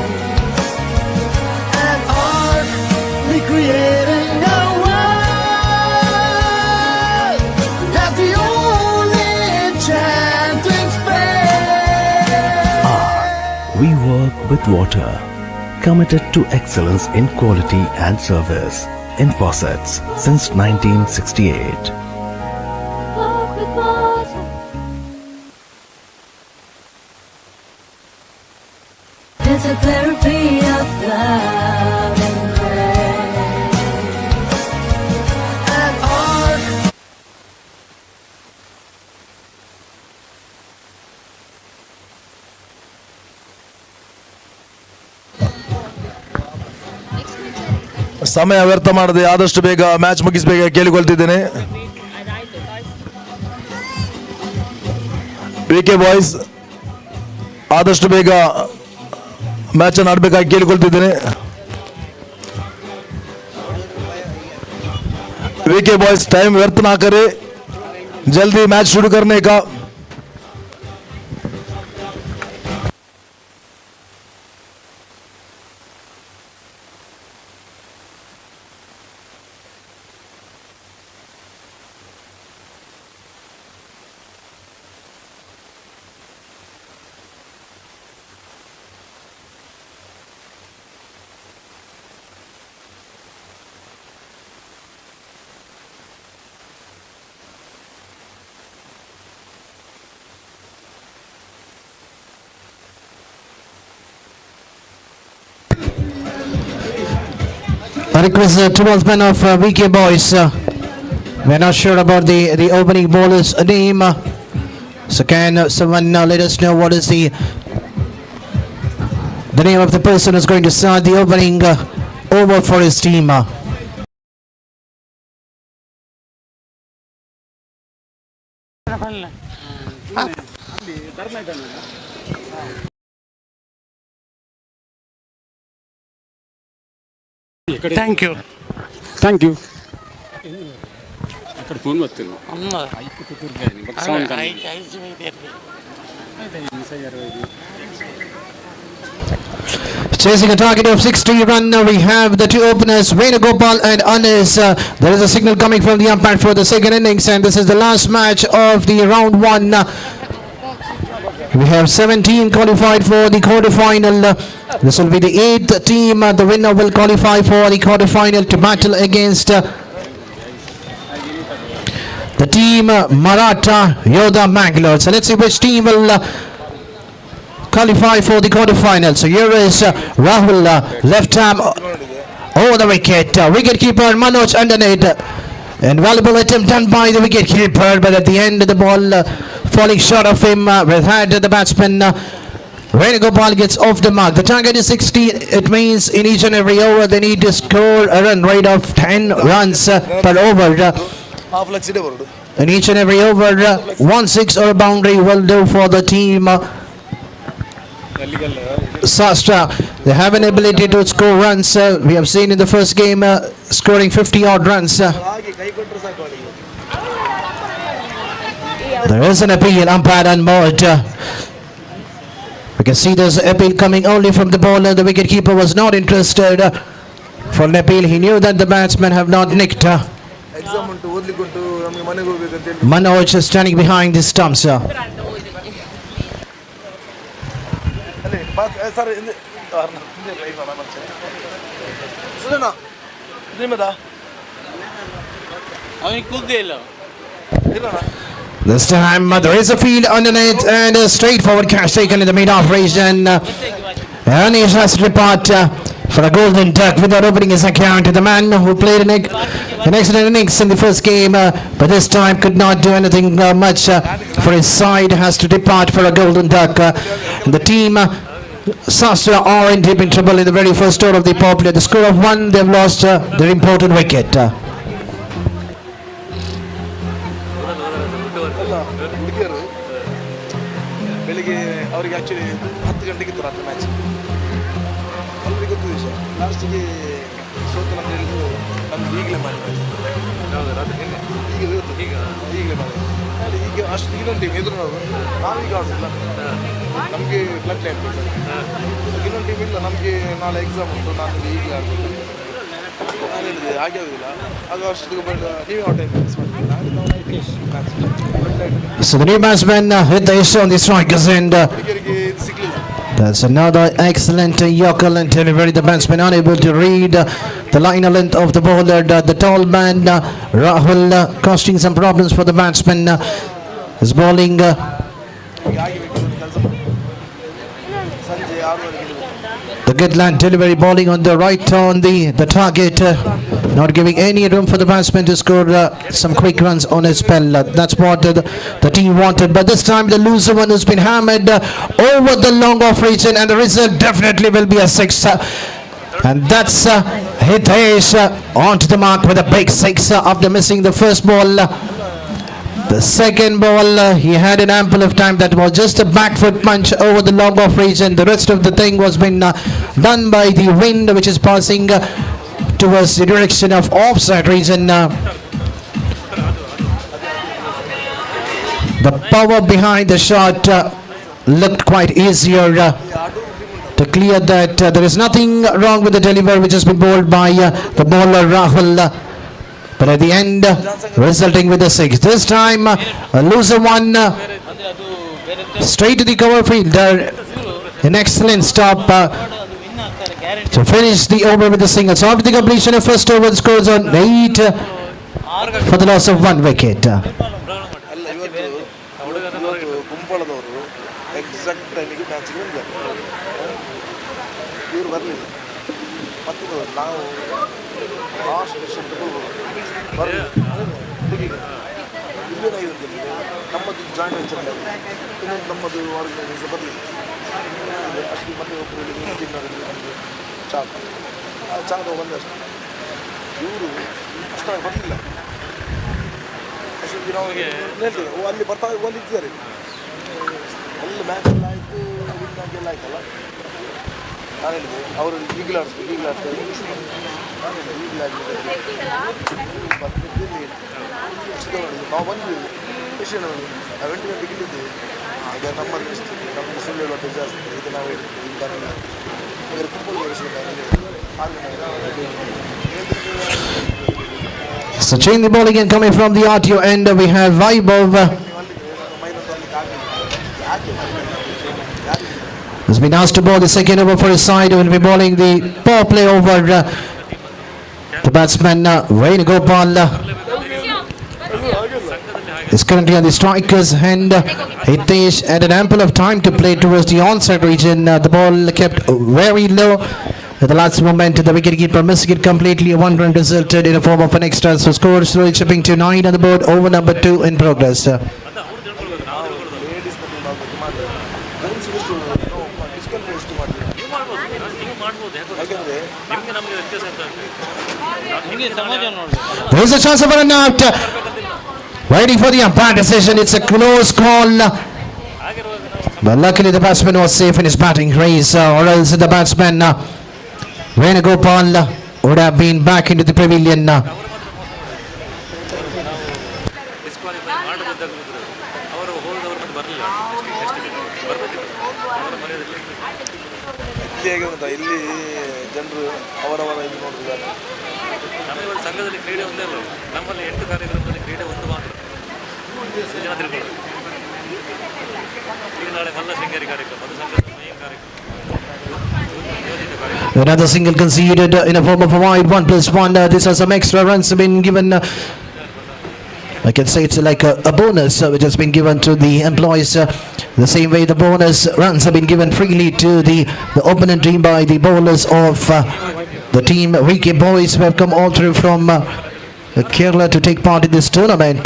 And art recreating a world. That's the only enchanting space. We work with water, committed to excellence in quality and service. In faucets since 1968. Walk with water. There's a therapy of love and grace. And art ಸಮಯ ವ್ಯರ್ಥ ಮಾಡದೆ ಆದಷ್ಟು ಬೇಗ match ಮುಗಿಸಬೇಕ ಕೇಳಿಕೊಳ್ತಿದ್ದೇನೆ. ವಿಕೆ boys ಆದಷ್ಟು ಬೇಗ match ಅನ್ನು ಆಡಬೇಕಾಗಿ ಕೇಳಿಕೊಳ್ತಿದ್ದೇನೆ. विके boys time व्यर्थ ना करे, जल्दी मैच शुरू करने का. I request the 12th man of VK boys. We're not sure about the opening bowler's name. So can someone let us know what is the name of the person who's going to start the opening over for his team? Thank you. Thank you. Chasing a target of 60 run, we have the two openers, Venugopal and Anis. There is a signal coming from the umpire for the second innings, and this is the last match of the round one. We have 17 qualified for the quarter-final. This will be the 8th team. The winner will qualify for the quarter-final to battle against the team Marata Yoda Mangalore. So let's see which team will qualify for the quarter-final. So here is Rahul, left arm over the wicket. Wicket keeper Manoj underneath. An valuable attempt done by the wicket keeper, but at the end the ball falling short of him with had the batsman Venugopal gets off the mark. The target is 60. It means in each and every over they need to score a run rate of 10 runs per over. Half lakh ಇದೆ ಬರೋದು. In each and every over, 1-6 or a boundary will do for the team. Sastra, they have an ability to score runs. We have seen in the first game scoring 50 odd runs. ಹಾಗೆ ಕೈ ಕೊಟ್ಟರು ಸಾಕು ಅವಳಿಗೆ. There is an appeal, umpire unmoored. We can see there's appeal coming only from the bowler. The wicketkeeper was not interested for an appeal. He knew that the batsmen have not nicked. Exam ಉಂಟು ಓದ್ಲಿಕ್ಕೆ ಉಂಟು ನಮಗೆ ಮನೆಗೆ ಹೋಗ್ಬೇಕಂತ ಹೇಳಿ. Manoj is standing behind the stumps. ಅಲ್ಲೇ sir ಹಿಂದೆ ಸುಧನ ನಿಮ್ಮದಾ ಅವನಿಗೆ ಕೂಗದೆ ಇಲ್ಲ. ಇರೋಣ. This time there is a field underneath and a straightforward catch taken in the mid-off region. And he has to depart for a golden duck without opening his account. The man who played an excellent innings in the first game, but this time could not do anything much for his side, has to depart for a golden duck. The team, Sastra, are in deep in trouble in the very first over of the popular. The score of 1, they've lost their important wicket. ಅಲ್ಲ ಹುಡುಗಿಯರು ಬೆಳಿಗ್ಗೆ ಅವರಿಗೆ actually 10 ಗಂಟೆಗೆ ಇತ್ತು ರಾತ್ರಿ match. ಎಲ್ಲರಿಗೂ ಗೊತ್ತು ವಿಷಯ. ಲಾಸ್ಟಿಗೆ ಸೋತು ಅಂತ ಹೇಳಿದ್ರು ನಮ್ಗೆ ಈಗಲೇ ಮಾಡಿ ಮ್ಯಾಚ್. ಈಗಲೇ ಮಾಡಿ ಈಗ ಅಷ್ಟು ಇನ್ನೊಂದು ಟೀಮ್ ಎದುರು ನಾವೀಗ ಆಡೋದಿಲ್ಲ. ನಮಗೆ ಫ್ಲಡ್ ಟೈಮ್ ಇನ್ನೊಂದು ಟೀಮ್ ಇಲ್ಲ. ನಮಗೆ ನಾಳೆ ಎಕ್ಸಾಮ್ ಉಂಟು. ನಾನು ಈಗಲೇ ಆಡಬೇಕು. ನಾನು ಹೇಳಿದೆ ಹಾಗೆ ಆಗೋದಿಲ್ಲ. ಆಗ ಅಷ್ಟು ನೀವೇ ಆ ಟೈಮ್ ಮಿಕ್ಸ್ ಮಾಡ್ತೀವಿ. So the new batsman hit the issue on the strikers end. ಹುಡುಗಿಯರಿಗೆ ಇದು ಸಿಗಲಿಲ್ಲ. That's another excellent Yorker length delivery. The batsman unable to read the liner length of the bowler. The tall man Rahul costing some problems for the batsman. Is bowling. ಸಂಜೆ 6:30 The good land delivery bowling on the right on the target. Not giving any room for the batsman to score some quick runs on his spell. That's what the team wanted. But this time the loser one has been hammered over the long off region, and the result definitely will be a 6. And that's Hitesh onto the mark with a big 6 after missing the first ball. The second ball, he had an ample of time. That was just a back foot punch over the long off region. The rest of the thing was been done by the wind, which is passing towards the direction of offside region. The power behind the shot looked quite easier to clear that. There is nothing wrong with the delivery which has been bowled by the bowler Rahul. But at the end, resulting with a 6. This time, a loser one straight to the cover fielder. An excellent stop to finish the over with the single. So after the completion of first over, the scores on 8 for the loss of 1 wicket. ಅಲ್ಲ ಇವತ್ತು ಗುಂಪಳದವರು exact ಟೈಮಿಗೆ ಮ್ಯಾಚಿಗೆ ಬಂದಿದ್ದಾರೆ. ಇವರು ಬರಲಿಲ್ಲ. ಮತ್ತು ನಾವು last mission ಬರಲಿಲ್ಲ. ಇಲ್ಲೇನಾಗಿದೆ ನಮ್ಮದು ಜಾಯಿಂಟ್ ವೆಂಚರ್ ಇನ್ನೊಂದು ನಮ್ಮದು ಆರ್ಗನೈಸೇಷನ್ ಬರಲಿಲ್ಲ. ಅಷ್ಟು ಮತ್ತೆ ಒಬ್ಬರು ನಮಗೆ ಚಾಕ ಆ ಚಾಕ ಬಂದಷ್ಟು ಇವರು ಅಷ್ಟಾಗಿ ಬರಲಿಲ್ಲ. ಅಷ್ಟೊಂದು ನಾವು ಹೇಳ್ತೇವೆ ಅಲ್ಲಿ ಬರ್ತಾ ಬಂದಿದ್ದಾರೆ. ಅಲ್ಲಿ ಮ್ಯಾಚ್ ಎಲ್ಲ ಆಯಿತು, ವಿನ್ ಎಲ್ಲ ಆಯ್ತಲ್ಲ. ನಾನು ಹೇಳಿದೆ ಅವರು ಈಗಲೇ ಆಡಿಸ್ಬೇಕು, ಈಗಲೇ ಆಡ್ತಾರೆ. ನಾನು ಹೇಳಿದೆ ಈಗಲೇ ಆಗಲಿಲ್ಲ. ನಾವು ಬಂದ್ವಿ ವಿಷಯ ನಾವು 20 ಗಂಟೆಗೆ ಇಲ್ಲಿದ್ದೇವೆ. ಆಗ ನಮ್ಮಲ್ಲಿ ನಮ್ಮದು ಸುಳ್ಳು ಹೇಳುವಂಥ ಜಾಸ್ತಿ ಇದು ನಾವು ಹೇಳ್ತೀವಿ. ಈಗ ಬರಲ್ಲ ಇವರು ಕುಂಬಳ ವಿಷಯ So change the bowling and coming from the RTO end, we have Vaibhav. Has been asked to bowl the second over for his side. Will be bowling the power play over the batsman Venugopal. Is currently on the strikers and Hitesh had an ample of time to play towards the onside region. The ball kept very low At the last moment, the wicketkeeper missing it completely. A one-run resulted in a form of an extra. So score slowly chipping to 9 on the board. Over number 2 in progress. Ladies ಬಗ್ಗೆ ಮಾಡಿದ್ರೆ girls ಎಷ್ಟು discount ಎಷ್ಟು ಮಾಡ್ತೀವಿ ಯಾಕೆಂದರೆ There is a chance of a run out. Waiting for the umpire decision. It's a close call. But luckily the batsman was safe in his batting crease, or else the batsman Venugopal would have been back into the pavilion. ಇಲ್ಲಿ ಹೇಗೆ ಗೊತ್ತಾ, ಇಲ್ಲಿ ಜನರು ಅವರವರ ಇದು ನೋಡಿದ್ದಾರೆ. ನಮ್ಮ ಸಂಘದಲ್ಲಿ ಕ್ರೀಡೆ ಒಂದೇ ಅಲ್ಲ, ನಮ್ಮಲ್ಲಿ 8 ಕಾರ್ಯಕ್ರಮದಲ್ಲಿ ಕ್ರೀಡೆ ಒಂದು ಮಾತ್ರ. ಜನ ತಿಳ್ಕೊಳ್ಳಿ, ಈಗ ನಾಳೆ ಮಲ್ಲ ಶೃಂಗೇರಿ ಕಾರ್ಯಕ್ರಮ, ಅದು ಸಂಘದ ಮೇನ್ ಕಾರ್ಯಕ್ರಮ. Another single conceded in a form of a wide 1+1. This has some extra runs been given. I can say it's like a bonus which has been given to the employees. The same way the bonus runs have been given freely to the opponent team by the bowlers of the team Wicket Boys, who have come all through from Kerala to take part in this tournament.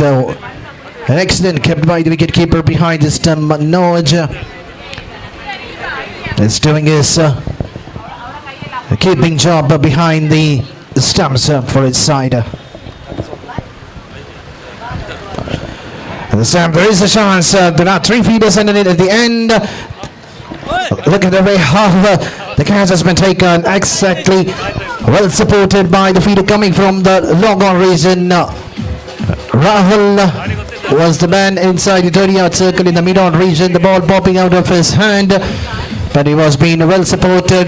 An excellent kept by the wicketkeeper behind this stump. Manoj is doing his keeping job behind the stumps for his side. At the stump, there is a chance. There are 3 feeders underneath at the end. Look at the way how the catch has been taken. Exactly well supported by the feeder coming from the long on region. Rahul was the man inside the 30-yard circle in the mid-on region. The ball popping out of his hand, but he was being well supported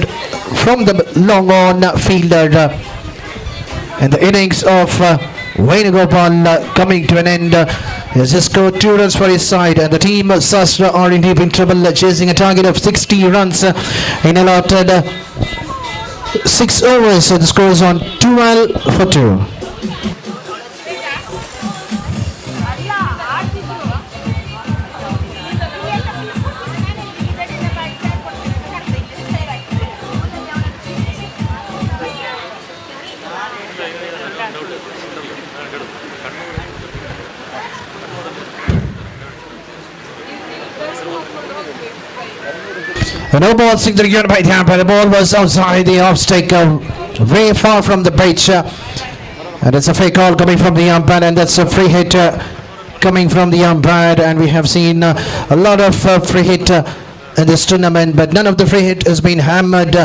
from the long on fielder. And the innings of Venugopal coming to an end. He has just scored 2 runs for his side, and the team Sastra are in deep in trouble, chasing a target of 60 runs in allotted 6 overs. So the score is on 12-2. No ball signal given by the umpire. The ball was outside the off stake, way far from the pitch. And it's a free call coming from the umpire, and that's a free hit coming from the umpire. And we have seen a lot of free hit in this tournament, but none of the free hit has been hammered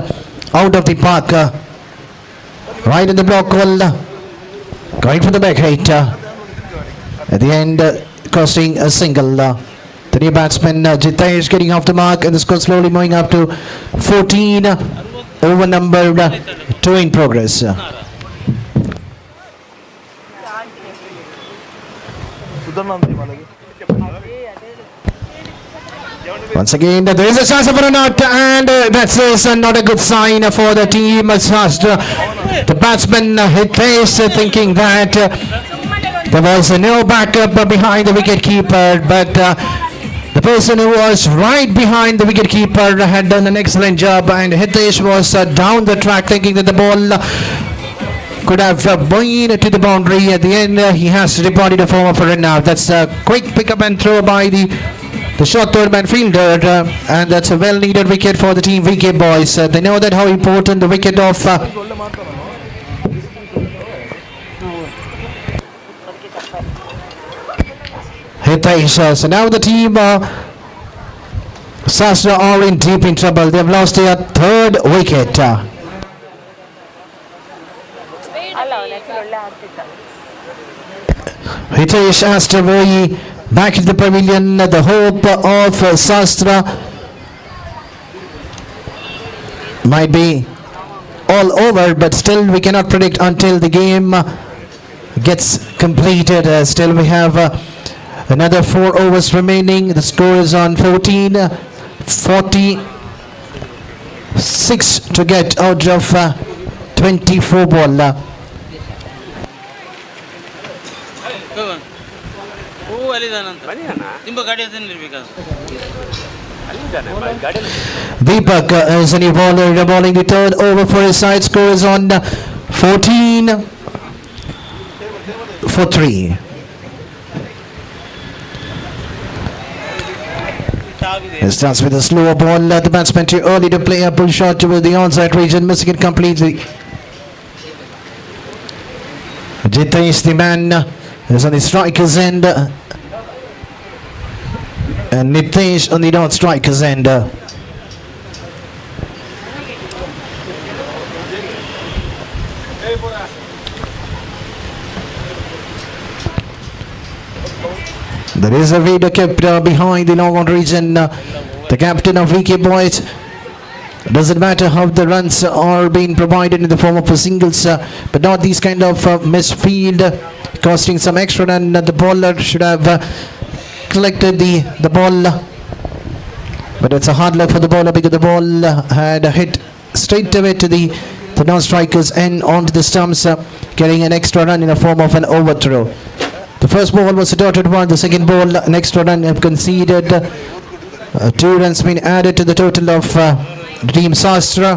out of the park. Right in the block call, going for the back hit. At the end, costing a single. The new batsman Jitesh getting off the mark, and the score slowly moving up to 14 over number 2 in progress. Once again, there is a chance of a run out, and that is not a good sign for the team. The batsman Hitesh thinking that there was no backup behind the wicketkeeper, but the person who was right behind the wicketkeeper had done an excellent job, and Hitesh was down the track thinking that the ball could have been to the boundary. At the end, he has reported a form of a run out. That's a quick pick-up and throw by the short third-man fielder, and that's a well-needed wicket for the team Wicket Boys. They know that how important the wicket of Hitesh. So now the team Sastra are in deep in trouble. They've lost their 3rd wicket. Hitesh Astavoyi back in the pavilion. The hope of Sastra might be all over, but still we cannot predict until the game gets completed. Still we have another 4 overs remaining. The score is on 14-46 to get out of 24 ball. ಹೂ ಅಲ್ಲಿದಾನಂತ ನಿಮ್ಮ ಗಾಡಿ ಅದೇನು ಇರ್ಬೇಕಾದ್ರೆ Deepak is a new bowler bowling the third over for his side. Score is on 14 for 3. It starts with a slower ball. The batsman too early to play a pull shot towards the onside region, missing it completely. Jitesh, the man, is on the striker's end. And Nitesh on the non-striker's end. There is a reader kept behind the long on region. The captain of VK Boys. Doesn't matter how the runs are being provided in the form of singles, but not these kind of misfield costing some extra run. The bowler should have collected the ball, but it's a hard luck for the bowler because the ball had hit straight away to the non-strikers and onto the stumps, getting an extra run in the form of an overthrow. The first ball was a dotted one. The second ball, an extra run conceded. 2 runs been added to the total of Team Sastra.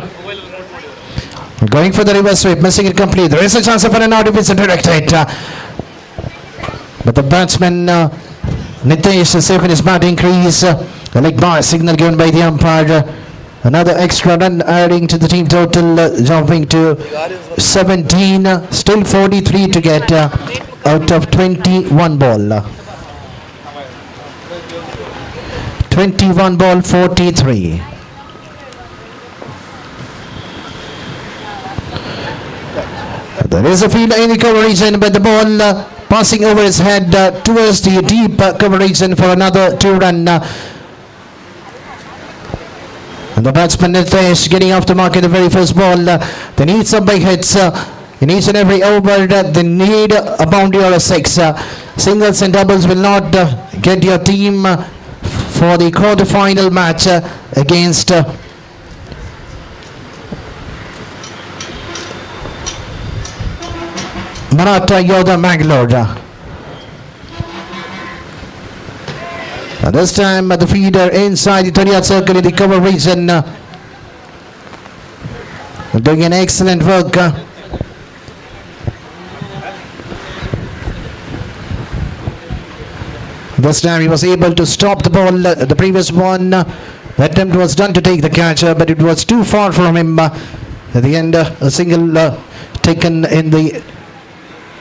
Going for the reverse sweep, missing it complete. There is a chance of an out if it's a direct hit. But the batsman Nitesh is safe in his batting crease. The leg bar signal given by the umpire. Another extra run adding to the team total, jumping to 17. Still 43 to get out of 21 ball. 21 ball, 43. There is a field in the cover region, but the ball passing over his head towards the deep cover region for another 2 run. And the batsman Nitesh getting off the mark in the very first ball. They need some big hits in each and every over. They need a boundary or a 6. Singles and doubles will not get your team for the quarter-final match against Marata Yoda Mangalore. This time the feeder inside the 30-yard circle in the cover region. Doing an excellent work. This time he was able to stop the ball. The previous one, the attempt was done to take the catch, but it was too far from him. At the end, a single taken in the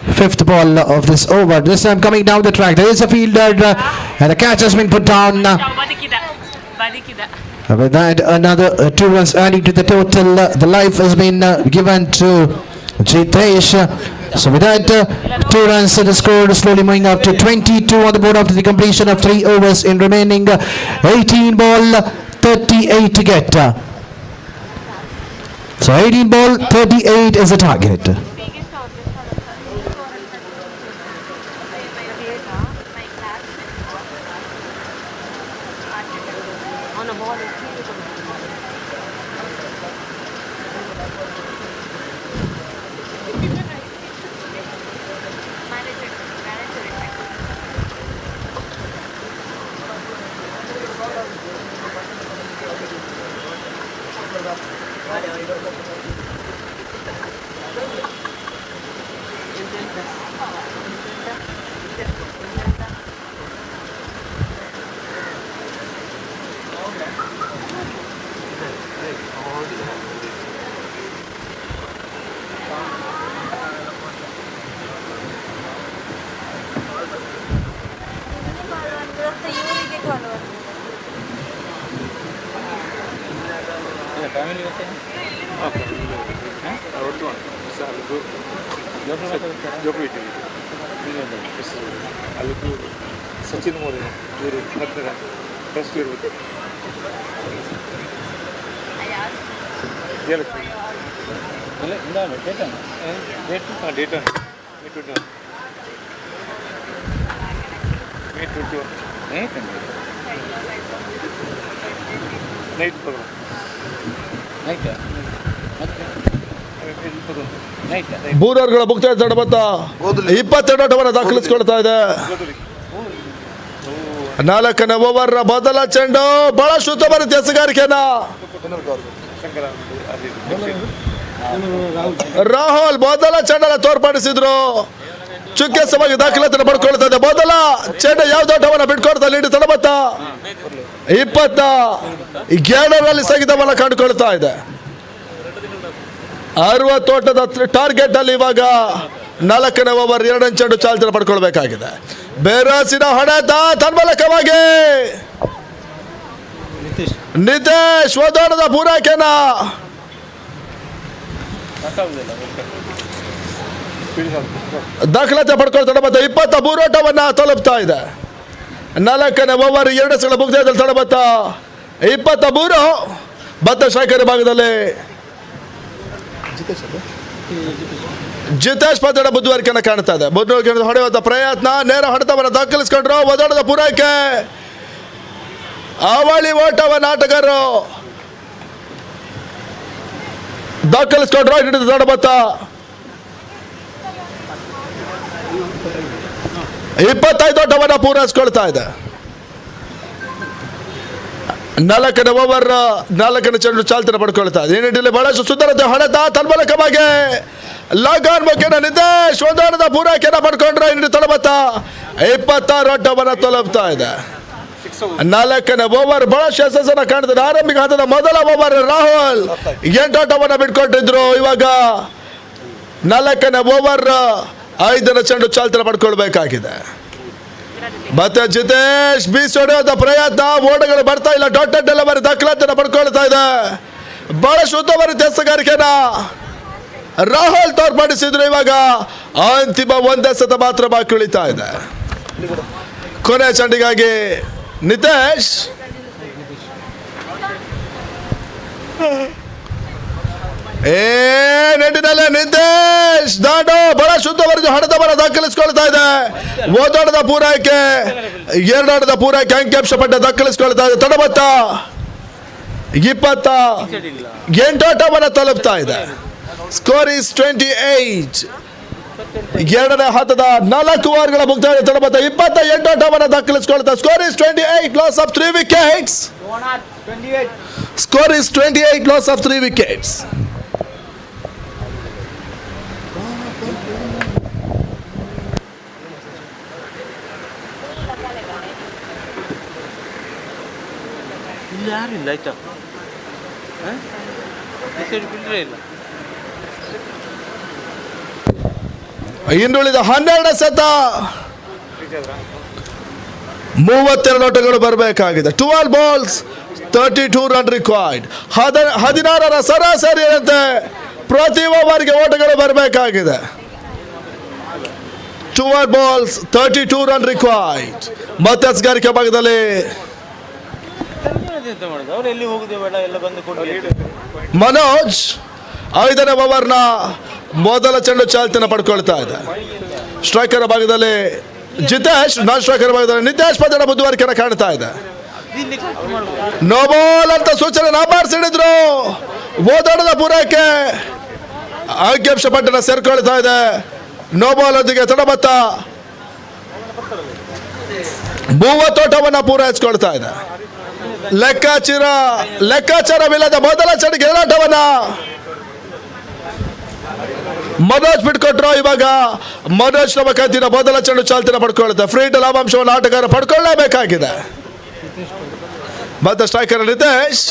5th ball of this over. This time coming down the track, there is a fielder and the catch has been put down. With that, another 2 runs adding to the total. The life has been given to Jitesh. So with that, 2 runs, the score slowly moving up to 22 on the board after the completion of 3 overs in remaining 18 ball, 38 to get. So 18 ball, 38 is the target. Sachin Modi ಇವರು ಹತ್ತಿರ first ಇರ್ಬೇಕು night program ಬೂರರ್ಗಳ ಮುಕ್ತಾಯ ತಂಡ ಮೊತ್ತ 22 ಆಟವನ್ನು ದಾಖಲಿಸಿಕೊಳ್ತಾ ಇದೆ. 4ನೇ over ಮೊದಲ ಚೆಂಡು ಬಹಳಷ್ಟು ಉತ್ತಮ ರೀತಿಯ ಎಸೆಗಾರಿಕೆಯನ್ನ ರಾಹುಲ್ ಮೊದಲ ಚೆಂಡನ್ನು ತೋರ್ಪಡಿಸಿದ್ರು. ಚುಕ್ಕೆ ಸವಾಗಿ ದಾಖಲಾತಿಯನ್ನು ಪಡ್ಕೊಳ್ತಾ ಇದೆ. ಮೊದಲ ಚೆಂಡು ಯಾವ ದೊಡ್ಡವನ್ನ ಬಿಟ್ಕೊಡ್ತಾ ಲೀಡ್ ತಡಬತ್ತ 27ರಲ್ಲಿ ಸ್ಥಗಿತವನ್ನ ಕಂಡುಕೊಳ್ತಾ ಇದೆ. 60 ಓಟದ ಟಾರ್ಗೆಟ್ ಅಲ್ಲಿ ಇವಾಗ 4ನೇ ಓವರ್ 2ನೇ ಚೆಂಡು ಚಾಲ್ತಿಯನ್ನು ಪಡ್ಕೊಳ್ಬೇಕಾಗಿದೆ. ಬೇರಸಿನ ಹೊಡೆತ ತನ್ಮೂಲಕವಾಗಿ ನಿತೇಶ್ ಓದೋಣದ ಪೂರೈಕೆನ ದಾಖಲಾತಿ ಪಡ್ಕೊಳ್ತಾ ಮತ್ತೆ 23 ಓಟವನ್ನ ತಲುಪ್ತಾ ಇದೆ. 4ನೇ ಓವರ್ 2 ಸಲ ಮುಗ್ದಿದ್ದಲ್ಲಿ ತಡಬತ್ತ 23 ಬತ್ತ ಶಾಖರಿ ಭಾಗದಲ್ಲಿ ಜಿತೇಶ್ ಪದಡ ಬುದ್ಧಿವಾರಿಕೆಯನ್ನು ಕಾಣ್ತಾ ಇದೆ. ಹೊಡೆಯುವಂತ ಪ್ರಯತ್ನ, ನೇರ ಹೊಡೆತವನ್ನು ದಾಖಲಿಸಿಕೊಂಡ್ರು. ಒದೋಣದ ಪೂರೈಕೆ, ಅವಳಿ ಓಟವನ್ನು ಆಟಗಾರರು ದಾಖಲಿಸಿಕೊಂಡ್ರು. ಹಿಡಿದು ತಡಬತ್ತ 25 ಓಟವನ್ನು ಪೂರೈಸಿಕೊಳ್ತಾ ಇದೆ. 4ನೇ ಓವರ್ 4ನೇ ಚೆಂಡು ಚಾಲ್ತಿಯನ್ನು ಪಡ್ಕೊಳ್ತಾ ಇದೆ. ಈ ನಿಟ್ಟಿನಲ್ಲಿ ಬಹಳಷ್ಟು ಸುಂದರತೆ ಹೊಡೆತ ತನ್ಮೂಲಕವಾಗಿ ಲಾಗಾನ್ ಮುಖೇನ ನಿತೇಶ್ ಒಂದೋಣದ ಪೂರೈಕೆಯನ್ನು ಪಡ್ಕೊಂಡ್ರೆ ಈ ನಿಟ್ಟಿನಲ್ಲಿ ತಡಬತ್ತ 26 ಓಟವನ್ನು ತಲುಪ್ತಾ ಇದೆ. 4ನೇ ಓವರ್ ಬಹಳಷ್ಟು ಯಶಸ್ಸನ್ನು ಕಾಣ್ತದೆ. ಆರಂಭಿಕ ಹಂತದ ಮೊದಲ ಓವರ್ ರಾಹುಲ್ 8 ಓಟವನ್ನು ಬಿಟ್ಕೊಟ್ಟಿದ್ರು. ಇವಾಗ 4ನೇ ಓವರ್ 5ನೇ ಚೆಂಡು ಚಾಲ್ತಿಯನ್ನು ಪಡ್ಕೊಳ್ಬೇಕಾಗಿದೆ. ಮತ್ತೆ ಜಿತೇಶ್ ಬೀಸಿ ಹೊಡೆಯುವಂತ ಪ್ರಯತ್ನ, ಓಟಗಳು ಬರ್ತಾ ಇಲ್ಲ. ಡಾಟೆಡ್ ಡೆಲಿವರಿ ದಾಖಲಾತಿಯನ್ನು ಪಡ್ಕೊಳ್ತಾ ಇದೆ. ಬಹಳಷ್ಟು ಉತ್ತಮ ರೀತಿಯ ಎಸೆಗಾರಿಕೆನ ರಾಹುಲ್ ತೋರ್ಪಡಿಸಿದ್ರು. ಇವಾಗ ಅಂತಿಮ 1 ಎಸೆತ ಮಾತ್ರ ಬಾಕಿ ಉಳಿತಾ ಇದೆ. ಕೊನೆ ಚೆಂಡಿಗಾಗಿ ನಿತೇಶ್ ನೆಟ್ಟಿನಲ್ಲಿ ನಿತೇಶ್ ದಾಟು ಬಹಳ ಶುದ್ಧವರೆದು ಹಣದವರ ದಾಖಲಿಸಿಕೊಳ್ತಾ ಇದೆ. ಓದಾಟದ ಪೂರೈಕೆ, 2 ಆಟದ ಪೂರೈಕೆ ಅಂಕಿಅಂಶ ಪಟ್ಟ ದಾಖಲಿಸಿಕೊಳ್ತಾ ಇದೆ. ತಡಬತ್ತ 28 ಆಟವನ್ನು ತಲುಪ್ತಾ ಇದೆ. Score is 28. 2ನೇ ಹಂತದ 4 ಓವರ್ಗಳ ಮುಕ್ತಾಯ. ತಡಬತ್ತ 28 ಆಟವನ್ನು ದಾಖಲಿಸಿಕೊಳ್ತಾ. Score is 28, loss of 3 wickets. Score is 28, loss of 3 wickets. ಯಾರಿಲ್ಲ ಆಯ್ತಾ, ಬಿಟ್ಟರೆ ಇಲ್ಲ. ಇನ್ನುಳಿದ 12 ಎಸೆತ 32 ಓಟಗಳು ಬರಬೇಕಾಗಿದೆ. 12 balls 32 run required. 16ರ ಸರಾಸರಿಯಂತೆ ಪ್ರತಿ ಓವರ್ಗೆ ಓಟಗಳು ಬರಬೇಕಾಗಿದೆ. 12 balls 32 run required. ಮತ್ತೆ ಎಸೆಗಾರಿಕೆ ಭಾಗದಲ್ಲಿ ಮನೋಜ್ 5ನೇ ಓವರ್ನ ಮೊದಲ ಚೆಂಡು ಚಾಲ್ತಿಯನ್ನು ಪಡ್ಕೊಳ್ತಾ ಇದೆ. ಸ್ಟ್ರೈಕರ್ ಭಾಗದಲ್ಲಿ ಜಿತೇಶ್, ನಾನ್ ಸ್ಟ್ರೈಕರ್ ಭಾಗದಲ್ಲಿ ನಿತೇಶ್ ಪದರ ಬುದ್ಧಿವಾರಿಕೆಯನ್ನು ಕಾಣ್ತಾ ಇದೆ. ನೋ ಬಾಲ್ ಅಂತ ಸೂಚನೆ ನಾಪಾಡಿಸಿಡಿದ್ರು. ಓದಾಡದ ಪೂರೈಕೆ ಅಂಕಿಅಂಶ ಪಟ್ಟಣ ಸೇರ್ಕೊಳ್ತಾ ಇದೆ. ನೋ ಬಾಲ್ ಒಂದಿಗೆ ತಡಬತ್ತ 30 ಓಟವನ್ನು ಪೂರೈಸಿಕೊಳ್ತಾ ಇದೆ. ಲೆಕ್ಕಾಚಾರವಿಲ್ಲದ ಮೊದಲ ಚೆಂಡಿಗೆ 2 ಆಟವನ್ನ ಮನೋಜ್ ಬಿಟ್ಕೊಟ್ರು. ಇವಾಗ ಮನೋಜ್ ನಮ್ಮ ಕಂತಿನ ಮೊದಲ ಚೆಂಡು ಚಾಲ್ತಿನ ಪಡ್ಕೊಳ್ತಾರೆ. ಫ್ರೀಟ್ ಲಾಭಾಂಶವನ್ನು ಆಟಗಾರ ಪಡ್ಕೊಳ್ಳಲೇಬೇಕಾಗಿದೆ. ಮತ್ತೆ ಸ್ಟ್ರೈಕರ್ ನಿತೇಶ್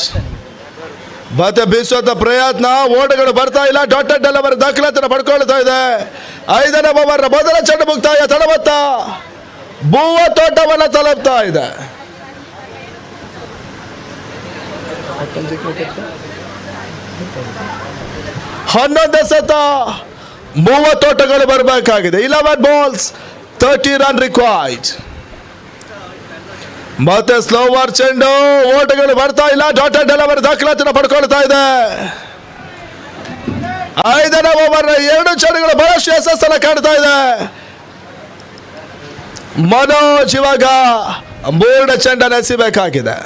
ಮತ್ತೆ ಬೀಸುವಂತ ಪ್ರಯತ್ನ, ಓಟಗಳು ಬರ್ತಾ ಇಲ್ಲ. ಡಾಟೆಡ್ ಡೆಲಿವರಿ ದಾಖಲಾತಿನ ಪಡ್ಕೊಳ್ತಾ ಇದೆ. 5ನೇ ಓವರ್ ಮೊದಲ ಚೆಂಡು ಮುಕ್ತಾಯ. ತಡಬತ್ತ 30 ಓಟವನ್ನು ತಲುಪ್ತಾ ಇದೆ. 11 ಎಸೆತ 30 ಓಟಗಳು ಬರಬೇಕಾಗಿದೆ. 11 balls 30 run required. ಮತ್ತೆ ಸ್ಲೋವರ್ ಚೆಂಡು, ಓಟಗಳು ಬರ್ತಾ ಇಲ್ಲ. ಡಾಟೆಡ್ ಡೆಲಿವರಿ ದಾಖಲಾತಿನ ಪಡ್ಕೊಳ್ತಾ ಇದೆ. 5ನೇ ಓವರ್ 2 ಚೆಂಡುಗಳು ಬಹಳಷ್ಟು ಯಶಸ್ಸನ್ನು ಕಾಣ್ತಾ ಇದೆ. ಮನೋಜ್ ಇವಾಗ 3 ಚೆಂಡನ್ನು ಎಸೆಯಬೇಕಾಗಿದೆ.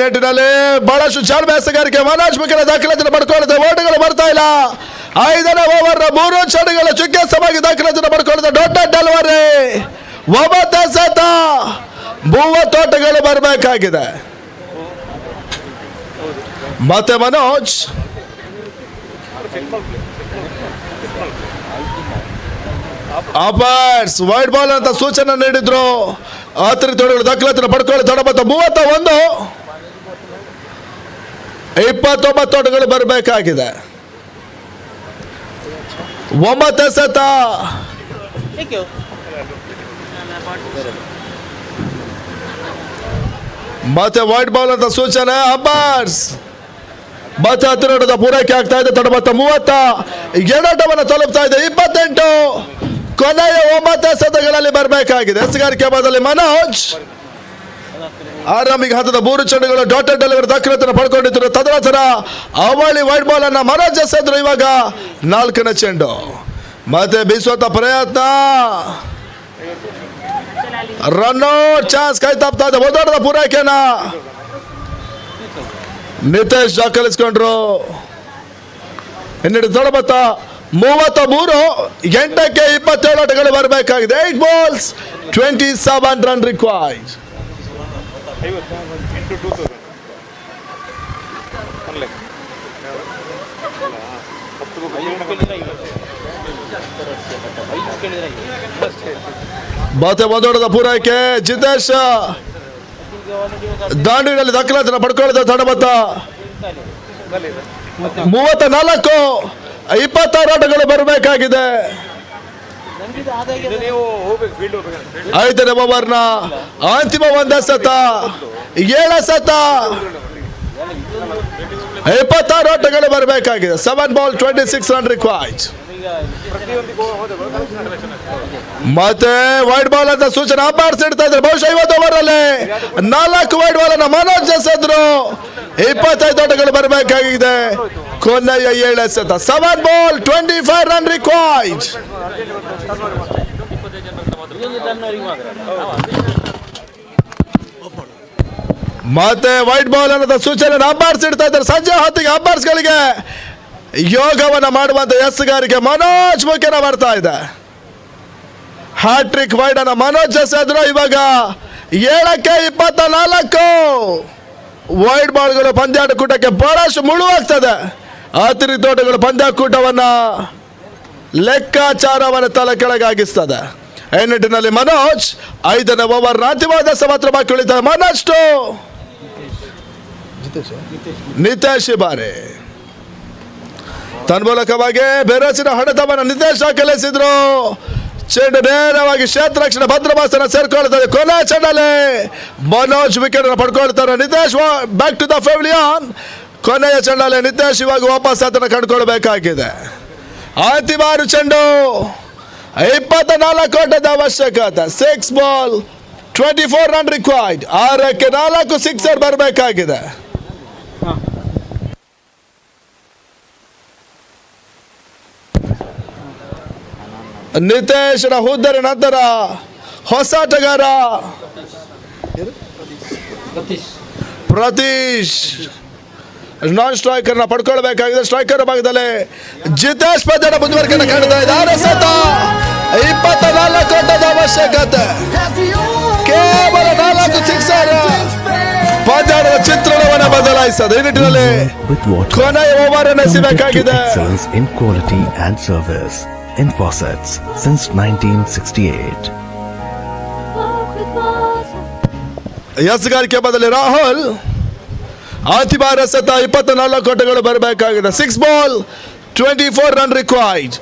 ನೆಟ್ಟಿನಲ್ಲಿ ಬಹಳಷ್ಟು ಜಾಣ್ಮೆ ಎಸೆಗಾರಿಕೆ. ಮನೋಜ್ ಮುಖೇನ ದಾಖಲಾತಿನ ಪಡ್ಕೊಳ್ತಾ. ಓಟಗಳು ಬರ್ತಾ ಇಲ್ಲ. 5ನೇ ಓವರ್ 3 ಚೆಂಡುಗಳು ಚುಕ್ಕೆ ಸಮಾಗಿ ದಾಖಲಾತಿನ ಪಡ್ಕೊಳ್ತಾ. ಡಾಟೆಡ್ ಒಂಬತ್ತು ಎಸೆತ 30 ಓಟಗಳು ಬರಬೇಕಾಗಿದೆ. ಮತ್ತೆ ಮನೋಜ್ ಅಪರ್ಸ್ ವೈಡ್ ಬಾಲ್ ಅಂತ ಸೂಚನೆ ನೀಡಿದ್ರು. ಅತಿರಿಕ್ತ ಓಟಗಳು ದಾಖಲಾತಿನ ಪಡ್ಕೊಳ್ಳಿ ತಡಬತ್ತ 31, 29 ಓಟಗಳು ಬರಬೇಕಾಗಿದೆ. 9 ಎಸೆತ ಮತ್ತೆ ವೈಡ್ ಬಾಲ್ ಅಂತ ಸೂಚನೆ. ಅಂಬರ್ಸ್ ಮತ್ತೆ 10 ಓಟದ ಪೂರೈಕೆ ಆಗ್ತಾ ಇದೆ. ತಡಬತ್ತ 30, ಓಟವನ್ನು ತಲುಪ್ತಾ ಇದೆ. 28, ಕೊನೆಯ 9 ಎಸೆತಗಳಲ್ಲಿ ಬರಬೇಕಾಗಿದೆ. ಎಸೆಗಾರಿಕೆ ಬದಲಿ ಮನೋಜ್ ಆರಂಭಿಕ ಹಂತದ 3 ಚೆಂಡುಗಳು ಡಾಟೆಡ್ ಡೆಲಿವರಿ ದಾಖಲಾತಿಯನ್ನು ಪಡ್ಕೊಂಡಿದ್ರು. ತದನಂತರ ಅವಳಿ ವೈಡ್ ಬಾಲ್ ಅನ್ನ ಮನೋಜ್ ಎಸೆದ್ರು. ಇವಾಗ 4ನೇ ಚೆಂಡು ಮತ್ತೆ ಬೀಸುವಂತ ಪ್ರಯತ್ನ, ರನ್ಔಟ್ ಚಾನ್ಸ್ ಕೈ ತಪ್ತಾ ಇದೆ. ಒಂದೋಟದ ಪೂರೈಕೆನ ನಿತೇಶ್ ದಾಖಲಿಸಿಕೊಂಡ್ರು. ಇನ್ನಿಡ ತೊಡಬತ್ತ 33, 8ಕ್ಕೆ 27 ಓಟಗಳು ಬರಬೇಕಾಗಿದೆ. 8 balls 27 run required. ಮತ್ತೆ ಒಂದೋಟದ ಪೂರೈಕೆ. ಜಿತೇಶ್ ದಾಂಡಿನಲ್ಲಿ ದಾಖಲಾತಿನ ಪಡ್ಕೊಳ್ಳದ. ತಡಬತ್ತ 34, 26 ಓಟಗಳು ಬರಬೇಕಾಗಿದೆ. 5ನೇ ಓವರ್ನ ಅಂತಿಮ 1 ಎಸೆತ, 7 ಎಸೆತ, 26 ಓಟಗಳು ಬರಬೇಕಾಗಿದೆ. 7 balls 26 run required. ಮತ್ತೆ ವೈಡ್ ಬಾಲ್ ಅಂತ ಸೂಚನೆ ಅಂಬರ್ಸ್ ಇಡ್ತಾ ಇದ್ದಾರೆ. ಬಹುಶಃ 50 ಓವರ್ ಅಲ್ಲಿ 4 ವೈಡ್ ಬಾಲ್ ಅನ್ನ ಮನೋಜ್ ಎಸೆದ್ರು. 25 ಓಟಗಳು ಬರಬೇಕಾಗಿದೆ. ಕೊನೆಯ 7 ಎಸೆತ. 7 balls 25 run required. ಮತ್ತೆ ವೈಡ್ ಬಾಲ್ ಅನ್ನೋದ ಸೂಚನೆ ಅಂಬರ್ಸ್ ಇಡ್ತಾ ಇದ್ದಾರೆ. ಸಂಜೆ ಹೊತ್ತಿಗೆ ಅಂಬರ್ಸ್ಗಳಿಗೆ ಯೋಗವನ್ನ ಮಾಡುವಂತ ಎಸ್ಗಾರಿಗೆ ಮನೋಜ್ ಮುಖ್ಯನ ಬರ್ತಾ ಇದೆ. ಹ್ಯಾಟ್ರಿಕ್ ವೈಡ್ ಅನ್ನ ಮನೋಜ್ ಎಸೆದ್ರು. ಇವಾಗ 7ಕ್ಕೆ 24 ವೈಡ್ ಬಾಲ್ಗಳು ಪಂದ್ಯಾಟಕೂಟಕ್ಕೆ ಬಹಳಷ್ಟು ಮುಳುವಾಗ್ತದೆ. ಅತಿರಿಕ್ತ ಓಟಗಳು ಪಂದ್ಯಾಕೂಟವನ್ನ ಲೆಕ್ಕಾಚಾರವನ್ನು ತಲೆ ಕೆಳಗಾಗಿಸ್ತದೆ. ಈ ನಿಟ್ಟಿನಲ್ಲಿ ಮನೋಜ್ 5ನೇ ಓವರ್ ಅಂತಿಮವಾದ ಮಾತ್ರ ಬಾಕಿ ಉಳಿತಾರೆ. ಮನೋಜ್ ನಿತೇಶ್ ಬಾರೆ ತನ್ಮೂಲಕವಾಗಿ ಬೆರಸಿನ ಹೊಡೆತವನ್ನು ನಿತೇಶ್ ದಾಖಲಿಸಿದ್ರು. ಚೆಂಡು ನೇರವಾಗಿ ಕ್ಷೇತ್ರ ರಕ್ಷಣೆ ಭದ್ರಮಾಸನ ಸೇರ್ಕೊಳ್ತಾರೆ. ಕೊನೆ ಚೆಂಡಲ್ಲಿ ಮನೋಜ್ ವಿಕೆಟ್ ಅನ್ನು ಪಡ್ಕೊಳ್ತಾರೆ. Nitesh back to the pavilion. ಕೊನೆಯ ಚೆಂಡಲ್ಲಿ ನಿತೇಶ್ ಇವಾಗ ವಾಪಸ್ ಅದನ್ನು ಕಂಡುಕೊಳ್ಬೇಕಾಗಿದೆ. ಅಂತಿಮ 6 ಚೆಂಡು, 24 ಓಟದ ಅವಶ್ಯಕತೆ. 6 balls 24 run required. 6ಕ್ಕೆ 4 ಸಿಕ್ಸರ್ ಬರಬೇಕಾಗಿದೆ. ನಿತೇಶ್ನ ಹುದ್ದರ ನಂತರ ಹೊಸ ಆಟಗಾರ ಪ್ರತೀಶ್ ನಾನ್ ಸ್ಟ್ರೈಕರ್ನ ಪಡ್ಕೊಳ್ಬೇಕಾಗಿದೆ. ಸ್ಟ್ರೈಕರ್ ಭಾಗದಲ್ಲಿ ಜಿತೇಶ್ ಪದ್ಯನ ಮುಂದುವರಿಕೆಯನ್ನು ಕಾಣ್ತಾ ಇದೆ. 6 ಎಸೆತ, 24 ಓಟದ ಅವಶ್ಯಕತೆ. ಕೇವಲ 4 ಸಿಕ್ಸರ್ ಪದ್ಯದ ಚಿತ್ರಣವನ್ನು ಬದಲಾಯಿಸದೆ. ಈ ನಿಟ್ಟಿನಲ್ಲಿ ಕೊನೆಯ ಓವರ್ ಅನ್ನು ಎಸೆಯಬೇಕಾಗಿದೆ. Excellence in quality and service in faucets since 1968. ಎಸ್ಗಾರಿಕೆ ಬದಲಿ ರಾಹುಲ್. ಅಂತಿಮ 6 ಎಸೆತ, 24 ಓಟಗಳು ಬರಬೇಕಾಗಿದೆ. 6 balls 24 run required.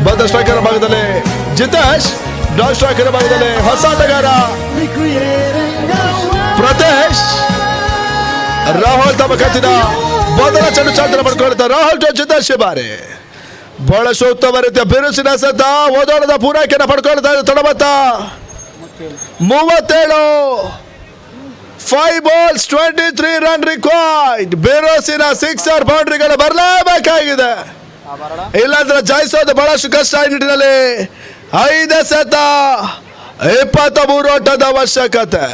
ಬದ್ಧ ಸ್ಟ್ರೈಕರ್ ಭಾಗದಲ್ಲಿ ಜಿತೇಶ್, ಡಾನ್ ಸ್ಟ್ರೈಕರ್ ಭಾಗದಲ್ಲಿ ಹೊಸ ಆಟಗಾರ ಪ್ರತೇಶ್. ರಾಹುಲ್ ತಮ್ಮ ಕತ್ತಿನ ಮೊದಲ ಚೆಂಡು ಚಾಲ್ತನ ಪಡ್ಕೊಳ್ತಾರೆ. ರಾಹುಲ್ ಜಿತೇಶ್ ಬಾರಿ ಬಹಳಷ್ಟು ಉತ್ತಮ ರೀತಿಯ ಬಿರುಸಿನ ಎಸೆತ, ಓದೋಣದ ಪೂರೈಕೆಯನ್ನು ಪಡ್ಕೊಳ್ತಾ ಇದೆ. ತಡಬತ್ತ 37, 5 balls 23 run required. ಬಿರುಸಿನ ಸಿಕ್ಸರ್ ಬೌಂಡ್ರಿಗಳು ಬರಲೇಬೇಕಾಗಿದೆ. ಇಲ್ಲಾಂದ್ರೆ ಜಯಿಸೋದು ಬಹಳಷ್ಟು ಕಷ್ಟ ಈ ನಿಟ್ಟಿನಲ್ಲಿ 5 ಸೆತ 23 ಓಟದ ಅವಶ್ಯಕತೆ.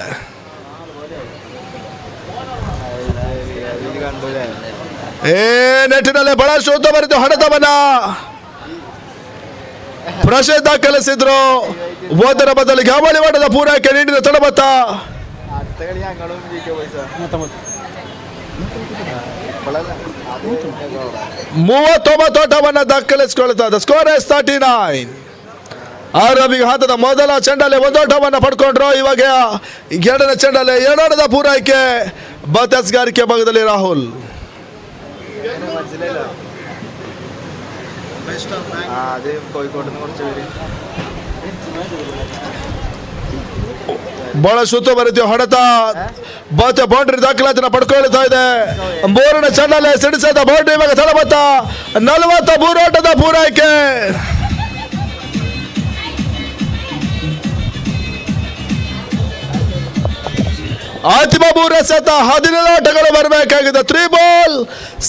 ನೆಟ್ಟಿನಲ್ಲಿ ಬಹಳಷ್ಟು ಉದ್ದವರಿತು ಹೊಡೆತವನ್ನ ಪ್ರಶಸ್ತಿ ದಾಖಲಿಸಿದ್ರು. ಒಂದರ ಬದಲಿಗೆ ಅವಳಿ ಓಟದ ಪೂರೈಕೆ ನೀಡಿದ ತಡಬತ್ತ 39 ಓಟವನ್ನ ದಾಖಲಿಸಿಕೊಳ್ತಾ ಇದೆ. Score is 39. ಆರಂಭಿಕ ಹಂತದ ಮೊದಲ ಚೆಂಡಲ್ಲಿ 1 ಓಟವನ್ನ ಪಡ್ಕೊಂಡ್ರು. ಇವಾಗ 2ನೇ ಚೆಂಡಲ್ಲಿ 2 ಓಟದ ಪೂರೈಕೆ. ಬತಸ್ಗಾರಿಕೆ ಭಾಗದಲ್ಲಿ ರಾಹುಲ್. ಬಹಳ ಸುತ್ತುವರಿದ ಹೊಡೆತ ಬೌಂಡ್ರಿ ದಾಖಲಾತಿನ ಪಡ್ಕೊಳ್ತಾ ಇದೆ. 3ನೇ ಚೆಂಡಲ್ಲಿ ಸಿಡಿಸಿದ ಬೌಂಡ್ರಿ ಇವಾಗ ತಡಬತ್ತ 43 ಓಟದ ಪೂರೈಕೆ. ಅಂತಿಮ 3 ಎಸೆತ 17 ಓಟಗಳು ಬರಬೇಕಾಗಿದೆ. 3 ಬಾಲ್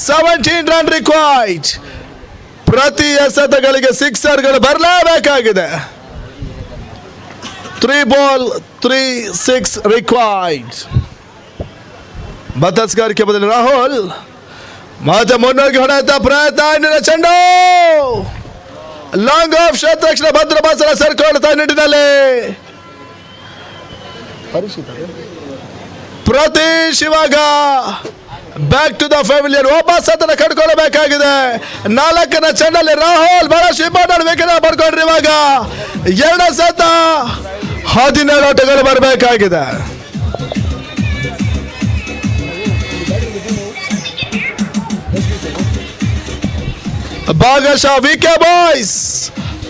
17 ರನ್ ರಿಕ್ವೈರ್ಡ್. ಪ್ರತಿ ಎಸೆತಗಳಿಗೆ ಸಿಕ್ಸರ್ಗಳು ಬರಲೇಬೇಕಾಗಿದೆ. 3 ಬಾಲ್ 3 6 ರಿಕ್ವೈರ್ಡ್. ಬತಸ್ಗಾರಿಕೆ ಬದಲು ರಾಹುಲ್ ಮತ್ತೆ ಮುನ್ನೋಗಿ ಹೊಡೆಯುತ್ತ ಪ್ರಯತ್ನ. ಚೆಂಡು ಲಾಂಗ್ ಆಫ್ ಕ್ಷೇತ್ರಕ್ಷಣ ಭದ್ರಬಾಸನ ಸೇರ್ಕೊಳ್ತಾ ನಿಟ್ಟಿನಲ್ಲಿ ಪ್ರತೀಶ್ ಇವಾಗ ಬ್ಯಾಕ್ ಟು ದ ಫ್ಯಾಮಿಲಿಯರ್ ವಾಪಸ್ ಅದನ್ನ ಕಡ್ಕೊಳ್ಬೇಕಾಗಿದೆ. 4ನೇ ಚೆಂಡಲ್ಲಿ ರಾಹುಲ್ ಬಹಳಷ್ಟು ಇಂಪಾರ್ಟೆಂಟ್ ವಿಕೆಟ್ ಪಡ್ಕೊಂಡ್ರಿ. ಇವಾಗ 2 ಸತ 17 ಓಟಗಳು ಬರಬೇಕಾಗಿದೆ. ಭಾಗಶಃ ವಿಕೆ ಬಾಯ್ಸ್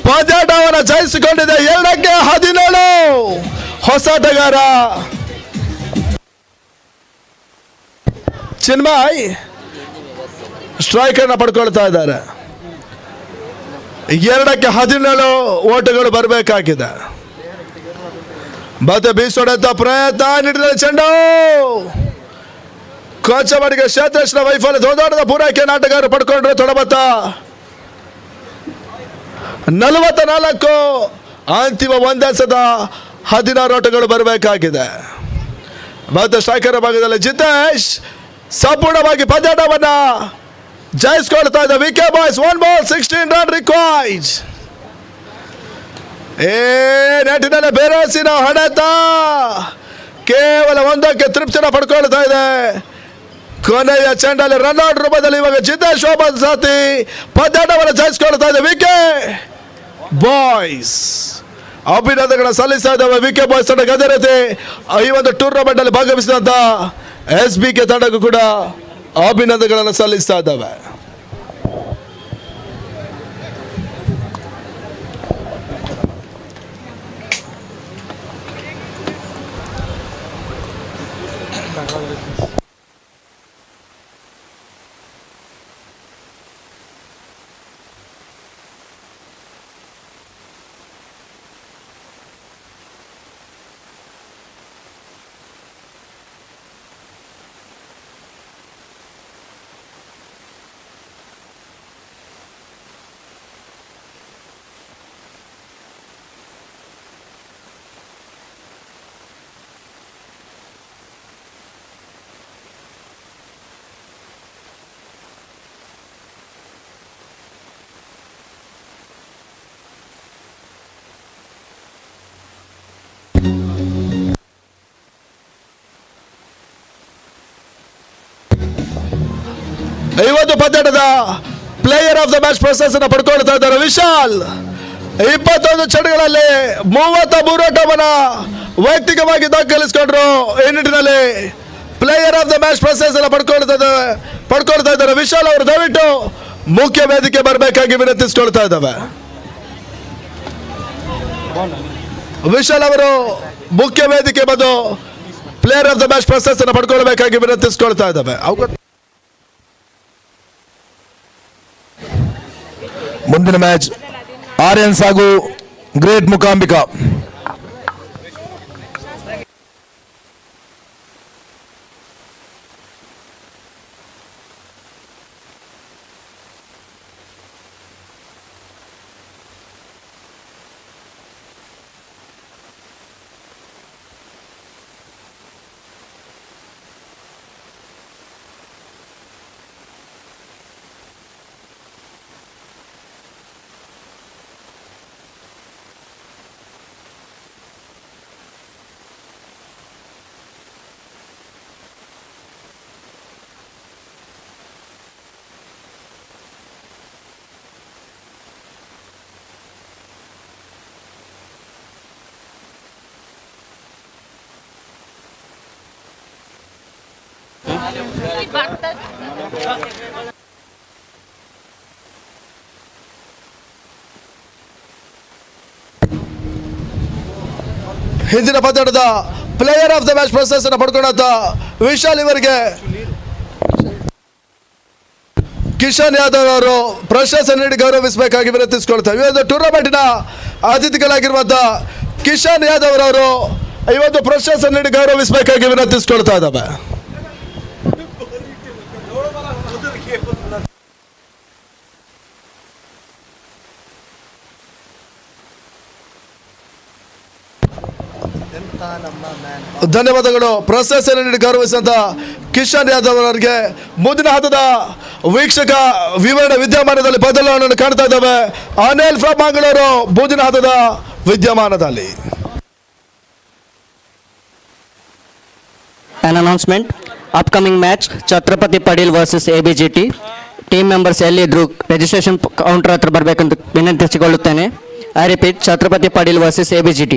ಪಂದ್ಯಾಟವನ್ನು ಜಯಿಸಿಕೊಂಡಿದೆ. 2ಕ್ಕೆ 17 ಹೊಸಾಟಗಾರ ಚಿನ್ಮಯ್ ಸ್ಟ್ರೈಕರ್ ಪಡ್ಕೊಳ್ತಾ ಇದ್ದಾರೆ. 2ಕ್ಕೆ 17 ಓಟಗಳು ಬರಬೇಕಾಗಿದೆ. ಮತ್ತೆ ಬೀಸೊಡೆತ ಪ್ರಯತ್ನ ನೀಡಿದ ಚೆಂಡು ಕೋಚಮಡಿಗೆ ಕ್ಷೇತ್ರಕ್ಷಣ ವೈಫಲ್ಯ. ದೊಡ್ಡದ ಪೂರೈಕೆ ನಾಟಗಾರರು ಪಡ್ಕೊಂಡ್ರು. ತೊಡಬತ್ತ 44 ಅಂತಿಮ 1 ಎಸೆತ 16 ಓಟಗಳು ಬರಬೇಕಾಗಿದೆ. ಮತ್ತೆ ಸ್ಟ್ರೈಕರ್ ಭಾಗದಲ್ಲಿ ಜಿತೇಶ್ ಸಂಪೂರ್ಣವಾಗಿ ಪಂದ್ಯಾಟವನ್ನ ಜಯಿಸ್ಕೊಳ್ತಾ ಇದ್ದ. ವಿಕೆ ಬಾಯ್ಸ್ 1 ಬಾಲ್ 16 ರನ್ ರಿಕ್ವೈರ್ಡ್. ನೆಟ್ಟಿನಲ್ಲಿ ಬೇರೋಸಿನ ಹೊಡೆತ ಕೇವಲ 1ಕ್ಕೆ ತೃಪ್ತಿನ ಪಡ್ಕೊಳ್ತಾ ಇದೆ. ಕೊನೆಯ ಚೆಂಡಲ್ಲಿ ರನ್ಔಟ್ ರೂಪದಲ್ಲಿ ಇವಾಗ ಜಿತೇಶ್ ಶೋಭನ್ ಸಾಥಿ ಪಂದ್ಯಾಟವನ್ನು ಜಯಿಸ್ಕೊಳ್ತಾ ಇದೆ. ವಿಕೆ ಬಾಯ್ಸ್ ಅಭಿನಂದನೆಗಳ ಸಲ್ಲಿಸ್ತಾ ಇದ್ದಾವೆ. ವಿಕೆ ಬಾಯ್ಸ್ ತಂಡ ಅದೇ ರೀತಿ ಈ ಒಂದು ಟೂರ್ನಮೆಂಟ್ ಅಲ್ಲಿ ಭಾಗವಹಿಸಿದಂತ SBK ತಂಡಕ್ಕೂ ಕೂಡ ಅಭಿನಂದನೆಗಳನ್ನು ಸಲ್ಲಿಸ್ತಾ ಇದ್ದಾವೆ. ಇವತ್ತು ಪಂದ್ಯದ ಪ್ಲೇಯರ್ ಆಫ್ ದ ಮ್ಯಾಚ್ ಪ್ರಶಸ್ತಿಯನ್ನು ಪಡ್ಕೊಳ್ತಾ ಇದ್ದಾರೆ ವಿಶಾಲ್. 21 ಚೆಂಡುಗಳಲ್ಲಿ 33 ಓಟವನ್ನು ವೈಯಕ್ತಿಕವಾಗಿ ದಾಖಲಿಸಿಕೊಂಡ್ರು. ಈ ನಿಟ್ಟಿನಲ್ಲಿ ಪ್ಲೇಯರ್ ಆಫ್ ದ ಮ್ಯಾಚ್ ಪ್ರಶಸ್ತಿಯನ್ನು ಪಡ್ಕೊಳ್ತಾ ಇದ್ದಾರೆ ವಿಶಾಲ್ ಅವರು. ದಯವಿಟ್ಟು ಮುಖ್ಯ ವೇದಿಕೆ ಬರಬೇಕಾಗಿ ವಿನಂತಿಸಿಕೊಳ್ತಾ ಇದ್ದಾವೆ. ವಿಶಾಲ್ ಅವರು ಮುಖ್ಯ ವೇದಿಕೆ ಬಂದು ಪ್ಲೇಯರ್ ಆಫ್ ದ ಮ್ಯಾಚ್ ಪ್ರಶಸ್ತಿಯನ್ನು ಪಡ್ಕೊಳ್ಬೇಕಾಗಿ ವಿನಂತಿಸಿಕೊಳ್ತಾ ಇದ್ದಾವೆ. ಮುಂದಿನ ಮ್ಯಾಚ್ ಆರ್ಯನ್ಸ್ ಹಾಗೂ ಗ್ರೇಟ್ ಮುಕಾಂಬಿಕಾ. ಹಿಂದಿನ ಪಂದ್ಯದ ಪ್ಲೇಯರ್ ಆಫ್ ದ ಮ್ಯಾಚ್ ಪ್ರಶಸ್ತಿಯನ್ನು ಪಡ್ಕೊಂಡಂತ ವಿಶಾಲ್ ಇವರಿಗೆ ಕಿಶನ್ ಯಾದವ್ ಅವರು ಪ್ರಶಸ್ತಿ ನೀಡಿ ಗೌರವಿಸಬೇಕಾಗಿ ವಿನಂತಿಸಿಕೊಳ್ತಾರೆ. ಈ ಒಂದು ಟೂರ್ನಮೆಂಟಿನ ಅತಿಥಿಗಳಾಗಿರುವಂತಹ ಕಿಶನ್ ಯಾದವ್ ಅವರು ಈ ಒಂದು ಪ್ರಶಸ್ತಿ ನೀಡಿ ಗೌರವಿಸಬೇಕಾಗಿ ವಿನಂತಿಸಿಕೊಳ್ತಾ ಇದ್ದಾವೆ. ಧನ್ಯವಾದಗಳು. ಪ್ರಶಸ್ತಿಯನ್ನು ನೀಡಿ ಗೌರವಿಸಿದಂತ ಕಿಶನ್ ಯಾದವ್ ಅವರಿಗೆ ಮುಂದಿನ ಹಂತದ ವೀಕ್ಷಕ ವಿವರಣೆ ವಿದ್ಯಮಾನದಲ್ಲಿ ಬದಲಾವಣೆಯನ್ನು ಕಾಣ್ತಾ ಇದ್ದಾವೆ. ಅನಿಲ್ ಫ್ರಮ್ ಮಂಗಳೂರು ಮುಂದಿನ ಹಂತದ ವಿದ್ಯಮಾನದಲ್ಲಿ. An announcement. Upcoming match Chatrapati Padil versus ABGT. Team members ಎಲ್ಲಿದ್ರು ರಿಜಿಸ್ಟ್ರೇಷನ್ ಕೌಂಟರ್ ಹತ್ರ ಬರಬೇಕಂತ ವಿನಂತಿಸಿಕೊಳ್ಳುತ್ತೇನೆ. I repeat, Chhatrapati Patil versus ABGT.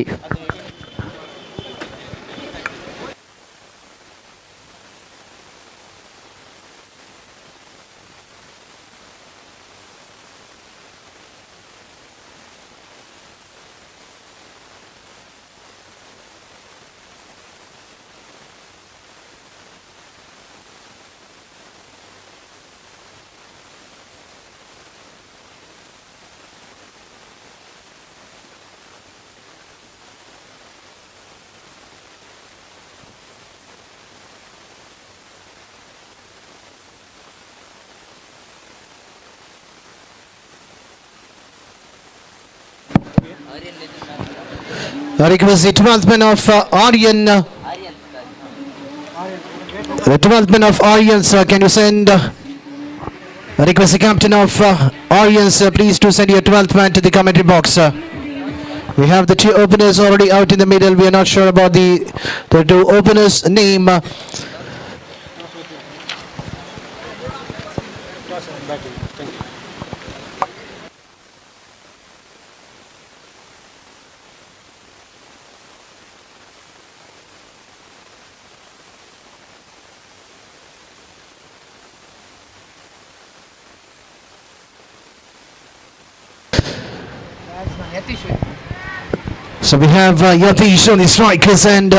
I request the 12th man of Aryan. The 12th man of Aryan, sir, can you send? I request the captain of Aryan, sir, please to send your 12th man to the commentary box, sir. We have the two openers already out in the middle. We are not sure about the two openers' name. So we have Yatish on the strikers and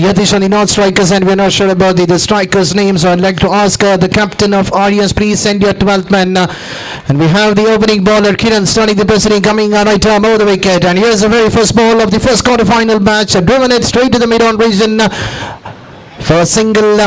Yatish on the non-strikers, and we're not sure about the strikers' names. So I'd like to ask the captain of Aryans, please send your 12th man. And we have the opening bowler Kiran starting the preceding, coming right arm over the wicket. And here's the very first ball of the first quarter-final match, driven it straight to the mid-on region for a single.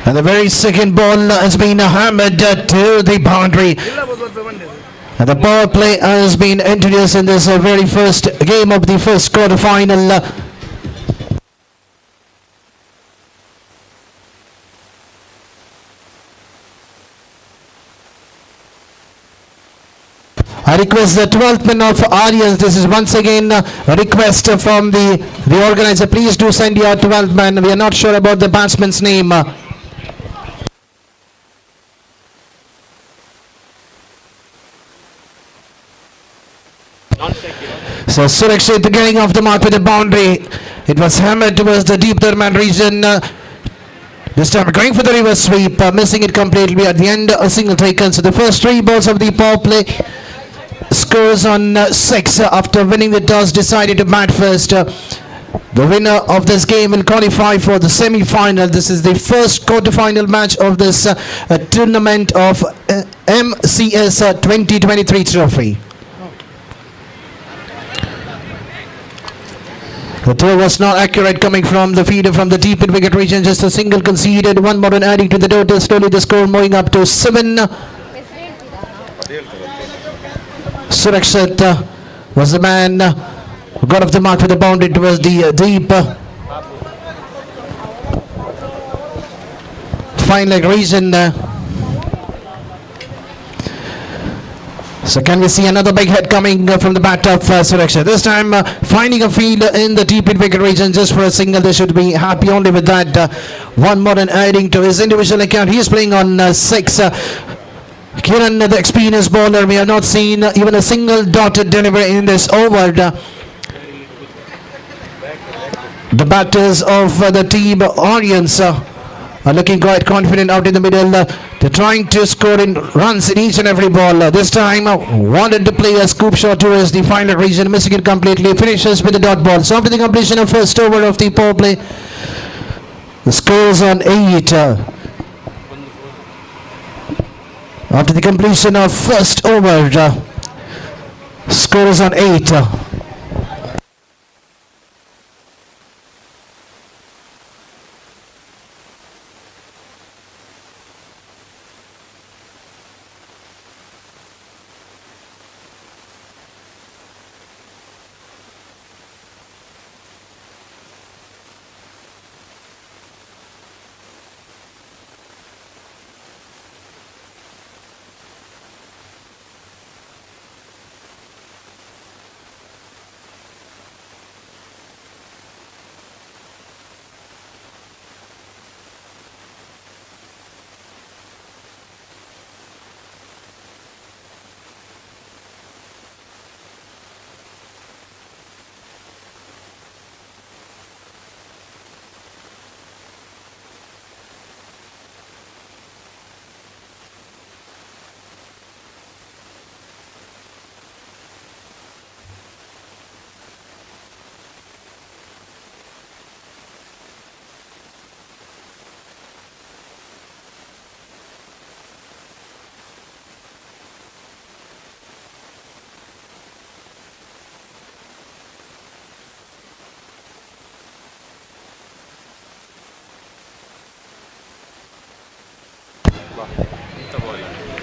And the very second ball has been hammered to the boundary. And the power play has been introduced in this very first game of the first quarter final. I request the 12th man of Aryans. This is once again a request from the organizer. Please do send your 12th man. We are not sure about the batsman's name. So Surakshit getting off the mark with a boundary. It was hammered towards the deep third-man region. This time going for the reverse sweep, missing it completely at the end, a single taken. So the first three balls of the power play scores on 6 after winning the toss, decided to bat first. The winner of this game will qualify for the semi-final. This is the first quarter-final match of this tournament of MCS 2023 trophy. The throw was not accurate, coming from the feeder from the deep in-wicket region. Just a single conceded. One more and adding to the total. Slowly the score moving up to 7. Surakshit was the man got off the mark with the boundary towards the deep fine leg region. So can we see another big hit coming from the bat of Suraksha? This time finding a field in the deep mid-wicket region just for a single. They should be happy only with that. One more than adding to his individual account. He is playing on 6. Kiran, the experienced bowler, we have not seen even a single dotted delivery in this over. The batters of the team Orients are looking quite confident out in the middle. They're trying to score in runs in each and every ball. This time wanted to play a scoop shot towards the final region, missing it completely. Finishes with the dot ball. So after the completion of first over of the power play, the scores on 8. After the completion of first over, scores on 8.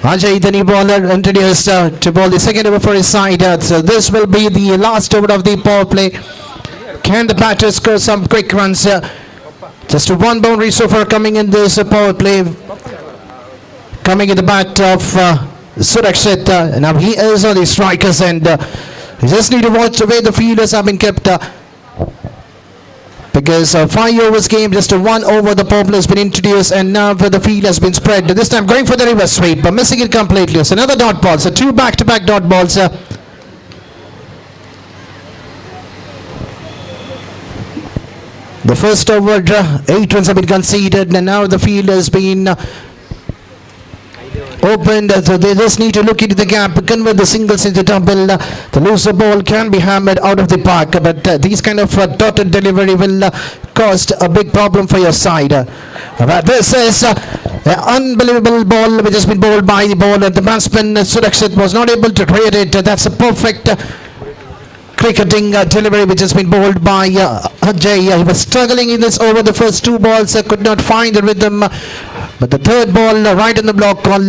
Ajay, the new bowler, introduced to bowl the second over for his side. So this will be the last over of the power play. Can the batters score some quick runs? Just one boundary so far coming in this power play. Coming in the bat of Surakshit. Now he is on the strikers end. You just need to watch the way the fielders have been kept. Because 5 overs game, just a 1 over the power play has been introduced, and now the field has been spread. This time going for the reverse sweep, but missing it completely. So another dot ball. So 2 back-to-back dot balls. The first over, 8 runs have been conceded, and now the field has been opened, so they just need to look into the gap, convert the singles into double. The loser ball can be hammered out of the park, but these kind of dotted delivery will cost a big problem for your side. But this is an unbelievable ball which has been bowled by the bowler. The batsman Surakshit was not able to create it. That's a perfect cricketing delivery which has been bowled by Ajay. He was struggling in this over. The first 2 balls could not find the rhythm, but the third ball right in the block call,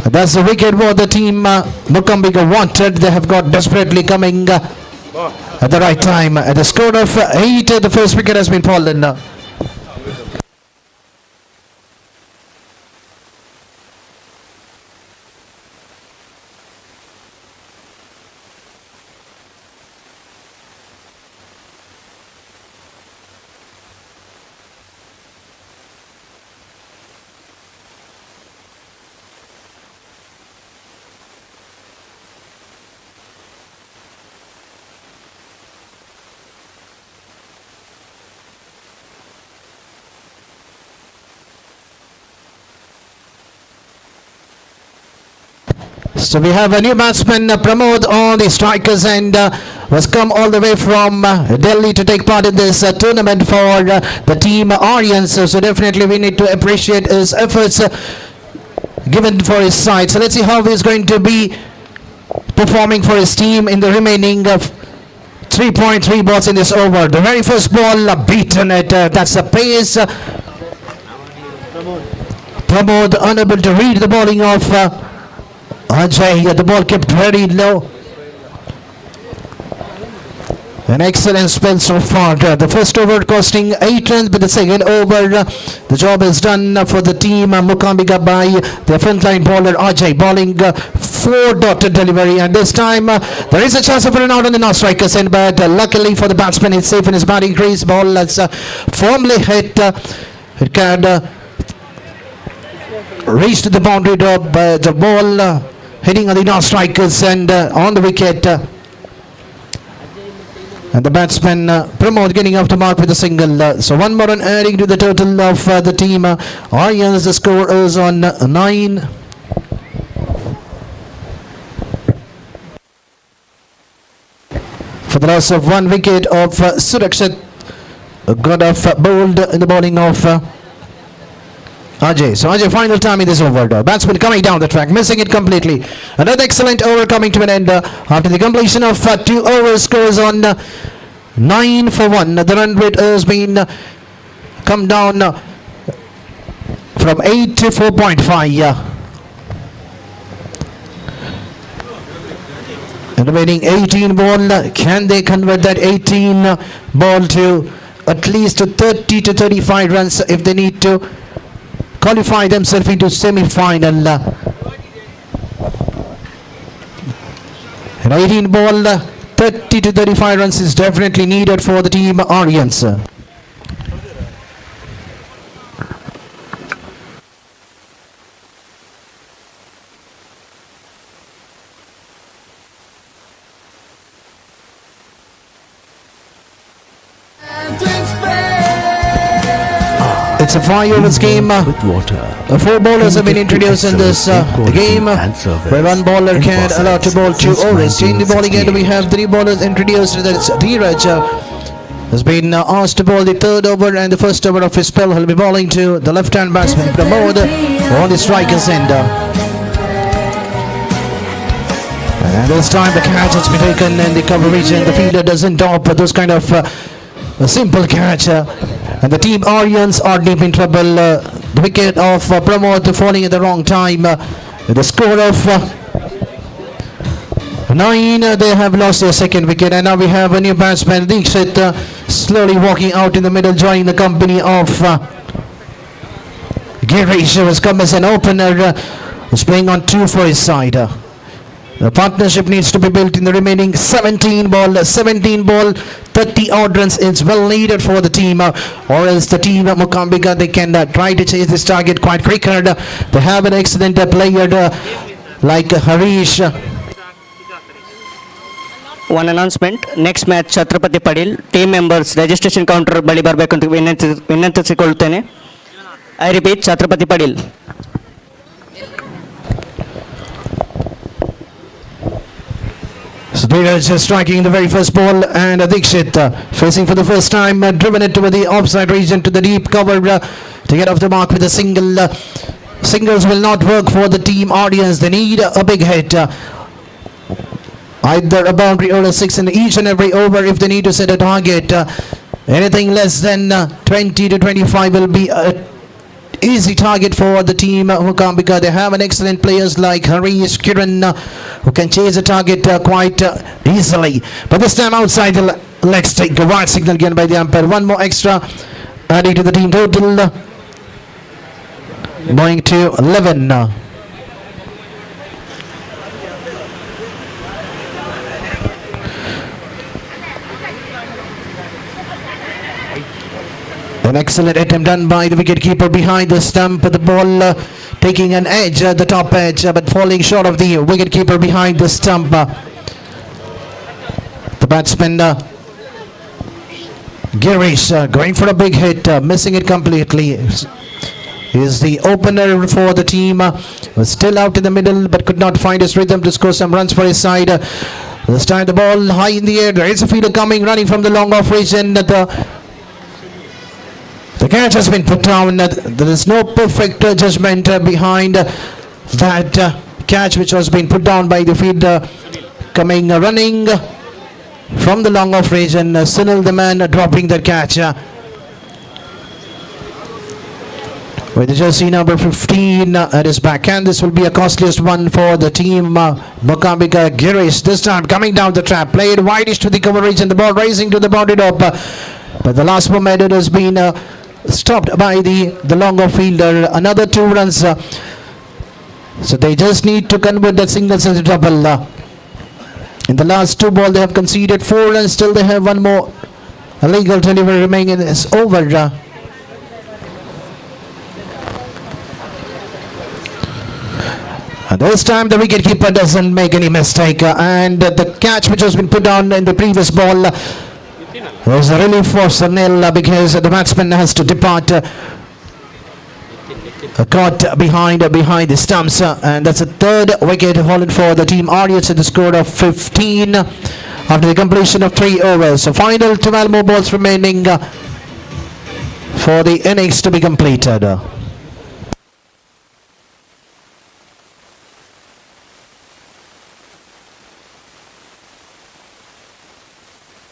that's the wicket what the team Mukambika wanted. They have got desperately coming at the right time. At the score of 8, the first wicket has been fallen. So we have a new batsman, Pramod, on the strikers, and was come all the way from Delhi to take part in this tournament for the team Orients. So definitely we need to appreciate his efforts given for his side. So let's see how he's going to be performing for his team in the remaining 3.3 balls in this over. The very first ball beaten it. That's the pace. Pramod unable to read the bowling of Ajay. The ball kept very low. An excellent spell so far. The first over costing 8 runs, but the second over, the job is done for the team Mukambika by the frontline bowler Ajay, bowling 4-dotted delivery, and this time there is a chance of a run out on the non-strikers end, but luckily for the batsman, it's safe in his batting crease. Ball that's firmly hit. It can reach to the boundary drop, but the ball hitting on the non-strikers and on the wicket. And the batsman Pramod getting off the mark with a single. So one more run adding to the total of the team. Arians, the score is on 9. For the loss of 1 wicket of Surakshat, got off bowled in the bowling of Ajay. So Ajay, final time in this over. Batsman coming down the track, missing it completely. Another excellent over coming to an end after the completion of 2 overs. Scores on 9 for 1. The run rate has been come down from 8 to 4.5. And remaining 18 ball, can they convert that 18 ball to at least 30 to 35 runs if they need to qualify themselves into semi-final? And 18 ball, 30 to 35 runs is definitely needed for the team Arians. It's a 5 overs game. With water. 4 bowlers have been introduced in this game, where 1 bowler can allow to bowl 2 overs. In the bowling end, we have 3 bowlers introduced. That's Dheeraj has been asked to bowl the 3rd over and the 1st over of his spell. He'll be bowling to the left-hand batsman Pramod on the striker's end. And this time the catch has been taken in the coverage, and the fielder doesn't drop those kind of a simple catch. And the team Arians are deep in trouble. The wicket of Pramod falling at the wrong time. The score of 9. They have lost their 2nd wicket, and now we have a new batsman Dikshit slowly walking out in the middle, joining the company of Girish, who has come as an opener, who's playing on 2 for his side. The partnership needs to be built in the remaining 17 ball, 30 odd runs is well needed for the team, or else the team Mukambika, they can try to chase this target quite quicker. They have an excellent player like Harish. One announcement. Next match Chatrapati Padil. Team members registration counter bali barbeku anta ವಿನಂತಿಸಿಕೊಳ್ಳುತ್ತೇನೆ. I repeat, Chatrapati Padil. So Dheeraj striking the very first ball, and Dikshit facing for the first time, driven it to the offside region to the deep cover to get off the mark with a single. Singles will not work for the team Arians. They need a big hit. Either a boundary or a 6 in each and every over if they need to set a target. Anything less than 20 to 25 will be a easy target for the team Mukambika. They have an excellent players like Harish, Kiran, who can chase a target quite easily. But this time outside the leg stick, a wide signal given by the umpire. 1 more extra adding to the team total, going to 11. An excellent attempt done by the wicketkeeper behind the stump. The ball taking an edge at the top edge, but falling short of the wicketkeeper behind the stump. The batsman Girish going for a big hit, missing it completely. Is the opener for the team. Was still out in the middle, but could not find his rhythm to score some runs for his side. This time the ball high in the air. There is a fielder coming, running from the long off region. The catch has been put down. There is no perfect judgment behind that catch which was being put down by the fielder coming running from the long off region. Sunil, the man dropping that catch. with the jersey number 15 at his backhand. This will be a costliest one for the team. Mokambika Girish this time coming down the trap, played wideish to the coverage and the ball rising to the boundary top. But the last moment it has been stopped by the longer fielder. Another 2 runs. So they just need to convert that singles into double. In the last 2 balls they have conceded 4 runs. Still they have one more illegal delivery remaining in this over. And this time the wicketkeeper doesn't make any mistake, and the catch which has been put on in the previous ball was a relief for Sunil because the batsman has to depart caught behind the stumps, and that's a 3rd wicket fallen for the team Audience at the score of 15 after the completion of 3 overs. So final 12 more balls remaining for the innings to be completed.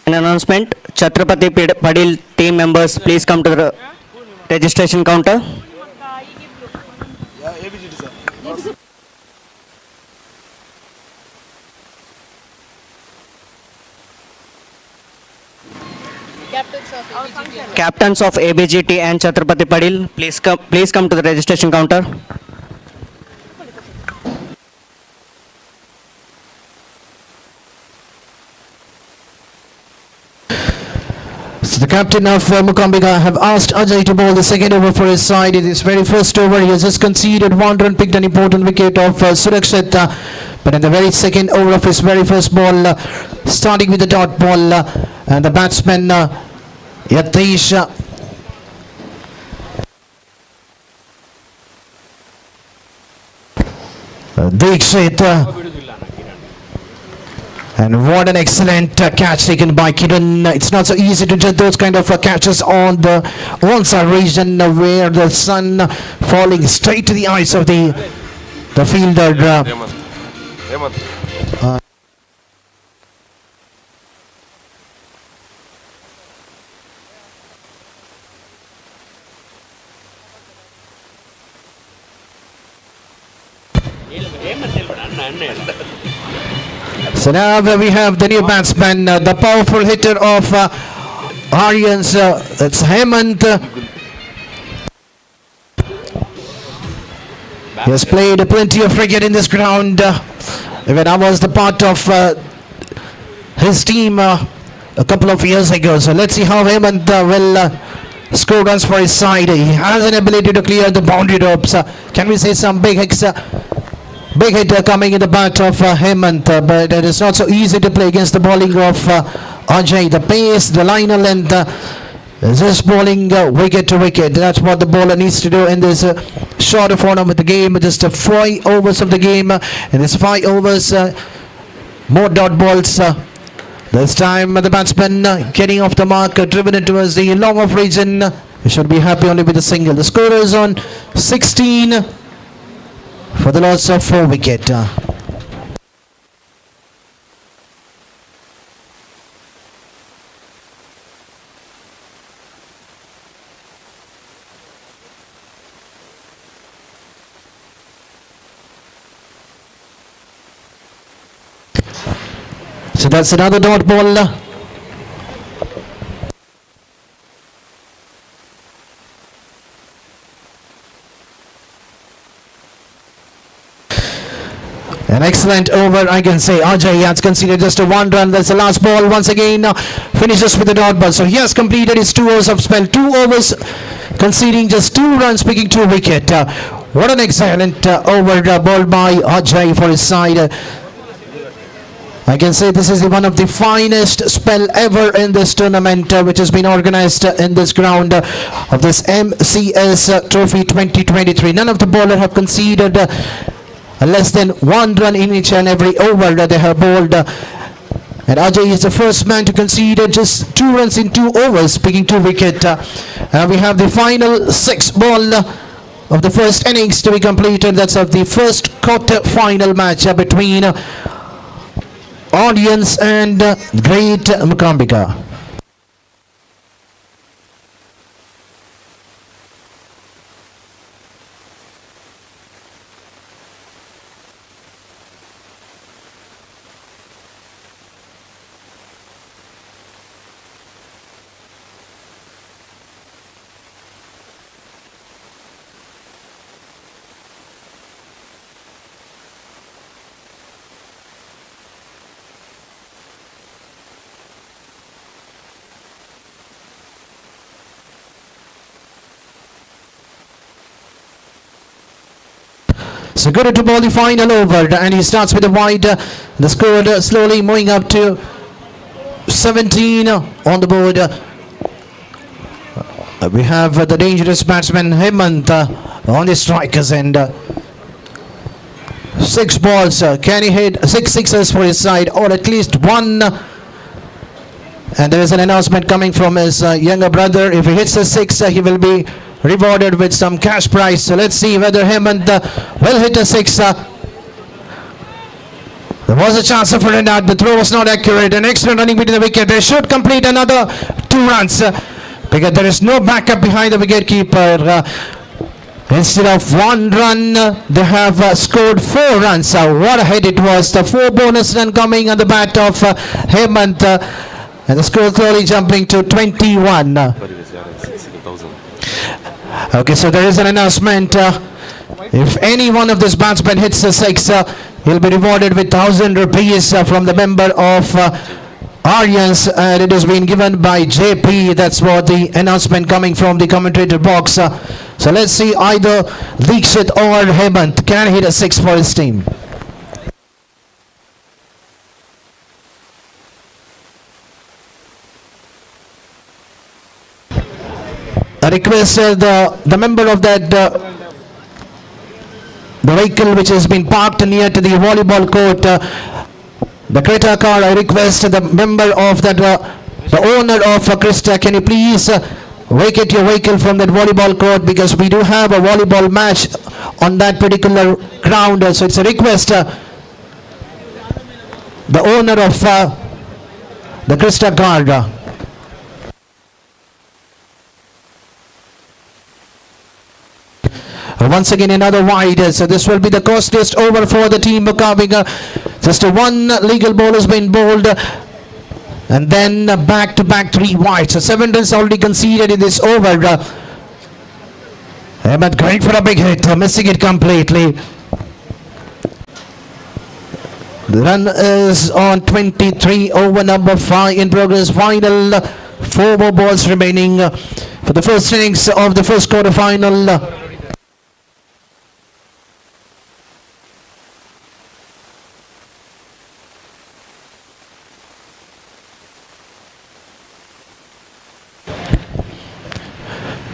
An announcement, Chatrapati Padil team members, please come to the registration counter. Captains of ABGT and Chatrapati Padil, please come to the registration counter. So the captain of Mokambika have asked Ajay to bowl the second over for his side. In his very first over, he has just conceded 1 run, picked an important wicket of Surakshit. But in the very second over of his very first ball, starting with the dot ball, and the batsman Yatish Dikshit. And what an excellent catch taken by Kiran. It's not so easy to judge those kind of catches on the one-side region where the sun falling straight to the eyes of the fielder. So now we have the new batsman, the powerful hitter of Aryans, it's Hemant. He has played plenty of cricket in this ground. Even I was the part of his team a couple of years ago. So let's see how Hemant will score runs for his side. He has an ability to clear the boundary ropes. Can we say some big hits? Big hit coming in the bat of Hemant, but it is not so easy to play against the bowling of Ajay. The pace, the liner length, is just bowling wicket to wicket. That's what the bowler needs to do in this shorter form of the game. Just 5 overs of the game. In this 5 overs, more dot balls. This time the batsman getting off the mark, driven it towards the long off region. We should be happy only with a single. The score is on 16. For the loss of 4 wicket. So that's another dot ball. An excellent over, I can say. Ajay has conceded just a 1 run. That's the last ball. Once again, finishes with a dot ball. So he has completed his 2 overs of spell. 2 overs, conceding just 2 runs, picking 2 wicket. What an excellent over ball by Ajay for his side. I can say this is one of the finest spell ever in this tournament, which has been organized in this ground of this MCS Trophy 2023. None of the bowlers have conceded less than 1 run in each and every over that they have bowled. And Ajay is the first man to concede just 2 runs in 2 overs, picking 2 wicket. We have the final 6th ball of the first innings to be completed. That's of the first quarter final match between Audience and Great Mokambika. So good to ball the final over, and he starts with a wide. The score slowly moving up to 17 on the board. We have the dangerous batsman Hemant on the strikers end. 6 balls. Can he hit 6 sixes for his side, or at least one? And there is an announcement coming from his younger brother. If he hits a 6, he will be rewarded with some cash prize. So let's see whether Hemant will hit a 6. There was a chance for an out. The throw was not accurate. An excellent running between the wicket. They should complete another 2 runs because there is no backup behind the wicket keeper. Instead of 1 run, they have scored 4 runs. What a hit it was. The 4 bonus run coming on the bat of Hemant. And the score slowly jumping to 21. Okay, so there is an announcement. If any one of these batsmen hits a 6, he'll be rewarded with 1,000 rupees from the member of Aryans, and it has been given by JP. That's what the announcement coming from the commentator box. So let's see either Dikshit or Hemant can hit a 6 for his team. I request the member of that the vehicle which has been parked near to the volleyball court, the Creta car, I request the member of that, the owner of Krista, can you please vacate your vehicle from that volleyball court, because we do have a volleyball match on that particular ground. So it's a request. The owner of the Krista car. Once again another wide, so this will be the costliest over for the team Mukabinga. Just 1 legal ball has been bowled, and then back to back 3 wide. So 7 runs already conceded in this over. Ahmed going for a big hit, missing it completely. The run is on 23, over number 5 in progress. Final 4 more balls remaining for the first innings of the first quarter final.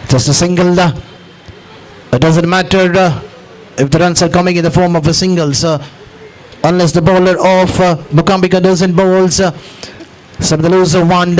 Just a single. It doesn't matter if the runs are coming in the form of a singles, unless the bowler of Mukambika doesn't bowls. So the loser 1.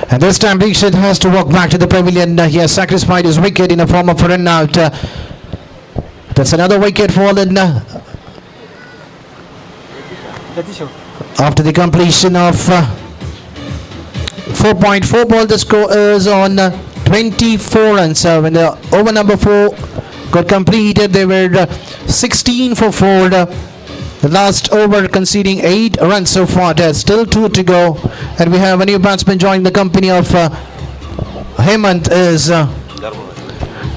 And this time Dikshit has to walk back to the pavilion. He has sacrificed his wicket in a form of a run out. That's another wicket fallen after the completion of 4.4 ball. The score is on 24 runs. When the over number 4 got completed, they were 16 for 4. The last over conceding 8 runs so far. There's still 2 to go, and we have a new batsman joining the company of Hemant is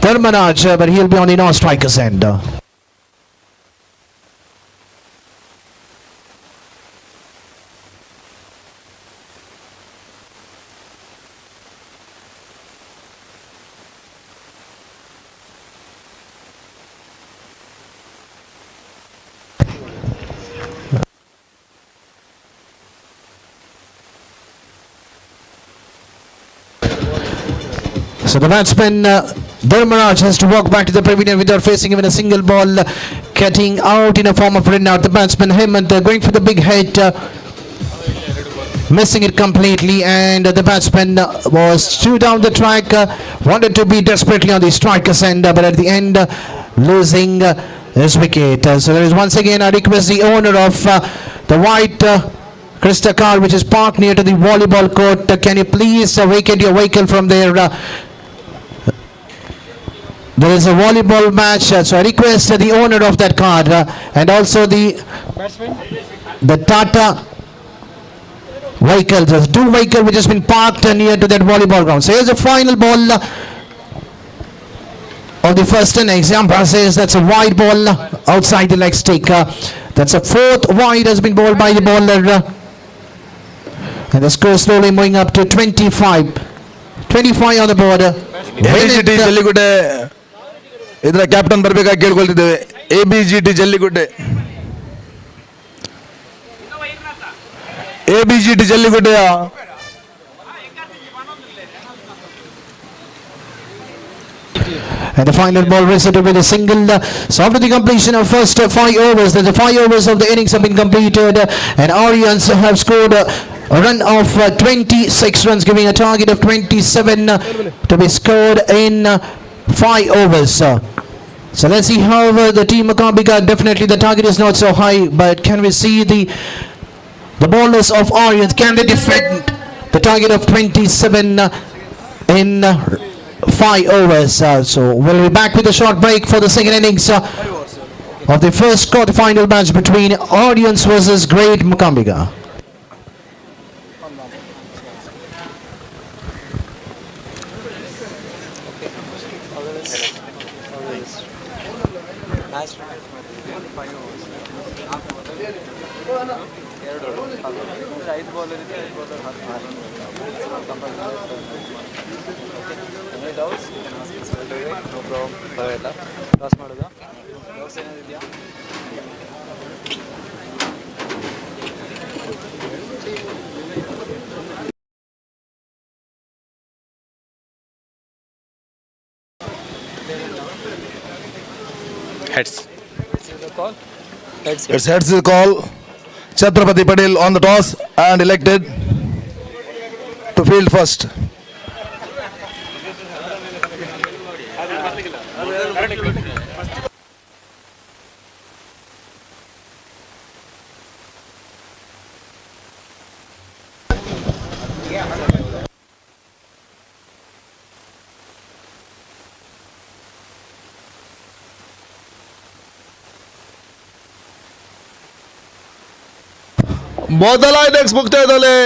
Dharmaraj, but he'll be on the non-strikers end. So the batsman Dharmaraj has to walk back to the pavilion without facing even a single ball, getting out in a form of run out. The batsman Hemant going for the big hit, missing it completely, and the batsman was 2 down the track, wanted to be desperately on the striker's end, but at the end losing his wicket. So there is once again a request the owner of the white Krista car which is parked near to the volleyball court, can you please vacate your vehicle from there. there is a volleyball match, so I request the owner of that card and also the Tata vehicle, there's two vehicle which has been parked near to that volleyball ground. So here's the final ball of the first innings. Umpire says that's a wide ball outside the leg stick. That's a fourth wide has been bowled by the bowler. And the score slowly moving up to 25. 25 on the board. ABGT Jalligudde ಇದರ captain ಬರಬೇಕಾಗಿ ಕೇಳ್ಕೊಳ್ತಿದ್ದೇವೆ. ABGT Jalligudde, ABGT ಜಲ್ಲಿಗುಡ್ಡೆಯ and the final ball resettled with a single. So after the completion of first 5 overs, the 5 overs of the innings have been completed, and Orions have scored a run of 26 runs, giving a target of 27 to be scored in 5 overs. So let's see how the team Mookambika, definitely the target is not so high, but can we see the bowlers of Orions, can they defend the target of 27 in 5 overs? So we'll be back with a short break for the second innings of the first quarter-final match between Orions versus Great Mookambika. Heads. It's heads the call. Chatrapati Patel on the toss and elected to field first. ಮೊದಲ innings ಮುಕ್ತಾಯದಲ್ಲಿ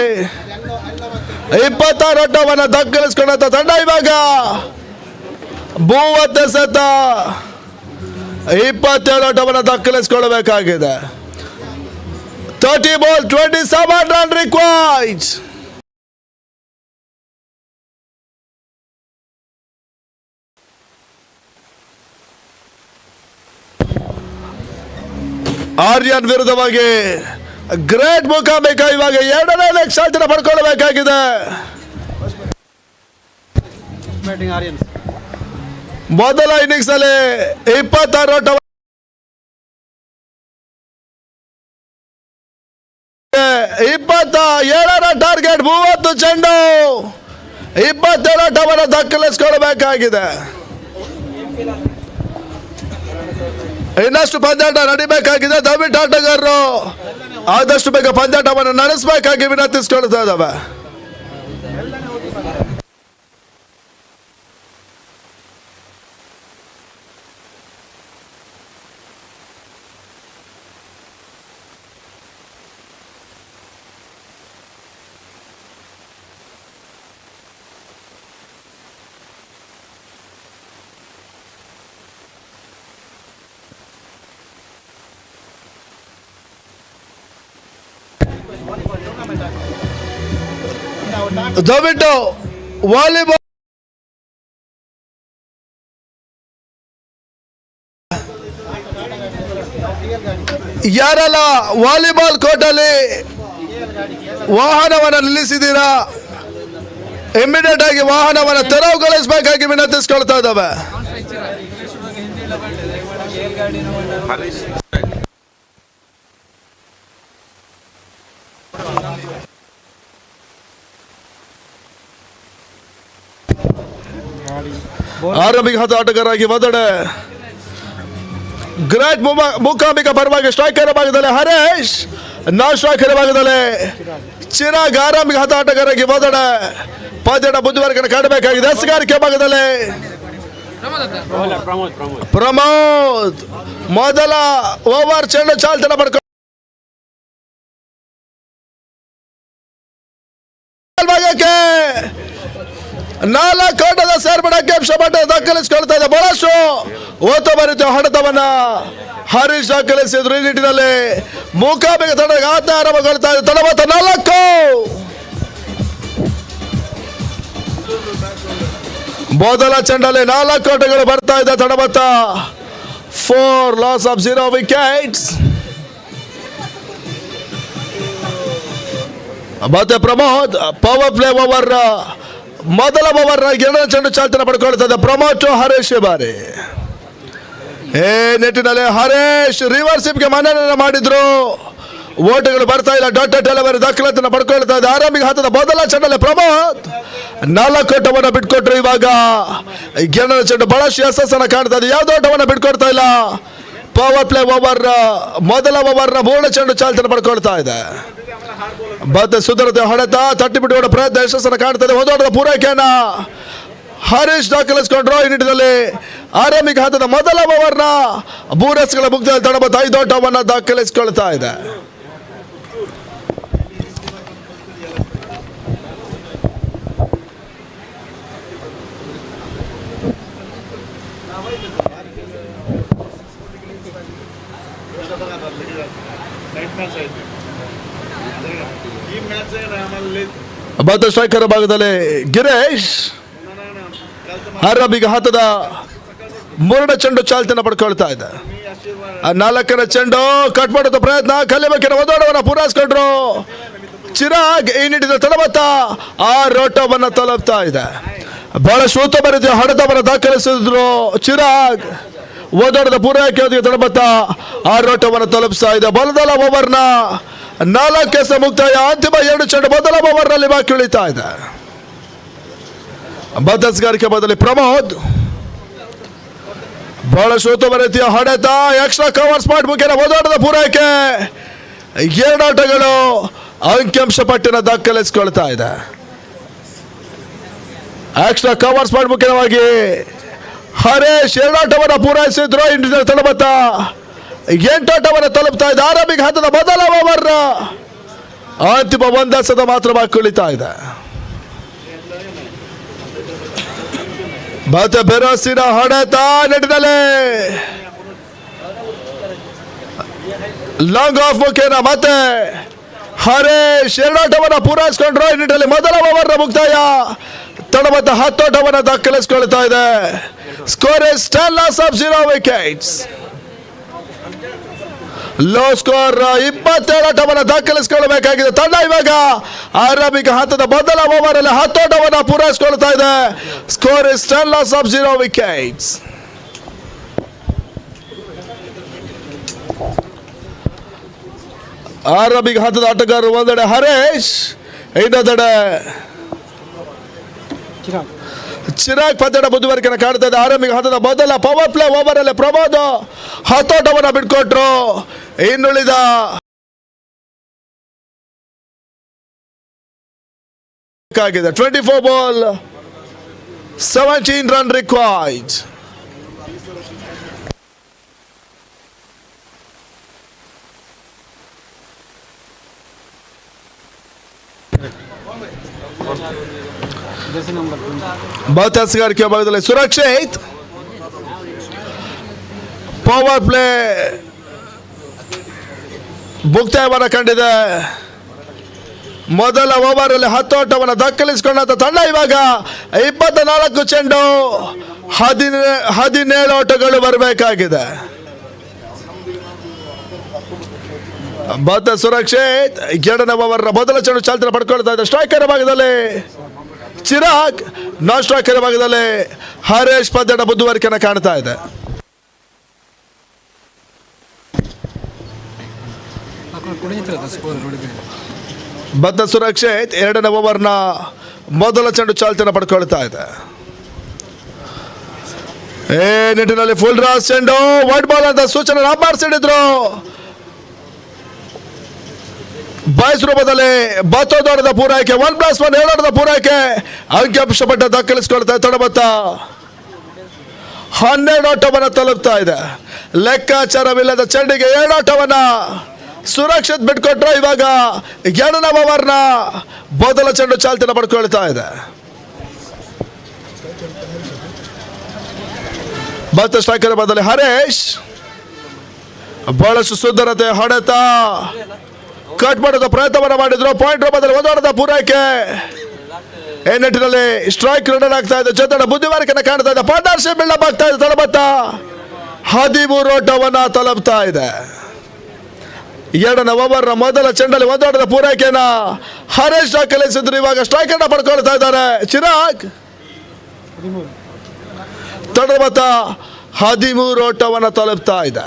26 ರನ್ನವನ್ನು ದಾಖಲಿಸಿಕೊಂಡಂತ ತಂಡ ಇವಾಗ 30 ಸತ 27 ರನ್ನವನ್ನು ದಾಖಲಿಸಿಕೊಳ್ಳಬೇಕಾಗಿದೆ. 30 ball 27 run required. Aryan ವಿರುದ್ಧವಾಗಿ great Mookambika ಇವಾಗ 2ನೇ innings ಸಾಧನೆ ಪಡ್ಕೊಳ್ಳಬೇಕಾಗಿದೆ. ಮೊದಲ innings ನಲ್ಲಿ 26 ರನ್ 27ರ ಟಾರ್ಗೆಟ್ 30 ಚೆಂಡು 27 ರನ್ ದಾಖಲಿಸಿಕೊಳ್ಳಬೇಕಾಗಿದೆ. ಇನ್ನಷ್ಟು ಪಂದ್ಯಾಟ ನಡಿಬೇಕಾಗಿದೆ. ದಯವಿಟ್ಟು ಆಟಗಾರರು ಆದಷ್ಟು ಬೇಗ ಪಂದ್ಯಾಟವನ್ನು ನಡೆಸಬೇಕಾಗಿ ವಿನಂತಿಸಿಕೊಳ್ತಾ ಇದ್ದಾವೆ. ದಯವಿಟ್ಟು ವಾಲಿಬಾಲ್ ಯಾರೆಲ್ಲ ವಾಲಿಬಾಲ್ ಕೋರ್ಟಲ್ಲಿ ವಾಹನವನ್ನು ನಿಲ್ಲಿಸಿದ್ದೀರಾ, ಇಮಿಡಿಯೇಟ್ ಆಗಿ ವಾಹನವನ್ನು ತೆರವುಗೊಳಿಸಬೇಕಾಗಿ ವಿನಂತಿಸಿಕೊಳ್ತಾ ಇದ್ದಾವೆ. ಆರಂಭಿಕ ಹತ್ತು ಆಟಗಾರರಾಗಿ ಮೊದಲ ಗ್ರೇಟ್ ಮೂಕಾಂಬಿಕಾ ಪರವಾಗಿ ಸ್ಟ್ರೈಕರ್ ಭಾಗದಲ್ಲಿ ಹರೇಶ್, ನಾನ್ ಸ್ಟ್ರೈಕರ್ ಭಾಗದಲ್ಲಿ ಚಿರಾಗ್ ಆರಂಭಿಕ ಹತ್ತು ಆಟಗಾರರಾಗಿ ಮೊದಲ ಪಂದ್ಯದ ಮುಂದುವರೆಗೆ ಕಾಣಬೇಕಾಗಿದೆ. ಎಸ್ಗಾರಿಕೆ ಭಾಗದಲ್ಲಿ ಪ್ರಮೋದ್ ಮೊದಲ ಓವರ್ ಚೆಂಡು ಚಾಲ್ತನ ಪಡ್ಕೊಂಡು ಭಾಗಕ್ಕೆ 4 ಆಟದ ಸೇರ್ಪಡಕ್ಕೆ ಅಂಶಪಟ್ಟ ದಾಖಲಿಸಿಕೊಳ್ತಾ ಇದೆ. ಬಹಳಷ್ಟು ಓತ ಬರೀತು ಹೊಡೆತವನ್ನ ಹರೀಶ್ ದಾಖಲಿಸಿದ್ರು. ಈ ನಿಟ್ಟಿನಲ್ಲಿ ಮುಖಾಬಿಗ ತಂಡಕ್ಕೆ ಆಟ ಆರಂಭಗೊಳ್ತಾ ಇದೆ. ತಡಬತ್ತ 4 ಮೊದಲ ಚೆಂಡಲ್ಲಿ 4 ಆಟಗಳು ಬರ್ತಾ ಇದೆ. ತಡಬತ್ತ 4 ಲಾಸ್ ಆಫ್ 0 ವಿಕೆಟ್ಸ್. ಮತ್ತೆ ಪ್ರಮೋದ್ ಪವರ್ ಪ್ಲೇ ಓವರ್ ಮೊದಲ ಓವರ್ 2ನೇ ಚೆಂಡು ಚಾಲ್ತನ ಪಡ್ಕೊಳ್ತದೆ. ಪ್ರಮೋದ್ ಟು ಹರೀಶ್ ಬಾರಿ ಏ ನೆಟ್ಟಿನಲ್ಲಿ ಹರೀಶ್ ರಿವರ್ಸಿಪ್ಗೆ ಮನನ ಮಾಡಿದ್ರು. ಓಟಗಳು ಬರ್ತಾ ಇಲ್ಲ. ಡಾಟ್ ಡೆಲಿವರಿ ದಾಖಲಾತಿನ ಪಡ್ಕೊಳ್ತಾ ಇದೆ. ಆರಂಭಿಕ ಹಂತದ ಮೊದಲ ಚೆಂಡಲ್ಲಿ ಪ್ರಮೋದ್ 4 ಓಟವನ್ನು ಬಿಟ್ಕೊಟ್ರು. ಇವಾಗ 2ನೇ ಚೆಂಡು ಬಹಳಷ್ಟು ಯಶಸ್ಸನ್ನು ಕಾಣ್ತಾ ಇದೆ. ಯಾವುದೋ ಓಟವನ್ನು ಬಿಟ್ಕೊಡ್ತಾ ಇಲ್ಲ. ಪವರ್ ಪ್ಲೇ ಓವರ್ ಮೊದಲ ಓವರ್ನ 3ನೇ ಚೆಂಡು ಚಾಲ್ತನ ಪಡ್ಕೊಳ್ತಾ ಇದೆ. ಮತ್ತೆ ಸುಧರತೆ ಹೊಡೆತ ತಟ್ಟಿಬಿಟ್ಟು ಪ್ರಯತ್ನ ಯಶಸ್ಸನ್ನು ಕಾಣ್ತದೆ. ಹೋದೋಟದ ಪೂರೈಕೆಯನ್ನ ಹರೀಶ್ ದಾಖಲಿಸಿಕೊಂಡ್ರು. ಈ ನಿಟ್ಟಿನಲ್ಲಿ ಆರಂಭಿಕ ಹಂತದ ಮೊದಲ ಓವರ್ನ 3 ರನ್ಸ್ಗಳ ಮುಕ್ತಿಯಲ್ಲಿ ತಡಬತ್ತ 5 ಓಟವನ್ನು ದಾಖಲಿಸಿಕೊಳ್ತಾ ಇದೆ. ಮತ್ತೆ ಸ್ಟ್ರೈಕರ್ ಭಾಗದಲ್ಲಿ ಗಿರೀಶ್ ಆರಂಭಿಕ ಹಂತದ 3ನೇ ಚೆಂಡು ಚಾಲ್ತಿನ ಪಡ್ಕೊಳ್ತಾ ಇದೆ. 4ನೇ ಚೆಂಡು ಕಟ್ ಮಾಡುತ್ತ ಪ್ರಯತ್ನ ಕಲಿಬೇಕಿನ ಒದೋಡವನ್ನ ಪೂರೈಸಿಕೊಂಡ್ರು. ಚಿರಾಗ್ ಈ ನಿಟ್ಟಿನ ತಡಬತ್ತ 6 ಓಟವನ್ನು ತಲುಪ್ತಾ ಇದೆ. ಬಹಳಷ್ಟು ಉತ್ತಮ ರೀತಿಯ ಹೊಡೆತವನ್ನು ದಾಖಲಿಸಿದ್ರು ಚಿರಾಗ್. ಓದೋಡದ ಪೂರೈಕೆ ತಡಬತ್ತ 6 ಓಟವನ್ನು ತಲುಪಿಸ್ತಾ ಇದೆ. ಮೊದಲ ಓವರ್ನ 4 ಎಸೆ ಮುಕ್ತಾಯ. ಅಂತಿಮ 2 ಚೆಂಡು ಮೊದಲ ಓವರ್ನಲ್ಲಿ ಬಾಕಿ ಉಳಿತಾ ಇದೆ. ಬದಸ್ಗಾರಿಕೆ ಬದಲಿ ಪ್ರಮೋದ್ ಬಹಳಷ್ಟು ಉತ್ತಮ ರೀತಿಯ ಹೊಡೆತ ಎಕ್ಸ್ಟ್ರಾ ಕವರ್ ಸ್ಪಾಟ್ ಮುಖೇನ ಓದೋಟದ ಪೂರೈಕೆ. 2 ಆಟಗಳು ಅಂಕಿಅಂಶ ಪಟ್ಟಿನ ದಾಖಲಿಸಿಕೊಳ್ತಾ ಇದೆ. ಎಕ್ಸ್ಟ್ರಾ ಕವರ್ ಸ್ಪಾಟ್ ಮುಖೇನವಾಗಿ ಹರೀಶ್ 2 ಆಟವನ್ನು ಪೂರೈಸಿದ್ರು. ಇಂಡಿಯಾ ತಡಬತ್ತ 8 ಆಟವನ್ನು ತಲುಪ್ತಾ ಇದೆ. ಆರಂಭಿಕ ಹಂತದ ಮೊದಲ ಓವರ್ ಅಂತಿಮ 1 ಎಸೆತ ಮಾತ್ರ ಬಾಕಿ ಉಳಿತಾ ಇದೆ. ಮತ್ತೆ ಬೆರೋಸಿನ ಹೊಡೆತ ನೆಟ್ಟಿನಲ್ಲಿ ಲಾಂಗ್ ಆಫ್ ಮುಖೇನ ಮತ್ತೆ ಹರೀಶ್ 2 ಆಟವನ್ನು ಪೂರೈಸಿಕೊಂಡ್ರು. ಈ ನಿಟ್ಟಿನಲ್ಲಿ ಮೊದಲ ಓವರ್ನ ಮುಕ್ತಾಯ ತಡಬತ್ತ 10 ಓಟವನ್ನು ದಾಖಲಿಸಿಕೊಳ್ತಾ ಇದೆ. Score is 10 loss of 0 wickets. Low score 27 ಓಟವನ್ನು ದಾಖಲಿಸಿಕೊಳ್ಳಬೇಕಾಗಿದೆ. ತಂಡ ಇವಾಗ ಆರಂಭಿಕ ಹಂತದ ಮೊದಲ ಓವರ್ ಅಲ್ಲಿ 10 ಓಟವನ್ನು ಪೂರೈಸಿಕೊಳ್ತಾ ಇದೆ. Score is 10 loss of 0 wickets. ಆರಂಭಿಕ ಹಂತದ ಆಟಗಾರರು ಒಂದೆಡೆ ಹರೀಶ್, ಇನ್ನೊಂದೆಡೆ ಚಿರಾಗ್ ಪಂದ್ಯದ ಮುಂದುವರಿಕೆಯನ್ನು ಕಾಣ್ತಾ ಇದೆ. ಆರಂಭಿಕ ಹಂತದ ಮೊದಲ ಪವರ್ ಪ್ಲೇ ಓವರ್ ಅಲ್ಲಿ ಪ್ರಮೋದ್ 10 ಓಟವನ್ನು ಬಿಟ್ಕೊಟ್ರು. ಇನ್ನುಳಿದ 24 ಬಾಲ್ 17 ರನ್ ರಿಕ್ವೈರ್ಡ್. ಬಾತಸ್ಗಾರಿಕೆ ಭಾಗದಲ್ಲಿ ಸುರಕ್ಷಿತ್ ಪವರ್ ಪ್ಲೇ ಮುಕ್ತಾಯವನ್ನು ಕಂಡಿದೆ. ಮೊದಲ ಓವರ್ ಅಲ್ಲಿ 10 ಓಟವನ್ನು ದಾಖಲಿಸಿಕೊಂಡಂತ ತಂಡ ಇವಾಗ 24 ಚೆಂಡು 17 ಓಟಗಳು ಬರಬೇಕಾಗಿದೆ. ಬಾತ ಸುರಕ್ಷಿತ್ 2ನೇ ಓವರ್ ಮೊದಲ ಚೆಂಡು ಚಾಲ್ತಿನ ಪಡ್ಕೊಳ್ತಾ ಇದೆ. ಸ್ಟ್ರೈಕರ್ ಭಾಗದಲ್ಲಿ ಚಿರಾಗ್, ನಾನ್ ಸ್ಟ್ರೈಕರ್ ಭಾಗದಲ್ಲಿ ಹರೀಶ್ ಪಂದ್ಯದ ಮುಂದುವರಿಕೆಯನ್ನು ಕಾಣ್ತಾ ಇದೆ. ಬದ್ಧ ಸುರಕ್ಷಿತ್ 2ನೇ ಓವರ್ನ ಮೊದಲ ಚೆಂಡು ಚಾಲ್ತಿನ ಪಡ್ಕೊಳ್ತಾ ಇದೆ. ನಿಟ್ಟಿನಲ್ಲಿ ಫುಲ್ ರಾಸ್ ಚೆಂಡು ವೈಟ್ ಬಾಲ್ ಅಂತ ಸೂಚನೆ ಮಾಡಿಸಿದ್ರು. ಬಾಯ್ಸ್ ರೂಪದಲ್ಲಿ ಬತ್ತೋದೋಡದ ಪೂರೈಕೆ 1+1 2 ಪೂರೈಕೆ ಅಂಕಿಅಂಶ ಪಟ್ಟ ದಾಖಲಿಸಿಕೊಳ್ತಾ ತಡಬತ್ತ 12 ಓಟವನ್ನು ತಲುಪ್ತಾ ಇದೆ. ಲೆಕ್ಕಾಚಾರವಿಲ್ಲದ ಚೆಂಡಿಗೆ 7 ಓಟವನ್ನ ಸುರಕ್ಷಿತ್ ಬಿಟ್ಕೊಟ್ರು. ಇವಾಗ 2ನೇ ಓವರ್ನ ಮೊದಲ ಚೆಂಡು ಚಾಲ್ತಿನ ಪಡ್ಕೊಳ್ತಾ ಇದೆ. ಮತ್ತೆ ಸ್ಟ್ರೈಕರ್ ಬದಲಿ ಹರೇಶ್, ಬಹಳಷ್ಟು ಸುಂದರತೆ ಹೊಡೆತ ಕಟ್ ಮಾಡೋದ ಪ್ರಯತ್ನವನ್ನು ಮಾಡಿದ್ರು. ಪಾಯಿಂಟ್ ಬದಲು 1 ಓಟದ ಪೂರೈಕೆ. ಈ ನಿಟ್ಟಿನಲ್ಲಿ ಸ್ಟ್ರೈಕ್ ರನ್ ಆಗ್ತಾ ಇದೆ. ಜೊತೆ ಬುದ್ಧಿವಾರಿಕೆನ ಕಾಣ್ತಾ ಇದೆ. ಪಾರ್ಟ್ನರ್ಶಿಪ್ ಬಿಲ್ಡಪ್ ಆಗ್ತಾ ಇದೆ. ತಳಬತ್ತ 13 ಓಟವನ್ನ ತಲುಪ್ತಾ ಇದೆ. 2ನೇ ಓವರ್ ಮೊದಲ ಚೆಂಡಲ್ಲಿ 1 ಓಟದ ಪೂರೈಕೆಯನ್ನ ಹರೇಶ್ ದಾಖಲಿಸಿದ್ರು. ಇವಾಗ ಸ್ಟ್ರೈಕ್ ಅನ್ನ ಪಡ್ಕೊಳ್ತಾ ಇದ್ದಾರೆ ಚಿರಾಗ್. ತಡಬತ್ತ 13 ಓಟವನ್ನ ತಲುಪ್ತಾ ಇದೆ.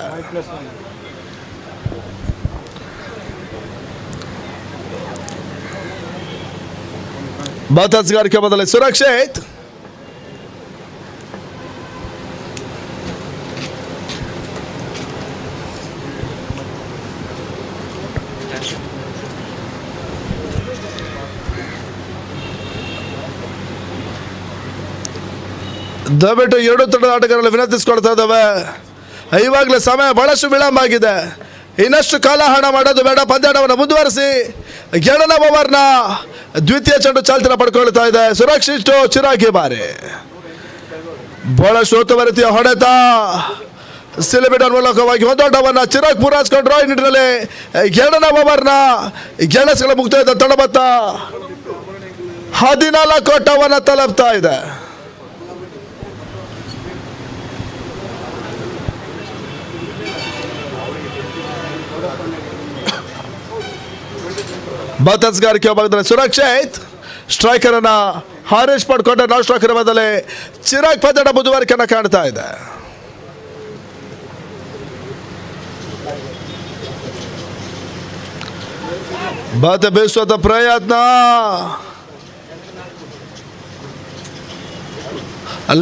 ಬಾತಸ್ಗಾರಿಕೆ ಬದಲು ಸುರಕ್ಷಿತ್. ದಯವಿಟ್ಟು 2 ತಂಡದ ಆಟಗಾರರು ವಿನಂತಿಸಿಕೊಳ್ತಾ ಇದ್ದಾವೆ. ಇವಾಗಲೇ ಸಮಯ ಬಹಳಷ್ಟು ವಿಳಂಬ ಆಗಿದೆ. ಇನ್ನಷ್ಟು ಕಾಲಹರಣ ಮಾಡೋದು ಬೇಡ. ಪಂದ್ಯಾಟವನ್ನು ಮುಂದುವರಿಸಿ. 2ನೇ ಓವರ್ನ ದ್ವಿತೀಯ ಚೆಂಡು ಚಾಲ್ತಿನ ಪಡ್ಕೊಳ್ತಾ ಇದೆ. ಸುರಕ್ಷಿತ್ ಚಿರಾಗಿ ಬಾರಿ ಬಹಳಷ್ಟು ಉತ್ತಮ ಹೊಡೆತ ಸಿಲಿಬಿಡರ್ ಮೂಲಕವಾಗಿ 1 ಓಟವನ್ನು ಚಿರಾಗ್ ಪೂರೈಸಿಕೊಂಡ್ರು. ಈ ನಿಟ್ಟಿನಲ್ಲಿ 2ನೇ ಓವರ್ನ ಗೆಣಸುಗಳ ಮುಕ್ತಾಯದ ತಡಬತ್ತ 14 ಓಟವನ್ನು ತಲುಪ್ತಾ ಇದೆ. ಬಾತಸ್ಗಾರಿಕೆ ಭಾಗದಲ್ಲಿ ಸುರಕ್ಷಿತ್, ಸ್ಟ್ರೈಕರ್ ಅನ್ನ ಹರೀಶ್ ಪಡ್ಕೊಂಡ. ನಾನ್ ಸ್ಟ್ರೈಕರ್ ಬದಲೇ ಚಿರಾಗ್ ಪಂದ್ಯದ ಮುಂದುವರಿಕೆಯನ್ನ ಕಾಣ್ತಾ ಇದೆ. ಬಾತ ಬೀಸುವಂತ ಪ್ರಯತ್ನ,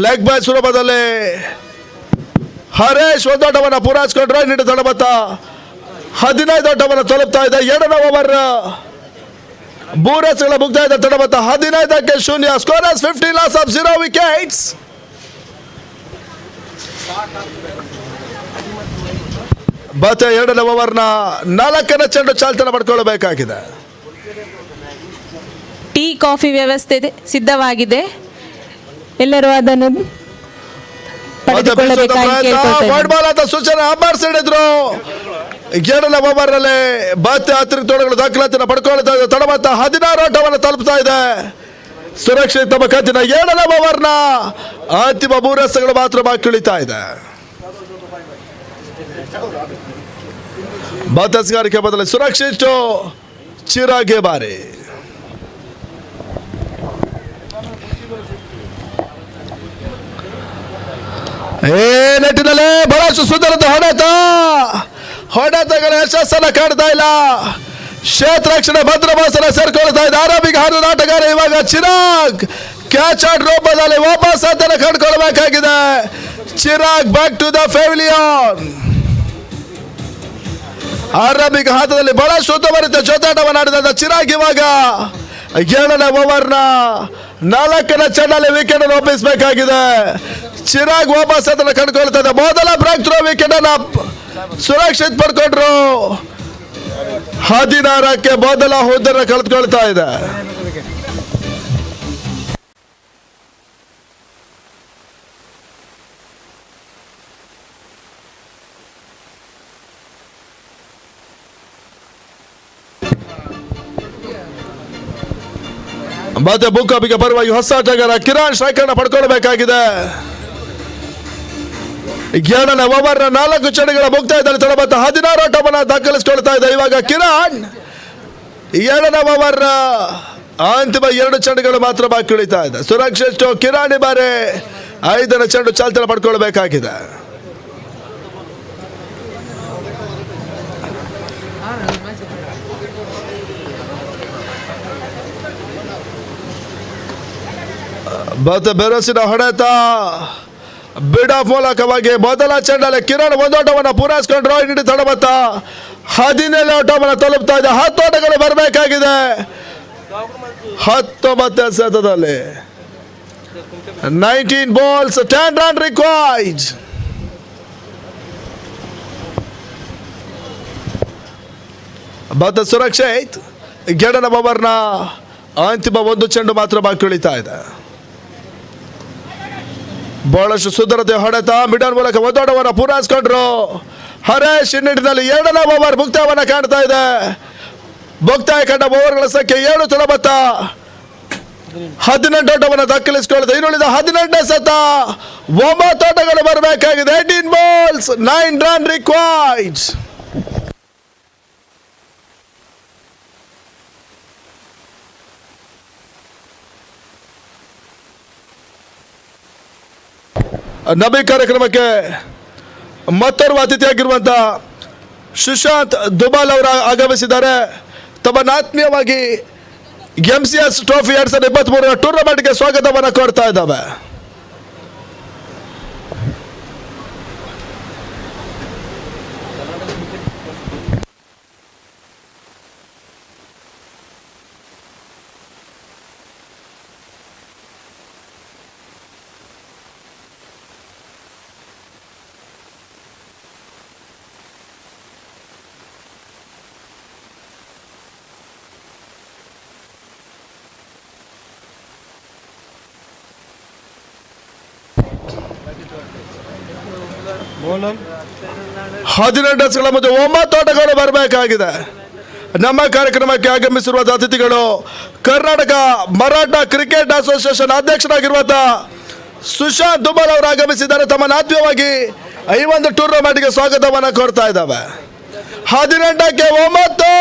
ಲೆಗ್ ಬೈ ಸುಲಭದಲ್ಲಿ ಹರೀಶ್ 1 ಓಟವನ್ನು ಪೂರೈಸಿಕೊಂಡ್ರು. ನೀಡಿದ ತಡಬತ್ತ 15 ಓಟವನ್ನು ತಲುಪ್ತಾ ಇದೆ. 2ನೇ ಓವರ್ ಬೂರಸ್ಗಳ ಮುಕ್ತಾಯದ ತಡಬತ್ತ 15-0. Scorers 50 loss of 0 wickets. ಮತ್ತೆ 2ನೇ ಓವರ್ನ 4ನೇ ಚೆಂಡು ಚಾಲ್ತಿನ ಪಡ್ಕೊಳ್ಳಬೇಕಾಗಿದೆ. ಟೀ ಕಾಫಿ ವ್ಯವಸ್ಥೆ ಸಿದ್ಧವಾಗಿದೆ. ಎಲ್ಲರೂ ಅದನ್ನು ಸೂಚನೆ ಅಭ್ಯರ್ಥಿಸಿದ್ರು. 2ನೇ ಓವರ್ನಲ್ಲಿ ಮತ್ತೆ ಅತಿರಿಕ್ತ ಓಟಗಳು ದಾಖಲಾತಿನ ಪಡ್ಕೊಳ್ತಾ ಇದೆ. ತಡಬತ್ತ 16 ಓಟವನ್ನು ತಲುಪ್ತಾ ಇದೆ. ಸುರಕ್ಷಿತ ತಮ್ಮ ಕತ್ತಿನ 7ನೇ ಓವರ್ನ ಅಂತಿಮ 3 ಎಸೆಗಳು ಮಾತ್ರ ಬಾಕಿ ಉಳಿತಾ ಇದೆ. ಬಾತಸ್ಗಾರಿಕೆ ಬದಲು ಸುರಕ್ಷಿತ್ ಚಿರಾಗೆ ಬಾರಿ. ನೆಟ್ಟಿನಲ್ಲಿ ಬಹಳಷ್ಟು ಸುಂದರತೆ ಹೊಡೆತಗಳ ಯಶಸ್ಸನ್ನು ಕಾಣ್ತಾ ಇಲ್ಲ. ಕ್ಷೇತ್ರ ರಕ್ಷಣೆ ಭದ್ರವಾಸನ ಸೇರ್ಕೊಳ್ತಾ ಇದೆ. ಆರಂಭಿಕ ಹರಿದ ಆಟಗಾರ ಇವಾಗ ಚಿರಾಗ್ ಕ್ಯಾಚ್ ಔಟ್ ರೂಪದಲ್ಲಿ ವಾಪಸ್ ಅದನ್ನು ಕಂಡುಕೊಳ್ಬೇಕಾಗಿದೆ. Chirag back to the pavilion. ಆರಂಭಿಕ ಹಂತದಲ್ಲಿ ಬಹಳಷ್ಟು ಉತ್ತಮ ರೀತಿಯ ಜೊತೆಯಾಟವನ್ನು ಆಡಿದ ಚಿರಾಗ್ ಇವಾಗ 7ನೇ ಓವರ್ನ 4ನೇ ಚೆಂಡಲ್ಲಿ ವಿಕೆಟ್ ಅನ್ನು ಒಪ್ಪಿಸಬೇಕಾಗಿದೆ. ಚಿರಾಗ್ ವಾಪಸ್ ಅದನ್ನು ಕಂಡುಕೊಳ್ತಾ ಇದೆ. ಮೊದಲ ಬ್ರೇಕ್ ಥ್ರೋ ವಿಕೆಟ್ ಅನ್ನು ಸುರಕ್ಷಿತ್ ಪಡ್ಕೊಂಡ್ರು. 16ಕ್ಕೆ ಮೊದಲ ಹುದ್ದನ್ನು ಕಳೆದುಕೊಳ್ತಾ ಇದೆ. ಮತ್ತೆ ಬುಕ್ಕಾಪಿಗೆ ಪರವಾಗಿ ಹೊಸ ಆಟಗಾರ ಕಿರಣ್ ಸ್ಟ್ರೈಕರ್ನ ಪಡ್ಕೊಳ್ಬೇಕಾಗಿದೆ. 7ನೇ ಓವರ್ನ 4 ಚೆಂಡುಗಳ ಮುಕ್ತಾಯದಲ್ಲಿ ತಡಬತ್ತ 16 ಓಟವನ್ನು ದಾಖಲಿಸಿಕೊಳ್ತಾ ಇದೆ. ಇವಾಗ ಕಿರಣ್ 7ನೇ ಓವರ್ ಅಂತಿಮ 2 ಚೆಂಡುಗಳು ಮಾತ್ರ ಬಾಕಿ ಉಳಿತಾ ಇದೆ. ಸುರಕ್ಷಿತ್ ಕಿರಣ್ ಬಾರಿ 5ನೇ ಚೆಂಡು ಚಾಲ್ತಿನ ಪಡ್ಕೊಳ್ಬೇಕಾಗಿದೆ. ಮತ್ತೆ ಬೆರಸಿನ ಹೊಡೆತ ಬಿಡ್ ಆಫ್ ಮೂಲಕವಾಗಿ ಮೊದಲ ಚೆಂಡಲ್ಲಿ ಕಿರಣ್ 1 ಓಟವನ್ನು ಪೂರೈಸಿಕೊಂಡ್ರು. ಇಡೀ ತಡಬತ್ತ 17 ಓಟವನ್ನು ತಲುಪ್ತಾ ಇದೆ. 10 ಓಟಗಳು ಬರಬೇಕಾಗಿದೆ. 19 ಎಸೆತದಲ್ಲಿ 19 balls, 10 run required. ಬತ್ತ ಸುರಕ್ಷಿತ್ ಗೆಡನ ಓವರ್ನ ಅಂತಿಮ ಒಂದು ಚೆಂಡು ಮಾತ್ರ ಬಾಕಿ ಉಳಿತಾ ಇದೆ. ಬಹಳಷ್ಟು ಸುಂದರತೆ ಹೊಡೆತ ಮಿಡಲ್ ಮೂಲಕ ಒಂದೋಟವನ್ನು ಪೂರೈಸಿಕೊಂಡ್ರು ಹರೇಶ್. ಈ ನಿಟ್ಟಿನಲ್ಲಿ 2ನೇ ಓವರ್ ಮುಕ್ತಾಯವನ್ನು ಕಾಣ್ತಾ ಇದೆ. ಮುಕ್ತಾಯ ಕಂಡ ಓವರ್ಗಳ ಸಂಖ್ಯೆ 7 ತೊಡಬತ್ತ 18 ಓಟವನ್ನು ದಾಖಲಿಸಿಕೊಳ್ಳುತ್ತೆ. ಇನ್ನುಳಿದ 18ನೇ ಸತ 9 ಓಟಗಳು ಬರಬೇಕಾಗಿದೆ. 18 balls, 9 run required. ನಬಿ ಕಾರ್ಯಕ್ರಮಕ್ಕೆ ಮತ್ತೋರ್ವ ಅತಿಥಿಯಾಗಿರುವಂಥ ಸುಶಾಂತ್ ದುಬಾಲ್ ಅವರು ಆಗಮಿಸಿದ್ದಾರೆ. ತಮ್ಮನ್ನು ಆತ್ಮೀಯವಾಗಿ MCS ಟ್ರೋಫಿ 2023 ಟೂರ್ನಮೆಂಟ್ಗೆ ಸ್ವಾಗತವನ್ನು ಕೋರ್ತಾ ಇದ್ದಾವೆ. ಹದಿನೆಂಟು ಮತ್ತು 9 ಓಟಗಳು ಬರಬೇಕಾಗಿದೆ. ನಮ್ಮ ಕಾರ್ಯಕ್ರಮಕ್ಕೆ ಆಗಮಿಸಿರುವ ಅತಿಥಿಗಳು ಕರ್ನಾಟಕ ಮರಾಠ ಕ್ರಿಕೆಟ್ ಅಸೋಸಿಯೇಷನ್ ಅಧ್ಯಕ್ಷರಾಗಿರುವಂಥ ಸುಶಾಂತ್ ದುಬಾಲ್ ಅವರು ಆಗಮಿಸಿದ್ದಾರೆ. ತಮ್ಮನ್ನು ಆತ್ಮೀಯವಾಗಿ ಈ ಒಂದು ಟೂರ್ನಮೆಂಟ್ಗೆ ಸ್ವಾಗತವನ್ನು ಕೋರ್ತಾ ಇದ್ದಾವೆ. 18ಕ್ಕೆ 9.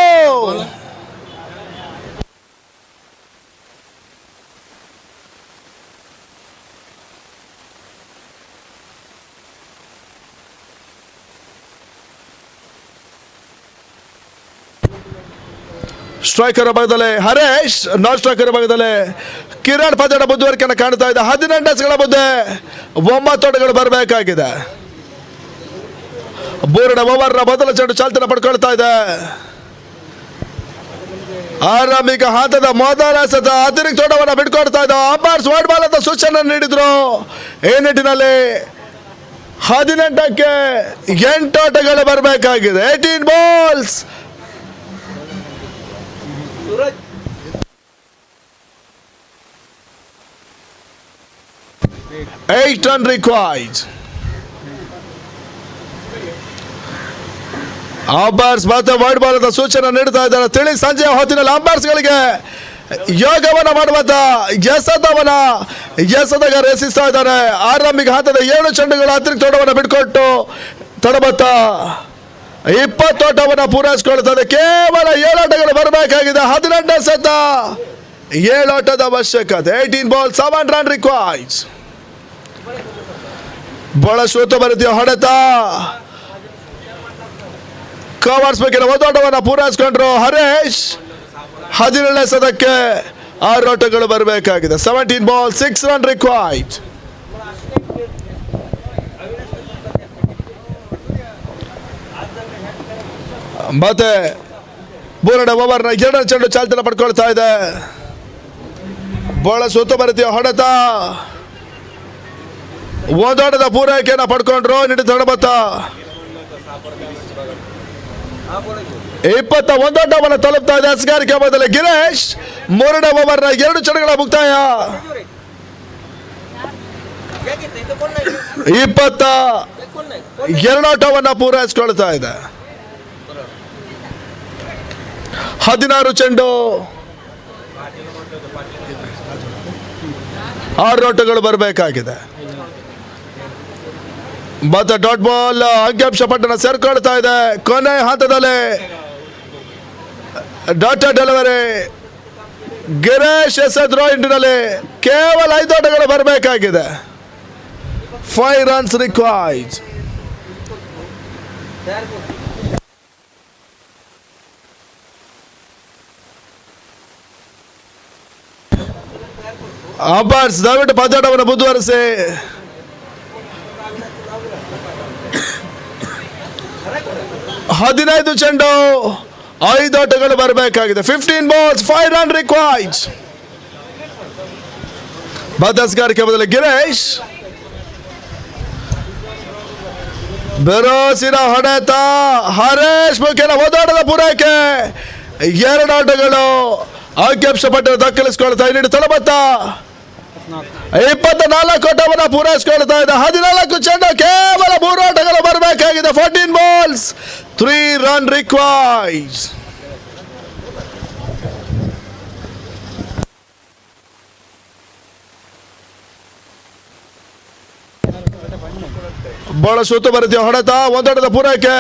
ಸ್ಟ್ರೈಕರ್ ಭಾಗದಲ್ಲಿ ಹರೇಶ್, ನಾನ್ ಸ್ಟ್ರೈಕರ್ ಭಾಗದಲ್ಲಿ ಕಿರಣ್ ಪದಡ ಮುಂದುವರಿಕೆಯನ್ನು ಕಾಣ್ತಾ ಇದೆ. 18 ರನ್ಸ್ಗಳ ಮುಂದೆ 9 ಓಟಗಳು ಬರಬೇಕಾಗಿದೆ. ಬೋರ್ಡ್ ಓವರ್ನ ಮೊದಲ ಚೆಂಡು ಚಾಲ್ತಿನ ಪಡ್ಕೊಳ್ತಾ ಇದೆ. ಆರಂಭಿಕ ಹಂತದ ಮೊದಲ ಸತ ಅತಿರಿಕ್ತ ಓಟವನ್ನು ಬಿಟ್ಕೊಡ್ತಾ ಇದೆ. ಅಂಪೈರ್ಸ್ ವೈಡ್ ಬಾಲ್ ಅಂತ ಸೂಚನೆ ನೀಡಿದ್ರು. ಈ ನಿಟ್ಟಿನಲ್ಲಿ 18ಕ್ಕೆ 8 ಓಟಗಳು ಬರಬೇಕಾಗಿದೆ. 18 balls, 8 run required. ಅಂಪೈರ್ಸ್ ಮತ್ತೆ ವೈಡ್ ಬಾಲ್ ಅಂತ ಸೂಚನೆ ನೀಡ್ತಾ ಇದ್ದಾರೆ. ತಿಳಿ ಸಂಜೆಯ ಹೊತ್ತಿನಲ್ಲಿ ಅಂಪೈರ್ಸ್ಗಳಿಗೆ ಯೋಗವನ್ನು ಮಾಡುವಂತ ಎಸೆದಾಗ ರಚಿಸ್ತಾ ಇದ್ದಾರೆ. ಆರಂಭಿಕ ಹಂತದ 7 ಚೆಂಡುಗಳು ಅತಿರಿಕ್ತ ಓಟವನ್ನು ಬಿಟ್ಕೊಟ್ಟು ತಡಬತ್ತ 20 ಓಟವನ್ನು ಪೂರೈಸಿಕೊಳ್ಳುತ್ತದೆ. ಕೇವಲ 7 ಓಟಗಳು ಬರಬೇಕಾಗಿದೆ. 18ನೇ ಸತ 7 ಓಟದ ಅವಶ್ಯಕತೆ. 18 balls, 7 run required. ಬಹಳಷ್ಟು ಬರೀತಿಯ ಹೊಡೆತ ಕವರ್ಸ್ ಬೇಕಿನ 1 ಓಟವನ್ನು ಪೂರೈಸಿಕೊಂಡ್ರು ಹರೇಶ್. 17ನೇ ಸತಕ್ಕೆ 6 ಓಟಗಳು ಬರಬೇಕಾಗಿದೆ. 17 balls, 6 run required. ಮತ್ತೆ ಬೋರ್ಡ್ ಓವರ್ನ 2ನೇ ಚೆಂಡು ಚಾಲ್ತಿನ ಪಡ್ಕೊಳ್ತಾ ಇದೆ. ಬಹಳ ಸುತ್ತುವರಿತಿಯ ಹೊಡೆತ 1 ಓಟದ ಪೂರೈಕೆಯನ್ನು ಪಡ್ಕೊಂಡ್ರು. ನಿಡಿ ತಡಬತ್ತ 21 ಓಟವನ್ನು ತಲುಪ್ತಾ ಇದೆ. ಹಸ್ಗಾರಿಕೆ ಮೊದಲೇ ಗಿರೀಶ್. 3ನೇ ಓವರ್ನ 2 ಚೆಂಡುಗಳ ಮುಕ್ತಾಯ. 22 ಓಟವನ್ನು ಪೂರೈಸಿಕೊಳ್ತಾ ಇದೆ. 16 ಚೆಂಡು 6 ಓಟಗಳು ಬರಬೇಕಾಗಿದೆ. ಮತ್ತೆ ಡಾಟ್ ಬಾಲ್ ಅಂಕಿಅಂಶ ಪಟ್ಟಣ ಸೇರ್ಕೊಳ್ತಾ ಇದೆ. ಕೊನೆ ಹಂತದಲ್ಲಿ ಡಾಟ್ ಡೆಲಿವರಿ ಗಿರೀಶ್ ಎಸೆದ್ರು. ಇಂಡಿನಲ್ಲಿ ಕೇವಲ 5 ಓಟಗಳು ಬರಬೇಕಾಗಿದೆ. 5 runs required. ಅಂಪೈರ್ಸ್ ದಯವಿಟ್ಟು ಪಂದ್ಯಾಟವನ್ನು ಮುಂದುವರಿಸಿ. ಹದಿನೈದು ಚೆಂಡು 5 ಓಟಗಳು ಬರಬೇಕಾಗಿದೆ. 15 balls, 5 run required. ಬದಸ್ಗಾರಿಕೆ ಬದಲು ಗಿರೀಶ್. ಬಿರುಸಿನ ಹೊಡೆತ ಹರೇಶ್ ಮುಖೇನ ಓದಾಟದ ಪೂರೈಕೆ. 2 ಆಟಗಳು ಆಕ್ಷೇಪ ಪಟ್ಟನ್ನು ದಾಖಲಿಸಿಕೊಳ್ತಾ ಇಲ್ಲಿ ತಳಬತ್ತ 24 ಆಟವನ್ನು ಪೂರೈಸಿಕೊಳ್ತಾ ಇದೆ. 14 ಚೆಂಡು, ಕೇವಲ 3 ಆಟಗಳು ಬರಬೇಕಾಗಿದೆ. 14 ಬಾಲ್ಸ್, 3 ರನ್ ರಿಕ್ವೈರ್ಡ್. ಬಹಳ ಸುತ್ತು ಬರುತ್ತೆ ಹೊಡೆತ, 1 ಆಟದ ಪೂರೈಕೆ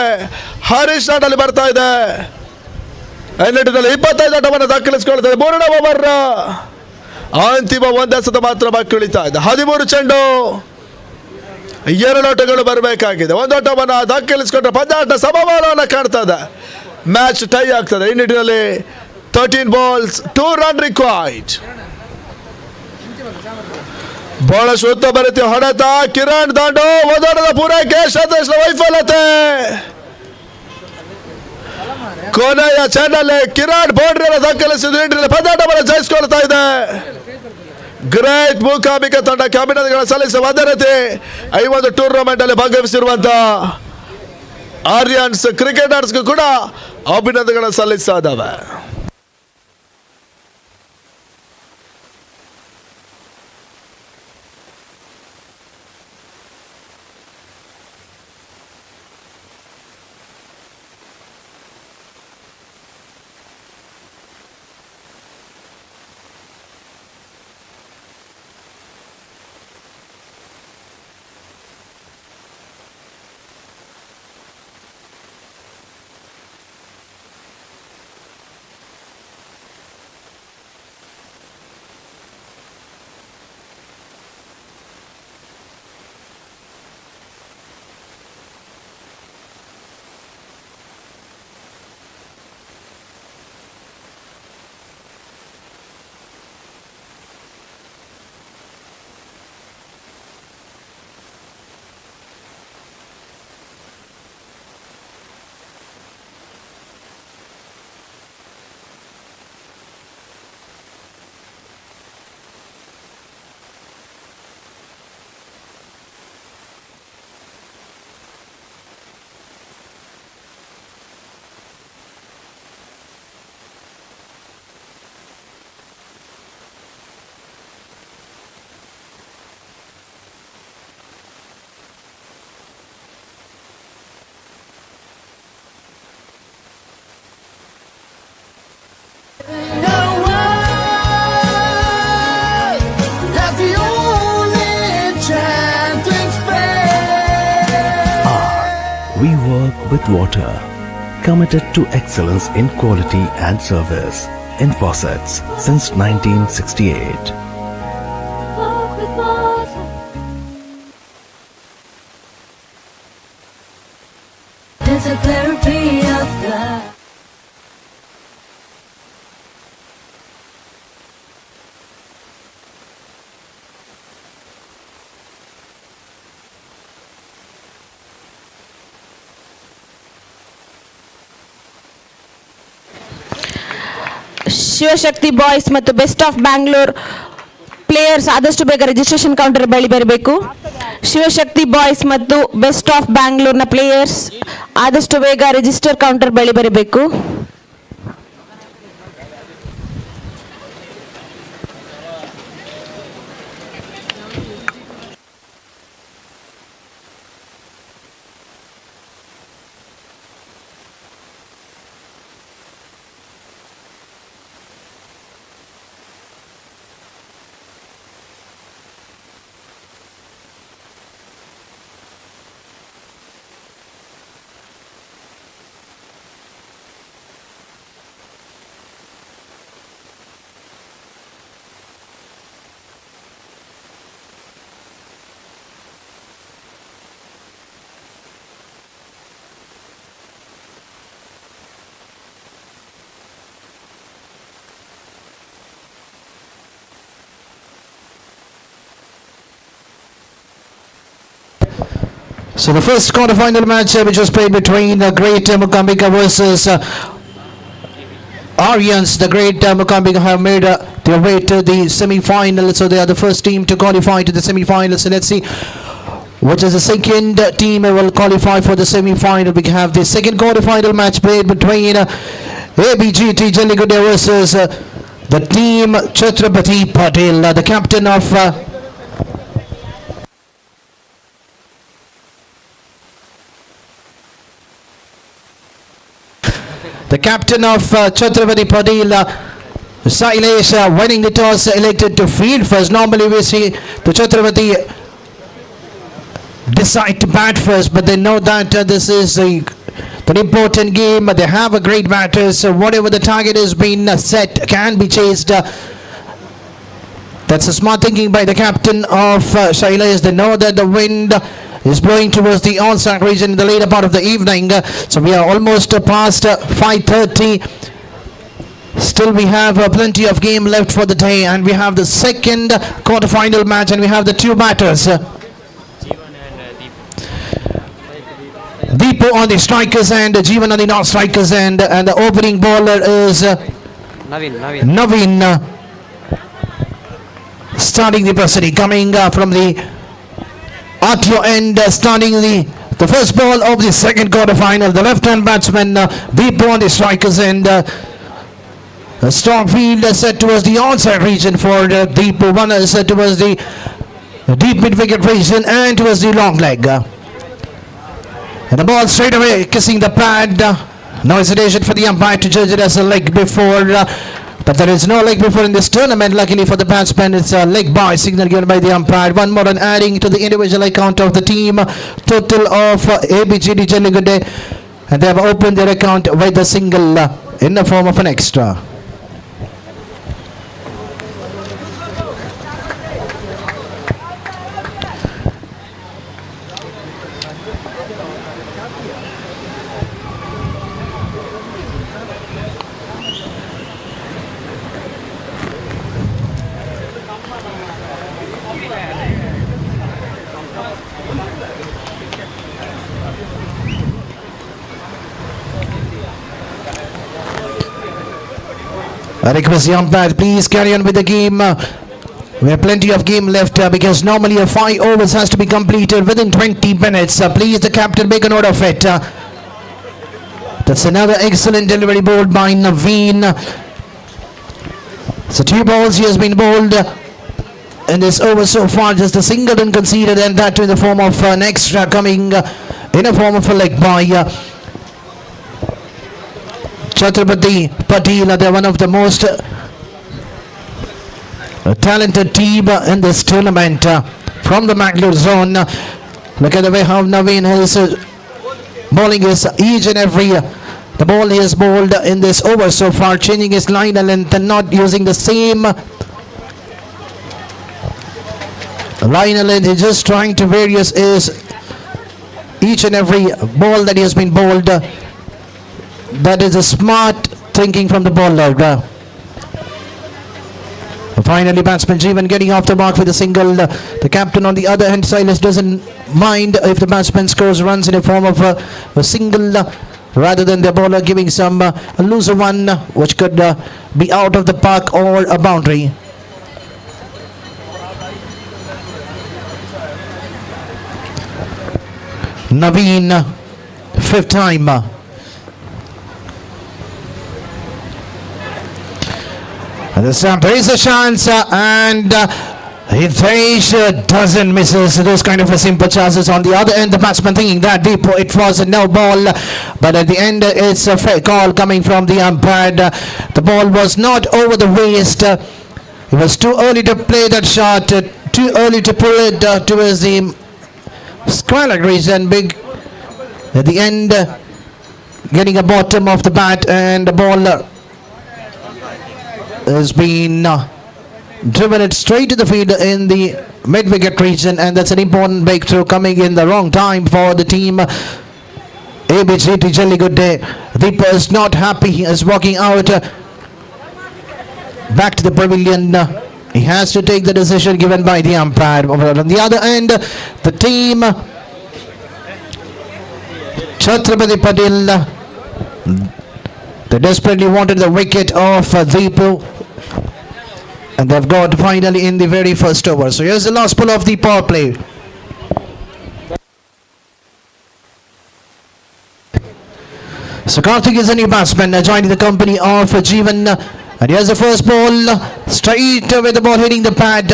ಹರೀಶ್ ನಾಟಲ್ಲಿ ಬರ್ತಾ ಇದೆ. ನಿಟ್ಟಿನಲ್ಲಿ 25 ಆಟವನ್ನು ದಾಖಲಿಸಿಕೊಳ್ತಾರೆ. 3ನೇ ಓವರ್ ಅಂತಿಮ 1 ಎಸೆತ ಮಾತ್ರ ಬಾಕಿ ಉಳಿತಾ ಇದೆ. 13 ಚೆಂಡು, 2 ಆಟಗಳು ಬರಬೇಕಾಗಿದೆ. 1 ಆಟವನ್ನು ದಾಖಲಿಸಿಕೊಂಡ್ರೆ ಪಂದ್ಯಾಟ ಸಮಬಲವನ್ನು ಕಾಣ್ತಾ ಇದೆ. ಮ್ಯಾಚ್ ಟೈ ಆಗ್ತದೆ. ಈ ನಿಟ್ಟಿನಲ್ಲಿ 13 ಬಾಲ್ಸ್, 2 ರನ್ ರಿಕ್ವೈರ್ಡ್. ಬಹಳ ಸುತ್ತ ಬರುತ್ತೆ ಹೊಡೆತ ಕಿರಣ್ ದಾಂಡು, 1 ಆಟದ ಪೂರೈಕೆ ಸತೀಶ್ ವೈಫಲ್ಯತೆ. ಕೊನೆಯ ಚೆಂಡಲ್ಲಿ ಕಿರಣ್ ಬೌಂಡ್ರಿಯನ್ನು ದಾಖಲಿಸಿದ್ದು ಪಂದ್ಯಾಟವನ್ನು ಜಯಿಸಿಕೊಳ್ತಾ ಇದೆ. ಗ್ರೇಟ್ ಮೂಕಾಂಬಿಕಾ ತಂಡಕ್ಕೆ ಅಭಿನಂದನೆಗಳನ್ನು ಸಲ್ಲಿಸುವ ಅದೇ ರೀತಿ ಈ ಒಂದು ಟೂರ್ನಮೆಂಟ್ ಅಲ್ಲಿ ಭಾಗವಹಿಸಿರುವಂತಹ ಆರ್ಯನ್ಸ್ ಕ್ರಿಕೆಟರ್ಸ್ಗೂ ಕೂಡ ಅಭಿನಂದನೆಗಳನ್ನು ಸಲ್ಲಿಸ್ತಾ ಇದ್ದಾವೆ. We work with water, committed to excellence in quality and service. In faucets since 1968. Walk with water. It's a therapy of love. Shivashakti boys ಮತ್ತು ಬೆಸ್ಟ್ ಆಫ್ ಬ್ಯಾಂಗ್ಳೂರ್ ಪ್ಲೇಯರ್ಸ್ ಆದಷ್ಟು ಬೇಗ ರಿಜಿಸ್ಟ್ರೇಷನ್ ಕೌಂಟರ್ ಬಳಿ ಬರಬೇಕು. ಶಿವಶಕ್ತಿ ಬಾಯ್ಸ್ ಮತ್ತು ಬೆಸ್ಟ್ ಆಫ್ ಬ್ಯಾಂಗ್ಳೂರ್ನ ಪ್ಲೇಯರ್ಸ್ ಆದಷ್ಟು ಬೇಗ register counter ಬಳಿ ಬರಬೇಕು. So the first quarter-final match which was played between Great Mukambika versus Aryans, the great Mukambika, have made their way to the semi-final. So they are the first team to qualify to the semi-final. So let's see which is the second team will qualify for the semi-final. We have the second quarter-final match played between ABGT Jallikode versus the team Chatrapati Patil, the captain of Chatrapati Patil, Sailesh, winning the toss, elected to field first. Normally we see the Chatrapati decide to bat first, but they know that this is an important game. They have a great batter, so whatever the target has been set can be chased. That's a smart thinking by the captain of Shailesh. They know that the wind is blowing towards the onside region in the later part of the evening. So we are almost past 5:30. Still we have plenty of game left for the day, and we have the second quarter-final match, and we have the two batters. Deepu on the strikers and Jeevan on the non-strikers, and the opening bowler is Naveen starting the proceeding, coming from the RTO end, starting the first ball of the second quarter-final. The left-hand batsman Deepu on the strikers, and a strong field set towards the onside region for Deepu. One is set towards the deep mid-wicket region and towards the long leg. And the ball straight away kissing the pad. No hesitation for the umpire to judge it as a leg before. But there is no leg before in this tournament. Luckily for the batsman, it's a leg by signal given by the umpire. One more and adding to the individual account of the team. Total of ABGD Jallikode. And they have opened their account with a single in the form of an extra. I request the umpire, please carry on with the game. We have plenty of game left because normally a 5 overs has to be completed within 20 minutes. Please, the captain, make a note of it. That's another excellent delivery bowled by Naveen. So 2 balls he has been bowled in this over so far. Just a single unconceded, and that in the form of an extra coming in a form of a leg by Chatrapati Patil. They're one of the most talented team in this tournament from the Mangalore zone. Look at the way how Naveen is bowling his each and every the ball he has bowled in this over so far, changing his line length and not using the same line length. He's just trying to various is each and every ball that he has been bowled. That is a smart thinking from the bowler. Finally, batsman Jeevan getting off the mark with a single. The captain on the other hand, Silas, doesn't mind if the batsman scores runs in a form of a single rather than the bowler giving some a looser one which could be out of the park or a boundary. Naveen, 5th time. And this time there is a chance and Hitesh doesn't misses those kind of a simple chances. On the other end, the batsman thinking that deep it was a no ball, but at the end it's a fair call coming from the umpire. The ball was not over the waist. It was too early to play that shot, too early to pull it towards the square leg region. Big at the end, getting a bottom of the bat, and the ball has been driven it straight to the field in the mid-wicket region, and that's an important breakthrough coming in the wrong time for the team. ABGT Jallikode. Deepa is not happy. He is walking out back to the pavilion. He has to take the decision given by the umpire. On the other end, the team Chatrapati Patil, They desperately wanted the wicket of Deepu. And they've got finally in the very first over. So here's the last ball of the power play. So Karthik is a new batsman joining the company of Jeevan. And here's the first ball. Straight away the ball hitting the pad.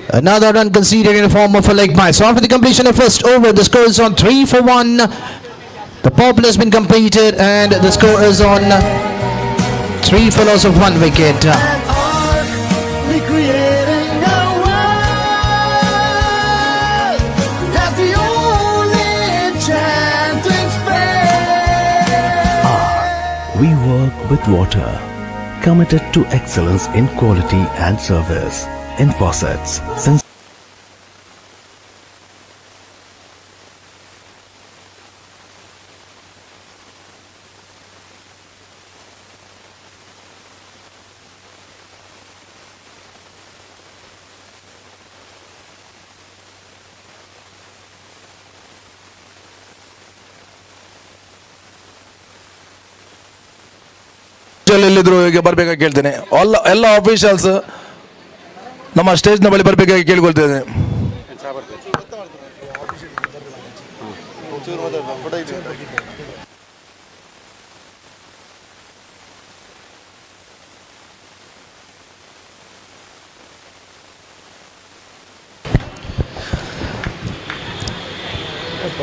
Another run conceded in the form of a leg bye. So after the completion of first over, the score is on 3 for 1. The power play has been completed and the score is on 3 for loss of 1 wicket. and art, recreating a world. That's the only chance in space. We work with water, committed to excellence in quality and service. In faucets since ಎಲ್ಲಿದ್ರು ಈಗ ಬರ್ಬೇಕಾಗಿ ಕೇಳ್ತೇನೆ. ಎಲ್ಲ officials ನಮ್ಮ ಸ್ಟೇಜ್ನ ಬಳಿ ಬರಬೇಕಾಗಿ ಕೇಳಿಕೊಳ್ತೇನೆ.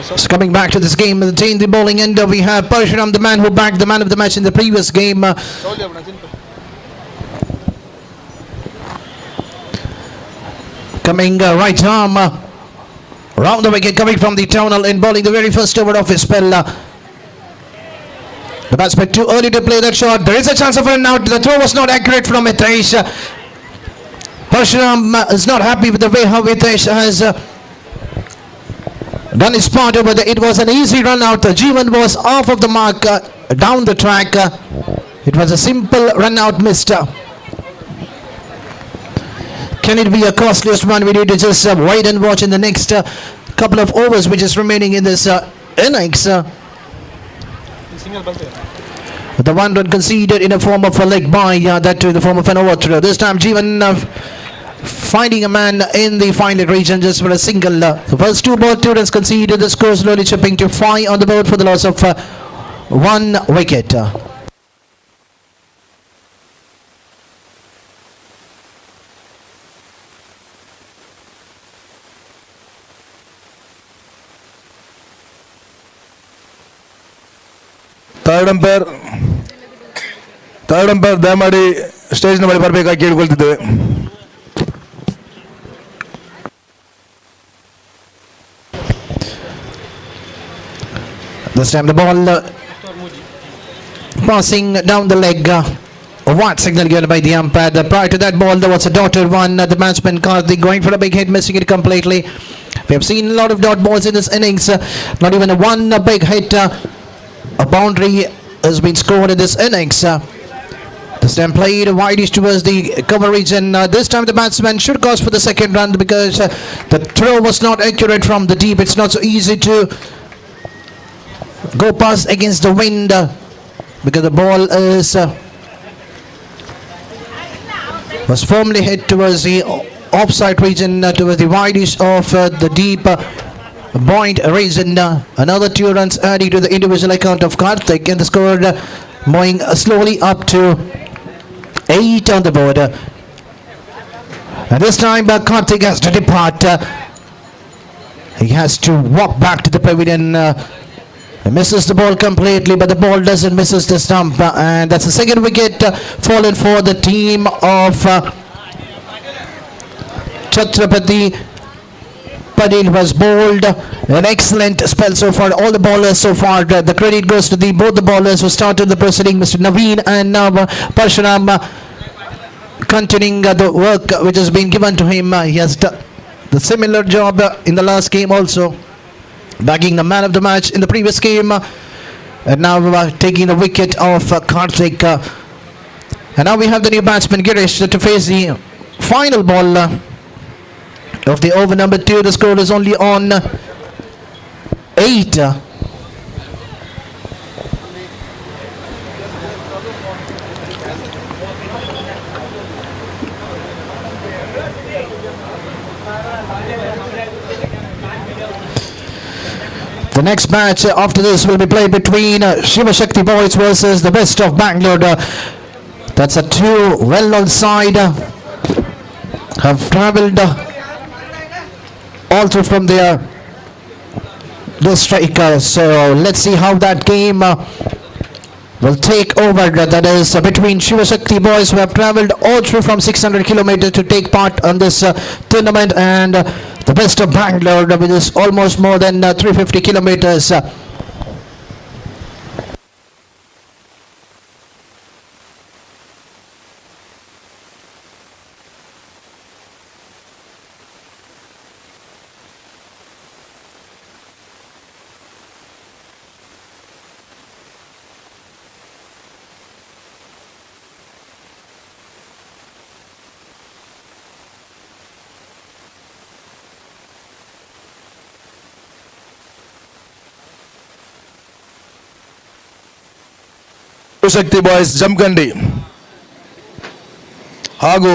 So coming back to this game, the team, the bowling end, we have Parshuram, the man who backed the man of the match in the previous game. Coming right arm, round the wicket, coming from the tunnel and bowling the very first over of his spell. The batsman too early to play that shot. There is a chance of an out. The throw was not accurate from Hitesh. Parshuram is not happy with the way how Hitesh has done his part over there. It was an easy run out. Jeevan was off of the mark down the track. It was a simple run out missed. Can it be a costliest one? We need to just wait and watch in the next couple of overs which is remaining in this innings. The one run conceded in the form of a leg bye, that too in the form of an overthrow. This time Jeevan finding a man in the final region just for a single. The first 2 ball, 2 runs conceded. The score slowly chipping to 5 on the board for the loss of 1 wicket. Third umpire ದಯಮಾಡಿ ಸ್ಟೇಜ್ನ ಬಳಿ ಬರಬೇಕಾಗಿ ಕೇಳಿಕೊಳ್ತಿದ್ದೇವೆ. This time the ball passing down the leg. A white signal given by the umpire. Prior to that ball, there was a dotted one. The batsman Karthik going for a big hit, missing it completely. We have seen a lot of dot balls in this innings. Not even one big hit. A boundary has been scored in this innings. This time played wide towards the cover region. This time the batsman should cause for the second run because the throw was not accurate from the deep. It's not so easy to go past against the wind because the ball is was firmly hit towards the offside region, towards the widest of the deep point region. Another 2 runs adding to the individual account of Karthik, and the score moving slowly up to 8 on the board. And this time Karthik has to depart. He has to walk back to the pavilion. He misses the ball completely, but the ball doesn't misses the stump, and that's the second wicket fallen for the team of Chatrapati. Padil was bowled. An excellent spell so far. All the bowlers so far. The credit goes to both the bowlers who started the proceeding, Mr. Naveen and now Parshuram, continuing the work which has been given to him. He has done the similar job in the last game also, bagging the man of the match in the previous game, and now taking the wicket of Karthik. And now we have the new batsman Girish to face the final ball of the over number 2. The score is only on 8. The next match after this will be played between Shivashakti Boys versus the Best of Bangalore. That's a two well-known side. Have travelled all through from their district. So let's see how that game will take over. That is between Shivashakti Boys, who have travelled all through from 600 kilometers to take part on this tournament, and the Best of Bangalore, which is almost more than 350 kilometers. Shivashakti boys Jamkhandi ಹಾಗೂ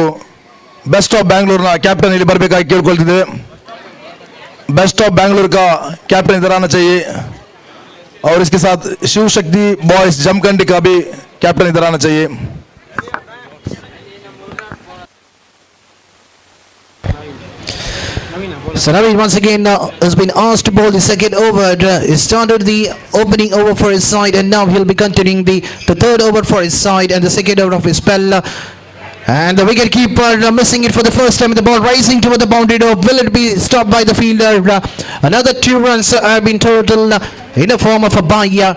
best of ಬ್ಯಾಂಗ್ಳೂರ್ನ ಕ್ಯಾಪ್ಟन ಇಲ್ಲಿ ಬರಬೇಕಾಗಿ ಕೇಳ್ಕೊಳ್ತಿದ್ದೇವೆ. Best of Bangalore का captain इधर आना चाहिए और इसके साथ Shiv Shakti boys Jamkhandi का भी कैप्टन इधर आना चाहिए. So Naveen once again has been asked to bowl the second over. He started the opening over for his side, and now he'll be continuing the third over for his side and the second over of his spell. And the wicket keeper missing it for the first time. The ball rising toward the boundary rope. Will it be stopped by the fielder? Another 2 runs have been total in the form of a bye.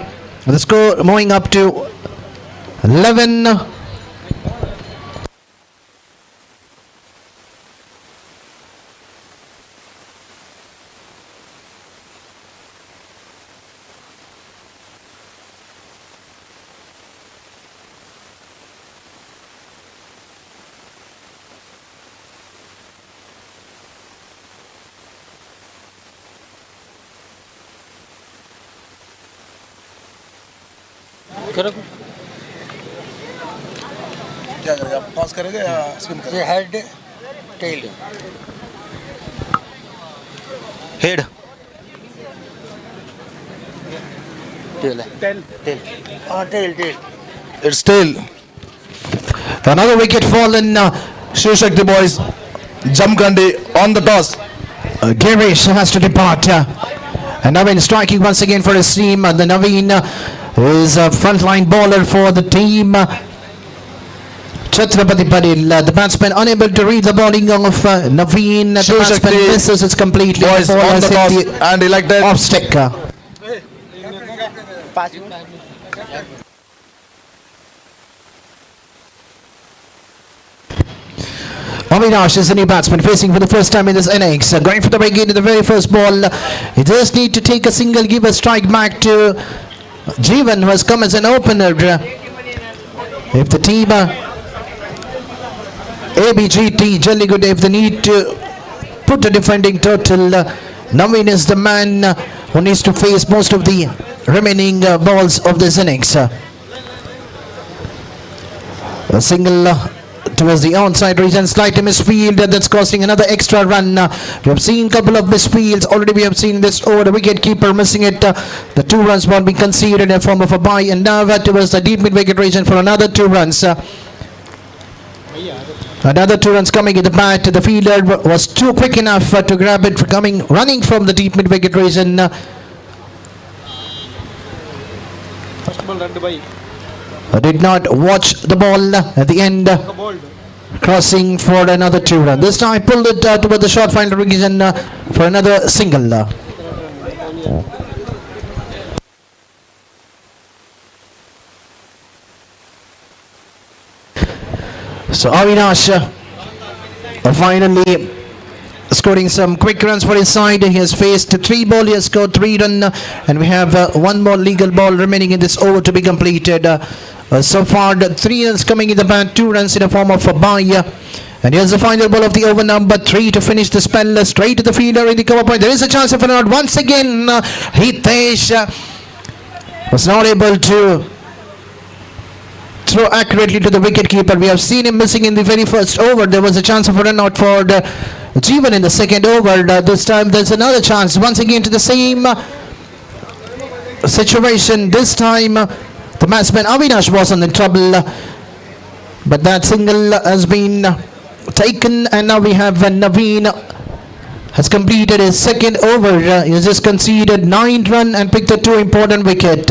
The score moving up to 11. क्या करेगा, toss करेगा या spin करेगा? Head tail Head. Tail tail It's tail. Another wicket fallen. Shivashakti boys Jamkhandi on the toss. Girish has to depart. And Naveen striking once again for his team. The Naveen is a frontline bowler for the team. Chatrapati Padil, the batsman unable to read the bowling of Naveen. The Shiv batsman Shakti misses it completely. boys The ball on has the hit toss and elected. off stick. Avinash is the new batsman facing for the first time in this innings. Going for the break in the very first ball. He just need to take a single, give a strike back to Jeevan, who has come as an opener. If the team ABGT Jalligood, if they need to put a defending total, Naveen is the man who needs to face most of the remaining balls of this innings. A single towards the onside region, slight misfield, that's costing another extra run. We have seen a couple of misfields already. We have seen this over the wicket keeper missing it. The 2 runs won't be conceded in the form of a bye, and now towards the deep mid wicket region for another 2 runs. Another 2 runs coming in the bat. The fielder was too quick enough to grab it, running from the deep mid wicket region. Did not watch the ball at the end, crossing for another 2 runs. This time pulled it toward the short final region for another single. So Avinash finally scoring some quick runs for his side. He has faced 3 balls, he has scored 3 runs, and we have 1 more legal ball remaining in this over to be completed. So far, the 3 runs coming in the bat, 2 runs in the form of a bye. And here's the final ball of the over number 3 to finish the spell. Straight to the fielder in the cover point. There is a chance of an out. Once again, Hitesh was not able to throw accurately to the wicketkeeper. We have seen him missing in the very first over. There was a chance of a run out for Jeevan in the second over. This time there's another chance. Once again to the same situation. This time the batsman Avinash was in trouble. But that single has been taken, and now we have Naveen has completed his second over. He has just conceded 9 runs and picked a 2 important wicket.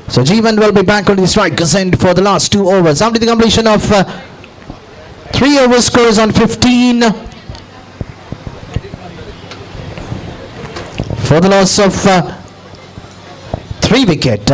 So Jeevan will be back on the strikers end for the last 2 overs. After the completion of 3 overs, scores on 15 for the loss of 3 wicket.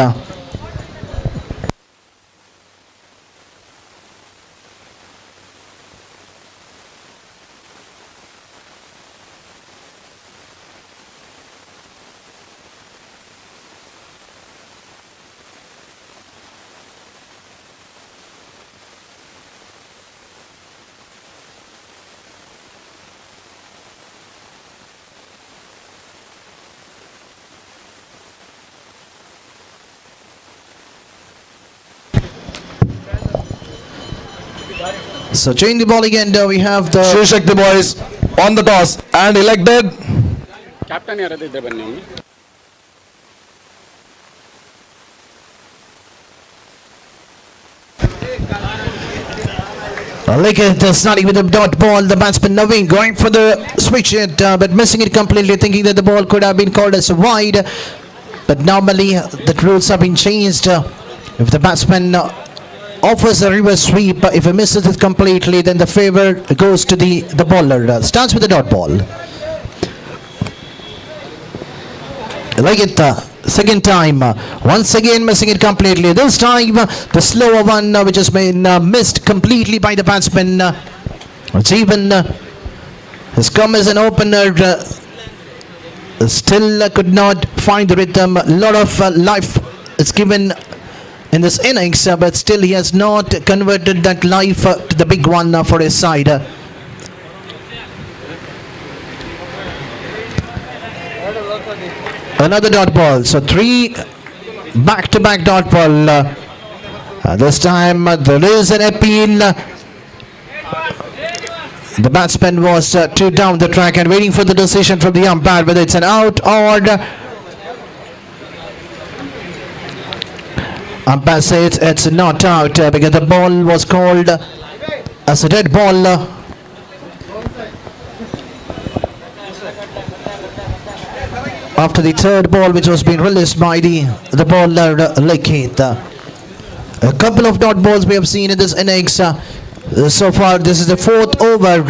So change the ball again. We have the Shivashakti boys on the toss and elected captain ಯಾರಾದಿದ್ರೆ ಬನ್ನಿ ಒಮ್ಮೆ. Lickett starting with the dot ball. The batsman Naveen going for the switch it, but missing it completely, thinking that the ball could have been called as wide. But normally the rules have been changed. If the batsman offers a reverse sweep, if he misses it completely, then the favor goes to the bowler. Starts with the dot ball. Lickett, second time, once again missing it completely. This time the slower one which has been missed completely by the batsman. Jeevan has come as an opener, still could not find the rhythm. A lot of life is given in this innings, but still he has not converted that life to the big one for his side. Another dot ball. So 3 back-to-back dot ball. This time there is an appeal. The batsman was too down the track and waiting for the decision from the umpire whether it's an out or umpire says it's not out because the ball was called as a dead ball. After the third ball which was being released by the bowler Lickett. A couple of dot balls we have seen in this innings. So far this is the 4th over.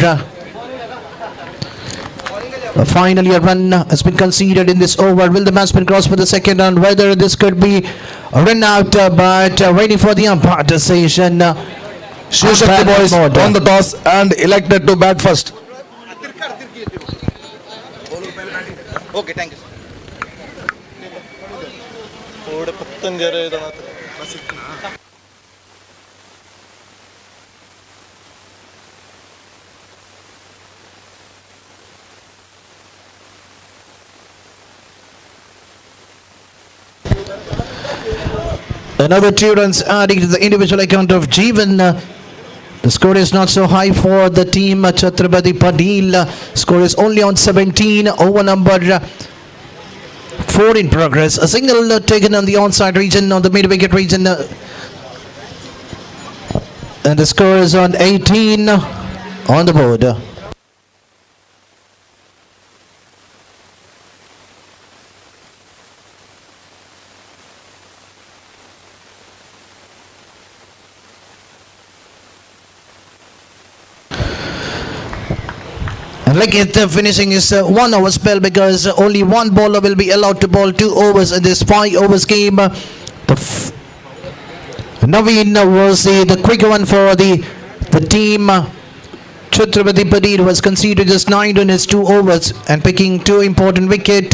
Finally a run has been conceded in this over. Will the batsman cross for the second run? Whether this could be a run out, but waiting for the umpire decision. Shivashakti boys on the toss and elected to bat first. Okay, thank you. Another 2 runs adding to the individual account of Jeevan. The score is not so high for the team. Chatrapati Padil score is only on 17. Over number 4 in progress. A single taken on the onside region, on the mid-wicket region. And the score is on 18 on the board. Lickett finishing his 1 over spell because only 1 bowler will be allowed to bowl 2 overs in this 5 overs game. Naveen was the quicker one for the team. Chatrapati Padil was conceded just 9 in his 2 overs and picking 2 important wicket.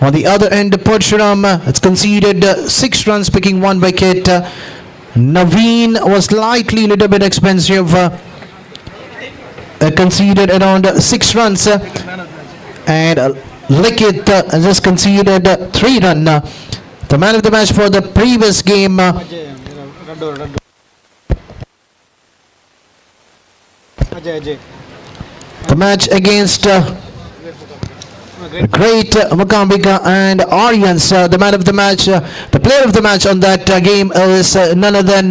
On the other end, Purshuram has conceded 6 runs, picking 1 wicket. Naveen was slightly little bit expensive. Conceded around 6 runs and Lickett just conceded 3 runs. The man of the match for the previous game The match against great Mukambika and Aryans. The man of the match, the player of the match on that game is none other than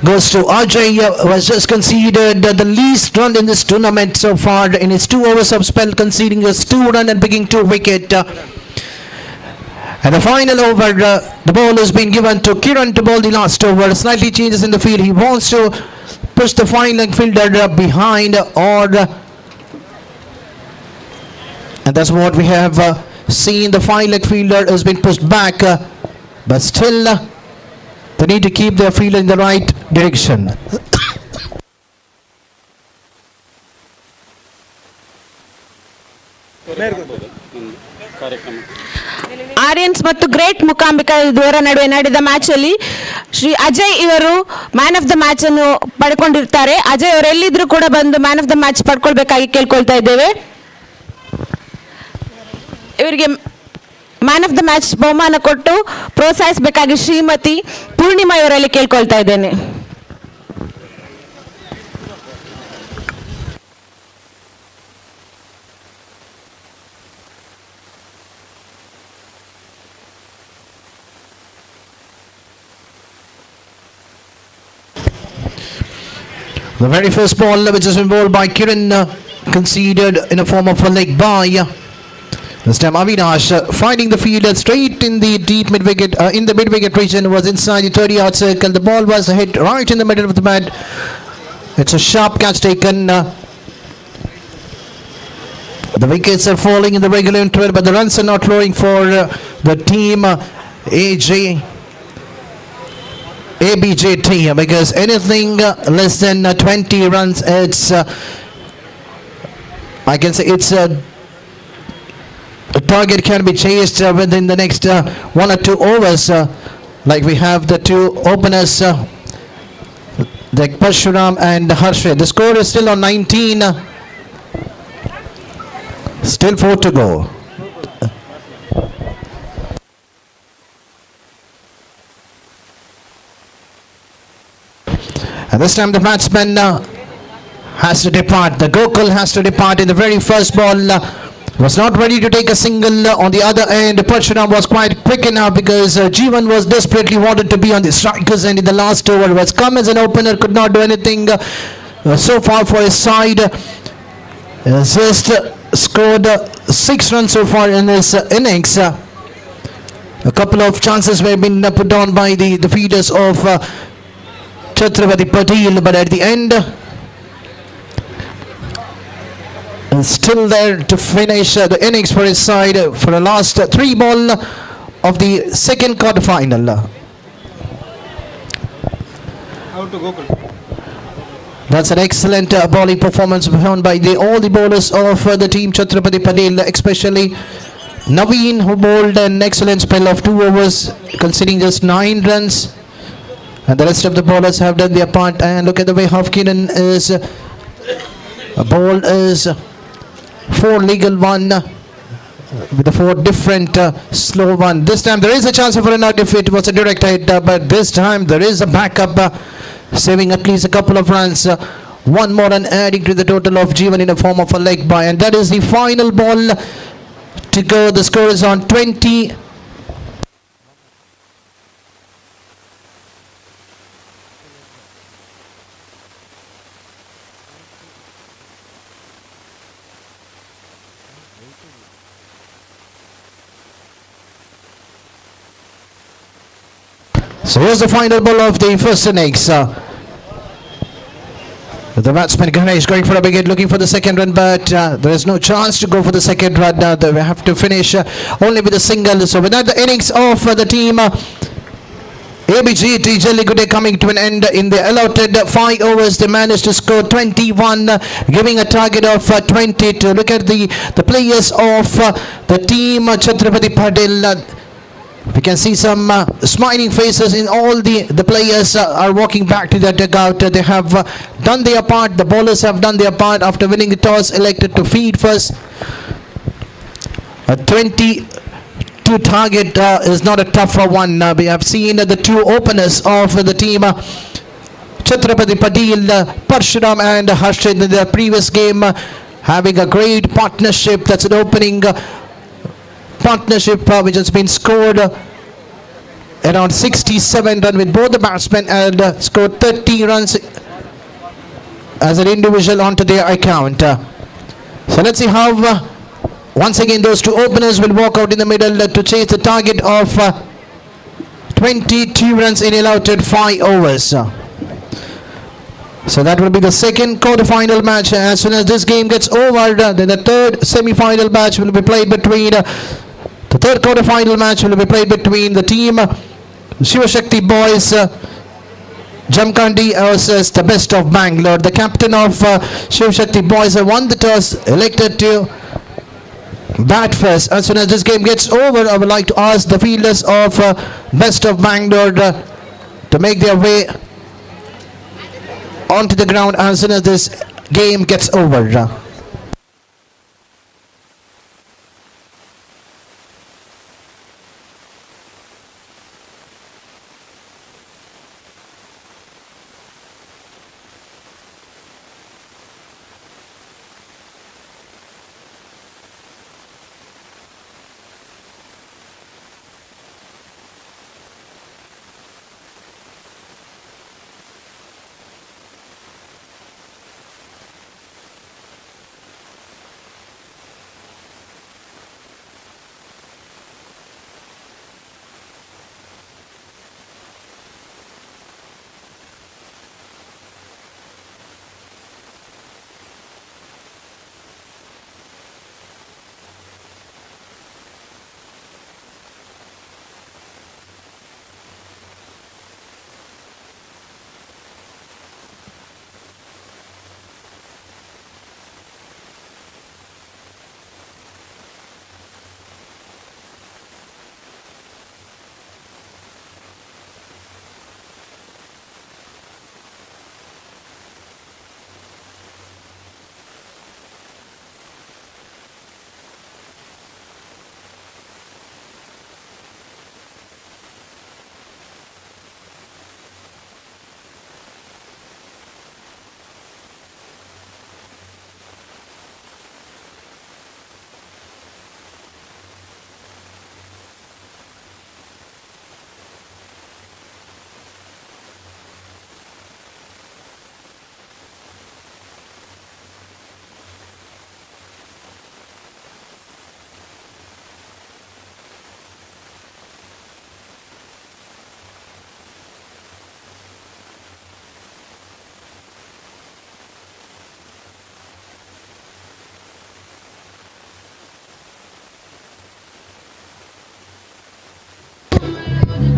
goes to Ajay, who has just conceded the least run in this tournament so far in his 2 overs of spell, conceding just 2 runs and picking 2 wickets. And the final over, the ball has been given to Kiran to bowl the last over. Slightly changes in the field. He wants to push the fine leg fielder behind, and that's what we have seen. The fine leg fielder has been pushed back, but still they need to keep their fielder in the right direction. Aryans ಮತ್ತು great Mookambika ಇವರ ನಡುವೆ ನಡೆದ match ಅಲ್ಲಿ ಶ್ರೀ ಅಜಯ್ ಇವರು man of the match ಅನ್ನು ಪಡ್ಕೊಂಡಿರ್ತಾರೆ. ಅಜಯ್ ಅವರು ಎಲ್ಲಿದ್ರು ಕೂಡ ಬಂದು ಮ್ಯಾನ್ ಆಫ್ ದ ಮ್ಯಾಚ್ ಪಡ್ಕೊಳ್ಬೇಕಾಗಿ ಕೇಳ್ಕೊಳ್ತಾ ಇದ್ದೇವೆ. ಇವರಿಗೆ ಮ್ಯಾನ್ ಆಫ್ ದ ಮ್ಯಾಚ್ ಬಹುಮಾನ ಕೊಟ್ಟು ಪ್ರೋತ್ಸಾಹಿಸಬೇಕಾಗಿ ಶ್ರೀಮತಿ ಪೂರ್ಣಿಮಾ ಇವರಲ್ಲಿ ಕೇಳ್ಕೊಳ್ತಾ ಇದ್ದೇನೆ. The very first ball, which is bowled by Kiran, conceded in a form of a leg by. This time Avinash finding the fielder straight in the deep mid-wicket, in the mid-wicket region, was inside the 30-yard circle. The ball was hit right in the middle of the bat. It's a sharp catch taken. The wickets are falling in the regular interval, but the runs are not flowing for the team ABJT, because anything less than 20 runs, it's I can say it's a target can be chased within the next 1 or 2 overs, like we have the 2 openers, the Parshuram and Harshit. The score is still on 19, still 4 to go. And this time the batsman has to depart. The Gokul has to depart in the very first ball. Was not ready to take a single. On the other end, Parshuram was quite quick enough because Jeevan was desperately wanted to be on the strikers end in the last over. Was come as an opener, could not do anything so far for his side. Has just scored 6 runs so far in his innings. A couple of chances were been put on by the feeders of Chatrapati Patil, but at the end still there to finish the innings for his side for the last 3 ball of the second quarter final. That's an excellent bowling performance shown by all the bowlers of the team Chatrapati Patil, especially Naveen, who bowled an excellent spell of 2 overs, conceding just 9 runs. And the rest of the bowlers have done their part. And look at the way half Kiran is bowled is 4 legal one with the 4 different slow one. This time there is a chance for a not if it was a direct hit, but this time there is a backup saving at least a couple of runs. 1 more and adding to the total of Jeevan in the form of a leg by. And that is the final ball to go. The score is on 20. So here's the final ball of the first innings. The batsman Ganesh going for a big hit, looking for the second run, but there is no chance to go for the second run. They have to finish only with a single. So with that, the innings of the team ABGT Jallikode coming to an end. In the allotted 5 overs, they managed to score 21, giving a target of 22. Look at the players of the team Chatrapati Patil. We can see some smiling faces in all the players are walking back to their dugout. They have done their part. The bowlers have done their part after winning the toss, elected to feed first. A 22 target is not a tougher one. We have seen the 2 openers of the team Chatrapati Padil, Parshuram and Harshit in the previous game, having a great partnership. That's an opening partnership which has been scored around 67 runs with both the batsmen and scored 30 runs as an individual onto their account. So let's see how once again those two openers will walk out in the middle to chase the target of 22 runs in allotted 5 overs. So that will be the second quarter-final match. As soon as this game gets over, then the third semi-final match will be played between the third quarter-final match will be played between the team Shivashakti Boys Jamkandi versus the Best of Bangalore. The captain of Shivashakti Boys won the toss, elected to bat first. As soon as this game gets over, I would like to ask the fielders of Best of Bangalore to make their way onto the ground as soon as this game gets over.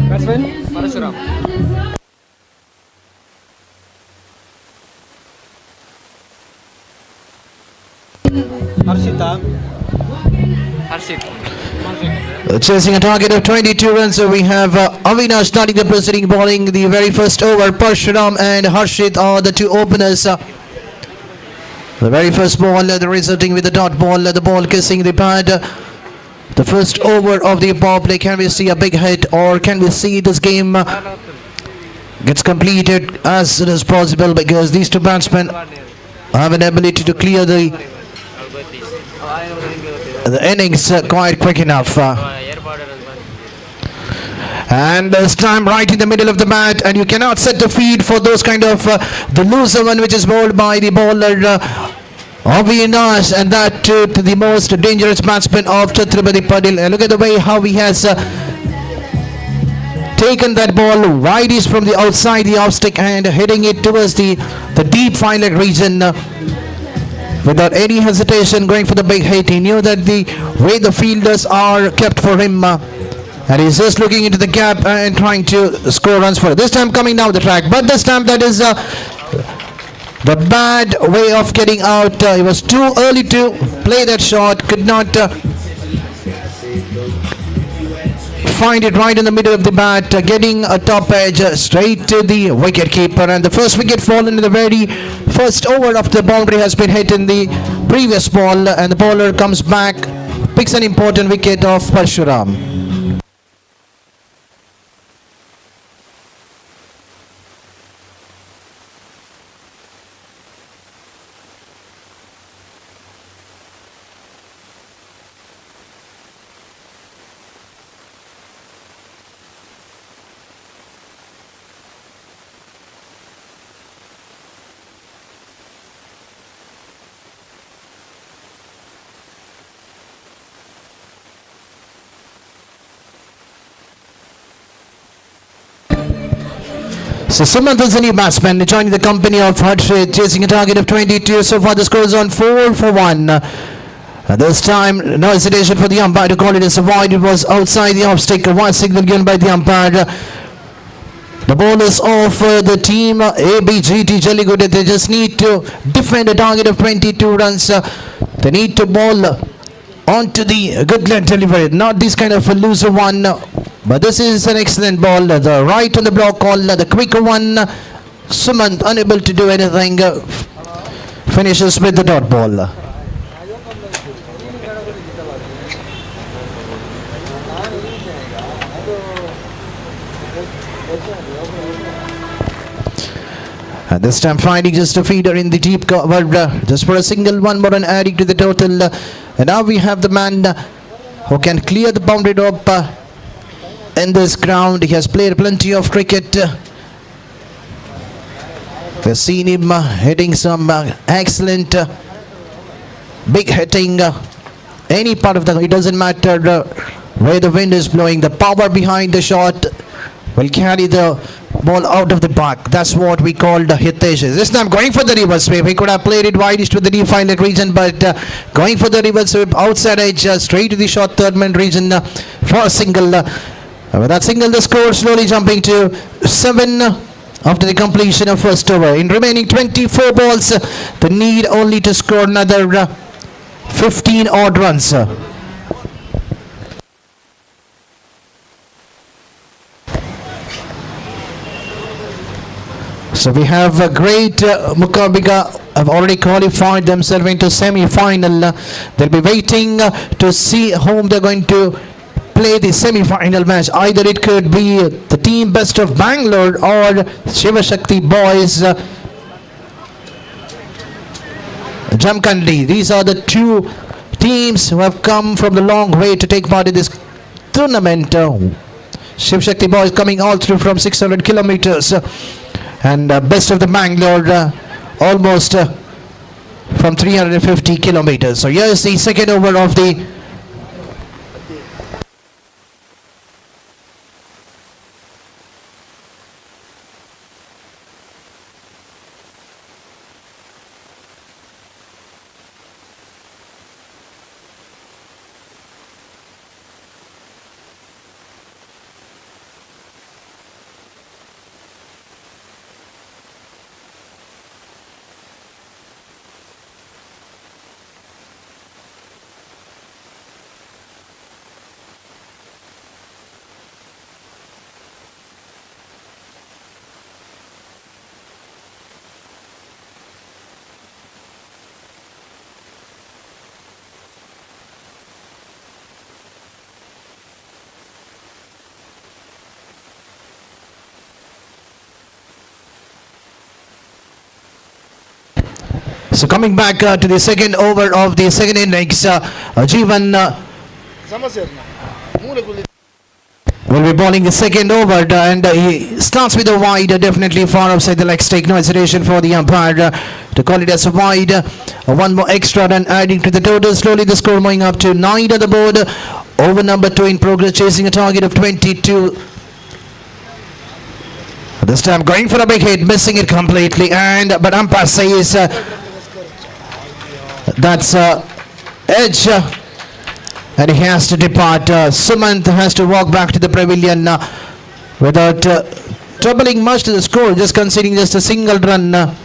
Batsman Parashuram. Harshit. Chasing a target of 22 runs, so we have Avinash starting the proceeding, bowling the very first over. Parshuram and Harshit are the two openers. The very first ball, the resulting with the dot ball, the ball kissing the pad. The first over of the power play. Can we see a big hit, or can we see this game gets completed as soon as possible, because these two batsmen have an ability to clear the innings quite quick enough. And this time right in the middle of the bat, and you cannot set the feed for those kind of the looser one which is bowled by the bowler Avinash, and that to the most dangerous batsman of Chatrapati Padil. And look at the way how he has taken that ball wide east from the outside the off stick and hitting it towards the deep fine leg region without any hesitation, going for the big hit. He knew that the way the fielders are kept for him, and he's just looking into the gap and trying to score runs for it. This time coming down the track, but this time that is the bad way of getting out. It was too early to play that shot, could not find it right in the middle of the bat, getting a top edge straight to the wicket keeper, and the first wicket fallen in the very first over of the boundary has been hit in the previous ball, and the bowler comes back, picks an important wicket of Parshuram. So Sumant is the new batsman joining the company of Harshit, chasing a target of 22. So far the score is on 4 for 1. This time, no hesitation for the umpire to call it as a wide. It was outside the off stick. A wide signal given by the umpire. The ball is off the team ABGT Jallikottu. They just need to defend a target of 22 runs. They need to ball onto the good leg delivery, not this kind of a loser one. But this is an excellent ball. The right on the block call, the quicker one. Sumant unable to do anything. Finishes with the dot ball. And this time finding just a feeder in the deep cover, just for a single one more and adding to the total. And now we have the man who can clear the boundary rope in this ground. He has played plenty of cricket. We've seen him hitting some excellent big hitting. Any part of the, it doesn't matter where the wind is blowing, the power behind the shot will carry the ball out of the park. That's what we called Hitesh. This time going for the reverse sweep. He could have played it wide to the deep fine leg region, but going for the reverse sweep outside edge, straight to the short third man region for a single. With that single, the score slowly jumping to 7 after the completion of first over. In remaining 24 balls, the need only to score another 15 odd runs. So we have a great Mukabika have already qualified themselves into semi-final. They'll be waiting to see whom they're going to play the semi-final match. Either it could be the team Best of Bangalore or Shivashakti Boys Jamkandi. These are the two teams who have come from the long way to take part in this tournament. Shivashakti Boys coming all through from 600 kilometers. And Best of the Bangalore almost from 350 kilometers. So here's the second over of the So coming back to the second over of the second innings, Jeevan will be bowling the second over, and he starts with a wide, definitely far outside the leg stake. No hesitation for the umpire to call it as a wide. One more extra run adding to the total. Slowly the score moving up to 9 on the board. Over number 2 in progress, chasing a target of 22. This time going for a big hit, missing it completely, but umpire says that's edge, and he has to depart. Sumant has to walk back to the pavilion without troubling much to the score, just conceding just a single run.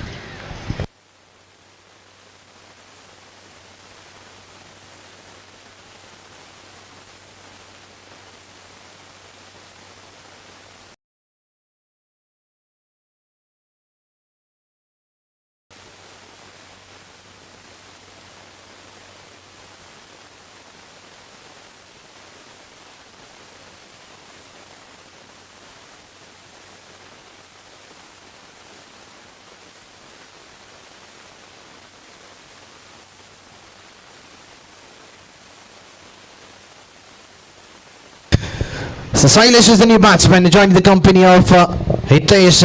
So Silesh is the new batsman joining the company of Hitesh.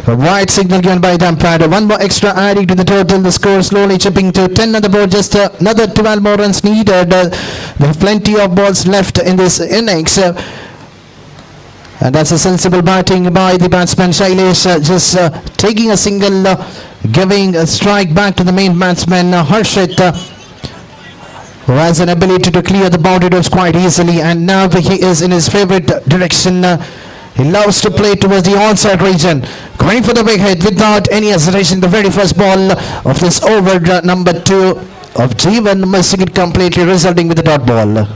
A wide signal given by the umpire. One more extra adding to the total. The score slowly chipping to 10 on the board. Just another 12 more runs needed. They have plenty of balls left in this innings. And that's a sensible batting by the batsman Shailesh. Just taking a single, giving a strike back to the main batsman Harshit, who has an ability to clear the boundary doors quite easily. And now he is in his favorite direction. He loves to play towards the onside region. Going for the big hit without any hesitation. The very first ball of this over, number 2 of Jeevan, missing it completely, resulting with the dot ball.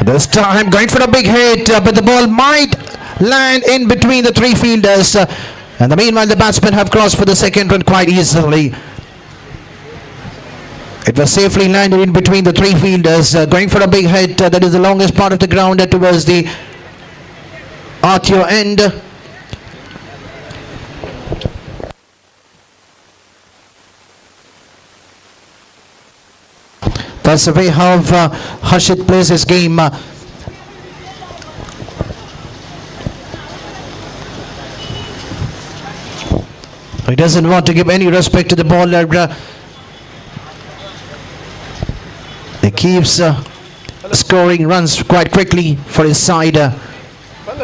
This time going for a big hit, but the ball might land in between the 3 fielders. And meanwhile, the batsmen have crossed for the second run quite easily. It was safely landed in between the 3 fielders. Going for a big hit, that is the longest part of the ground towards the RTO end. That's the way how Harshit plays his game. He doesn't want to give any respect to the bowler. He keeps scoring runs quite quickly for his side.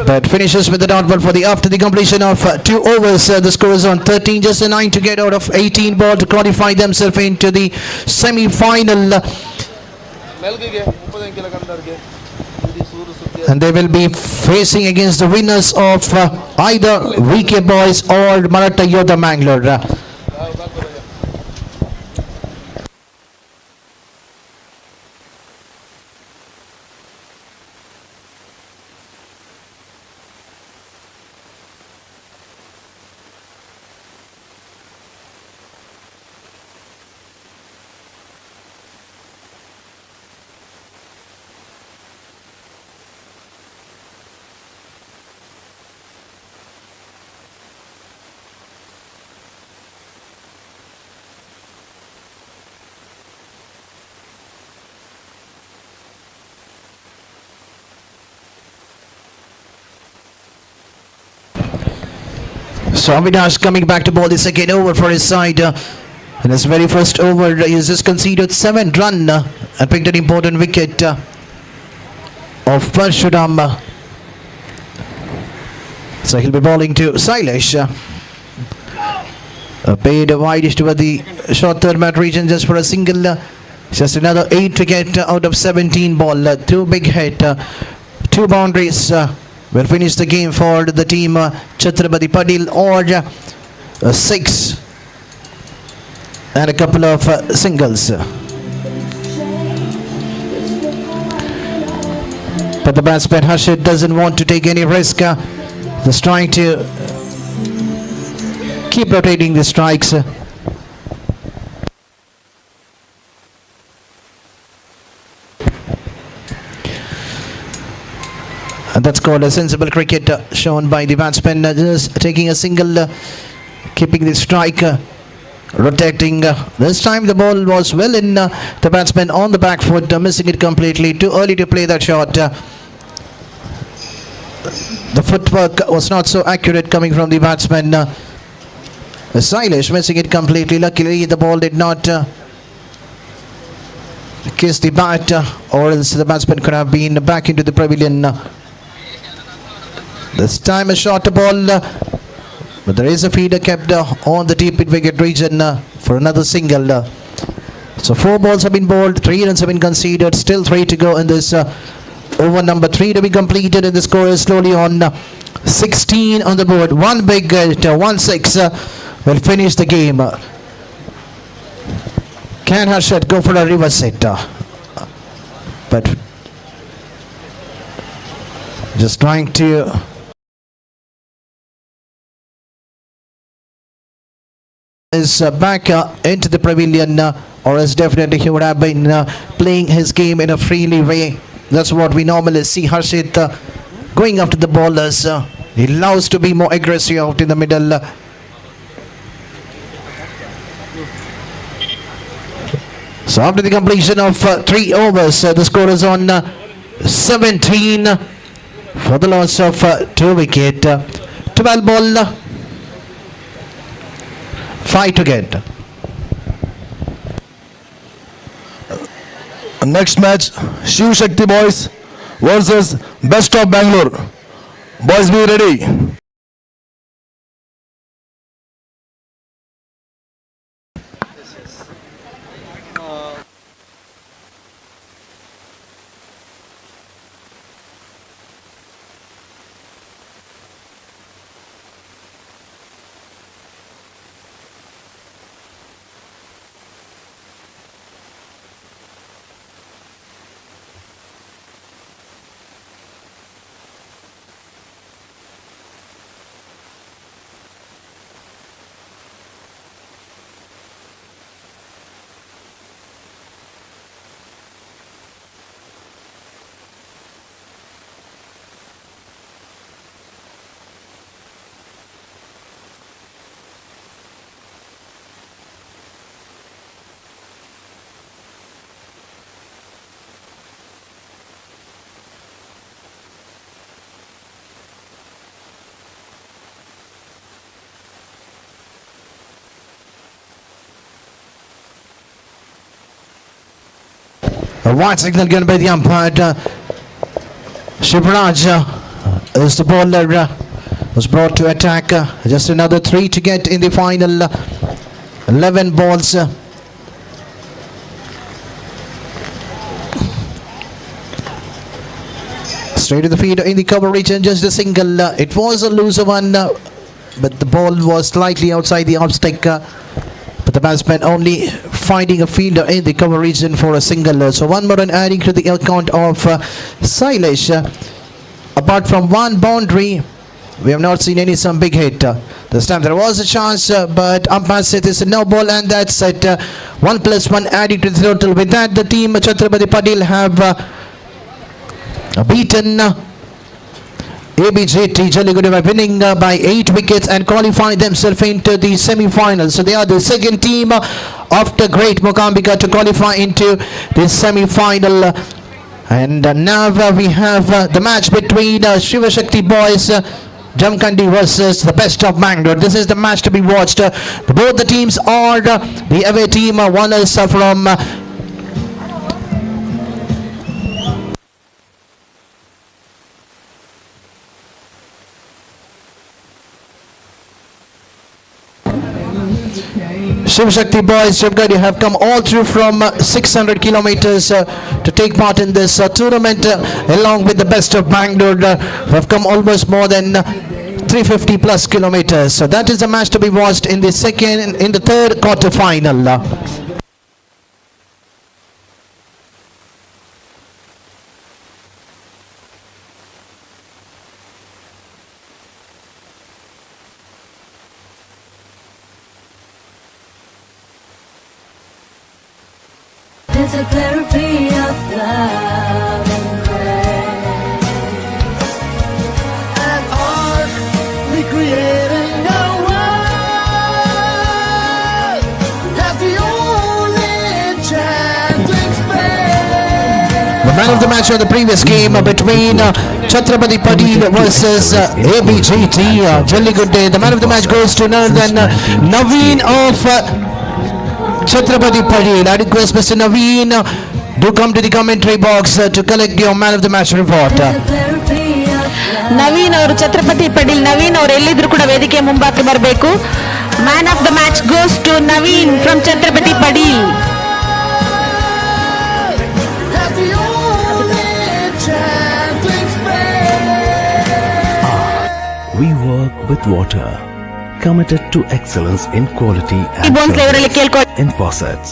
But finishes with the dot ball for the after the completion of 2 overs. The score is on 13, just a 9 to get out of 18 ball to qualify themselves into the semi-final. And they will be facing against the winners of either VK Boys or Marata Yoda Mangalore. So Avinash coming back to bowl the second over for his side. In his very first over, he has just conceded 7 runs and picked an important wicket of Parshuram. So he'll be bowling to Sailesh. Paid wide toward the short third mat region just for a single. Just another 8 to get out of 17 ball. 2 big hit, 2 boundaries. Will finish the game for the team Chatrapati Padil, or 6 and a couple of singles. But the batsman Harshit doesn't want to take any risk. Just trying to keep rotating the strikes. And that's called a sensible cricket shown by the batsman, just taking a single, keeping the strike, rotating. This time the ball was well in, the batsman on the back foot, missing it completely. Too early to play that shot. The footwork was not so accurate coming from the batsman. Sailesh missing it completely. Luckily the ball did not kiss the bat, or else the batsman could have been back into the pavilion. This time a short ball, but there is a feeder kept on the deep wicket region for another single. So 4 balls have been bowled, 3 runs have been conceded, still 3 to go in this over number 3 to be completed, and the score is slowly on 16 on the board. 1 big hit, 1-6 will finish the game. Can Harshit go for a reverse hit? But just trying to is back into the pavilion, or else definitely he would have been playing his game in a freely way. That's what we normally see Harshit going after the bowlers. He loves to be more aggressive out in the middle. So after the completion of 3 overs, the score is on 17 for the loss of 2 wicket. 12 ball, 5 to get. Next match, Shivaji boys versus Best of Bangalore. Boys, be ready. A white signal given by the umpire. Shivaji is the bowler. Was brought to attack. Just another 3 to get in the final 11 balls. Straight to the field in the coverage and just a single. It was a looser one, but the ball was slightly outside the off stick. But the batsman only finding a fielder in the cover region for a single. So one more run adding to the account of Sailesh. Apart from one boundary, we have not seen some big hit. This time there was a chance, but umpire said it's a no ball, and that's it. 1+1 adding to the total. With that, the team Chatrapati Padil have beaten ABJT Jalligudi by winning by 8 wickets and qualifying themselves into the semi-finals. So they are the second team after Great Mokambika to qualify into the semi-final. And now we have the match between Shivaji boys Jamkandi versus the Best of Bangalore. This is the match to be watched. Both the teams are the away team. One is from Shivaji boys, Jamkandi have come all through from 600 kilometers to take part in this tournament along with the Best of Bangalore who have come almost more than 350 plus kilometers. So that is a match to be watched in the third quarter final. It's a therapy of love and grace. And art recreating a world that's the only enchanting space. The man of the match of the previous game between Chatrapati Padil versus ABJT Jalligudi. The man of the match goes to none than Naveen of Chatrapati Padil. I request Mr. Naveen do come to the commentary box to collect your man of the match report. It's a therapy of love. Naveen ಅವರು ಛತ್ರಪತಿ ಪಟೇಲ್ ನವೀನ್ ಅವರು ಎಲ್ಲಿದ್ರು ಕೂಡ ವೇದಿಕೆ ಮುಂಭಾಗಕ್ಕೆ ಬರಬೇಕು. Man of the match goes to Naveen from Chhatrapati Patel. That's the only enchanting space. We work with water, committed to excellence in quality ಈ and bones ಲೆವರಲ್ಲಿ ಕೇಳ್ಕೊಳ್ಳಿ. in faucets.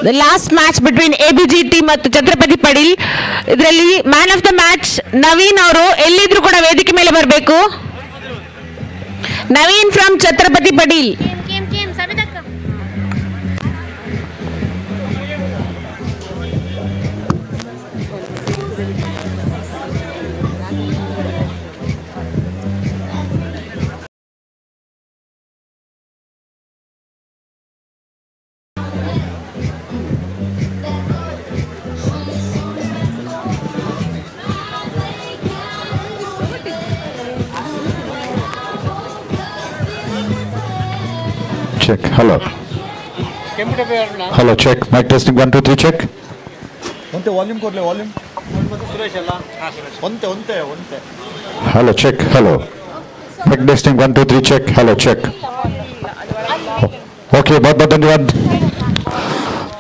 The last match between ABGT ಮತ್ತು ಛತ್ರಪತಿ ಪಡೀಲ್. ಇದರಲ್ಲಿ man of the match Naveen ಅವರು ಎಲ್ಲಿದ್ರು ಕೂಡ ವೇದಿಕೆ ಮೇಲೆ ಬರಬೇಕು. Naveen from Chhatrapati Padil. Check. Hello. Hello. Check. Mic testing 1 2 3. Check. ಒಂತೆ ವಾಲ್ಯೂಮ್ ಕೊಡ್ಲೆ ವಾಲ್ಯೂಮ್ ಸುರೇಶ್ ಅಲ್ಲ ಒಂತೆ ಒಂತೆ ಒಂತೆ Hello. Check. Hello. Mic testing 1 2 3. Check. Hello. Check. Okay. बहुत बहुत धन्यवाद.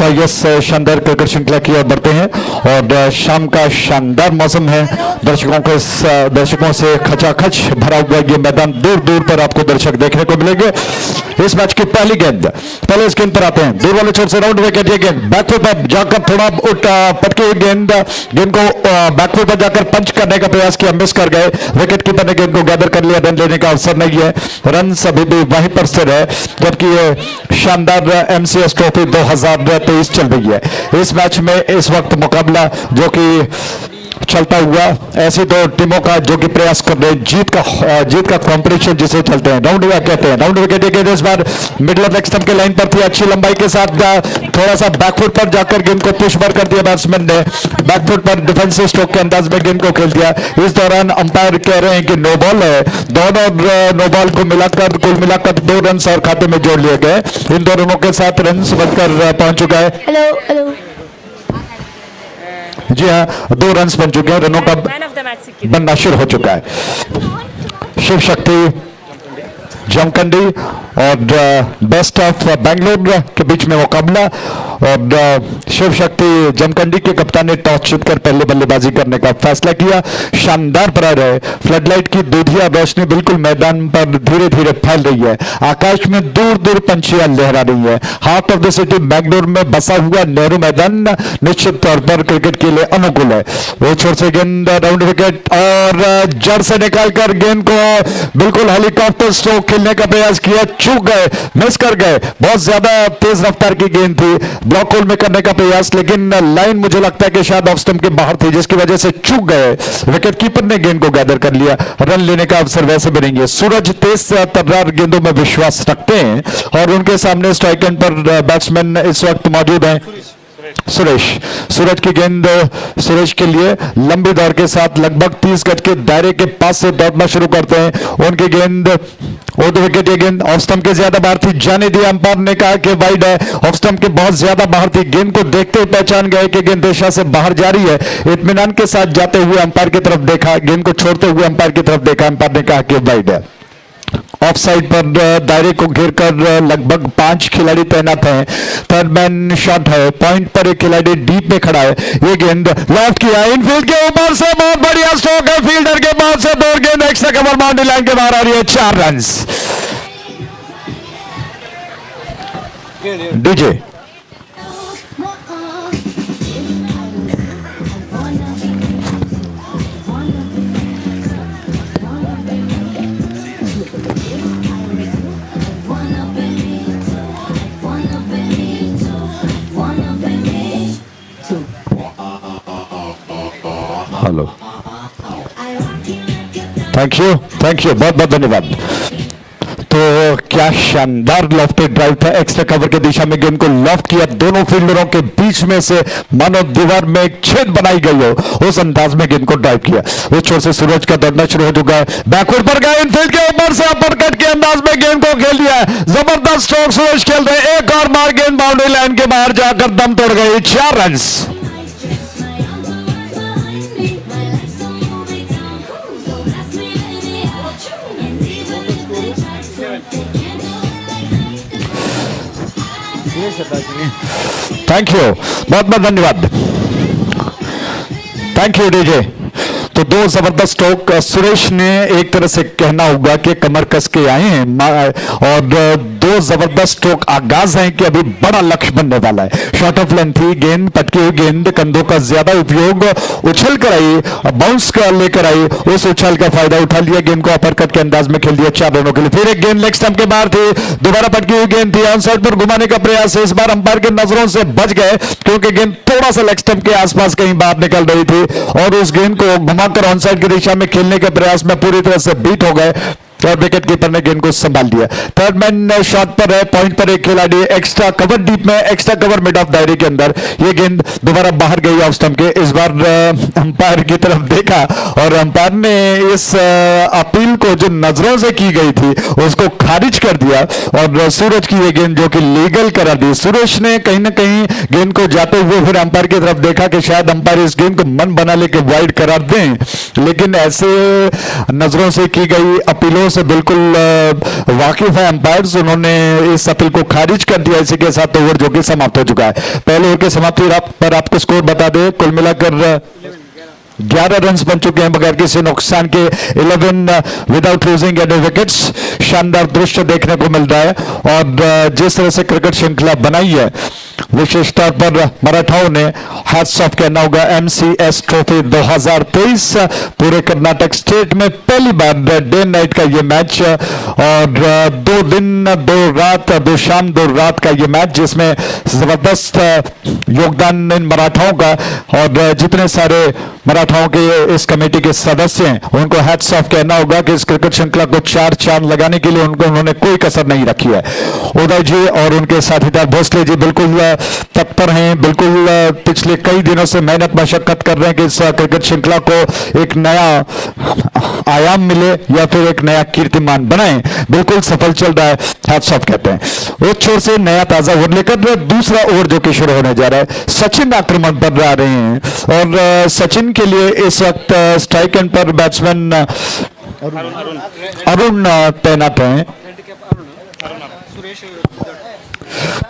तो यस शानदार क्रिकेट श्रृंखला की ओर बढ़ते हैं और शाम का शानदार मौसम है. दर्शकों से खचाखच भरा हुआ ये मैदान, दूर दूर पर आपको दर्शक देखने को मिलेंगे. इस मैच की पहली गेंद, पहले इस गेंद पर आते हैं. दूर वाले छोर से राउंड विकेट. ये गेंद बैकफुट पर जाकर थोड़ा पटके हुई गेंद को बैकफुट पर जाकर पंच करने का प्रयास किया, मिस कर गए. विकेट कीपर ने गेंद को गैदर कर लिया. रन लेने का अवसर नहीं है. रन अभी भी वहीं पर स्थिर है, जबकि ये शानदार MCS ट्रॉफी 2023 चल रही है. इस मैच में इस वक्त मुकाबला जो कि चलता हुआ ऐसी दो टीमों का जो कि प्रयास कर रहे हैं, जीत का कंपटीशन जिसे चलते हैं, राउंड कहते हैं. राउंड विकेट गेंद इस बार मिडिल ऑफ लेग स्टंप के लाइन पर थी. अच्छी लंबाई के साथ थोड़ा सा बैकफुट पर जाकर गेंद को पुश बार कर दिया बैट्समैन ने. बैकफुट पर डिफेंसिव स्ट्रोक के अंदाज में गेंद को खेल दिया. इस दौरान अंपायर कह रहे हैं कि नो बॉल है. दोनों नो बॉल को मिलाकर कुल मिलाकर 2 रन और खाते में जोड़ लिए गए. इन दो रनों के साथ रन बनकर पहुंच चुका है. हेलो. जी हाँ, 2 रन बन चुके हैं. रनों का बनना शुरू हो चुका है. शिव शक्ति जमखंडी और बेस्ट ऑफ बेंगलोर के बीच में मुकाबला. और शिव शक्ति जमखंडी के कप्तान ने टॉस जीतकर पहले बल्लेबाजी करने का फैसला किया. शानदार प्रहार है. फ्लडलाइट की दूधिया रोशनी बिल्कुल मैदान पर धीरे धीरे फैल रही है. आकाश में दूर दूर पंछियां लहरा रही है. Heart of the city Bangalore में बसा हुआ नेहरू मैदान निश्चित तौर पर क्रिकेट के लिए अनुकूल है. वो छोर से गेंद राउंड विकेट और जड़ से निकालकर गेंद को बिल्कुल हेलीकॉप्टर स्ट्रोक खेलने का प्रयास किया. चूक गए, मिस कर गए. बहुत ज्यादा तेज रफ्तार की गेंद थी. ब्लॉक होल में करने का प्रयास, लेकिन लाइन मुझे लगता है कि शायद ऑफ स्टंप के बाहर थी, जिसकी वजह से चूक गए. विकेट कीपर ने गेंद को गैदर कर लिया. रन लेने का अवसर वैसे भी नहीं है. सूरज तेज तर्रार गेंदों में विश्वास रखते हैं और उनके सामने स्ट्राइक एंड पर बैट्समैन इस वक्त मौजूद हैं. सूरज की गेंद सुरेश के लिए लंबी दौड़ के साथ लगभग 30 गज के दायरे के पास से दौड़ना शुरू करते हैं. उनकी गेंद ओड विकेट. ये गेंद ऑफ स्टंप के ज्यादा बाहर थी, जाने दिया. अंपायर ने कहा कि वाइड है. ऑफ स्टंप के बहुत ज्यादा बाहर थी. गेंद को देखते ही पहचान गए कि गेंद दिशा से बाहर जा रही है. इत्मीनान के साथ जाते हुए अंपायर की तरफ देखा, गेंद को छोड़ते हुए अंपायर की तरफ देखा. अंपायर ने कहा कि वाइड है. ऑफ साइड पर दायरे को घेरकर लगभग 5 खिलाड़ी तैनात हैं. थर्ड मैन शॉट है. पॉइंट पर एक खिलाड़ी डीप में खड़ा है. ये गेंद लेफ्ट किया, इनफील्ड के ऊपर से बहुत बढ़िया स्ट्रोक है. फील्डर के पास से दौड़ गेंद एक्स्ट्रा कवर बाउंड्री लाइन के बाहर आ रही है. 4 run. DJ hello. Thank you बहुत बहुत धन्यवाद. तो क्या शानदार लॉफ्टेड ड्राइव था. एक्स्ट्रा कवर की दिशा में गेंद को लॉफ्ट किया. दोनों फील्डरों के बीच में से मानो दीवार में एक छेद बनाई गई हो, उस अंदाज में गेंद को ड्राइव किया. उस छोर से सूरज का दौड़ना शुरू हो चुका है. बैकवर्ड पर गए, इनफील्ड के ऊपर से अपरकट के अंदाज में गेंद को खेल दिया. जबरदस्त स्ट्रोक सूरज खेल रहे. एक और मार गेंद बाउंड्री लाइन के बाहर जाकर दम तोड़ गई. 4 रन. थैंक यू बहुत बहुत धन्यवाद. Thank you DJ. तो 2 जबरदस्त स्ट्रोक. सुरेश ने एक तरह से कहना होगा कि कमर कस के आए हैं और दो जबरदस्त स्ट्रोक आगाज हैं कि अभी बड़ा लक्ष्य बनने वाला है। शॉर्ट ऑफ लेंथ थी गेंद, पटकी हुई गेंद, कंधों का ज्यादा उपयोग, उछल कर आई, बाउंस कर लेकर आई, उस उछल का फायदा उठा लिया, गेंद को अपरकट के अंदाज में खेल दिया 4 रनों के लिए। फिर एक गेंद लेग स्टंप के बाहर थी, दोबारा पटकी हुई गेंद थी, ऑन साइड पर घुमाने का प्रयास है, इस बार अंपायर की नजरों से बच गए क्योंकि गेंद थोड़ा सा लेग स्टंप के आसपास कहीं बाहर निकल रही थी और उस गेंद को घुमाकर ऑन साइड की दिशा में खेलने के प्रयास में पूरी तरह से बीट हो गए और विकेट कीपर ने गेंद को संभाल लिया। थर्ड मैन शॉट पर है, पॉइंट पर एक खिलाड़ी, एक्स्ट्रा कवर डीप में, एक्स्ट्रा कवर मिड ऑफ दायरे के अंदर, ये गेंद दोबारा बाहर गई ऑफ स्टंप के। इस बार अंपायर की तरफ देखा और अंपायर ने इस अपील को जो नजरों से की गई थी उसको खारिज कर दिया और सूरज की ये गेंद जो कि लीगल करार दी। सूरज ने कहीं ना कहीं गेंद को जाते हुए फिर अंपायर की तरफ देखा कि शायद अंपायर इस गेंद को मन बना लेके वाइड करार दें, लेकिन ऐसे नजरों से की गई अपीलों से बिल्कुल वाकिफ है अंपायर्स, उन्होंने इस अपील को खारिज कर दिया। इसी के साथ ओवर जो कि समाप्त हो चुका है। पहले ओवर की समाप्ति पर आपको स्कोर बता दें, कुल मिलाकर 11 रन्स बन चुके हैं बगैर किसी नुकसान के, 11 विदाउट लूजिंग एनी विकेट्स। शानदार दृश्य देखने को मिल रहा है और जिस तरह से क्रिकेट श्रृंखला बनाई है, विशेष तौर पर मराठाओं ने हैट्स ऑफ कहना होगा। MCS ट्रॉफी 2023 पूरे कर्नाटक स्टेट में पहली बार डे नाइट का ये मैच और 2 दिन 2 रात 2 शाम 2 रात का ये मैच, जिसमें जबरदस्त योगदान इन मराठाओं का और जितने सारे मराठाओं के इस कमेटी के सदस्य हैं उनको हैट्स ऑफ कहना होगा कि इस क्रिकेट श्रृंखला को 4 चांद लगाने के लिए उन्होंने कोई कसर नहीं रखी है। उदय जी और उनके साथीदार भोसले जी बिल्कुल तत्पर हैं, बिल्कुल पिछले कई दिनों से मेहनत मशक्कत कर रहे हैं कि इस क्रिकेट श्रृंखला को एक नया आयाम मिले या फिर एक नया कीर्तिमान बनाएं। बिल्कुल सफल चल रहा है, हैट्स ऑफ कहते हैं। एक छोर से नया ताजा ओवर लेकर दूसरा ओवर जो कि शुरू होने जा रहा है, सचिन आक्रमण पर आ रहे हैं और सचिन के लिए इस वक्त स्ट्राइक एंड पर बैट्समैन अरुण तैनात हैं।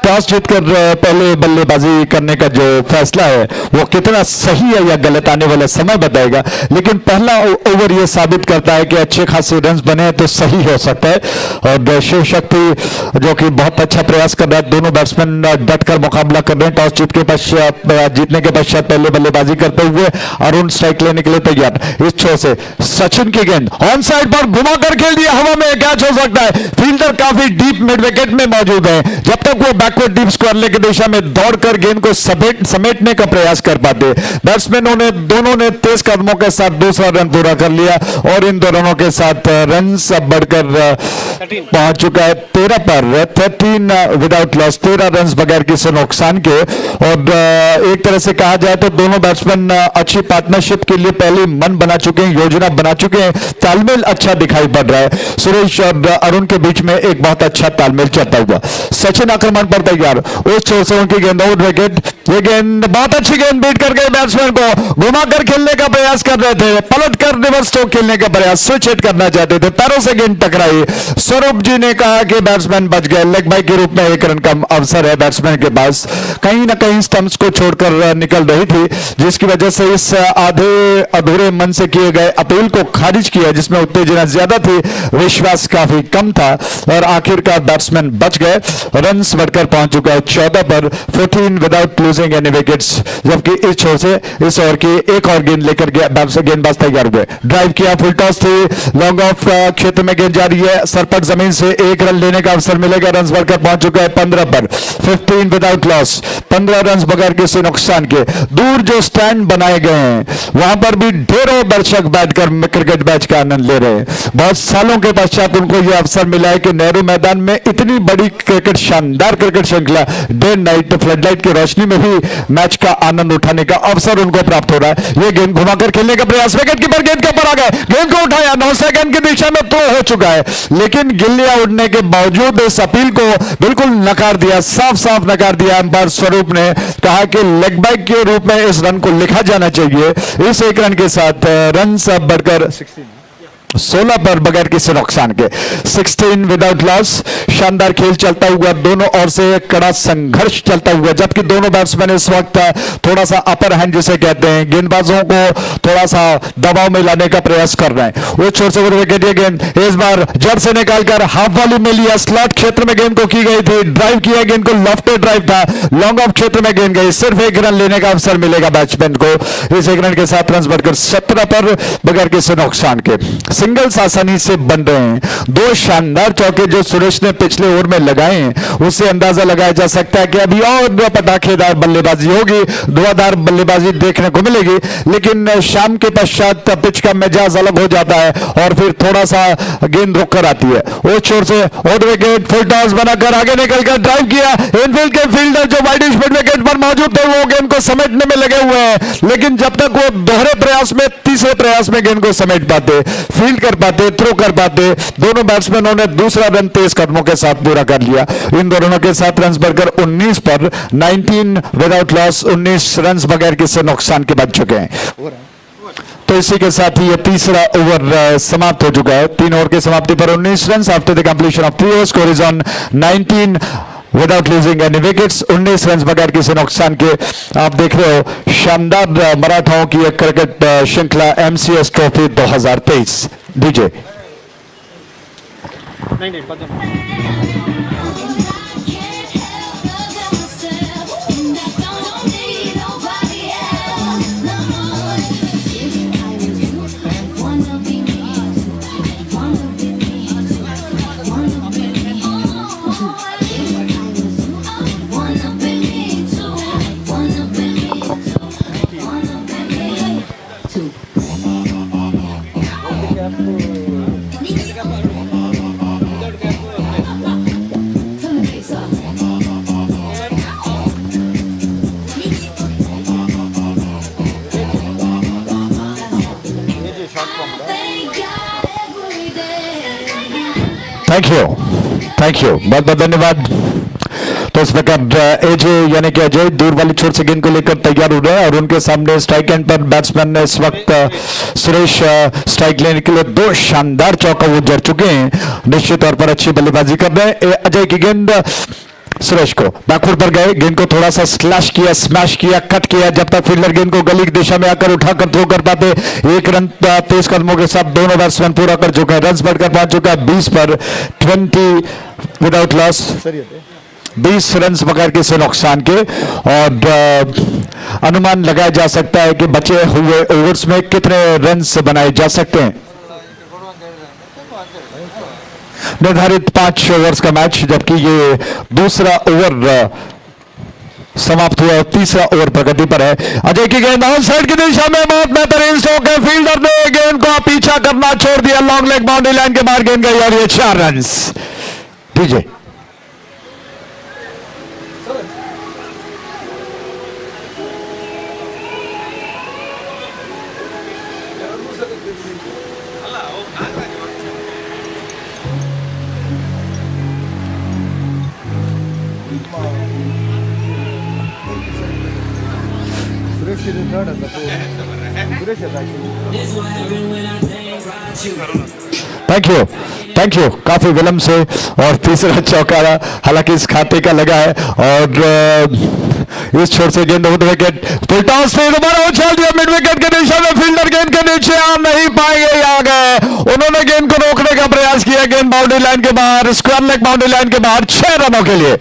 टॉस जीतकर पहले बल्लेबाजी करने का जो फैसला है वो कितना सही है या गलत आने वाला समय बताएगा, लेकिन पहला ओवर ये साबित करता है कि अच्छे खासे रन्स बने तो सही हो सकता है। और शिव शक्ति जो कि बहुत अच्छा प्रयास कर रहा है, दोनों बैट्समैन डटकर मुकाबला कर रहे हैं। टॉस जीतने के पश्चात पहले बल्लेबाजी करते हुए अरुण स्ट्राइक लेने के लिए तैयार। इस छोर से सचिन की गेंद ऑन साइड पर घुमाकर खेल दिया, हवा में कैच हो सकता है। फील्डर काफी डीप मिड विकेट में मौजूद है, जब तक वो बैकवर्ड डीप स्क्वायर की दिशा में दौड़कर गेंद को समेटने का प्रयास कर पाते। बैट्समैनों ने दोनों ने तेज कदमों के साथ दूसरा रन पूरा कर लिया और इन दो रनों के साथ रन सब बढ़कर पहुंच चुका है 13 पर, 13 विदाउट लॉस, 13 रन बगैर किसी नुकसान के। और एक तरह से कहा जाए तो दोनों बैट्समैन अच्छी पार्टनरशिप के लिए पहले मन बना चुके हैं, योजना बना चुके हैं, तालमेल अच्छा दिखाई पड़ रहा है। सुरेश और अरुण के बीच में एक बहुत अच्छा तालमेल चलता हुआ। सचिन आक्रमण पर तैयार, उस छोर से उनकी गेंद आउट विकेट। ये गेंद बहुत अच्छी गेंद बीट करके बैट्समैन को घुमाकर खेलने का प्रयास कर रहे थे, पलट कर रिवर्स स्ट्रोक खेलने का प्रयास, स्विच हिट करना चाहते थे, पैरों से गेंद टकराई। स्वरूप जी ने कहा कि बैट्समैन बच गए। लेग बाई के रूप में 1 रन का अवसर है बैट्समैन के पास, कहीं ना कहीं स्टंप्स को छोड़कर निकल रही थी, जिसकी वजह से इस आधे अधूरे मन से किए गए अपील को खारिज किया, जिसमें उत्तेजना ज्यादा थी, विश्वास काफी कम था और आखिरकार बैट्समैन बच गए। रन बढ़कर पहुंच चुका है 14 पर, 14 विदाउट लूजिंग एनी विकेट्स। जबकि इस छोर से इस ओवर की एक और गेंद लेकर गेंदबाज तैयार हुए, ड्राइव किया, फुल टॉस थी, लॉन्ग ऑफ क्षेत्र में गेंद जा रही है, सरपट जमीन से 1 रन लेने का अवसर मिलेगा। रन बढ़कर पहुंच चुका है 15 पर, 15 विदाउट लॉस, 15 रन बगैर किसी नुकसान के। दूर जो स्टैंड बनाए गए हैं वहां पर भी ढेरों दर्शक बैठकर क्रिकेट मैच का आनंद ले रहे हैं। बहुत सालों के पश्चात उनको यह अवसर मिला है कि नेहरू मैदान में इतनी बड़ी क्रिकेट, शानदार क्रिकेट श्रृंखला डे नाइट फ्लडलाइट की रोशनी में भी मैच का आनंद उठाने का अवसर उनको प्राप्त हो रहा है। ये गेंद घुमाकर खेलने का प्रयास, विकेट कीपर गेंद के ऊपर आ गए, गेंद को उठाया, 9 सेकंड की दिशा में थ्रो हो चुका है, लेकिन गिल्लियां उड़ने के बावजूद इस अपील को बिल्कुल नकार दिया, साफ साफ नकार दिया। अंपायर स्वरूप ने कहा कि लेग बाइक के रूप में इस रन को लिखा जाना चाहिए। इस 1 रन के साथ रन सब बढ़कर 16 पर बगैर किसी नुकसान के 16 विदाउट लॉस। शानदार खेल चलता हुआ, दोनों ओर से कड़ा संघर्ष चलता हुआ, जबकि दोनों बैट्समैन इस वक्त थोड़ा सा अपर हैंड जिसे कहते हैं, गेंदबाजों को थोड़ा सा दबाव में लाने का प्रयास कर रहे हैं। वो छोर से विकेट, ये गेंद इस बार जड़ से निकालकर हाफ वाली में लिया, स्लॉट क्षेत्र में गेंद को की गई थी, ड्राइव किया, गेंद को लेफ्ट ड्राइव था, लॉन्ग ऑफ क्षेत्र में गेंद गई, सिर्फ एक रन लेने का अवसर मिलेगा बैट्समैन को। इस एक रन के साथ रन बढ़कर 17 पर बगैर किसी नुकसान के सिंगल्स आसानी से बन रहे हैं। दो शानदार चौके जो सुरेश ने पिछले ओवर में लगाए हैं, उससे अंदाजा लगाया जा सकता है कि अभी और पटाखेदार बल्लेबाजी होगी, धुआंधार बल्लेबाजी देखने को मिलेगी। लेकिन शाम के पश्चात पिच का मिजाज अलग हो जाता है और फिर थोड़ा सा गेंद रुक कर आती है। वो छोर से आउट विकेट, फुल टॉस बनाकर आगे निकलकर ड्राइव किया, इनफील्ड के फील्डर जो वाइड मिड विकेट पर मौजूद थे वो गेंद को समेटने में लगे हुए हैं, लेकिन जब तक वो दोहरे प्रयास में, तीसरे प्रयास में गेंद को समेट पाते, फील्ड कर पाते, थ्रो कर पाते, दोनों बैट्समैनों ने दूसरा रन तेज कदमों के साथ पूरा कर लिया। इन दोनों के साथ रन बढ़कर 19 पर 19 विदाउट लॉस, 19 रन बगैर किसी नुकसान के बच चुके हैं। तो इसी के साथ ही ये तीसरा ओवर समाप्त हो चुका है। 3 ओवर की समाप्ति पर 19 run after the completion of 3 overs, score is on 19 without losing any wickets, 19 run बगैर किसी नुकसान के। आप देख रहे हो शानदार मराठाओं की एक क्रिकेट श्रृंखला MCS trophy 2023। DJ thank you बहुत बहुत धन्यवाद। तो इस प्रकार एजे यानी कि अजय दूर वाली छोर से गेंद को लेकर तैयार हो रहे हैं और उनके सामने स्ट्राइक एंड पर बैट्समैन ने इस वक्त सुरेश स्ट्राइक लेने के लिए 2 शानदार चौका वो जड़ चुके हैं, निश्चित तौर पर अच्छी बल्लेबाजी कर रहे हैं। अजय की गेंद सुरेश को बैकफुट पर गए, गेंद को थोड़ा सा स्लैश किया, स्मैश किया, कट किया, जब तक फील्डर गेंद को गली की दिशा में आकर उठाकर थ्रो कर पाते। 1 रन तेज कदमों के साथ दोनों बैट्समैन पूरा कर चुके हैं, रन बढ़कर पहुंच चुका है 20 पर 20 विदाउट लॉस, 20 रन बगैर किसी नुकसान के। और अनुमान लगाया जा सकता है कि बचे हुए ओवर्स में कितने रन बनाए जा सकते हैं। निर्धारित 5 ओवर्स का मैच, जबकि ये दूसरा ओवर समाप्त हुआ, तीसरा ओवर प्रगति पर है। अजय की गेंद ऑन साइड की दिशा में, बहुत बेहतरीन स्ट्रोक है, फील्डर ने गेंद को पीछा करना छोड़ दिया, लॉन्ग लेग बाउंड्री लाइन के बाहर गेंद गई और ये 4 रन। डीजे थैंक यू काफी विलंब से और तीसरा चौका हालांकि इस खाते का लगा है और इस छोर से गेंद विद विकेट, फुल टॉस पे दोबारा उछाल दिया मिड विकेट के दिशा में, फील्डर गेंद के नीचे आ नहीं पाएंगे, आ गए, उन्होंने गेंद को रोकने का प्रयास किया, गेंद बाउंड्री लाइन के बाहर, स्क्वायर लेग बाउंड्री लाइन के बाहर 6 रनों के लिए।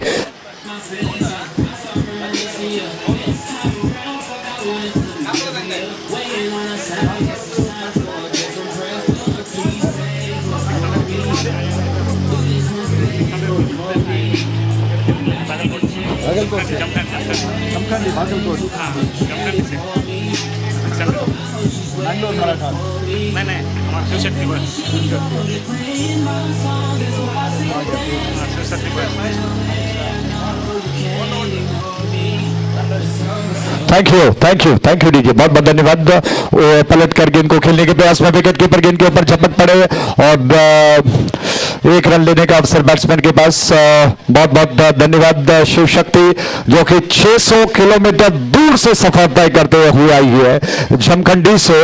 नहीं हमारा शिवशक्ति थैंक यू डीजे, बहुत बहुत धन्यवाद। पलट कर गेंद को खेलने के प्रयास में विकेट कीपर गेंद के ऊपर झपट पड़े और 1 रन लेने का अवसर बैट्समैन के पास। बहुत बहुत धन्यवाद शिव शक्ति, जो कि 600 किलोमीटर दूर से सफर तय करते हुए आई है, झमखंडी से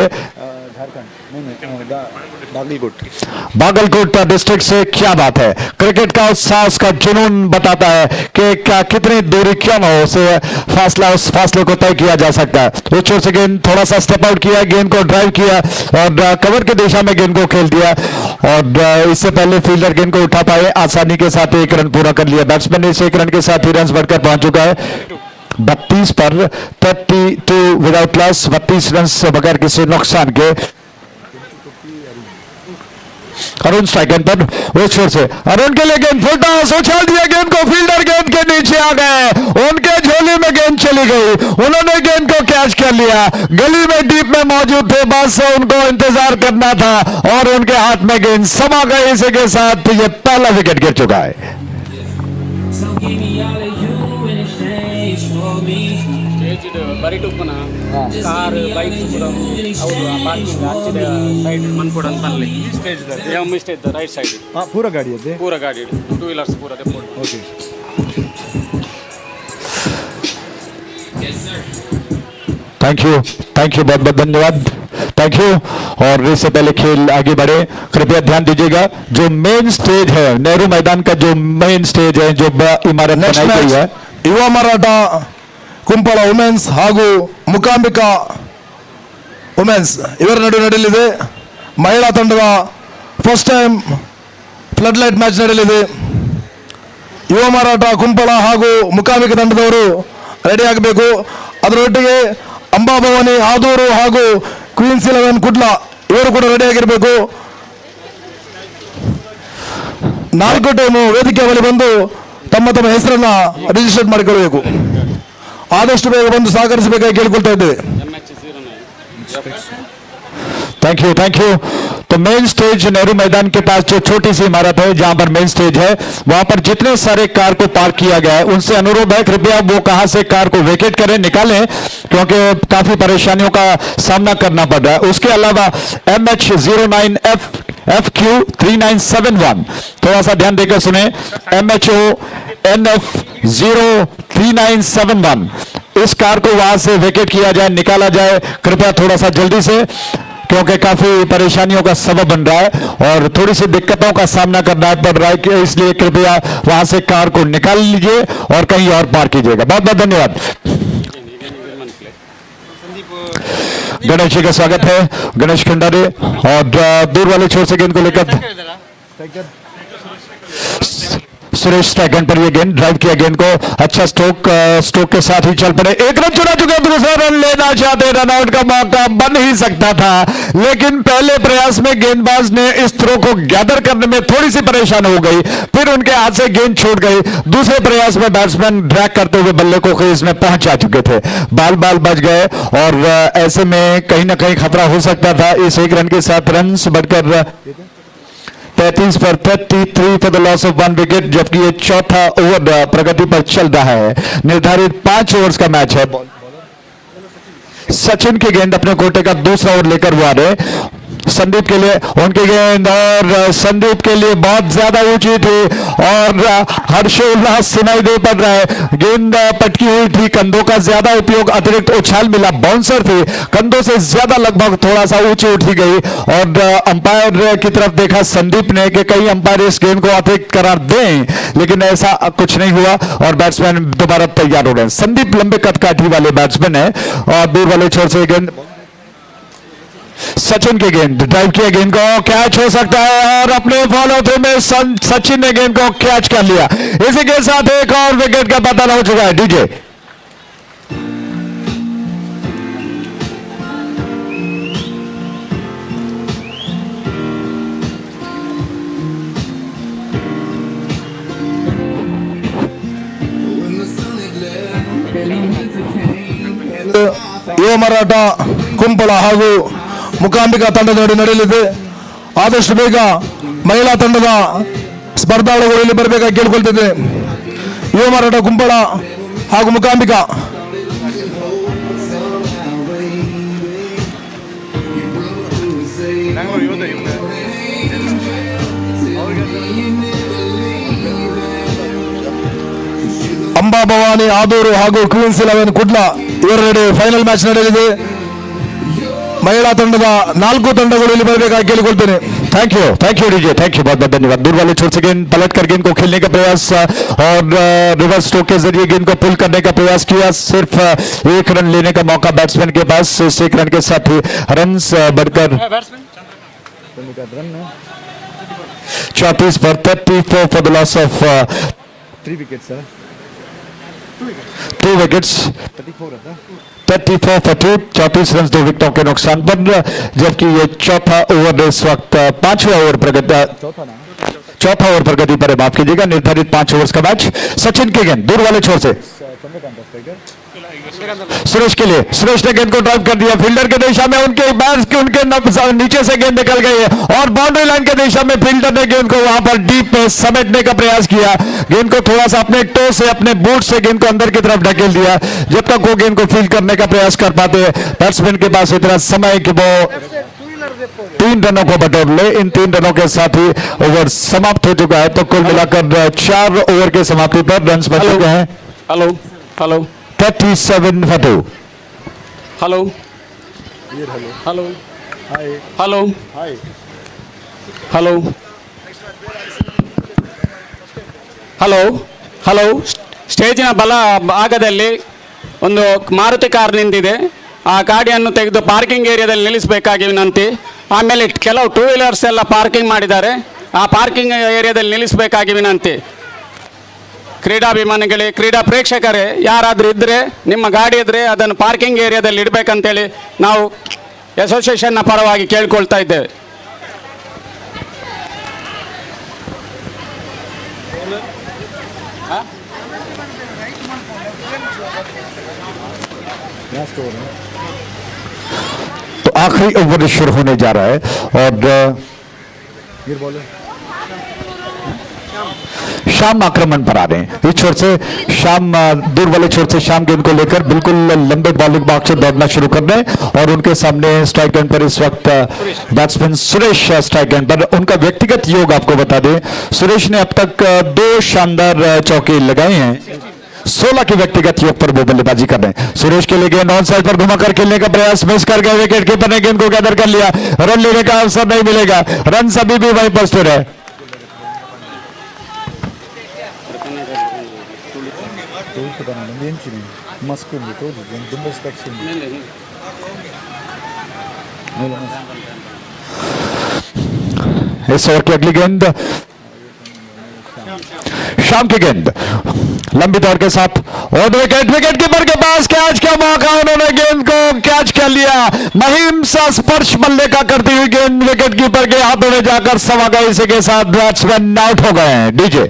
बागलकोट डिस्ट्रिक्ट से। क्या बात है, क्रिकेट का उत्साह, उसका जुनून बताता है कि क्या कितनी दूरी क्यों न हो, उसे फासला, उस फासले को तय किया जा सकता है। उस छोर से गेंद थोड़ा सा स्टेप आउट किया, गेंद को ड्राइव किया और कवर की दिशा में गेंद को खेल दिया और इससे पहले फील्डर गेंद को उठा पाए, आसानी के साथ एक रन पूरा कर लिया। बैट्समैन इस एक रन के साथ ही रन बढ़कर पहुंच चुका है 32 पर 32 विदाउट लॉस, 32 रन बगैर किसी नुकसान के। अरुण स्ट्राइक एंड पर उस छोर से अरुण के लिए गेंद फुल टॉस, उछाल दिया गेंद को, फील्डर गेंद के नीचे आ गए, उनके झोले में गेंद चली गई, उन्होंने गेंद को कैच कर लिया, गली में डीप में मौजूद थे, बस उनको इंतजार करना था और उनके हाथ में गेंद समा गई। इसी के साथ ये पहला विकेट गिर चुका है। ಬರಿಟುಪ್ಪನ ಕಾರ್ ಬೈಕ್ ಕೂಡ ಹೌದು ಪಾರ್ಕಿಂಗ್ ಆಚೆ ಸೈಡ್ ಮನ್ಕೊಡನ್ ಪಲ್ಲೆ ಸ್ಟೇಜ್ ಮಿಸ್ಟೇಜ್ ರೈಟ್ ಸೈಡ್ पूरा गाड़ी है पूरा गाड़ी 2 व्हीलर्स पूरा देखो ओके। थैंक यू बहुत बहुत धन्यवाद, थैंक यू। और इससे पहले खेल आगे बढ़े, कृपया ध्यान दीजिएगा, जो मेन स्टेज है नेहरू मैदान का, जो मेन स्टेज है, जो इमारत बनाई गई है, ಯುವ ಮರಾಠ ಕುಂಪಳ ವುಮೆನ್ಸ್ ಹಾಗೂ ಮುಕಾಂಬಿಕಾ ವುಮೆನ್ಸ್ ಇವರ ನಡುವೆ ನಡೆಯಲಿದೆ. ಮಹಿಳಾ ತಂಡದ first time flood light match ನಡೆಯಲಿದೆ. ಯುವ ಮರಾಠ ಕುಂಪಳ ಹಾಗೂ ಮುಕಾಂಬಿಕಾ ತಂಡದವರು ರೆಡಿ ಆಗಬೇಕು. ಅದರೊಟ್ಟಿಗೆ ಅಂಬಾಭವಾನಿ ಆದೂರು ಹಾಗೂ ಕ್ವೀನ್ಸ್ 11 ಕುಡ್ಲ ಇವರು ಕೂಡ ರೆಡಿ ಆಗಿರಬೇಕು. 4 ಟೀಮು ವೇದಿಕೆ ಬಳಿ ಬಂದು ತಮ್ಮ ತಮ್ಮ ಹೆಸರನ್ನ ರಿಜಿಸ್ಟರ್ ಮಾಡಿಕೊಳ್ಳಬೇಕು. ಆದಷ್ಟು ಬೇಗ ಬಂದು ಸಹಕರಿಸಬೇಕಾಗಿ ಕೇಳಿಕೊಳ್ತಾ ಇದ್ದೇವೆ. Thank you. तो मेन स्टेज नेहरू मैदान के पास जो छोटी सी इमारत है जहां पर मेन स्टेज है, वहां पर जितने सारे कार को पार्क किया गया है, उनसे अनुरोध है कृपया वो कहां से कार को वेकेट करें, निकालें, क्योंकि काफी परेशानियों का सामना करना पड़ रहा है। उसके अलावा MH09FQ3971 थोड़ा सा ध्यान देकर सुने, MHONF03971 इस कार को वहां से वेकेट किया जाए, निकाला जाए कृपया थोड़ा सा जल्दी से, क्योंकि काफी परेशानियों का सबब बन रहा है और थोड़ी सी दिक्कतों का सामना करना पड़ रहा है, इसलिए कृपया वहां से कार को निकाल लीजिए और कहीं और पार्क कीजिएगा। बहुत बहुत धन्यवाद। गणेश जी का स्वागत है, गणेश खंडारे, और दूर वाले छोर से गेंद को लेकर सुरेश स्ट्राइक पर ये गेंद ड्राइव किया, गेंद को अच्छा स्ट्रोक के साथ ही चल पड़े, एक रन चुना चुके, दूसरा रन लेना चाहते, रन आउट का मौका बन ही सकता था, लेकिन पहले प्रयास में गेंदबाज ने इस थ्रो को गैदर करने में थोड़ी सी परेशान हो गई, फिर उनके हाथ से गेंद छूट गई। दूसरे प्रयास में बैट्समैन ड्रैग करते हुए बल्ले को क्रीज में पहुंचा चुके थे, बाल बच गए और ऐसे में कहीं ना कहीं खतरा हो सकता था। इस एक रन के साथ रन बढ़कर 33 पर 33 for the loss of 1 wicket, जबकि ये चौथा ओवर प्रगति पर चल रहा है। निर्धारित 5 ओवर्स का मैच है। सचिन की गेंद अपने कोटे का दूसरा ओवर लेकर वो आ रहे, संदीप के लिए उनकी गेंद, और संदीप के लिए बहुत ज्यादा ऊंची थी और हर्षोल्लास सुनाई दे पड़ रहा है। गेंद पटकी हुई थी, कंधों का ज्यादा उपयोग, अतिरिक्त उछाल मिला, बाउंसर थी, कंधों से ज्यादा लगभग थोड़ा सा ऊंची उठी गई और अंपायर की तरफ देखा संदीप ने कि कहीं अंपायर इस गेंद को अतिरिक्त करार दें, लेकिन ऐसा कुछ नहीं हुआ और बैट्समैन दोबारा तैयार हो रहे हैं। संदीप लंबे कदकाठी वाले बैट्समैन है और दूर वाले छोर से गेंद सचिन की गेंद, ड्राइव किया, गेंद को कैच हो सकता है और अपने फॉलो थ्रू में सचिन ने गेंद को कैच कर लिया। इसी के साथ एक और विकेट का पतन हो चुका है। डीजे ಯುವ ಮರಾಠ ಕುಂಪಳ ಹಾಗೂ ಮುಕಾಂಬಿಕಾ ತಂಡದ ನಡುವೆ ನಡೆಯಲಿದೆ. ಆದಷ್ಟು ಬೇಗ ಮಹಿಳಾ ತಂಡದ ಸ್ಪರ್ಧಾಳುಗಳು ಇಲ್ಲಿ ಬರಬೇಕಾಗಿ ಕೇಳಿಕೊಳ್ತಿದ್ದೆ. ಯುವ ಮರಾಠ ಕುಂಪಳ ಹಾಗೂ ಮುಕಾಂಬಿಕಾ ಅಂಬಾಭವಾನಿ ಆದೂರು ಹಾಗೂ ಕ್ವೀನ್ಸ್ 11 ಕುಡ್ಲ ಇವರ ನಡುವೆ ಫೈನಲ್ ಮ್ಯಾಚ್ ನಡೆಯಲಿದೆ. ಮಹಿಳಾ ತಂಡದ 4 ತಂಡಗಳು ಇಲ್ಲಿ ಬರಬೇಕಾಗಿ ಕೇಳಿಕೊಳ್ತೇನೆ. Thank you DJ, thank you, बहुत बहुत धन्यवाद। दूर वाले छोर से गेंद पलट कर गेंद को खेलने का प्रयास और रिवर्स स्ट्रोक के जरिए गेंद को पुल करने का प्रयास किया। सिर्फ एक रन लेने का मौका बैट्समैन के पास। इस एक रन के साथ ही रन बढ़कर 34 पर 34 for the loss of 3 wickets 34 for 2, 34 run 2 विकेटों के नुकसान पर, जबकि ये चौथा ओवर इस वक्त चौथा ओवर प्रगति पर, माफ कीजिएगा, निर्धारित 5 ओवर्स का मैच। सचिन के गेंद दूर वाले छोर से सुरेश के लिए, सुरेश ने गेंद को ड्राइव कर दिया फील्डर के दिशा में, उनके नीचे से गेंद निकल गई है और बाउंड्री लाइन के दिशा में फील्डर ने गेंद को वहां पर डीप में समेटने का प्रयास किया। गेंद को थोड़ा सा अपने टो से, अपने बूट से गेंद को अंदर की तरफ ढकेल दिया। जब तक वो गेंद को फील्ड करने का प्रयास कर पाते बैट्समैन के पास इतना समय कि वो 3 रनों को बटोर ले। इन 3 रनों के साथ ही ओवर समाप्त हो चुका है। तो कुल मिलाकर 4 ओवर के समाप्ति पर रन बन चुके हैं। Hello hello 37 for 2। Hello hello hello hello hello hello ಸ್ಟೇಜಿನ ಬಲ ಭಾಗದಲ್ಲಿ ಒಂದು ಮಾರುತಿ ಕಾರ್ ನಿಂತಿದೆ. ಆ ಗಾಡಿಯನ್ನು ತೆಗೆದು ಪಾರ್ಕಿಂಗ್ ಏರಿಯಾದಲ್ಲಿ ನಿಲ್ಲಿಸಬೇಕಾಗಿ ವಿನಂತಿ. ಆಮೇಲೆ ಕೆಲವು 2 ವೀಲರ್ಸ್ ಎಲ್ಲ ಪಾರ್ಕಿಂಗ್ ಮಾಡಿದ್ದಾರೆ. ಆ ಪಾರ್ಕಿಂಗ್ ಏರಿಯಾದಲ್ಲಿ ನಿಲ್ಲಿಸಬೇಕಾಗಿ ವಿನಂತಿ. ಕ್ರೀಡಾಭಿಮಾನಿಗಳೇ, ಕ್ರೀಡಾ ಪ್ರೇಕ್ಷಕರೇ, ಯಾರಾದರೂ ಇದ್ದರೆ ನಿಮ್ಮ ಗಾಡಿ ಇದ್ದರೆ ಅದನ್ನು ಪಾರ್ಕಿಂಗ್ ಏರಿಯಾದಲ್ಲಿ ಇಡಬೇಕಂತೇಳಿ ನಾವು ಅಸೋಸಿಯೇಷನ್ನ ಪರವಾಗಿ ಕೇಳ್ಕೊಳ್ತಾ ಇದ್ದೇವೆ. तो आखिरी ओवर शुरू होने जा रहा है और शाम आक्रमण पर आ रहे हैं। इस छोर से शाम, दूर वाले छोर से शाम गेंद को लेकर बिल्कुल लंबे बॉलिंग मार्क से दौड़ना शुरू कर रहे हैं और उनके सामने स्ट्राइक एंड पर इस वक्त बैट्समैन सुरेश स्ट्राइक एंड पर। उनका व्यक्तिगत योग आपको बता दें, सुरेश ने अब तक 2 शानदार चौके लगाए हैं। 16 के व्यक्तिगत योग पर वो बल्लेबाजी कर रहे हैं। सुरेश के लिए गेंद ऑन साइड पर घुमाकर खेलने का प्रयास मिस कर गए। विकेट कीपर ने गेंद को गैदर कर लिया। रन लेने का अवसर नहीं मिलेगा। रन अभी भी वहीं पर स्थिर है। इस ओवर की अगली गेंद शाम की गेंद लंबी दौड़ के साथ और विकेट कीपर के पास कैच का मौका, उन्होंने गेंद को कैच कर लिया। महिम सा स्पर्श बल्ले का करती हुई गेंद विकेट कीपर के हाथों में जाकर समा गई। इसी के साथ बैट्समैन आउट हो गए हैं। डीजे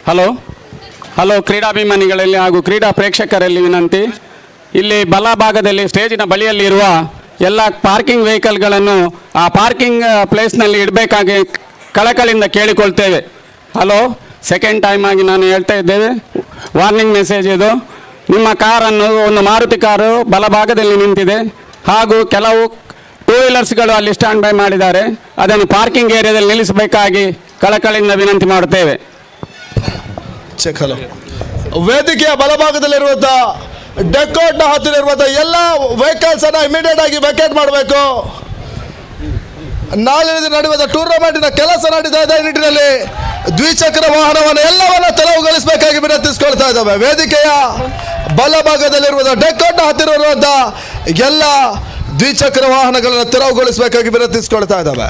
ಹಲೋ ಹಲೋ ಕ್ರೀಡಾಭಿಮಾನಿಗಳಲ್ಲಿ ಹಾಗೂ ಕ್ರೀಡಾ ಪ್ರೇಕ್ಷಕರಲ್ಲಿ ವಿನಂತಿ. ಇಲ್ಲಿ ಬಲಭಾಗದಲ್ಲಿ ಸ್ಟೇಜಿನ ಬಳಿಯಲ್ಲಿರುವ ಎಲ್ಲ ಪಾರ್ಕಿಂಗ್ ವೆಹಿಕಲ್ಗಳನ್ನು ಆ ಪಾರ್ಕಿಂಗ್ ಪ್ಲೇಸ್ನಲ್ಲಿ ಇಡಬೇಕಾಗಿ ಕಳಕಳಿಯಿಂದ ಕೇಳಿಕೊಳ್ತೇವೆ. ಹಲೋ, ಸೆಕೆಂಡ್ ಟೈಮ್ ಆಗಿ ನಾನು ಹೇಳ್ತಾ ಇದ್ದೇವೆ, ವಾರ್ನಿಂಗ್ ಮೆಸೇಜ್ ಇದು. ನಿಮ್ಮ ಕಾರನ್ನು, ಒಂದು ಮಾರುತಿ ಕಾರು ಬಲಭಾಗದಲ್ಲಿ ನಿಂತಿದೆ ಹಾಗೂ ಕೆಲವು 2 ವೀಲರ್ಸ್ಗಳು ಅಲ್ಲಿ ಸ್ಟ್ಯಾಂಡ್ ಬೈ ಮಾಡಿದ್ದಾರೆ. ಅದನ್ನು ಪಾರ್ಕಿಂಗ್ ಏರಿಯಾದಲ್ಲಿ ನಿಲ್ಲಿಸಬೇಕಾಗಿ ಕಳಕಳಿಯಿಂದ ವಿನಂತಿ ಮಾಡುತ್ತೇವೆ. ವೇದಿಕೆಯ ಬಲಭಾಗದಲ್ಲಿರುವಂತಹ ಡೆಕೋಟ್ ನ ಹತ್ತಿರ ಇರುವಂತಹ ಎಲ್ಲ ವೆಹಿಕಲ್ಸ್ ಅನ್ನ ಇಮಿಡಿಯೇಟ್ ಆಗಿ ವೆಕೇಟ್ ಮಾಡಬೇಕು. ನಾಳೆ ನಡೆಯುವ ಟೂರ್ನಮೆಂಟಿನ ಕೆಲಸ ನಡೀತಾ ಇದೆ. ಈ ನಿಟ್ಟಿನಲ್ಲಿ ದ್ವಿಚಕ್ರ ವಾಹನವನ್ನು ಎಲ್ಲವನ್ನ ತೆರವುಗೊಳಿಸಬೇಕಾಗಿ ವಿನಂತಿಸಿಕೊಳ್ತಾ ಇದ್ದಾವೆ. ವೇದಿಕೆಯ ಬಲಭಾಗದಲ್ಲಿರುವಂತಹ ಡೆಕೋಟ್ ನ ಹತ್ತಿರ ಇರುವಂತಹ ಎಲ್ಲ ದ್ವಿಚಕ್ರ ವಾಹನಗಳನ್ನು ತೆರವುಗೊಳಿಸಬೇಕಾಗಿ ವಿನಂತಿಸಿಕೊಳ್ತಾ ಇದ್ದಾವೆ.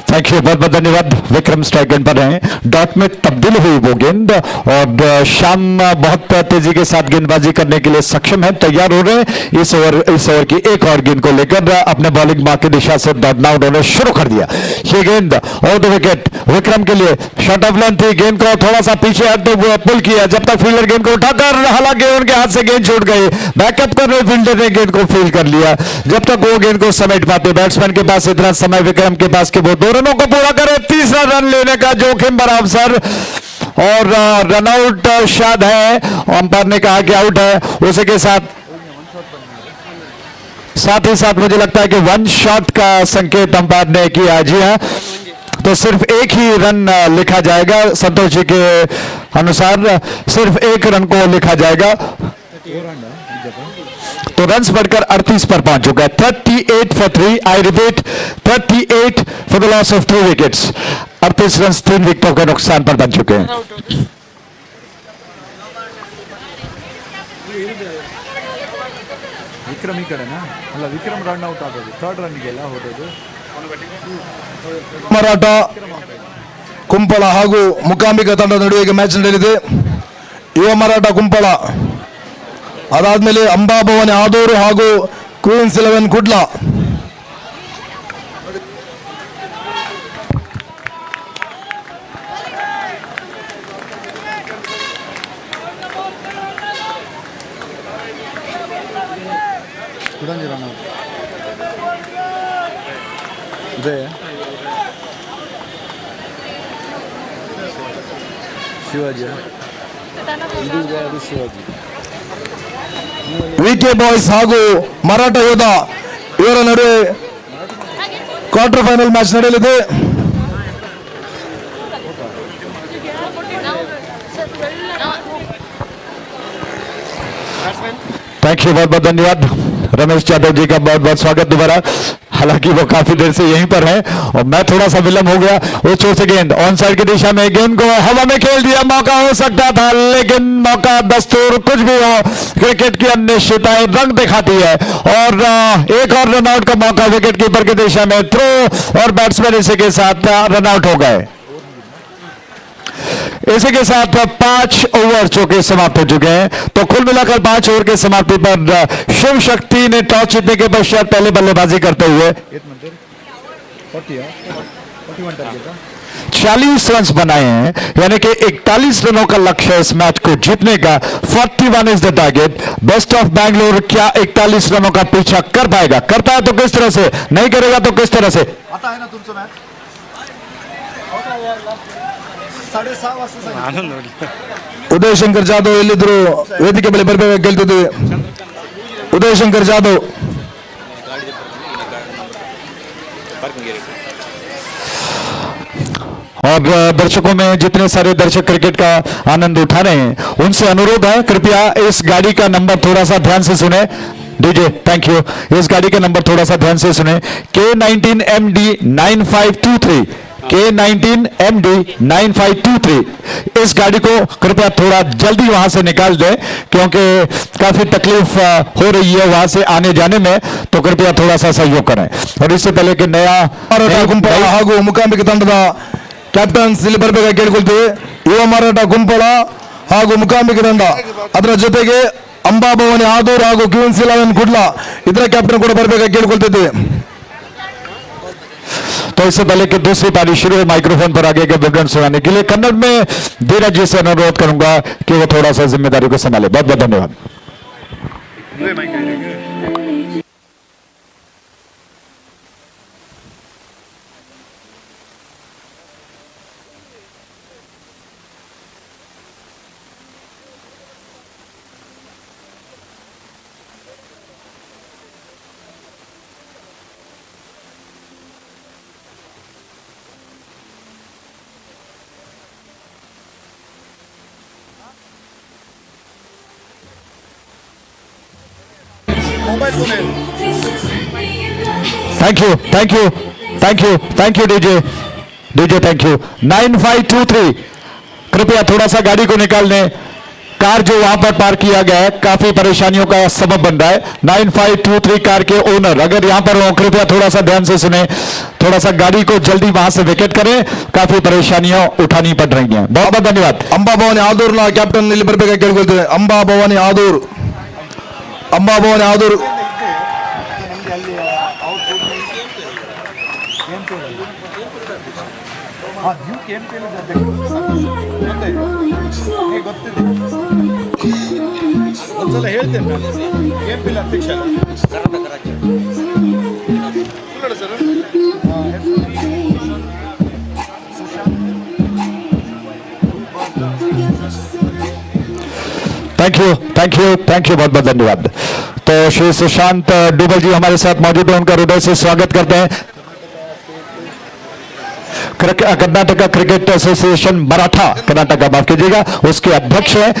थैंक यू, बहुत बहुत धन्यवाद। विक्रम स्ट्राइक एंड पर हैं। डॉट में तब्दील हुई वो गेंद और शाम बहुत तेजी के साथ गेंदबाजी करने के लिए सक्षम है, तैयार हो रहे हैं। इस ओवर की एक और गेंद को लेकर अपने बॉलिंग मार्क की दिशा से दौड़ना उन्होंने शुरू कर दिया। ये गेंद और 2 विकेट विक्रम के लिए। शॉट ऑफ लेंथ थी, गेंद को थोड़ा सा पीछे हटते हुए पुल किया जब तक फील्डर गेंद को उठाकर, हालांकि उनके हाथ से गेंद छूट गई। बैकअप कर रहे फील्डर ने गेंद को फील्ड कर लिया। जब तक वो गेंद को समेट पाते बैट्समैन के पास इतना समय विक्रम के पास कि वो 2 रनों को पूरा करे। 3रा रन लेने का जोखिम भरा अवसर और रनआउट शायद है, अंपायर ने कहा कि आउट है। उसी के साथ ही साथ मुझे लगता है कि 1 शॉट का संकेत अंपायर ने किया। जी हाँ, तो सिर्फ एक ही रन लिखा जाएगा। संतोष जी के अनुसार सिर्फ 1 रन को लिखा जाएगा। तो रन्स बढ़कर 38 पर पहुंच चुका है। 38 for 3, I repeat 38 for the loss of 2 wickets. 38 run 3 विकेटों के नुकसान पर बन चुके हैं। ವಿಕ್ರಮ್ ಈ ಕಡೆನಾ ಅಲ್ಲ ವಿಕ್ರಮ್ ರನ್ ಔಟ್ ಆಗೋದು ಥರ್ಡ್ ರನ್ಗೆಲ್ಲ ಹೋಗೋದು ಮರಾಠ ಕುಂಪಳ ಹಾಗೂ ಮುಕಾಂಬಿಕಾ ತಂಡದ ನಡುವೆ ಮ್ಯಾಚ್ ನಡೆಯಲಿದೆ. ಯುವ ಮರಾಠ ಕುಂಪಳ, ಅದಾದ್ಮೇಲೆ ಅಂಬಾಭವಾನಿ ಆದೂರು ಹಾಗೂ ಕ್ವೀನ್ಸ್ 11 ಕುಡ್ಲ. ಇದೆ ಶಿವಾಜಿ, ಇದು ಅದು ಶಿವಾಜಿ. ವಿಕೆ ಬಾಯ್ಸ್ ಹಾಗೂ ಮರಾಠ ಯೋಧ ಇವರ ನಡುವೆ ಕ್ವಾರ್ಟರ್ ಫೈನಲ್ ಮ್ಯಾಚ್ ನಡೆಯಲಿದೆ. थैंक यू, बहुत बहुत धन्यवाद रमेश यादव जी का, बहुत बहुत स्वागत दोबारा। हालांकि वो काफी देर से यहीं पर है और मैं थोड़ा सा विलंब हो गया। उस छोर से गेंद ऑन साइड की दिशा में, गेंद को हवा में खेल दिया, मौका हो सकता था लेकिन मौका दस्तूर कुछ भी हो, क्रिकेट की अनिश्चितताएं रंग दिखाती है और एक और रनआउट का मौका विकेट कीपर की दिशा में, थ्रो और बैट्समैन इसी के साथ रनआउट हो गए। इसी के साथ 5 ओवर जो कि समाप्त हो चुके हैं। तो कुल मिलाकर 5 ओवर की समाप्ति पर शिव शक्ति ने टॉस जीतने के पश्चात पहले बल्लेबाजी करते हुए 40 रन बनाए हैं, यानी कि 41 रनों का लक्ष्य इस मैच को जीतने का। 41 is the target. Best of Bangalore क्या 41 रनों का पीछा कर पाएगा? करता है तो किस तरह से, नहीं करेगा तो किस तरह से? आता है ना तुमसे मैच ಉದಯ್ ಶಂಕರ್ ಜಾಧವ್ ಎಲ್ಲಿದ್ರು ವೇದಿಕೆ ಬಳಿ ಬರಬೇಕು ಕೇಳ್ತಿದ್ವಿ. ಉದಯ್ ಶಂಕರ್ ಜಾಧವ್. और दर्शकों में जितने सारे दर्शक क्रिकेट का आनंद उठा रहे हैं उनसे अनुरोध है, कृपया इस गाड़ी का नंबर थोड़ा सा ध्यान से सुने। डीजे थैंक यू, इस गाड़ी का नंबर थोड़ा सा ध्यान से सुने। K19MD 9523, K19MD 9523। इस गाड़ी को कृपया थोड़ा जल्दी वहां से निकाल दें क्योंकि काफी तकलीफ हो रही है वहां से आने जाने में, तो कृपया थोड़ा सा सहयोग करें। और इससे पहले कि नया ಕುಂಪಳ ಹಾಗೂ ಮುಕಾಂಬಿಕಾ ತಂಡದ ಕ್ಯಾಪ್ಟನ್ಸ್ ಇಲ್ಲಿ ಬರಬೇಕಾಗಿ ಕೇಳಿಕೊಳ್ತೀವಿ. ಯುವ ಮರಾಠ ಕುಂಪಳ ಹಾಗೂ ಮುಕಾಂಬಿಕಾ ತಂಡ, ಅದರ ಜೊತೆಗೆ ಅಂಬಾಭವಾನಿ ಆದೂರು ಹಾಗೂ ಕ್ವೀನ್ಸ್ 11 ಕುಡ್ಲ ಇದರ ಕ್ಯಾಪ್ಟನ್ ಕೂಡ ಬರಬೇಕಾಗಿ ಕೇಳಿಕೊಳ್ತಿದ್ದೀವಿ. तो इससे पहले कि दूसरी पारी शुरू हो, माइक्रोफोन पर आगे के विवरण सुनाने के लिए कन्नड़ में धीरज जी से अनुरोध करूंगा कि वो थोड़ा सा जिम्मेदारी को संभाले। बहुत बहुत धन्यवाद। Thank you thank you thank you thank you DJ DJ thank you. 9523, कृपया थोड़ा सा गाड़ी को निकाल दें। कार जो वहां पर पार्क किया गया है काफी परेशानियों का सबब बन रहा है। 9523 कार के ओनर अगर यहां पर हो, कृपया थोड़ा सा ध्यान से सुने, थोड़ा सा गाड़ी को जल्दी वहां से विकेट करें, काफी परेशानियां उठानी पड़ रही हैं। बहुत बहुत धन्यवाद। ಅಂಬಾಭವಾನಿ ಆದೂರ್ನ ಕ್ಯಾಪ್ಟನ್ ಇಲ್ಲಿ ಬರಬೇಕಾಗಿ ಕೇಳಿಕೊಳ್ತೇವೆ. ಅಂಬಾಭವಾನಿ ಆದೂರು, ಅಂಬಾಭವಾನಿ ಆದೂರು. ಒಂದ್ಸಲ ಹೇಳ್ತೇನೆ ನಾನು, KMPL ಅಧ್ಯಕ್ಷ sir. Thank you thank you thank you, बहुत बहुत धन्यवाद। तो श्री सुशांत डुबल जी हमारे साथ मौजूद है, उनका हृदय से स्वागत करते हैं। कर्नाटक क्रिकेट एसोसिएशन मराठा, कर्नाटक का माफ कीजिएगा, उसके अध्यक्ष हैं।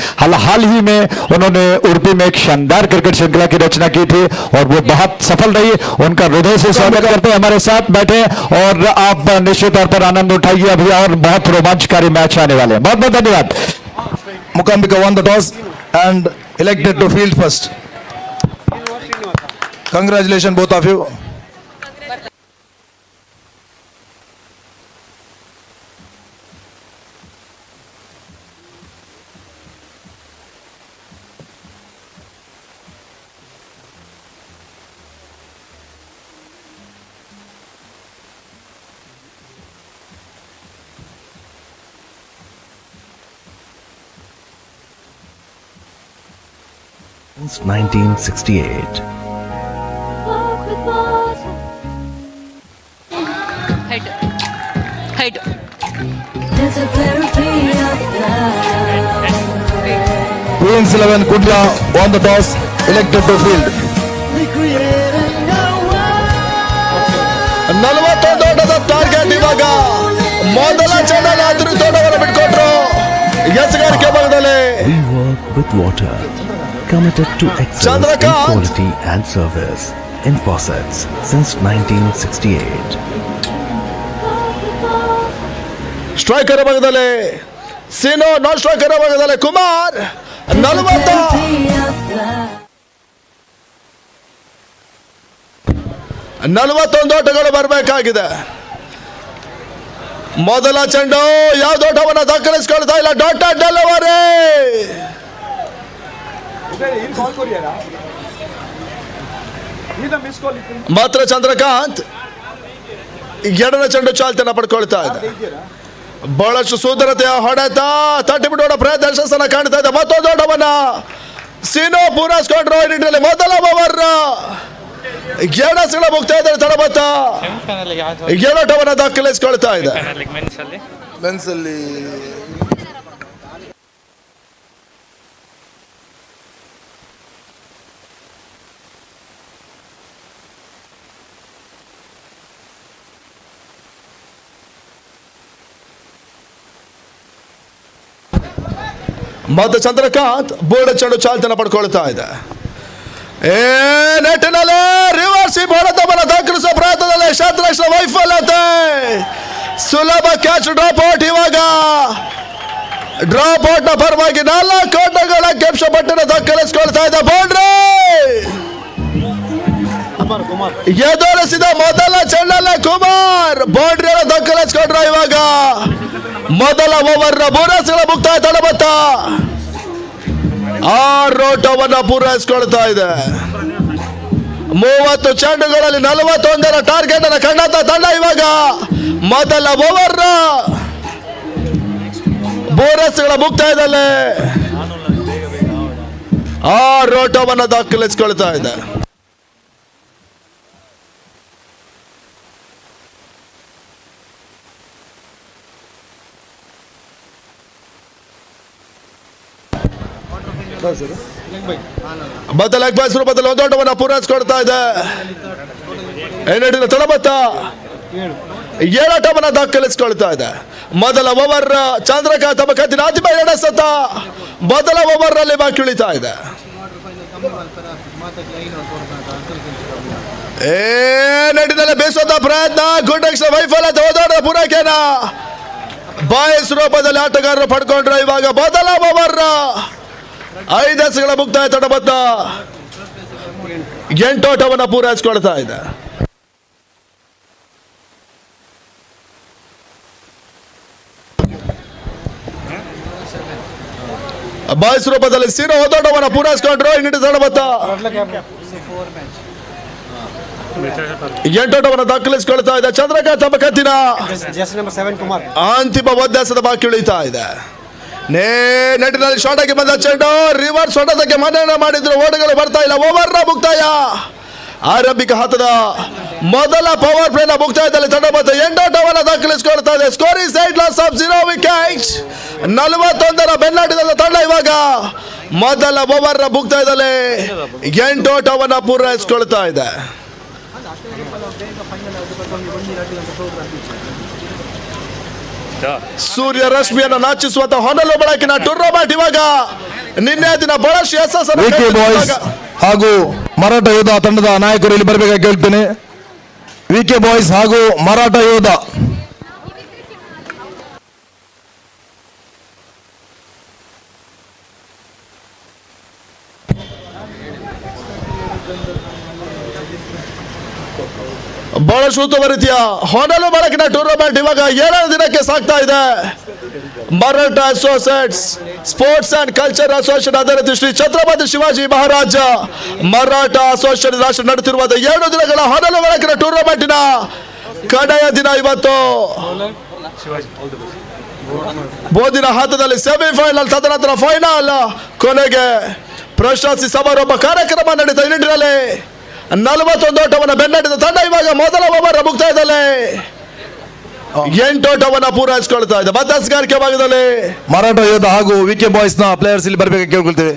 हाल ही में उन्होंने उड़पी में एक शानदार क्रिकेट श्रृंखला की रचना की थी और वो बहुत सफल रही। उनका हृदय से स्वागत करते हैं, हमारे साथ बैठे और आप निश्चित तौर पर आनंद उठाइए। अभी और बहुत रोमांचकारी मैच आने वाले हैं। बहुत बहुत धन्यवाद। Mukambika won the toss and elected to field first. Congratulations both of you. Since 1968. Walk with water. Height. There's a therapy of love. Queens 11 Kudla won the toss, elected to field. Recreating a world. 41 ಓಟದ target ಇವಾಗ ಮೊದಲ ಚೆಂಡಲ್ಲಿ ಅದ್ಭುತ ಓಟವನ್ನು ಬಿಟ್ಕೊಟ್ರು ಎಸಗಾರಿಕೆ ಭಾಗದಲ್ಲಿ. We work with water, committed to excellence in Chandrakant. quality and service in faucets since 1968. Striker ಭಾಗದಲ್ಲಿ ಸೀನೋ, ನಾನ್ striker ಭಾಗದಲ್ಲಿ ಕುಮಾರ್. 41 ಓಟಗಳು ಬರಬೇಕಾಗಿದೆ. ಮೊದಲ ಚೆಂಡು ಯಾವ್ದು ಓಟವನ್ನು ದಾಖಲಿಸಿಕೊಳ್ತಾ ಇಲ್ಲ. ಡಾಟರ್ ಡೆಲಿವರಿ ಮಾತ್ರ ಚಂದ್ರಕಾಂತ್ ಎರಡನೇ ಚೆಂಡು ಚಾಲ್ತಿಯನ್ನು ಪಡ್ಕೊಳ್ತಾ ಇದೆ. ಬಹಳಷ್ಟು ಸುಂದರತೆಯ ಹೊಡೆತ, ತಟ್ಟಿಬಿಟ್ಟು ಹೊಡ ಪ್ರಯತ್ನ ಯಶಸ್ಸನ್ನ ಕಾಣ್ತಾ ಇದೆ. ಮತ್ತೊಂದು ಓಟವನ್ನ ಸೀನೋ ಪೂರೈಸಿಕೊಂಡ್ರು. ಈ ನಿಟ್ಟಿನಲ್ಲಿ ಮೊದಲ ಓವರ್ ಎರಡಸಗಳ ಮುಗ್ತಾ ಇದ್ದಾರೆ. ತಡಬತ್ತ ಎರಡೋಟವನ್ನ ದಾಖಲಿಸಿಕೊಳ್ತಾ ಇದೆ. ಮೆನ್ಸ್ ಅಲ್ಲಿ ಮತ್ತೆ ಚಂದ್ರಕಾಂತ್ ಬೋರ್ಡ್ ಚೆಂಡು ಚಾಲ್ತಿಯನ್ನು ಪಡ್ಕೊಳ್ತಾ ಇದೆ. ನೆಟ್ಟಿನಲ್ಲಿ ರಿವರ್ಸ್ ಹೊಡೆತವನ್ನು ದಾಖಲಿಸುವ ಪ್ರಯತ್ನದಲ್ಲಿ ಶತಲಕ್ಷ ವೈಫಲ್ಯತೆ. ಸುಲಭ ಕ್ಯಾಚ್ ಡ್ರಾಪ್ ಔಟ್. ಇವಾಗ ಡ್ರಾಪ್ ಔಟ್ ನ ಪರವಾಗಿ 4 ಓಟಗಳ ಕೆಂಶ ಪಟ್ಟಿನ ದಾಖಲಿಸಿಕೊಳ್ತಾ ಇದೆ. ಬೌಂಡ್ರಿ ಎದುರಿಸಿದ ಮೊದಲ ಚೆಂಡಲ್ಲೇ ಕುಮಾರ್ ಬೌಂಡ್ರಿಯನ್ನು ದಾಖಲಿಸಿಕೊಂಡ್ರು. ಇವಾಗ ಮೊದಲ ಓವರ್ ಬೋನಸ್ಗಳ ಮುಕ್ತಾಯ. ತಡಬತ್ತ 6 ಓಟವನ್ನು ಪೂರೈಸಿಕೊಳ್ತಾ ಇದೆ. 30 ಚೆಂಡುಗಳಲ್ಲಿ 41 ಟಾರ್ಗೆಟ್ ಅನ್ನು ಕಂಡಂತ ತಂಡ ಇವಾಗ ಮೊದಲ ಓವರ್ ಬೋನಸ್ಗಳ ಮುಕ್ತಾಯದಲ್ಲಿ 6 ಓಟವನ್ನು ದಾಖಲಿಸಿಕೊಳ್ತಾ ಇದೆ. ಮತ್ತೆ ಲೆಗ್ ಬಾಯ್ಸ್ ರೂಪದಲ್ಲಿ ಒಂದು ಓಟವನ್ನು ಪೂರೈಸಿಕೊಡ್ತಾ ಇದೆ. ಏನಿಡಿನ ತಡಬತ್ತ 7 ಓಟವನ್ನು ದಾಖಲಿಸಿಕೊಳ್ತಾ ಇದೆ. ಮೊದಲ ಓವರ್ ಚಂದ್ರಕಾಂತ್ ತಮ್ಮ ಕತ್ತಿನ ಅಂತಿಮ ಎಡಸತ ಮೊದಲ ಓವರ್ ನಲ್ಲಿ ಬಾಕಿ ಉಳಿತಾ ಇದೆ. ಏನಿಡಿನಲ್ಲಿ ಬೇಸುವಂತ ಪ್ರಯತ್ನ, ಗುಡ್ ಎಕ್ಸ್ಟ್ರಾ ವೈಫಲ್ಯತೆ, ಓದೋಡ ಪೂರೈಕೆನ ಬಾಯ್ಸ್ ರೂಪದಲ್ಲಿ ಆಟಗಾರರು ಪಡ್ಕೊಂಡ್ರು. ಇವಾಗ ಮೊದಲ ಓವರ್ 5 ಎಸೆಗಳ ಮುಕ್ತಾಯ. ತಡಬದ್ದ 8 ಓಟವನ್ನು ಪೂರೈಸಿಕೊಳ್ತಾ ಇದೆ. ಬಾಯ್ಸ್ ರೂಪದಲ್ಲಿ ಸೀನೋ ಓಟವನ್ನು ಪೂರೈಸಿಕೊಂಡ್ರು. ಇನ್ನಿಟ್ಟು ತಡಬದ್ದ 8 ಓಟವನ್ನು ದಾಖಲಿಸಿಕೊಳ್ತಾ ಇದೆ. ಚಂದ್ರಕಾಂತ್ ತಮ್ಮ ಕತ್ತಿನ ಅಂತಿಮ ಒದ್ದಾಸದ ಬಾಕಿ ಉಳಿತಾ ಇದೆ. ನೆಟ್ಟಿನಲ್ಲಿ ಶಾರ್ಟ್ ಆಗಿ ಬಂದ ಚೆಂಡು ರಿವರ್ಸ್ ಹೊಡೆತಕ್ಕೆ ಮನ್ನಣೆ ಮಾಡಿದ್ರು. ಓಟಗಳು ಬರ್ತಾ ಇಲ್ಲ. ಓವರ್ ಮುಕ್ತಾಯ. ಆರಂಭಿಕ ಹಂತದ ಮೊದಲ ಪವರ್ ಪ್ಲೇ ನ ಮುಕ್ತಾಯದಲ್ಲಿ ತಂಡಬದ್ಧ 8 ಓಟವನ್ನು ದಾಖಲಿಸಿಕೊಳ್ತಾ ಇದೆ. Score is 8 loss of 0 wicket. 41 ಬೆನ್ನಟ್ಟಿದ ತಂಡ ಇವಾಗ ಮೊದಲ ಓವರ್ ಮುಕ್ತಾಯದಲ್ಲಿ 8 ಓಟವನ್ನು ಪೂರೈಸಿಕೊಳ್ತಾ ಇದೆ. ಸೂರ್ಯ ರಶ್ಮಿಯನ್ನು ನಾಚಿಸುವಂತ ಹೊನಲು ಬೆಳಕಿನ ಟೂರ್ನಮೆಂಟ್ ಇವಾಗ ನಿನ್ನೆ ದಿನ ಬಹಳಷ್ಟು ವಿಕೆ ಬಾಯ್ಸ್ ಹಾಗೂ ಮರಾಠ ಯೋಧ ತಂಡದ ನಾಯಕರು ಇಲ್ಲಿ ಬರಬೇಕಾಗಿ ಕೇಳ್ತೇನೆ. ವಿಕೆ ಬಾಯ್ಸ್ ಹಾಗೂ ಮರಾಠ ಯೋಧ. ಬಹಳಷ್ಟು ಉತ್ತಮ ರೀತಿಯ ಹೊನಲು ಬೆಳಕಿನ ಟೂರ್ನಮೆಂಟ್ ಇವಾಗ 7ನೇ ದಿನಕ್ಕೆ ಸಾಗ್ತಾ ಇದೆ. Maratha associates sports and culture association ಅದೇ ರೀತಿ ಶ್ರೀ ಛತ್ರಪತಿ ಶಿವಾಜಿ ಮಹಾರಾಜ ಮರಾಠ ಅಸೋಸಿಯೇಷನ್ ರಾಷ್ಟ್ರ ನಡೆಯುತ್ತಿರುವ 7 ದಿನಗಳ ಹೊನಲು ಬೆಳಕಿನ ಟೂರ್ನಮೆಂಟಿನ ಕಡೆಯ ದಿನ ಇವತ್ತು. ಬೋದಿನ ಹಂತದಲ್ಲಿ ಸೆಮಿಫೈನಲ್, ತದನಂತರ ಫೈನಲ್, ಕೊನೆಗೆ ಪ್ರಶಸ್ತಿ ಸಮಾರೋಪ ಕಾರ್ಯಕ್ರಮ ನಡೀತಾ. ಈ ನಿಟ್ಟಿನಲ್ಲಿ 41 ಓಟವನ್ನು ಬೆನ್ನಟ್ಟಿದ ತಂಡ ಇವಾಗ ಮೊದಲ ಓವರ್ ಮುಕ್ತಾಯದಲ್ಲಿ 8 ಓಟವನ್ನು ಪೂರೈಸಿಕೊಳ್ತಾ ಇದೆ. ಮಧ್ಯಸ್ಗಾರಿಕೆ ಭಾಗದಲ್ಲಿ ಮರಾಠ ಯೋಧ ಹಾಗೂ ವಿಕೆ ಬಾಯ್ಸ್ ನ ಪ್ಲೇಯರ್ಸ್ ಇಲ್ಲಿ ಬರಬೇಕಾಗಿ ಕೇಳ್ಕೊಳ್ತೇವೆ.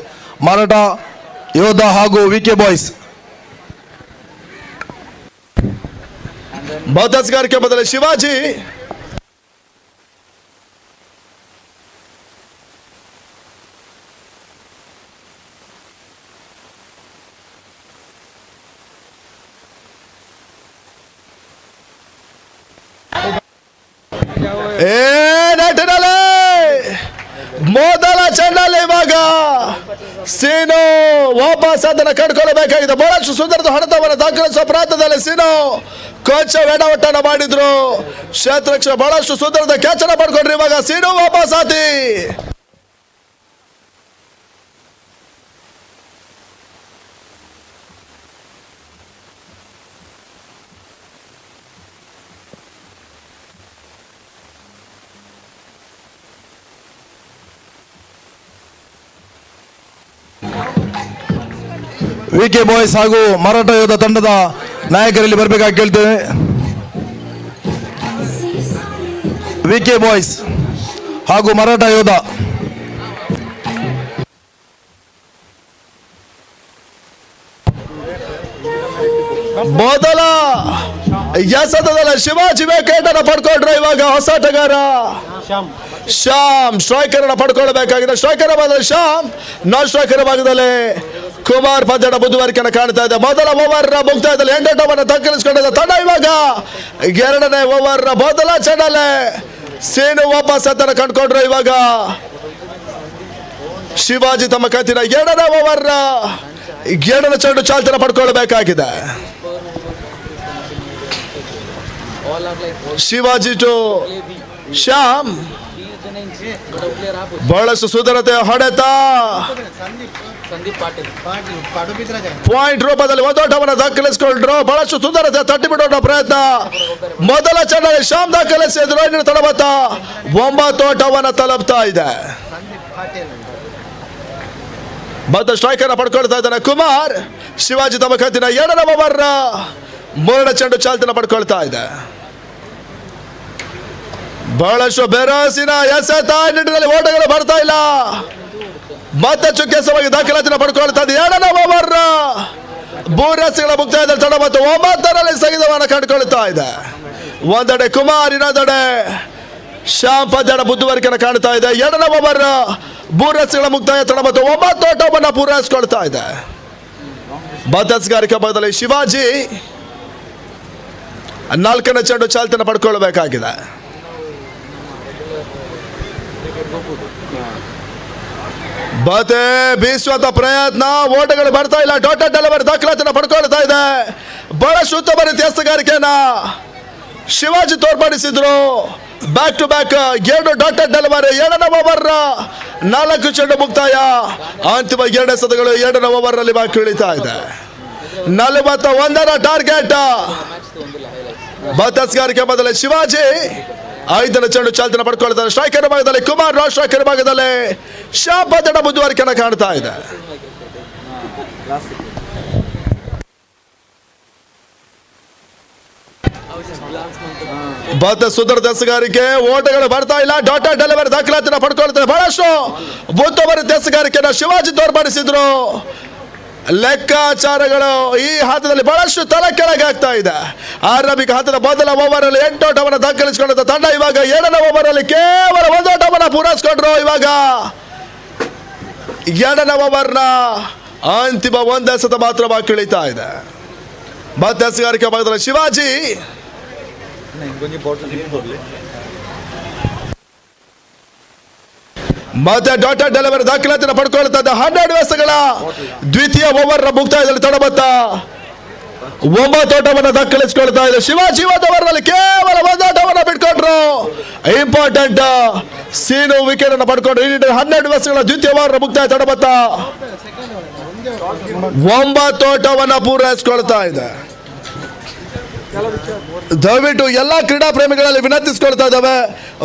ಮರಾಠ ಯೋಧ ಹಾಗೂ ವಿಕೆ ಬಾಯ್ಸ್. ಮಧ್ಯಸ್ಗಾರಿಕೆ ಬದಲು ಶಿವಾಜಿ, ಮೊದಲ ಚೆಂಡಲ್ಲಿ ಇವಾಗ ಸೀನು ವಾಪಸ್ ಅದನ್ನು ಕಡ್ಕೊಳ್ಳಬೇಕಾಗಿದೆ. ಬಹಳಷ್ಟು ಸುಂದರದ ಹೊಡೆತವನ್ನು ದಾಖಲಿಸುವ ಪ್ರಾಂತದಲ್ಲಿ ಸೀನು ಕೊಂಚ ಎಡವಟ್ಟನ್ನು ಮಾಡಿದ್ರು. ಕ್ಷೇತ್ರಕ್ಷ ಬಹಳಷ್ಟು ಸುಂದರದ ಕ್ಯಾಚ್ ಅನ್ನು ಪಡ್ಕೊಂಡ್ರು. ಇವಾಗ ಸೀನು ವಾಪಸ್ ಆತಿ. ವಿಕೆ ಬಾಯ್ಸ್ ಹಾಗೂ ಮರಾಠ ಯೋಧ ತಂಡದ ನಾಯಕರಲ್ಲಿ ಬರಬೇಕಾಗಿ ಕೇಳ್ತೇವೆ. ವಿಕೆ ಬಾಯ್ಸ್ ಹಾಗೂ ಮರಾಠ ಯೋಧ. ಮೊದಲ ಎಸೆತದಲ್ಲಿ ಶಿವಾಜಿ ವಿಕೆಟ್ ಅನ್ನು ಪಡ್ಕೊಂಡ್ರೆ ಇವಾಗ ಹೊಸಾಟಗಾರ ಶ್ಯಾಮ್ ಸ್ಟ್ರೈಕರ್ ಅನ್ನು ಪಡ್ಕೊಳ್ಬೇಕಾಗಿದೆ. ಸ್ಟ್ರೈಕರ್ ಭಾಗದಲ್ಲಿ ಶ್ಯಾಮ್, ನಾನ್ ಸ್ಟ್ರೈಕರ್ ಭಾಗದಲ್ಲಿ ಕುಮಾರ್ ಪದ್ಯಡ ಬುದ್ಧಿವಾರಿಕೆಯನ್ನು ಕಾಣ್ತಾ ಇದೆ. ಮೊದಲ ಓವರ್ ಮುಕ್ತಾಯದಲ್ಲಿ 8 ಓಟವನ್ನು ದಾಖಲಿಸಿಕೊಂಡಿದ್ದ ತಂಡ ಇವಾಗ 2ನೇ ಓವರ್ ಮೊದಲ ಚೆಂಡಲ್ಲೇ ಸೀನು ವಾಪಸ್ ಅದನ್ನು ಕಂಡುಕೊಂಡ್ರು. ಇವಾಗ ಶಿವಾಜಿ ತಮ್ಮ ಕತ್ತಿನ 2ನೇ ಓವರ್ 2ನೇ ಚೆಂಡು ಚಾಲ್ತಿಯನ್ನು ಪಡ್ಕೊಳ್ಬೇಕಾಗಿದೆ. ಶಿವಾಜಿ ಟು ಶ್ಯಾಮ್, ಬಹಳಷ್ಟು ಸುಂದರತೆ ಹೊಡೆತ ಪಾಯಿಂಟ್ ರೂಪದಲ್ಲಿ 1 ಓಟವನ್ನು ದಾಖಲಿಸಿಕೊಂಡ್ರು. ಬಹಳಷ್ಟು ಸುಂದರತೆ ತಟ್ಟಿ ಬಿಡೋ ಪ್ರಯತ್ನ. ಮೊದಲ ಚೆಂಡಲ್ಲಿ ಶ್ಯಾಮ್ ದಾಖಲಿಸಿದ್ರು. ಇನ್ನು ತಡಬತ್ತ 9 ಓಟವನ್ನು ತಲುಪ್ತಾ ಇದೆ. ಮತ್ತೆ ಸ್ಟ್ರೈಕರ್ ಪಡ್ಕೊಳ್ತಾ ಇದ್ದಾನೆ ಕುಮಾರ್. ಶಿವಾಜಿ ತಮ್ಮ ಕತ್ತಿನ 2ನೇ ಓವರ್ 3ನೇ ಚೆಂಡು ಚಾಲ್ತಿನ ಪಡ್ಕೊಳ್ತಾ ಇದೆ. ಬಹಳಷ್ಟು ಬೆರಸಿನ ಎಸೆತ ನಿಟ್ಟಿನಲ್ಲಿ ಓಟಗಳು ಬರ್ತಾ ಇಲ್ಲ. ಮತ್ತೆ ಚುಕ್ಕೆಸವಾಗಿ ದಾಖಲಾತಿನ ಪಡ್ಕೊಳ್ತಾ ಇದೆ. 2ನೇ ಓವರ್ 3 ರನ್ಸ್ಗಳ ಮುಕ್ತಾಯದಲ್ಲಿ ತಡ ಮತ್ತು 9ರಲ್ಲಿ ಸ್ಥಗಿತವನ್ನು ಕಂಡುಕೊಳ್ತಾ ಇದೆ. ಒಂದೆಡೆ ಕುಮಾರ್, ಇನ್ನೊಂದೆಡೆ ಶ್ಯಾಮ್ ಪದ್ಯಡ ಬುದ್ಧಿವಾರಿಕೆಯನ್ನು ಕಾಣ್ತಾ ಇದೆ. 2ನೇ ಓವರ್ 3 ರನ್ಸ್ಗಳ ಮುಕ್ತಾಯ ತಡ ಮತ್ತು 9 ಓಟವನ್ನು ಪೂರೈಸಿಕೊಳ್ತಾ ಇದೆ. ಮಧ್ಯಸ್ಗಾರಿಕೆ ಭಾಗದಲ್ಲಿ ಶಿವಾಜಿ 4ನೇ ಚೆಂಡು ಚಾಲ್ತಿನ ಪಡ್ಕೊಳ್ಬೇಕಾಗಿದೆ. ಬತೆ ಬೀಸುವಂತ ಪ್ರಯತ್ನ, ಓಟಗಳು ಬರ್ತಾ ಇಲ್ಲ. ಡಾಟೆಡ್ ಡೆಲಿವರಿ ದಾಖಲಾತಿನ ಪಡ್ಕೊಳ್ತಾ ಇದೆ. ಬಹಳಷ್ಟು ಉತ್ತಮ ರೀತಿಯ ಹಸ್ತಗಾರಿಕೆಯನ್ನ ಶಿವಾಜಿ ತೋರ್ಪಡಿಸಿದ್ರು. Back to back 2 dotted delivery. 2ನೇ ಓವರ್ 4 ಚೆಂಡು ಮುಕ್ತಾಯ. ಅಂತಿಮ 2 ಎಸೆತಗಳು 2ನೇ ಓವರ್ ನಲ್ಲಿ ಬಾಕಿ ಉಳಿತಾ ಇದೆ. 41ರ ಟಾರ್ಗೆಟ್. ಮಧ್ಯಸ್ಗಾರಿಕೆ ಬದಲೇ ಶಿವಾಜಿ 5ನೇ ಚೆಂಡು ಚಾಲ್ತಿನ ಪಡ್ಕೊಳ್ತಾರೆ. ಸ್ಟ್ರೈಕರ್ ಭಾಗದಲ್ಲಿ ಕುಮಾರ್, ನಾನ್ ಸ್ಟ್ರೈಕರ್ ಭಾಗದಲ್ಲಿ ಶ್ಯಾಮ್ ಪದ್ಯಡ ಬುದ್ಧಿವಾರಿಕೆಯನ್ನು ಕಾಣ್ತಾ ಇದೆ. ಮತ್ತೆ ಸುಂದರ ದಸಗಾರಿಕೆ, ಓಟಗಳು ಬರ್ತಾ ಇಲ್ಲ. ಡಾಟೆಡ್ ಡೆಲಿವರಿ ದಾಖಲಾತಿನ ಪಡ್ಕೊಳ್ತಾರೆ. ಬಹಳಷ್ಟು ಉತ್ತಮ ದಸಗಾರಿಕೆಯನ್ನು ಶಿವಾಜಿ ತೋರ್ಪಡಿಸಿದ್ರು. ಲೆಕ್ಕಾಚಾರಗಳು ಈ ಹಂತದಲ್ಲಿ ಬಹಳಷ್ಟು ತಲೆ ಕೆಳಗಾಗ್ತಾ ಇದೆ. ಆರಂಭಿಕ ಹಂತದ ಮೊದಲ ಓವರ್ ಅಲ್ಲಿ 8 ಓಟವನ್ನು ದಾಖಲಿಸಿಕೊಂಡ ತಂಡ ಇವಾಗ 7ನೇ ಓವರ್ ಅಲ್ಲಿ ಕೇವಲ 1 ಓಟವನ್ನು ಪೂರೈಸಿಕೊಂಡ್ರು. ಇವಾಗ 2ನೇ ಓವರ್ನ ಅಂತಿಮ 1 ಎಸೆತ ಮಾತ್ರವಾಗಿ ಇಳಿತಾ ಇದೆ. ಮತ್ತೆ ಎಸೆಗಾರಿಕೆ ಭಾಗದಲ್ಲಿ ಶಿವಾಜಿ ಮತ್ತೆ ಡಾಟರ್ ಡೆಲಿವರಿ ದಾಖಲಾತಿಯನ್ನು ಪಡ್ಕೊಳ್ತಾ ಇದ್ದ 12 ಎಸೆಗಳ ದ್ವಿತೀಯ ಓವರ್ ಮುಕ್ತಾಯದಲ್ಲಿ ತಡಬತ್ತ 9 ಓಟವನ್ನು ದಾಖಲಿಸಿಕೊಳ್ತಾ ಇದೆ ಶಿವಾಜಿ. ಓವರ್ನಲ್ಲಿ ಕೇವಲ 1 ಓಟವನ್ನು ಬಿಟ್ಕೊಂಡ್ರು. ಇಂಪಾರ್ಟೆಂಟ್ ಸೀನು ವಿಕೆಟ್ ಅನ್ನು ಪಡ್ಕೊಂಡ್ರು. 12 ಎಸೆಗಳ ದ್ವಿತೀಯ ಓವರ್ ಮುಕ್ತಾಯ ತಡಬತ್ತ 9 ಓಟವನ್ನು ಪೂರೈಸಿಕೊಳ್ತಾ ಇದೆ. ದಯವಿಟ್ಟು ಎಲ್ಲ ಕ್ರೀಡಾ ಪ್ರೇಮಿಗಳಲ್ಲಿ ವಿನಂತಿಸಿಕೊಳ್ತಾ ಇದ್ದಾವೆ,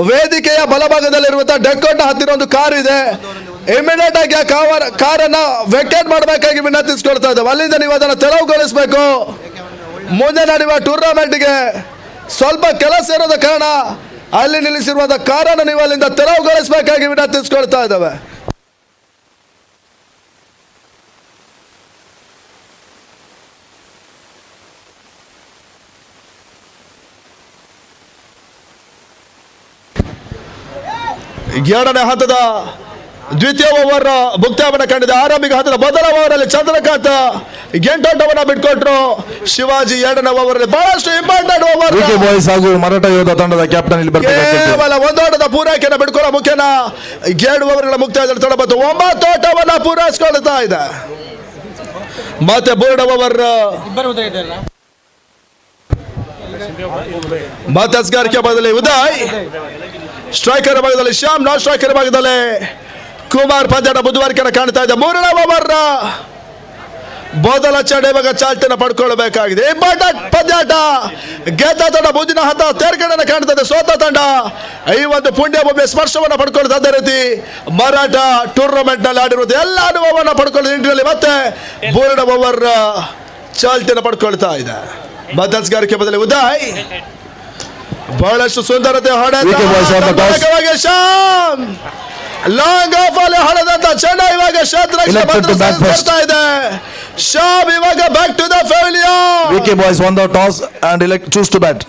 ವೇದಿಕೆಯ ಬಲಭಾಗದಲ್ಲಿರುವಂತಹ ಡೆಕೋಟ ಹತ್ತಿರ ಒಂದು ಕಾರ್ ಇದೆ, ಇಮಿಡಿಯೇಟ್ ಆಗಿ ಆ ಕಾರನ್ನ ವೆಕೇಟ್ ಮಾಡಬೇಕಾಗಿ ವಿನಂತಿಸಿಕೊಳ್ತಾ ಇದ್ದಾವೆ. ಅಲ್ಲಿಂದ ನೀವು ಅದನ್ನು ತೆರವುಗೊಳಿಸಬೇಕು. ಮುಂದೆ ನಡೆಯುವ ಟೂರ್ನಮೆಂಟ್ಗೆ ಸ್ವಲ್ಪ ಕೆಲಸ ಇರೋದ ಕಾರಣ ಅಲ್ಲಿ ನಿಲ್ಲಿಸಿರುವಂತಹ ಕಾರನ್ನು ನೀವು ಅಲ್ಲಿಂದ ತೆರವುಗೊಳಿಸಬೇಕಾಗಿ ವಿನಂತಿಸಿಕೊಳ್ತಾ ಇದ್ದಾವೆ. ಎರಡನೇ ಹಂತದ ದ್ವಿತೀಯ ಓವರ್ ಮುಕ್ತಾಯವನ್ನು ಕಂಡಿದೆ. ಆರಂಭಿಕ ಹಂತದ ಮೊದಲ ಓವರ್ ಅಲ್ಲಿ ಚಂದ್ರಕಾಂತ್ 8 ಓಟವನ್ನು ಬಿಟ್ಕೊಟ್ರು. ಶಿವಾಜಿ 2ನೇ ಓವರ್ ಅಲ್ಲಿ ಬಹಳಷ್ಟು ಇಂಪಾರ್ಟೆಂಟ್ ಓವರ್. ಬಾಯ್ಸ್ ಹಾಗೂ ಮರಾಠ ಯೋಧ ತಂಡದ ಕ್ಯಾಪ್ಟನ್ ಇಲ್ಲಿ ಕೇವಲ 1 ಓಟದ ಪೂರೈಕೆಯನ್ನು ಬಿಟ್ಕೊಳ್ಳೋ ಮುಖ್ಯನ 7 ಓವರ್ಗಳ ಮುಕ್ತಾಯದಲ್ಲಿ ತಡಬತ್ತು 9 ಓಟವನ್ನು ಪೂರೈಸಿಕೊಳ್ತಾ ಇದೆ. ಮತ್ತೆ 3ನೇ ಓವರ್ ಮತ್ತೆ ಎಸೆಗಾರಿಕೆ ಭಾಗದಲ್ಲಿ ಉದಯ್, ಸ್ಟ್ರೈಕರ್ ಭಾಗದಲ್ಲಿ ಶ್ಯಾಮ್, ನಾನ್ ಸ್ಟ್ರೈಕರ್ ಭಾಗದಲ್ಲಿ ಕುಮಾರ್ ಪಂದ್ಯದ ಬುಧವಾರ ಕಾಣ್ತಾ ಇದೆ. 3ನೇ ಓವರ್ ಮೊದಲ ಚಂಡ ಇವಾಗ ಚಾಲ್ತಿಯನ್ನು ಪಡ್ಕೊಳ್ಬೇಕಾಗಿದೆ. ಇಂಪಾರ್ಟೆಂಟ್ ಪಂದ್ಯಾಟ. ಗೆದ್ದ ತಂಡ ಮುಂದಿನ ಹಂತ ತೇರ್ಗಡೆಯನ್ನು ಕಾಣ್ತಾ ಇದೆ. ಸೋತ ತಂಡ ಈ ಒಂದು ಪುಣ್ಯ ಭೂಮಿ ಸ್ಪರ್ಶವನ್ನು ಪಡ್ಕೊಳ್ತಾ ಅದೇ ರೀತಿ ಮರಾಠ ಟೂರ್ನಮೆಂಟ್ ನಲ್ಲಿ ಆಡಿರುವುದು ಎಲ್ಲ ಅನುಭವವನ್ನು ಪಡ್ಕೊಳ್ಳೋ ನಿಟ್ಟಿನಲ್ಲಿ ಮತ್ತೆ 3ನೇ ಓವರ್ ಚಾಲ್ತಿಯನ್ನು ಪಡ್ಕೊಳ್ತಾ ಇದೆ. ಮಧ್ಯಸ್ಗಾರಿಕೆ ಬದಲಿ ಉದಯ್ ಬಹಳಷ್ಟು ಸುಂದರತೆ ಶ್ಯಾಮ್ ಲಾಂಗ್ ಆಫ್ ಅಲ್ಲಿ ಹೊಡೆದಂತ ಚೆಂಡ ಇವಾಗ ಕ್ಷೇತ್ರಕ್ಕೆ ಇದೆ. ಶ್ಯಾಮ್ ಇವಾಗ back to the pavilion. VK boys won the toss and choose to bat.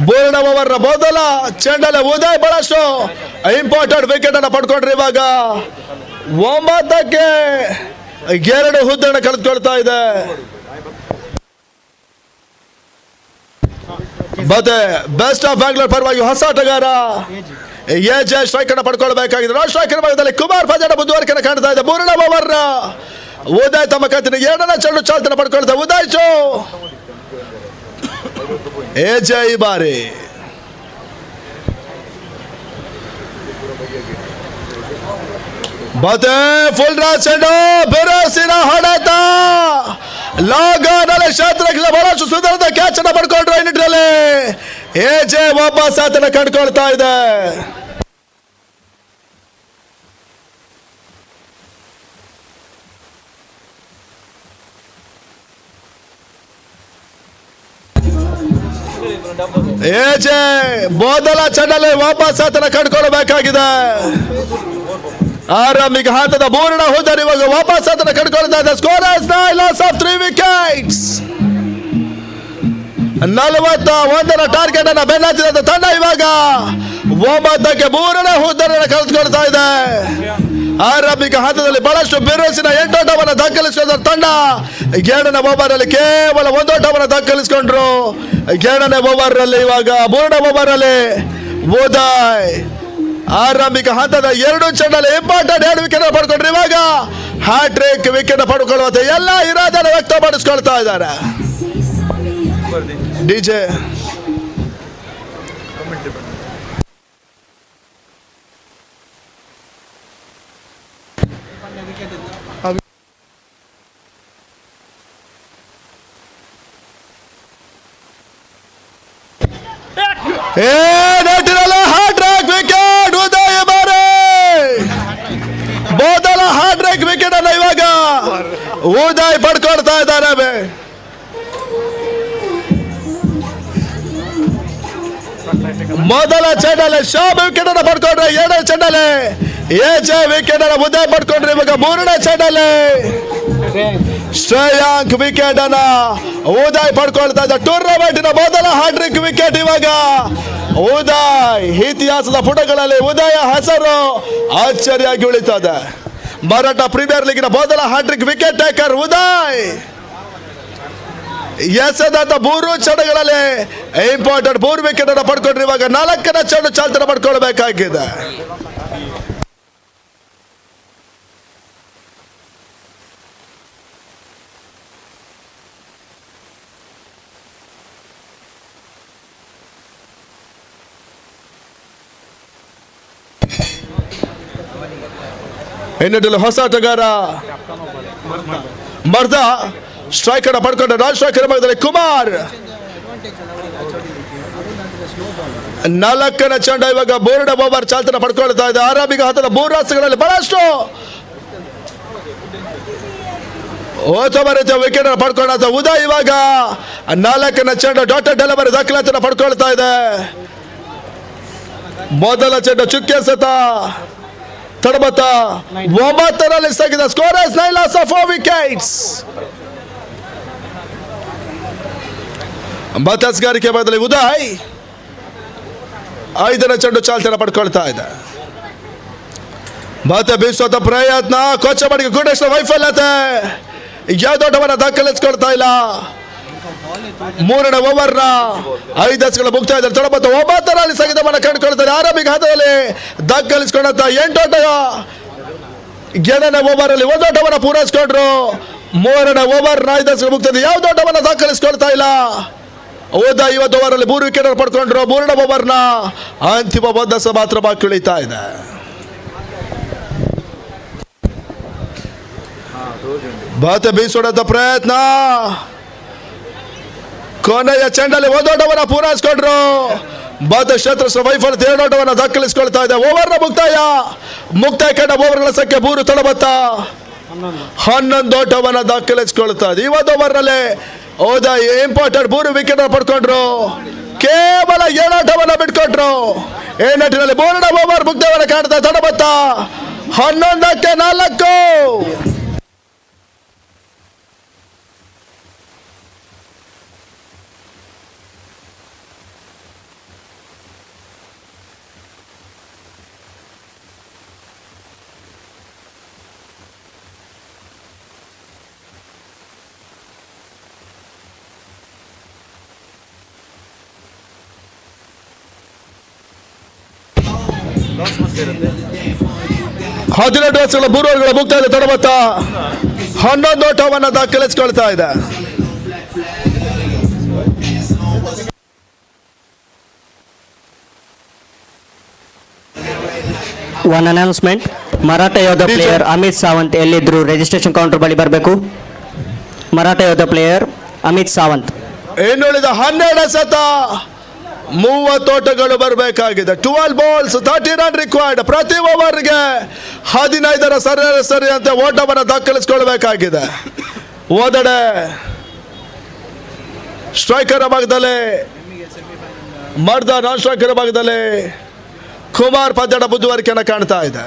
ಬೋರ್ಡ್ ಓವರ್ ಮೊದಲ ಚೆಂಡಲ್ಲಿ ಉದಯ್ ಬಹಳಷ್ಟು ಇಂಪಾರ್ಟೆಂಟ್ ವಿಕೆಟ್ ಅನ್ನು ಪಡ್ಕೊಂಡ್ರೆ ಇವಾಗ 9ಕ್ಕೆ 2 ಹುದ್ದೆಯನ್ನು ಕಳೆದುಕೊಳ್ತಾ ಇದೆ. ಮತ್ತೆ ಬೆಸ್ಟ್ ಆಫ್ ಬ್ಯಾಂಗ್ಳೂರ್ ಪರವಾಗಿ ಹೊಸ ಆಟಗಾರ ಎಜೆ ಸ್ಟ್ರೈಕ್ ಅನ್ನು ಪಡ್ಕೊಳ್ಬೇಕಾಗಿದೆ. ನಾನ್ ಸ್ಟ್ರೈಕರ್ ಭಾಗದಲ್ಲಿ ಕುಮಾರ್ ಪಂದ್ಯದ ಬುದ್ಧಿವಾರಿಕೆಯನ್ನು ಕಾಣ್ತಾ ಇದೆ. 3ನೇ ಓವರ್ ಉದಯ್ ತಮ್ಮ ಕತ್ತಿನ 2ನೇ ಚೆಂಡು ಚಾಲ್ತಿಯನ್ನು ಪಡ್ಕೊಳ್ತಾ ಉದಯ್ ಚೋ ಎಜೆ ಈ ಬಾರಿ ಮತ್ತೆ ಫುಲ್ ಡ್ರಾ ಚೆಂಡು ಬೆರಸಿನ ಹೊಡೆತ ಲಾಗನಲ್ಲಿ ಕ್ಷೇತ್ರಕ್ಕೆ ಬಹಳಷ್ಟು ಸುಂದರದ ಕ್ಯಾಚ್ ಅನ್ನು ಪಡ್ಕೊಂಡ್ರು. ಈ ನಿಟ್ಟಿನಲ್ಲಿ ಎಜೆ ವಾಪಸ್ ಆತನ ಕಂಡುಕೊಳ್ತಾ ಇದೆ. ಎಜೆ ಮೊದಲ ಚೆಂಡಲ್ಲಿ ವಾಪಸ್ ಆತನ ಕಂಡುಕೊಳ್ಬೇಕಾಗಿದೆ. ಆರಂಭಿಕ ಹಂತದ 3ನೇ ಹುದ್ದೆಯನ್ನು ಇವಾಗ ವಾಪಸ್ ಆತನ ಕಂಡುಕೊಳ್ತಾ ಇದೆ. Score loss of 3 wickets. 41ರ ಟಾರ್ಗೆಟ್ ಅನ್ನ ಬೆನ್ನತ್ತಿದ ತಂಡ ಇವಾಗ 9ಕ್ಕೆ 3ನೇ ಹುದ್ದೆಯನ್ನು ಕಳೆದುಕೊಳ್ತಾ ಇದೆ. ಆರಂಭಿಕ ಹಂತದಲ್ಲಿ ಬಹಳಷ್ಟು ಬಿರುಸಿನ 8 ಓಟವನ್ನು ದಾಖಲಿಸಿಕೊಂಡ ತಂಡ 2ನೇ ಓವರ್ ಅಲ್ಲಿ ಕೇವಲ 1 ಓಟವನ್ನು ದಾಖಲಿಸಿಕೊಂಡ್ರು. 2ನೇ ಓವರ್ ಅಲ್ಲಿ ಇವಾಗ 3ನೇ ಓವರ್ ಅಲ್ಲಿ ಉದಯ್ ಆರಂಭಿಕ ಹಂತದ 2 ಚೆಂಡಲ್ಲಿ ಇಂಪಾರ್ಟೆಂಟ್ 2 ವಿಕೆಟ್ ಪಡ್ಕೊಂಡ್ರು. ಇವಾಗ ಹ್ಯಾಟ್ರಿಕ್ ವಿಕೆಟ್ ಪಡ್ಕೊಳ್ಳುವಂತೆ ಎಲ್ಲ ಇರಾದನ್ನು ವ್ಯಕ್ತಪಡಿಸಿಕೊಳ್ತಾ ಇದ್ದಾರೆ. ಡಿಜೆ ಹಾರ್ಡ್ ರಾಕ್ ವಿಕೆಟ್ ಉದಯ ಬಾರೆ ಮೊದಲ ಹಾರ್ಡ್ ರಾಕ್ ವಿಕೆಟ್ ಅನ್ನ ಇವಾಗ ಉದಯ್ ಪಡ್ಕೊಳ್ತಾ ಇದ್ದಾರೆ. ಮೊದಲ ಚೆಂಡಲ್ಲಿ ಶಾಬ್ ವಿಕೆಟ್ ಅನ್ನ ಪಡ್ಕೊಂಡ್ರೆ, ಎರಡನೇ ಚೆಂಡಲ್ಲಿ ಎಜೆ ವಿಕೆಟ್ ಅನ್ನ ಉದಯ್ ಪಡ್ಕೊಂಡ್ರೆ, ಇವಾಗ ಮೂರನೇ ಚೆಂಡಲ್ಲಿ ಶ್ರೇಯಾಂಕ್ ವಿಕೆಟ್ ಅನ್ನ ಉದಯ್ ಪಡ್ಕೊಳ್ತಾ ಇದ್ದ. ಟೂರ್ನಮೆಂಟಿನ ಮೊದಲ ಹ್ಯಾಟ್ರಿಕ್ ವಿಕೆಟ್ ಇವಾಗ ಉದಯ್. ಇತಿಹಾಸದ ಪುಟಗಳಲ್ಲಿ ಉದಯ ಹೆಸರು ಅಚ್ಚರಿಯಾಗಿ ಉಳಿತದೆ. ಮರಾಠ ಪ್ರೀಮಿಯರ್ ಲೀಗಿನ ಮೊದಲ ಹ್ಯಾಟ್ರಿಕ್ ವಿಕೆಟ್ ಟೇಕರ್ ಉದಯ್. ಎಸೆದಂತ 3 ಚೆಂಡುಗಳಲ್ಲಿ ಇಂಪಾರ್ಟೆಂಟ್ 3 ವಿಕೆಟ್ ಅನ್ನು ಪಡ್ಕೊಂಡ್ರೆ, ಇವಾಗ 4ನೇ ಚೆಂಡು ಚಾಲ್ತನ ಪಡ್ಕೊಳ್ಬೇಕಾಗಿದೆ. ಇನ್ನಿಟ್ಟಲ್ಲಿ ಹೊಸ ಆಟಗಾರ ಮರ್ದ ಸ್ಟ್ರೈಕರ್ ಪಡ್ಕೊಂಡ್ರೆ, ನಾನ್ ಸ್ಟ್ರೈಕರ್ ಭಾಗದಲ್ಲಿ ಕುಮಾರ್. 4ನೇ ಚೆಂಡ ಇವಾಗ 3ನೇ ಓವರ್ ಚಾಲ್ತನ ಪಡ್ಕೊಳ್ತಾ ಇದೆ. ಆರಂಭಿಕ ಹಂತದ 3 ರಾಷ್ಟ್ರಗಳಲ್ಲಿ ಬಹಳಷ್ಟು ಉತ್ತಮ ರೀತಿಯ ವಿಕೆಟ್ ಪಡ್ಕೊಂಡ ಉದಯ್ ಇವಾಗ 4ನೇ ಚೆಂಡ ಡಾಟರ್ ಡೆಲಿವರಿ ದಾಖಲಾತಿನ ಪಡ್ಕೊಳ್ತಾ ಇದೆ. ಮೊದಲ ಚೆಂಡ ಚುಕ್ಕೆ ಸತ ತಡಬತ್ತ 9ರಲ್ಲಿ ಸಾಗಿದ. Score is 9 loss of 4 wickets. ಮತಸ್ಗಾರಿಕೆ ಭಾಗದಲ್ಲಿ ಉದಯ್ 5ನೇ ಚೆಂಡು ಚಾಲ್ತಿನ ಪಡ್ಕೊಳ್ತಾ ಇದೆ. ಮತ್ತೆ ಬೀಸುವಂತ ಪ್ರಯತ್ನ, ಕೊಚ್ಚಮಡಿಗೆ ಗುಡೇಶ್ವರ ವೈಫಲ್ಯತೆ, ಯಾವುದೋಟವನ್ನ ದಾಖಲಿಸ್ಕೊಳ್ತಾ ಇಲ್ಲ. 3ನೇ ಓವರ್ನ 5 ಎಸೆಗಳ ಮುಕ್ತಾಯ ಇದೆ. ತೊಡಬತ್ತ 9ರಲ್ಲಿ ಸಂಗೀತವನ್ನು ಕಂಡುಕೊಳ್ತಾರೆ. ಆರಂಭಿಕ ಹಂತದಲ್ಲಿ ದಾಖಲಿಸಿಕೊಂಡಂತ 8 ಓಟ 7ನೇ ಓವರಲ್ಲಿ 1 ಓಟವನ್ನು ಪೂರೈಸಿಕೊಂಡ್ರು. 3ನೇ ಓವರ್ನ 5 ಎಸೆಗಳ ಮುಕ್ತಾಯ, ಯಾವುದೋ ಓಟವನ್ನು ದಾಖಲಿಸಿಕೊಳ್ತಾ ಇಲ್ಲ. ಉದಯ್ 50 ಓವರಲ್ಲಿ 3 ವಿಕೆಟ್ ಪಡ್ಕೊಂಡ್ರು. 3ನೇ ಓವರ್ನ ಅಂತಿಮ 1 ಎಸೆ ಮಾತ್ರ ಬಾಕಿ ಉಳಿತಾ ಇದೆ. ಬಾತೆ ಬೀಸೋಡಂತ ಪ್ರಯತ್ನ, ಕೊನೆಯ ಚೆಂಡಲ್ಲಿ 1 ಓಟವನ್ನು ಪೂರೈಸಿಕೊಂಡ್ರು. ಬಾತೆ ಕ್ಷೇತ್ರ ವೈಫಲ್ಯ 2 ಓಟವನ್ನು ದಾಖಲಿಸಿಕೊಳ್ತಾ ಇದೆ. ಓವರ್ನ ಮುಕ್ತಾಯ ಕಂಡ ಓವರ್ಗಳ ಸಂಖ್ಯೆ 3 ತಡಬತ್ತ 11 ಓಟವನ್ನು ದಾಖಲಿಸಿಕೊಳ್ತಾ ಇದೆ. 1 ಓವರ್ನಲ್ಲಿ ಉದಯ್ ಇಂಪಾರ್ಟೆಂಟ್ 3 ವಿಕೆಟ್ ಪಡ್ಕೊಂಡ್ರು. ಕೇವಲ 7 ಓಟವನ್ನು ಬಿಟ್ಕೊಂಡ್ರು. ಈ ನಿಟ್ಟಿನಲ್ಲಿ 3ನೇ ಓವರ್ ಮುಕ್ತಾಯವನ್ನು ಕಾಣ್ತಾ ತಡಬತ್ತ 11ಕ್ಕೆ 4. ಹದಿನೆಂಟು ವರ್ಷಗಳ 3 ಓವರ್ಗಳ ಮುಕ್ತಾಯ ತಡಬತ್ತ 11 ಓಟವನ್ನು ದಾಖಲಿಸಿಕೊಳ್ತಾ ಇದೆ. One announcement. ಮರಾಠ ಯೋಧ ಪ್ಲೇಯರ್ ಅಮಿತ್ ಸಾವಂತ್ ಎಲ್ಲಿದ್ರು ರಿಜಿಸ್ಟ್ರೇಷನ್ ಕೌಂಟರ್ ಬಳಿ ಬರಬೇಕು. ಮರಾಠ ಯೋಧ ಪ್ಲೇಯರ್ ಅಮಿತ್ ಸಾವಂತ್. ಇನ್ನುಳಿದ 12 ಸತ 30 ಓಟಗಳು ಬರಬೇಕಾಗಿದೆ. 12 ಬಾಲ್ಸ್ 30 ರನ್ ರಿಕ್ವೈರ್ಡ್. ಪ್ರತಿ ಓವರ್ಗೆ 15ರ ಸರಿಯಂತೆ ಓಟವನ್ನು ದಾಖಲಿಸಿಕೊಳ್ಬೇಕಾಗಿದೆ. ಓದಡೆ ಸ್ಟ್ರೈಕರ್ ಭಾಗದಲ್ಲಿ ಮರ್ದ, ನಾನ್ ಸ್ಟ್ರೈಕರ್ ಭಾಗದಲ್ಲಿ ಕುಮಾರ್ ಪದ್ಯಡ ಬುದ್ಧಿವಾರಿಕೆಯನ್ನು ಕಾಣ್ತಾ ಇದೆ.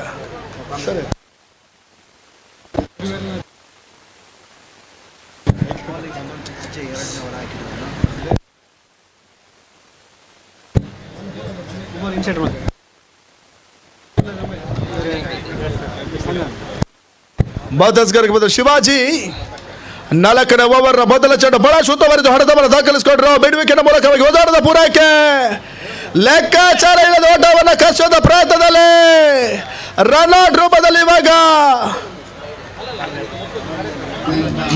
ಮತಸ್ಗಾರಿಕೆ ಬದಲು ಶಿವಾಜಿ 4ನೇ ಓವರ್ ಮೊದಲ ಚೆಂಡು ಬಹಳ ಶುದ್ಧವರಿದು ಹೊಡೆದವನ್ನು ದಾಖಲಿಸಿಕೊಂಡ್ರು. ಬಿಡುವಿಕೆನ ಮೂಲಕವಾಗಿ ಓದಾಡದ ಪೂರೈಕೆ, ಲೆಕ್ಕಾಚಾರ ಇಲ್ಲದ ಓಟವನ್ನು ಕಸಿಯೋದ ಪ್ರಯತ್ನದಲ್ಲಿ ರನ್ಔಟ್ ರೂಪದಲ್ಲಿ ಇವಾಗ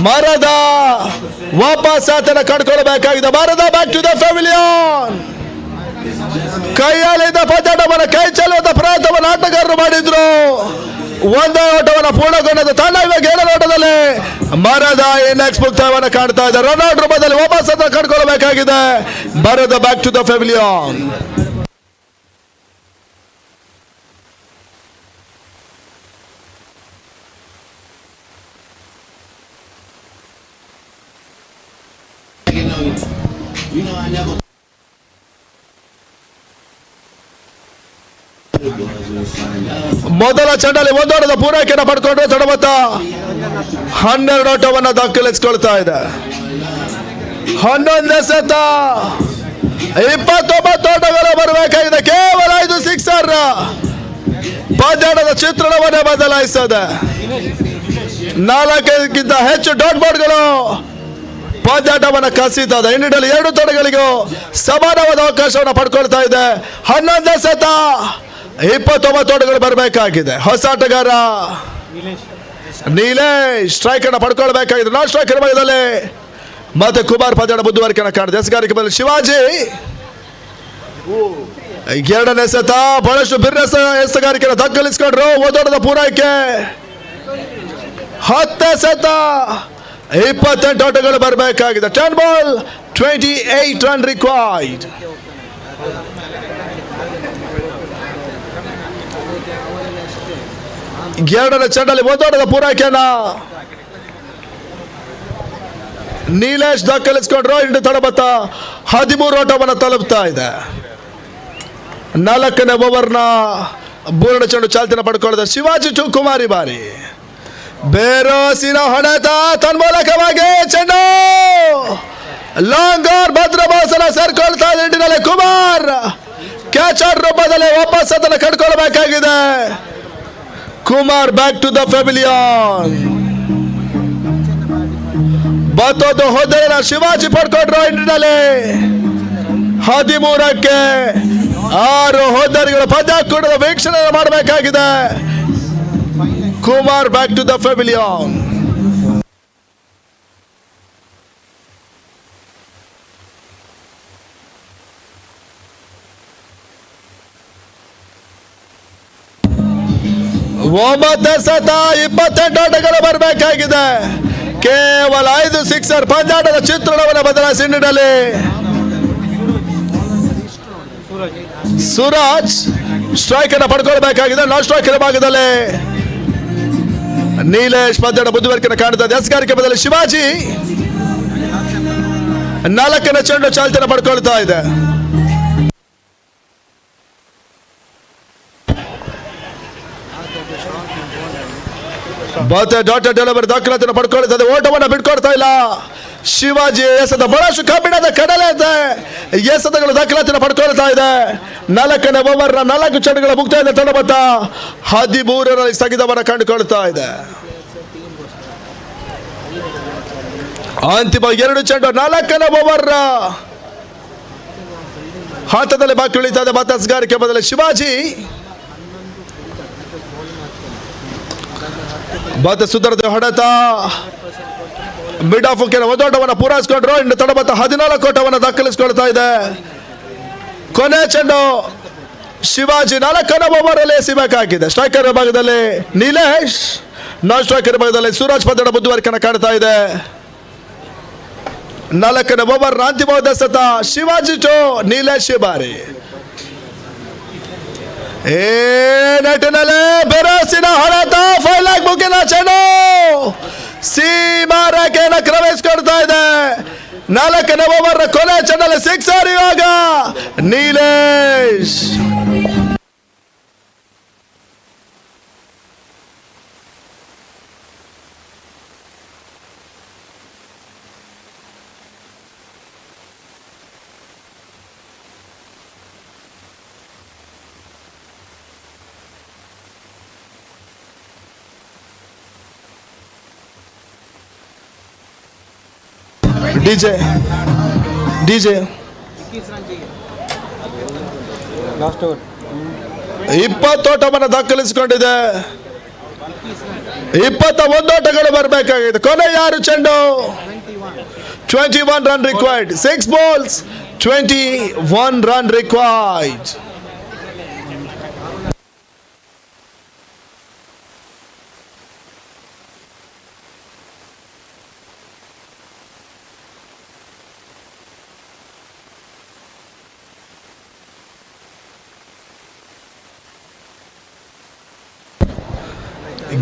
ಮರದ ವಾಪಸ್ ಆತನ ಕಡ್ಕೊಳ್ಬೇಕಾಗಿದೆ. ಮರದ ಬ್ಯಾಕ್ ಟು ದ ಪೆವಿಲಿಯನ್. ಕೈಯಲ್ಲಿದ್ದ ಪಂದ್ಯಾಟವನ್ನು ಕೈ ಚೆಲ್ಲುವಂತ ಪ್ರಯತ್ನವನ್ನು ಆಟಗಾರರು ಮಾಡಿದ್ರು. ಒಂದೇ ಓಟವನ್ನು ಪೂರ್ಣಗೊಂಡದ್ದು ತಂಡ ಇವಾಗ 7 ಓಟದಲ್ಲಿ ಮರದ ಇನ್ನೆಕ್ಸ್ ಮುಕ್ತಾಯವನ್ನು ಕಾಣ್ತಾ ಇದೆ. ರನ್ಔಟ್ ರೂಪದಲ್ಲಿ ವಾಪಸ್ ಅದನ್ನು ಕಡ್ಕೊಳ್ಬೇಕಾಗಿದೆ. ಮರದ ಬ್ಯಾಕ್ ಟು ದ ಪೆವಿಲಿಯನ್. ಮೊದಲ ಚೆಂಡಲ್ಲಿ 1 ಓಟದ ಪೂರೈಕೆಯನ್ನು ಪಡ್ಕೊಂಡ್ರೆ ತಡಮತ್ತ 12 ಓಟವನ್ನು ದಾಖಲಿಸಿಕೊಳ್ತಾ ಇದೆ. 11 ಎಸೆತ 29 ಓಟಗಳು ಬರಬೇಕಾಗಿದೆ. ಕೇವಲ 5 ಸಿಕ್ಸರ್ ಪಂದ್ಯಾಟದ ಚಿತ್ರಣವನ್ನೇ ಬದಲಾಯಿಸದೆ. 4ಕ್ಕಿಂತ ಹೆಚ್ಚು ಡಾಟ್ ಬಾಲ್ಗಳು ಪಂದ್ಯಾಟವನ್ನು ಕಸಿತದೆ. ಇನ್ನಿಡಲು 2 ತಂಡಗಳಿಗೂ ಸಮಾನವಾದ ಅವಕಾಶವನ್ನು ಪಡ್ಕೊಳ್ತಾ ಇದೆ. 11 ಎಸೆತ 29 ಓಟಗಳು ಬರಬೇಕಾಗಿದೆ. ಹೊಸ ಆಟಗಾರ ನೀಲೇಶ್ ಸ್ಟ್ರೈಕ್ ಅನ್ನು ಪಡ್ಕೊಳ್ಬೇಕಾಗಿದೆ. ನಾನ್ ಸ್ಟ್ರೈಕರ್ ಭಾಗದಲ್ಲಿ ಮತ್ತೆ ಕುಮಾರ್ ಪಂದ್ಯಾಟ ಮುಂದುವರಿಕೆಯನ್ನು ಕಾಣಿದೆ. ಎಸಗಾರಿಕೆ ಬದಲು ಶಿವಾಜಿ 2ನೇ ಎಸೆತ ಬಹಳಷ್ಟು ಬಿರ್ನೆಸ್ ಎಸಗಾರಿಕೆಯನ್ನು ದಾಖಲಿಸಿಕೊಂಡ್ರು. 1 ಓಟದ ಪೂರೈಕೆ 10 ಎಸೆತ 28 ಓಟಗಳು ಬರಬೇಕಾಗಿದೆ. 10 ಬಾಲ್ 28 ರನ್ ರಿಕ್ವೈರ್ಡ್. ಎರಡನೇ ಚೆಂಡಲ್ಲಿ 1 ಓಟದ ಪೂರೈಕೆಯನ್ನ ನೀಲೇಶ್ ದಾಖಲಿಸಿಕೊಂಡ್ರು. ಇಂದು ತಡಬತ್ತ 13 ಓಟವನ್ನು ತಲುಪ್ತಾ ಇದೆ. 4ನೇ ಓವರ್ನ ಬೋರ್ಡ್ ಚೆಂಡು ಚಾಲ್ತಿನ ಪಡ್ಕೊಳ್ಳಿದೆ. ಶಿವಾಜಿ ಟು ಕುಮಾರಿ ಬಾರಿ ಬೇರೋಸಿನ ಹೊಡೆತ ತನ್ಮೂಲಕವಾಗಿ ಚೆಂಡು ಲಾಂಗ್ ಆರ್ ಭದ್ರ ಬಾಸನ ಸೇರ್ಕೊಳ್ತಾ ಇದೆ. ಇಂಡಿನಲ್ಲಿ ಕುಮಾರ್ ಕ್ಯಾಚರ್ ರೂಪದಲ್ಲಿ ವಾಪಸ್ ಅದನ್ನು ಕಟ್ಕೊಳ್ಬೇಕಾಗಿದೆ. Kumar back to the pavilion. ಮತ್ತೊಂದು ಹೋದೆಯನ್ನು ಶಿವಾಜಿ ಪಡ್ಕೊಂಡ್ರು. ಇಂಡಿನಲ್ಲಿ 13ಕ್ಕೆ 6 ಹೋದರಿಗಳು ಪಂದ್ಯಾಕೂಟದ ವೀಕ್ಷಣೆ ಮಾಡಬೇಕಾಗಿದೆ. Kumar back to the pavilion. ಒಂಬತ್ತು ಎಸೆತ 28 ಓಟಗಳು ಬರಬೇಕಾಗಿದೆ. ಕೇವಲ 5 ಸಿಕ್ಸರ್ ಪಂದ್ಯಾಟದ ಚಿತ್ರಣವನ್ನು ಬದಲಾಯಿಸಿ ನೀಡಲಿ. ಸುರಾಜ್ ಸ್ಟ್ರೈಕ್ ಅನ್ನು ಪಡ್ಕೊಳ್ಬೇಕಾಗಿದೆ. ನಾನ್ ಸ್ಟ್ರೈಕರ್ ಭಾಗದಲ್ಲಿ ನೀಲೇಶ್ ಪಂದ್ಯಾಟ ಮುಂದುವರಿಕೆಯನ್ನು ಕಾಣುತ್ತದೆ. ಎಸಗಾರಿಕೆ ಬದಲು ಶಿವಾಜಿ 4ನೇ ಚೆಂಡು ಚಾಲ್ತಿಯನ್ನು ಪಡ್ಕೊಳ್ತಾ ಇದೆ. ಮತ್ತೆ ಡಾಟಾ ಡೆಲಿವರಿ ದಾಖಲಾತಿಯನ್ನು ಪಡ್ಕೊಳ್ತದೆ. ಓಟವನ್ನು ಬಿಟ್ಕೊಡ್ತಾ ಇಲ್ಲ ಶಿವಾಜಿ. ಎಸೆತ ಬಹಳಷ್ಟು ಕಬ್ಬಿಣದ ಕಡಲೆ ಇದೆ. ಎಸೆತಗಳು ದಾಖಲಾತಿಯನ್ನು ಪಡ್ಕೊಳ್ತಾ ಇದೆ. 4ನೇ ಓವರ್ 4 ಚೆಂಡುಗಳ ಮುಕ್ತಾಯದ ತಡಬತ್ತ 13ರಲ್ಲಿ ಸ್ಥಗಿತವನ್ನು ಕಂಡುಕೊಳ್ತಾ ಇದೆ. ಅಂತಿಮ 2 ಚೆಂಡು 4ನೇ ಓವರ್ ಹಂತದಲ್ಲಿ ಬಾಕಿ ಉಳಿತಾ ಇದೆ. ಮತ್ತೆ ಎಸಗಾರಿಕೆ ಬದಲು ಶಿವಾಜಿ ಮತ್ತೆ ಸುಧಾರದ ಹೊಡೆತ ಮಿಡ್ ಆಫ್ 1 ಓಟವನ್ನು ಪೂರೈಸಿಕೊಂಡ್ರು. ಇನ್ನು ತಡಬತ್ತ 14 ಓಟವನ್ನು ದಾಖಲಿಸಿಕೊಳ್ತಾ ಇದೆ. ಕೊನೆ ಚೆಂಡು ಶಿವಾಜಿ 4ನೇ ಓವರಲ್ಲಿ ಎಸಿಬೇಕಾಗಿದೆ. ಸ್ಟ್ರೈಕರ್ ಭಾಗದಲ್ಲಿ ನೀಲೇಶ್, ನಾನ್ ಸ್ಟ್ರೈಕರ್ ಭಾಗದಲ್ಲಿ ಸೂರಜ್ ಪಂದ್ಯಾಟ ಮುಂದುವರಿಕೆಯನ್ನು ಕಾಣ್ತಾ ಇದೆ. 4ನೇ ಓವರ್ ಅಂತಿಮವಾದ ಎಸೆತ ಶಿವಾಜಿ ಟು ನೀಲೇಶ್ ಬಾರಿ. ನಟಿನಲ್ಲಿ ಬೆರಸಿನ ಹೊಡೆತ ಫೈಲಾಗ್ ಮುಗಿನ ಚೆಂಡು ಸೀಮಾ ರೇಖೆಯನ್ನು ಕ್ರಮಿಸಿಕೊಡ್ತಾ ಇದೆ. 4ನೇ ಓವರ್ ಕೊನೆ ಚೆಂಡಲ್ಲಿ ಸಿಕ್ಸರ್. ಇವಾಗ ನೀಲೇಶ್ ಡಿಜೆ 20 ಓಟವನ್ನು ದಾಖಲಿಸಿಕೊಂಡಿದೆ. 21 ಓಟಗಳು ಬರಬೇಕಾಗಿದೆ. ಕೊನೆ 6 ಚೆಂಡು. 21 run required. 6 balls, 21 run required.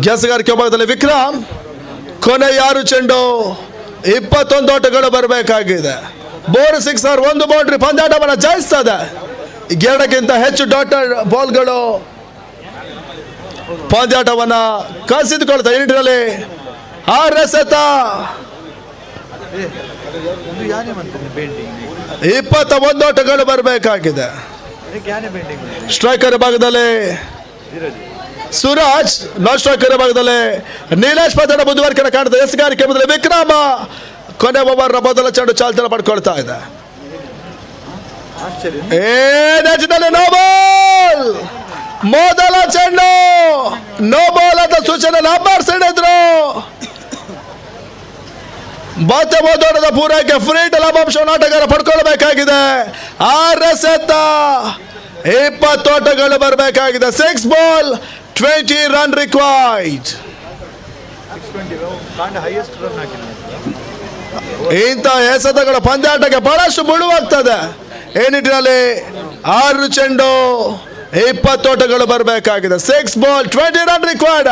ಗೆಸಗಾರಿಕೆ ಭಾಗದಲ್ಲಿ ವಿಕ್ರಮ್. ಕೊನೆ 6 ಚೆಂಡು. 21 ಓಟಗಳು ಬರಬೇಕಾಗಿದೆ. 4 ಸಿಕ್ಸರ್, 1 ಬೌಂಡ್ರಿ ಪಂದ್ಯಾಟವನ್ನು ಜಯಿಸ್ತದೆ. 2ಕ್ಕಿಂತ ಹೆಚ್ಚು ಡಾಟರ್ ಬಾಲ್ಗಳು ಪಂದ್ಯಾಟವನ್ನ ಕಸಿದುಕೊಳ್ತಾ ಈ ನಿಟ್ಟಿನಲ್ಲಿ 6 ಎಸೆತ. 21 ಓಟಗಳು ಬರಬೇಕಾಗಿದೆ. ಸ್ಟ್ರೈಕರ್ ಭಾಗದಲ್ಲಿ ಸುರಾಜ್, ನಾನ್ ಸ್ಟ್ರೈಕರ್ ಭಾಗದಲ್ಲಿ ನೀಲೇಶ್ ಪದರ ಮುಂದುವರಿಕೆ ಕಾಣುತ್ತೆ. ಎಸಗಾರಿಕೆ ಮೊದಲೇ ವಿಕ್ರಮ. ಕೊನೆ ಓವರ್ ಮೊದಲ ಚೆಂಡು ಚಾಲ್ತನ ಪಡ್ಕೊಳ್ತಾ ಇದೆ. No ball. ಮೊದಲ ಚೆಂಡು ನೋ ಬಾಲ್ ಅಂತ ಸೂಚನೆ ನಂಬರ್ಸ್ ಹಿಡಿದ್ರು. ಮತ್ತೆ ಮೊದಲದ ಪೂರೈಕೆ ಫ್ರೀಟ್ ಲಾಭಾಂಶವನ್ನು ಆಟಗಾರ ಪಡ್ಕೊಳ್ಬೇಕಾಗಿದೆ. 6 ಎಸೆತ, 20 ಓಟಗಳು ಬರಬೇಕಾಗಿದೆ. 6 ball, 20 run required. ಇಂಥ ಎಸೆತಗಳ ಪಂದ್ಯಾಟಕ್ಕೆ ಬಹಳಷ್ಟು ಮುಳುವಾಗ್ತದೆ. ಈ ನಿಟ್ಟಿನಲ್ಲಿ 6 ಚೆಂಡು, 20 ಓಟಗಳು ಬರಬೇಕಾಗಿದೆ. 6 ball, 20 run required.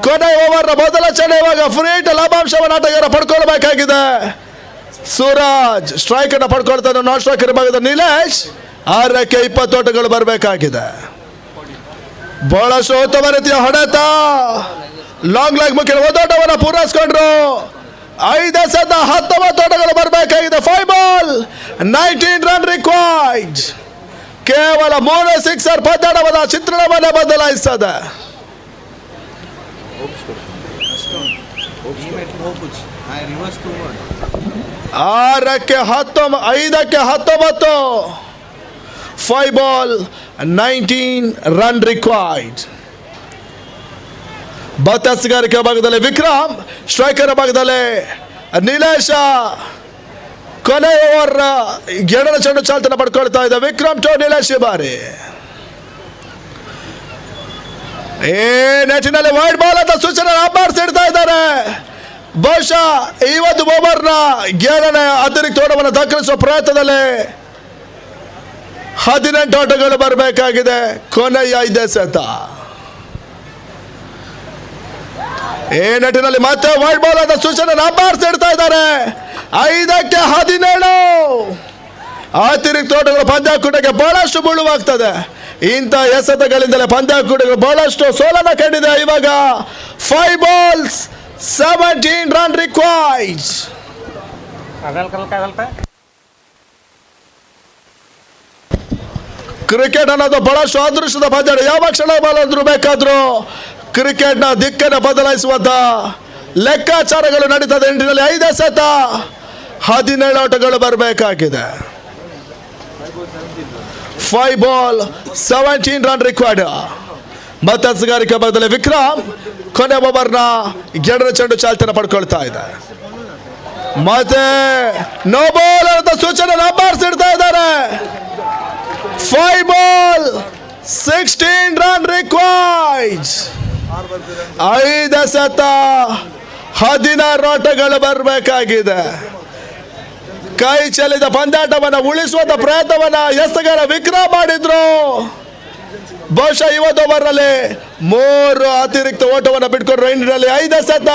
ಕೊನೆ ಓವರ್ ಮೊದಲ ಚೆಂಡು. ಇವಾಗ ಫ್ರೀಟ್ ಲಾಭಾಂಶವನ್ನು ಆಟಗಾರ ಪಡ್ಕೊಳ್ಬೇಕಾಗಿದೆ. ಸುರಾಜ್ ಸ್ಟ್ರೈಕ್ ಅನ್ನು ಪಡ್ಕೊಳ್ತಾನೆ. ನಾನ್ ಸ್ಟ್ರೈಕರ್ ಭಾಗದ ನೀಲೇಶ್. 6ಕ್ಕೆ 20 ಓಟಗಳು ಬರಬೇಕಾಗಿದೆ. ಬಹಳಷ್ಟು ಉತ್ತಮ ರೀತಿಯ ಹೊಡೆತ. ಲಾಂಗ್ ಲೆಗ್ ಮುಖ್ಯ ಓದೋಟವನ್ನು ಪೂರೈಸಿಕೊಂಡ್ರು. 5 ಎಸೆತ, 19 ಓಟಗಳು ಬರಬೇಕಾಗಿದೆ. 5 ball, 19 run required. ಕೇವಲ 3 ಸಿಕ್ಸರ್ ಪಂದ್ಯಾಟವನ್ನ ಚಿತ್ರಣವನ್ನೇ ಬದಲಾಯಿಸ್ತದೆ. 5ಕ್ಕೆ 19. 5 ball, 19 run required. ಬತ್ತಸ್ಗಾರಿಕೆ ಭಾಗದಲ್ಲಿ ವಿಕ್ರಮ್, ಸ್ಟ್ರೈಕರ್ ಭಾಗದಲ್ಲಿ ನೀಲೇಶ. ಕೊನೆ ಓವರ್ 2ರ ಚೆಂಡು ಚಾಲ್ತನ ಪಡ್ಕೊಳ್ತಾ ಇದೆ. ವಿಕ್ರಮ್ ಟು ನೀಲೇಶ್ ಬಾರಿ. ನೆಟ್ಟಿನಲ್ಲಿ ವೈಡ್ ಬಾಲ್ ಅಂತ ಸೂಚನೆ ಅಂಬರ್ಸ್ ಇಡ್ತಾ ಇದ್ದಾರೆ. ಬಹುಶಃ ಈ ಒಂದು ಓವರ್ನ 7ನೇ ಅತಿರಿಕ್ತ ಓಟವನ್ನು ದಾಖಲಿಸುವ ಪ್ರಯತ್ನದಲ್ಲಿ 18 ಓಟಗಳು ಬರಬೇಕಾಗಿದೆ. ಕೊನೆಯ 5 ಎಸೆತ. ಈ ನಿಟ್ಟಿನಲ್ಲಿ ಮತ್ತೆ ವೈಡ್ ಬಾಲ್ ಅಂತ ಸೂಚನೆ ಅಂಬರ್ಸ್ ಇಡ್ತಾ ಇದ್ದಾರೆ. 5ಕ್ಕೆ 17. ಅತಿರಿಕ್ತ ಓಟಗಳು ಪಂದ್ಯಾಕೂಟಕ್ಕೆ ಬಹಳಷ್ಟು ಮುಳುವಾಗ್ತದೆ. ಇಂಥ ಎಸೆತಗಳಿಂದಲೇ ಪಂದ್ಯಾಕೂಟಗಳು ಬಹಳಷ್ಟು ಸೋಲನ್ನು ಕಂಡಿದೆ. ಇವಾಗ 5 balls, 17 run required. ಕ್ರಿಕೆಟ್ ಅನ್ನೋದು ಬಹಳಷ್ಟು ಅದೃಷ್ಟದ ಪಂದ್ಯ. ಯಾವ ಕ್ಷಣ ಬಾಲಾದ್ರೂ ಬೇಕಾದ್ರೂ ಕ್ರಿಕೆಟ್ನ ದಿಕ್ಕನ್ನು ಬದಲಾಯಿಸುವಂತ ಲೆಕ್ಕಾಚಾರಗಳು ನಡೀತದೆ. ನಿಟ್ಟಿನಲ್ಲಿ 5 ಎಸೆತ, 17 ಓಟಗಳು ಬರಬೇಕಾಗಿದೆ. 5 ball, 17 run required. ಮತ್ತಸ್ಗಾರಿಕೆ ಭಾಗದಲ್ಲಿ ವಿಕ್ರಮ್ ಕೊನೆ ಓವರ್ನ 2ರ ಚೆಂಡು ಚಾಲ್ತನ ಪಡ್ಕೊಳ್ತಾ ಇದೆ. ಮತ್ತೆ ನೋ ಬಾಲ್ ಅಂತ ಸೂಚನೆ ನಂಬರ್ಸ್ ಇಡ್ತಾ ಇದ್ದಾರೆ. 5 ball, 16 run required. 5 ಎಸೆತ, 16 ಓಟಗಳು ಬರಬೇಕಾಗಿದೆ. ಕೈ ಚೆಲ್ಲಿದ ಪಂದ್ಯಾಟವನ್ನ ಉಳಿಸುವಂತ ಪ್ರಯತ್ನವನ್ನ ಎಸಗಾರ ವಿಕ್ರಮ್ ಮಾಡಿದ್ರು. ಬಹುಶಃ ಇವತ್ತು ಓವರ್ನಲ್ಲಿ 3 ಅತಿರಿಕ್ತ ಓಟವನ್ನು ಬಿಟ್ಕೊಂಡ್ರು. ಇಂಡಿಯಲ್ಲಿ 5 ಎಸೆತ,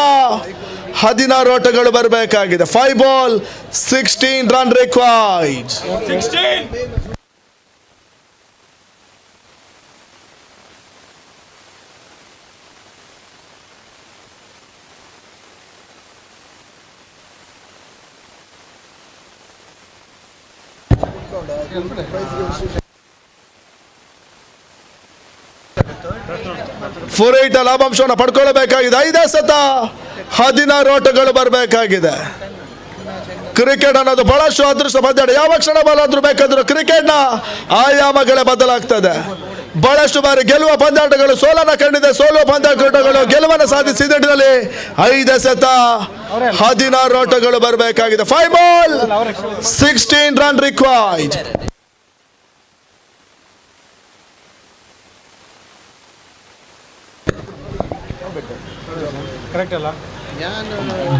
16 ಓಟಗಳು ಬರಬೇಕಾಗಿದೆ. 5 ball, 16 run required. 16. ಫುರೈಟ ಲಾಭಾಂಶವನ್ನು ಪಡ್ಕೊಳ್ಳಬೇಕಾಗಿದೆ. 5 ಎಸೆತ, 16 ಓಟಗಳು ಬರಬೇಕಾಗಿದೆ. ಕ್ರಿಕೆಟ್ ಅನ್ನೋದು ಬಹಳಷ್ಟು ಅದೃಷ್ಟ ಪಂದ್ಯ. ಯಾವ ಕ್ಷಣ ಬಾಲಾದ್ರೂ ಬೇಕಾದ್ರೂ ಕ್ರಿಕೆಟ್ನ ಆಯಾಮಗಳೇ ಬದಲಾಗ್ತದೆ. ಬಹಳಷ್ಟು ಬಾರಿ ಗೆಲ್ಲುವ ಪಂದ್ಯಾಟಗಳು ಸೋಲನ ಕಂಡಿದೆ, ಸೋಲುವ ಪಂದ್ಯಾಟಗಳು ಗೆಲುವನ್ನು ಸಾಧಿಸಿದ ನಿಟ್ಟಿನಲ್ಲಿ 5 ಎಸೆತ 16 ಓಟಗಳು ಬರಬೇಕಾಗಿದೆ. 5 ಬಾಲ್ 16 ರನ್ ರಿಕ್ವೈರ್ಡ್.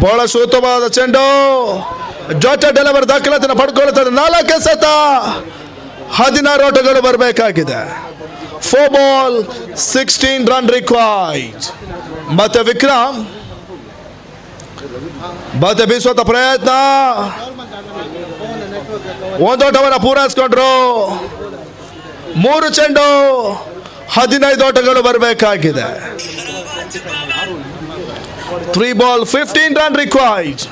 ಬಹಳಷ್ಟು ಉತ್ತಮವಾದ ಚೆಂಡು, ಜೋಟಾ ಡೆಲಿವರ್ ದಾಖಲಾತಿಯನ್ನು ಪಡ್ಕೊಳ್ಳುತ್ತದೆ. 4 ಎಸೆತ 16 ಓಟಗಳು ಬರಬೇಕಾಗಿದೆ. 4 ಬಾಲ್ 16 ರನ್ ರಿಕ್ವೈರ್ಡ್. ಮತ್ತೆ ವಿಕ್ರಮ್ ಮತ್ತೆ ಬೀಸುವಂತ ಪ್ರಯತ್ನ, ಒಂದೋಟವನ್ನು ಪೂರೈಸಿಕೊಂಡ್ರು. 3 ಚೆಂಡು 15 ಓಟಗಳು ಬರಬೇಕಾಗಿದೆ. 3 ಬಾಲ್ 15 ರನ್ ರಿಕ್ವೈರ್ಡ್.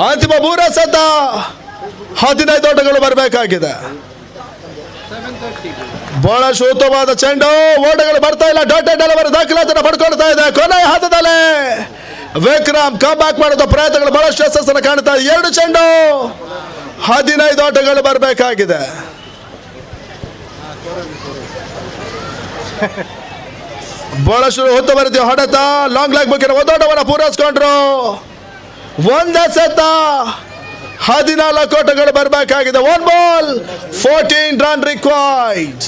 ಅಂತಿಮ 3 ಎಸೆತ 15 ಓಟಗಳು ಬರಬೇಕಾಗಿದೆ. ಬಹಳಷ್ಟು ಉತ್ತಮವಾದ ಚೆಂಡು, ಓಟಗಳು ಬರ್ತಾ ಇಲ್ಲ. ಡಾಟಾ ಡೆಲಿವರಿ ದಾಖಲಾತಿಯನ್ನು ಪಡ್ಕೊಳ್ತಾ ಇದೆ. ಕೊನೆಯ ಹಂತದಲ್ಲಿ ವಿಕ್ರಮ್ ಕಮ್ ಬ್ಯಾಕ್ ಮಾಡುವ ಪ್ರಯತ್ನಗಳು ಬಹಳಷ್ಟು ಯಶಸ್ಸನ್ನು ಕಾಣ್ತಾ ಇದೆ. 2 ಚೆಂಡು 15 ಓಟಗಳು ಬರಬೇಕಾಗಿದೆ. ಬಹಳಷ್ಟು ಹೊತ್ತು ರೀತಿಯ ಹೊಡೆತ, ಲಾಂಗ್ ಲೆಗ್ ಬುಕ್ಕಿನ ಒಂದೋಟವನ್ನು ಪೂರೈಸಿಕೊಂಡ್ರು. 1 ಎಸೆತ 14 ಓಟಗಳು ಬರಬೇಕಾಗಿದೆ. 1 ಬಾಲ್ 14 ರನ್ ರಿಕ್ವೈರ್ಡ್.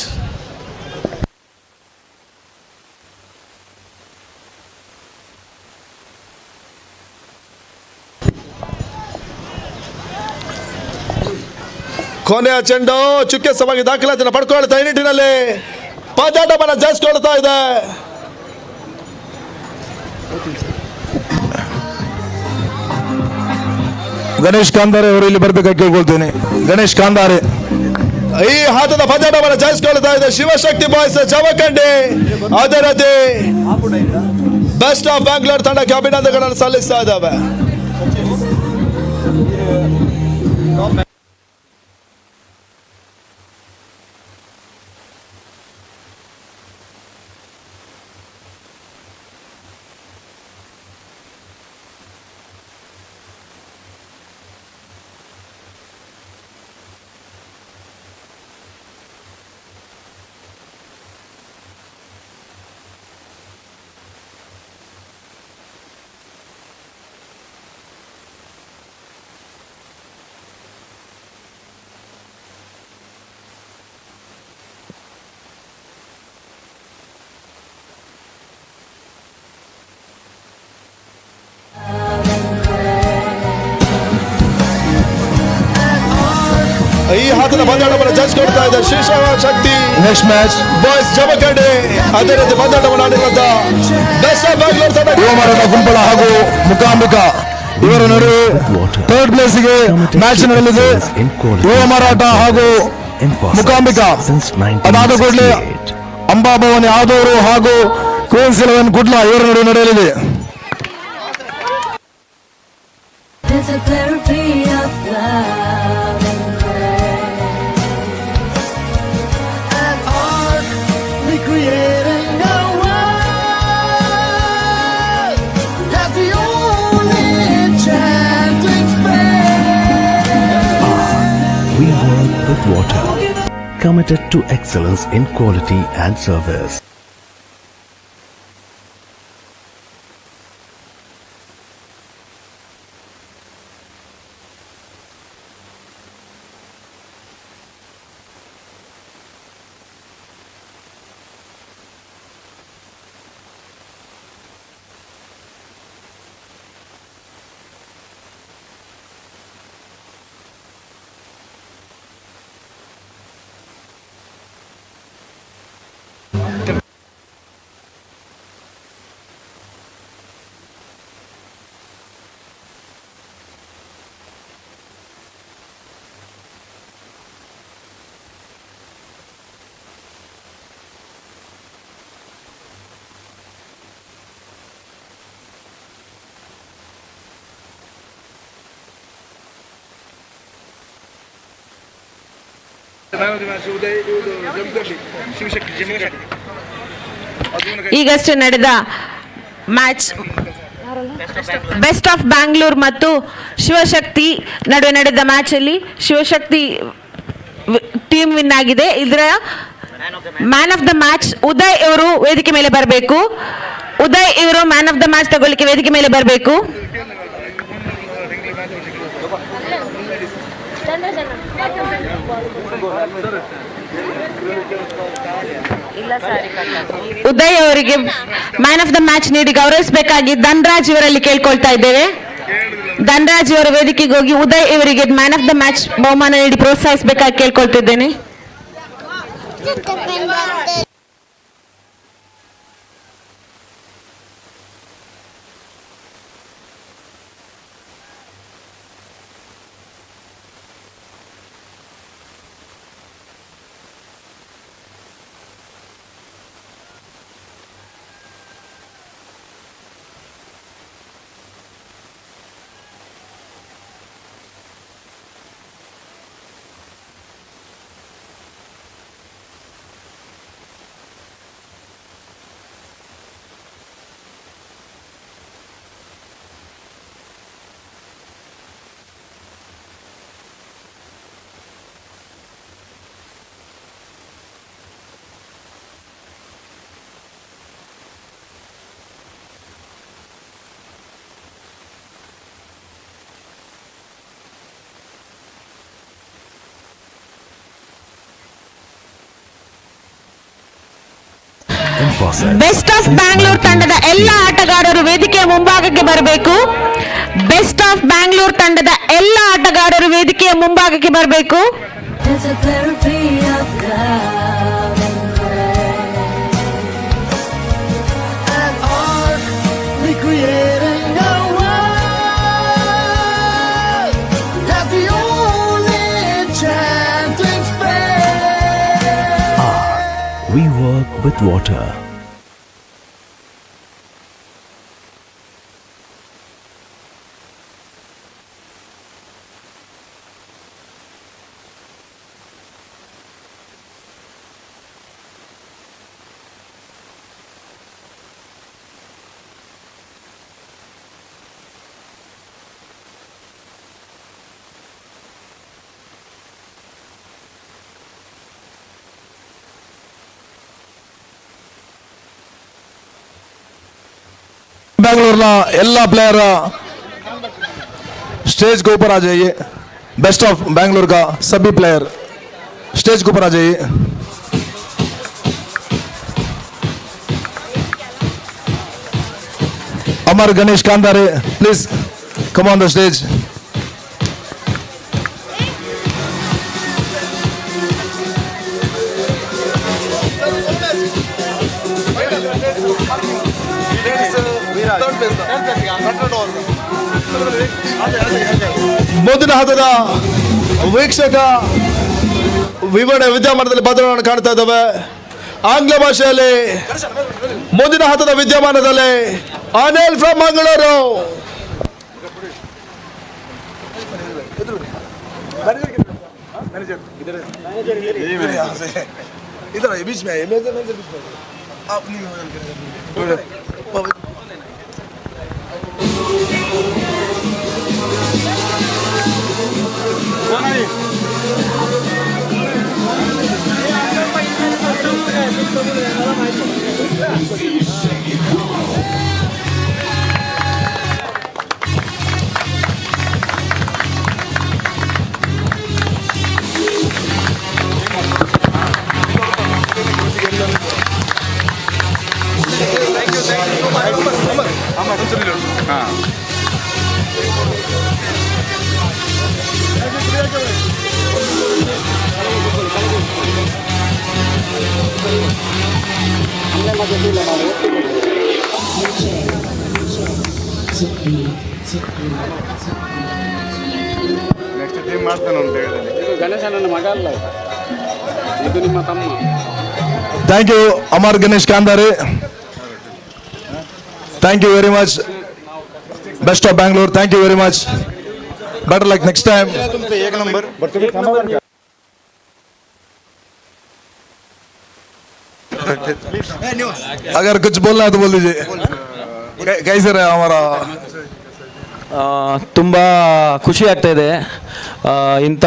ಕೊನೆಯ ಚೆಂಡು ಚುಕ್ಕೆ ಸವಾಗಿ ದಾಖಲಾತಿಯನ್ನು ಪಡ್ಕೊಳ್ತಾ ಈ ನಿಟ್ಟಿನಲ್ಲಿ ಪಂದ್ಯಾಟವನ್ನು ಜಯಿಸಿಕೊಳ್ತಾ ಇದೆ. ಗಣೇಶ್ ಕಾಂದಾರೆ ಅವರು ಇಲ್ಲಿ ಬರ್ಬೇಕಾಗಿ ಕೇಳ್ಕೊಳ್ತೇನೆ. ಗಣೇಶ್ ಕಾಂದಾರೆ ಈ ಹಂತದ ಪಂದ್ಯಾಟವನ್ನು ಜಯಿಸಿಕೊಳ್ತಾ ಇದೆ ಶಿವಶಕ್ತಿ ಬಾಯ್ಸ್ ಜಮಖಂಡಿ. ಅದೇ ರೀತಿ ಬೆಸ್ಟ್ ಆಫ್ ಬ್ಯಾಂಗ್ಳೂರ್ ತಂಡಕ್ಕೆ ಅಭಿನಂದನೆಗಳನ್ನು ಸಲ್ಲಿಸ್ತಾ ಇದ್ದಾವೆ. ಈ ಹಂತದ ಪಂದ್ಯಾಟವನ್ನು ಜಯಿಸಿಕೊಳ್ತಾ ಇದೆ Shivashakti next match boys Jamkhandi. ಅದೇ ರೀತಿ ಪಂದ್ಯಾಟವನ್ನು ಆಡಿರುವಂತ ಬೆಸ್ಟ್ ಆಫ್ ಬ್ಯಾಂಗ್ಳೂರ್ ತಂಡ ಯುವಮಾರಾಟ ಗುಂಪಳ ಹಾಗೂ ಮುಖಾಂಬಿಕಾ ಇವರ ನಡುವೆ ಥರ್ಡ್ ಪ್ಲೇಸ್ಗೆ ಮ್ಯಾಚ್ ನಡೆಯಲಿದೆ. ಯುವಮಾರಾಟ ಹಾಗೂ ಮುಖಾಂಬಿಕಾ. ಅದಾದ ಕೂಡಲೇ ಅಂಬಾಭವನಿ ಆದವರು ಹಾಗೂ ಕ್ವೀನ್ಸ್ 11 ಕುಡ್ಲ ಇವರ ನಡುವೆ ನಡೆಯಲಿದೆ. There's a therapy of love and grace. And art recreating a world. That's the only enchanting space. We work with water, committed to excellence in quality and service. ಈಗಷ್ಟೇ ನಡೆದ ಮ್ಯಾಚ್ ಬೆಸ್ಟ್ ಆಫ್ ಬ್ಯಾಂಗ್ಳೂರ್ ಮತ್ತು ಶಿವಶಕ್ತಿ ನಡುವೆ ನಡೆದ match ಅಲ್ಲಿ Shivashakti team win ಆಗಿದೆ. ಇದರ man of the match Uday ಇವರು ವೇದಿಕೆ ಮೇಲೆ ಬರಬೇಕು. ಉದಯ್ ಇವರು ಮ್ಯಾನ್ ಆಫ್ ದ ಮ್ಯಾಚ್ ತಗೊಳ್ಳಿಕ್ಕೆ ವೇದಿಕೆ ಮೇಲೆ ಬರಬೇಕು. ಉದಯ್ ಅವರಿಗೆ ಮ್ಯಾನ್ ಆಫ್ ದ ಮ್ಯಾಚ್ ನೀಡಿ ಗೌರವಿಸಬೇಕಾಗಿ ಧನ್ರಾಜ್ ಇವರಲ್ಲಿ ಕೇಳ್ಕೊಳ್ತಾ ಇದ್ದೇವೆ. ಧನ್ರಾಜ್ ಅವರ ವೇದಿಕೆಗೆ ಹೋಗಿ ಉದಯ್ ಇವರಿಗೆ ಮ್ಯಾನ್ ಆಫ್ ದ ಮ್ಯಾಚ್ ಬಹುಮಾನ ನೀಡಿ ಪ್ರೋತ್ಸಾಹಿಸಬೇಕಾಗಿ ಕೇಳ್ಕೊಳ್ತಿದ್ದೇನೆ. ಬೆಸ್ಟ್ ಆಫ್ ಬ್ಯಾಂಗ್ಳೂರ್ ತಂಡದ ಎಲ್ಲ ಆಟಗಾರರು ವೇದಿಕೆಯ ಮುಂಭಾಗಕ್ಕೆ ಬರಬೇಕು. ಬೆಸ್ಟ್ ಆಫ್ ಬ್ಯಾಂಗ್ಳೂರ್ ತಂಡದ ಎಲ್ಲ ಆಟಗಾರರು ವೇದಿಕೆಯ ಮುಂಭಾಗಕ್ಕೆ ಬರಬೇಕು. It's a therapy of love and grace. And art recreating a world that's the only enchanting space. We work with water. Bengaluru Ella player stage के ऊपर आ जाइए. बेस्ट ऑफ बेंगलुरु का सभी प्लेयर स्टेज के ऊपर आ जाइए. Amar Ganesh Kandare please come on the stage. ಮುಂದಿನ ಹಂತದ ವೀಕ್ಷಕ ವಿವರಣೆ ವಿದ್ಯಮಾನದಲ್ಲಿ ಬದಲಾವಣೆ ಕಾಣ್ತಾ ಇದ್ದಾವೆ. ಆಂಗ್ಲ ಭಾಷೆಯಲ್ಲಿ ಮುಂದಿನ ಹಂತದ ವಿದ್ಯಮಾನದಲ್ಲಿ Anil from Mangaluru. Thank you, Amar Ganesh Kandare. Thank you very much. Best of Bangalore. Thank you very much. Better luck next time. अगर कुछ बोलना है तो बोल दीजिए. कैसे रहा हमारा ತುಂಬ ಖುಷಿ ಆಗ್ತಾ ಇದೆ. ಇಂಥ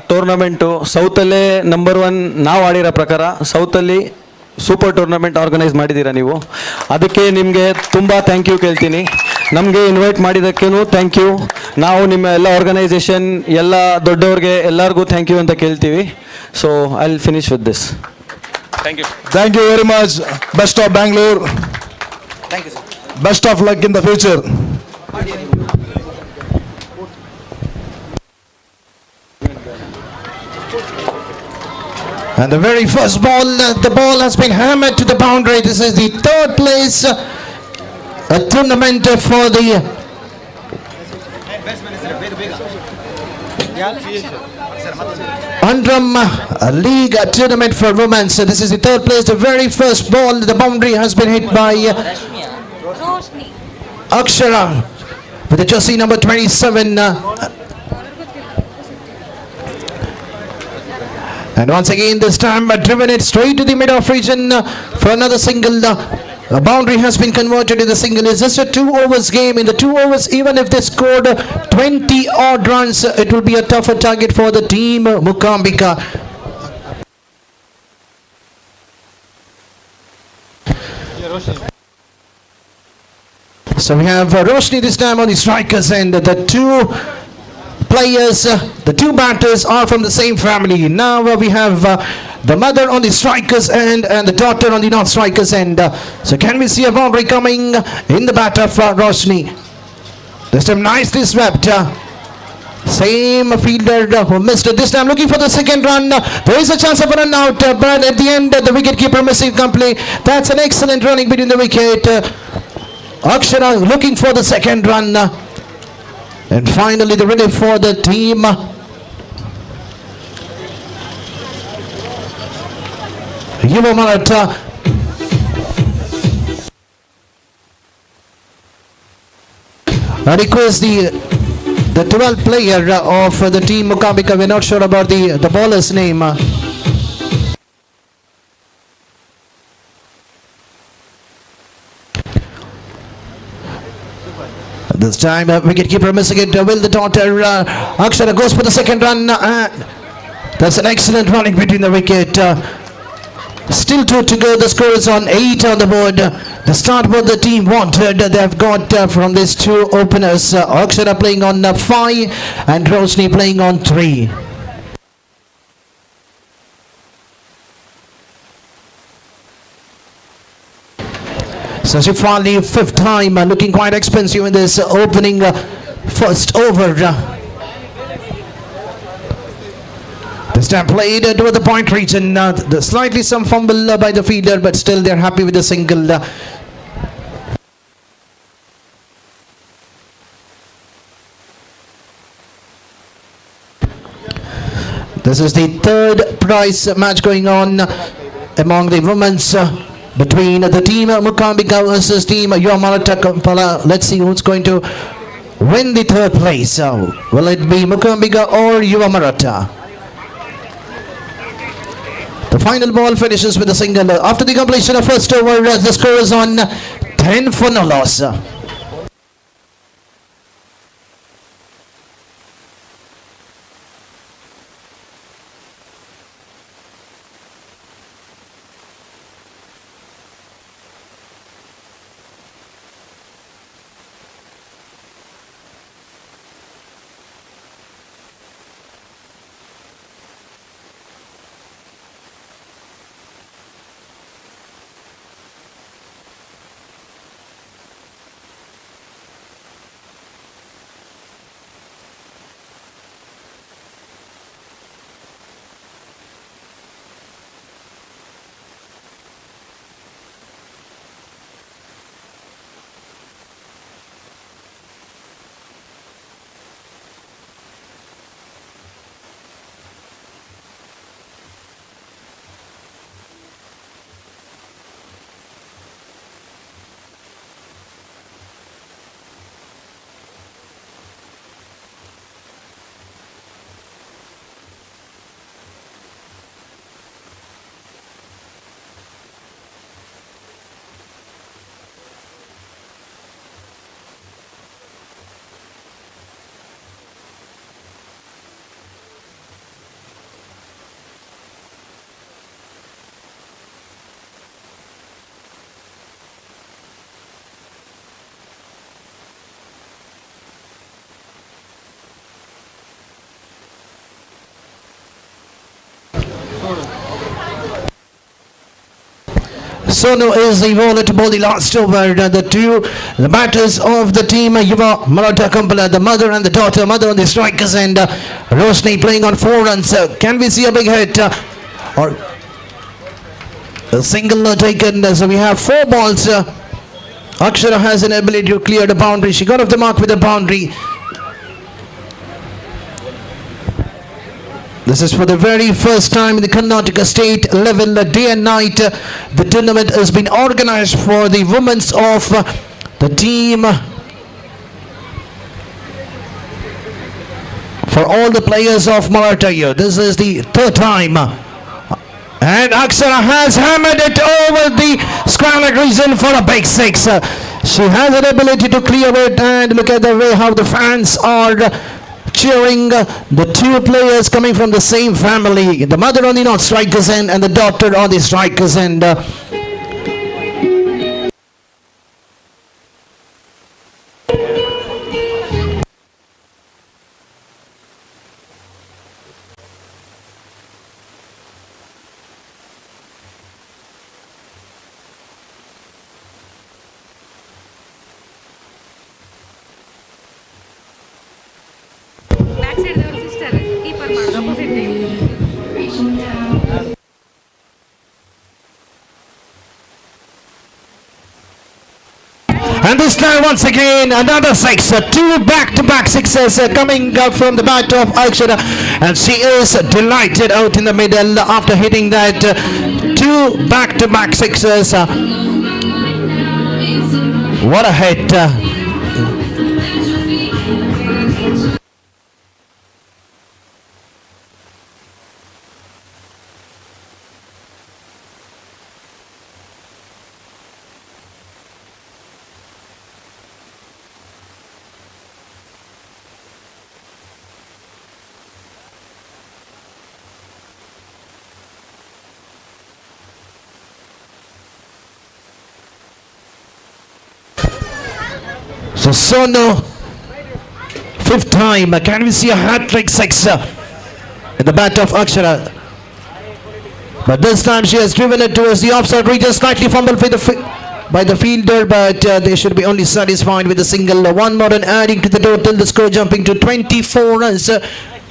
ಟೂರ್ನಮೆಂಟು ಸೌತಲ್ಲೇ ನಂಬರ್ 1 ನಾವು ಆಡಿರೋ ಪ್ರಕಾರ ಸೌತಲ್ಲಿ ಸೂಪರ್ ಟೂರ್ನಮೆಂಟ್ ಆರ್ಗನೈಸ್ ಮಾಡಿದ್ದೀರಾ ನೀವು. ಅದಕ್ಕೆ ನಿಮಗೆ ತುಂಬ ಥ್ಯಾಂಕ್ ಯು ಕೇಳ್ತೀನಿ. ನಮಗೆ ಇನ್ವೈಟ್ ಮಾಡಿದ್ದಕ್ಕೂ ಥ್ಯಾಂಕ್ ಯು. ನಾವು ನಿಮ್ಮ ಎಲ್ಲ ಆರ್ಗನೈಸೇಷನ್ ಎಲ್ಲ ದೊಡ್ಡವ್ರಿಗೆ ಎಲ್ಲರಿಗೂ ಥ್ಯಾಂಕ್ ಯು ಅಂತ ಕೇಳ್ತೀವಿ. So I will finish with this. Thank you very much. Best of Bangalore. Thank you, sir. Best of luck in the future. And the very first ball, the ball has been hammered to the boundary. This is the third place a tournament for the Andram League tournament for women. So this is the third place. The very first ball, the boundary has been hit by Akshara with the jersey number 27. And once again, this time driven it straight to the mid-off region for another single. A boundary has been converted to the single. It's just a 2 overs game. In the 2 overs, even if they scored 20 odd runs, it will be a tougher target for the team Mukambika. So we have Roshni this time on the strikers end. The two players, the two batters are from the same family. Now we have the mother on the strikers end and the daughter on the non-strikers end. So can we see a boundary coming in the batter for Roshni? This time nicely swept. Same fielder who missed it. This time looking for the second run. There is a chance of a run out, but at the end the wicketkeeper missing complete. That's an excellent running between the wicket. Akshara looking for the second run. And finally the relief for the team. Yuva Marata. I request the 12th player of the team Mukambika. We're not sure about the bowler's name. This time wicketkeeper missing it. Will the daughter Akshara goes for the second run. That's an excellent running between the wicket. Still 2 to go. The score is on 8 on the board. The start what the team wanted. They have got from these two openers. Akshara playing on 5 and Roshni playing on 3. So Shifali, 5th time, looking quite expensive in this opening first over. This time played toward the point region. Slightly some fumble by the fielder, but still they're happy with the single. This is the third prize match going on among the women's between the team Mukambika versus team Marata Kampala. Let's see who's going to win the third place. Will it be Mukambika or Marata? The final ball finishes with a single. After the completion of first over, the score is on 10 for no loss. Sonu is the bowler to bowl the last over. The batters of the team, Yuva Marata Kumpala, the mother and the daughter, mother on the strikers, and Roshni playing on 4 runs. Can we see a big hit? Or a single taken? So we have 4 balls. Akshara has an ability to clear the boundary. She got off the mark with a boundary. This is for the very first time in the Karnataka state level, day and night. The tournament has been organized for the women of the team. For all the players of Marata here. This is the 3rd time. And Akshara has hammered it over the square region for a big 6. She has an ability to clear it, and look at the way how the fans are cheering the 2 players coming from the same family. The mother on the not strikers end and the daughter on the strikers end. And this time once again another 6, 2 back-to-back sixes coming from the bat of Akshara, and she is delighted out in the middle after hitting that 2 back-to-back sixes. What a hit. So Sonu, 5th time. Can we see a hat-trick 6 in the bat of Akshara? But this time she has driven it towards the offside region, slightly fumbled by the fielder, but they should be only satisfied with a single. 1 more and adding to the total, the score jumping to 24 runs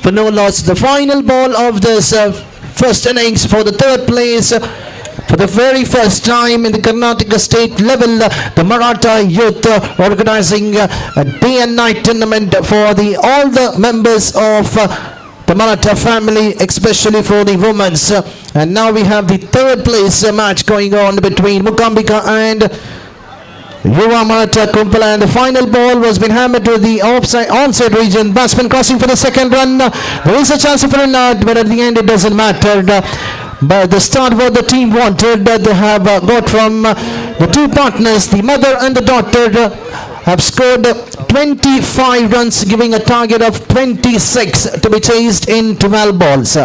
for no loss. The final ball of this first innings for the 3rd place. For the very first time in the Karnataka state level, the Maratha youth organizing a day and night tournament for all the members of the Maratha family, especially for the women's. And now we have the 3rd place match going on between Mukambika and Yuva Marata Kumpala, and the final ball was been hammered to the onside region. Batsman crossing for the 2nd run. There is a chance for a nut, but at the end it doesn't matter. But the start what the team wanted, they have got from the 2 partners, the mother and the daughter, have scored 25 runs, giving a target of 26 to be chased in 12 balls.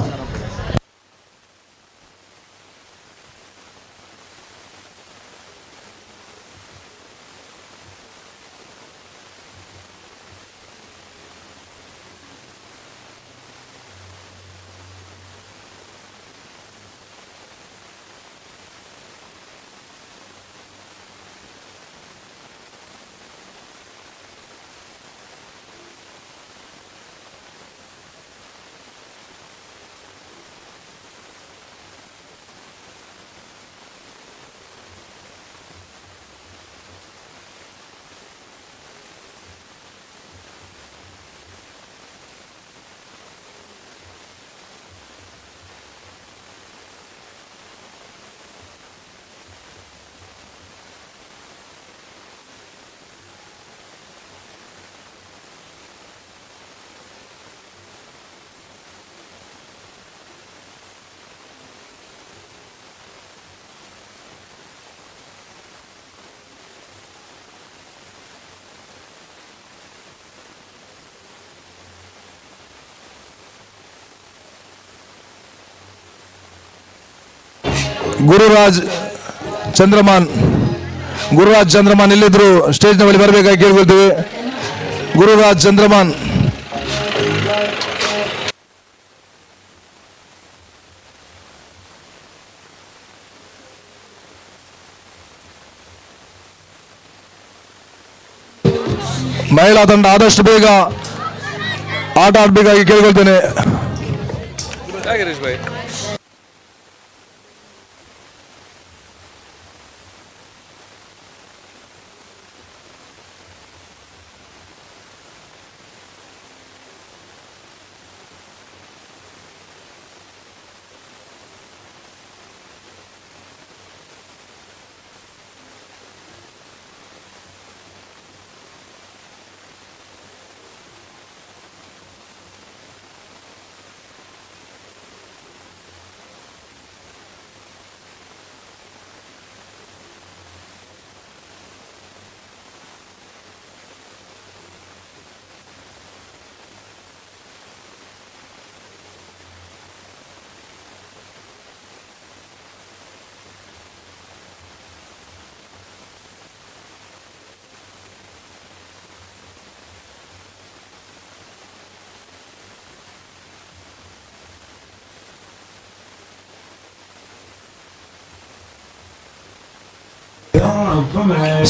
Gururaj ಚಂದ್ರಮಾನ್ ಎಲ್ಲಿದ್ರು ಸ್ಟೇಜ್ನ ಬಳಿ ಬರಬೇಕಾಗಿ ಕೇಳ್ಕೊಳ್ತೀವಿ. ಗುರುರಾಜ್ ಚಂದ್ರಮಾನ್. ಮಹಿಳಾ ತಂಡ ಆದಷ್ಟು ಬೇಗ ಆಟ ಆಡಬೇಕಾಗಿ ಕೇಳಿಕೊಳ್ತೇನೆ. Girish bhai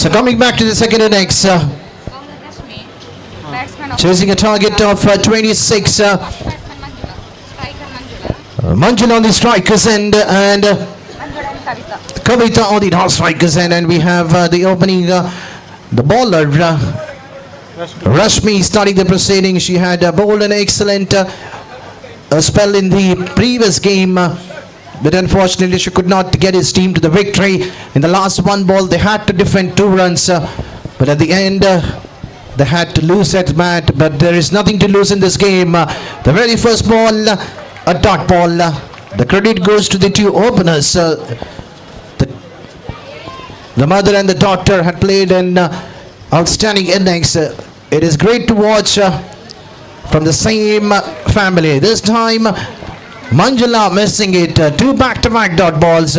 So coming back to the second innings, chasing a target of 26. Manjula on the strikers end and Kavita on the non-strikers end, and we have the opening, the bowler Rashmi starting the proceedings. She had bowled an excellent spell in the previous game. But unfortunately, she could not get his team to the victory. In the last one ball, they had to defend 2 runs. But at the end, they had to lose that match. But there is nothing to lose in this game. The very first ball, a dot ball. The credit goes to the 2 openers. The mother and the daughter had played an outstanding innings. It is great to watch from the same family. This time, Manjula missing it. 2 back-to-back dot balls.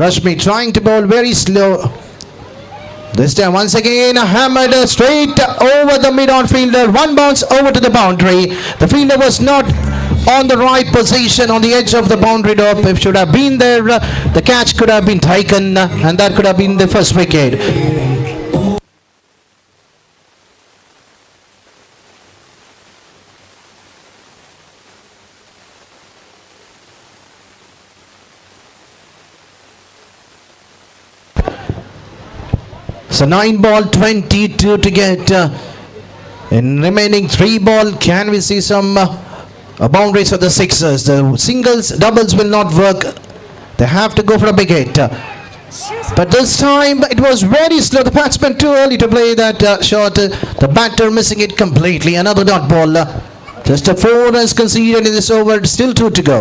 Rashmi trying to bowl very slow. This time once again hammered straight over the mid-on fielder. 1 bounce over to the boundary. The fielder was not on the right position on the edge of the boundary top. If should have been there, the catch could have been taken and that could have been the first wicket. So 9 ball, 22 to get. In remaining 3 ball, can we see some boundaries for the sixers? The singles, doubles will not work. They have to go for a big hit. But this time it was very slow. The batsman too early to play that shot. The batter missing it completely. Another dot ball. Just a 4 runs conceded in this over. Still 2 to go.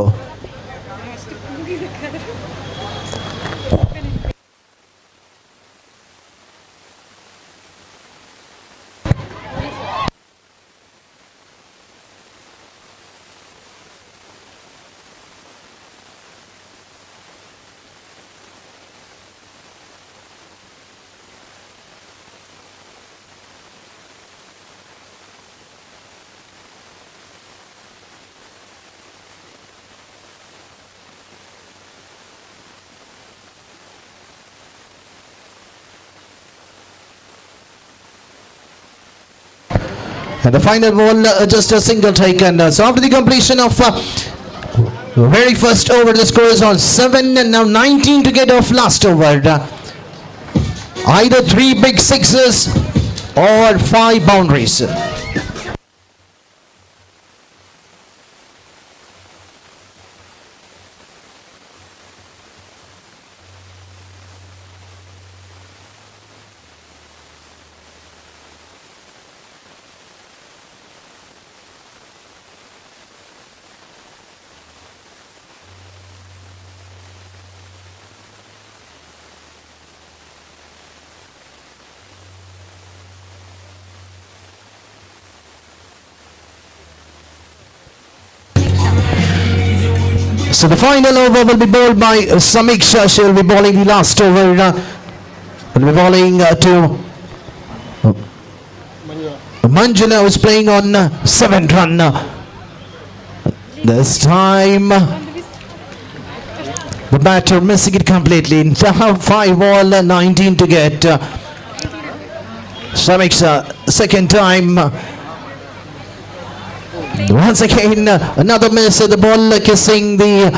And the final ball, just a single taken. So after the completion of very first over, the score is on 7 and now 19 to get off last over. Either 3 big sixes or 5 boundaries. So the final over will be bowled by Samiksha. She will be bowling the last over. Will be bowling to Manjula, who is playing on 7th run. This time the batter missing it completely. Now 5 ball, 19 to get. Samiksha, second time. Once again, another miss. The ball kissing the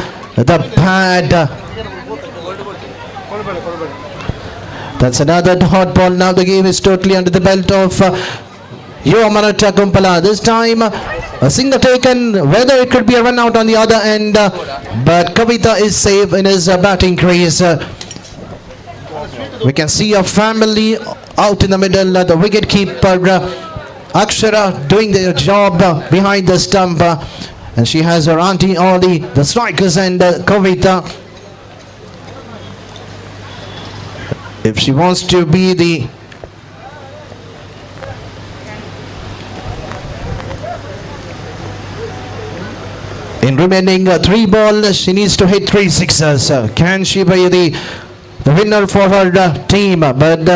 pad. That's another hot ball. Now the game is totally under the belt of Yuva Marata Kumpala. This time, a single taken, whether it could be a run out on the other end, but Kavita is safe in his batting crease. We can see a family out in the middle, the wicket keeper Akshara doing their job behind the stump, and she has her auntie Oli, the strikers, and Kavita. If she wants to be the in remaining 3 balls, she needs to hit 3 sixes. Can she be the winner for her team? But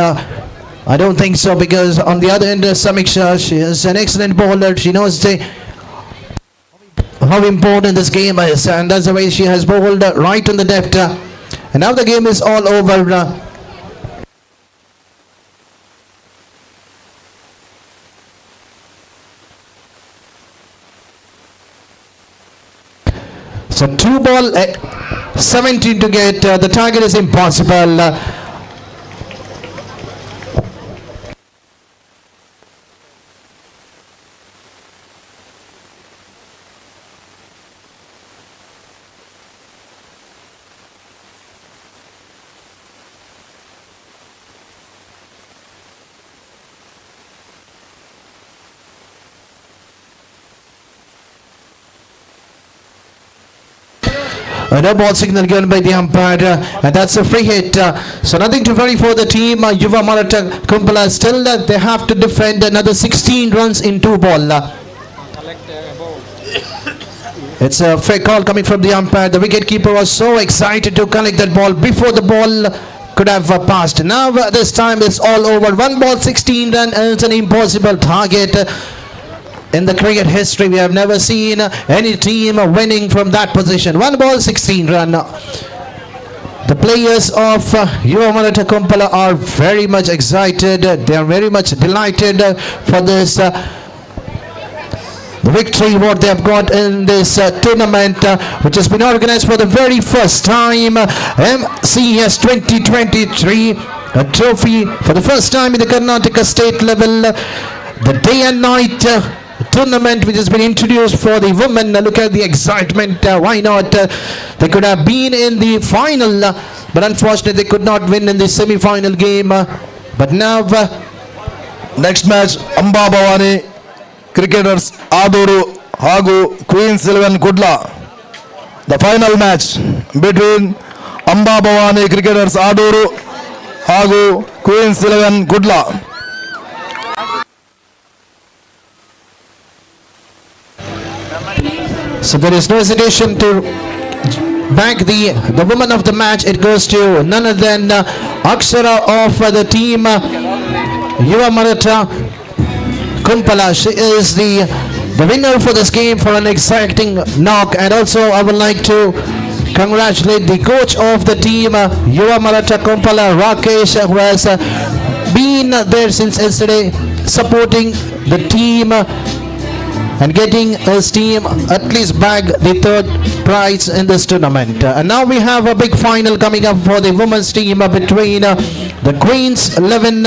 I don't think so, because on the other end, Samiksha, she is an excellent bowler. She knows how important this game is, and that's the way she has bowled right on the depth. And now the game is all over. So 2 ball, 17 to get. The target is impossible. No ball signal given by the umpire, and that's a free hit. So nothing to worry for the team. Yuva Marata Kumpala still they have to defend another 16 runs in 2 ball. It's a fair call coming from the umpire. The wicket keeper was so excited to collect that ball before the ball could have passed. Now this time it's all over. 1 ball 16 run, and it's an impossible target. In the cricket history, we have never seen any team winning from that position. 1 ball 16 run. The players of Yuva Marata Kumpala are very much excited. They are very much delighted for this victory what they have got in this tournament, which has been organized for the very first time. MCS 2023, a trophy for the first time in the Karnataka state level. The day and night tournament which has been introduced for the women. Look at the excitement. Why not? They could have been in the final, but unfortunately they could not win in the semi-final game. But now next match Amba Bhavani Cricketers Aduru Hagu Queens 11 Kudla. The final match between Amba Bhavani Cricketers Aduru Hagu Queens 11 Kudla. So there is no hesitation to back the woman of the match. It goes to none other than Akshara of the team Yuva Marata Kumpala. She is the winner for this game for an exciting knock. And also I would like to congratulate the coach of the team Yuva Marata Kumpala, Rakesh, who has been there since yesterday supporting the team and getting his team at least back the 3rd prize in this tournament. And now we have a big final coming up for the women's team between the Queens 11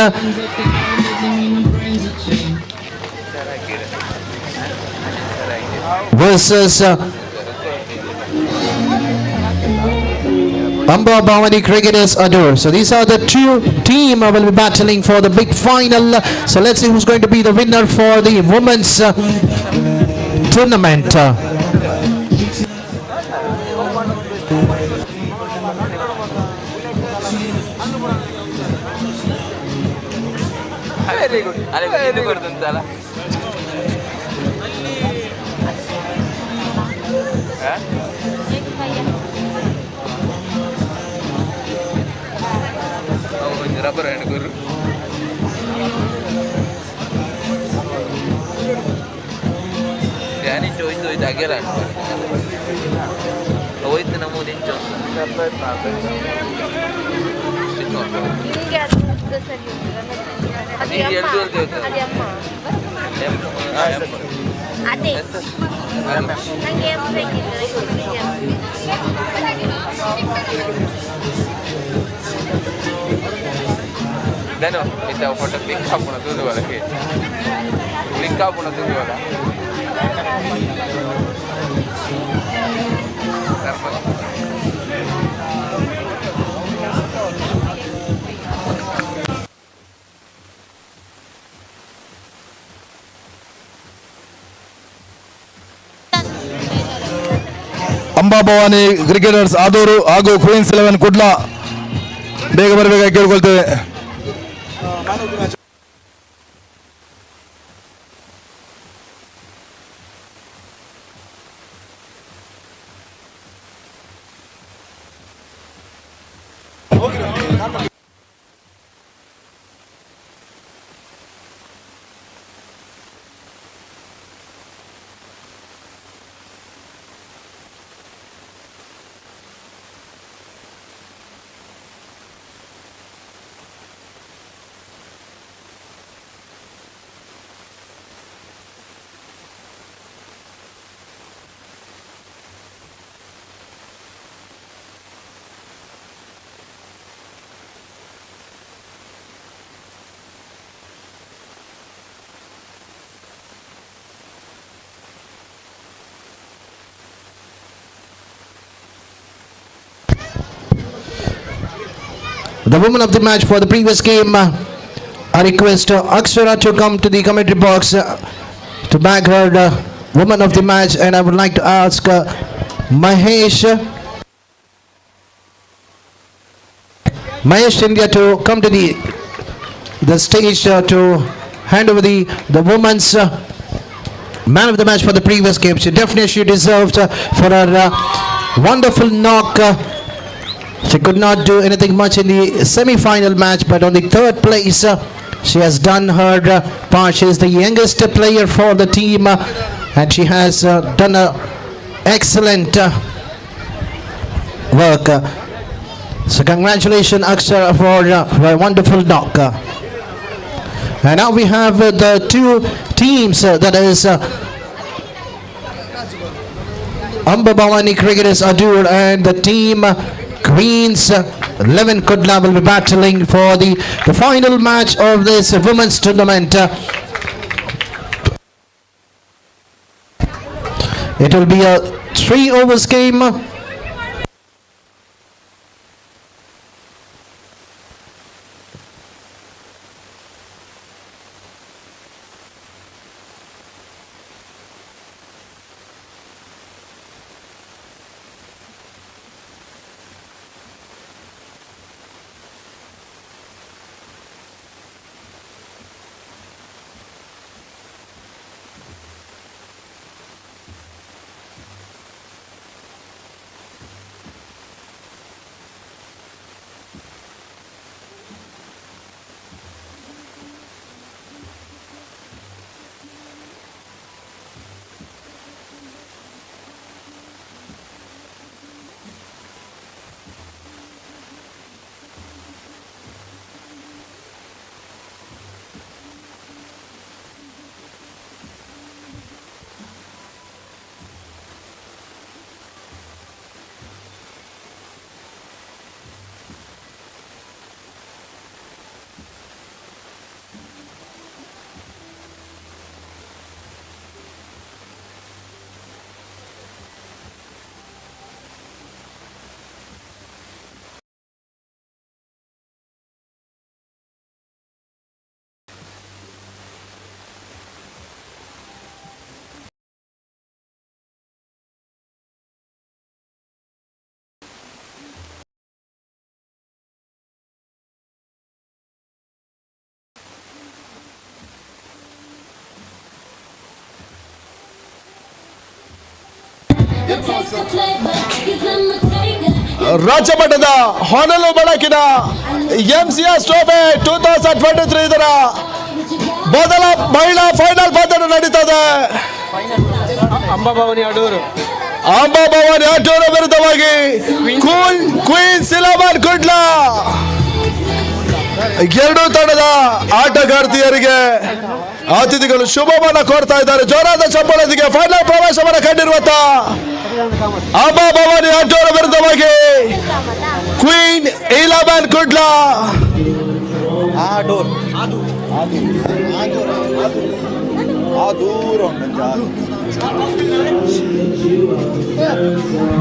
versus Amba Bhavani Cricketers Adur. So these are the 2 teams will be battling for the big final. So let's see who's going to be the winner for the women's tournament. Rubber and गुरु यानी चोई चोई जागे रान अवैध नमो दिन चो Dano, kita foto link up na dulu lagi. Link up na dulu lah. Amba Bhavani cricketers ಆದೂರು ಹಾಗೂ Queens 11 Kudla ಬೇಗ ಬರಬೇಕಾಗಿ ಕೇಳ್ಕೊಳ್ತೇವೆ. The woman of the match for the previous game, I request Akshara to come to the commentary box to back her woman of the match, and I would like to ask Mahesh India to come to the stage to hand over the woman's man of the match for the previous game. She definitely deserved for her wonderful knock. She could not do anything much in the semi-final match, but on the third place, she has done her part. She is the youngest player for the team, and she has done excellent work. So congratulations, Akshara, for a wonderful knock. And now we have the two teams, that is Amba Bhavani Cricketers Adur and the team Queens 11 Kudla will be battling for the final match of this women's tournament. It will be a 3 overs game. ರಾಜ್ಯ ಮಟ್ಟದ ಹೊನಲು ಬೆಳಕಿನ MCS trophy 2023 ಇದರ ಮೊದಲ ಮಹಿಳಾ final ಪಂದ್ಯ ನಡೀತದೆ. ಅಂಬಾಭವಾನಿ ಅಡೂರು ವಿರುದ್ಧವಾಗಿ Queens 11 Kudla ಎರಡೂ ತಂಡದ ಆಟಗಾರ್ತಿಯರಿಗೆ ಅತಿಥಿಗಳು ಶುಭವನ್ನ ಕೋರ್ತಾ ಇದ್ದಾರೆ. ಜೋರಾದ ಚಪ್ಪಾಳೆಯೊಂದಿಗೆ ಫೈನಲ್ ಪ್ರವೇಶವನ್ನು ಕಂಡಿರುವಂತ ಅಂಬಾ ಭವಾನಿ ಅಡ್ಡೋರ ವಿರುದ್ಧವಾಗಿ ಕ್ವೀನ್ 11 ಕುಡ್ಲಾ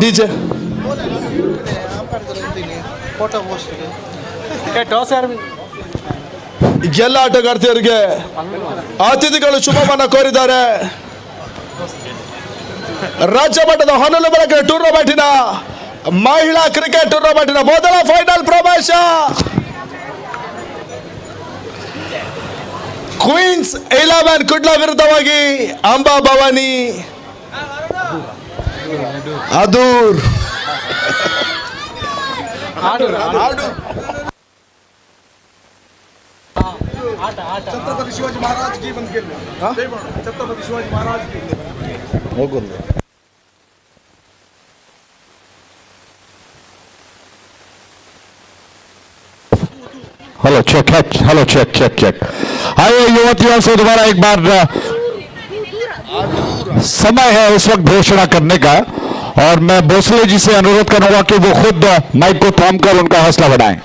ಡಿಜೆ ಎಲ್ಲ ಆಟಗಾರ್ತಿಯರಿಗೆ ಅತಿಥಿಗಳು ಶುಭವನ್ನ ಕೋರಿದ್ದಾರೆ. ರಾಜ್ಯ ಮಟ್ಟದ ಹೊನಲು ಬೆಳಕಿನ ಟೂರ್ನಮೆಂಟಿನ ಮಹಿಳಾ ಕ್ರಿಕೆಟ್ ಟೂರ್ನಮೆಂಟಿನ ಮೊದಲ ಫೈನಲ್ ಪ್ರವೇಶ ಕ್ವೀನ್ಸ್ 11 ಕುಡ್ಲಾ ವಿರುದ್ಧವಾಗಿ ಅಂಬಾ ಭವಾನಿ ಅದೂರ್ छत्रपति शिवाजी महाराज की बंद के छत्रपति शिवाजी महाराज की hello check hello check check check आइए युवतियों से दोबारा एक बार समय है इस वक्त घोषणा करने का और मैं भोसले जी से अनुरोध करूंगा कि वो खुद माइक को थाम कर उनका हौसला बढ़ाएं.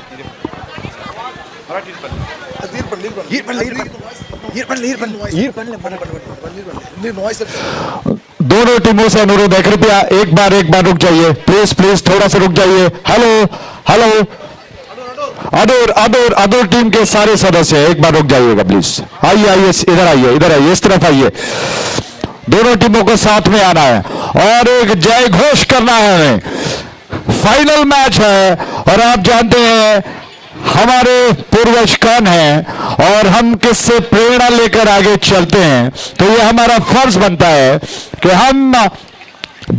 दोनों टीमों से अनुरोध है कृपया एक बार रुक जाइए प्लीज प्लीज थोड़ा सा रुक जाइए. हेलो हेलो अदूर टीम के सारे सदस्य एक बार रुक जाइएगा प्लीज. आइए इधर आइए इस तरफ आइए. दोनों टीमों को साथ में आना है और एक जय घोष करना है हमें. फाइनल मैच है और आप जानते हैं हमारे पूर्वज कौन हैं और हम किससे प्रेरणा लेकर आगे चलते हैं. तो ये हमारा फर्ज बनता है कि हम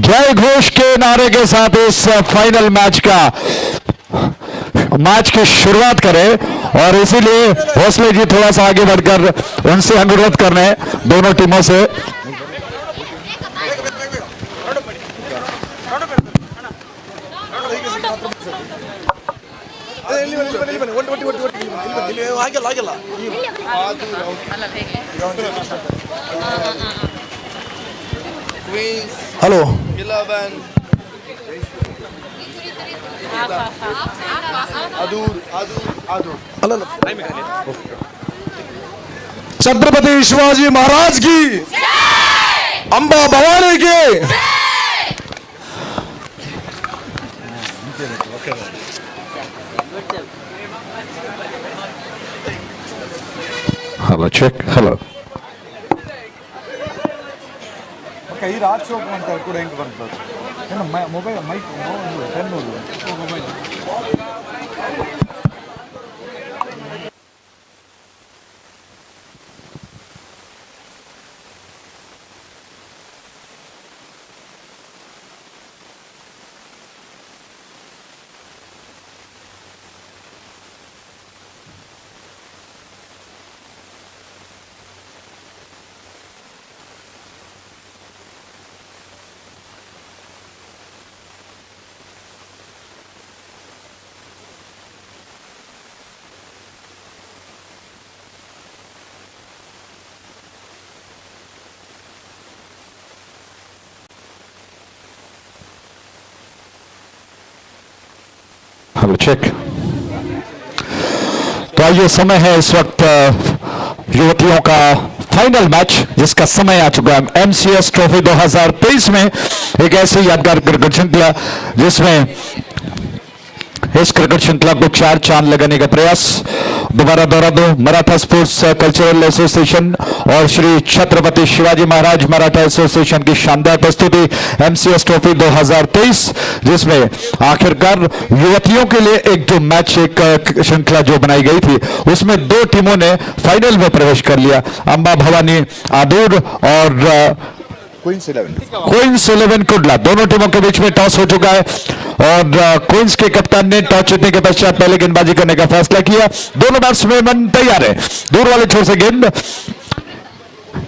जय घोष के नारे के साथ इस फाइनल मैच की शुरुआत करें और इसीलिए भोसले जी थोड़ा सा आगे बढ़कर उनसे अनुरोध कर रहे हैं दोनों टीमों से. हेलो 11 छत्रपति शिवाजी महाराज की अंबा भवानी की हेलो चेक हेलो ಈ ರಾಜ್ ಶೋಕ್ ಅಂತ ಕೂಡ ಹೆಂಗೆ ಬರ್ತದೆ ಏನು mobile mike pen mobile hello check. तो आइए समय है इस वक्त युवतियों का फाइनल मैच जिसका समय आ चुका है. एमसीएस ट्रॉफी 2023 में एक ऐसी यादगार क्रिकेट श्रृंखला जिसमें इस क्रिकेट श्रृंखला को 4 चांद लगाने का प्रयास. दोबारा दोहरा दो मराठा स्पोर्ट्स कल्चरल एसोसिएशन और श्री छत्रपति शिवाजी महाराज मराठा एसोसिएशन की शानदार प्रस्तुति एमसीएस ट्रॉफी 2023 जिसमें आखिरकार युवतियों के लिए एक जो मैच एक श्रृंखला जो बनाई गई थी उसमें 2 टीमों ने फाइनल में प्रवेश कर लिया. अंबा भवानी आदूर और क्वींस 11 कुडला. दोनों टीमों के बीच में टॉस हो चुका है और क्वींस के कप्तान ने टॉस जीतने के पश्चात पहले गेंदबाजी करने का फैसला किया. दोनों बैट्समैन तैयार है. दूर वाले छोर से गेंद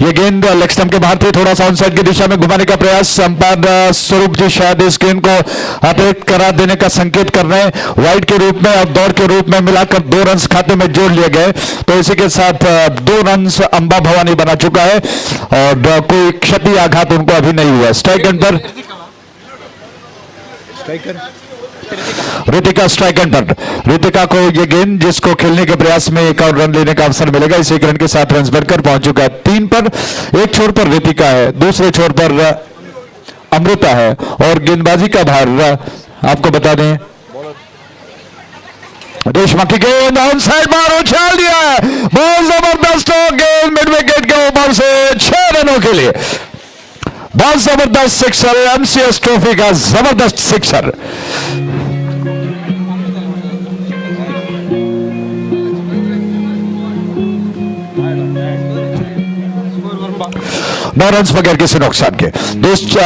ये गेंद लेग स्टंप के बाहर थी, थोड़ा सा ऑनसाइड की दिशा में घुमाने का प्रयास। अंपायर स्वरूप जी शायद इस गेंद को अतिरिक्त करार देने का संकेत कर रहे हैं। वाइड के रूप में और दौड़ के रूप में मिलाकर 2 रन खाते में जोड़ लिए गए। तो इसी के साथ 2 रन अंबा भवानी बना चुका है और कोई क्षति आघात उनको अभी नहीं हुआ। स्ट्राइक एंड पर ऋतिका स्ट्राइक एंड पर। ऋतिका को ये गेंद जिसको खेलने के प्रयास में एक और रन लेने का अवसर मिलेगा। इस एक रन के साथ रन बढ़कर पहुंच चुका है 3 पर। एक छोर पर ऋतिका है, दूसरे छोर पर अमृता है और गेंदबाजी का भार आपको बता दें रेशमा की गेंद ऑन साइड बार उछाल दिया है। बहुत जबरदस्त गेंद मिड विकेट के ऊपर से 6 रनों के लिए। बहुत जबरदस्त सिक्सर, एमसीएस ट्रॉफी का जबरदस्त सिक्सर। नौ रन बगैर किसी नुकसान के।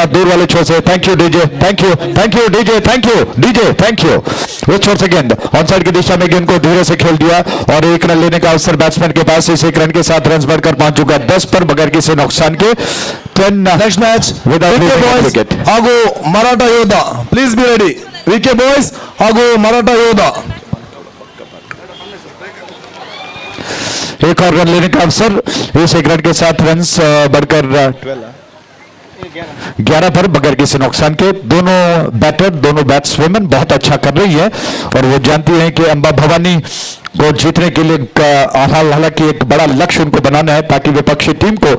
दूर वाले छोर से thank you DJ, thank you DJ, thank you DJ, thank you. उस छोर से गेंद ऑन साइड की दिशा में गेंद को धीरे से खेल दिया और 1 रन लेने का अवसर बैट्समैन के पास। इस 1 रन के साथ रन बढ़कर पहुंच चुका 10 पर बगैर किसी नुकसान के। 10 नेक्स्ट मैच विकेट ಹಾಗೂ Maratha Yodha please be ready. VK boys ಹಾಗೂ ಮರಾಠಾ ಯೋಧ एक और रन लेने का अवसर। इस 1 रन के साथ रन बढ़कर 11 पर बगैर किसी नुकसान के। दोनों बैटर, दोनों बैट्समैन बहुत अच्छा कर रही है और वो जानती हैं कि अंबा भवानी को जीतने के लिए हालांकि एक बड़ा लक्ष्य उनको बनाना है ताकि विपक्षी टीम को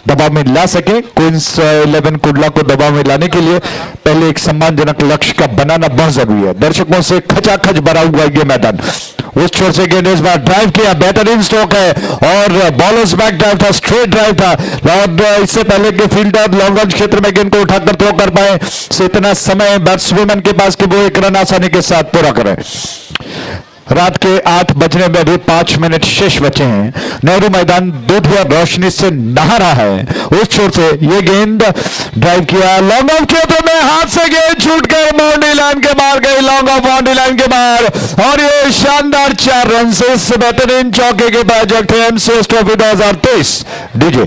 दबाव में ला सके। क्वींस 11 कुडला को दबाव में लाने के लिए पहले एक सम्मानजनक लक्ष्य का बनाना बहुत जरूरी है। दर्शकों से खचाखच भरा हुआ ये मैदान। उस छोर से गेंद इस बार ड्राइव किया, बेहतरीन स्ट्रोक है और बॉलर्स बैक ड्राइव था, स्ट्रेट ड्राइव था और इससे पहले के फील्डर लॉन्ग रन क्षेत्र में गेंद को उठाकर थ्रो कर पाए से इतना समय बैट्समैन के पास कि वो 1 रन आसानी के साथ पूरा करें। रात के 8 बजने में अभी 5 मिनट शेष बचे हैं। नेहरू मैदान दूध या रोशनी से नहा रहा है। उस छोर से ये गेंद ड्राइव किया, लॉन्ग ऑफ क्षेत्र में हाथ से गेंद छूटकर बाउंड्री लाइन के बाहर गई, लॉन्ग ऑफ बाउंड्री लाइन के बाहर और ये शानदार 4 रन से इस बेहतरीन चौके के प्रोजेक्ट है MCS trophy 2023। DJ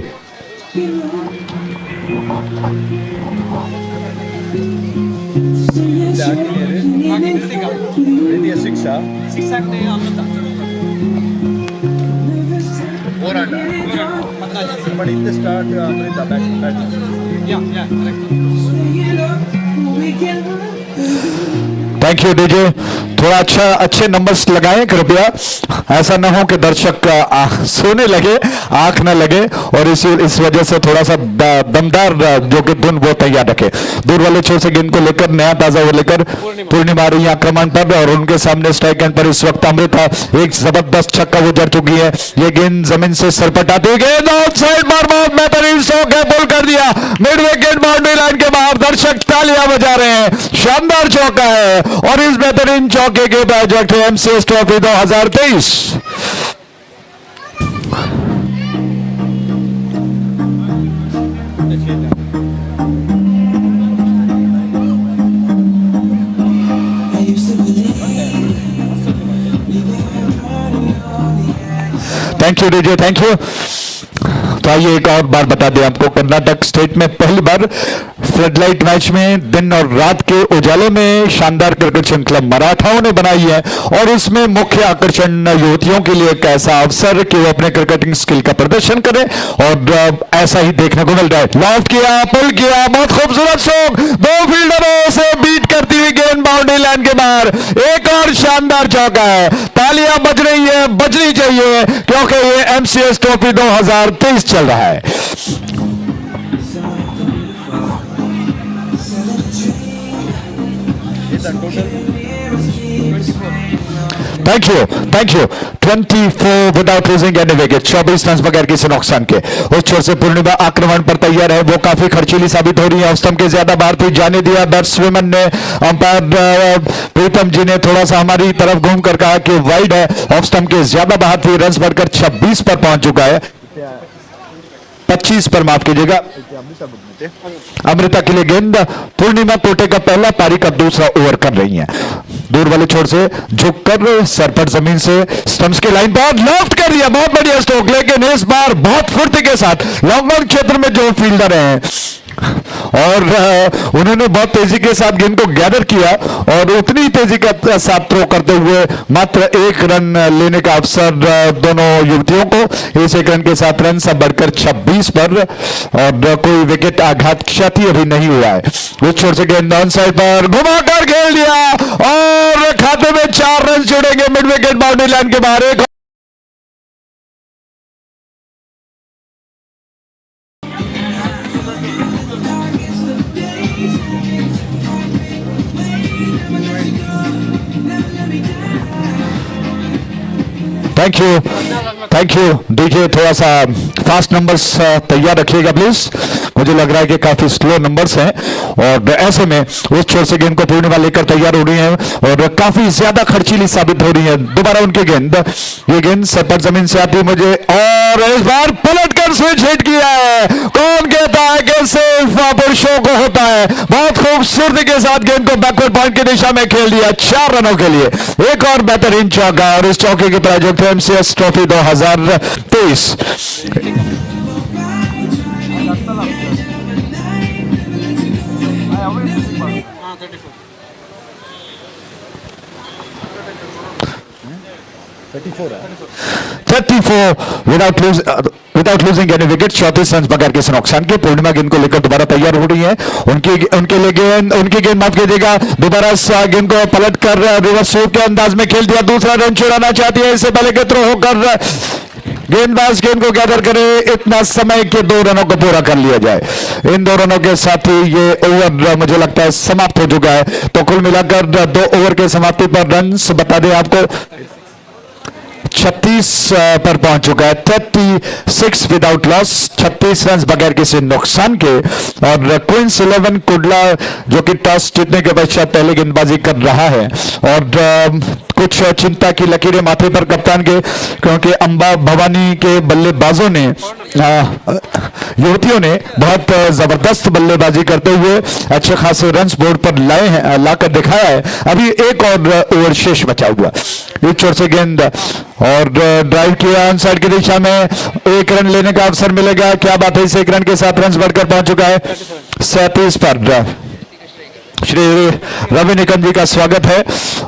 thank you DJ. थोड़ा अच्छे नंबर्स लगाएं कृपया, ऐसा ना हो कि दर्शक सोने लगे, आंख न लगे और इस वजह से थोड़ा सा दमदार जो कि धुन वो तैयार रखे। दूर वाले छोर से गेंद को लेकर नया ताजा वो लेकर पूर्णिमा रही आक्रमण पर और उनके सामने स्ट्राइक एंड पर इस वक्त अमृता एक जबरदस्त छक्का वो जड़ चुकी है। ये गेंद जमीन से सरपट आती है, गेंद आउटसाइड बार बहुत बेहतरीन स्ट्रोक है, पुल कर दिया मिड विकेट बाउंड्री लाइन के बाहर। दर्शक तालियां बजा रहे हैं, शानदार चौका है और इस बेहतरीन चौके के प्रोजेक्ट है MCS trophy 2023। Thank you DJ, thank you. तो आइए एक और बार बता दें आपको, कर्नाटक स्टेट में पहली बार फ्लडलाइट मैच में दिन और रात के उजाले में शानदार क्रिकेट श्रृंखला मराठाओं ने बनाई है और उसमें मुख्य आकर्षण युवतियों के लिए एक ऐसा अवसर कि वो अपने क्रिकेटिंग स्किल का प्रदर्शन करें और ऐसा ही देखने को मिल रहा है। लॉफ्ट किया, पुल किया, बहुत खूबसूरत स्ट्रोक, 2 फील्डरों से बीट करती हुई गेंद बाउंड्री लाइन के बाहर। एक और शानदार चौका है, तालियां बज रही है, बजनी चाहिए क्योंकि ये एमसीएस ट्रॉफी 2023 चल रहा है। Thank you, thank you. 24 without losing any wicket, 24 run बगैर किसी नुकसान के। उस छोर से पूर्णिमा आक्रमण पर तैयार है, वो काफी खर्चीली साबित हो रही है। ऑफ स्टंप के ज्यादा बाहर थी, जाने दिया बैट्समैन ने। अंपायर प्रीतम जी ने थोड़ा सा हमारी तरफ घूम कर कहा कि वाइड है, ऑफ स्टंप के ज्यादा बाहर थी। रन बढ़कर 26 पर पहुंच चुका है। 25 पर, माफ कीजिएगा, अमृता के लिए गेंद। पूर्णिमा कोटे का पहला, पारी का दूसरा ओवर कर रही हैं। दूर वाले छोर से झुककर सर पर जमीन से स्टंप्स के लाइन पर लेफ्ट कर दिया, बहुत बढ़िया स्ट्रोक, लेकिन इस बार बहुत फुर्ती के साथ लॉन्ग ऑन क्षेत्र में जो फील्डर हैं और उन्होंने बहुत तेजी के साथ गेंद को गैदर किया और उतनी तेजी के साथ थ्रो करते हुए मात्र 1 रन लेने का अवसर दोनों युवतियों को। इस 1 रन के साथ रन सब बढ़कर 26 पर और कोई विकेट आघात क्षति अभी नहीं हुआ है। उस छोर से गेंद ऑन साइड पर घुमाकर खेल दिया और खाते में 4 रन जुड़ेंगे मिड विकेट बाउंड्री लाइन के बाहर। एक थैंक यू डीजे, थोड़ा सा फास्ट नंबर्स तैयार रखिएगा प्लीज। मुझे लग रहा है कि काफी स्लो नंबर्स हैं और ऐसे में उस छोर से गेंद को पूर्णिमा लेकर तैयार हो रही है और काफी ज्यादा खर्चीली साबित हो रही है। दोबारा उनकी गेंद, ये गेंद सर पर जमीन से आती है मुझे और इस बार पलट कर स्विच हिट किया है। कौन कहता है कि सिर्फ पुरुषों को होता है। बहुत खूबसूरती के साथ गेंद को बैकवर्ड पॉइंट की दिशा में खेल दिया 4 रनों के लिए। एक और बेहतरीन चौका और इस चौके के प्रायोजक थे MCS trophy 2023। 34 without losing any wicket, 34 run बगैर किसी नुकसान के। पूर्णिमा गेंद को लेकर दोबारा तैयार हो रही है। उनकी गेंद माफ कीजिएगा, दोबारा गेंद को पलट कर रिवर्स स्वीप के अंदाज में खेल दिया। दूसरा रन चुराना चाहती है, इससे पहले के थ्रो होकर गेंदबाज गेंद को गैदर करे इतना समय के 2 रनों को पूरा कर लिया जाए। इन 2 रनों के साथ ही ये ओवर मुझे लगता है समाप्त हो चुका है। तो कुल मिलाकर 2 ओवर के समाप्ति पर रन बता दें आपको 36 पर पहुंच चुका है। 36 विदाउट लॉस, 36 रन बगैर किसी नुकसान के। और क्वींस 11 कुडला जो कि टॉस जीतने के पश्चात पहले गेंदबाजी कर रहा है और कुछ चिंता की लकीरें माथे पर कप्तान के, क्योंकि अंबा भवानी के बल्लेबाजों ने युवतियों ने बहुत जबरदस्त बल्लेबाजी करते हुए अच्छे खासे रन्स बोर्ड पर लाए हैं, लाकर दिखाया है। अभी एक और ओवर शेष बचा हुआ। इस छोर से गेंद और ड्राइव किया ऑन साइड की दिशा में, 1 रन लेने का अवसर मिलेगा। क्या बात है, इस 1 रन के साथ रन बढ़कर पहुंच चुका है 37 पर। श्री रवि निकम जी का स्वागत है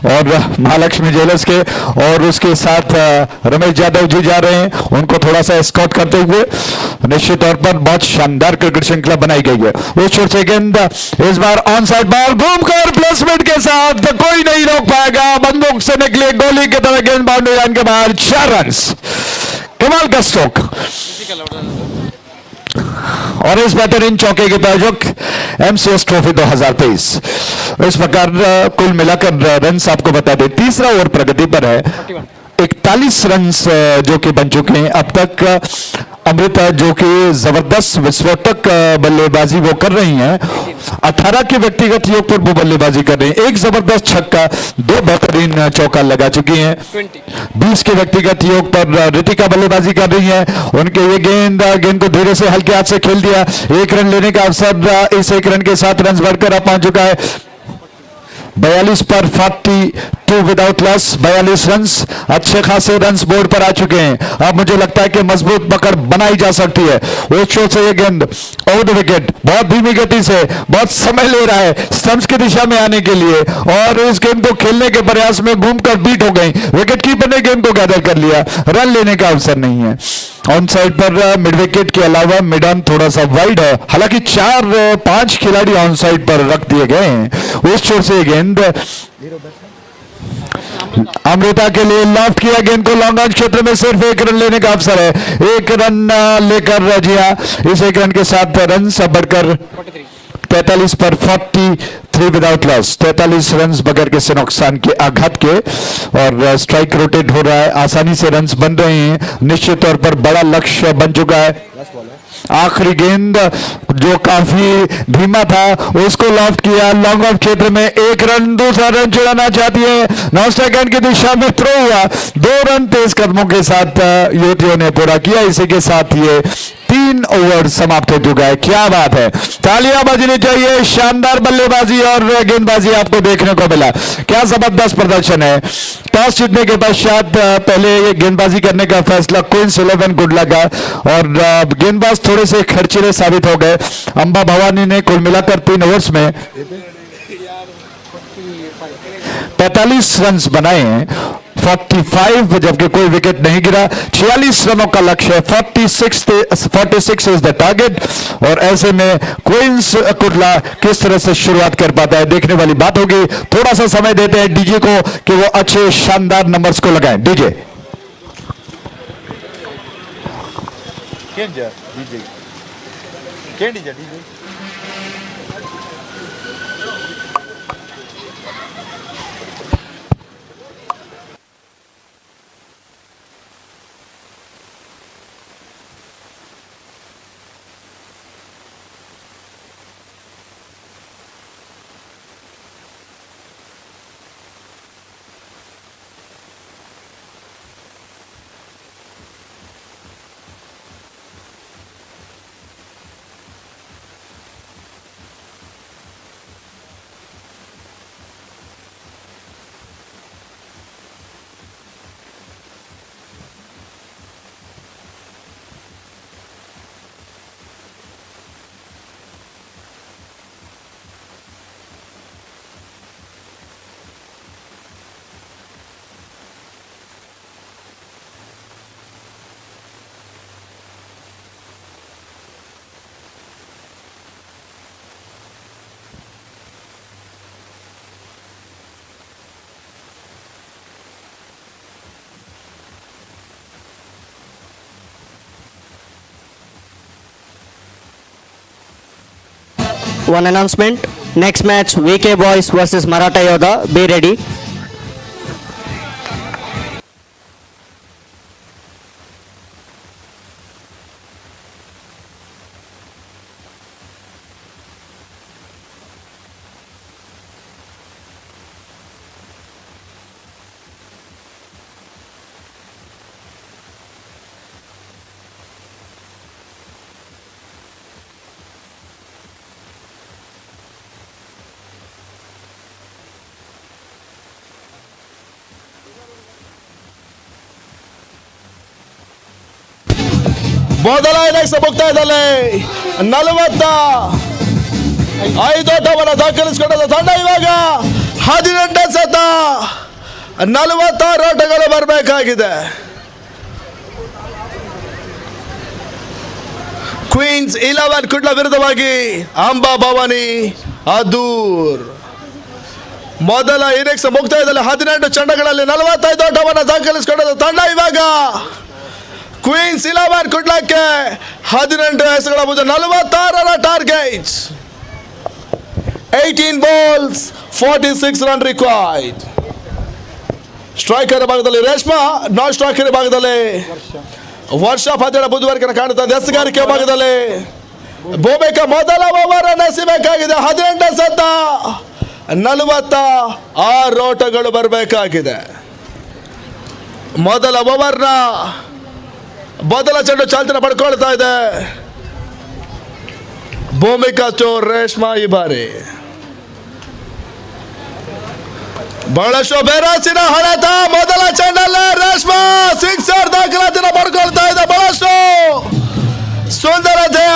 और महालक्ष्मी ज्वेलर्स के और उसके साथ रमेश यादव जी जा रहे हैं, उनको थोड़ा सा एस्कॉर्ट करते हुए। निश्चित तौर पर बहुत शानदार क्रिकेट श्रृंखला बनाई गई है। उस छोर से गेंद इस बार ऑन साइड बॉल घूमकर प्लेसमेंट के साथ कोई नहीं रोक पाएगा। बंदूक से निकले गोली की तरह गेंद बाउंड्री लाइन के बाहर 4 रन। कमाल का स्ट्रोक और इस बेहतरीन चौके के प्रायोजक MCS ट्रॉफी 2023। इस प्रकार कुल मिलाकर रन आपको बता दें, तीसरा ओवर प्रगति पर है। 41 रन जो कि बन चुके हैं अब तक। अमृता जो कि जबरदस्त विस्फोटक बल्लेबाजी वो कर रही हैं, 18 के व्यक्तिगत योग पर वो बल्लेबाजी कर रही हैं। 1 जबरदस्त छक्का, 2 बेहतरीन चौका लगा चुकी हैं। 20 के व्यक्तिगत योग पर रितिका बल्लेबाजी कर रही हैं। उनके ये गेंद को धीरे से हल्के हाथ से खेल दिया। 1 रन लेने का अवसर इस 1 रन के साथ रन बढ़कर अब पहुंच चुका है 42 पर 42 विदाउट लॉस। 42 रन, अच्छे खासे रन बोर्ड पर आ चुके हैं। अब मुझे लगता है कि मजबूत पकड़ बनाई जा सकती है। उस शॉट से ये गेंद ओवर द विकेट, बहुत धीमी गति से, बहुत समय ले रहा है स्टंप्स की दिशा में आने के लिए और इस गेंद को खेलने के प्रयास में घूमकर बीट हो गई। विकेट कीपर ने गेंद को गैदर कर लिया, रन लेने का अवसर नहीं है। ऑन साइड पर मिड विकेट के अलावा मिड ऑन थोड़ा सा वाइड है, हालांकि 4-5 खिलाड़ी ऑन साइड पर रख दिए गए हैं। उस छोर से गेंद अमृता के लिए लॉफ्ट किया, गेंद को लॉन्ग ऑन क्षेत्र में सिर्फ 1 रन लेने का अवसर है। 1 रन लेकर जी हाँ, इस 1 रन के साथ रन बढ़कर 43 पर 43 विदाउट लॉस। 43 रन बगैर किसी नुकसान के, आघात के और स्ट्राइक रोटेट हो रहा है, आसानी से रन बन रहे हैं। निश्चित तौर पर बड़ा लक्ष्य बन चुका है। आखिरी गेंद जो काफी धीमा था उसको लॉफ्ट किया लॉन्ग ऑफ क्षेत्र में, 1 रन, दूसरा रन चुराना चाहती है। नॉन स्ट्राइक एंड की दिशा में थ्रो हुआ, 2 रन तेज कदमों के साथ युवतियों ने पूरा किया। इसी के साथ ये 3 ओवर समाप्त हो चुका है. क्या बात है, तालियां बजनी चाहिए. शानदार बल्लेबाजी और गेंदबाजी आपको देखने को मिला. क्या जबरदस्त प्रदर्शन है. टॉस जीतने के पश्चात पहले गेंदबाजी करने का फैसला क्वींस 11 गुडला का, और गेंदबाज थोड़े से खर्चीले साबित हो गए. अंबा भवानी ने कुल मिलाकर 3 ओवर्स में 45 रन बनाए हैं, 45, जबकि कोई विकेट नहीं गिरा. 46 रनों का लक्ष्य है. 46 इज द टारगेट. और ऐसे में क्वींस कुडला किस तरह से शुरुआत कर पाता है देखने वाली बात होगी. थोड़ा सा समय देते हैं डीजे को कि वो अच्छे शानदार नंबर्स को लगाएं. DJ One announcement. Next match, VK Boys versus Marata Yoga. Be ready. ಮೊದಲ ಇನ್ನಿಂಗ್ಸ್ ಮುಕ್ತಾಯ ಇದ್ದಲ್ಲಿ 45 ಓಟವನ್ನು ದಾಖಲಿಸಿಕೊಂಡ ತಂಡ ಇವಾಗ 18 ಸತ 46 ಓಟಗಳು ಬರಬೇಕಾಗಿದೆ. ಕ್ವೀನ್ಸ್ 11 ಕುಡ್ಲ ವಿರುದ್ಧವಾಗಿ ಅಂಬಾ ಭವಾನಿ ಅದೂರ್. ಮೊದಲ ಇನ್ನಿಂಗ್ಸ್ ಮುಕ್ತಾಯದಲ್ಲಿ 18 ಚೆಂಡುಗಳಲ್ಲಿ 45 ಓಟವನ್ನು ದಾಖಲಿಸಿಕೊಂಡ ತಂಡ ಇವಾಗ ಕ್ವೀನ್ಸ್ 11 ಕುಡ್ಲಕ್ಕೆ 18 ಎಸೆಗಳ ಮುಂದೆ 46 target. 18 balls 46 run required. Striker ಭಾಗದಲ್ಲಿ ರೇಷ್ಮಾ, ನಾನ್ ಸ್ಟ್ರೈಕರ್ ಭಾಗದಲ್ಲಿ ವರ್ಷ 17 ಬುಧವಾರ ಕಾಣುತ್ತದೆ. ಎಸೆಗಾರಿಕೆ ಭಾಗದಲ್ಲಿ ಭೂಮಿಕಾ ಮೊದಲ ಓವರ್ ಎಸೆಯಬೇಕಾಗಿದೆ. 18 ಸತ 46 ಓಟಗಳು ಬರಬೇಕಾಗಿದೆ. ಮೊದಲ ಓವರ್ನ ಮೊದಲ ಚೆಂಡು ಚಾಲ್ತಿನ ಪಡ್ಕೊಳ್ತಾ ಇದೆ ಭೂಮಿಕಾ ಚೋರ್ ರೇಷ್ಮಾ. ಈ ಬಾರಿ ಬಹಳಷ್ಟು ಬೇರಾಸಿನ ಹೊಡೆತ. ಮೊದಲ ಚೆಂಡಲ್ಲೇ ರೇಷ್ಮಾ ಸಿಕ್ಸರ್ ದಾಖಲಾತಿನ ಪಡ್ಕೊಳ್ತಾ ಇದೆ. ಬಹಳಷ್ಟು ಸುಂದರತೆಯ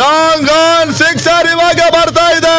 ಲಾಂಗ್ ಆನ್ ಸಿಕ್ಸರ್ ಇವಾಗ ಬರ್ತಾ ಇದೆ.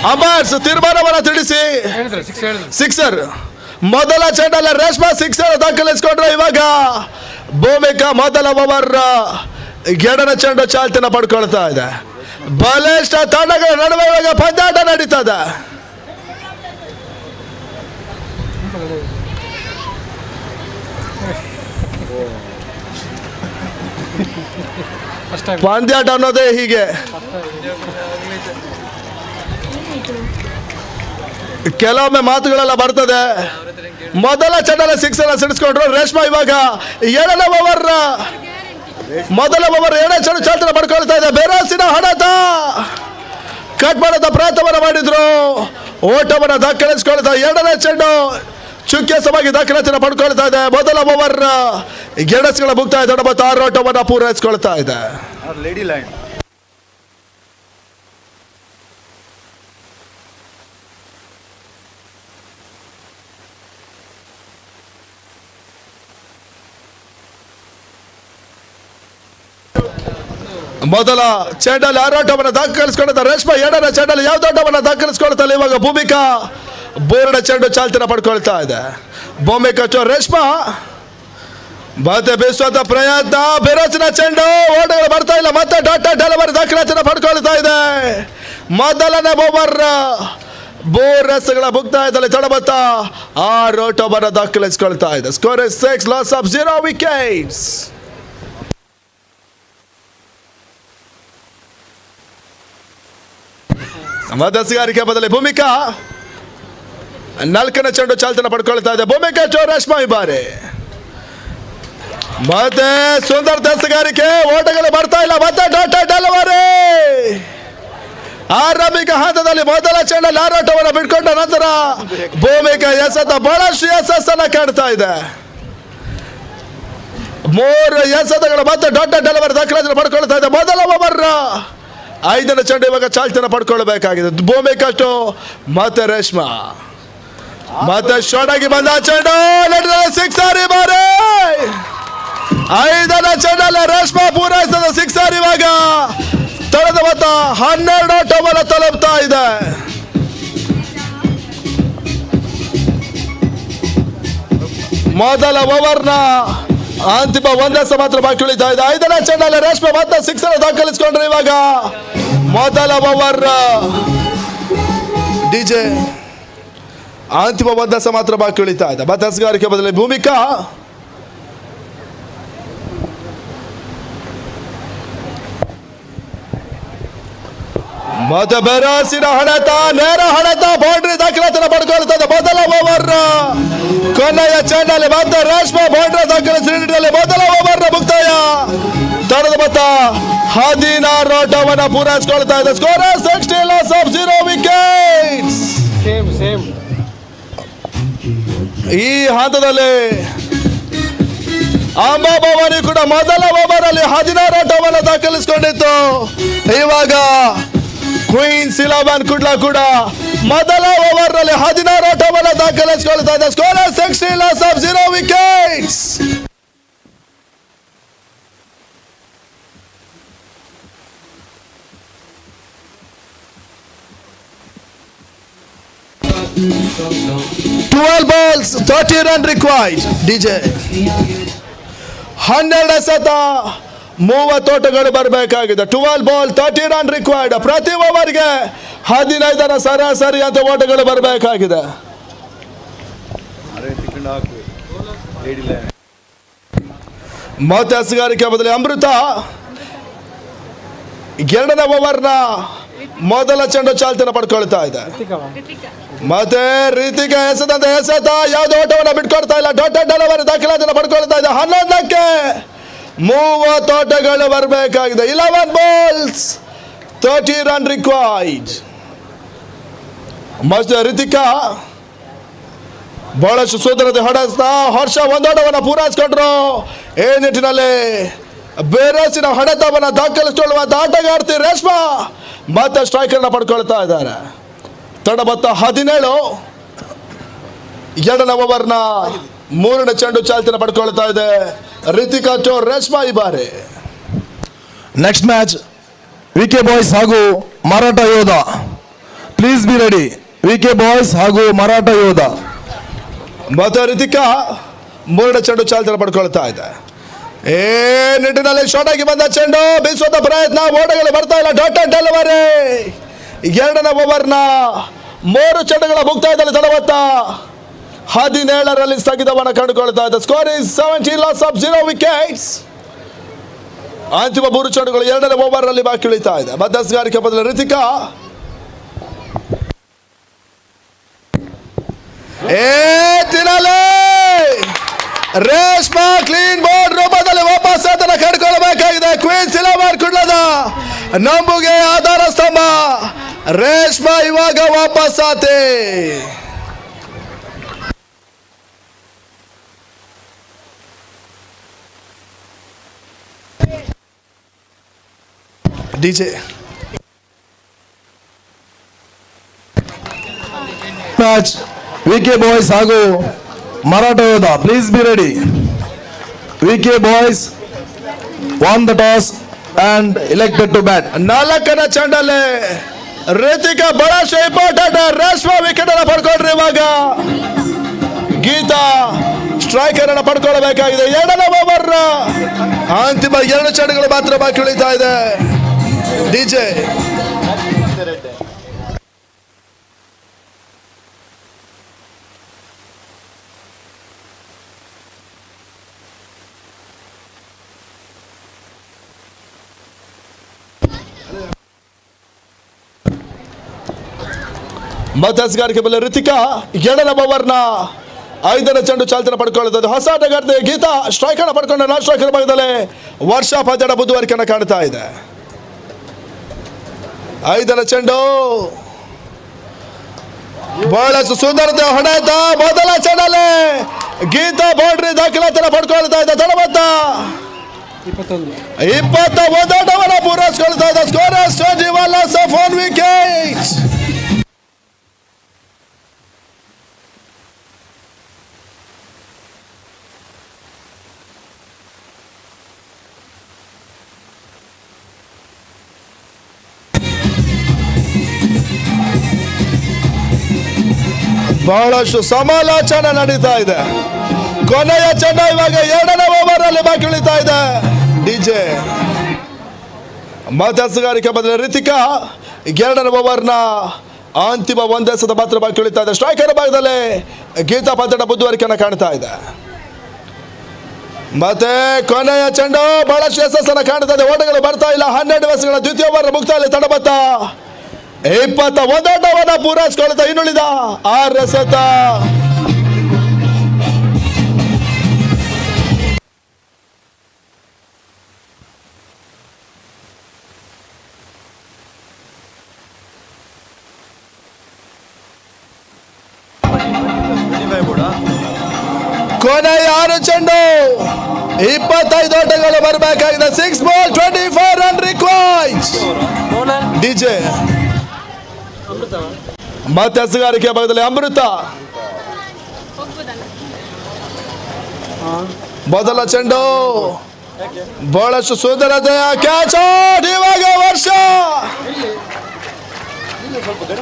ಅಂಬರ್ಸ್ ತೀರ್ಮಾನವನ್ನು ತಿಳಿಸಿ ಸಿಕ್ಸರ್. ಮೊದಲ ಚೆಂಡಲ್ಲಿ ರೇಷ್ಮಾ ಸಿಕ್ಸರ್ ದಾಖಲಿಸಿಕೊಂಡ್ರೆ ಇವಾಗ ಭೂಮಿಕಾ ಮೊದಲ ಓವರ್ 2ನೇ ಚೆಂಡು ಚಾಲ್ತಿನ ಪಡ್ಕೊಳ್ತಾ ಇದೆ. ಬಲಿಷ್ಠ ತಂಡಗಳ ನಡುವೆ ಇವಾಗ ಪಂದ್ಯಾಟ ನಡೀತದೆ. ಪಂದ್ಯಾಟ ಅನ್ನೋದೇ ಹೀಗೆ. ಕೆಲವೊಮ್ಮೆ ಮಾತುಗಳೆಲ್ಲ ಬರ್ತದೆ. ಮೊದಲ ಚೆಂಡಲ್ಲ 6 ಅನ್ನ ಸಿಡಿಸ್ಕೊಂಡ್ರು ರೇಷ್ಮಾ. ಇವಾಗ 7ನೇ ಓವರ್, ಮೊದಲ ಓವರ್ 7ನೇ ಚೆಂಡು ಚಾಲ್ತಿನ ಪಡ್ಕೊಳ್ತಾ ಇದೆ. ಬೆರಾಸಿನ ಹೊಡೆತ ಕಟ್ ಮಾಡೋದ ಪ್ರಯತ್ನವನ್ನು ಮಾಡಿದ್ರು, ಓಟವನ್ನು ದಾಖಲಿಸಿಕೊಳ್ತಾ 2ನೇ ಚೆಂಡು ಚುಕ್ಕೆಸವಾಗಿ ದಾಖಲಾತಿನ ಪಡ್ಕೊಳ್ತಾ ಇದೆ. ಮೊದಲ ಓವರ್ ಗೆಣಸುಗಳ ಮುಕ್ತಾಯ ತಡಬತ್ತ 6 ಓಟವನ್ನು ಪೂರೈಸಿಕೊಳ್ತಾ ಇದೆ. ಲೇಡಿ ಲೈನ್ ಮೊದಲ ಚೆಂಡಲ್ಲಿ 6 ಓಟವನ್ನು ದಾಖಲಿಸಿಕೊಳ್ಳುತ್ತಾ ರೇಷ್ಮಾ. 2ನೇ ಚೆಂಡಲ್ಲಿ ಯಾವ ಓಟವನ್ನು ದಾಖಲಿಸಿಕೊಳ್ತಾ ಇಲ್ಲ. ಇವಾಗ ಭೂಮಿಕಾ 3ನೇ ಚೆಂಡು ಚಾಲ್ತಿನ ಪಡ್ಕೊಳ್ತಾ ಇದೆ. ಭೂಮಿಕಾ ರೇಷ್ಮಾ ಮತ್ತೆ ಬೀಸುವಂತ ಪ್ರಯತ್ನ. ಬೆರೋಸಿನ ಚೆಂಡು, ಓಟಗಳು ಬರ್ತಾ ಇಲ್ಲ. ಮತ್ತೆ ಡಾಟಾ ಡೆಲಿವರಿ ದಾಖಲಾತಿನ ಪಡ್ಕೊಳ್ತಾ ಇದೆ. ಮೊದಲನೇ ಓವರ್ 3 ರನ್ಸ್ಗಳ ಮುಕ್ತಾಯದಲ್ಲಿ ತಡಬತ್ತ 6 ಓಟವನ್ನು ದಾಖಲಿಸಿಕೊಳ್ತಾ ಇದೆ. Score is 6, loss of 0 wickets. ಮಧ್ಯಸ್ಗಾರಿಕೆ ಬದಲಿ ಭೂಮಿಕಾ 4ನೇ ಚೆಂಡು ಚಾಲ್ತಿನ ಪಡ್ಕೊಳ್ತಾ ಇದೆ. ಭೂಮಿಕಾ ರೇಷ್ಮಾ ಈ ಬಾರಿ ಮತ್ತೆ ಸುಂದರ ದಸ್ತಗಾರಿಕೆ, ಓಟಗಳು ಬರ್ತಾ ಇಲ್ಲ. ಮತ್ತೆ ಡಾಟಾ ಡೆಲಿವರಿ ಆರಂಭಿಕ ಹಂತದಲ್ಲಿ ಮೊದಲ ಚೆಂಡಲ್ಲಿ 6 ಓಟವನ್ನು ಬಿಟ್ಕೊಂಡ ನಂತರ ಭೂಮಿಕಾ ಎಸೆತ ಬಹಳಷ್ಟು ಯಶಸ್ಸನ್ನ ಕಾಣ್ತಾ ಇದೆ. 3 ಎಸೆತಗಳು ಮತ್ತೆ ಡಾಟಾ ಡೆಲಿವರಿ ದಾಖಲಾತಿನ ಪಡ್ಕೊಳ್ತಾ ಇದೆ. ಮೊದಲ ಓವರ್ 5ನೇ ಚೆಂಡು ಇವಾಗ ಚಾಲ್ತಿನ ಪಡ್ಕೊಳ್ಬೇಕಾಗಿದೆ. ಭೂಮಿಕಾ ಮತ್ತೆ ರೇಷ್ಮಾ ಮತ್ತೆ ಶಾರ್ಟ್ ಆಗಿ ಬಂದ ಚೆಂಡು, 6 ಬಾರಿ 5ನೇ ಚೆಂಡಲ್ಲಿ ರೇಷ್ಮಾ ಪೂರೈಸಿದ 6 ಇವಾಗ ತಳದ ಮೊತ್ತ 12 ಓಟವನ್ನು ತಲುಪ್ತಾ ಇದೆ. ಮೊದಲ ಓವರ್ನ ಅಂತಿಮ 1 ಎಸೆ ಮಾತ್ರ ಬಾಕಿ ಉಳಿತಾ ಇದೆ. 5ನೇ ಚೆಂಡಲ್ಲಿ ರೇಷ್ಮಾ ಮತ್ತೆ 6 ಅನ್ನು ದಾಖಲಿಸಿಕೊಂಡ್ರೆ ಇವಾಗ ಮೊದಲ ಓವರ್ ಡಿಜೆ ಅಂತಿಮ 1 ಎಸೆ ಮಾತ್ರ ಬಾಕಿ ಉಳಿತಾ ಇದೆ. ಮಧ್ಯಸ್ಗಾರಿಕೆ ಬದಲಿ ಭೂಮಿಕಾ ಮತ್ತೆ ಬೆರಾಸಿನ ಹೊಡೆತ, ನೇರ ಹೊಡೆತ, ಬೌಂಡ್ರಿ ದಾಖಲಾತಿನ ಪಡ್ಕೊಳ್ತಾ ಇದೆ. ಮೊದಲ ಓವರ್ ಕೊನೆಯ ಚೆಂಡಲ್ಲಿ ಮತ್ತೆ ರೇಷ್ಮಾ ಬೌಂಡ್ರಿ ದಾಖಲಿಸಿ ನಿಟ್ಟಿನಲ್ಲಿ ಮೊದಲ ಓವರ್ನ ಮುಕ್ತಾಯ ತಡೆದ ಮೊತ್ತ 16 ಓಟವನ್ನು ಪೂರೈಸಿಕೊಳ್ತಾ ಇದೆ. Score 60, loss of 0 wickets. ಈ ಹಂತದಲ್ಲಿ ಅಂಬಾಭವಾನಿ ಕೂಡ ಮೊದಲ ಓವರ್ ಅಲ್ಲಿ 16 ಓಟವನ್ನು ದಾಖಲಿಸಿಕೊಂಡಿತ್ತು. ಇವಾಗ ಕ್ವೀನ್ಸ್ 11 ಕುಡ್ಲಾ ಕೂಡ ಮೊದಲ ಓವರ್ ನಲ್ಲಿ 16 ಓಟವನ್ನು ದಾಖಲಿಸಿಕೊಳ್ತಾ ಇದೆ. Score 60, loss of 0 wickets. Twelve balls, 30 run required. DJ 12 ಎಸೆತ 30 ಓಟಗಳು ಬರಬೇಕಾಗಿದೆ. 12 ಬಾಲ್ 30 ರನ್ ರಿಕ್ವೈರ್ಡ್. ಪ್ರತಿ ಓವರ್ಗೆ 15 ಸರಾಸರಿ ಅಂತ ಓಟಗಳು ಬರಬೇಕಾಗಿದೆ. ಮತ್ತೆ ಹಸುಗಾರಿಕೆ ಬದಲಿ ಅಮೃತ 2ನೇ ಓವರ್ನ ಮೊದಲ ಚೆಂಡು ಚಾಲ್ತಿನ ಪಡ್ಕೊಳ್ತಾ ಇದೆ. ಮತ್ತೆ ರೀತಿಗೆ ಎಸೆದಂತ ಎಸೆತ ಯಾವುದೇ ಓಟವನ್ನು ಬಿಟ್ಕೊಡ್ತಾ ಇಲ್ಲ. ಡಾಟಾ ಡೆಲಿವರಿ ದಾಖಲಾತಿನ ಪಡ್ಕೊಳ್ತಾ ಇದೆ. 11ಕ್ಕೆ 30 ಓಟಗಳು ಬರಬೇಕಾಗಿದೆ. 11 ಬಾಲ್ಸ್ 30 ರನ್ ರಿಕ್ವೈರ್ಡ್. ಮತ್ತೆ ರಿತಿಕಾ ಬಹಳಷ್ಟು ಸೋದರತೆ ಹೊಡೆಸ್ತಾ ಹರ್ಷ 1 ಓಟವನ್ನು ಪೂರೈಸಿಕೊಂಡ್ರು. ಈ ನಿಟ್ಟಿನಲ್ಲಿ ಬೇರಸಿನ ಹೊಡೆತವನ್ನು ದಾಖಲಿಸಿಕೊಳ್ಳುವಂತ ಆಟಗಾರ್ತಿ ರೇಷ್ಮಾ ಮತ್ತೆ ಸ್ಟ್ರೈಕರ್ನ ಪಡ್ಕೊಳ್ತಾ ಇದ್ದಾರೆ. ತಡಬತ್ತ 17. 2ನೇ ಓವರ್ನ 3ನೇ ಚೆಂಡು ಚಾಲ್ತಿನ ಪಡ್ಕೊಳ್ತಾ ಇದೆ. ರಿತಿಕಾ ರೇಷ್ಮಾ ಈ ಬಾರಿ. ನೆಕ್ಸ್ಟ್ ಮ್ಯಾಚ್ ವಿಕೆ ಬಾಯ್ಸ್ ಹಾಗೂ Maratha Yodha. Please be ready. VK boys ಹಾಗೂ ಮರಾಠ ಯೋಧ. ಮತ್ತೆ ರಿತಿಕಾ 3ನೇ ಚೆಂಡು ಚಾಲ್ತಿನ ಪಡ್ಕೊಳ್ತಾ ಇದೆ. ಏ ನಿಟ್ಟಿನಲ್ಲಿ ಶಾರ್ಟ್ ಆಗಿ ಬಂದ ಚೆಂಡು, ಬೀಸುವಂತ ಪ್ರಯತ್ನ, ಓಟಗಳು ಬರ್ತಾ ಇಲ್ಲ. ಡಾಟಾ ಡೆಲಿವರಿ 2ನೇ ಓವರ್ನ 3 ಚೆಂಡುಗಳ ಮುಕ್ತಾಯದಲ್ಲಿ ತಡವತ್ತ 17ರಲ್ಲಿ ಸ್ಥಗಿತವನ್ನು ಕಂಡುಕೊಳ್ತಾ ಇದೆ. Score is 17 loss of 0 wickets. ಅಂತಿಮ 3 ಚೆಂಡುಗಳು 2ನೇ ಓವರ್ ನಲ್ಲಿ ಬಾಕಿ ಉಳಿತಾ ಇದೆ. ಮಧ್ಯಸ್ಥಗಾರಿಕೆ ಬದಲು ರಿತಿಕಾ ರೇಷ್ಮಾ ಕ್ಲೀನ್ ಬೋರ್ಡ್ ರೂಪದಲ್ಲಿ ವಾಪಸ್ ಅದನ್ನು ಕಂಡುಕೊಳ್ಳಬೇಕಾಗಿದೆ. ಕ್ವೀನ್ಸ್ 11 ಕುಡ್ಲದ ನಂಬುಗೆ ಆಧಾರ ಸ್ತಂಭ ರೇಷ್ಮಾ ಇವಾಗ ವಾಪಸ್ ಆತೆ. ಡಿಜೆ ಮ್ಯಾಚ್ ವಿಕೆ ಬಾಯ್ಸ್ ಹಾಗೂ Maratha Yodha, please be ready. VK boys won the toss and elected to bat. 4ನೇ ಚೆಂಡಲ್ಲಿ ರಿತಿಕಾ ಬಹಳಷ್ಟು ಇಂಪಾರ್ಟೆಂಟ್ ರೇಷ್ಮಾ ವಿಕೆಟ್ ಅನ್ನು ಪಡ್ಕೊಂಡ್ರೆ ಇವಾಗ ಗೀತಾ ಸ್ಟ್ರೈಕರ್ ಅನ್ನು ಪಡ್ಕೊಳ್ಬೇಕಾಗಿದೆ. 2ನೇ ಓವರ್ ಅಂತಿಮ 2 ಚೆಂಡುಗಳು ಮಾತ್ರ ಬಾಕಿ ಉಳಿತಾ ಇದೆ. ಡಿಜೆ ಮಧ್ಯಸ್ಥಗಾರಿಕೆ ಬಲ್ಲ ರಿತಿಕಾ 2ನೇ ಓವರ್ನ 5ನೇ ಚೆಂಡು ಚಾಲ್ತಿನ ಪಡ್ಕೊಳ್ಳುತ್ತದೆ. ಹೊಸ ಆಟಗಾರ್ತಿ ಗೀತಾ ಸ್ಟ್ರೈಕ್ ಅನ್ನು ಪಡ್ಕೊಂಡು ನಾನ್ ಸ್ಟ್ರೈಕರ್ ಭಾಗದಲ್ಲಿ ವರ್ಷ ಪದ್ಯಡ ಬುದ್ಧಿವಾರಿಕೆಯನ್ನು ಕಾಣ್ತಾ ಇದೆ. 5ನೇ ಚೆಂಡು ಬಹಳಷ್ಟು ಸುಂದರತೆ ಹೊಡೆತ. ಮೊದಲ ಚೆಂಡಲ್ಲಿ ಗೀತಾ ಬೌಂಡ್ರಿ ದಾಖಲಾತಿಯನ್ನು ಪಡ್ಕೊಳ್ತಾ ಇದೆ. ತಡಬತ್ತ 21 ಆಟವನ್ನು ಪೂರೈಸಿಕೊಳ್ತಾ ಇದೆ. Score 21 loss of 1 wicket. ಬಹಳಷ್ಟು ಸಮಾಲೋಚನೆ ನಡೀತಾ ಇದೆ. ಕೊನೆಯ ಚೆಂಡ ಇವಾಗ 2ನೇ ಓವರ್ ಅಲ್ಲಿ ಬಾಕಿ ಉಳಿತಾ ಇದೆ. ಡಿಜೆ ಮಧ್ಯಸ್ಥಗಾರಿಕೆ ಬದಲು ರಿತಿಕಾ 2ನೇ ಓವರ್ನ ಅಂತಿಮ 1 ಎಸೆತ ಮಾತ್ರ ಬಾಕಿ ಉಳಿತಾ ಇದೆ. ಸ್ಟ್ರೈಕರ್ ಭಾಗದಲ್ಲಿ ಗೀತಾ ಪಂತಡ ಬುದ್ಧಿವಾರಿಕೆಯನ್ನು ಕಾಣ್ತಾ ಇದೆ. ಮತ್ತೆ ಕೊನೆಯ ಚೆಂಡು ಬಹಳಷ್ಟು ಯಶಸ್ಸನ್ನು ಕಾಣ್ತಾ ಇದೆ. ಓಟಗಳು ಬರ್ತಾ ಇಲ್ಲ. 12 ಎಸೆತಗಳ ದ್ವಿತೀಯ ಓವರ್ ಮುಕ್ತಾಯ ತಡಬತ್ತ 21 ಆಟವನ್ನು ಪೂರೈಸಿಕೊಳ್ತಾ ಇನ್ನುಳಿದ 6 ಎಸೆತ. ಕೊನೆಯ 6 ಚೆಂಡು 25 ಆಟಗಳು ಬರಬೇಕಾಗಿದೆ. 6 ಬಾಲ್ 24 ರನ್ ರಿಕ್ವೈರ್ಡ್. ಡಿಜೆ ಮಧ್ಯಸ್ಥಗಾರಿಕೆ ಭಾಗದಲ್ಲಿ ಅಮೃತ ಮೊದಲ ಚೆಂಡು ಬಹಳಷ್ಟು ಸುಂದರತೆಯ ಕ್ಯಾಚ್ ಔಟ್. ಇವಾಗ ವರ್ಷ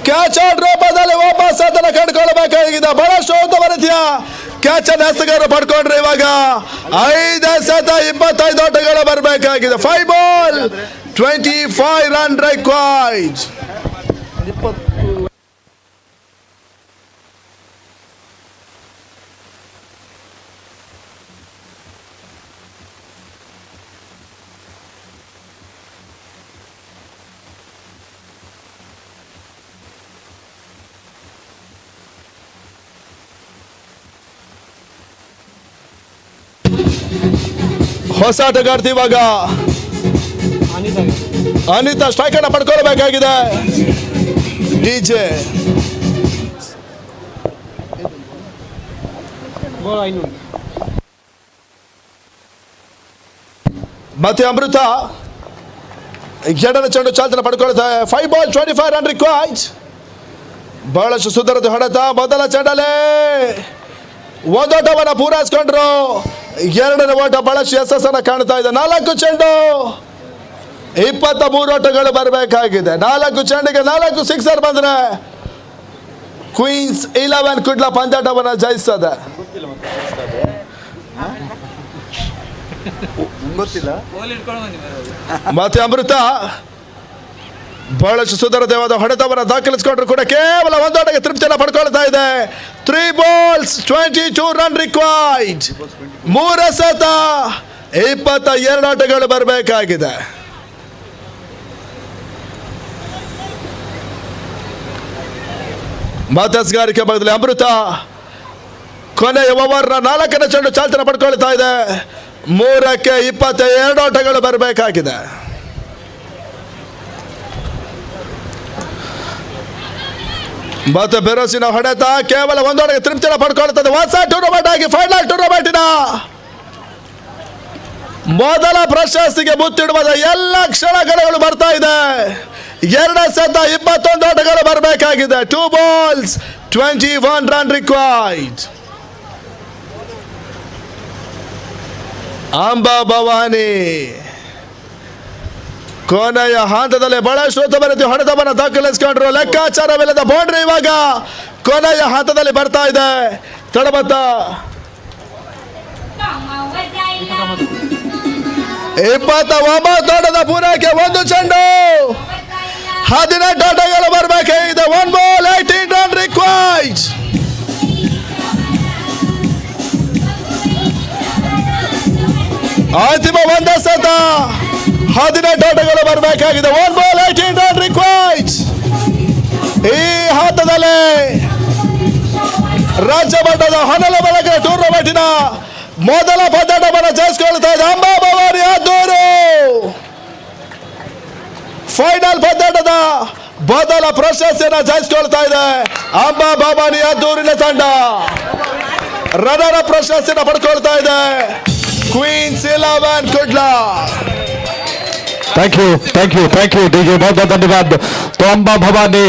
ಕ್ಯಾಚ್ ಔಟ್ ರೂಪದಲ್ಲಿ ವಾಪಸ್ ಅದನ್ನು ಕಂಡುಕೊಳ್ಳಬೇಕಾಗಿದೆ. ಬಹಳಷ್ಟು ಉತ್ತಮ ರೀತಿಯ ಕ್ಯಾಚ್ ಅನ್ನು ಎಸೆಗಾರರು ಪಡ್ಕೊಂಡ್ರೆ ಇವಾಗ 5 ಎಸೆತ 25 ಆಟಗಳು ಬರಬೇಕಾಗಿದೆ. 5 ಬಾಲ್ 25 ರನ್ ರಿಕ್ವೈರ್ಡ್. ಹೊಸ ಆಟಗಾರ್ತಿ ಇವಾಗ ಅನಿತಾ ಸ್ಟ್ರೈಕ್ ಅನ್ನು ಪಡ್ಕೊಳ್ಬೇಕಾಗಿದೆ. ಡಿಜೆ ಮತ್ತೆ ಅಮೃತ 2ನೇ ಚೆಂಡು ಚಾಲ್ತಿನ ಪಡ್ಕೊಳ್ತಾರೆ. 5 ಬಾಲ್ 25 ರನ್ ರಿಕ್ವೈರ್ಡ್. ಬಹಳಷ್ಟು ಸುಂದರತೆ ಹೊಡೆತ. ಮೊದಲ ಚೆಂಡಲ್ಲೇ 1 ಓಟವನ್ನು ಪೂರೈಸಿಕೊಂಡ್ರು. 2ನೇ ಓಟ ಬಹಳಷ್ಟು ಯಶಸ್ಸನ್ನು ಕಾಣ್ತಾ ಇದೆ. 4 ಚೆಂಡು 23 ಓಟಗಳು ಬರಬೇಕಾಗಿದೆ. 4 ಚೆಂಡಿಗೆ 4 ಸಿಕ್ಸರ್ ಬಂದ್ರೆ ಕ್ವೀನ್ಸ್ 11 ಕುಡ್ಲ ಪಂದ್ಯಾಟವನ್ನು ಜಯಿಸ್ತದೆ. ಮತ್ತೆ ಅಮೃತ ಬಹಳಷ್ಟು ಸುಧಾರಿತವಾದ ಹೊಡೆತವನ್ನು ದಾಖಲಿಸಿಕೊಂಡ್ರು ಕೂಡ ಕೇವಲ ಒಂದು ಆಟಕ್ಕೆ ತೃಪ್ತಿಯನ್ನು ಪಡ್ಕೊಳ್ತಾ ಇದೆ. 3 balls 22 ರನ್ ರಿಕ್ವೈರ್ಡ್. 3 ಎಸೆತ 22 ಆಟಗಳು ಬರಬೇಕಾಗಿದೆ. ಮಧ್ಯಸ್ಗಾರಿಕೆ ಭಾಗದಲ್ಲಿ ಅಮೃತ ಕೊನೆಯ ಓವರ್ನ 4ನೇ ಚೆಂಡು ಚಾಲ್ತಿನ ಪಡ್ಕೊಳ್ತಾ ಇದೆ. 3ಕ್ಕೆ 22 ಆಟಗಳು ಬರಬೇಕಾಗಿದೆ. ಮತ್ತೆ ಬೆರೋಸಿನ ಹೊಡೆತ ಕೇವಲ ಒಂದೊಳಗೆ ತೃಪ್ತಿಯನ್ನು ಪಡ್ಕೊಳ್ತದೆ. ಹೊಸ ಟೂರ್ನಮೆಂಟ್ ಆಗಿ ಫೈನಲ್ ಟೂರ್ನಮೆಂಟಿನ ಮೊದಲ ಪ್ರಶಸ್ತಿಗೆ ಮುತ್ತಿಡುವ ಎಲ್ಲ ಕ್ಷಣಗಳು ಬರ್ತಾ ಇದೆ. 2 ಎಸೆತ 21 ಆಟಗಳು ಬರಬೇಕಾಗಿದೆ. 2 balls 21 ರನ್ ರಿಕ್ವೈರ್ಡ್. ಅಂಬಾ ಭವಾನಿ ಕೊನೆಯ ಹಂತದಲ್ಲಿ ಬಹಳಷ್ಟು ಉತ್ತಮ ರೀತಿ ಹೊಡೆತವನ್ನು ದಾಖಲಿಸಿಕೊಂಡ್ರು. ಲೆಕ್ಕಾಚಾರವಿಲ್ಲದ ಬೌಂಡ್ರಿ ಇವಾಗ ಕೊನೆಯ ಹಂತದಲ್ಲಿ ಬರ್ತಾ ಇದೆ. ತಡಬತ್ತ 29 ಆಟದ ಪೂರೈಕೆ, 1 ಚೆಂಡು 18 ಆಟಗಳು ಬರಬೇಕಾಗಿದೆ. 1 ball 18 ರನ್ ರಿಕ್ವೈರ್ಡ್. ಅಂತಿಮ 1 ಎಸೆತ 18 ಆಟಗಳು ಬರಬೇಕಾಗಿದೆ. 1 ball 18 ರನ್ ರಿಕ್ವೈರ್ಡ್. ಈ ಹಂತದಲ್ಲಿ ರಾಜ್ಯ ಮಟ್ಟದ ಹೊನಲ ಬೆಳಕಿನ ಟೂರ್ನಮೆಂಟಿನ ಮೊದಲ ಪಂದ್ಯಾಟವನ್ನು ಜಯಿಸಿಕೊಳ್ತಾ ಇದೆ ಅಂಬಾ ಭವಾನಿ ಆದೂರು. ಫೈನಲ್ ಪಂದ್ಯಾಟದ ಮೊದಲ ಪ್ರಶಸ್ತಿಯನ್ನು ಜಯಿಸಿಕೊಳ್ತಾ ಇದೆ ಅಂಬಾ ಭವಾನಿ ಆದೂರಿನ ತಂಡ. ರನ್ನರ್ ಅಪ್ ಪ್ರಶಸ್ತಿಯನ್ನು ಪಡ್ಕೊಳ್ತಾ ಇದೆ क्वींस 11 कुडला. थैंक यू डीजे, बहुत बहुत धन्यवाद. तो अंबा भवानी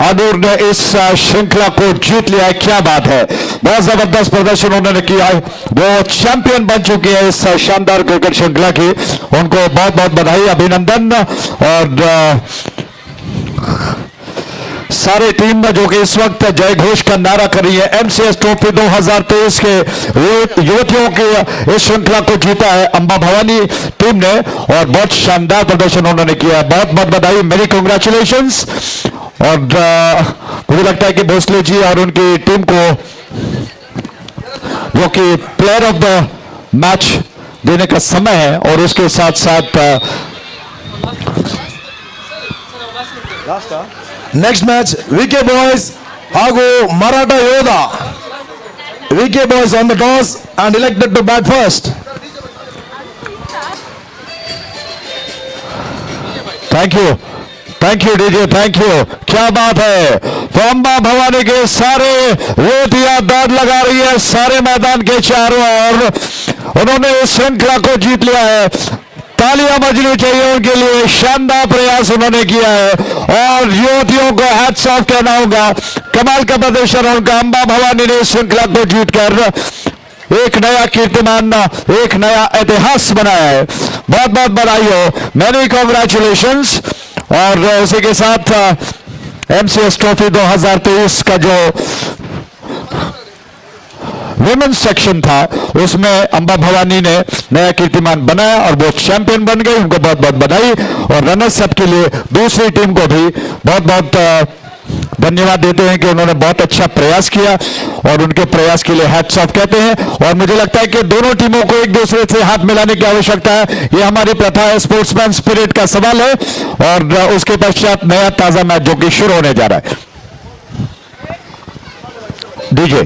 आदूर ने इस श्रृंखला को जीत लिया है. क्या बात है, बहुत जबरदस्त प्रदर्शन उन्होंने किया है. वो चैंपियन बन चुके हैं इस शानदार क्रिकेट श्रृंखला की. उनको बहुत बहुत बधाई, अभिनंदन. और सारे टीम में जो कि इस वक्त जय घोष का नारा कर रही है. एमसीएस ट्रॉफी 2023 के युवतियों की इस श्रृंखला को जीता है अंबा भवानी टीम ने और बहुत शानदार प्रदर्शन उन्होंने किया है. बहुत बहुत बधाई, मेरी कांग्रेचुलेशंस. और मुझे लगता है कि भोसले जी और उनकी टीम को जो कि प्लेयर ऑफ द मैच देने का समय है और उसके साथ साथ ನೆಕ್ಸ್ಟ್ ಮ್ಯಾಚ್ ವಿಕೆ ಬಾಯ್ಸ್ ಹಾಗೂ ಮರಾಠ ಯೋಧ. VK boys won the toss and elected to bat first. Thank you DJ, thank you. क्या बात है, तो अंबा भवानी के सारे रेतियां दौड़ लगा रही है सारे मैदान के चारों ओर. उन्होंने इस श्रृंखला को जीत लिया है. तालियां बजनी चाहिए उनके लिए. शानदार प्रयास उन्होंने किया है और युवतियों को हैट्स ऑफ कहना होगा. कमाल का प्रदर्शन उनका. अंबा भवानी ने इस श्रृंखला को जीतकर एक नया कीर्तिमान, एक नया इतिहास बनाया है. बहुत बहुत बधाई हो, मैनी कांग्रेचुलेशंस. और उसी के साथ एमसीएस ट्रॉफी 2023 का जो विमेंस सेक्शन था उसमें अंबा भवानी ने नया कीर्तिमान बनाया और वो चैंपियन बन गई. उनको बहुत बहुत बधाई. और रनर्स अप के लिए दूसरी टीम को भी बहुत बहुत धन्यवाद देते हैं कि उन्होंने बहुत अच्छा प्रयास किया और उनके प्रयास के लिए हैट्स ऑफ कहते हैं. और मुझे लगता है कि दोनों टीमों को एक दूसरे से हाथ मिलाने की आवश्यकता है. ये हमारी प्रथा है, स्पोर्ट्समैन स्पिरिट का सवाल है. और उसके पश्चात नया ताजा मैच जो कि शुरू होने जा रहा है. डीजे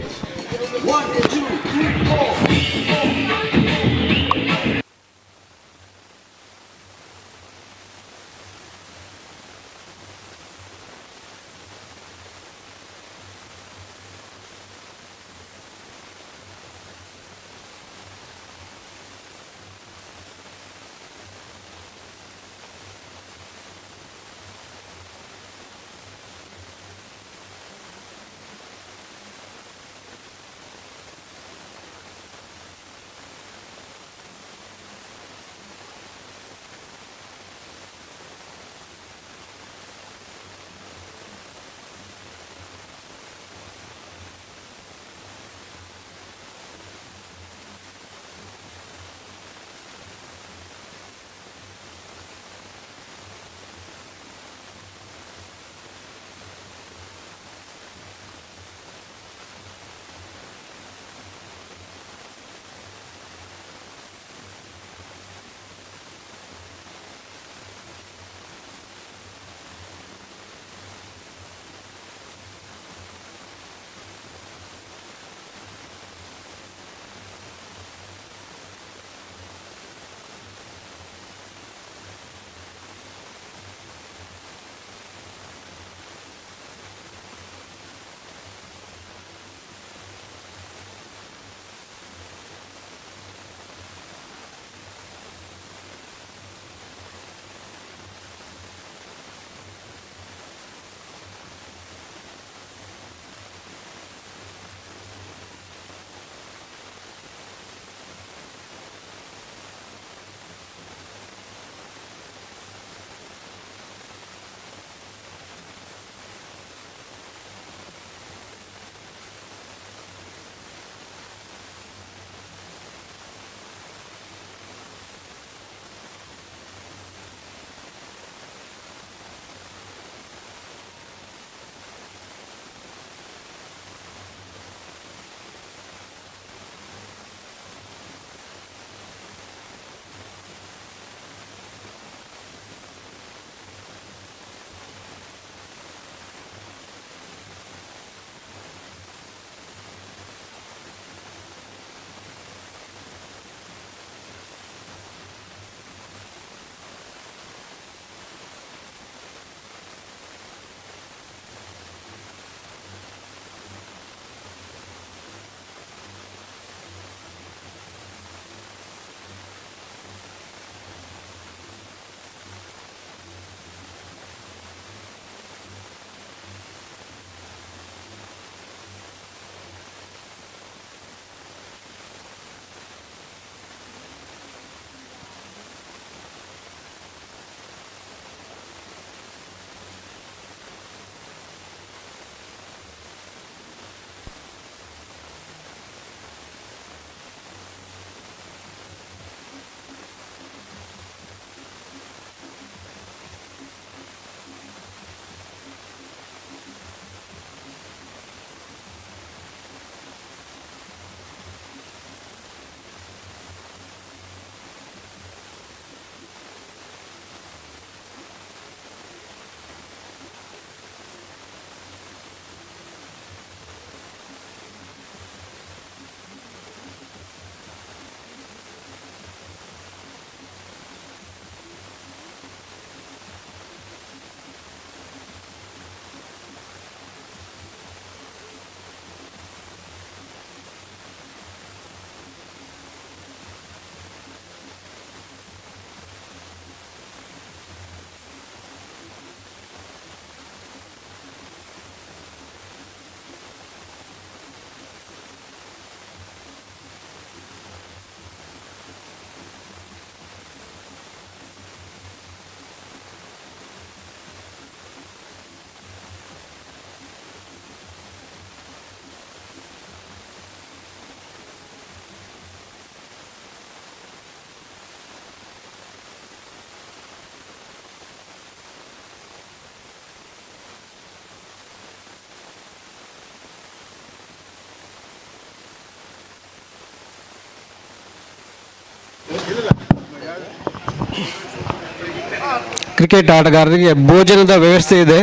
ಕ್ರಿಕೆಟ್ ಆಟಗಾರರಿಗೆ ಭೋಜನದ ವ್ಯವಸ್ಥೆ ಇದೆ,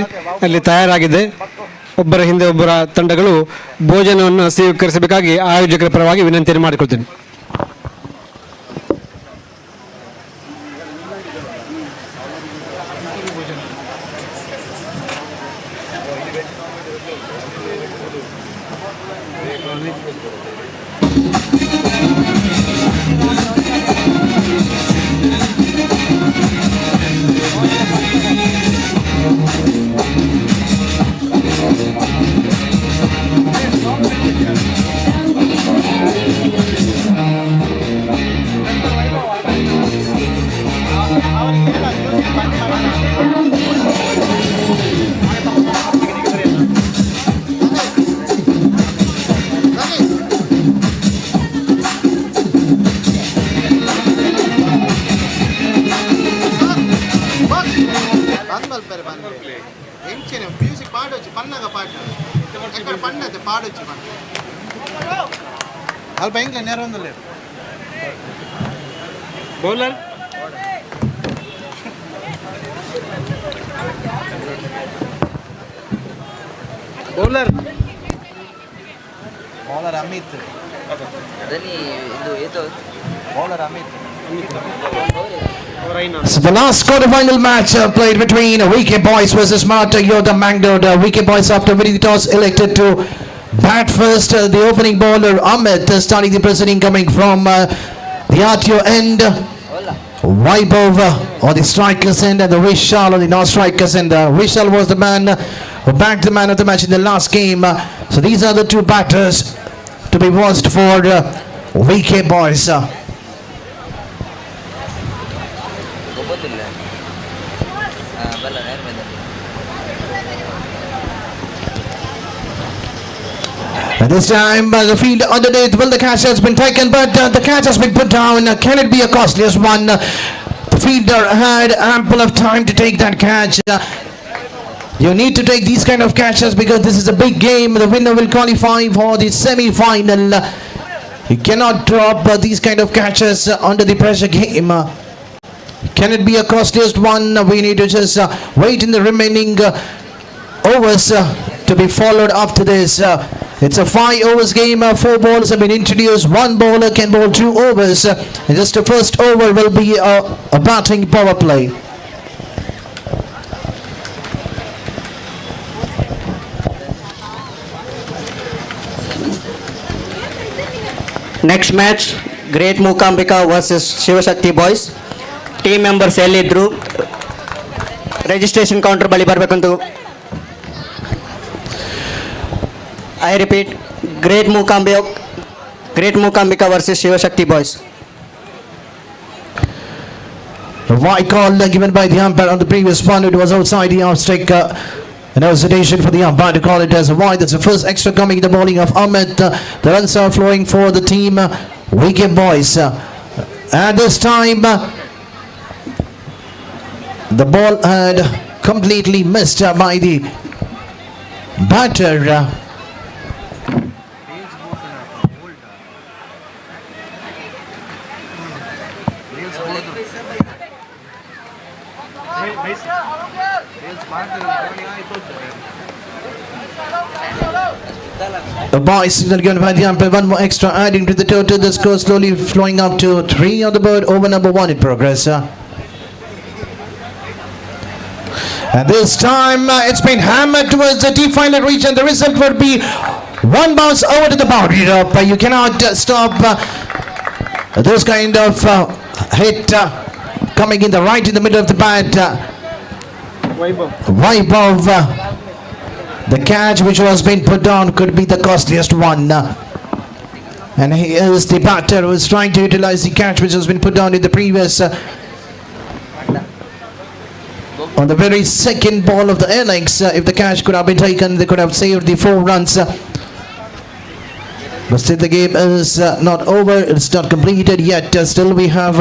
ಅಲ್ಲಿ ತಯಾರಾಗಿದೆ. ಒಬ್ಬರ ಹಿಂದೆ ಒಬ್ಬರ ತಂಡಗಳು ಭೋಜನವನ್ನು ಸ್ವೀಕರಿಸಬೇಕಾಗಿ ಆಯೋಜಕರ ಪರವಾಗಿ ವಿನಂತಿಯನ್ನು ಮಾಡಿಕೊಳ್ತೇನೆ. Bowler bowler bowler Amit bowler Amit. So the last quarter-final match played between VK Boys versus Marata Yoda Mangalore. VK Boys, after winning the toss, elected to bat first. The opening bowler Amit starting the proceeding, coming from the RTO end. Vaibhav on the strikers end, and the Vishal on the non-strikers end. Vishal was the man who backed the man of the match in the last game. So these are the two batters to be watched for VK Boys. And this time the field underneath, well, the catch has been taken, but the catch has been put down. Can it be a costliest one? The fielder had ample of time to take that catch. You need to take these kind of catches because this is a big game. The winner will qualify for the semi-final. You cannot drop these kind of catches under the pressure game. Can it be a costliest one? We need to just wait in the remaining overs to be followed after this. It's a 5 overs game. 4 balls have been introduced. 1 bowler can bowl 2 overs. And just the first over will be a batting power play. Next match, Great Mukambika versus Shivashakti Boys. Team members ಎಲ್ಲಿದ್ರು registration counter ಬಳಿ ಬರಬೇಕಂತ. I repeat, Great Mukambika versus Shivashakti Boys. A wide call given by the umpire on the previous one. It was outside the off-stick. An hesitation for the umpire to call it as a wide. That's the first extra coming in the bowling of Amit. The runs are flowing for the team VK Boys. At this time, the ball had completely missed by the batter. The boys signal given by the umpire. One more extra adding to the total. The score slowly flowing up to 3 on the board. Over number 1 in progress. And this time it's been hammered towards the deep final reach, and the result would be 1 bounce over to the boundary rope. You cannot stop this kind of hit coming in the right in the middle of the bat. Vaibhav. The catch which was being put down could be the costliest one. And he is the batter who is trying to utilize the catch which has been put down in the previous on the very second ball of the innings. If the catch could have been taken, they could have saved the 4 runs. But still the game is not over. It's not completed yet. Still we have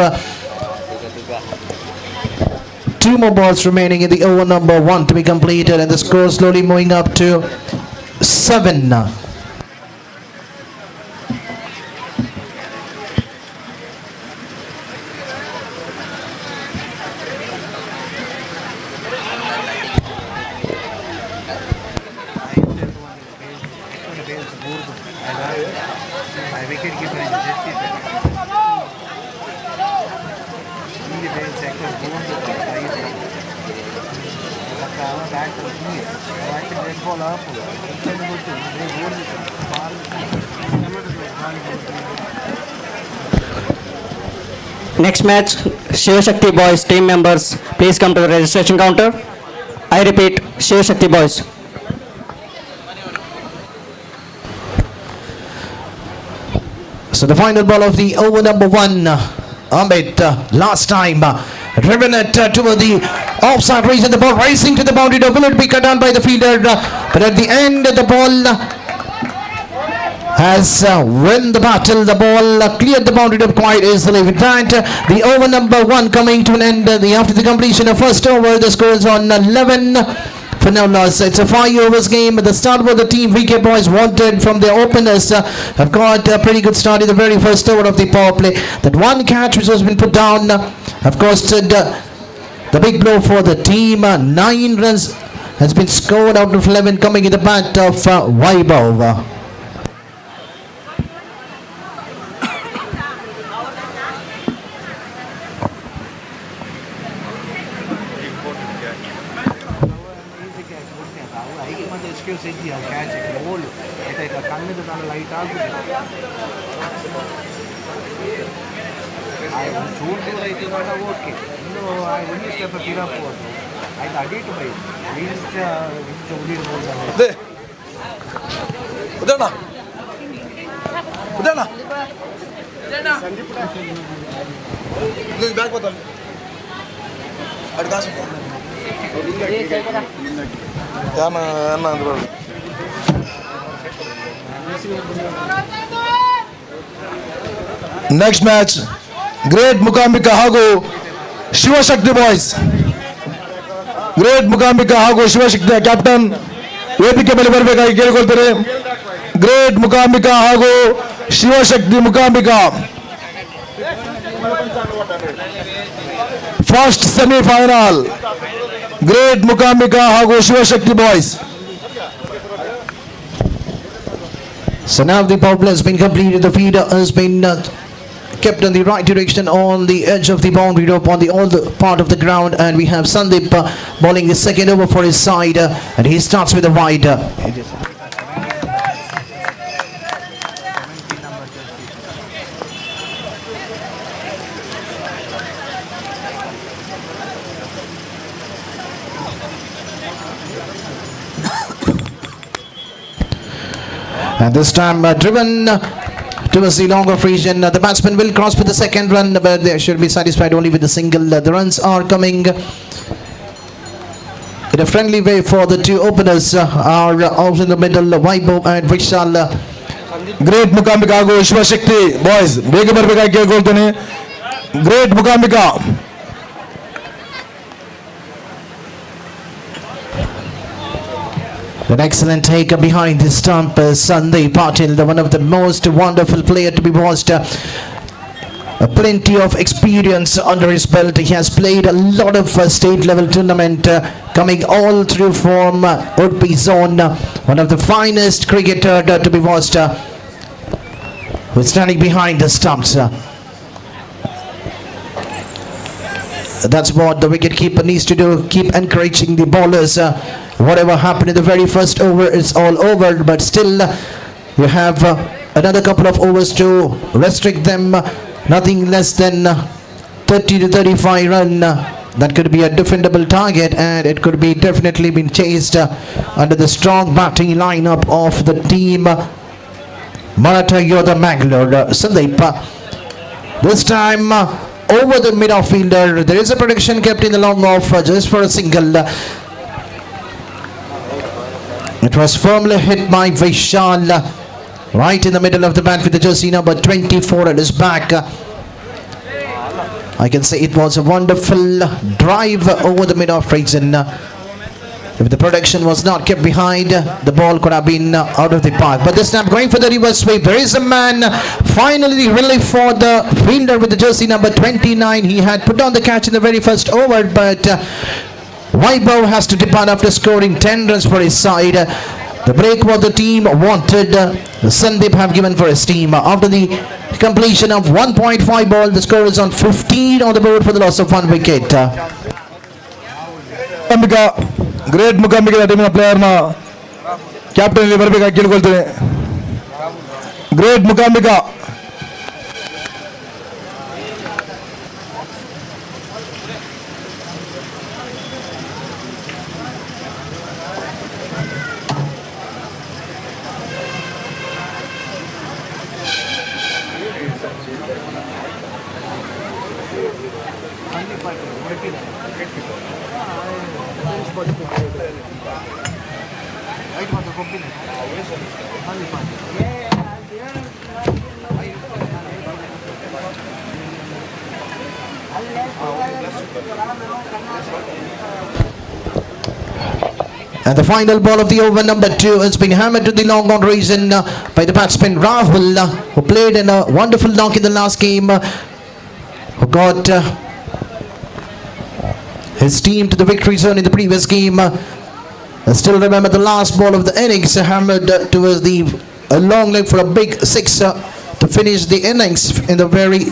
2 more balls remaining in the over number 1 to be completed, and the score slowly moving up to 7. Next match, Shivashakti boys team members, please come to the registration counter. I repeat, Shivashakti boys. So the final ball of the over number one, Amit, last time, driven it toward the offside region, the ball racing to the boundary. Will it be cut down by the fielder? But at the end, the ball has won the battle. The ball cleared the boundary quite easily. With that, the over number one coming to an end. After the completion of first over, the score is on 11 for no loss. It's a 5 overs game. At the start of the team, VK boys wanted from their openers have got a pretty good start in the very first over of the power play. That one catch which has been put down have costed the big blow for the team. 9 runs has been scored out of 11 coming in the bat of Vaibhav. Next match great Mukambika ಹಾಗೂ Shivashakti boys. Great Mukambika ಹಾಗೂ ಶಿವಶಕ್ತಿಯ captain ವೇದಿಕೆ ಬಳಿ ಬರಬೇಕಾಗಿ ಕೇಳಿಕೊಳ್ತಾರೆ. Great Mukambika ಹಾಗೂ Shivashakti Mukambika first semifinal. Great Mukambika ಹಾಗೂ Shivashakti boys. So now the power play has been completed. The feeder has been kept in the right direction on the edge of the boundary rope on the all the part of the ground, and we have Sandeep bowling the second over for his side, and he starts with a wide. And this time driven towards the longer region. The batsman will cross for the second run, but they should be satisfied only with the single. The runs are coming in a friendly way for the two openers are out in the middle, Vaibhav and Vishal. Great Mukambika ಹಾಗೂ Shivashakti boys ಬೇಗ ಬರಬೇಕಾಗಿ ಕೇಳ್ಕೊಳ್ತೇನೆ. Great Mukambika An excellent take behind the stump, Sandeep Patil, the one of the most wonderful player to be watched. Plenty of experience under his belt. He has played a lot of state level tournament, coming all through from Urpi zone. One of the finest cricketer to be watched. Who's standing behind the stumps. That's what the wicketkeeper needs to do. Keep encouraging the bowlers. Whatever happened in the very first over is all over, but still you have another couple of overs to restrict them. Nothing less than 30 to 35 run. That could be a defendable target, and it could be definitely been chased under the strong batting lineup of the team Marata Yoda Mangalore. Sandeep this time over the mid fielder. There is a prediction kept in the long off just for a single. It was firmly hit by Vishal right in the middle of the bat with the jersey number 24 at his back. I can say it was a wonderful drive over the mid-off region. If the protection was not kept behind, the ball could have been out of the park. But this time going for the reverse sweep. There is a man finally relief for the fielder with the jersey number 29. He had put on the catch in the very first over, but Vaibhav has to depart after scoring 10 runs for his side. The break what the team wanted, Sandeep have given for his team. After the completion of 1.5 ball, the score is on 15 on the board for the loss of 1 wicket. Mukambika great Mukambika ಟೀಮಿನ ಪ್ಲೇಯರ್ನ captain ಇಲ್ಲಿ ಬರಬೇಕಾಗಿ ಕೇಳ್ಕೊಳ್ತೇನೆ. Great Mukambika. And the final ball of the over number 2 has been hammered to the long on reason by the batsman Rahul, who played in a wonderful knock in the last game, who got his team to the victory zone in the previous game. I still remember the last ball of the innings hammered towards the long leg for a big 6 to finish the innings in the very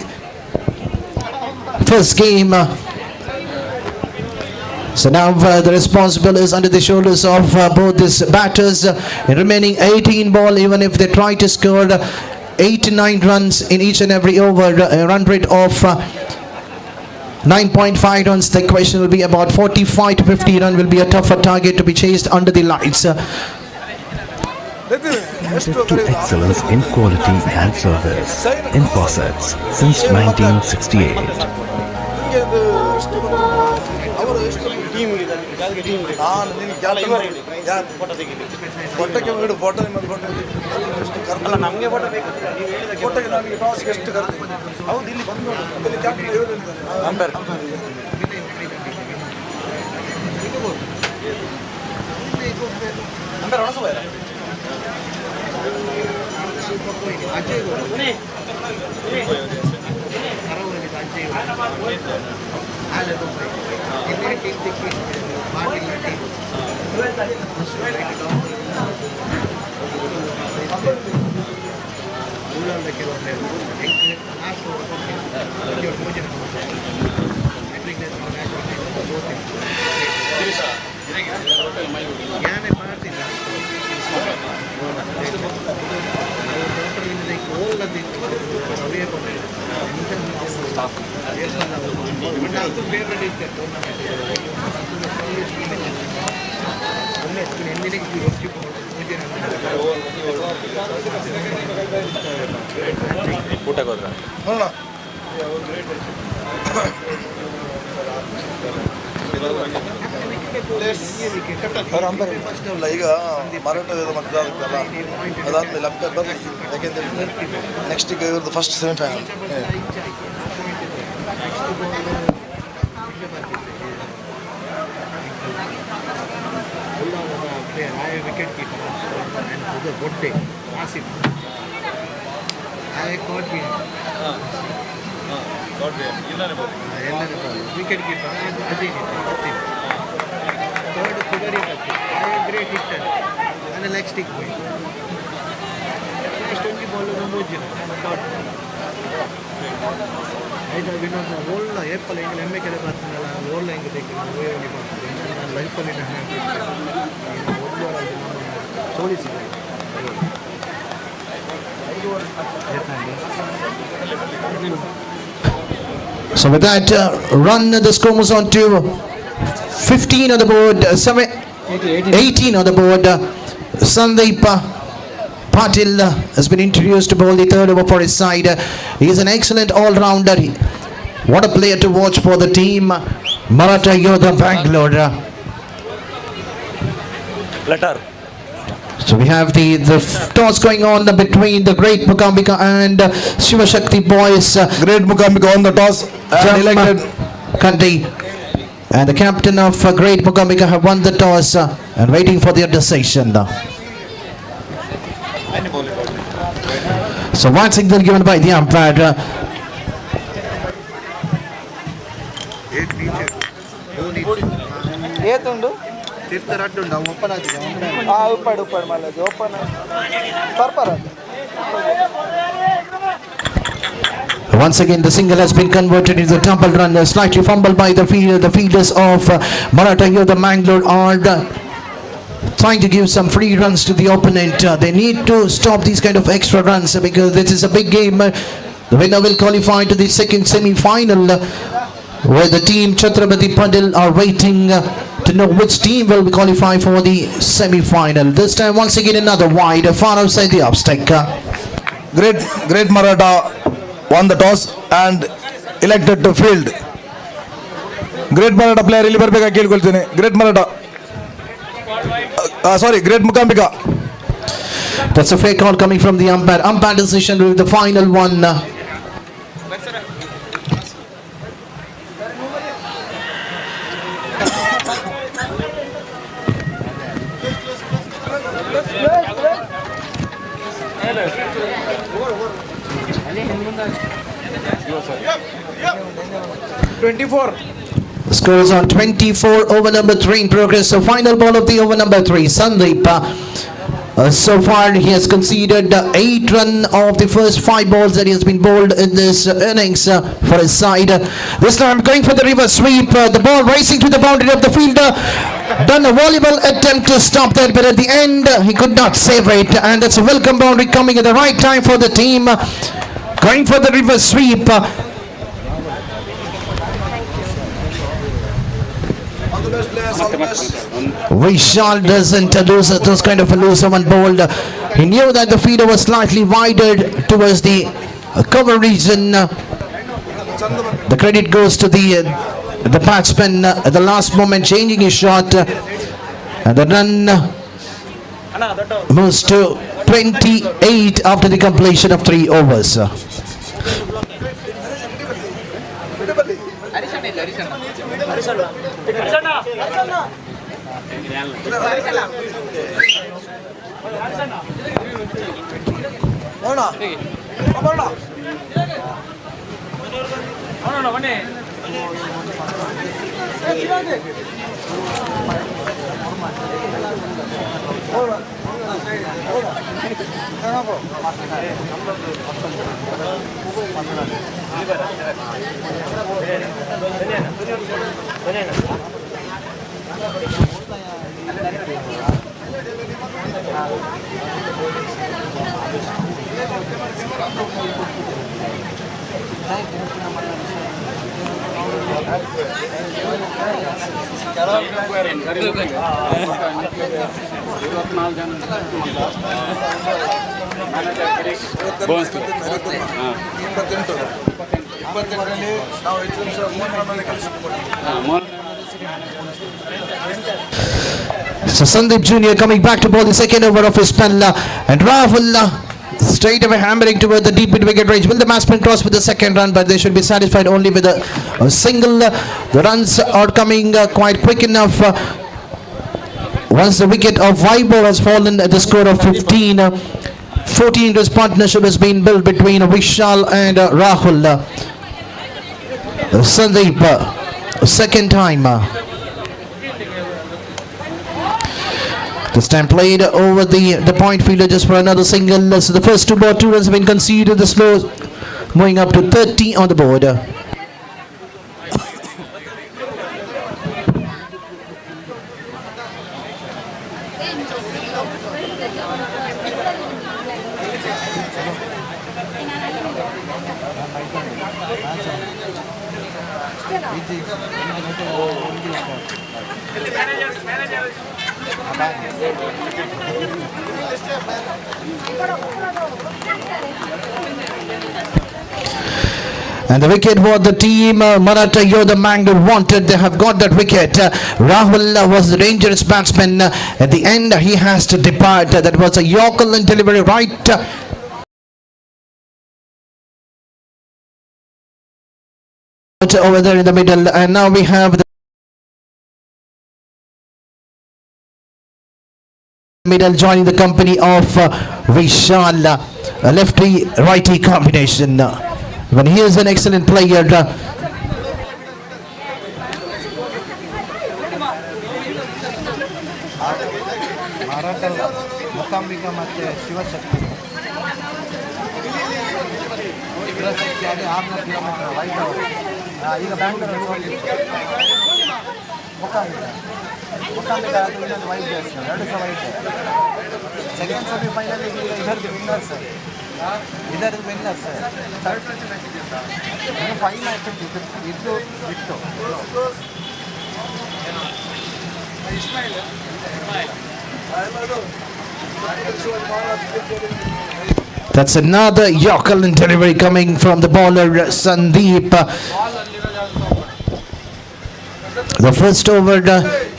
first game. So now the responsibility is under the shoulders of both these batters in remaining 18 ball. Even if they try to score 8 to 9 runs in each and every over, a run rate of 9.5 runs, the question will be about 45 to 50 run will be a tougher target to be chased under the lights. To excellence in quality and service in faucets since 1968. ನಾನು ನಿನ್ನ ಫೋಟೋಕ್ಕೆ ಬಿಡು photo ನಿಮ್ಮದು photo ಎಷ್ಟು ಕರ್ದು ನಮಗೆ photo ಬೇಕು ಫೋಟೋಗೆ ನನಗೆ ಟಾಸ್ಗೆ ಎಷ್ಟು ಕರ್ದು ಹೌದು ಇಲ್ಲಿ ಬಂದು ಇಲ್ಲಿ ಕ್ಯಾಪ್ಟನ್ ಹೇಳಿದ್ದಾರೆ ಅಂಪೇರ್ ಅಂಪೇರ್ ಒಣಸು ಬೇರೆ ಊಟಕ್ಕೆ ಹೋದ್ರ ನೋಡೋಣ ಅಲ್ಲ ಈಗ ಮರಾಠ ಮತ್ತೆ ಆಗುತ್ತಲ್ಲ ಅದಾದ್ಮೇಲೆ ಅಪ್ಡೇಟ್ ಬರಲಿ ಯಾಕೆಂದ್ರೆ ನೆಕ್ಸ್ಟ್ ಈಗ ಇವ್ರದ್ದು first semifinal wicket keeper and the good day Asif I caught him wicket keeper third figure I great hitter and a leg stick boy first 20 ball dot ಐದು ವಿನೋದ ಒಳ್ಳೆ ಏಪಲ್ ಹೆಂಗೆ ಎಮ್ಮೆ ಕೆರೆ ಬರ್ತೀನಲ್ಲ ಒಳ್ಳೆ ಹೆಂಗೆ ತೆಗಿಲ್ಲ ನನ್ನ ಲೈಫಲ್ಲಿ ಸೋಲಿಸಿದೆ So with that run, the score moves on to 15 on the board, 18 on the board. Sandeep Patil has been introduced to bowl the third over for his side. He is an excellent all-rounder. What a player to watch for the team. Marata Yodha Bangalore. Letter. So we have the toss going on between the great Mukambika and Shivashakti boys. Great Mukambika on the toss and elected Kanti. And the captain of great Mukambika have won the toss and waiting for their decision. So one signal given by the umpire. ತೀರ್ಥ ರಡ್ಡು ಉಂಟು ಅವು open ಆಗಿದೆ ಉಪ್ಪಾಡು ಮಲ್ಲದು open ಪರ್ಪರ್ ಅದು. Once again, the single has been converted into a double run, slightly fumbled by the fielders of Marata. Here the Mangalore are trying to give some free runs to the opponent. They need to stop these kind of extra runs because this is a big game. The winner will qualify to the second semi-final, where the team Chatrapati Padil are waiting to know which team will qualify for the semi-final. This time, once again, another wide, far outside the off-stick. Great Marata won the toss and elected to field. Great Marata player ಇಲ್ಲಿ ಬರಬೇಕಾಗಿ ಕೇಳ್ಕೊಳ್ತೀನಿ. Great Marata. Great Mukambika. That's a fair call coming from the umpire. Umpire decision with the final one. Score is on 24, over number 3 in progress. So final ball of the over number 3. Sandeep. So far he has conceded 8 run of the first 5 balls that he has been bowled in this innings for his side. This time going for the reverse sweep. The ball racing to the boundary of the fielder. Done a valuable attempt to stop that, but at the end he could not save it. And that's a welcome boundary coming at the right time for the team. Going for the reverse sweep. Vishal doesn't lose those kind of a loser one bowled. He knew that the feeder was slightly wider towards the cover region. The credit goes to the batsman at the last moment changing his shot, and the run moves to 28 after the completion of 3 overs. So Sandeep Jr. coming back to bowl the second over of his spell, and Rahul straight away hammering toward the deep mid wicket range. Will the batsman cross with the second run? But they should be satisfied only with a single. The runs are coming quite quick enough. Once the wicket of Vaibhav has fallen at the score of 15, 14 this partnership has been built between Vishal and Rahul. Sandeep, second time. This time played over the point fielder just for another single. So the first 2 runs have been conceded. The slow moving up to 30 on the board. And the wicket what the team Marata Yoda Mangalore wanted. They have got that wicket. Rahul was the dangerous batsman. At the end he has to depart. That was a Yorker and delivery right over there in the middle. And now we have the middle joining the company of Vishal, a lefty righty combination. When he is an excellent player. ಮಾರಾಟ ಮುಕಾಂಬಿಕಾ ಮತ್ತು ಶಿವಶಕ್ತಿ ಶಿವಶಕ್ತಿ ಅದೇ 600 kilometre white ಅವರು ಈಗ ಬ್ಯಾಂಗ್ಳೂರಲ್ಲಿ ಮುಕಾಂಬಿಕಾ ಅದು ಇನ್ನೊಂದು white ಜಾಸ್ತಿ 2 ಸಹ ವೈಟ್ ಸೆಕೆಂಡ್ ಸೆಮಿಫೈನಲ್ ಈಗ ಇದರದ್ದು ವಿನ್ನರ್ ಸರ್ ಇದರದ್ದು ವಿನ್ನರ್ ಸರ್ ಇನ್ನು 5 ಮ್ಯಾಚ್ ಇದು ಬಿಟ್ಟು That's another Yorker delivery coming from the bowler Sandeep. The first over,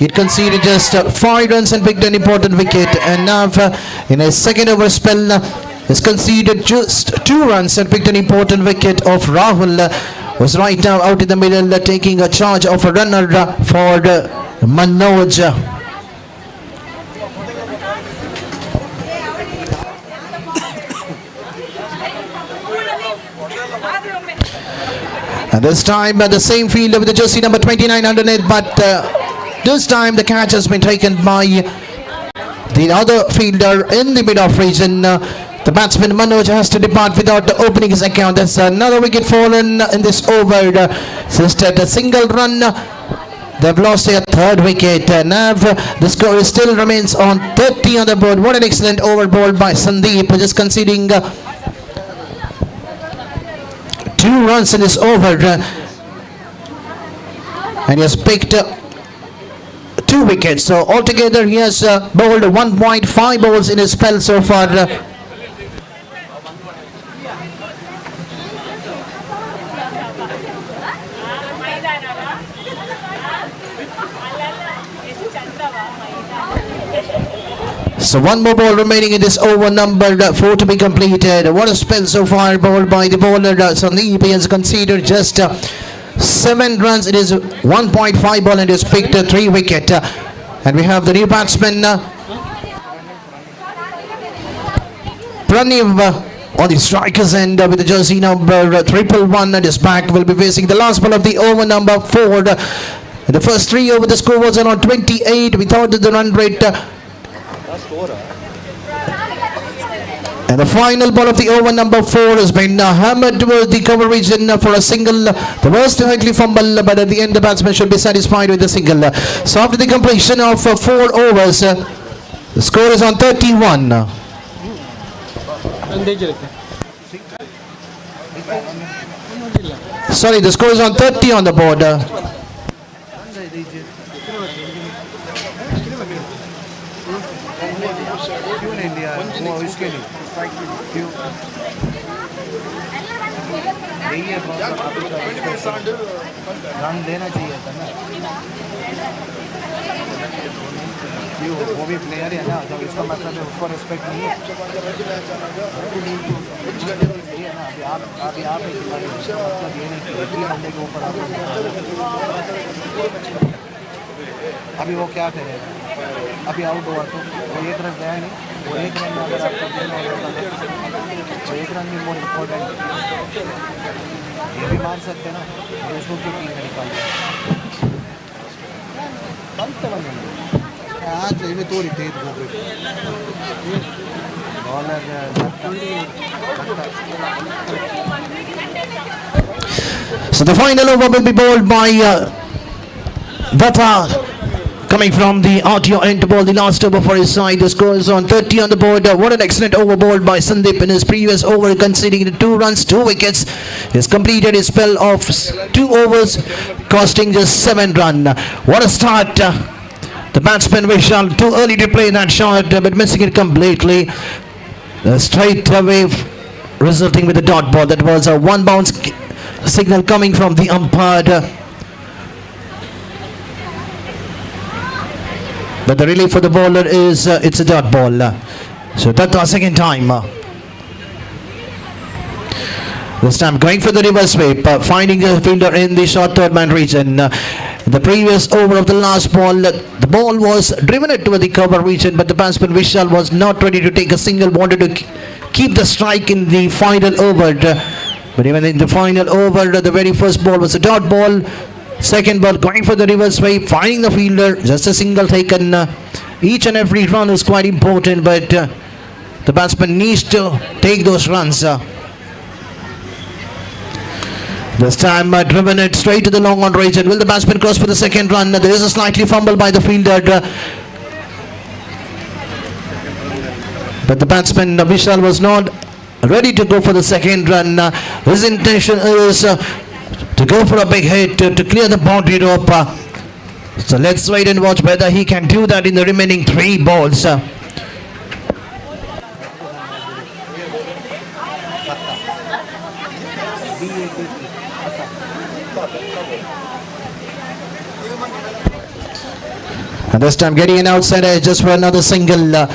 it conceded just 5 runs and picked an important wicket. And now in a second over spell, has conceded just 2 runs and picked an important wicket of Rahul. Was right now out in the middle, taking a charge of a runner for Manoj. And this time the same fielder with the jersey number 29 underneath, but this time the catch has been taken by the other fielder in the mid-off region. The batsman Manoj has to depart without opening his account. That's another wicket fallen in this over. Just at a single run, they've lost their third wicket. Now the score still remains on 30 on the board. What an excellent over bowled by Sandeep, just conceding 2 runs in this over, and he has picked 2 wickets. So altogether he has bowled 1.5 balls in his spell so far. So one more ball remaining in this over, number 4 to be completed. What a spell so far bowled by the bowler Sandeep. He has conceded just 7 runs. It is 1.5 ball and he has picked 3 wicket. And we have the new batsman Pranav on the strikers end with the jersey number 111 at his back. Will be facing the last ball of the over, number 4. In the first 3 over, the score was around 28. We thought that the run rate. And the final ball of the over, number 4, has been hammered towards the cover region for a single. The worst likely fumble, but at the end the batsman should be satisfied with the single. So after the completion of 4 overs, the score is on 31. Sorry, the score is on 30 on the board. India वो इसके लिए क्यों यही है run देना चाहिए था ना क्यों वो भी प्लेयर है ना जब इसका मतलब है उसको रिस्पेक्ट नहीं है ना अभी आप मतलब ये नहीं कि बंदे के ऊपर आप अभी वो क्या करेगा अभी आउट हुआ तो वो 1 रन गया नहीं वो 1 रन में अगर आपका गेम होगा तो 1 रन भी बहुत इम्पोर्टेंट है ये भी मार सकते हैं ना दूसरों की टीम में निकाल आज इन्हें तो रितेज हो गई bowler So the final over will be bowled by Vata, coming from the RTO end to bowl the last over for his side. The score is on 30 on the board. What an excellent over bowled by Sandeep in his previous over, conceding 2 runs, 2 wickets. He has completed his spell of 2 overs, costing just 7 runs. What a start. The batsman Vishal too early to play that shot, but missing it completely. Straight away, resulting with a dot ball. That was a 1 bounce signal coming from the umpire. But the relief for the bowler is it's a dot ball. So that's our second time. This time going for the reverse sweep, finding the fielder in the short third man region. The previous over of the last ball, the ball was driven toward the cover region, but the batsman Vishal was not ready to take a single, wanted to keep the strike in the final over. But even in the final over, the very first ball was a dot ball. Second ball going for the reverse sweep, finding the fielder. Just a single taken. Each and every run is quite important, but the batsman needs to take those runs. This time driven it straight to the long on range. And will the batsman cross for the second run? There is a slightly fumble by the fielder. But the batsman Vishal was not ready to go for the second run. His intention is to go for a big hit to clear the boundary rope. So let's wait and watch whether he can do that in the remaining 3 balls. And this time getting an outside edge just for another single.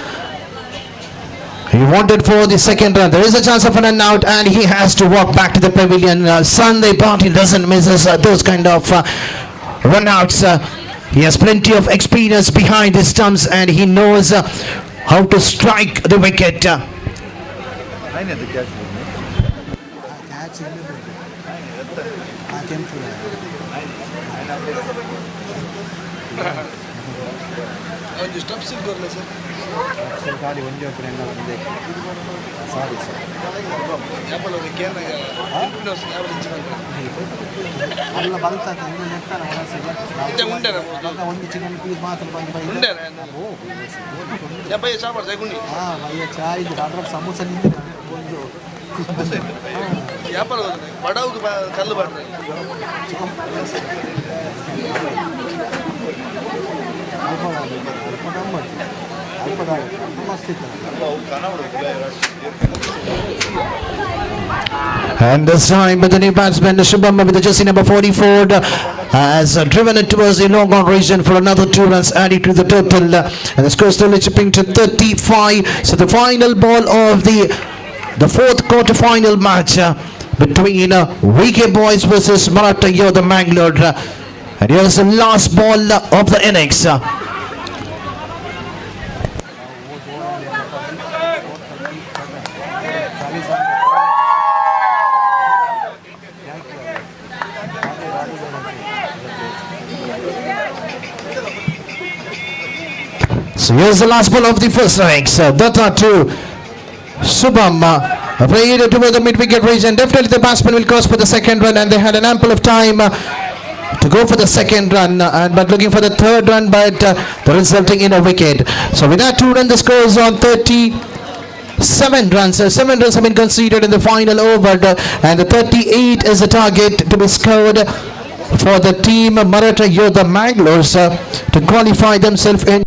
He wanted for the second run. There is a chance of an run out, and he has to walk back to the pavilion. Sunday Patil doesn't miss those kind of run outs. He has plenty of experience behind his stumps, and he knows how to strike the wicket. ಗಾಡಿ ಒಂದೇ ಒಬ್ಬರಿಂದ ಮುಂದೆ sorry sir ಅಲ್ಲ ಬಲ್ತಾನೆ ಇನ್ನು ನೆಟ್ಟಾನೆ ಒಳಸಿಗೆ ಒಂದು chicken piece ಮಾತ್ರ ಬಂದು ಹಾಂ ಭಯ್ಯ ಚಾಯ್ ಇದು ಅದ್ರ ಸಮೋಸ ನಿಂತು ಒಂದು ವ್ಯಾಪಾರ ಬಡವ್ಗೆ ಕಲ್ಲು border And this time with the new batsman Shubham with the jersey number 44 has driven it towards the long on region for another 2 runs added to the total, and the score still chipping to 35. So the final ball of the 4th quarter final match between VK Boys versus Marata Yoda Mangalore, and here's the last ball of the innings. So here's the last ball of the first innings. Datta to Shubham. Played toward the mid-wicket region. Definitely the batsman will cross for the second run, and they had an ample of time to go for the second run, but looking for the third run, but the resulting in a wicket. So with that 2 run, the score is on 37 runs. 7 runs have been conceded in the final over, and the 38 is the target to be scored for the team Marata Yoda Mangalore to qualify themselves in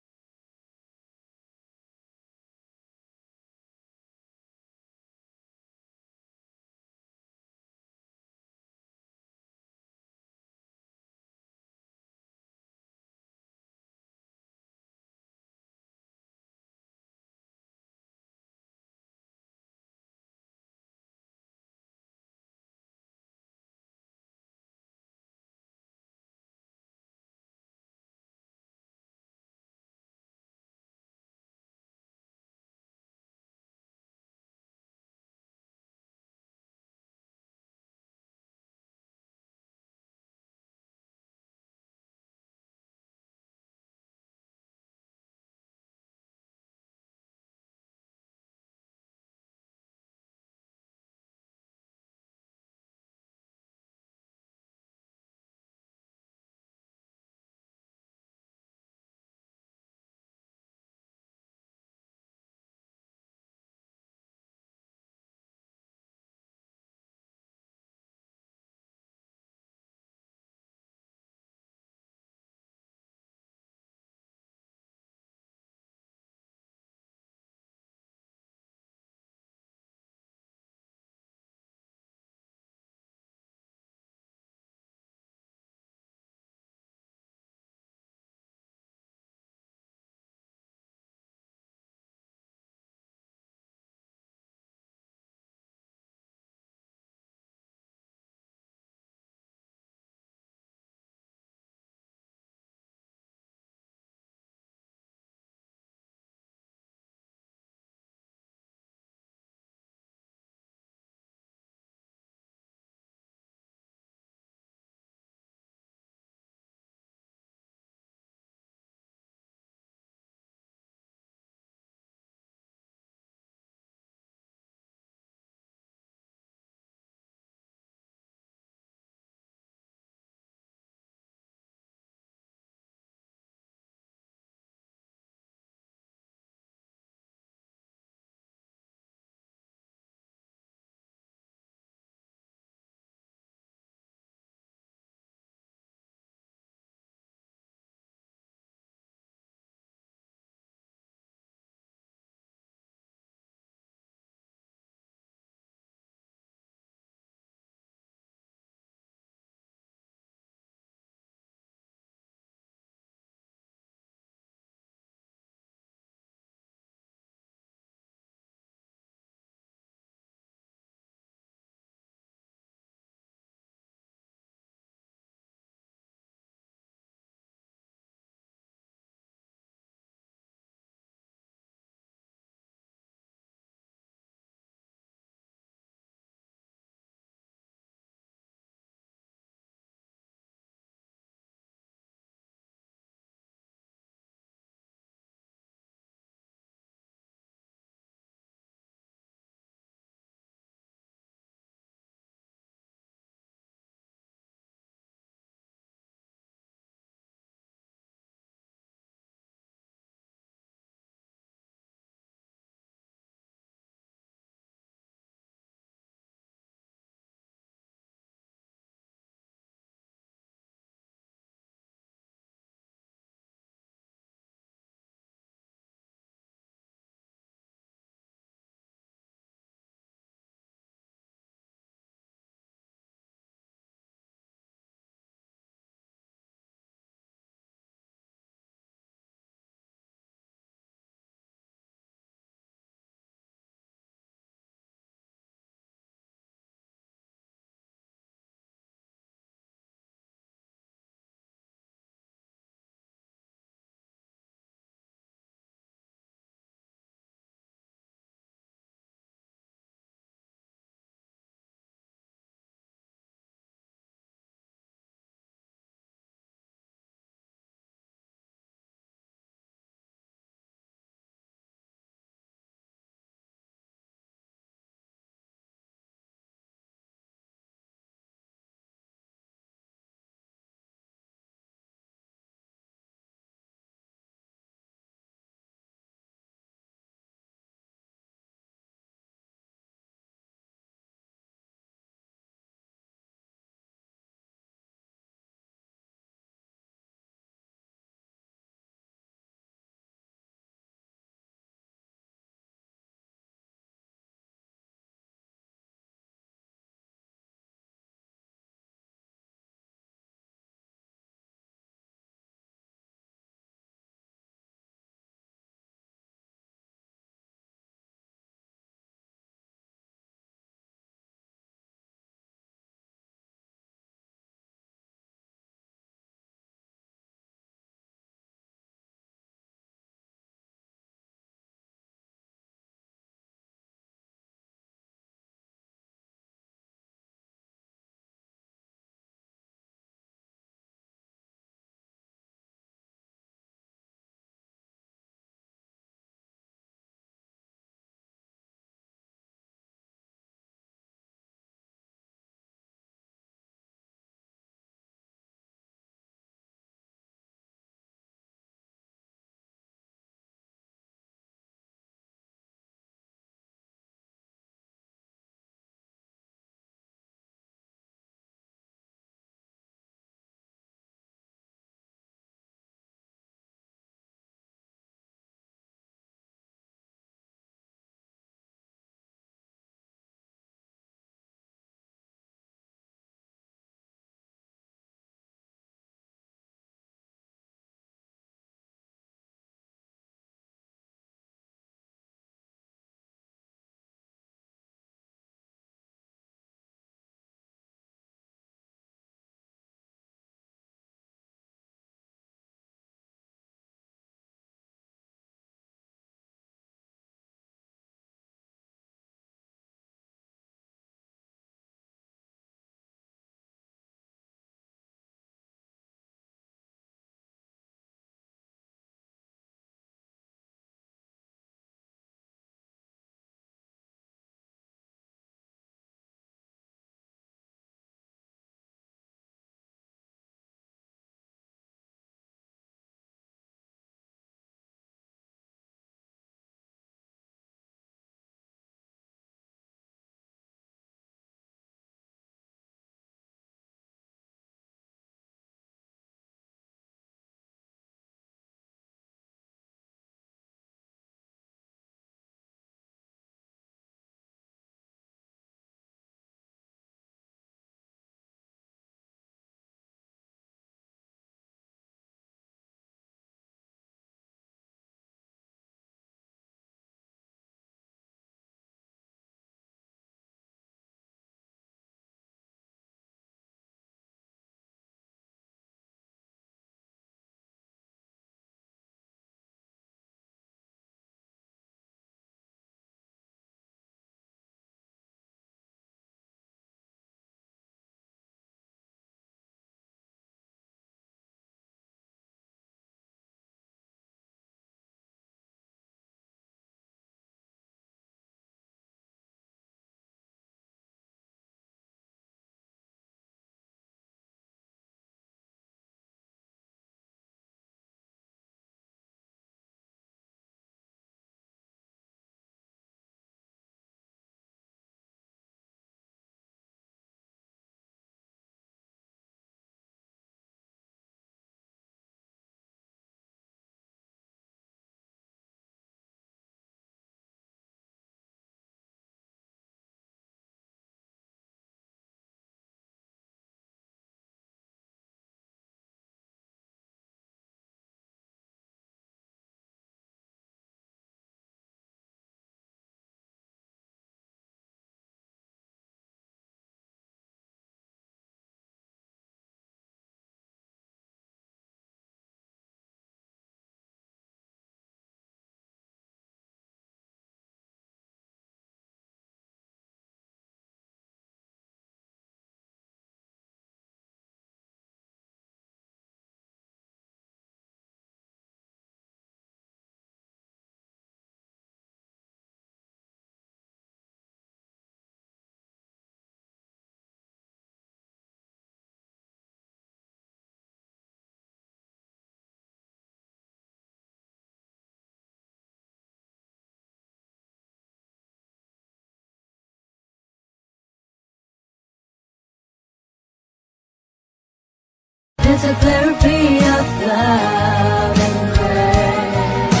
It's a therapy of love and grace.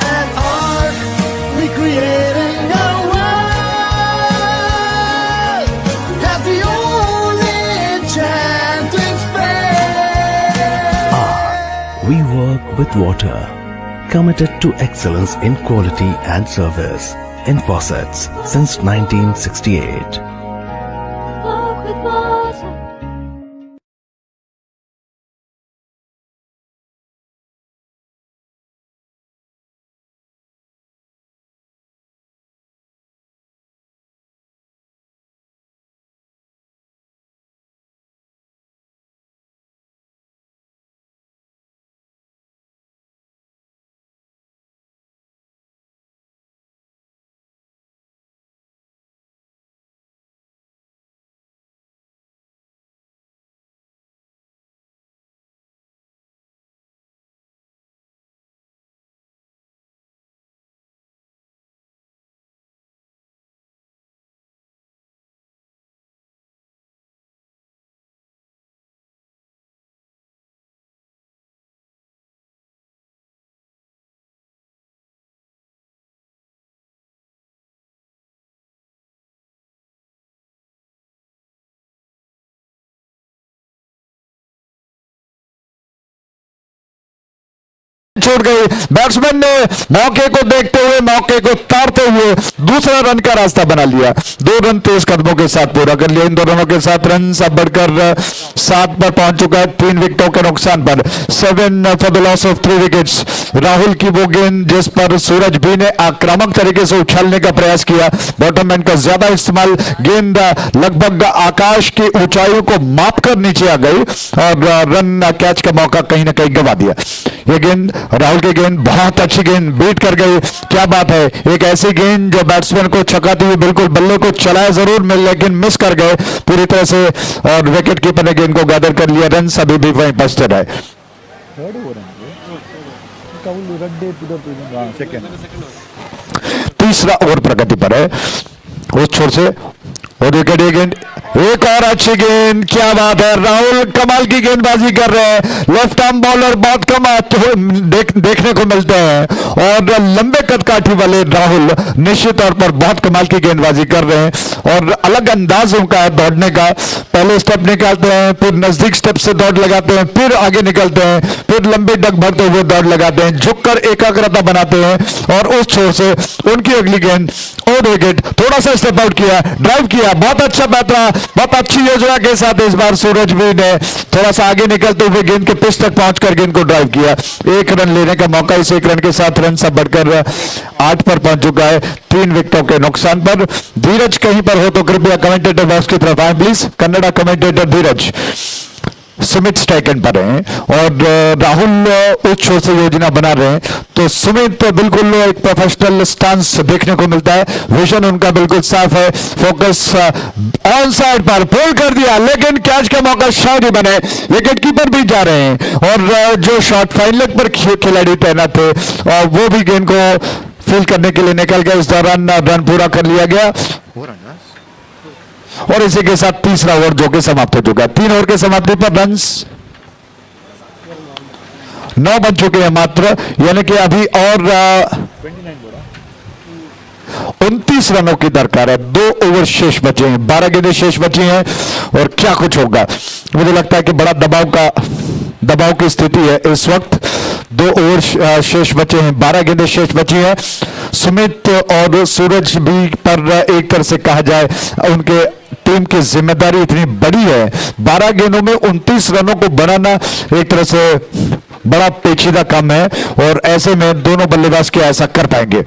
And art recreating a world. That's the only enchanting space. We work with water, committed to excellence in quality and service in faucets since 1968. Walk with water. छोड़ गई। Batsman ने मौके को देखते हुए, मौके को तारते हुए दूसरा रन का रास्ता बना लिया। 2 रन तेज कदमों के साथ पूरा कर लिया। इन 2 रनों के साथ रन अब बढ़कर 7 पर पहुंच चुका है, 3 विकेटों के नुकसान पर। 7 for the loss of 3 wickets. Rahul की वो गेंद जिस पर सूरज भी ने आक्रामक तरीके से उछालने का प्रयास किया, बॉटममैन का ज्यादा इस्तेमाल, गेंद लगभग आकाश की ऊंचाई को मापकर नीचे आ गई और रन कैच का मौका कहीं ना कहीं गंवा दिया। ये गेंद, राहुल की गेंद बहुत अच्छी गेंद, बीट कर गई। क्या बात है, एक ऐसी गेंद जो बैट्समैन को छकाती हुई बिल्कुल बल्ले को चलाया जरूर मिल, लेकिन मिस कर गए पूरी तरह से और विकेट कीपर ने गेंद को गैदर कर लिया। रन अभी भी वहीं पर स्थिर है। तीसरा ओवर प्रगति पर है उस छोर से और विकेट। ये गेंद, एक और अच्छी गेंद, क्या बात है, राहुल कमाल की गेंदबाजी कर रहे हैं। लेफ्ट आर्म बॉलर बहुत कम देखने को मिलते हैं और लंबे कदकाठी वाले राहुल निश्चित तौर पर बहुत कमाल की गेंदबाजी कर रहे हैं और अलग अंदाज उनका है दौड़ने का। पहले स्टेप निकालते हैं, फिर नजदीक स्टेप से दौड़ लगाते हैं, फिर आगे निकलते हैं, फिर लंबी डग भरते हुए दौड़ लगाते हैं, झुककर एकाग्रता बनाते हैं और उस छोर से उनकी अगली गेंद और विकेट। थोड़ा सा स्टेप आउट किया, ड्राइव किया, बहुत अच्छा पैतरा, बहुत अच्छी योजना के साथ इस बार सूरज भी ने थोड़ा सा आगे निकलते हुए गेंद के पिच तक पहुंचकर गेंद को ड्राइव किया। 1 रन लेने का मौका, इस 1 रन के साथ रन सब बढ़कर 8 पर पहुंच चुका है, 3 विकेटों के नुकसान पर। धीरज कहीं पर हो तो कृपया कमेंटेटर बॉक्स की तरफ आए please. Kannada commentator Dheeraj. Sumit strike पर हैं और राहुल उस छोर से योजना बना रहे हैं, तो सुमित बिल्कुल एक प्रोफेशनल स्टांस देखने को मिलता है। विजन उनका बिल्कुल साफ है, फोकस ऑन साइड पर पुल कर दिया, लेकिन कैच का मौका शायद ही बने। विकेट कीपर भी जा रहे हैं और जो शॉट फाइन लेग पर खिलाड़ी तैनात थे और वो भी गेंद को फील्ड करने के लिए निकल गए। इस दौरान रन पूरा कर लिया गया और इसी के साथ तीसरा ओवर जो कि समाप्त हो चुका है। 3 ओवर के समाप्ति पर रन्स 9 बन चुके हैं मात्र, यानी कि अभी और 29 रनों की दरकार है। 2 ओवर शेष बचे हैं, 12 गेंदें शेष बची हैं और क्या कुछ होगा। मुझे लगता है कि बड़ा दबाव की स्थिति है इस वक्त। 2 ओवर शेष बचे हैं, 12 गेंदें शेष बची हैं। सुमित और सूरज भी पर एक तरह से कहा जाए उनके टीम की जिम्मेदारी इतनी बड़ी है। 12 गेंदों में 29 रनों को बनाना एक तरह से बड़ा पेचीदा काम है और ऐसे में दोनों बल्लेबाज क्या ऐसा कर पाएंगे।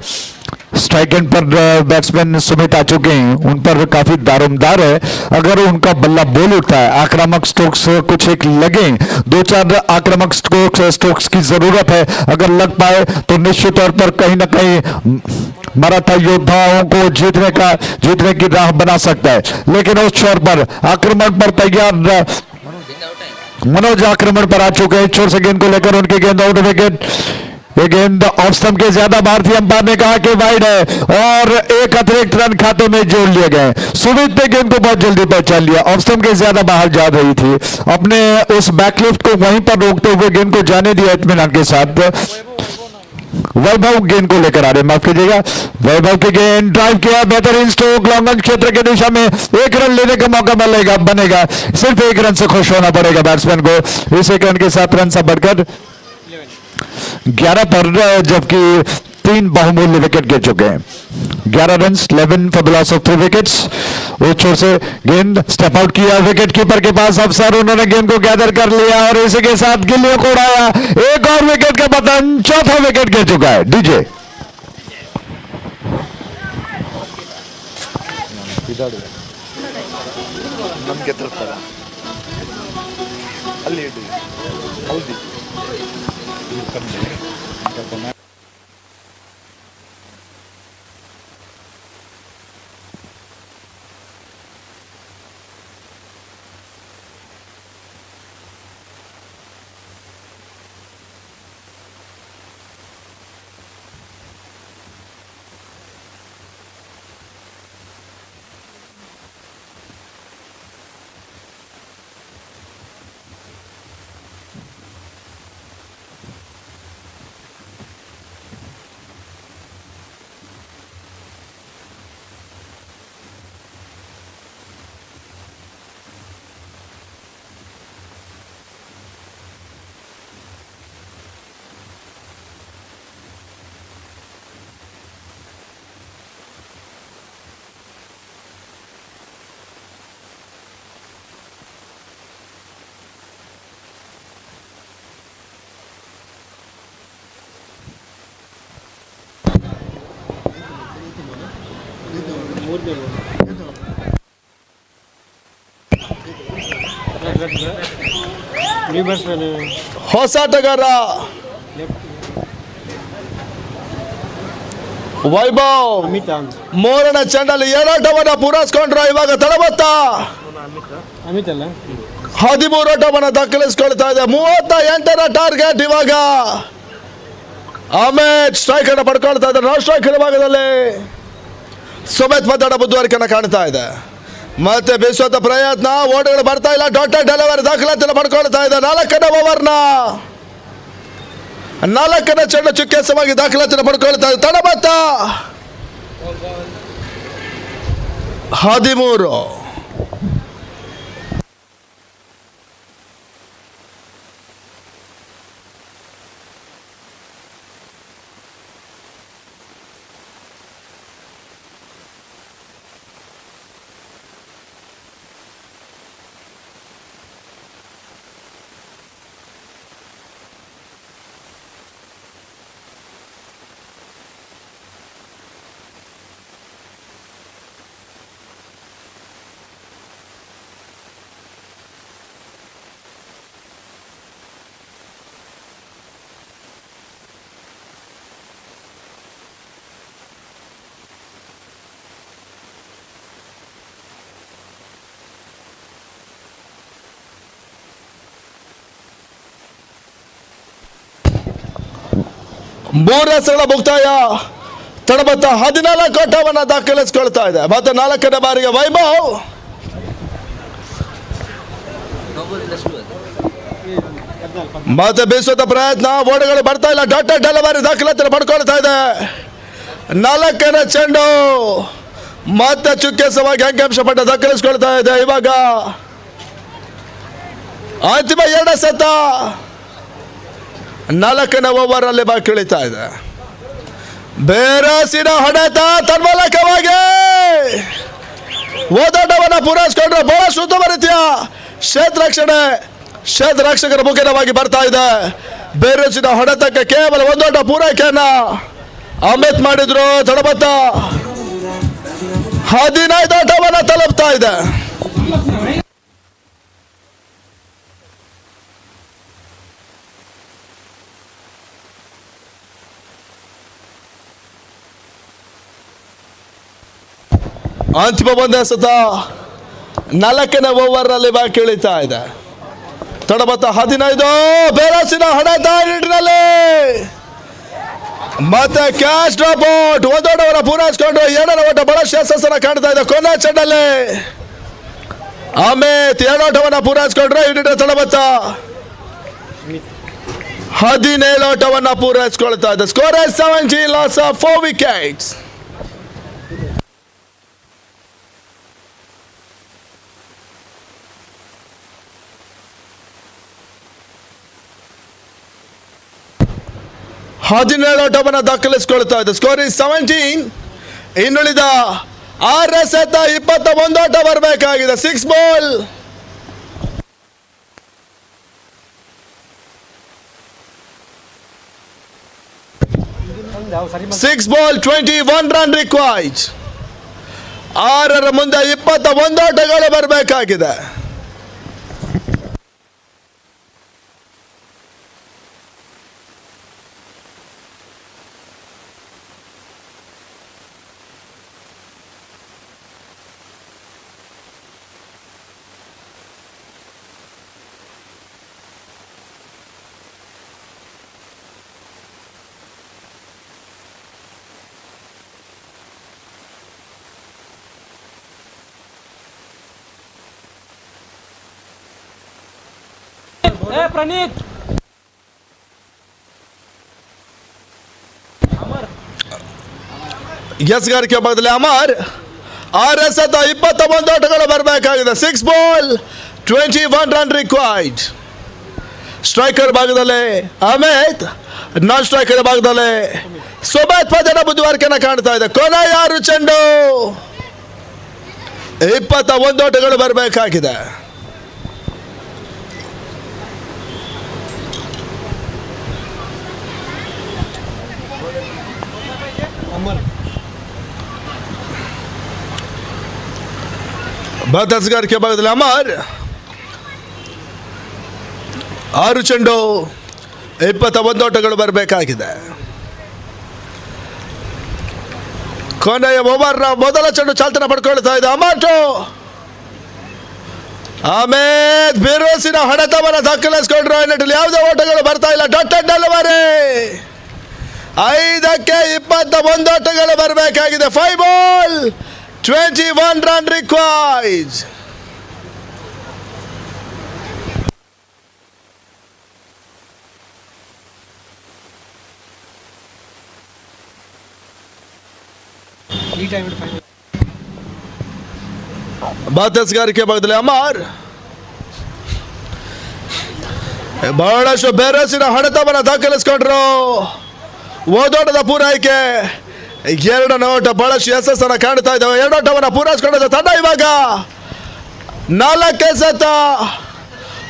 स्ट्राइक एंड पर बैट्समैन सुमित आ चुके हैं, उन पर काफी दारोमदार है। अगर उनका बल्ला बोल उठता है, आक्रामक स्ट्रोक्स कुछ एक लगे, 2-4 आक्रामक स्ट्रोक्स की जरूरत है, अगर लग पाए तो निश्चित तौर पर कहीं ना कहीं मराठा योद्धाओं को जीतने की राह बना सकता है। लेकिन उस छोर पर आक्रमण पर तैयार मनोज आक्रमण पर आ चुके हैं। छोर से गेंद को लेकर उनकी गेंद आउट विकेट। ये गेंद ऑफ स्टंप के ज्यादा भारतीय अंपायर ने कहा कि वाइड है और एक अतिरिक्त रन खाते में जोड़ लिए गए। सुमित ने गेंद को बहुत जल्दी पहचान लिया, ऑफ स्टंप के ज्यादा बाहर जा रही थी, अपने उस बैकलिफ्ट को वहीं पर रोकते हुए गेंद को जाने दिया इत्मीनान के साथ। वैभव गेंद को लेकर आ रहे, माफ कीजिएगा, वैभव की गेंद ड्राइव किया, बेहतरीन स्ट्रोक, लॉन्ग ऑन क्षेत्र की दिशा में एक रन लेने का मौका बनेगा, सिर्फ एक रन से खुश होना पड़ेगा बैट्समैन को। इस एक रन के साथ रन से बढ़कर 11 पर, जबकि 3 बहुमूल्य विकेट गिर चुके हैं। 11 run, 11 for the loss of 3 wickets. उस छोर से गेंद स्टेप आउट किया, विकेट कीपर के पास अफसर, उन्होंने गेंद को गैदर कर लिया और इसी के साथ गिल्लियों को उड़ाया। एक और विकेट का पतन, चौथा विकेट गिर चुका है। डीजे ನಮಗೆ ತರ್ತಾರೆ ಅಲ್ಲಿ ಇಡಿ ಹೌದು ಹೊಸಾಟಗಾರ ವೈಭವ್ ಮೂರನ ಚೆಂಡಲ್ಲಿ ಏರಾಟವನ್ನ ಪೂರೈಸಿಕೊಂಡ್ರು. ಇವಾಗ ತಡಬತ್ತ 13 ಓಟವನ್ನ ದಾಖಲಿಸಿಕೊಳ್ತಾ ಇದೆ. 38ರ ಟಾರ್ಗೆಟ್. ಇವಾಗ ಅಮಿತ್ ಸ್ಟ್ರೈಕ್ ಅನ್ನು ಪಡ್ಕೊಳ್ತಾ ಇದ್ದಾರೆ. ನಾನ್ ಸ್ಟ್ರೈಕ್ ಭಾಗದಲ್ಲಿ ಸುಮಿತ್ ಮದ್ದಡ ಬುದ್ಧಿವಾರಿಕೆಯನ್ನು ಕಾಣ್ತಾ ಇದೆ. ಮತ್ತೆ ಬೀಸುವಂತ ಪ್ರಯತ್ನ, ಓಟಗಳು ಬರ್ತಾ ಇಲ್ಲ. ಡಾಟೆಡ್ ಡೆಲಿವರಿ ದಾಖಲಾತಿಯನ್ನು ಪಡ್ಕೊಳ್ತಾ ಇದೆ. 4ನೇ ಓವರ್ನ 4ನೇ ಚೆಂಡು ಚುಕ್ಕೆಸವಾಗಿ ದಾಖಲಾತಿಯನ್ನು ಪಡ್ಕೊಳ್ತಾ ಇದೆ. ತಡಬತ್ತ 13. ಮೂರು ರನ್ಗಳ ಮುಕ್ತಾಯ. ತಡಬತ್ತ 14 ಓಟವನ್ನು ದಾಖಲಿಸಿಕೊಳ್ತಾ ಇದೆ. ಮತ್ತೆ 4ನೇ ಬಾರಿಗೆ ವೈಭವ್ ಮತ್ತೆ ಬೀಸುವಂತ ಪ್ರಯತ್ನ, ಓಟಗಳು ಬರ್ತಾ ಇಲ್ಲ. ಡಾಟೆಡ್ ಡೆಲಿವರಿ ದಾಖಲಾತಿಯನ್ನು ಪಡ್ಕೊಳ್ತಾ ಇದೆ. 4ನೇ ಚೆಂಡು ಮತ್ತೆ ಚುಕ್ಕೆಸವಾಗಿ ಅಂಕಿಅಂಶ ಪಟ್ಟ ದಾಖಲಿಸಿಕೊಳ್ತಾ ಇದೆ. ಇವಾಗ ಅಂತಿಮ 2 ಸತ 4ನೇ ಓವರ್ ಅಲ್ಲಿ ಬಾಕಿ ಉಳಿತಾ ಇದೆ. ಬೇರಸಿನ ಹೊಡೆತ ತನ್ಮೂಲಕವಾಗಿ ಓದಾಟವನ್ನು ಪೂರೈಸಿಕೊಂಡ್ರೆ ಬಹಳಷ್ಟು ಉತ್ತಮ ರೀತಿಯ ಕ್ಷೇತ್ರ ರಕ್ಷಕರ ಮುಖೇನವಾಗಿ ಬರ್ತಾ ಇದೆ. ಬೇರಸಿನ ಹೊಡೆತಕ್ಕೆ ಕೇವಲ 1 ಓಟ ಪೂರೈಕೆಯನ್ನ ಅಮಿತ್ ಮಾಡಿದ್ರು. ತಡಬತ್ತ 15 ಓಟವನ್ನು ತಲುಪ್ತಾ ಇದೆ. ಅಂತಿಮ 1 ಸತ 4ನೇ ಓವರ್ ನಲ್ಲಿ ಬಾಕಿ ಉಳಿತಾ ಇದೆ. ತಡಬತ್ತ 15. ಬೇರಸಿನ ಹೊಡೆತ ನಿಟ್ಟಿನಲ್ಲಿ ಮತ್ತೆ ಕ್ಯಾಶ್ ಡ್ರಾಪ್ ಔಟ್. ಒಂದೋಟವನ್ನು ಪೂರೈಸಿಕೊಂಡು ಎರಡರ ಓಟ ಬಹಳ ಯಶಸ್ಸನ್ನ ಕಾಣ್ತಾ ಇದೆ. ಕೊನೆ ಚೆಂಡಲ್ಲಿ ಅಮಿತ್ ಎರಡೋಟವನ್ನು ಪೂರೈಸಿಕೊಂಡ್ರೆ ಯುನೈಟೆಡ್ ತಳಮತ್ತ 17 ಓಟವನ್ನು ಪೂರೈಸಿಕೊಳ್ತಾ ಇದೆ. Score 17, loss of 4 wickets. ಓಟವನ್ನು ದಾಖಲಿಸಿಕೊಳ್ತಾ ಇದೆ. ಸ್ಕೋರ್ 17. ಇನ್ನುಳಿದ 6 ಎಸೆತ 21 ಓಟ ಬರಬೇಕಾಗಿದೆ. 6 ಬಾಲ್ 21 ರನ್ ರಿಕ್ವೈರ್ಡ್. 6ರ ಮುಂದೆ 21 ಓಟಗಳು ಬರಬೇಕಾಗಿದೆ. ಎಸ್ಗಾರಿಕೆ ಭಾಗದಲ್ಲಿ ಅಮರ್ 6 ಎಸೆತ 21 ಓಟಗಳು ಬರಬೇಕಾಗಿದೆ. 6 ಬಾಲ್ 21 ರನ್ ರಿಕ್ವೈರ್ಡ್. ಸ್ಟ್ರೈಕರ್ ಭಾಗದಲ್ಲಿ ಅಮಿತ್, ನಾನ್ ಸ್ಟ್ರೈಕರ್ ಭಾಗದಲ್ಲಿ ಸುಮೇತ್ ಪದನ ಬುದ್ಧಿವಾರಿಕೆಯನ್ನು ಕಾಣ್ತಾ ಇದೆ. ಕೊನೆ 6 ಚೆಂಡು 21 ಓಟಗಳು ಬರಬೇಕಾಗಿದೆ. ಬದಸ್ಗಾರಿಕೆ ಭಾಗದಲ್ಲಿ ಅಮರ್ 6 ಚೆಂಡು 21 ಓಟಗಳು ಬರಬೇಕಾಗಿದೆ. ಕೊನೆಯ ಓವರ್ ಮೊದಲ ಚೆಂಡು ಚಾಲ್ತನ ಪಡ್ಕೊಳ್ತಾ ಇದೆ. ಅಮಿತ್ ಬಿರುಸಿನ ಹೊಡೆತವನ್ನು ದಾಖಲಿಸಿಕೊಂಡ್ರು. ಇನ್ನಿಟ್ಟಲ್ಲಿ ಯಾವುದೇ ಓಟಗಳು ಬರ್ತಾ ಇಲ್ಲ. ಡಾಟೆಡ್ ಡೆಲಿವರಿ 5ಕ್ಕೆ 21 ಓಟಗಳು ಬರಬೇಕಾಗಿದೆ. 5 ಬಾಲ್ 21 ರನ್ ರಿಕ್ವೈರ್ಡ್. ಬಾತಸ್ಗಾರಿಕೆ ಭಾಗದಲ್ಲಿ ಅಮರ್ ಬಹಳಷ್ಟು ಬೇರಸಿನ ಹೊಡೆತವನ್ನು ದಾಖಲಿಸಿಕೊಂಡ್ರು. ಓದೋಟದ ಪೂರೈಕೆ 2 ಓಟ ಬಹಳಷ್ಟು ಯಶಸ್ಸನ್ನು ಕಾಣ್ತಾ ಇದ್ದಾವೆ. 2 ಓಟವನ್ನು ಪೂರೈಸಿಕೊಂಡಿದ್ದ ತಂಡ ಇವಾಗ 4 ಎಸೆತ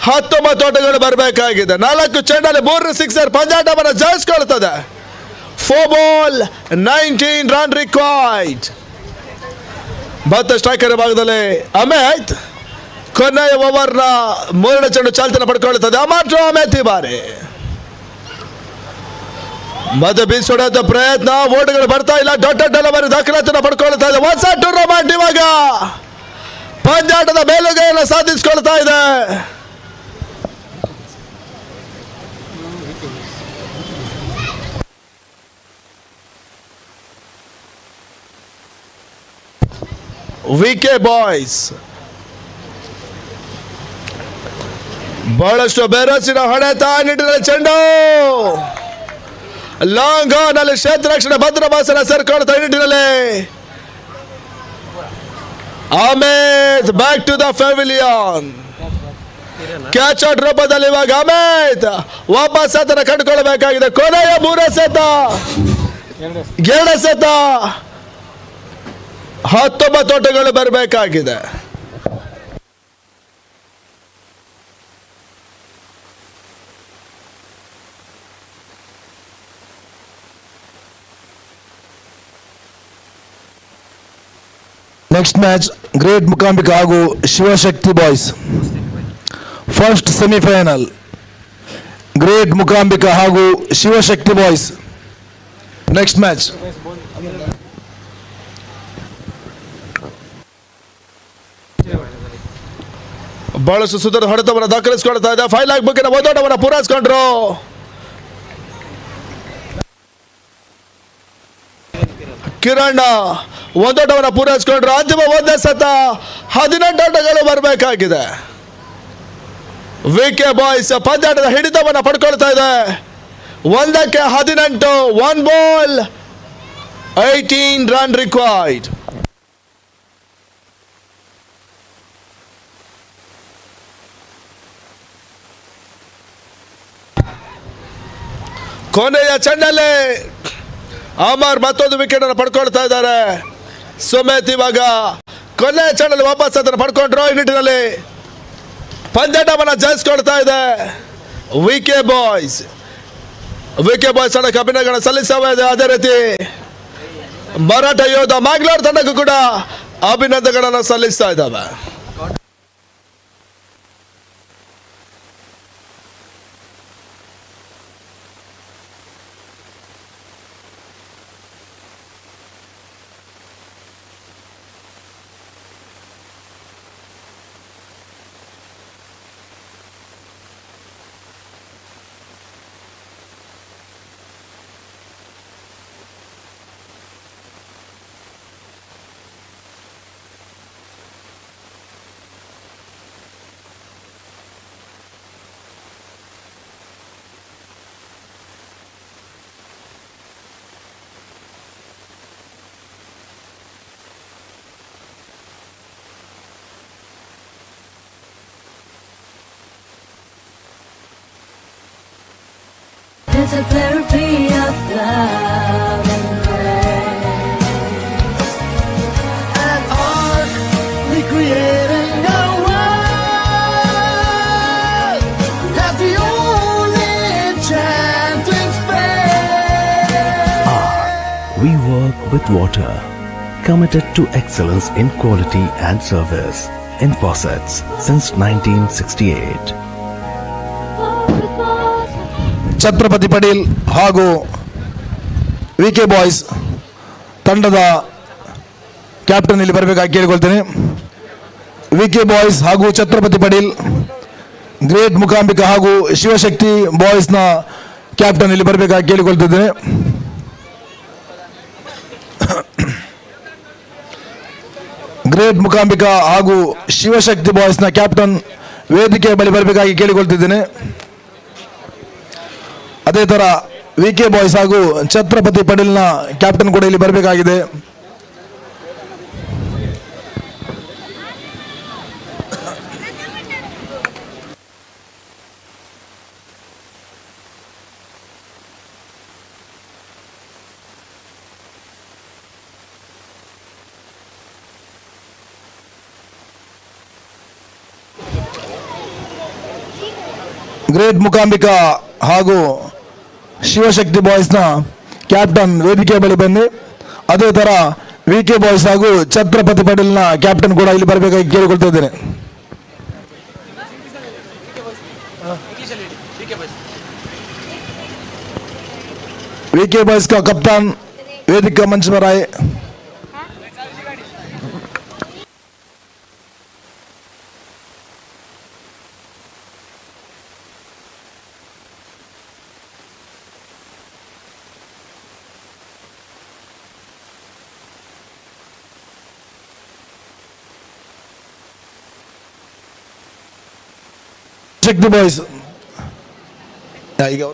19 ಓಟಗಳು ಬರಬೇಕಾಗಿದೆ. 4 ಚೆಂಡಲ್ಲಿ 3 ಸಿಕ್ಸರ್ ಪಂದ್ಯಾಟವನ್ನು ಜಯಿಸ್ಕೊಳ್ತದೆ. 4 ball 19 run required. ಮತ್ತೆ ಸ್ಟ್ರೈಕರ್ ಭಾಗದಲ್ಲಿ ಅಮಿತ್ ಕೊನೆಯ ಓವರ್ನ 3ನೇ ಚೆಂಡು ಚಾಲ್ತನ ಪಡ್ಕೊಳ್ತದೆ. ಅಮಿತ್ ಈ ಬಾರಿ ಮತ್ತೆ ಬೀಸೋಡ ಪ್ರಯತ್ನ, ಓಟಗಳು ಬರ್ತಾ ಇಲ್ಲ. ಡಾಟೆಡ್ ಡೆಲಿವರಿ ದಾಖಲಾತಿಯನ್ನು ಪಡ್ಕೊಳ್ತಾ ಇದೆ. ಹೊಸ ಟೂರ್ನಮೆಂಟ್ ಇವಾಗ ಪಂದ್ಯಾಟದ ಮೇಲುಗೈಯನ್ನು ಸಾಧಿಸಿಕೊಳ್ತಾ ಇದೆ. ವಿಕೆ ಬಾಯ್ಸ್ ಬಹಳಷ್ಟು ಬೆರಸಿನ ಹೊಡೆತ. ನಿಟ್ಟಿನಲ್ಲಿ ಚೆಂಡು ಲಾಂಗ್ ಆನ್ ಅಲ್ಲಿ ಕ್ಷೇತ್ರ ರಕ್ಷಣೆ ಭದ್ರಭಾಸನ ಸೇರ್ಕೊಳ್ತಾ. ನಿಟ್ಟಿನಲ್ಲಿ Amit back to the pavilion. Catch out ರೂಪದಲ್ಲಿ ಇವಾಗ ಅಮಿತ್ ವಾಪಸ್ ಅದನ್ನು ಕಂಡುಕೊಳ್ಳಬೇಕಾಗಿದೆ. ಕೊನೆಯ 3 ಎಸೆತ 2 ಎಸೆತ 19 ಓಟಗಳು ಬರಬೇಕಾಗಿದೆ. ನೆಕ್ಸ್ಟ್ ಮ್ಯಾಚ್ ಗ್ರೇಟ್ ಮುಕಾಂಬಿಕಾ ಹಾಗೂ Shivashakti boys. First semifinal great Mukambika ಹಾಗೂ ಶಿವಶಕ್ತಿ ಬಾಯ್ಸ್. ನೆಕ್ಸ್ಟ್ ಮ್ಯಾಚ್ ಬಹಳಷ್ಟು ಸುಂದರ ಹೊಡೆತವನ್ನು ದಾಖಲಿಸಿಕೊಳ್ತಾ ಇದೆ. 5 ಲಾಖ್ ಬುಕ್ಕಿನ ಓದೋಟವನ್ನು ಪೂರೈಸಿಕೊಂಡ್ರು. ಕಿರಣ್ ಒಂದೋಟವನ್ನು ಪೂರೈಸಿಕೊಂಡ್ರು. ಅಂತಿಮ ಒಂದೇ ಸತ 18 ಆಟಗಳು ಬರಬೇಕಾಗಿದೆ. ವಿಕೆ ಬಾಯ್ಸ್ ಪಂದ್ಯಾಟದ ಹಿಡಿತವನ್ನು ಪಡ್ಕೊಳ್ತಾ ಇದೆ. 1-18, 1 ಬಾಲ್, 18 ರನ್ ರಿಕ್ವೈರ್ಡ್. ಕೊನೆಯ ಚೆಂಡಲ್ಲಿ ಅಮರ್ ಮತ್ತೊಂದು ವಿಕೆಟ್ ಅನ್ನು ಪಡ್ಕೊಳ್ತಾ ಇದ್ದಾರೆ. ಸುಮೇತ್ ಇವಾಗ ಕೊನೆಯ ಚೆಂಡಲ್ಲಿ ವಾಪಸ್ ಅದನ್ನು ಪಡ್ಕೊಂಡ್ರು. ಈ ನಿಟ್ಟಿನಲ್ಲಿ ಪಂದ್ಯಾಟವನ್ನು ಜಯಿಸ್ಕೊಳ್ತಾ ಇದೆ ವಿಕೆ ಬಾಯ್ಸ್. ತಂಡಕ್ಕೆ ಅಭಿನಂದನೆ ಸಲ್ಲಿಸ್ತವೆ. ಅದೇ ರೀತಿ ಮರಾಠ ಯೋಧ ಮ್ಯಾಂಗ್ಳೂರ್ ತಂಡಕ್ಕೂ ಕೂಡ ಅಭಿನಂದನೆಗಳನ್ನು ಸಲ್ಲಿಸ್ತಾ ಇದ್ದಾವೆ. It's a therapy of love and grace. And art recreating a world that's the only enchanting space. We work with water, committed to excellence in quality and service. In faucets since 1968. Chhatrapati Patel ಹಾಗೂ ವಿಕೆ boys ತಂಡದ captain ಇಲ್ಲಿ ಬರಬೇಕಾಗಿ ಕೇಳಿಕೊಳ್ತೇನೆ. ವಿಕೆ boys ಹಾಗೂ Chhatrapati Patel, great Mukambika ಹಾಗೂ Shivashakti ಬಾಯ್ಸ್ನ captain ಇಲ್ಲಿ ಬರಬೇಕಾಗಿ ಕೇಳಿಕೊಳ್ತಿದ್ದೇನೆ. Great Mukambika ಹಾಗೂ Shivashakti ಬಾಯ್ಸ್ನ captain ವೇದಿಕೆಯ ಬಳಿ ಬರಬೇಕಾಗಿ ಕೇಳಿಕೊಳ್ತಿದ್ದೇನೆ. ಅದೇ ಥರ ವಿಕೆ ಬಾಯ್ಸ್ ಹಾಗೂ ಛತ್ರಪತಿ ಪಟೇಲ್ನ ಕ್ಯಾಪ್ಟನ್ ಕೂಡ ಇಲ್ಲಿ ಬರಬೇಕಾಗಿದೆ. ಗ್ರೇಟ್ ಮುಕಾಂಬಿಕಾ ಹಾಗೂ ಶಿವಶಕ್ತಿ ಬಾಯ್ಸ್ನ ಕ್ಯಾಪ್ಟನ್ ವೇದಿಕೆಯ ಬಳಿ ಬನ್ನಿ. ಅದೇ ಥರ ವಿಕೆ ಬಾಯ್ಸ್ ಹಾಗೂ ಛತ್ರಪತಿ ಪಟೇಲ್ನ ಕ್ಯಾಪ್ಟನ್ ಕೂಡ ಇಲ್ಲಿ ಬರಬೇಕಾಗಿ ಕೇಳಿಕೊಳ್ತಾ ಇದ್ದೇನೆ. विके बॉयज का कप्तान वेदिका मंच पर आए. Check the boys.